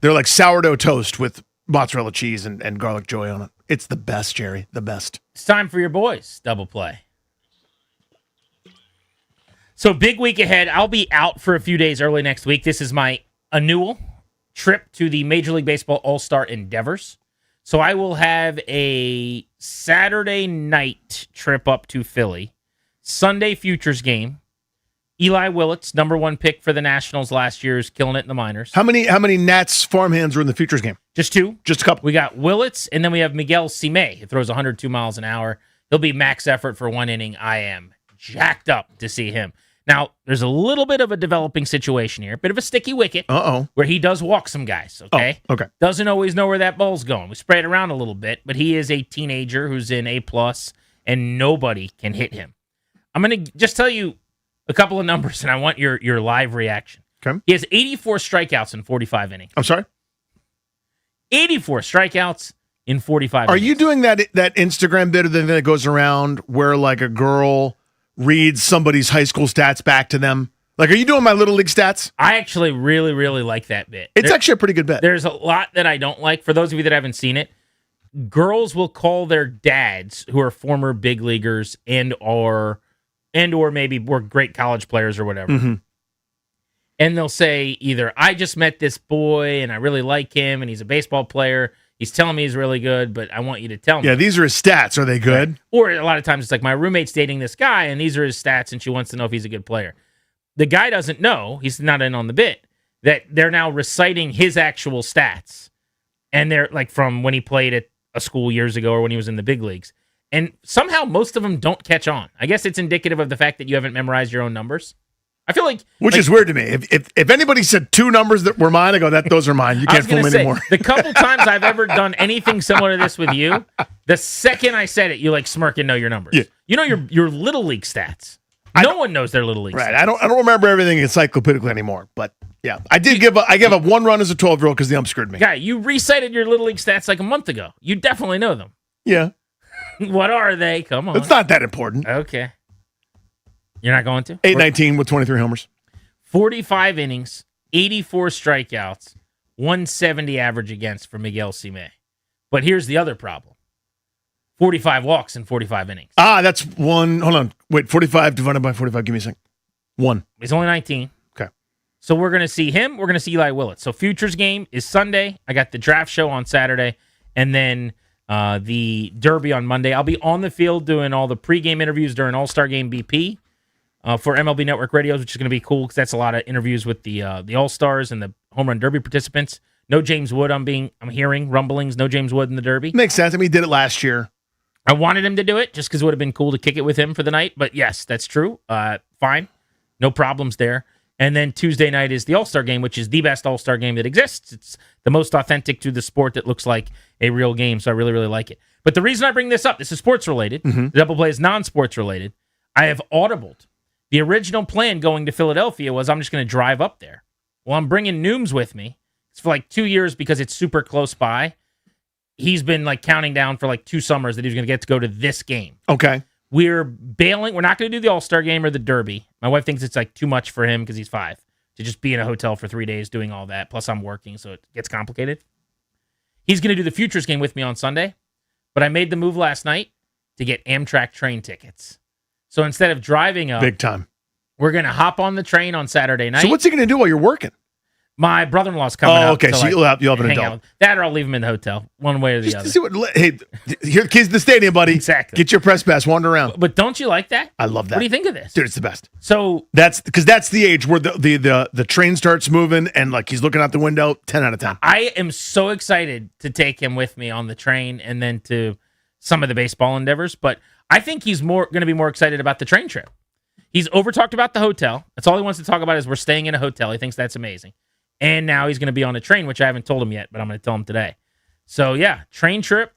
They're like sourdough toast with mozzarella cheese and garlic joy on it. It's the best, Jerry. The best. It's time for your boys' double play. So big week ahead. I'll be out for a few days early next week. This is my annual trip to the Major League Baseball All-Star Endeavors. So I will have a Saturday night trip up to Philly. Sunday futures game. Eli Willits, #1 pick for the Nationals last year, is killing it in the minors. How many Nats farmhands are in the futures game? Just 2. Just a couple. We got Willits, and then we have Miguel Cime. He throws 102 miles an hour. He'll be max effort for 1 inning. I am jacked up to see him. Now, there's a little bit of a developing situation here. Bit of a sticky wicket. Where he does walk some guys, okay? Oh, okay. Doesn't always know where that ball's going. We spray it around a little bit, but he is a teenager who's in A+, and nobody can hit him. I'm going to just tell you a couple of numbers, and I want your live reaction. Okay. He has 84 strikeouts in 45 innings. I'm sorry? 84 strikeouts in 45 Are innings. you doing that Instagram bit that goes around where like a girl reads somebody's high school stats back to them? Like, are you doing my Little League stats? I actually really, really like that bit. It's actually a pretty good bit. There's a lot that I don't like. For those of you that haven't seen it, girls will call their dads, who are former big leaguers or maybe were great college players or whatever. Mm-hmm. And they'll say either, I just met this boy and I really like him and he's a baseball player. He's telling me he's really good, but I want you to tell me. Yeah, these are his stats. Are they good? Right. Or a lot of times it's like, my roommate's dating this guy and these are his stats and she wants to know if he's a good player. The guy doesn't know, he's not in on the bit, that they're now reciting his actual stats. And they're like from when he played at a school years ago or when he was in the big leagues. And somehow most of them don't catch on. I guess it's indicative of the fact that you haven't memorized your own numbers. I feel like... Which is weird to me. If anybody said 2 numbers that were mine, I go, those are mine. You can't fool me anymore. The couple times I've ever done anything similar to this with you, the second I said it, you like smirk and know your numbers. Yeah. You know your Little League stats. No one knows their Little League stats. I don't remember everything encyclopedically anymore, but Yeah, I gave a 1 run as a 12-year-old because the ump screwed me. Guy, you recited your Little League stats like a month ago. You definitely know them. Yeah. What are they? Come on. It's not that important. Okay. You're not going to? 819 with 23 homers. 45 innings, 84 strikeouts, 170 average against for Miguel Cime. But here's the other problem. 45 walks in 45 innings. That's one. Hold on. Wait, 45 divided by 45. Give me a second. 1. He's only 19. Okay. So we're going to see him. We're going to see Eli Willett. So Futures game is Sunday. I got the draft show on Saturday. And then the Derby on Monday. I'll be on the field doing all the pregame interviews during All-Star Game BP for MLB Network Radios, which is going to be cool because that's a lot of interviews with the All-Stars and the Home Run Derby participants. No James Wood. I'm hearing rumblings. No James Wood in the Derby. Makes sense. I mean, he did it last year. I wanted him to do it just because it would have been cool to kick it with him for the night. But yes, that's true. Fine. No problems there. And then Tuesday night is the All-Star game, which is the best All-Star game that exists. It's the most authentic to the sport that looks like a real game. So I really, really like it. But the reason I bring this up, this is sports related. Mm-hmm. The double play is non-sports related. I have audibled. The original plan going to Philadelphia was I'm just going to drive up there. Well, I'm bringing Nooms with me. It's for like 2 years because it's super close by. He's been like counting down for like 2 summers that he's going to get to go to this game. Okay. We're bailing. We're not going to do the All-Star game or the Derby. My wife thinks it's like too much for him because he's 5 to just be in a hotel for 3 days doing all that. Plus I'm working, so it gets complicated. He's going to do the Futures game with me on Sunday, but I made the move last night to get Amtrak train tickets. So instead of driving up, big time, we're going to hop on the train on Saturday night. So what's he going to do while you're working? My brother-in-law's coming up. Okay, so you'll have an hang adult. out. That or I'll leave him in the hotel, one way or the other. See what, hey, here, kids in the stadium, buddy. Exactly. Get your press pass, wander around. But don't you like that? I love that. What do you think of this? Dude, it's the best. So that's because that's the age where the train starts moving and like he's looking out the window. 10 out of 10. I am so excited to take him with me on the train and then to some of the baseball endeavors. But I think he's going to be more excited about the train trip. He's over-talked about the hotel. That's all he wants to talk about is we're staying in a hotel. He thinks that's amazing. And now he's going to be on a train, which I haven't told him yet, but I'm going to tell him today. So, yeah, train trip.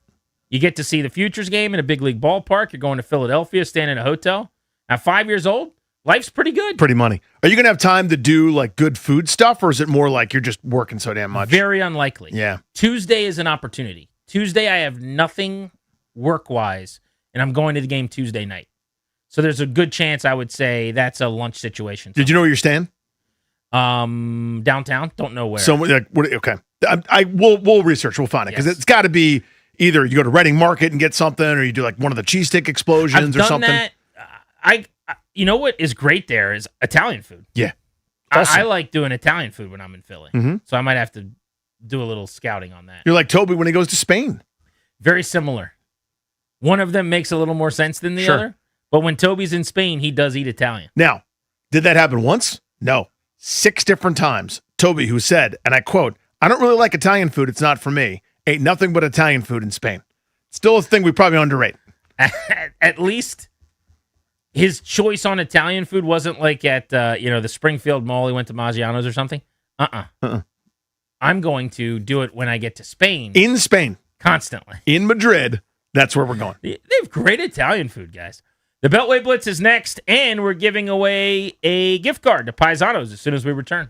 You get to see the Futures game in a big league ballpark. You're going to Philadelphia, staying in a hotel. At 5 years old, life's pretty good. Pretty money. Are you going to have time to do like good food stuff, or is it more like you're just working so damn much? Very unlikely. Yeah. Tuesday is an opportunity. Tuesday, I have nothing work-wise, and I'm going to the game Tuesday night. So there's a good chance I would say that's a lunch situation. Did you know where you're staying? Downtown. Don't know where. So like, okay, we'll research. We'll find it because it's got to be either you go to Reading Market and get something, or you do like one of the cheese stick explosions or something. That. You know what is great there is Italian food. Yeah, I like doing Italian food when I'm in Philly. Mm-hmm. So I might have to do a little scouting on that. You're like Toby when he goes to Spain. Very similar. One of them makes a little more sense than the other. But when Toby's in Spain, he does eat Italian. Now, did that happen once? No. 6 different times. Toby, who said, and I quote, "I don't really like Italian food. It's not for me. Ate nothing but Italian food in Spain." Still a thing we probably underrate. At least his choice on Italian food wasn't like at the Springfield Mall. He went to Maggiano's or something. I'm going to do it when I get to Spain. In Spain. Constantly. In Madrid. That's where we're going. They have great Italian food, guys. The Beltway Blitz is next, and we're giving away a gift card to Paisanos as soon as we return.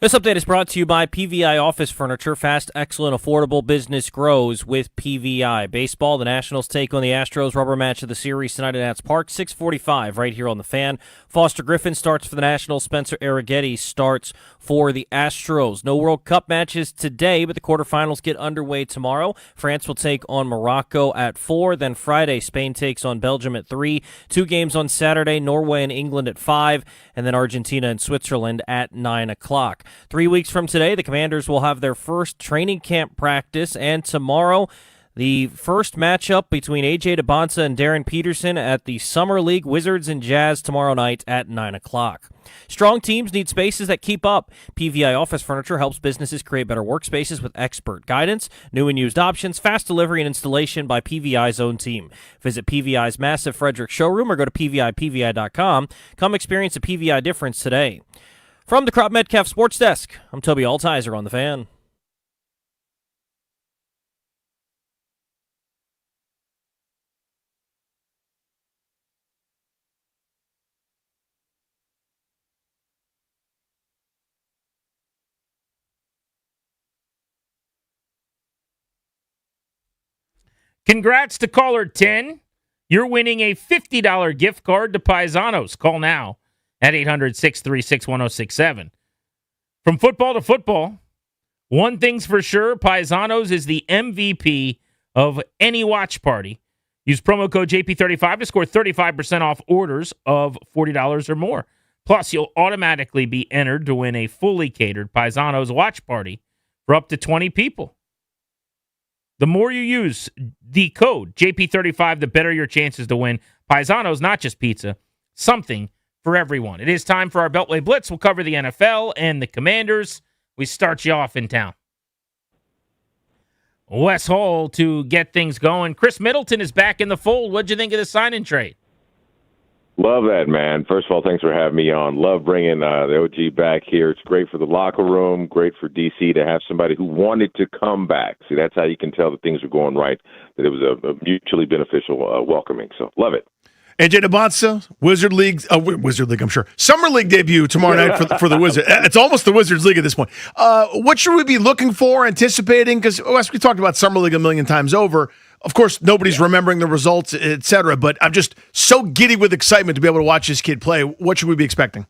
This update is brought to you by PVI Office Furniture. Fast, excellent, affordable business grows with PVI. Baseball, the Nationals take on the Astros. Rubber match of the series tonight at Nats Park, 6:45 right here on the Fan. Foster Griffin starts for the Nationals. Spencer Arrighetti starts for the Astros. No World Cup matches today, but the quarterfinals get underway tomorrow. France will take on Morocco at 4. Then Friday, Spain takes on Belgium at 3. 2 games on Saturday, Norway and England at 5. And then Argentina and Switzerland at 9 o'clock. 3 weeks from today, the Commanders will have their first training camp practice, and tomorrow, the first matchup between A.J. DeBonsa and Darren Peterson at the Summer League Wizards and Jazz tomorrow night at 9 o'clock. Strong teams need spaces that keep up. PVI Office Furniture helps businesses create better workspaces with expert guidance, new and used options, fast delivery, and installation by PVI's own team. Visit PVI's massive Frederick showroom or go to PVI.com. Come experience the PVI difference today. From the Crop Metcalf Sports Desk, I'm Toby Altizer on the Fan. Congrats to caller 10. You're winning a $50 gift card to Paisanos. Call now at 800-636-1067. From football to football, one thing's for sure, Paisanos is the MVP of any watch party. Use promo code JP35 to score 35% off orders of $40 or more. Plus, you'll automatically be entered to win a fully catered Paisanos watch party for up to 20 people. The more you use the code JP35, the better your chances to win. Paisanos, not just pizza, something for everyone. It is time for our Beltway Blitz. We'll cover the NFL and the Commanders. We start you off in town. Wes Hall to get things going. Chris Middleton is back in the fold. What'd you think of the sign-in trade? Love that, man. First of all, thanks for having me on. Love bringing the OG back here. It's great for the locker room, great for DC to have somebody who wanted to come back. See, that's how you can tell that things are going right, that it was a mutually beneficial welcoming. So, love it. A.J. DeBonsa, Wizard League, I'm sure. Summer League debut tomorrow night for the Wizards. It's almost the Wizards League at this point. What should we be looking for, anticipating? Because, as we talked about Summer League a million times over, of course, nobody's remembering the results, et cetera, but I'm just so giddy with excitement to be able to watch this kid play. What should we be expecting?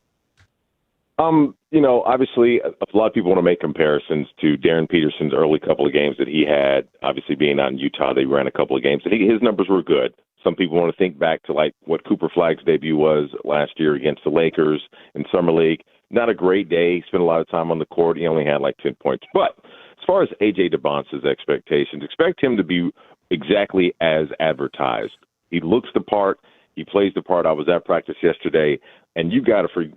Obviously, a lot of people want to make comparisons to Darren Peterson's early couple of games that he had. Obviously, being out in Utah, they ran a couple of games, and his numbers were good. Some people want to think back to like what Cooper Flagg's debut was last year against the Lakers in Summer League. Not a great day. He spent a lot of time on the court. He only had like 10 points. But as far as A.J. DeBonsa's expectations, expect him to be exactly as advertised. He looks the part. He plays the part. I was at practice yesterday, and you got to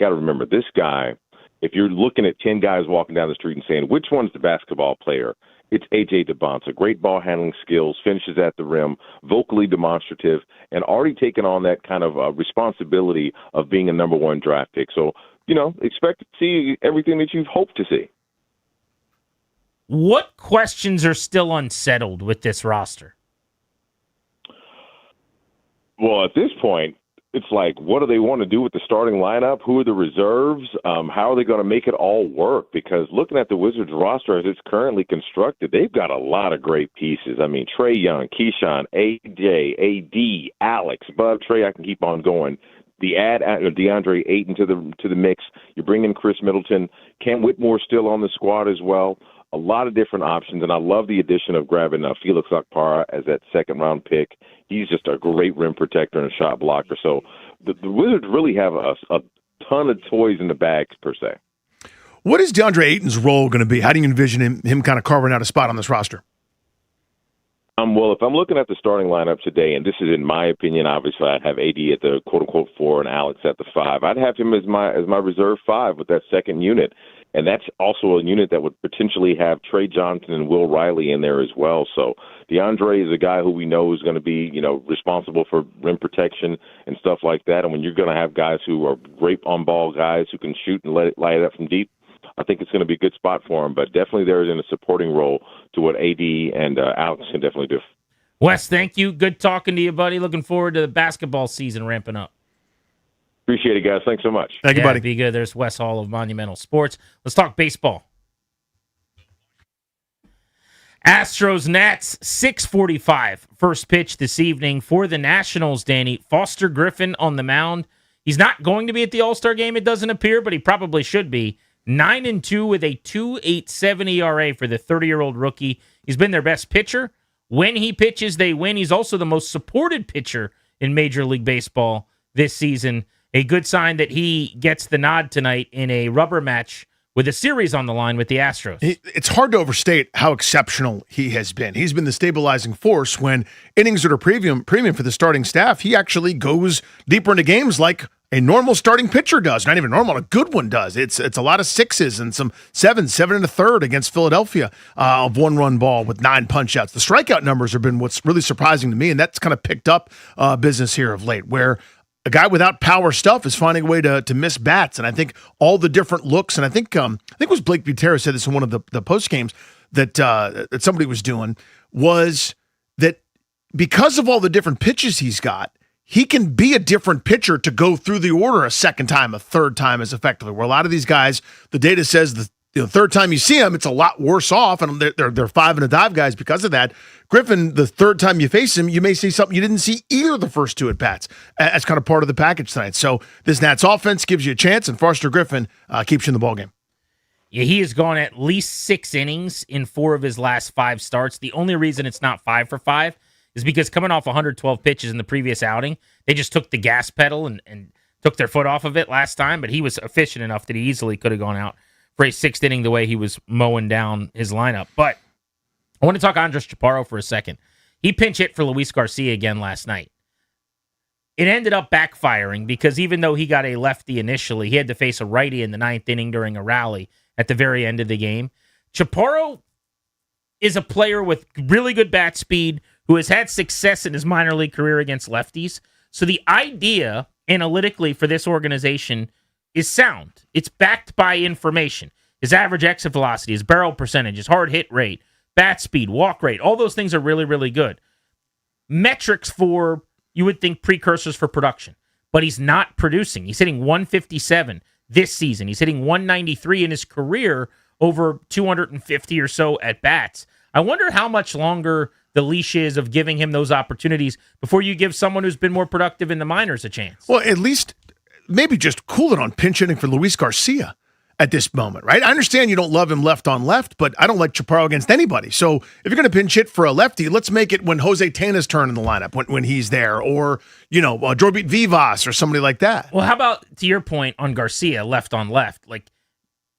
remember this guy. If you're looking at 10 guys walking down the street and saying, which one's the basketball player? It's A.J. DeBonsa. Great ball handling skills, finishes at the rim, vocally demonstrative, and already taken on that kind of responsibility of being a number one draft pick. So, expect to see everything that you've hoped to see. What questions are still unsettled with this roster? Well, at this point, it's like, what do they want to do with the starting lineup? Who are the reserves? How are they going to make it all work? Because looking at the Wizards roster as it's currently constructed, they've got a lot of great pieces. I mean, Trae Young, Keyshawn, AJ, AD, Alex, Bud, Trey, I can keep on going. The add DeAndre Ayton to the mix. You bring in Chris Middleton. Cam Whitmore still on the squad as well. A lot of different options, and I love the addition of grabbing Felix Okpara as that second-round pick. He's just a great rim protector and shot blocker. So the Wizards really have a ton of toys in the bag, per se. What is DeAndre Ayton's role going to be? How do you envision him kind of carving out a spot on this roster? Well, if I'm looking at the starting lineup today, and this is in my opinion, obviously I'd have AD at the quote-unquote 4 and Alex at the 5. I'd have him as my reserve 5 with that second unit. And that's also a unit that would potentially have Trey Johnson and Will Riley in there as well. So DeAndre is a guy who we know is going to be, responsible for rim protection and stuff like that. And when you're going to have guys who are great on-ball guys who can shoot and light it up from deep, I think it's going to be a good spot for him. But definitely there is in a supporting role to what AD and Alex can definitely do. Wes, thank you. Good talking to you, buddy. Looking forward to the basketball season ramping up. Appreciate it, guys. Thanks so much. Thank you, buddy. Be good. There's Wes Hall of Monumental Sports. Let's talk baseball. Astros Nats 6:45 first pitch this evening for the Nationals. Danny, Foster Griffin on the mound. He's not going to be at the All-Star game, it doesn't appear, but he probably should be. 9-2 with a 2.87 ERA for the 30-year-old rookie. He's been their best pitcher. When he pitches, they win. He's also the most supported pitcher in Major League Baseball this season. A good sign that he gets the nod tonight in a rubber match with a series on the line with the Astros. It's hard to overstate how exceptional he has been. He's been the stabilizing force when innings that are premium for the starting staff. He actually goes deeper into games like a normal starting pitcher does. Not even normal, a good one does. It's a lot of sixes and some sevens, 7 1/3 against Philadelphia of 1-run ball with 9 punch-outs. The strikeout numbers have been what's really surprising to me, and that's kind of picked up business here of late, where a guy without power stuff is finding a way to miss bats. And I think all the different looks, and I think it was Blake Butera said this in one of the post games that somebody was doing, was that because of all the different pitches he's got, he can be a different pitcher to go through the order a second time, a third time as effectively. Where a lot of these guys, the data says the third time you see them, it's a lot worse off, and they're 5 and a dive guys because of that. Griffin, the third time you face him, you may see something you didn't see either of the first 2 at bats. That's kind of part of the package tonight. So this Nats offense gives you a chance, and Foster Griffin keeps you in the ballgame. Yeah, he has gone at least 6 innings in 4 of his last 5 starts. The only reason it's not 5 for 5 is because coming off 112 pitches in the previous outing, they just took the gas pedal and took their foot off of it last time, but he was efficient enough that he easily could have gone out for a 6th inning the way he was mowing down his lineup. But I want to talk Andres Chaparro for a second. He pinch hit for Luis Garcia again last night. It ended up backfiring because even though he got a lefty initially, he had to face a righty in the 9th inning during a rally at the very end of the game. Chaparro is a player with really good bat speed who has had success in his minor league career against lefties. So the idea analytically for this organization is sound. It's backed by information. His average exit velocity, his barrel percentage, his hard hit rate, bat speed, walk rate, all those things are really, really good. Metrics for, you would think, precursors for production. But he's not producing. He's hitting 157 this season. He's hitting 193 in his career over 250 or so at bats. I wonder how much longer the leash is of giving him those opportunities before you give someone who's been more productive in the minors a chance. Well, at least maybe just cool it on pinch hitting for Luis Garcia at this moment, right? I understand you don't love him left on left, but I don't like Chaparro against anybody. So if you're going to pinch hit for a lefty, let's make it when Jose Tena's turn in the lineup, when he's there, or, Jorbit Vivas or somebody like that. Well, how about, to your point on Garcia, left on left? Like,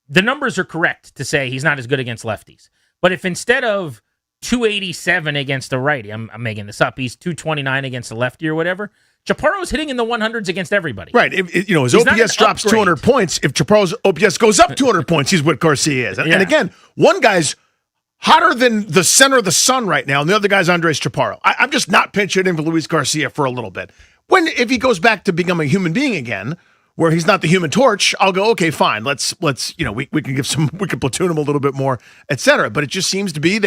the numbers are correct to say he's not as good against lefties. But if instead of 287 against a righty, I'm making this up, he's 229 against a lefty or whatever, Chaparro's hitting in the 100s against everybody. Right. His OPS drops 200 points. If Chaparro's OPS goes up 200 points, he's what Garcia is. And again, one guy's hotter than the center of the sun right now, and the other guy's Andres Chaparro. I'm just not pinch hitting for Luis Garcia for a little bit. If he goes back to becoming a human being again, where he's not the Human Torch, I'll go, okay, fine. Let's we can platoon him a little bit more, et cetera. But it just seems to be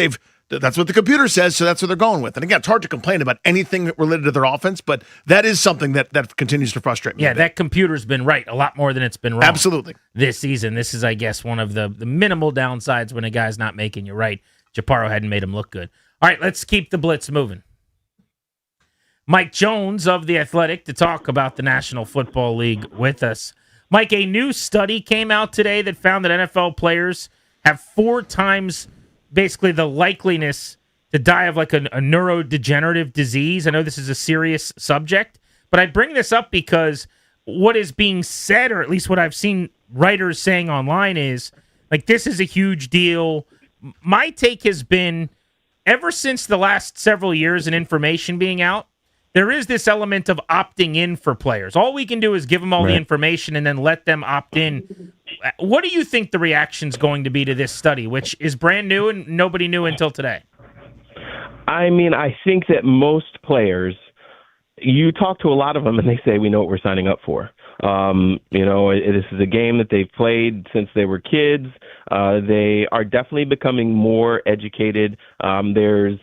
that's what the computer says, so that's what they're going with. And again, it's hard to complain about anything related to their offense, but that is something that continues to frustrate me. Yeah, that computer's been right a lot more than it's been wrong. Absolutely. This season. This is, I guess, one of the minimal downsides when a guy's not making you right. Chaparro hadn't made him look good. All right, let's keep the blitz moving. Mike Jones of The Athletic to talk about the National Football League with us. Mike, a new study came out today that found that NFL players have 4 times basically the likeliness to die of like a neurodegenerative disease. I know this is a serious subject, but I bring this up because what is being said, or at least what I've seen writers saying online, is like this is a huge deal. My take has been, ever since the last several years and information being out, there is this element of opting in for players. All we can do is give them all the information and then let them opt in. What do you think the reaction's going to be to this study, which is brand new and nobody knew until today? I mean, I think that most players, you talk to a lot of them and they say, we know what we're signing up for. This is a game that they've played since they were kids. They are definitely becoming more educated. There's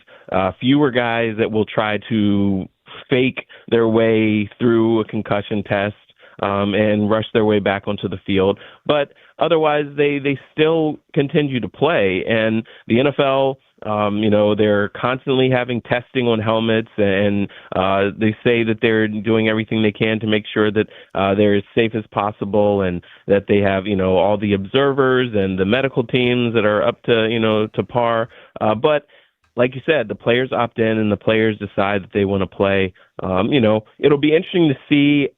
fewer guys that will try to fake their way through a concussion test. and rush their way back onto the field. But otherwise, they still continue to play. And the NFL, they're constantly having testing on helmets, and they say that they're doing everything they can to make sure that they're as safe as possible, and that they have, all the observers and the medical teams that are up to par. But like you said, the players opt in and the players decide that they want to play. It'll be interesting to see,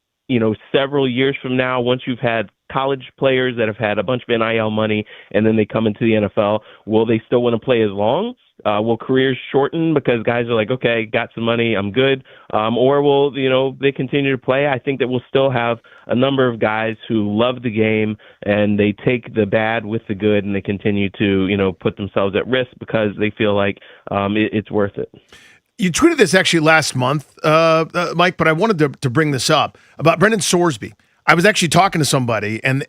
several years from now, once you've had college players that have had a bunch of NIL money and then they come into the NFL, will they still want to play as long? Will careers shorten because guys are like, okay, got some money, I'm good? Or will, they continue to play? I think that we'll still have a number of guys who love the game and they take the bad with the good and they continue to, put themselves at risk because they feel like it's worth it. You tweeted this actually last month, Mike, but I wanted to bring this up about Brendan Sorsby. I was actually talking to somebody, and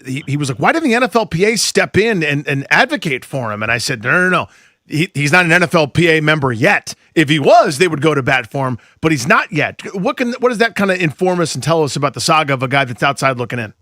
he was like, why didn't the NFLPA step in and advocate for him? And I said, no. He's not an NFLPA member yet. If he was, they would go to bat for him, but he's not yet. What does that kind of inform us and tell us about the saga of a guy that's outside looking in?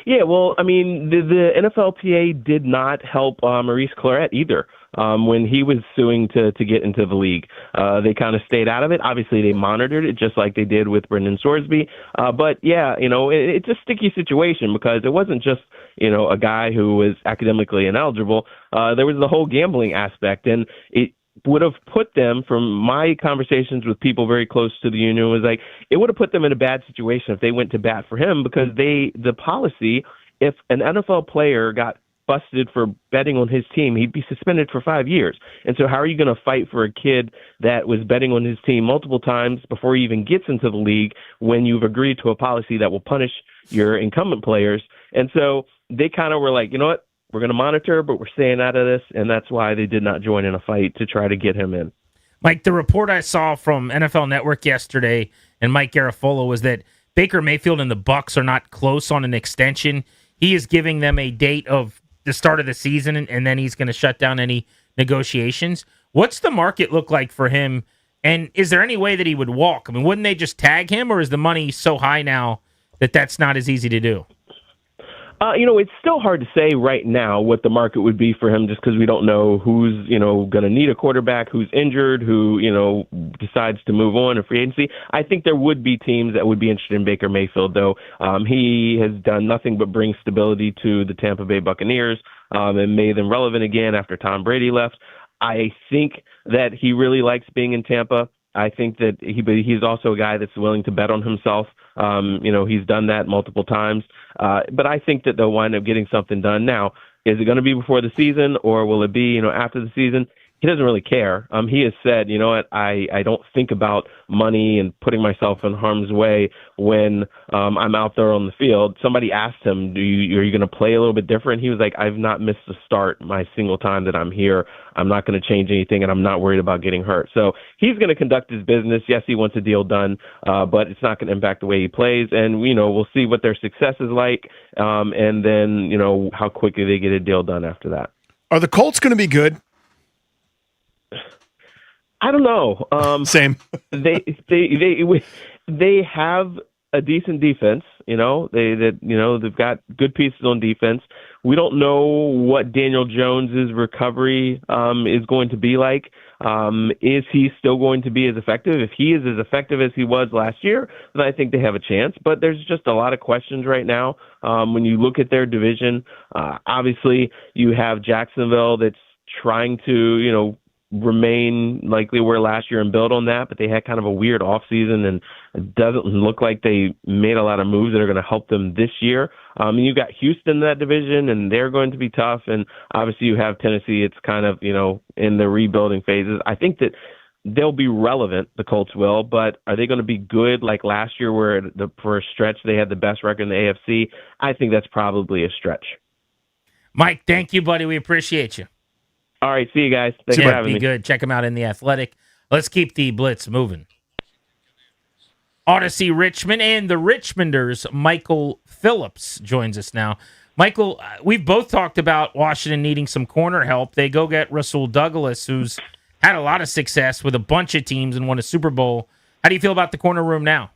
Yeah, well, I mean, the NFLPA did not help Maurice Clarett either. When he was suing to get into the league, they kind of stayed out of it. Obviously, they monitored it just like they did with Brendan Sorsby. But yeah, it's a sticky situation because it wasn't just, a guy who was academically ineligible. There was the whole gambling aspect, and it would have put them, from my conversations with people very close to the union, was like, it would have put them in a bad situation if they went to bat for him because the policy, if an NFL player got busted for betting on his team, he'd be suspended for 5 years. And so how are you going to fight for a kid that was betting on his team multiple times before he even gets into the league when you've agreed to a policy that will punish your incumbent players? And so they kind of were like, you know what, we're going to monitor, but we're staying out of this. And that's why they did not join in a fight to try to get him in. Mike, the report I saw from NFL Network yesterday and Mike Garafolo was that Baker Mayfield and the Bucs are not close on an extension. He is giving them a date of the start of the season, and then he's going to shut down any negotiations. What's the market look like for him, and is there any way that he would walk? I mean, wouldn't they just tag him, or is the money so high now that that's not as easy to do? It's still hard to say right now what the market would be for him just because we don't know who's, going to need a quarterback, who's injured, who, decides to move on in free agency. I think there would be teams that would be interested in Baker Mayfield, though. He has done nothing but bring stability to the Tampa Bay Buccaneers and made them relevant again after Tom Brady left. I think that he really likes being in Tampa. I think that he's also a guy that's willing to bet on himself. He's done that multiple times. But I think that they'll wind up getting something done. Now, is it going to be before the season or will it be, after the season? He doesn't really care. He has said, you know what, I don't think about money and putting myself in harm's way when I'm out there on the field. Somebody asked him, are you going to play a little bit different? He was like, I've not missed a start my single time that I'm here. I'm not going to change anything, and I'm not worried about getting hurt. So he's going to conduct his business. Yes, he wants a deal done, but it's not going to impact the way he plays. And, we'll see what their success is like, and then, how quickly they get a deal done after that. Are the Colts going to be good? I don't know. Same. They have a decent defense. They've got good pieces on defense. We don't know what Daniel Jones's recovery is going to be like. Is he still going to be as effective? If he is as effective as he was last year, then I think they have a chance. But there's just a lot of questions right now. When you look at their division, obviously you have Jacksonville that's trying to, remain like they were last year and build on that, but they had kind of a weird offseason, and it doesn't look like they made a lot of moves that are going to help them this year. And you've got Houston in that division, and they're going to be tough. And obviously you have Tennessee. It's kind of, in the rebuilding phases. I think that they'll be relevant, the Colts will, but are they going to be good like last year where for a stretch they had the best record in the AFC? I think that's probably a stretch. Mike, thank you, buddy. We appreciate you. All right, see you guys. Thanks for having me. Good. Check him out in The Athletic. Let's keep the blitz moving. Odyssey Richmond and the Richmonders, Michael Phillips joins us now. Michael, we've both talked about Washington needing some corner help. They go get Rasul Douglas, who's had a lot of success with a bunch of teams and won a Super Bowl. How do you feel about the corner room now?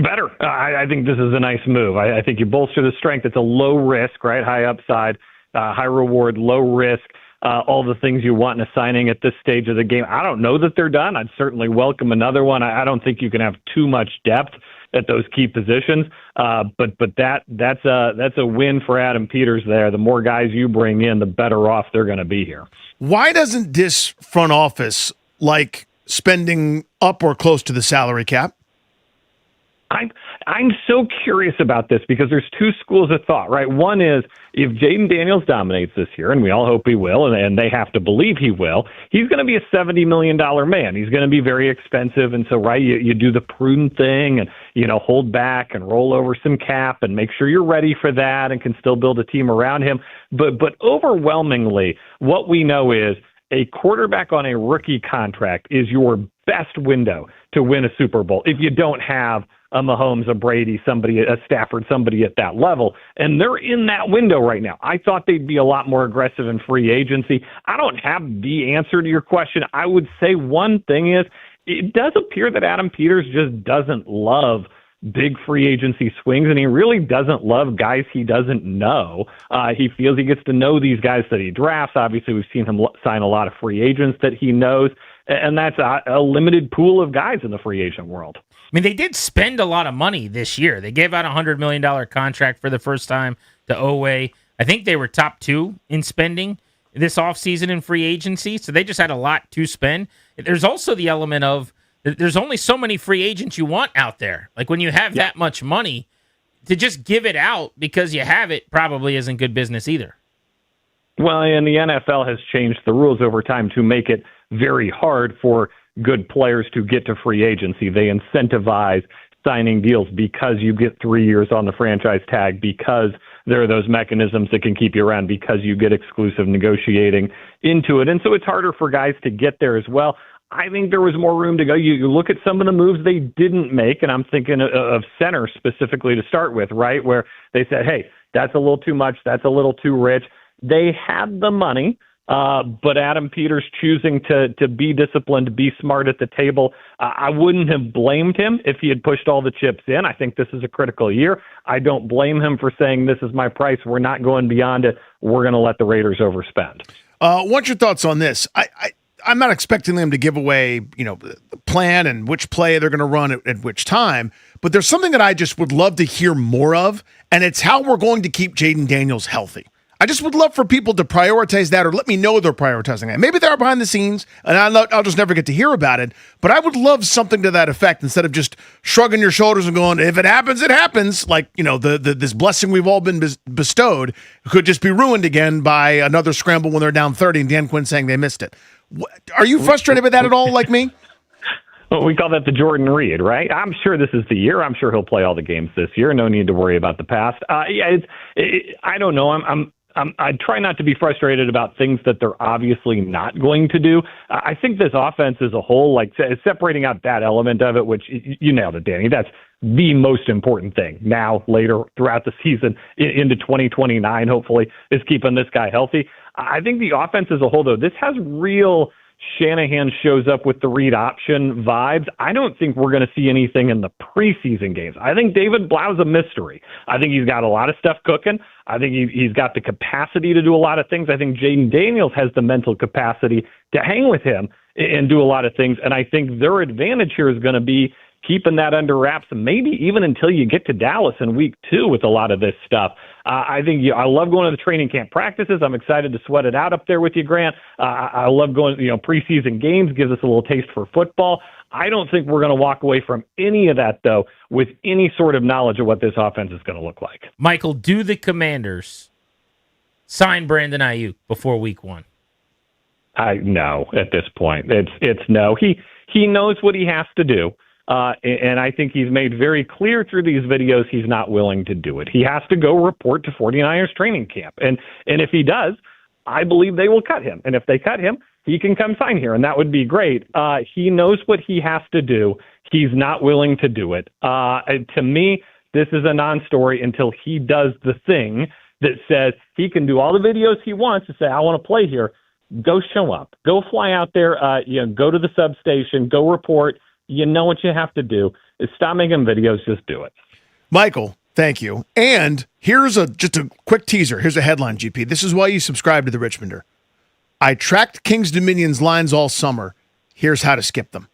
Better. I think this is a nice move. I think you bolster the strength. It's a low risk, right? High upside, high reward, low risk. All the things you want in a signing at this stage of the game. I don't know that they're done. I'd certainly welcome another one. I don't think you can have too much depth at those key positions. But that's a win for Adam Peters there. The more guys you bring in, the better off they're going to be here. Why doesn't this front office like spending up or close to the salary cap? I'm so curious about this because there's two schools of thought, right? One is if Jaden Daniels dominates this year, and we all hope he will, and they have to believe he will, he's going to be a $70 million man. He's going to be very expensive. And so, right, you do the prudent thing and, hold back and roll over some cap and make sure you're ready for that and can still build a team around him. But overwhelmingly, what we know is a quarterback on a rookie contract is your best window to win a Super Bowl if you don't have a Mahomes, a Brady, a Stafford, somebody at that level. And they're in that window right now. I thought they'd be a lot more aggressive in free agency. I don't have the answer to your question. I would say one thing is it does appear that Adam Peters just doesn't love big free agency swings, and he really doesn't love guys he doesn't know. He feels he gets to know these guys that he drafts. Obviously, we've seen him sign a lot of free agents that he knows, and that's a limited pool of guys in the free agent world. I mean, they did spend a lot of money this year. They gave out a $100 million contract for the first time to Oweh. I think they were top 2 in spending this offseason in free agency, so they just had a lot to spend. There's also the element of there's only so many free agents you want out there. Like when you have that much money, to just give it out because you have it probably isn't good business either. Well, and the NFL has changed the rules over time to make it very hard for good players to get to free agency. They incentivize signing deals because you get 3 years on the franchise tag, because there are those mechanisms that can keep you around, because you get exclusive negotiating into it. And so it's harder for guys to get there as well. I think there was more room to go. You look at some of the moves they didn't make, and I'm thinking of center specifically to start with, right, where they said, hey, that's a little too much, that's a little too rich. They had the money, but Adam Peters choosing to be disciplined, be smart at the table. I wouldn't have blamed him if he had pushed all the chips in. I think this is a critical year. I don't blame him for saying this is my price. We're not going beyond it. We're going to let the Raiders overspend. What's your thoughts on this? I'm not expecting them to give away, the plan and which play they're going to run at which time, but there's something that I just would love to hear more of, and it's how we're going to keep Jaden Daniels healthy. I just would love for people to prioritize that or let me know they're prioritizing that. Maybe they're behind the scenes, and I'll just never get to hear about it, but I would love something to that effect instead of just shrugging your shoulders and going, if it happens, it happens. Like, this blessing we've all been bestowed could just be ruined again by another scramble when they're down 30 and Dan Quinn saying they missed it. Are you frustrated with that at all, like me? Well, we call that the Jordan Reed, right? I'm sure this is the year. I'm sure he'll play all the games this year. No need to worry about the past. I don't know. I try not to be frustrated about things that they're obviously not going to do. I think this offense as a whole, like separating out that element of it, which you nailed it, Danny. That's the most important thing now, later, throughout the season, into 2029, hopefully, is keeping this guy healthy. I think the offense as a whole, though, this has real Shanahan shows up with the read option vibes. I don't think we're going to see anything in the preseason games. I think David Blau's a mystery. I think he's got a lot of stuff cooking. I think he's got the capacity to do a lot of things. I think Jaden Daniels has the mental capacity to hang with him and do a lot of things. And I think their advantage here is going to be keeping that under wraps, maybe even until you get to Dallas in week 2 with a lot of this stuff. I love going to the training camp practices. I'm excited to sweat it out up there with you, Grant. I love going, preseason games, gives us a little taste for football. I don't think we're going to walk away from any of that, though, with any sort of knowledge of what this offense is going to look like. Michael, do the Commanders sign Brandon Ayuk before week 1? No, at this point. It's no. He knows what he has to do. And I think he's made very clear through these videos he's not willing to do it. He has to go report to 49ers training camp. And if he does, I believe they will cut him. And if they cut him, he can come sign here, and that would be great. He knows what he has to do. He's not willing to do it. To me, this is a non-story until he does the thing that says he can do all the videos he wants to say, I want to play here. Go show up. Go fly out there. Go to the substation. Go report. You know what you have to do. is stop making videos, just do it. Michael, thank you. And here's just a quick teaser. Here's a headline, GP. This is why you subscribe to the Richmonder. I tracked Kings Dominion's lines all summer. Here's how to skip them.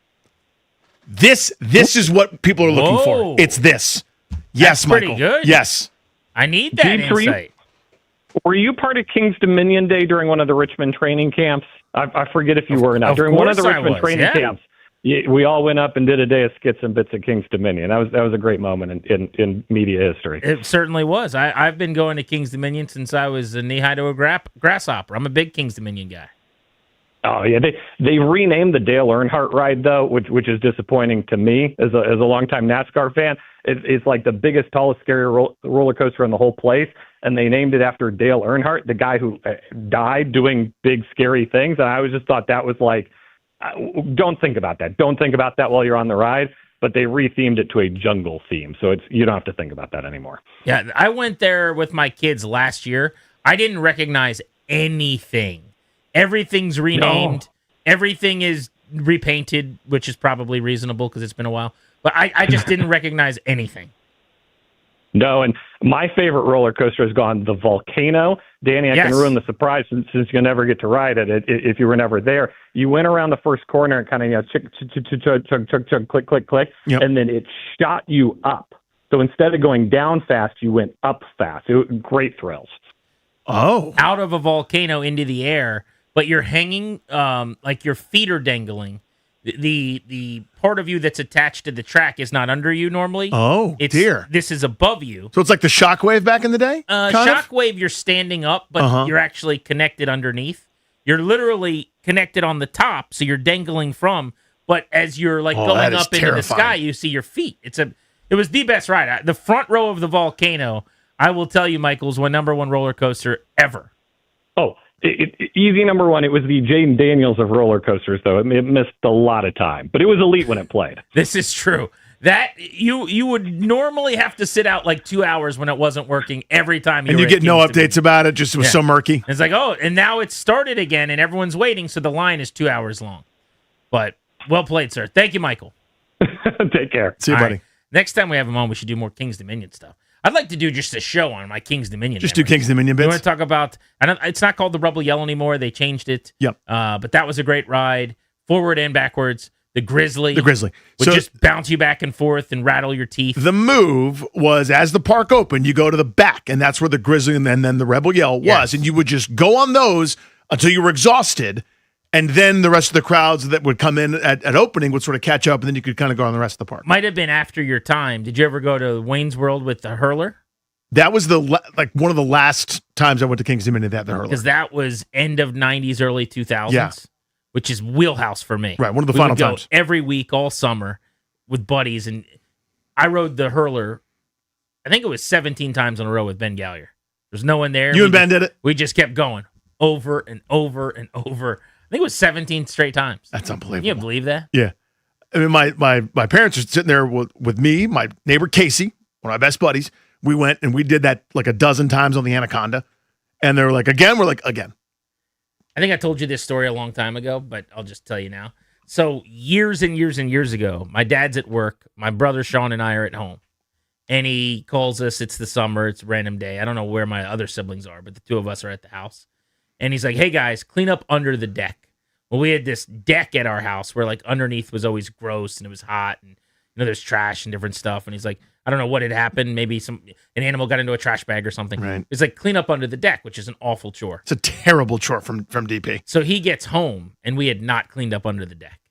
This is what people are looking for. It's this. Yes, That's pretty Michael. good. Yes. I need that insight. Were you part of Kings Dominion Day during one of the Richmond training camps? I forget if you were or not. During one of the Richmond training camps, we all went up and did a day of skits and bits at Kings Dominion. That was a great moment in media history. It certainly was. I've been going to Kings Dominion since I was knee-high to a grasshopper. I'm a big Kings Dominion guy. Oh yeah, they renamed the Dale Earnhardt ride though, which is disappointing to me as a longtime NASCAR fan. It's like the biggest, tallest, scary roller coaster in the whole place, and they named it after Dale Earnhardt, the guy who died doing big, scary things. And I always just thought that was like, don't think about that. Don't think about that while you're on the ride. But they rethemed it to a jungle theme, so you don't have to think about that anymore. Yeah, I went there with my kids last year. I didn't recognize anything. Everything's renamed. No. Everything is repainted, which is probably reasonable because it's been a while. But I just didn't recognize anything. No, and my favorite roller coaster has gone the Volcano. Danny, I can ruin the surprise since you'll never get to ride it if you were never there. You went around the first corner and kind of chug, click, click, click, and then it shot you up. So instead of going down fast, you went up fast. Great thrills. Oh. Out of a volcano into the air, but you're hanging like your feet are dangling. The part of you that's attached to the track is not under you normally. Oh, dear. This is above you. So it's like the Shockwave back in the day? Shockwave, you're standing up, but you're actually connected underneath. You're literally connected on the top, so you're dangling from. But as you're like going up into the sky, you see your feet. It was the best ride. The front row of the volcano, I will tell you, Michael, is my number one roller coaster ever. Oh, easy number one. It was the Jaden Daniels of roller coasters, though. It missed a lot of time, but it was elite when it played. This is true. That you would normally have to sit out like 2 hours when it wasn't working every time. And you get no updates about it. Just it was so murky. It's like, oh, and now it's started again, and everyone's waiting, so the line is 2 hours long. But well played, sir. Thank you, Michael. Take care. See you, buddy. Right. Next time we have him on, we should do more Kings Dominion stuff. I'd like to do just a show on my Kings Dominion. Just do Kings Dominion bits. You want to talk about? It's not called the Rebel Yell anymore. They changed it. Yep. But that was a great ride, forward and backwards. The Grizzly would just bounce you back and forth and rattle your teeth. The move was, as the park opened, you go to the back, and that's where the Grizzly and then the Rebel Yell was, and you would just go on those until you were exhausted, and then the rest of the crowds that would come in at opening would sort of catch up, and then you could kind of go on the rest of the park. Might have been after your time. Did you ever go to Wayne's World with the hurler? That was one of the last times I went to Kings Dominion. The hurler, because that was end of '90s, early 2000s. Yeah. Which is wheelhouse for me. Right, one of the we final would go times. every week, all summer, with buddies, and I rode the hurler. I think it was 17 times in a row with Ben Gallier. There's no one there. You and Ben did it? We just kept going over and over and over. I think it was 17 straight times. That's unbelievable. You believe that? Yeah. I mean, my parents are sitting there with me, my neighbor Casey, one of my best buddies. We went and we did that like a dozen times on the Anaconda. And they were like, again? We're like, again. I think I told you this story a long time ago, but I'll just tell you now. So years and years and years ago, my dad's at work. My brother Sean and I are at home. And he calls us. It's the summer. It's a random day. I don't know where my other siblings are, but the two of us are at the house. And he's like, hey, guys, clean up under the deck. Well, we had this deck at our house where, like, underneath was always gross and it was hot. And, there's trash and different stuff. And he's like, I don't know what had happened. Maybe an animal got into a trash bag or something. Right. It's like, clean up under the deck, which is an awful chore. It's a terrible chore from DP. So he gets home, and we had not cleaned up under the deck.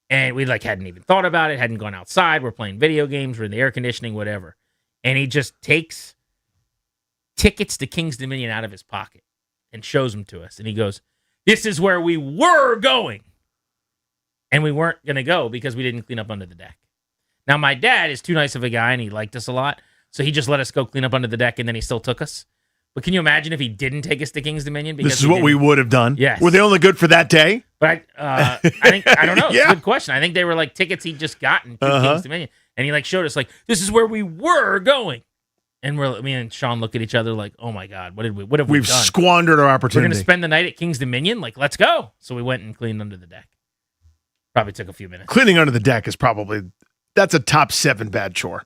And we hadn't even thought about it, hadn't gone outside. We're playing video games, we're in the air conditioning, whatever. And he just takes tickets to Kings Dominion out of his pocket and shows them to us. And he goes, this is where we were going. And we weren't going to go because we didn't clean up under the deck. Now, my dad is too nice of a guy, and he liked us a lot. So he just let us go clean up under the deck, and then he still took us. But can you imagine if he didn't take us to Kings Dominion? Because this is what we would have done. Yes. Were they only good for that day? But I think, I don't know. It's Yeah. a good question. I think they were like tickets he'd just gotten to Kings Dominion. And he showed us this is where we were going. And me and Sean look at each other like, oh my God, what have we done? We've squandered our We're opportunity. going to spend the night at Kings Dominion? Let's go. So we went and cleaned under the deck. Probably took a few minutes. Cleaning under the deck is probably that's a top 7 bad chore.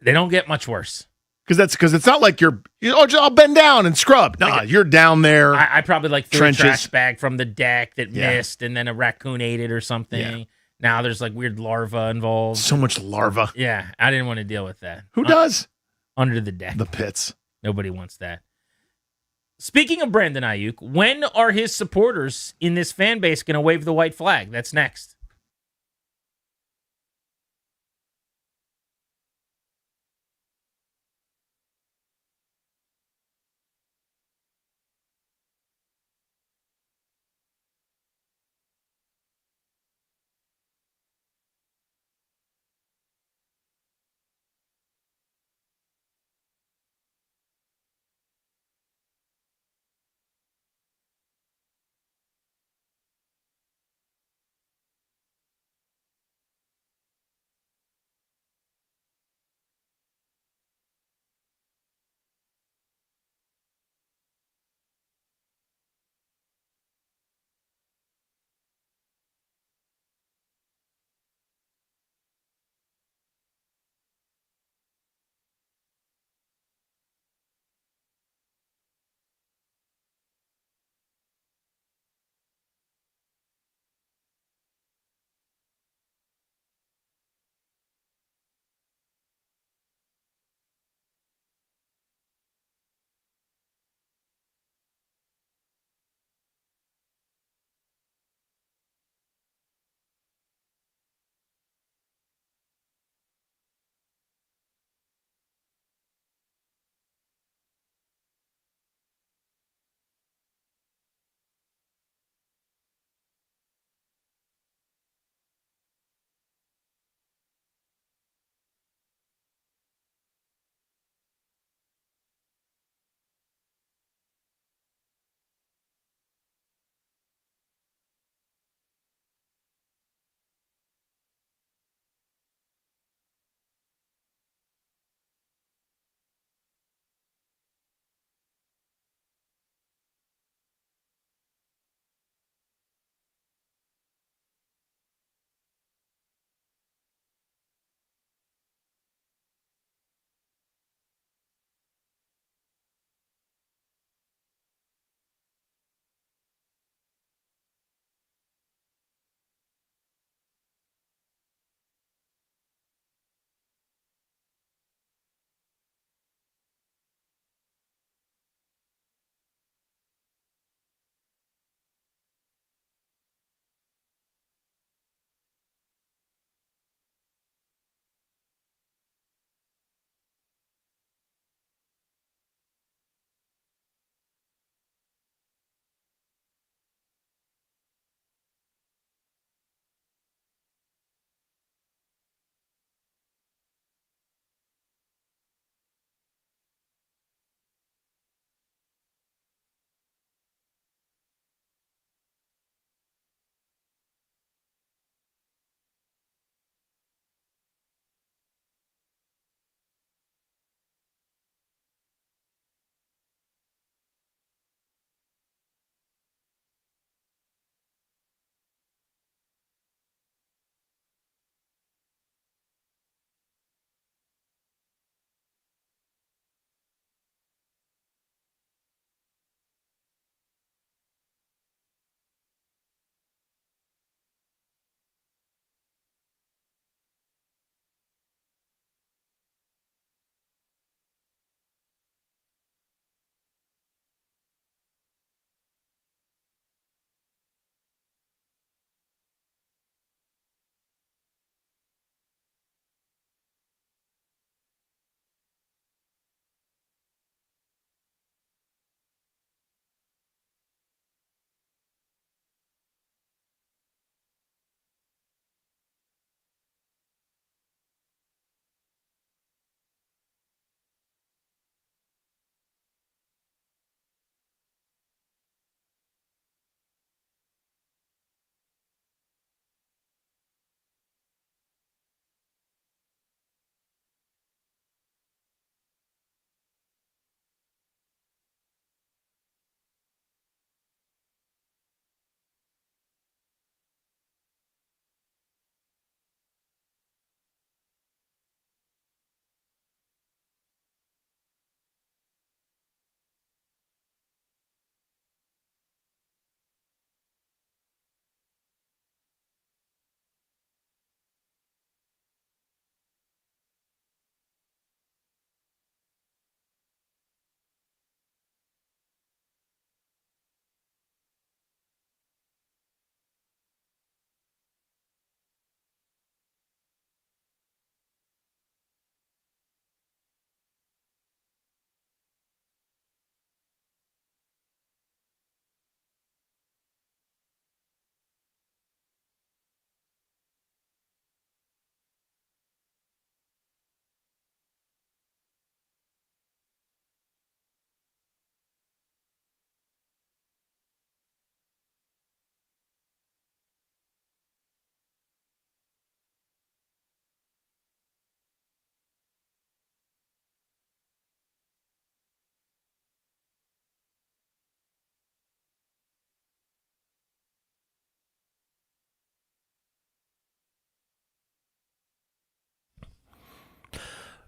They don't get much worse. Because it's not like I'll bend down and scrub. Nah, you're down there. I probably like threw trenches. a trash bag from the deck that missed, and then a raccoon ate it or something. Yeah. Now there's like weird larvae involved. So much larva. Yeah, I didn't want to deal with that. Who does? Under the deck. The pits. Nobody wants that. Speaking of Brandon Ayuk, when are his supporters in this fan base going to wave the white flag? That's next.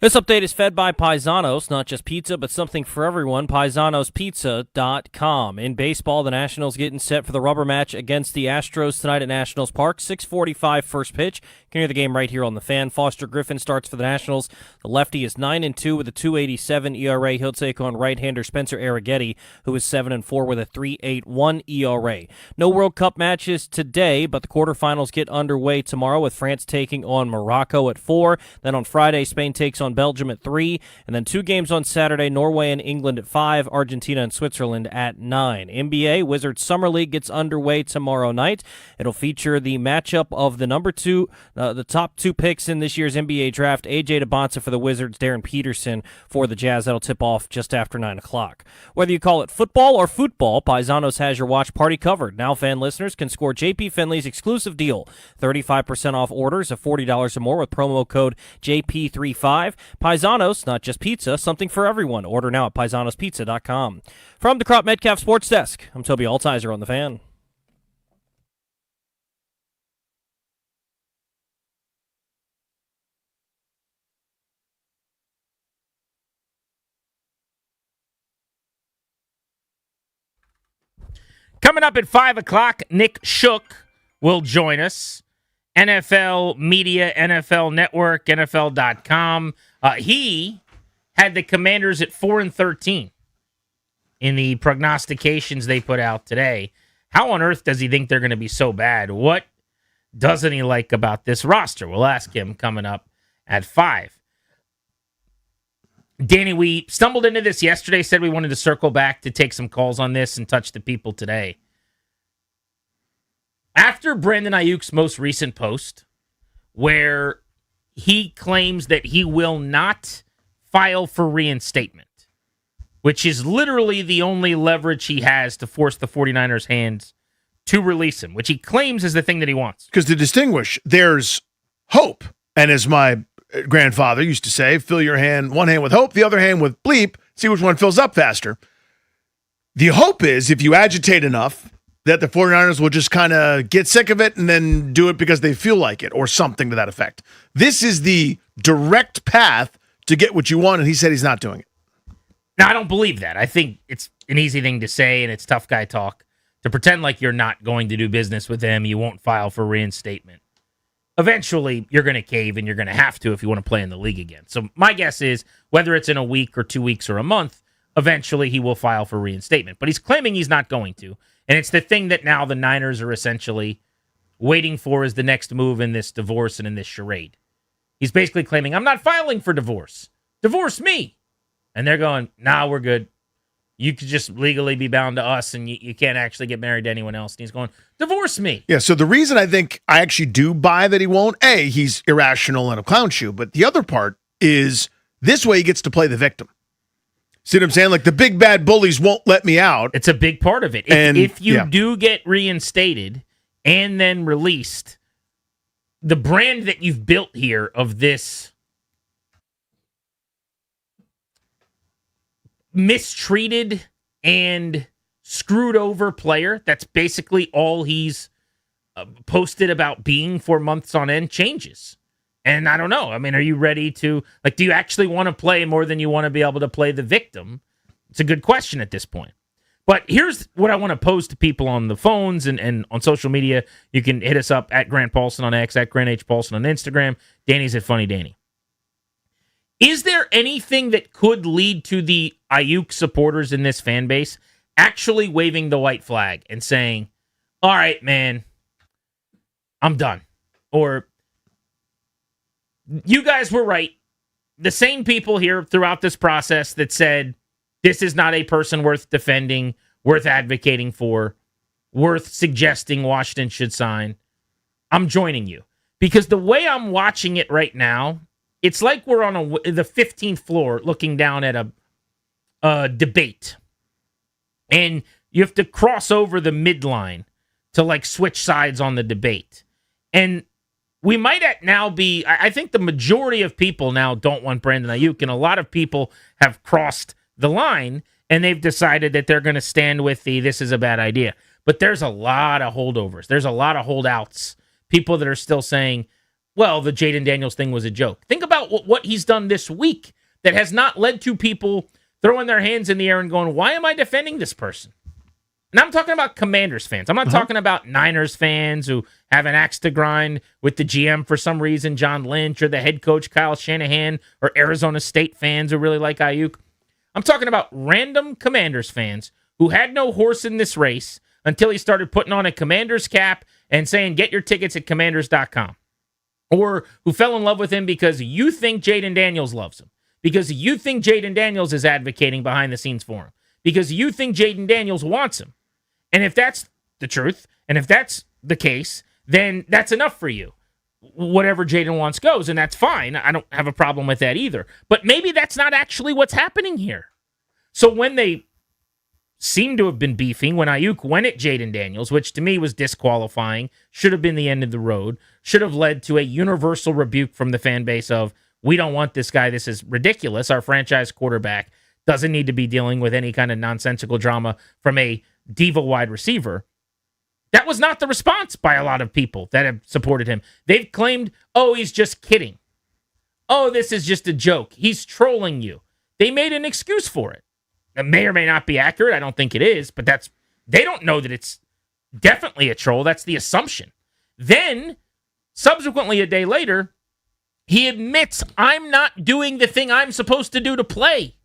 This update is fed by Paisanos, not just pizza, but something for everyone. Paisanospizza.com. In baseball, the Nationals getting set for the rubber match against the Astros tonight at Nationals Park. 6:45 first pitch. You can hear the game right here on the Fan. Foster Griffin starts for the Nationals. The lefty is 9-2 with a 2.87 ERA. He'll take on right-hander Spencer Arrighetti, who is 7-4 with a 3.81 ERA. No World Cup matches today, but the quarterfinals get underway tomorrow with France taking on Morocco at 4. Then on Friday, Spain takes on Belgium at 3, and then 2 games on Saturday, Norway and England at 5, Argentina and Switzerland at 9. NBA Wizards Summer League gets underway tomorrow night. It'll feature the matchup of the the top 2 picks in this year's NBA draft, AJ DeBonta for the Wizards, Darren Peterson for the Jazz. That'll tip off just after 9 o'clock. Whether you call it football or football, Paisanos has your watch party covered. Now fan listeners can score JP Finley's exclusive deal, 35% off orders of $40 or more with promo code JP35. Paisanos, not just pizza, something for everyone. Order now at paisanospizza.com. From the Crop Metcalf Sports Desk, I'm Toby Altizer on the Fan. Coming up at 5 o'clock, Nick Shook will join us. NFL Media, NFL Network, NFL.com. He had the Commanders at 4-13 in the prognostications they put out today. How on earth does he think they're going to be so bad? What doesn't he like about this roster? We'll ask him coming up at 5. Danny, we stumbled into this yesterday, said we wanted to circle back to take some calls on this and touch the people today. After Brandon Ayuk's most recent post, where he claims that he will not file for reinstatement, which is literally the only leverage he has to force the 49ers' hands to release him, which he claims is the thing that he wants. Because to distinguish, there's hope. And as my grandfather used to say, fill your hand, one hand with hope, the other hand with bleep, see which one fills up faster. The hope is if you agitate enough that the 49ers will just kind of get sick of it and then do it because they feel like it or something to that effect. This is the direct path to get what you want, and he said he's not doing it. Now, I don't believe that. I think it's an easy thing to say, and it's tough guy talk to pretend like you're not going to do business with them, you won't file for reinstatement. Eventually, you're going to cave, and you're going to have to if you want to play in the league again. So my guess is, whether it's in a week or 2 weeks or a month, eventually he will file for reinstatement. But he's claiming he's not going to. And it's the thing that now the Niners are essentially waiting for as the next move in this divorce and in this charade. He's basically claiming, I'm not filing for divorce. Divorce me. And they're going, nah, we're good. You could just legally be bound to us, and you can't actually get married to anyone else. And he's going, divorce me. Yeah, so the reason I think I actually do buy that he won't, A, he's irrational and a clown shoe, but the other part is this way he gets to play the victim. See what I'm saying? Like the big bad bullies won't let me out. It's a big part of it. If you do get reinstated and then released, the brand that you've built here of this mistreated and screwed over player, that's basically all he's posted about being for months on end, changes. And I don't know. I mean, are you ready to, do you actually want to play more than you want to be able to play the victim? It's a good question at this point. But here's what I want to pose to people on the phones and on social media. You can hit us up at Grant Paulson on X, at Grant H. Paulson on Instagram. Danny's at Funny Danny. Is there anything that could lead to the Ayuk supporters in this fan base actually waving the white flag and saying, all right, man, I'm done? Or, you guys were right. The same people here throughout this process that said this is not a person worth defending, worth advocating for, worth suggesting Washington should sign. I'm joining you. Because the way I'm watching it right now, it's like we're on the 15th floor looking down at a debate. And you have to cross over the midline to switch sides on the debate. And we might now be, I think the majority of people now don't want Brandon Ayuk, and a lot of people have crossed the line, and they've decided that they're going to stand with this is a bad idea. But there's a lot of holdovers. There's a lot of holdouts, people that are still saying, well, the Jaden Daniels thing was a joke. Think about what he's done this week that has not led to people throwing their hands in the air and going, why am I defending this person? And I'm talking about Commanders fans. I'm not talking about Niners fans who have an axe to grind with the GM for some reason, John Lynch, or the head coach, Kyle Shanahan, or Arizona State fans who really like Ayuk. I'm talking about random Commanders fans who had no horse in this race until he started putting on a Commanders cap and saying, get your tickets at commanders.com. Or who fell in love with him because you think Jaden Daniels loves him, because you think Jaden Daniels is advocating behind the scenes for him, because you think Jaden Daniels wants him. And if that's the truth, and if that's the case, then that's enough for you. Whatever Jaden wants goes, and that's fine. I don't have a problem with that either. But maybe that's not actually what's happening here. So when they seem to have been beefing, when Ayuk went at Jaden Daniels, which to me was disqualifying, should have been the end of the road, should have led to a universal rebuke from the fan base of, we don't want this guy, this is ridiculous. Our franchise quarterback doesn't need to be dealing with any kind of nonsensical drama from a diva wide receiver. That was not the response by a lot of people that have supported him. They've claimed, oh, he's just kidding. Oh, this is just a joke. He's trolling you. They made an excuse for it. It may or may not be accurate. I don't think it is, but they don't know that it's definitely a troll. That's the assumption. Then, subsequently a day later, he admits, I'm not doing the thing I'm supposed to do to play.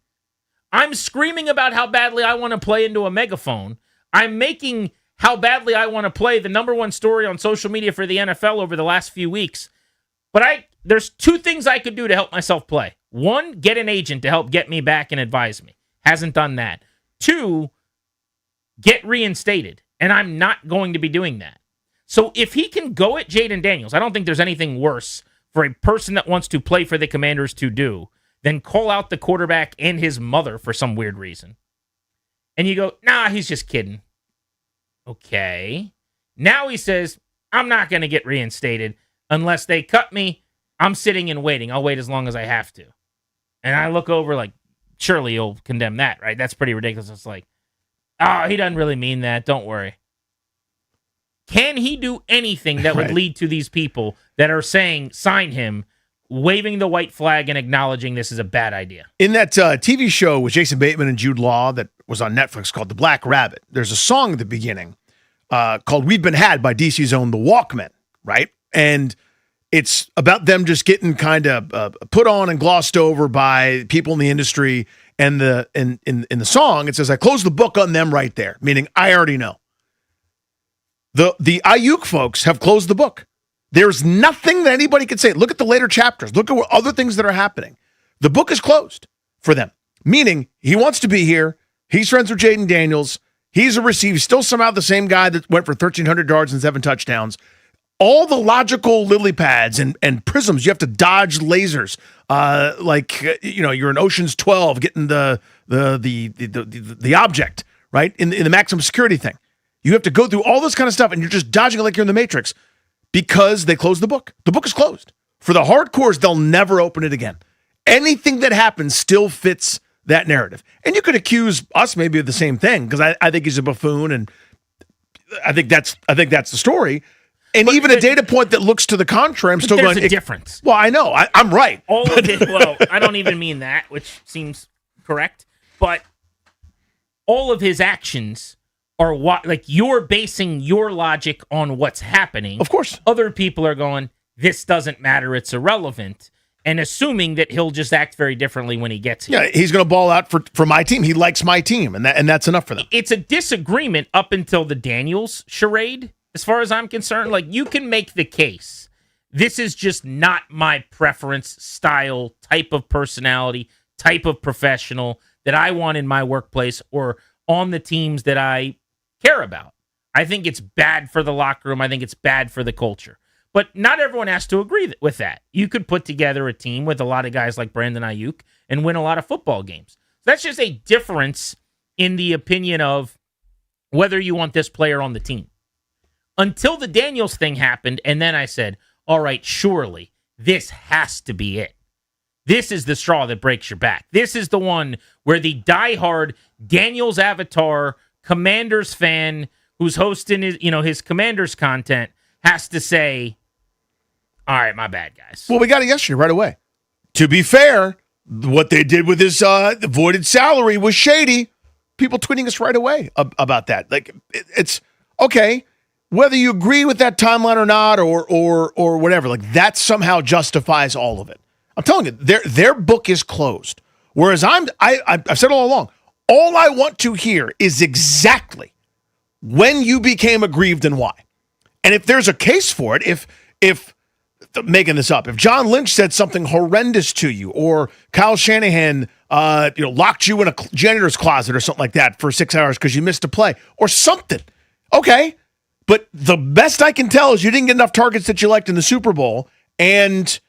I'm screaming about how badly I want to play into a megaphone. I'm making how badly I want to play the number one story on social media for the NFL over the last few weeks. But there's two things I could do to help myself play. One, get an agent to help get me back and advise me. Hasn't done that. Two, get reinstated. And I'm not going to be doing that. So if he can go at Jaden Daniels, I don't think there's anything worse for a person that wants to play for the Commanders to do than call out the quarterback and his mother for some weird reason. And you go, nah, he's just kidding. Okay. Now he says, I'm not going to get reinstated unless they cut me. I'm sitting and waiting. I'll wait as long as I have to. And I look over like, surely you'll condemn that, right? That's pretty ridiculous. It's like, oh, he doesn't really mean that. Don't worry. Can he do anything that would lead to these people that are saying, sign him, waving the white flag and acknowledging this is a bad idea? In that TV show with Jason Bateman and Jude Law that was on Netflix called The Black Rabbit, there's a song at the beginning called We've Been Had by DC's own The Walkmen, right? And it's about them just getting kind of put on and glossed over by people in the industry. And in the song, it says, I close the book on them right there, meaning I already know. The Ayuk folks have closed the book. There's nothing that anybody could say. Look at the later chapters. Look at what other things that are happening. The book is closed for them, meaning he wants to be here. He's friends with Jaden Daniels. He's a receiver, still somehow the same guy that went for 1,300 yards and 7 touchdowns. All the logical lily pads and prisms, you have to dodge lasers. You're in Ocean's 12 getting the object, right? In the maximum security thing. You have to go through all this kind of stuff, and you're just dodging it like you're in the Matrix because they closed the book. The book is closed. For the hardcores, they'll never open it again. Anything that happens still fits that narrative. And you could accuse us maybe of the same thing because I think he's a buffoon, and I think that's the story. And even a data point that looks to the contrary, I'm still going. There's a difference. Well, I know. I'm right. Well, I don't even mean that, which seems correct. But all of his actions are like you're basing your logic on what's happening. Of course. Other people are going, this doesn't matter, it's irrelevant, and assuming that he'll just act very differently when he gets here. Yeah, he's going to ball out for my team. He likes my team, and that's enough for them. It's a disagreement up until the Daniels charade, as far as I'm concerned. Like, you can make the case. This is just not my preference, style, type of personality, type of professional that I want in my workplace or on the teams that I care about. I think it's bad for the locker room. I think it's bad for the culture. But not everyone has to agree with that. You could put together a team with a lot of guys like Brandon Ayuk and win a lot of football games. So that's just a difference in the opinion of whether you want this player on the team. Until the Daniels thing happened, and then I said, all right, surely this has to be it. This is the straw that breaks your back. This is the one where the diehard Daniels avatar Commanders fan who's hosting his Commanders content has to say, All right, my bad, guys. Well, we got it yesterday right away. To be fair, what they did with his voided salary was shady. People tweeting us right away about that. Like, it's okay. Whether you agree with that timeline or not, or whatever, like that somehow justifies all of it. I'm telling you, their book is closed. Whereas I've said all along, all I want to hear is exactly when you became aggrieved and why. And if there's a case for it, if making this up, if John Lynch said something horrendous to you, or Kyle Shanahan locked you in a janitor's closet or something like that for 6 hours because you missed a play or something, okay. But the best I can tell is you didn't get enough targets that you liked in the Super Bowl and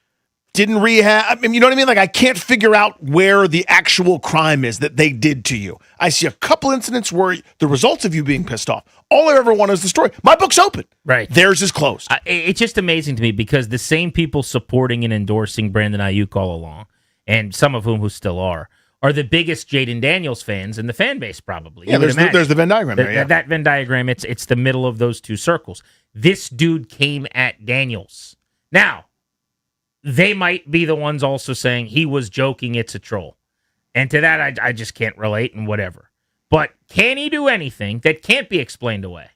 didn't rehab. I mean, you know what I mean? Like, I can't figure out where the actual crime is that they did to you. I see a couple incidents where the results of you being pissed off. All I ever want is the story. My book's open. Right. Theirs is closed. It's just amazing to me because the same people supporting and endorsing Brandon Ayuk all along, and some of whom who still are the biggest Jaden Daniels fans in the fan base, probably. Yeah, there's the Venn diagram there. Yeah. That Venn diagram, it's the middle of those two circles. This dude came at Daniels. Now, they might be the ones also saying he was joking, it's a troll. And to that, I just can't relate and whatever. But can he do anything that can't be explained away?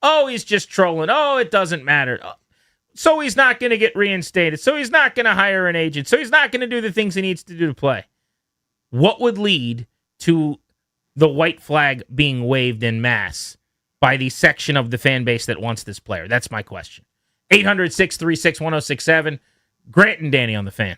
Oh, he's just trolling. Oh, it doesn't matter. So he's not going to get reinstated. So he's not going to hire an agent. So he's not going to do the things he needs to do to play. What would lead to the white flag being waved en masse by the section of the fan base that wants this player? That's my question. 800-636-1067. Grant and Danny on the Fan.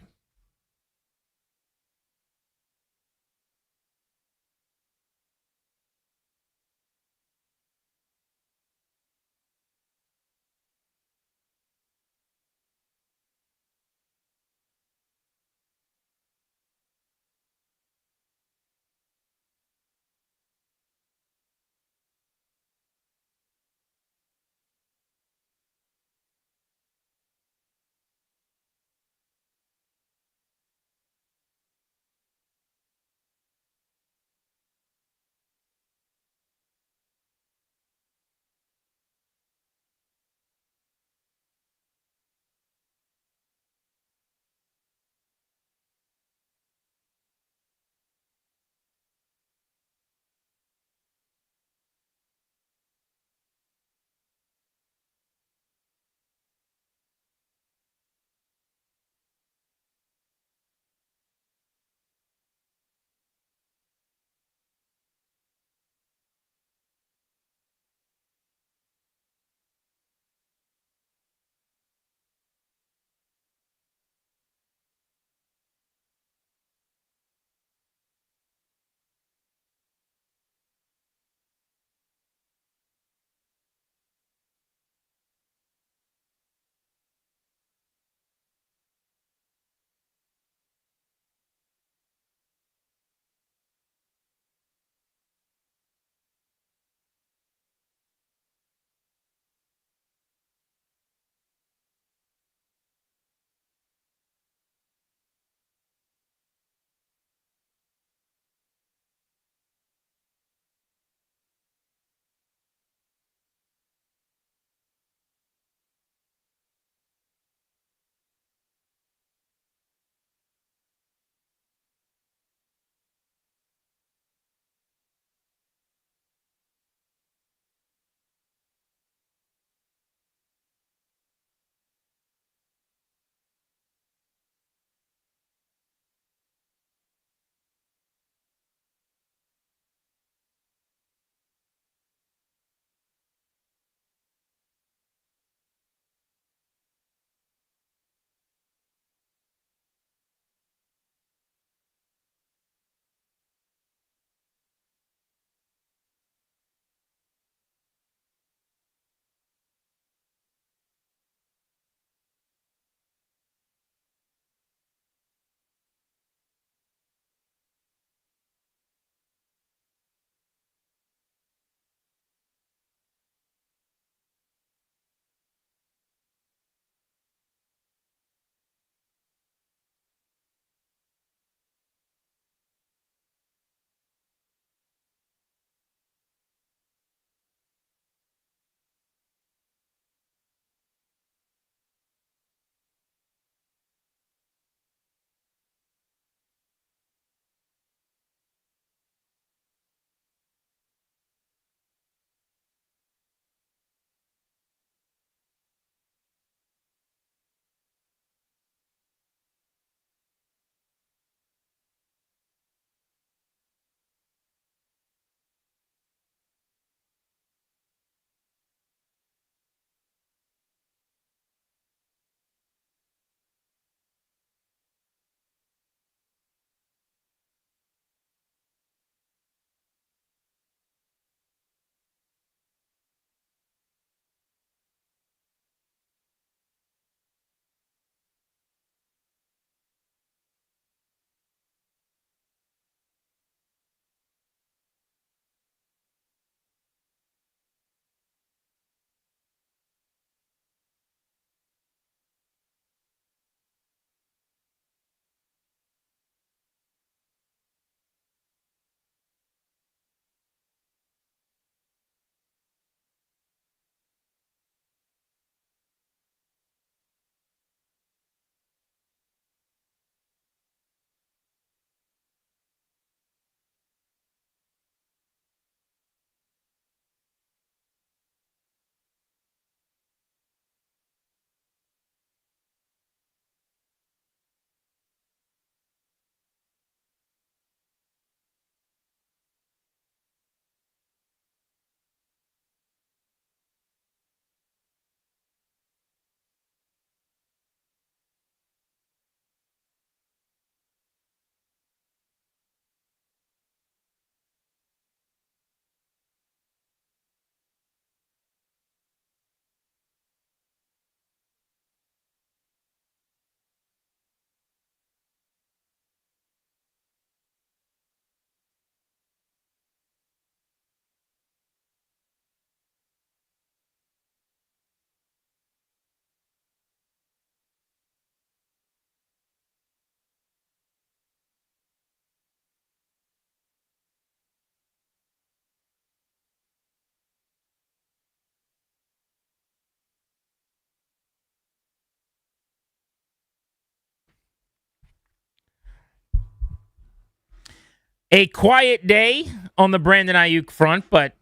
A quiet day on the Brandon Ayuk front, but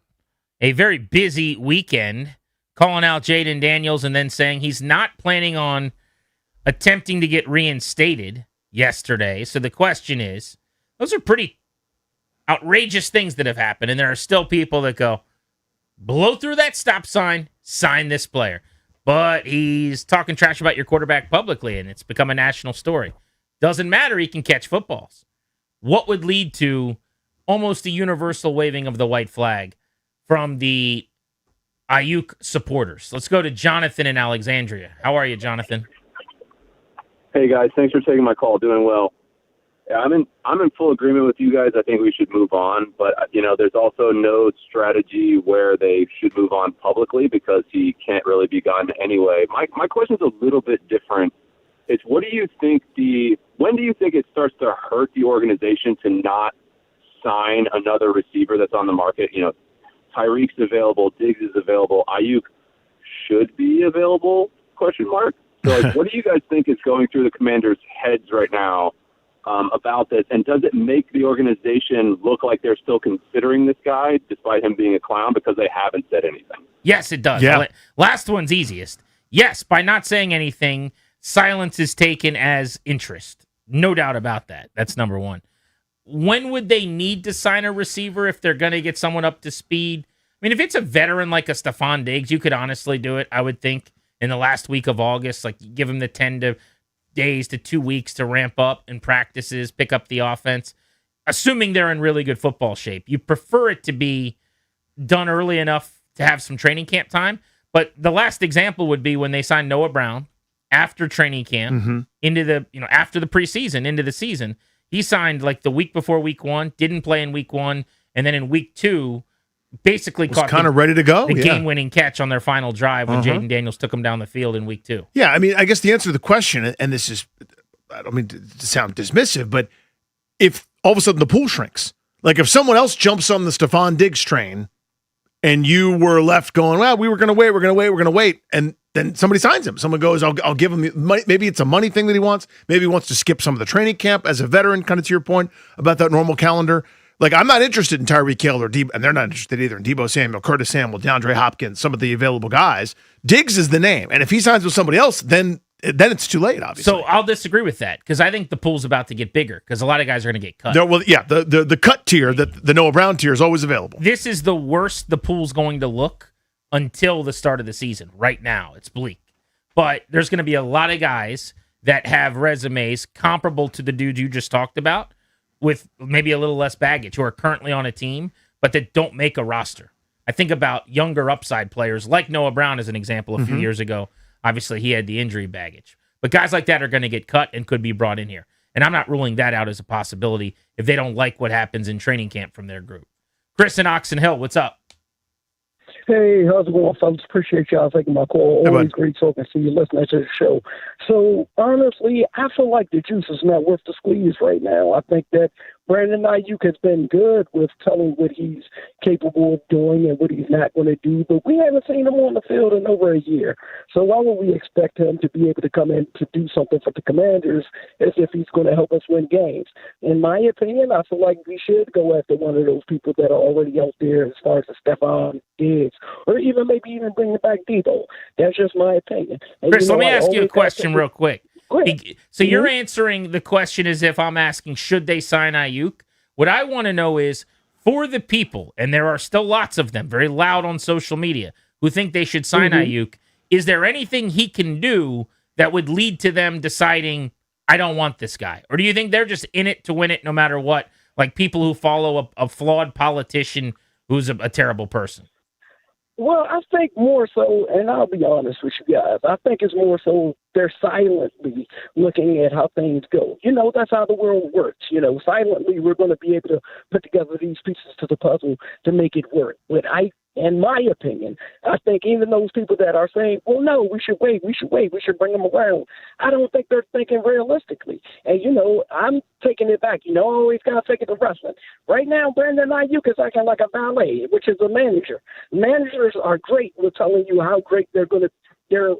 a very busy weekend, calling out Jaden Daniels and then saying he's not planning on attempting to get reinstated yesterday. So the question is, those are pretty outrageous things that have happened, and there are still people that go, blow through that stop sign, sign this player. But he's talking trash about your quarterback publicly, and it's become a national story. Doesn't matter, he can catch footballs. What would lead to almost a universal waving of the white flag from the Ayuk supporters? Let's go to Jonathan in Alexandria. How are you, Jonathan? Hey guys, thanks for taking my call. Doing well. Yeah, I'm in full agreement with you guys. I think we should move on, but there's also no strategy where they should move on publicly because he can't really be gotten anyway. My question's a little bit different. It's when do you think it starts to hurt the organization to not sign another receiver that's on the market? Tyreek's available, Diggs is available, Ayuk should be available? ? So, what do you guys think is going through the Commanders' heads right now about this? And does it make the organization look like they're still considering this guy despite him being a clown because they haven't said anything? Yes, it does. Yeah. Last one's easiest. Yes, by not saying anything, silence is taken as interest. No doubt about that. That's number one. When would they need to sign a receiver if they're going to get someone up to speed? I mean, if it's a veteran like a Stephon Diggs, you could honestly do it, I would think, in the last week of August. Like, give him the 10 days to 2 weeks to ramp up in practices, pick up the offense, assuming they're in really good football shape. You prefer it to be done early enough to have some training camp time. But the last example would be when they signed Noah Brown after training camp into the, after the preseason, into the season. He signed like the week before week one, didn't play in week one, and then in week two, basically caught kind of ready to go. The game-winning catch on their final drive when Jaden Daniels took him down the field in week two. Yeah, I mean, I guess the answer to the question, and this is, I don't mean to sound dismissive, but if all of a sudden the pool shrinks, like if someone else jumps on the Stephon Diggs train and you were left going, well, we're going to wait, and then somebody signs him. Someone goes, I'll give him money. Maybe it's a money thing that he wants. Maybe he wants to skip some of the training camp as a veteran, kind of to your point about that normal calendar. Like, I'm not interested in Tyreek Hill or Debo, and they're not interested either in Debo Samuel, Curtis Samuel, DeAndre Hopkins, some of the available guys. Diggs is the name. And if he signs with somebody else, then it's too late, obviously. So I'll disagree with that because I think the pool's about to get bigger because a lot of guys are going to get cut. The cut tier, the Noah Brown tier is always available. This is the worst the pool's going to look until the start of the season. Right now, it's bleak. But there's going to be a lot of guys that have resumes comparable to the dude you just talked about, with maybe a little less baggage, who are currently on a team, but that don't make a roster. I think about younger upside players like Noah Brown as an example a few years ago. Obviously, he had the injury baggage. But guys like that are going to get cut and could be brought in here. And I'm not ruling that out as a possibility if they don't like what happens in training camp from their group. Chris in Oxon Hill, what's up? Hey, how's it going, fellas? Appreciate y'all taking my call. Always great talking to you, listening to the show. So, honestly, I feel like the juice is not worth the squeeze right now. I think that Brandon Ayuk has been good with telling what he's capable of doing and what he's not going to do, but we haven't seen him on the field in over a year. So why would we expect him to be able to come in to do something for the Commanders as if he's going to help us win games? In my opinion, I feel like we should go after one of those people that are already out there as far as the Stephon Diggs, or even bringing back Debo. That's just my opinion. And Chris, let me ask you a question real quick. So you're answering the question as if I'm asking, should they sign Ayuk? What I want to know is, for the people, and there are still lots of them, very loud on social media, who think they should sign Ayuk, is there anything he can do that would lead to them deciding, I don't want this guy? Or do you think they're just in it to win it no matter what, like people who follow a flawed politician who's a terrible person? Well, I think more so, and I'll be honest with you guys, I think it's more so they're silently looking at how things go. That's how the world works. Silently we're going to be able to put together these pieces to the puzzle to make it work. But in my opinion, I think even those people that are saying, well, no, we should wait, we should bring them around, I don't think they're thinking realistically. And, I'm taking it back. Always got to take it to wrestling. Right now, Brandon Ayuk is acting like a valet, which is a manager. Managers are great with telling you how great they're going to their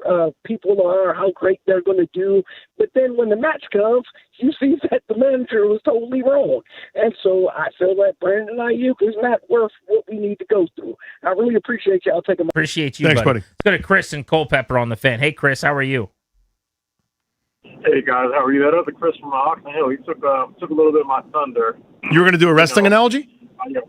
people are, how great they're going to do. But then when the match comes, you see that the manager was totally wrong. And so I feel that Brandon Ayuk is not worth what we need to go through. I really appreciate y'all taking my... Appreciate you, Thanks, buddy. Let's go to Chris and Culpeper on the Fan. Hey, Chris, how are you? Hey guys, how are you? That other Chris from Oxon Hill. He took a little bit of my thunder. You were going to do a wrestling analogy? No.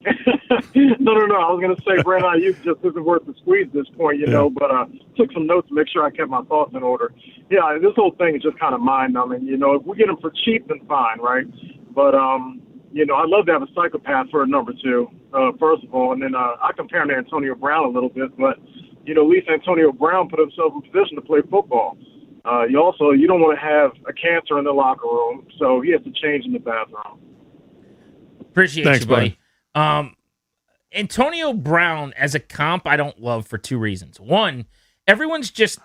I was going to say Brandon Ayuk just isn't worth the squeeze at this point, but took some notes to make sure I kept my thoughts in order. Yeah, this whole thing is just kind of mind-numbing. If we get him for cheap, then fine, right? But, I'd love to have a psychopath for a number two, first of all. And then I compare him to Antonio Brown a little bit, but, at least Antonio Brown put himself in position to play football. You don't want to have a cancer in the locker room, so he has to change in the bathroom. Appreciate you, buddy. Antonio Brown as a comp, I don't love for two reasons. One, everyone's just,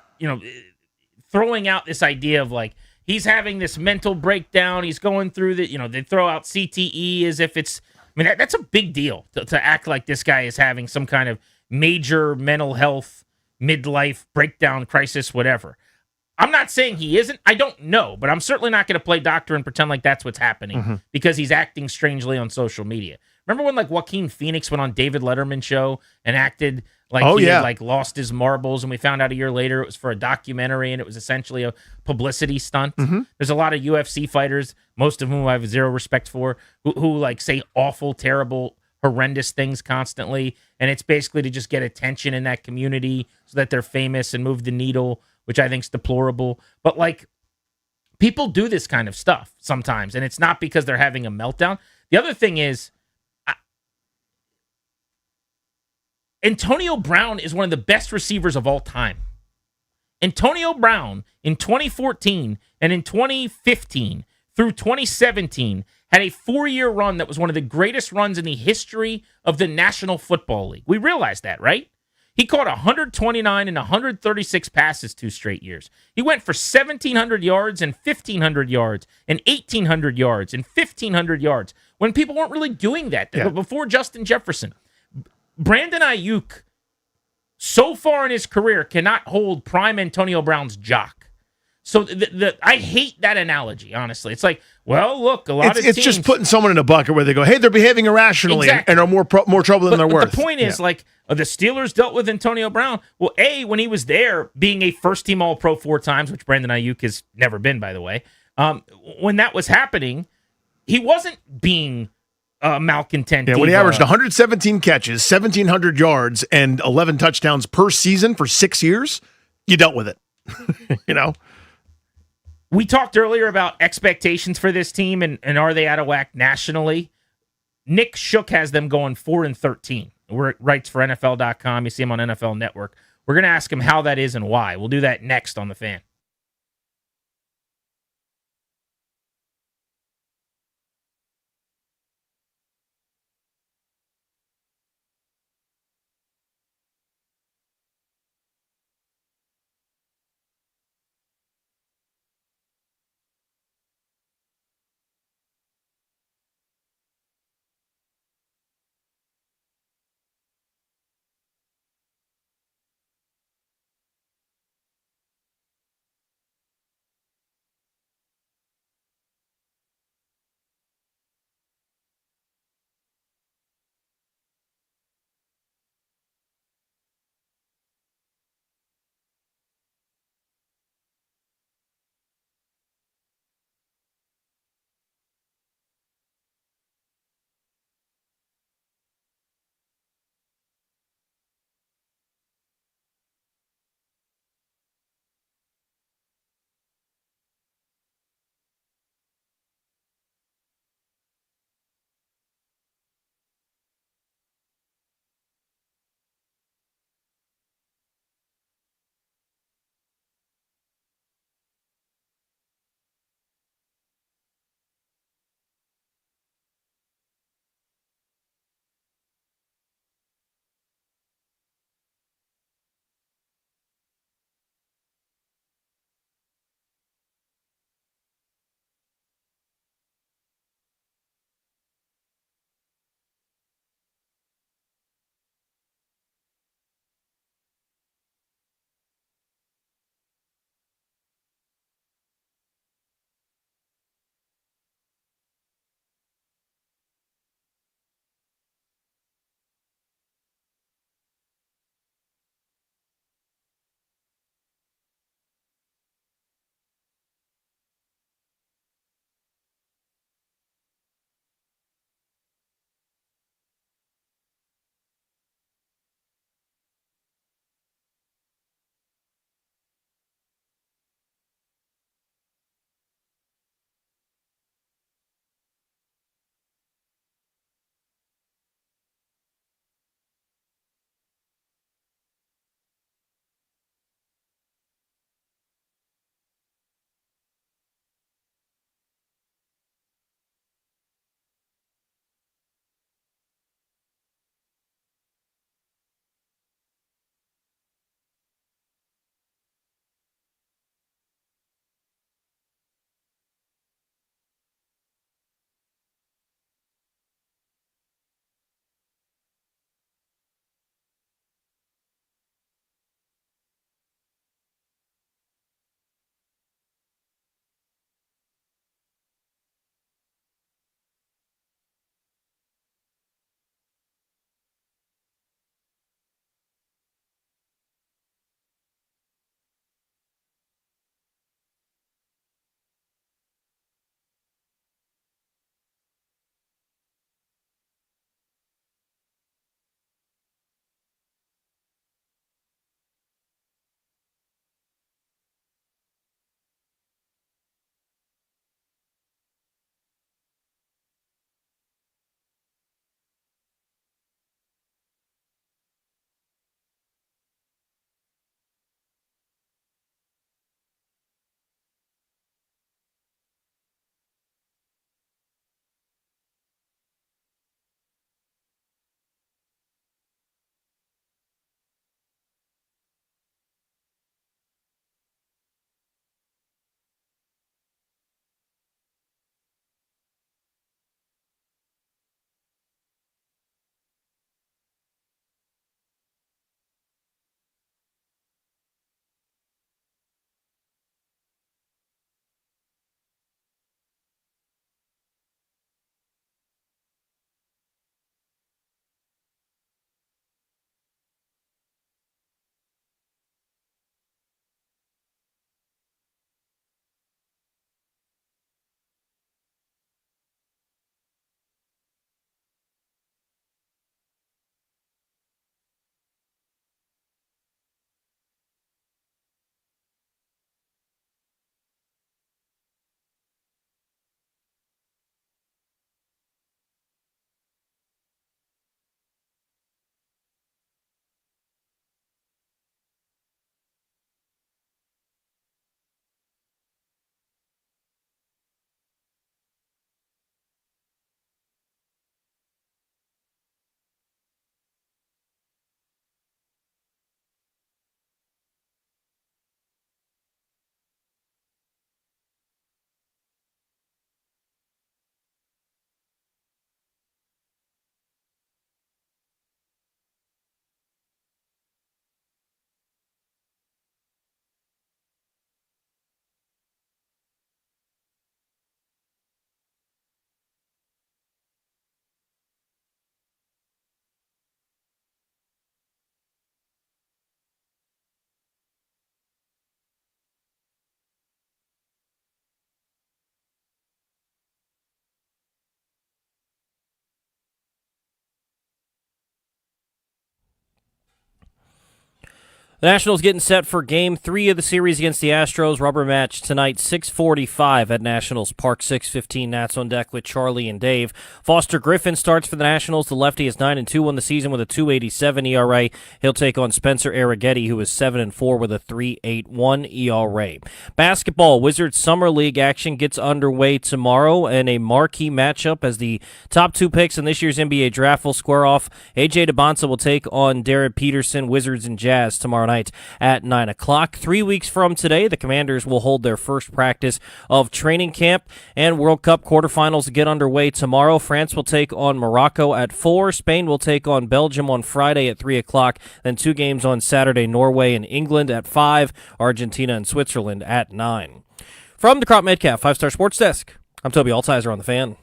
throwing out this idea of like, he's having this mental breakdown. He's going through they throw out CTE as if it's, that's a big deal to act like this guy is having some kind of major mental health, midlife breakdown crisis, whatever. I'm not saying he isn't. I don't know, but I'm certainly not going to play doctor and pretend like that's what's happening because he's acting strangely on social media. Remember when like Joaquin Phoenix went on David Letterman's show and acted like had like lost his marbles, and we found out a year later it was for a documentary and it was essentially a publicity stunt. There's a lot of UFC fighters, most of whom I have zero respect for, who like say awful, terrible, horrendous things constantly, and it's basically to just get attention in that community so that they're famous and move the needle, which I think is deplorable. But like, people do this kind of stuff sometimes, and it's not because they're having a meltdown. The other thing is, Antonio Brown is one of the best receivers of all time. Antonio Brown in 2014 and in 2015 through 2017 had a 4-year run that was one of the greatest runs in the history of the National Football League. We realize that, right? He caught 129 and 136 passes 2 straight years. He went for 1,700 yards and 1,500 yards and 1,800 yards and 1,500 yards when people weren't really doing that before Justin Jefferson. Brandon Ayuk, so far in his career, cannot hold prime Antonio Brown's jock. So I hate that analogy, honestly. It's like, well, look, a lot of teams... It's just putting someone in a bucket where they go, hey, they're behaving irrationally and are more trouble than they're worth. The point is, the Steelers dealt with Antonio Brown. Well, when he was there, being a first-team All-Pro 4 times, which Brandon Ayuk has never been, by the way, when that was happening, he wasn't being... malcontent. Yeah, when he averaged 117 catches, 1,700 yards, and 11 touchdowns per season for 6 years, you dealt with it. We talked earlier about expectations for this team and are they out of whack nationally. Nick Shook has them going 4-13. Writes for NFL.com. You see him on NFL Network. We're going to ask him how that is and why. We'll do that next on The Fan. The Nationals getting set for Game 3 of the series against the Astros. Rubber match tonight, 6:45 at Nationals Park. 6:15 Nats on deck with Charlie and Dave. Foster Griffin starts for the Nationals. The lefty is 9-2 on the season with a 2.87 ERA. He'll take on Spencer Arrighetti, who is 7-4 with a 3.81 ERA. Basketball, Wizards Summer League action gets underway tomorrow, and a marquee matchup as the top 2 picks in this year's NBA draft will square off. AJ DeBonsa will take on Derek Peterson. Wizards and Jazz tomorrow night at 9 o'clock. 3 weeks from today, the Commanders will hold their first practice of training camp, and World Cup quarterfinals get underway tomorrow. France will take on Morocco at 4. Spain will take on Belgium on Friday at 3 o'clock. Then 2 games on Saturday, Norway and England at 5, Argentina and Switzerland at 9. From the Crop Metcalf 5-Star Sports Desk, I'm Toby Altizer on The Fan.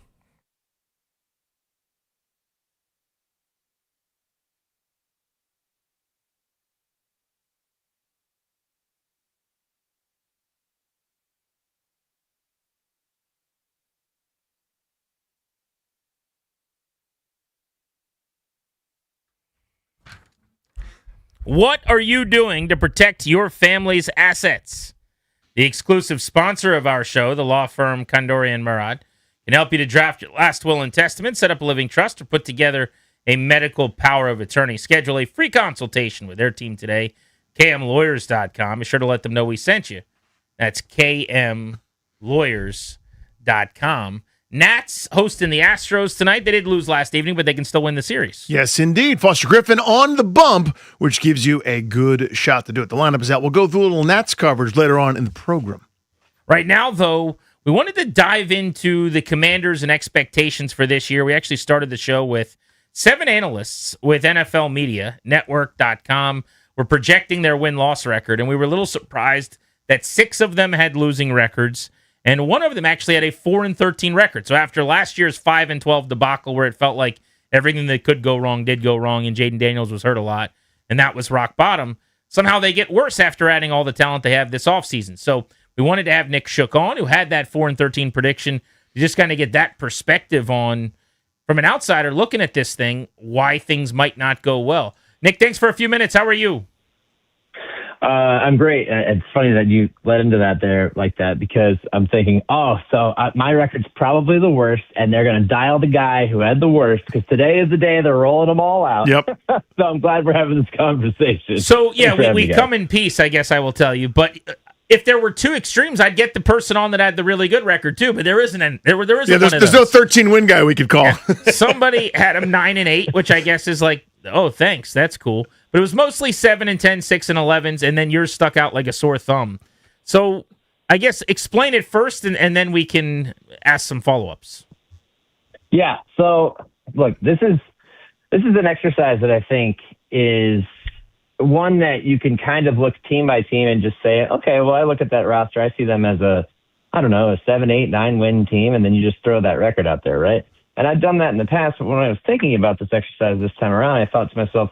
What are you doing to protect your family's assets? The exclusive sponsor of our show, the law firm Kondorian Murad, can help you to draft your last will and testament, set up a living trust, or put together a medical power of attorney. Schedule a free consultation with their team today, kmlawyers.com. Be sure to let them know we sent you. That's kmlawyers.com. Nats hosting the Astros tonight. They did lose last evening, but they can still win the series. Yes, indeed. Foster Griffin on the bump, which gives you a good shot to do it. The lineup is out. We'll go through a little Nats coverage later on in the program. Right now, though, we wanted to dive into the Commanders and expectations for this year. We actually started the show with 7 analysts with NFL Media, Network.com. We're projecting their win-loss record, and we were a little surprised that 6 of them had losing records, and one of them actually had a 4-13 record. So after last year's 5-12 debacle, where it felt like everything that could go wrong did go wrong, and Jaden Daniels was hurt a lot, and that was rock bottom, somehow they get worse after adding all the talent they have this offseason. So we wanted to have Nick Shook on, who had that 4-13 prediction, to just kind of get that perspective on, from an outsider looking at this thing, why things might not go well. Nick, thanks for a few minutes. How are you? I'm great. It's funny that you led into that there like that, because I'm thinking, my record's probably the worst, and they're going to dial the guy who had the worst, because today is the day they're rolling them all out. Yep. So I'm glad we're having this conversation. So, yeah, we come in peace, I guess I will tell you. But if there were 2 extremes, I'd get the person on that had the really good record, too. But there isn't. There's no 13-win guy we could call. Yeah. Somebody had him 9-8, which I guess is like, oh, thanks. That's cool. But it was mostly 7-10, 6-11s, and then yours stuck out like a sore thumb. So I guess explain it first, and then we can ask some follow-ups. Yeah. So look, this is an exercise that I think is one that you can kind of look team by team and just say, okay, well, I look at that roster, I see them as a 7, 8, 9 win team, and then you just throw that record out there, right? And I've done that in the past, but when I was thinking about this exercise this time around, I thought to myself,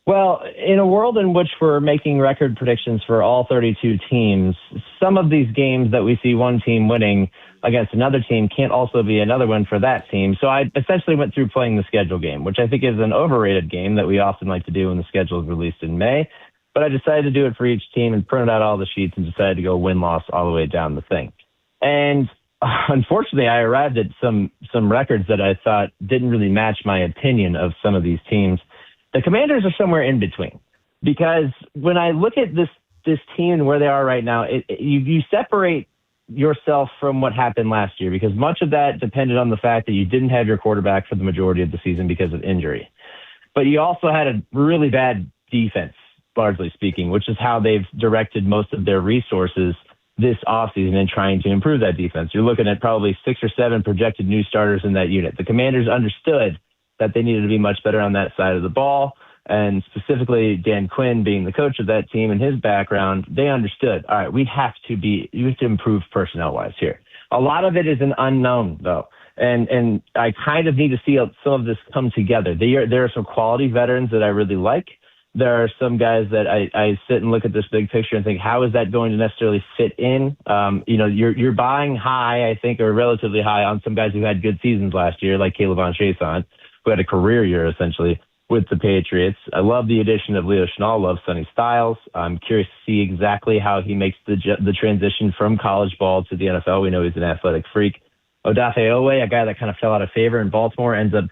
well, in a world in which we're making record predictions for all 32 teams, some of these games that we see one team winning against another team can't also be another win for that team. So I essentially went through playing the schedule game, which I think is an overrated game that we often like to do when the schedule is released in May. But I decided to do it for each team and printed out all the sheets and decided to go win-loss all the way down the thing. And unfortunately, I arrived at some records that I thought didn't really match my opinion of some of these teams. The Commanders are somewhere in between, because when I look at this team and where they are right now, you separate yourself from what happened last year, because much of that depended on the fact that you didn't have your quarterback for the majority of the season because of injury. But you also had a really bad defense, largely speaking, which is how they've directed most of their resources this offseason in trying to improve that defense. You're looking at probably 6 or 7 projected new starters in that unit. The Commanders understood that they needed to be much better on that side of the ball, and specifically Dan Quinn being the coach of that team and his background, they understood, all right, we have to improve personnel-wise here. A lot of it is an unknown, though, and I kind of need to see some of this come together. There are some quality veterans that I really like. There are some guys that I sit and look at this big picture and think, how is that going to necessarily fit in? You're buying high, I think, or relatively high on some guys who had good seasons last year, like Caleb Von Chason, who had a career year, essentially, with the Patriots. I love the addition of Leo Chenal. Love Sonny Styles. I'm curious to see exactly how he makes the transition from college ball to the NFL. We know he's an athletic freak. Odafe Oweh, a guy that kind of fell out of favor in Baltimore, ends up,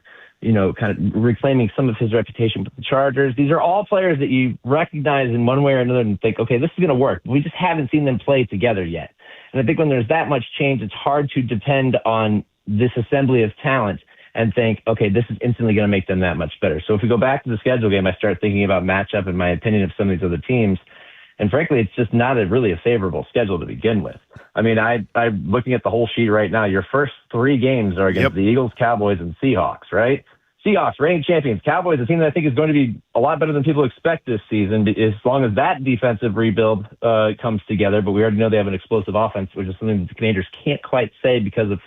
kind of reclaiming some of his reputation with the Chargers. These are all players that you recognize in one way or another and think, okay, this is going to work. We just haven't seen them play together yet. And I think when there's that much change, it's hard to depend on this assembly of talent and think, okay, this is instantly going to make them that much better. So if we go back to the schedule game, I start thinking about matchup and my opinion of some of these other teams. And frankly, it's just not really a favorable schedule to begin with. I mean, I'm looking at the whole sheet right now. Your first 3 games are against the Eagles, Cowboys, and Seahawks, right? Seahawks, reigning champions. Cowboys, a team that I think is going to be a lot better than people expect this season, as long as that defensive rebuild comes together. But we already know they have an explosive offense, which is something the Commanders can't quite say because of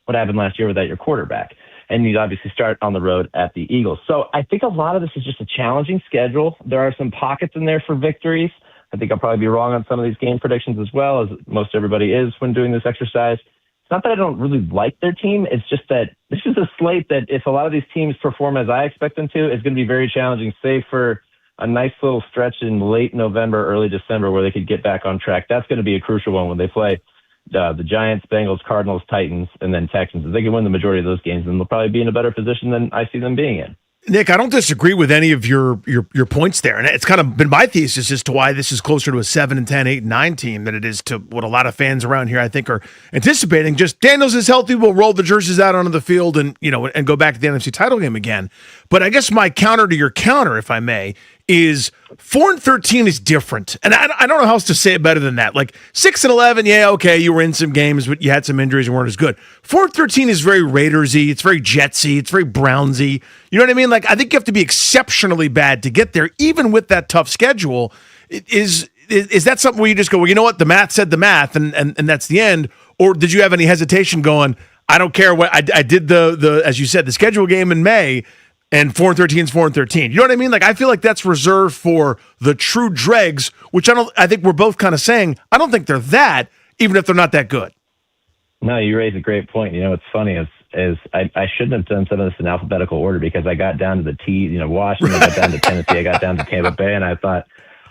what happened last year without your quarterback. And you'd obviously start on the road at the Eagles. So I think a lot of this is just a challenging schedule. There are some pockets in there for victories. I think I'll probably be wrong on some of these game predictions as well, as most everybody is when doing this exercise. It's not that I don't really like their team. It's just that this is a slate that if a lot of these teams perform as I expect them to, it's going to be very challenging, save for a nice little stretch in late November, early December where they could get back on track. That's going to be a crucial one when they play the Giants, Bengals, Cardinals, Titans, and then Texans. If they can win the majority of those games, then they'll probably be in a better position than I see them being in. Nick, I don't disagree with any of your points there. And it's kind of been my thesis as to why this is closer to a 7-10, 8-9 team than it is to what a lot of fans around here, I think, are anticipating. Just Daniels is healthy, we'll roll the jerseys out onto the field and go back to the NFC title game again. But I guess my counter to your counter, if I may, is 4-13 is different. And I don't know how else to say it better than that. Like 6-11, yeah, okay, you were in some games, but you had some injuries and weren't as good. 4-13 is very Raidersy, it's very Jetsy, it's very Brownsy. You know what I mean? Like, I think you have to be exceptionally bad to get there, even with that tough schedule. Is that something where you just go, well, you know what, the math said the math, and that's the end? Or did you have any hesitation going, I don't care what, I did the as you said, the schedule game in May, and 4-13 is 4-13. You know what I mean? Like, I feel like that's reserved for the true dregs, which I think we're both kind of saying, I don't think they're that, even if they're not that good. No, you raise a great point. What's funny is I shouldn't have done some of this in alphabetical order because I got down to the T, Washington, I got down to Tennessee, I got down to Tampa Bay, and I thought,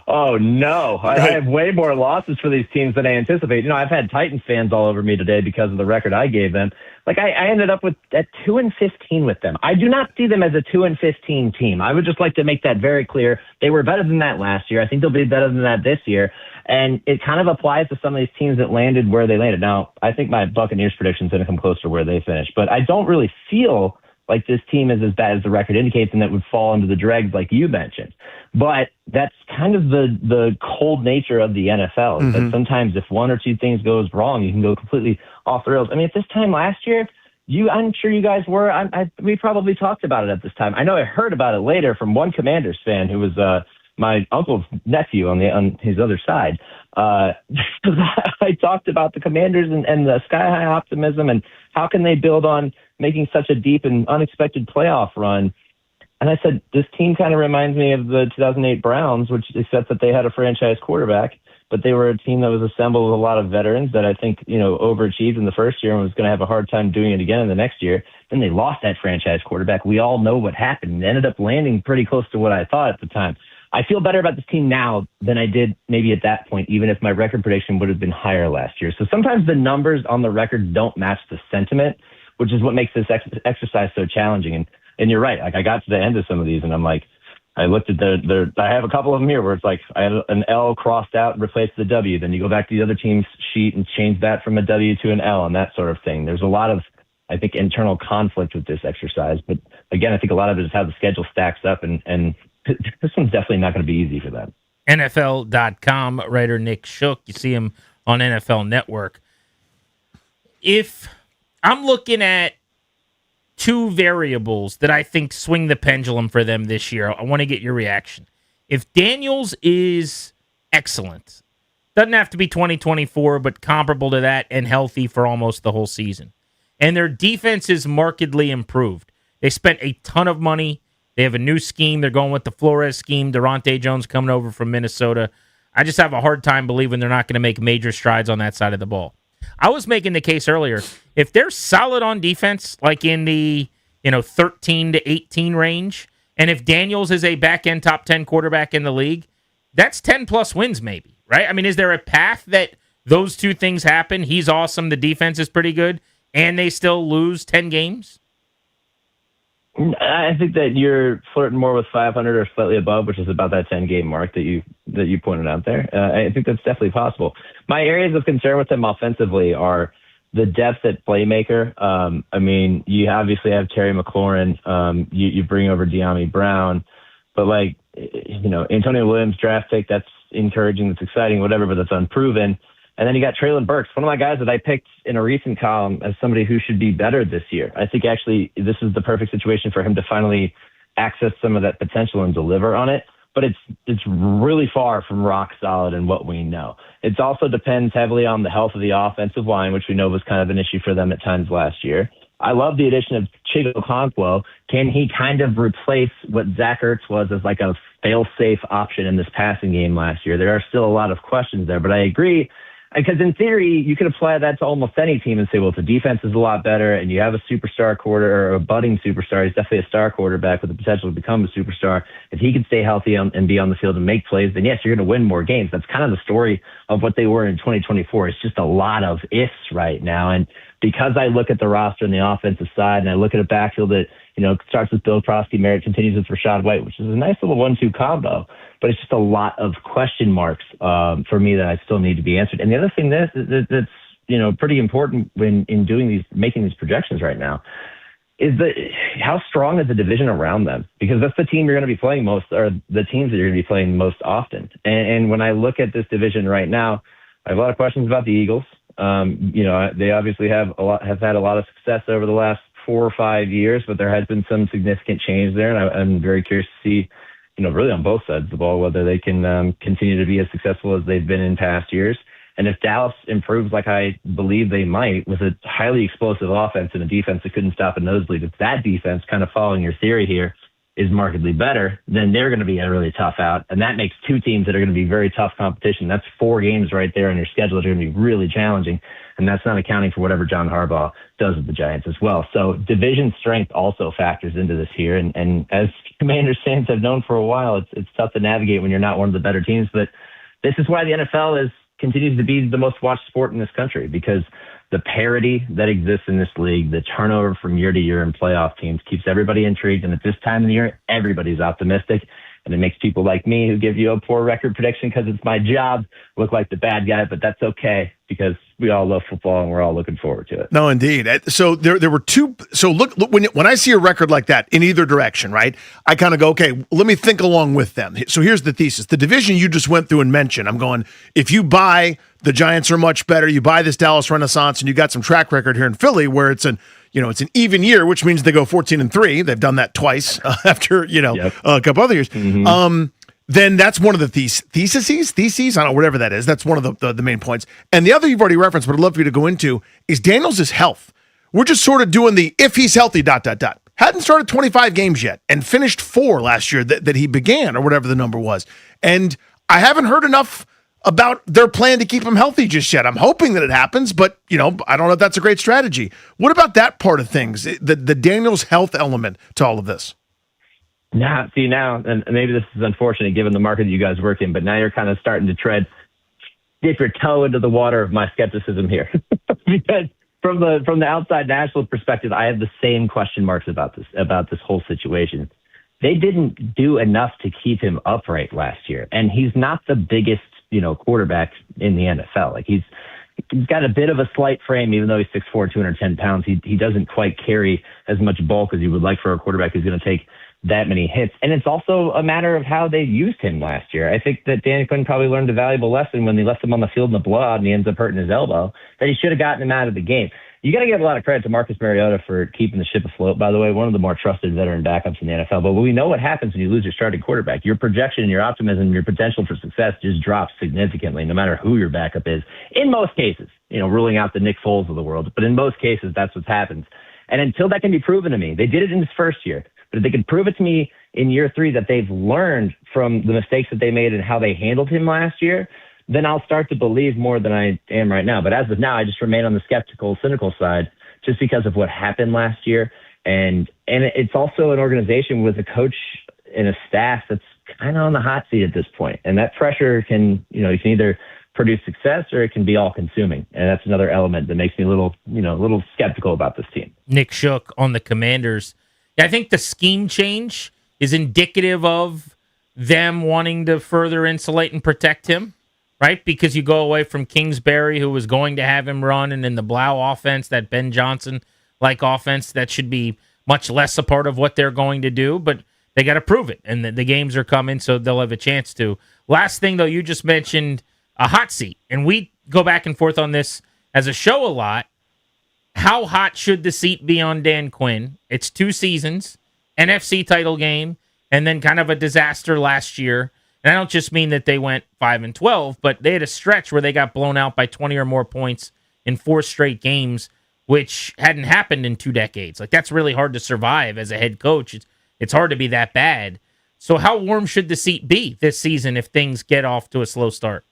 oh no, I have way more losses for these teams than I anticipate. I've had Titans fans all over me today because of the record I gave them. Like I ended up at 2-15 with them. I do not see them as a 2-15 team. I would just like to make that very clear. They were better than that last year. I think they'll be better than that this year. And it kind of applies to some of these teams that landed where they landed. Now, I think my Buccaneers prediction is going to come close to where they finished, but I don't really feel like this team is as bad as the record indicates and that would fall into the dregs like you mentioned. But that's kind of the cold nature of the NFL. Mm-hmm. That sometimes if one or two things goes wrong, you can go completely off the rails. I mean, at this time last year, I'm sure you guys were. We probably talked about it at this time. I know I heard about it later from one Commanders fan who was my uncle's nephew on his other side. I talked about the Commanders and the sky-high optimism and how can they build on making such a deep and unexpected playoff run. And I said, this team kind of reminds me of the 2008 Browns, which except that they had a franchise quarterback, but they were a team that was assembled with a lot of veterans that I think, overachieved in the first year and was going to have a hard time doing it again in the next year. Then they lost that franchise quarterback. We all know what happened. They ended up landing pretty close to what I thought at the time. I feel better about this team now than I did maybe at that point, even if my record prediction would have been higher last year. So sometimes the numbers on the record don't match the sentiment, which is what makes this exercise so challenging. And you're right. Like I got to the end of some of these and I'm like, I looked at I have a couple of them here where it's like I had an L crossed out and replaced the W. Then you go back to the other team's sheet and change that from a W to an L and that sort of thing. There's a lot of, I think, internal conflict with this exercise. But again, I think a lot of it is how the schedule stacks up and this one's definitely not going to be easy for them. NFL.com writer Nick Shook. You see him on NFL Network. If I'm looking at two variables that I think swing the pendulum for them this year, I want to get your reaction. If Daniels is excellent, doesn't have to be 2024, but comparable to that and healthy for almost the whole season, and their defense is markedly improved. They spent a ton of money. They have a new scheme. They're going with the Flores scheme. Durante Jones coming over from Minnesota. I just have a hard time believing they're not going to make major strides on that side of the ball. I was making the case earlier. If they're solid on defense, like in the 13 to 18 range, And if Daniels is a back-end top 10 quarterback in the league, that's 10-plus wins maybe, right? I mean, is there a path that those two things happen? He's awesome, the defense is pretty good, and they still lose 10 games? I think that you're flirting more with 500 or slightly above, which is about that 10-game mark that you pointed out there. I think that's definitely possible. My areas of concern with them offensively are the depth at playmaker. I mean, you obviously have Terry McLaurin. You bring over De'Ami Brown, but Antonio Williams draft pick, that's encouraging, that's exciting, whatever, but that's unproven. And then you got Treylon Burks, one of my guys that I picked in a recent column as somebody who should be better this year. I think actually this is the perfect situation for him to finally access some of that potential and deliver on it. But it's really far from rock solid in what we know. It also depends heavily on the health of the offensive line, which we know was kind of an issue for them at times last year. I love the addition of Chigo Okonkwo. Can he kind of replace what Zach Ertz was as like a fail-safe option in this passing game last year? There are still a lot of questions there, but I agree. Because in theory, you can apply that to almost any team and say, well, if the defense is a lot better and you have a superstar or a budding superstar, he's definitely a star quarterback with the potential to become a superstar. If he can stay healthy and be on the field and make plays, then yes, you're going to win more games. That's kind of the story of what they were in 2024. It's just a lot of ifs right now. And because I look at the roster and the offensive side and I look at a backfield that, starts with Bill Crosby, Merritt continues with Rachaad White, which is a nice little 1-2 combo. But it's just a lot of question marks for me that I still need to be answered. And the other thing that's pretty important when making these projections right now is how strong is the division around them? Because that's the team you're going to be playing most, or the teams that you're going to be playing most often. And when I look at this division right now, I have a lot of questions about the Eagles. They obviously have had a lot of success over the last 4 or 5 years, but there has been some significant change there, and I'm very curious to see, really on both sides of the ball, whether they can continue to be as successful as they've been in past years. And if Dallas improves like I believe they might, with a highly explosive offense and a defense that couldn't stop a nosebleed, if that defense, kind of following your theory here, is markedly better, then they're going to be a really tough out. And that makes two teams that are going to be very tough competition. That's 4 games right there on your schedule that are going to be really challenging. And that's not accounting for whatever John Harbaugh does with the Giants as well. So division strength also factors into this here. And as Commanders fans have known for a while, it's tough to navigate when you're not one of the better teams. But this is why the NFL continues to be the most watched sport in this country, because the parity that exists in this league, the turnover from year to year in playoff teams, keeps everybody intrigued. And at this time of the year, everybody's optimistic. And it makes people like me, who give you a poor record prediction because it's my job, look like the bad guy. But that's okay, because we all love football and we're all looking forward to it. No, indeed. So there were two. So look when I see a record like that in either direction, right? I kind of go, okay, let me think along with them. So here's the thesis: the division you just went through and mentioned. I'm going, if you buy the Giants are much better, you buy this Dallas Renaissance, and you got some track record here in Philly where it's an even year, which means they go 14-3. They've done that twice after a couple other years. Mm-hmm. Then that's one of the theses. I don't know, whatever that is. That's one of the main points. And the other you've already referenced, but I'd love for you to go into, is Daniels' health. We're just sort of doing the if he's healthy, ... Hadn't started 25 games yet and finished 4 last year that he began, or whatever the number was. And I haven't heard enough about their plan to keep him healthy just yet. I'm hoping that it happens, but I don't know if that's a great strategy. What about that part of things, the Daniels health element to all of this? Now, and maybe this is unfortunate given the market that you guys work in, but now you're kind of starting to dip your toe into the water of my skepticism here. Because from the outside national perspective, I have the same question marks about this whole situation. They didn't do enough to keep him upright last year, and he's not the biggest quarterback in the NFL. Like he's got a bit of a slight frame, even though he's 6'4", 210 pounds. He doesn't quite carry as much bulk as you would like for a quarterback who's going to take that many hits. And it's also a matter of how they used him last year. I think that Dan Quinn probably learned a valuable lesson when they left him on the field in the blowout and he ends up hurting his elbow, that he should have gotten him out of the game. You got to give a lot of credit to Marcus Mariota for keeping the ship afloat, by the way, one of the more trusted veteran backups in the NFL. But we know what happens when you lose your starting quarterback. Your projection, your optimism, your potential for success just drops significantly, no matter who your backup is. In most cases, ruling out the Nick Foles of the world. But in most cases, that's what happens. And until that can be proven to me, they did it in his first year. But if they can prove it to me in year 3 that they've learned from the mistakes that they made and how they handled him last year, then I'll start to believe more than I am right now. But as of now, I just remain on the skeptical, cynical side just because of what happened last year. And it's also an organization with a coach in a staff that's kind of on the hot seat at this point. And that pressure can, you can either produce success or it can be all consuming. And that's another element that makes me a little skeptical about this team. Nick Shook on the Commanders. I think the scheme change is indicative of them wanting to further insulate and protect him, right? Because you go away from Kingsbury, who was going to have him run, and in the Blau offense, that Ben Johnson-like offense, that should be much less a part of what they're going to do, but they got to prove it, and the games are coming, so they'll have a chance to. Last thing, though, you just mentioned a hot seat, and we go back and forth on this as a show a lot. How hot should the seat be on Dan Quinn? It's 2 seasons, NFC title game, and then kind of a disaster last year. And I don't just mean that they went 5-12, but they had a stretch where they got blown out by 20 or more points in 4 straight games, which hadn't happened in 2 decades. Like, that's really hard to survive as a head coach. It's hard to be that bad. So how warm should the seat be this season if things get off to a slow start?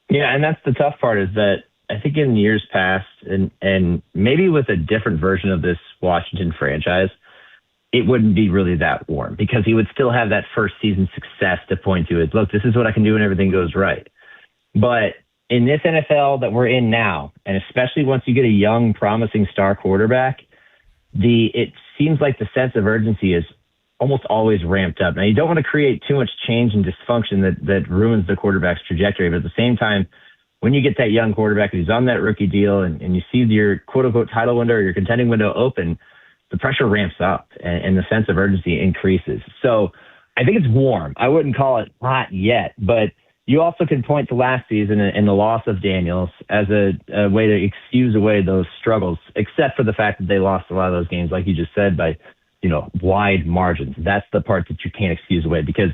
Yeah, and that's the tough part, is that I think in years past, and maybe with a different version of this Washington franchise, it wouldn't be really that warm, because he would still have that first season success to point to. Is, look, this is what I can do when everything goes right. But in this NFL that we're in now, and especially once you get a young, promising star quarterback, it seems like the sense of urgency is almost always ramped up. Now, you don't want to create too much change and dysfunction that ruins the quarterback's trajectory, but at the same time, when you get that young quarterback who's on that rookie deal and you see your quote-unquote title window or your contending window open, the pressure ramps up and the sense of urgency increases. So I think it's warm. I wouldn't call it hot yet, but you also can point to last season and the loss of Daniels as a way to excuse away those struggles, except for the fact that they lost a lot of those games, like you just said, by wide margins. That's the part that you can't excuse away, because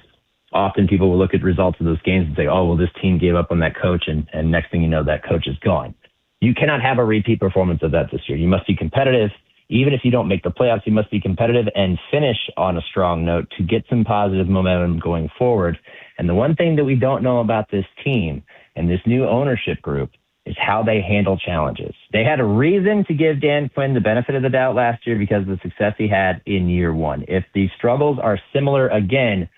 often people will look at results of those games and say, oh, well, this team gave up on that coach, and next thing you know, that coach is gone. You cannot have a repeat performance of that this year. You must be competitive. Even if you don't make the playoffs, you must be competitive and finish on a strong note to get some positive momentum going forward. And the one thing that we don't know about this team and this new ownership group is how they handle challenges. They had a reason to give Dan Quinn the benefit of the doubt last year because of the success he had in year one. If the struggles are similar again,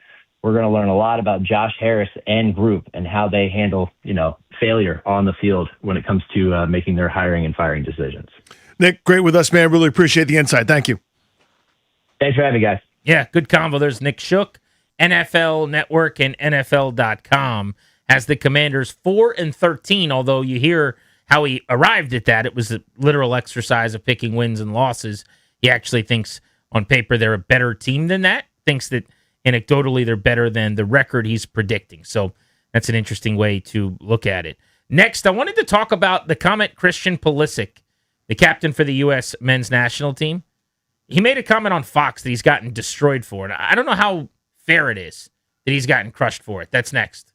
we're going to learn a lot about Josh Harris and group and how they handle, failure on the field when it comes to making their hiring and firing decisions. Nick, great with us, man. Really appreciate the insight. Thank you. Thanks for having me, guys. Yeah, good combo. There's Nick Shook, NFL Network and NFL.com, has the Commanders 4-13, although you hear how he arrived at that. It was a literal exercise of picking wins and losses. He actually thinks on paper they're a better team than that, thinks that anecdotally they're better than the record he's predicting. So that's an interesting way to look at it. Next, I wanted to talk about the comment Christian Pulisic, the captain for the U.S. men's national team. He made a comment on Fox that he's gotten destroyed for it. I don't know how fair it is that he's gotten crushed for it. That's next.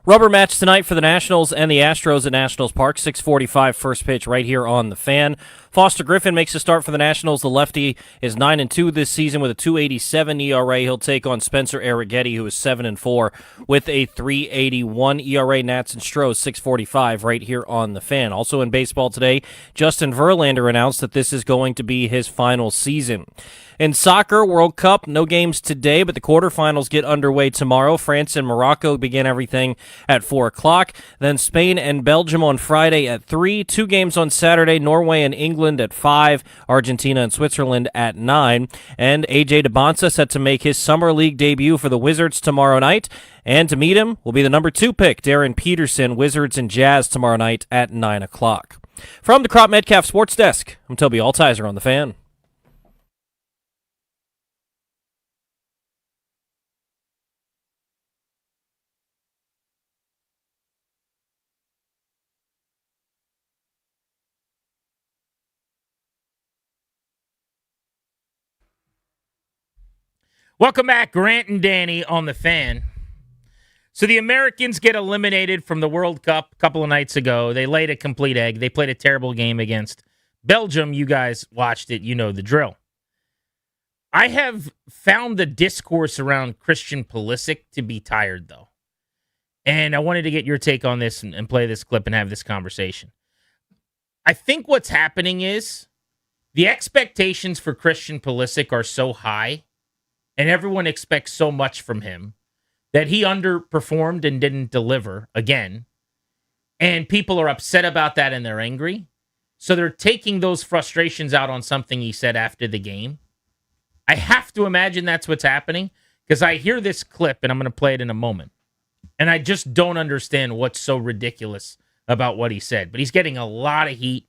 Rubber match tonight for the Nationals and the Astros at Nationals Park. 6:45 first pitch right here on the Fan. Foster Griffin makes a start for the Nationals. The lefty is 9-2 this season with a 2.87 ERA. He'll take on Spencer Arrighetti, who is 7-4 with a 3.81 ERA. Nats and Stros 6:45 right here on the Fan. Also in baseball today, Justin Verlander announced that this is going to be his final season. In soccer, World Cup, no games today, but the quarterfinals get underway tomorrow. France and Morocco begin everything at 4 o'clock. Then Spain and Belgium on Friday at 3. 2 games on Saturday, Norway and England at 5. Argentina and Switzerland at 9. And A.J. DeBonsa set to make his Summer League debut for the Wizards tomorrow night. And to meet him will be the number 2 pick, Darren Peterson, Wizards and Jazz tomorrow night at 9 o'clock. From the Crop Metcalf Sports Desk, I'm Toby Altizer on the Fan. Welcome back, Grant and Danny on the Fan. So the Americans get eliminated from the World Cup a couple of nights ago. They laid a complete egg. They played a terrible game against Belgium. You guys watched it. You know the drill. I have found the discourse around Christian Pulisic to be tired, though. And I wanted to get your take on this and play this clip and have this conversation. I think what's happening is the expectations for Christian Pulisic are so high, and everyone expects so much from him that he underperformed and didn't deliver again. And people are upset about that and they're angry. So they're taking those frustrations out on something he said after the game. I have to imagine that's what's happening because I hear this clip and I'm going to play it in a moment. And I just don't understand what's so ridiculous about what he said. But he's getting a lot of heat.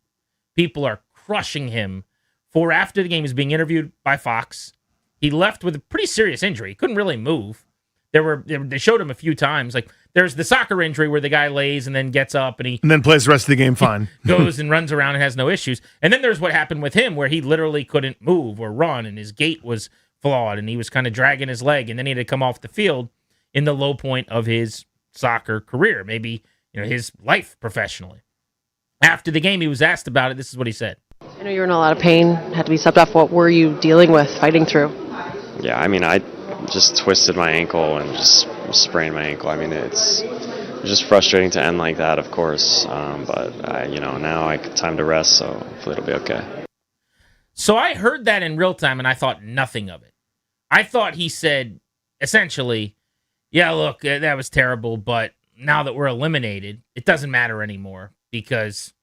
People are crushing him for after the game. He's being interviewed by Fox. He left with a pretty serious injury. He couldn't really move. They showed him a few times. Like there's the soccer injury where the guy lays and then gets up and then plays the rest of the game fine. Goes and runs around and has no issues. And then there's what happened with him where he literally couldn't move or run and his gait was flawed and he was kind of dragging his leg and then he had to come off the field in the low point of his soccer career, maybe his life professionally. After the game, he was asked about it. This is what he said. I know you were in a lot of pain, had to be subbed off. What were you dealing with, fighting through? Yeah, I mean, I just twisted my ankle and just sprained my ankle. I mean, it's just frustrating to end like that, of course. But now time to rest, so hopefully it'll be okay. So I heard that in real time, and I thought nothing of it. I thought he said, essentially, yeah, look, that was terrible, but now that we're eliminated, it doesn't matter anymore because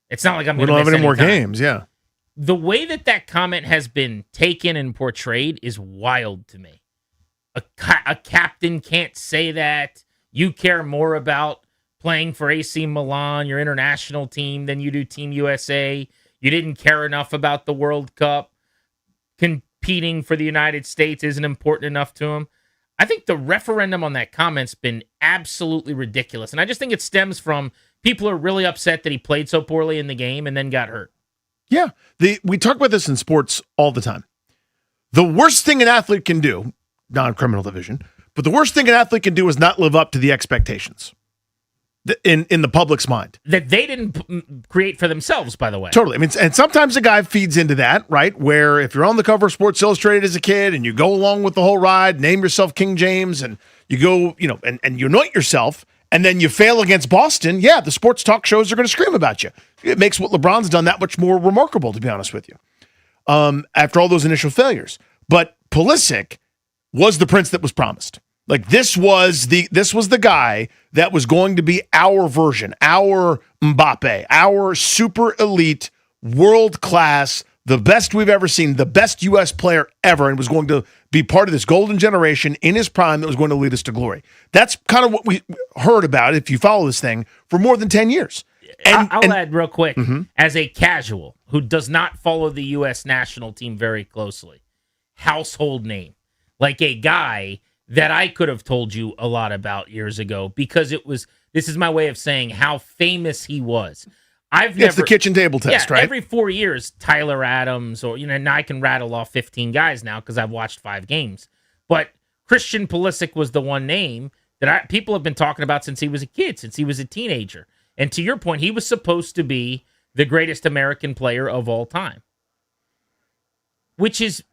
it's not like I'm going to miss have any more time. games, yeah. The way that comment has been taken and portrayed is wild to me. A captain can't say that. You care more about playing for AC Milan, your international team, than you do Team USA. You didn't care enough about the World Cup. Competing for the United States isn't important enough to him. I think the referendum on that comment's been absolutely ridiculous. And I just think it stems from people are really upset that he played so poorly in the game and then got hurt. Yeah. We talk about this in sports all the time. The worst thing an athlete can do, non-criminal division, but the worst thing an athlete can do is not live up to the expectations in the public's mind. That they didn't create for themselves, by the way. Totally. I mean, and sometimes a guy feeds into that, right? Where if you're on the cover of Sports Illustrated as a kid and you go along with the whole ride, name yourself King James, and you go, and you anoint yourself, and then you fail against Boston, yeah, the sports talk shows are going to scream about you. It makes what LeBron's done that much more remarkable, to be honest with you, after all those initial failures. But Pulisic was the prince that was promised. Like this was the guy that was going to be our version, our Mbappe, our super elite, world class, the best we've ever seen, the best U.S. player ever, and was going to be part of this golden generation in his prime that was going to lead us to glory. That's kind of what we heard about, if you follow this thing, for more than 10 years. I'll add real quick, as a casual who does not follow the U.S. national team very closely, household name, like a guy that I could have told you a lot about years ago because this is my way of saying how famous he was. It's the kitchen table test, right? Every 4 years, Tyler Adams, or now I can rattle off 15 guys now because I've watched 5 games. But Christian Pulisic was the one name that people have been talking about since he was a kid, since he was a teenager. And to your point, he was supposed to be the greatest American player of all time, which is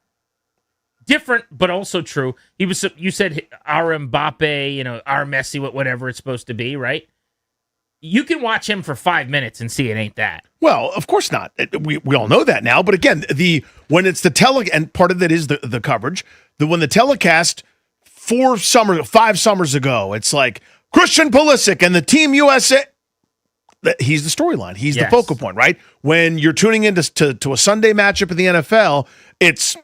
different, but also true. You said our Mbappe, our Messi, whatever it's supposed to be, right? You can watch him for 5 minutes and see it ain't that. Well, of course not. We all know that now. But again, when it's the and part of that is the coverage. When the telecast 5 summers ago, it's like Christian Pulisic and the Team USA. He's the storyline. He's the focal point, right? When you're tuning into to a Sunday matchup in the NFL, it's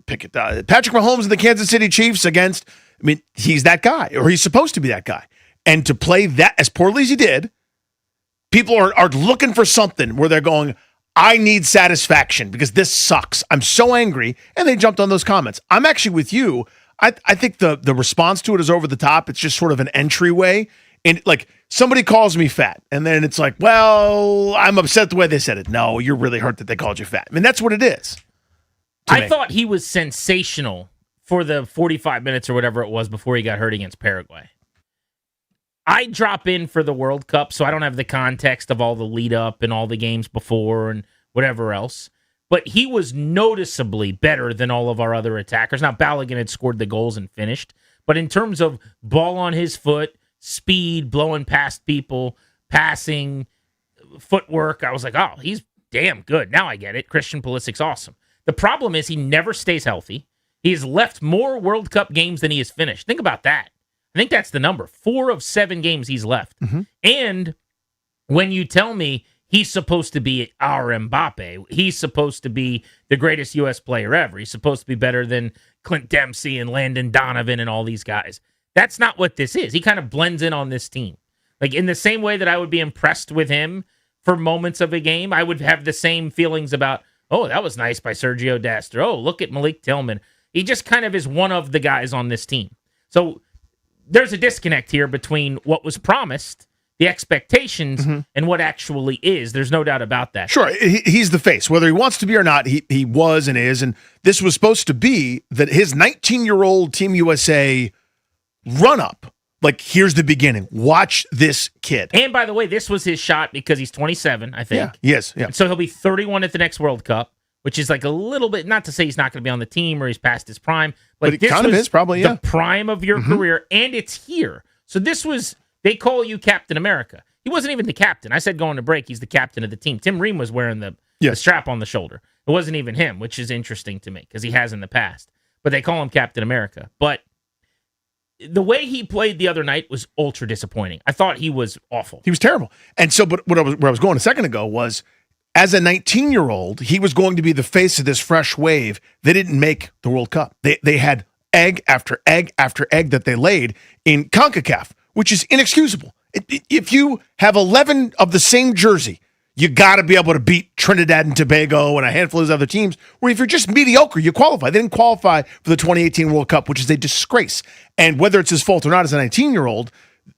pick it. Patrick Mahomes and the Kansas City Chiefs against. I mean, he's that guy, or he's supposed to be that guy. And to play that as poorly as he did, people are looking for something where they're going, I need satisfaction because this sucks. I'm so angry. And they jumped on those comments. I'm actually with you. I think the response to it is over the top. It's just sort of an entryway. And like somebody calls me fat. And then it's like, well, I'm upset the way they said it. No, you're really hurt that they called you fat. I mean, that's what it is. I thought he was sensational for the 45 minutes or whatever it was before he got hurt against Paraguay. I drop in for the World Cup, so I don't have the context of all the lead up and all the games before and whatever else. But he was noticeably better than all of our other attackers. Now, Balogun had scored the goals and finished. But in terms of ball on his foot, speed, blowing past people, passing, footwork, I was like, oh, he's damn good. Now I get it. Christian Pulisic's awesome. The problem is he never stays healthy. He has left more World Cup games than he has finished. Think about that. I think that's the number. 4 of 7 games he's left. Mm-hmm. And when you tell me he's supposed to be our Mbappe, he's supposed to be the greatest U.S. player ever, he's supposed to be better than Clint Dempsey and Landon Donovan and all these guys. That's not what this is. He kind of blends in on this team. Like in the same way that I would be impressed with him for moments of a game, I would have the same feelings about, oh, that was nice by Sergio Dest. Or, oh, look at Malik Tillman. He just kind of is one of the guys on this team. So there's a disconnect here between what was promised, the expectations, and what actually is. There's no doubt about that. Sure, he's the face. Whether he wants to be or not, he was and is. And this was supposed to be that his 19-year-old Team USA run-up. Like, here's the beginning. Watch this kid. And by the way, this was his shot because he's 27, I think. Yeah, yes. Yeah. And so he'll be 31 at the next World Cup, which is like a little bit, not to say he's not going to be on the team or he's past his prime, but it kind of is probably, the prime of your career, and it's here. So this was, they call you Captain America. He wasn't even the captain. I said going to break, he's the captain of the team. Tim Ream was wearing the strap on the shoulder. It wasn't even him, which is interesting to me because he has in the past. But they call him Captain America. But the way he played the other night was ultra disappointing. I thought he was awful. He was terrible. And so, but where I was going a second ago was, as a 19-year-old, he was going to be the face of this fresh wave. They didn't make the World Cup. They had egg after egg after egg that they laid in CONCACAF, which is inexcusable. If you have 11 of the same jersey, you got to be able to beat Trinidad and Tobago and a handful of those other teams, where if you're just mediocre, you qualify. They didn't qualify for the 2018 World Cup, which is a disgrace. And whether it's his fault or not as a 19-year-old,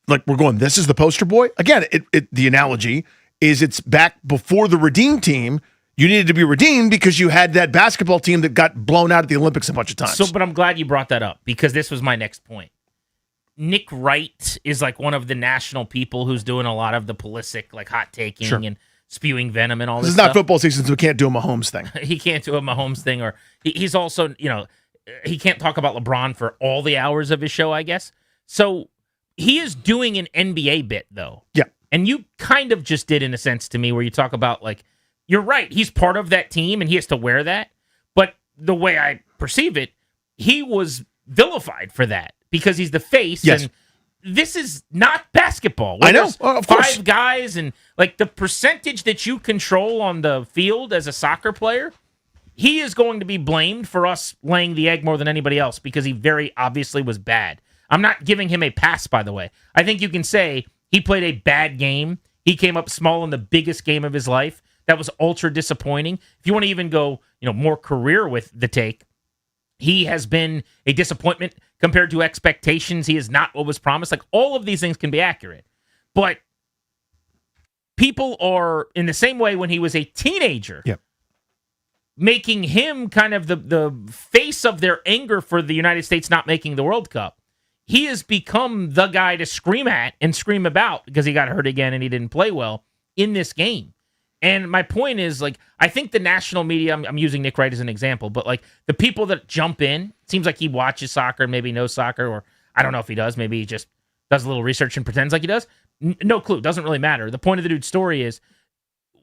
like we're going, this is the poster boy. Again, the analogy is it's back before the Redeem team. You needed to be redeemed because you had that basketball team that got blown out at the Olympics a bunch of times. So, but I'm glad you brought that up because this was my next point. Nick Wright is like one of the national people who's doing a lot of the Pulisic, like hot taking and spewing venom and all this is stuff. Not football season, so we can't do a Mahomes thing. He can't do a Mahomes thing, or he's also, he can't talk about LeBron for all the hours of his show, I guess. So he is doing an NBA bit, though. Yeah. And you kind of just did, in a sense, to me, where you talk about, like, you're right, he's part of that team, and he has to wear that. But the way I perceive it, he was vilified for that, because he's the face, and this is not basketball. I know, of course. 5 guys, and, like, the percentage that you control on the field as a soccer player, he is going to be blamed for us laying the egg more than anybody else, because he very obviously was bad. I'm not giving him a pass, by the way. I think you can say he played a bad game. He came up small in the biggest game of his life. That was ultra disappointing. If you want to even go, more career with the take, he has been a disappointment compared to expectations. He is not what was promised. Like, all of these things can be accurate. But people are, in the same way when he was a teenager, making him kind of the face of their anger for the United States not making the World Cup. he has become the guy to scream at and scream about because he got hurt again and he didn't play well in this game. And my point is, like, I think the national media, I'm using Nick Wright as an example, but like the people that jump in, it seems like he watches soccer, maybe knows soccer, or I don't know if he does. Maybe he just does a little research and pretends like he does. No clue. Doesn't really matter. The point of the dude's story is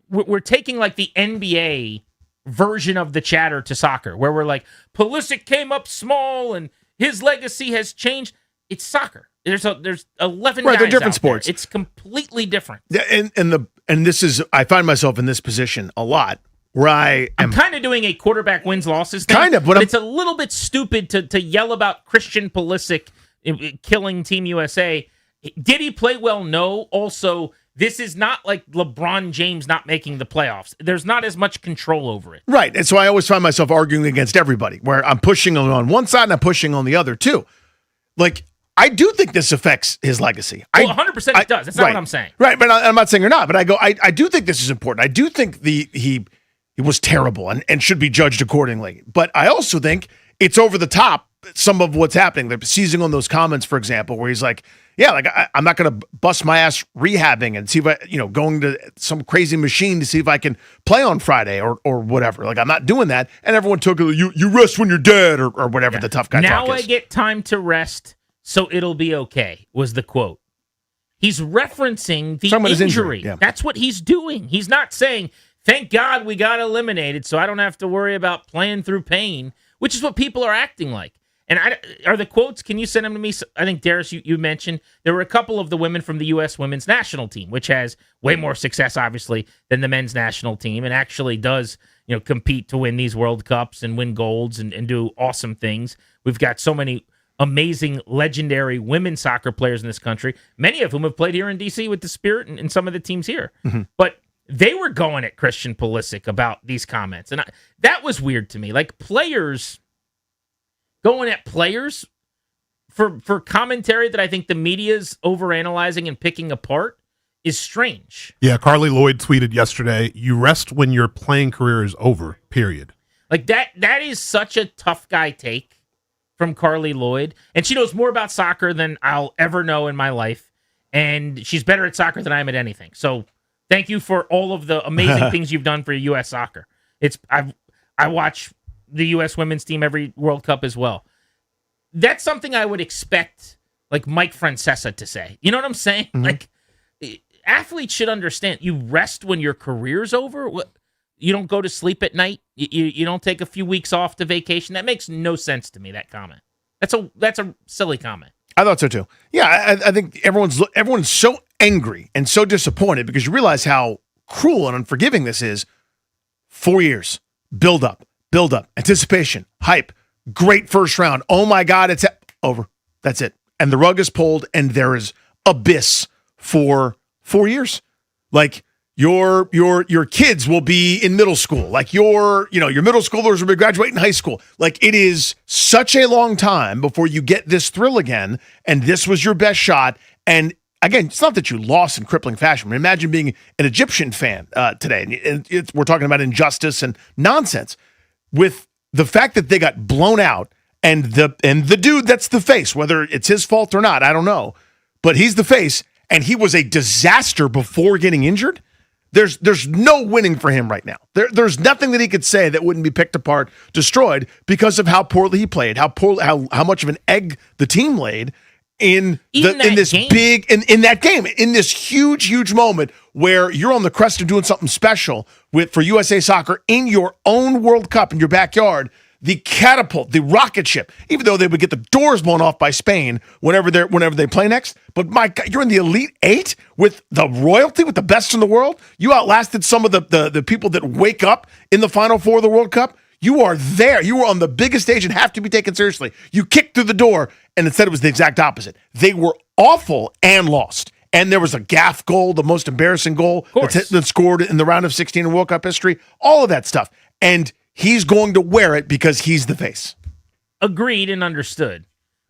we're taking like the NBA version of the chatter to soccer, where we're like, Pulisic came up small and his legacy has changed. It's soccer. There's 11 guys they're different out sports. there. It's completely different. Yeah, and this is, I find myself in this position a lot where I'm kind of doing a quarterback wins losses thing. Kind of, but it's a little bit stupid to yell about Christian Pulisic killing Team USA. Did he play well? No. Also, this is not like LeBron James not making the playoffs. There's not as much control over it. Right. And so I always find myself arguing against everybody, where I'm pushing on one side and I'm pushing on the other too. Like, I do think this affects his legacy. Well, 100% it does. That's not what I'm saying. Right, but I'm not saying you're not. But I do think this is important. I do think he was terrible and should be judged accordingly. But I also think it's over the top, some of what's happening. They're seizing on those comments, for example, where he's like, yeah, like I'm not going to bust my ass rehabbing and see if I, going to some crazy machine to see if I can play on Friday or whatever. Like, I'm not doing that. And everyone took it, you rest when you're dead or whatever the tough guy now talk is. I get time to rest, so it'll be okay, was the quote. He's referencing the injury. Yeah. That's what he's doing. He's not saying, thank God we got eliminated so I don't have to worry about playing through pain, which is what people are acting like. And are the quotes, can you send them to me? I think, Darius, you mentioned there were a couple of the women from the U.S. women's national team, which has way more success, obviously, than the men's national team and actually does compete to win these World Cups and win golds and do awesome things. We've got so many amazing, legendary women soccer players in this country, many of whom have played here in D.C. with the Spirit and some of the teams here. Mm-hmm. But they were going at Christian Pulisic about these comments. And that was weird to me. Like, players going at players for commentary that I think the media's overanalyzing and picking apart is strange. Yeah, Carly Lloyd tweeted yesterday, you rest when your playing career is over, period. Like, that is such a tough guy take from Carly Lloyd. And she knows more about soccer than I'll ever know in my life. And she's better at soccer than I am at anything. So thank you for all of the amazing things you've done for U.S. soccer. I watch the U.S. women's team every World Cup as well. That's something I would expect, like, Mike Francesa to say. You know what I'm saying? Mm-hmm. Like, athletes should understand. You rest when your career's over. You don't go to sleep at night. You don't take a few weeks off to vacation. That makes no sense to me, that comment. That's a silly comment. I thought so too. Yeah, I think everyone's so angry and so disappointed because you realize how cruel and unforgiving this is. 4 years, build up, anticipation, hype, great first round. Oh my God, it's over. That's it. And the rug is pulled, and there is abyss for 4 years. Like, your kids will be in middle school. Like, your middle schoolers will be graduating high school. Like, it is such a long time before you get this thrill again, and this was your best shot. And again, it's not that you lost in crippling fashion. I mean, imagine being an Egyptian fan today. And we're talking about injustice and nonsense. With the fact that they got blown out, and the dude that's the face, whether it's his fault or not, I don't know, but he's the face, and he was a disaster before getting injured. There's no winning for him right now. There's nothing that he could say that wouldn't be picked apart, destroyed because of how poorly he played, how much of an egg the team laid in this huge moment where you're on the crest of doing something special for USA Soccer in your own World Cup in your backyard. The catapult, the rocket ship, even though they would get the doors blown off by Spain whenever they play next. But my God, you're in the Elite Eight with the royalty, with the best in the world. You outlasted some of the people that wake up in the Final Four of the World Cup. You are there. You were on the biggest stage and have to be taken seriously. You kicked through the door, and instead it was the exact opposite. They were awful and lost. And there was a gaff goal, the most embarrassing goal that's scored in the round of 16 in World Cup history. All of that stuff. And he's going to wear it because he's the face. Agreed and understood.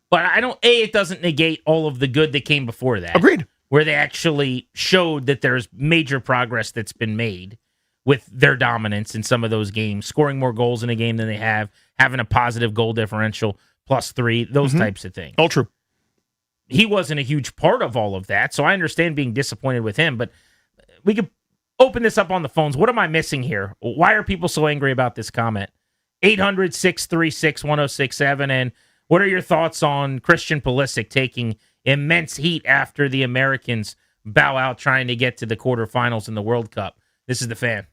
But it doesn't negate all of the good that came before that. Agreed. Where they actually showed that there's major progress that's been made with their dominance in some of those games, scoring more goals in a game than they have, having a positive goal differential, +3, those types of things. All true. he wasn't a huge part of all of that. So I understand being disappointed with him, but we could open this up on the phones. What am I missing here? Why are people so angry about this comment? 800-636-1067. And what are your thoughts on Christian Pulisic taking immense heat after the Americans bow out trying to get to the quarterfinals in the World Cup? This is The Fan.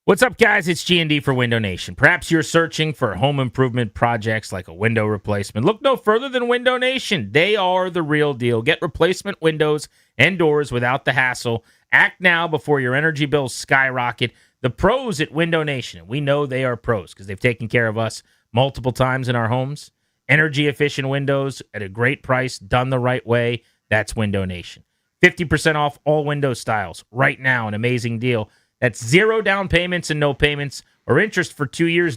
What's up, guys? It's G&D for Window Nation. Perhaps you're searching for home improvement projects like a window replacement. Look no further than Window Nation. They are the real deal. Get replacement windows and doors without the hassle. Act now before your energy bills skyrocket. The pros at Window Nation, we know they are pros because they've taken care of us multiple times in our homes. Energy-efficient windows at a great price, done the right way. That's Window Nation. 50% off all window styles right now. An amazing deal. That's 0 down payments and no payments or interest for 2 years.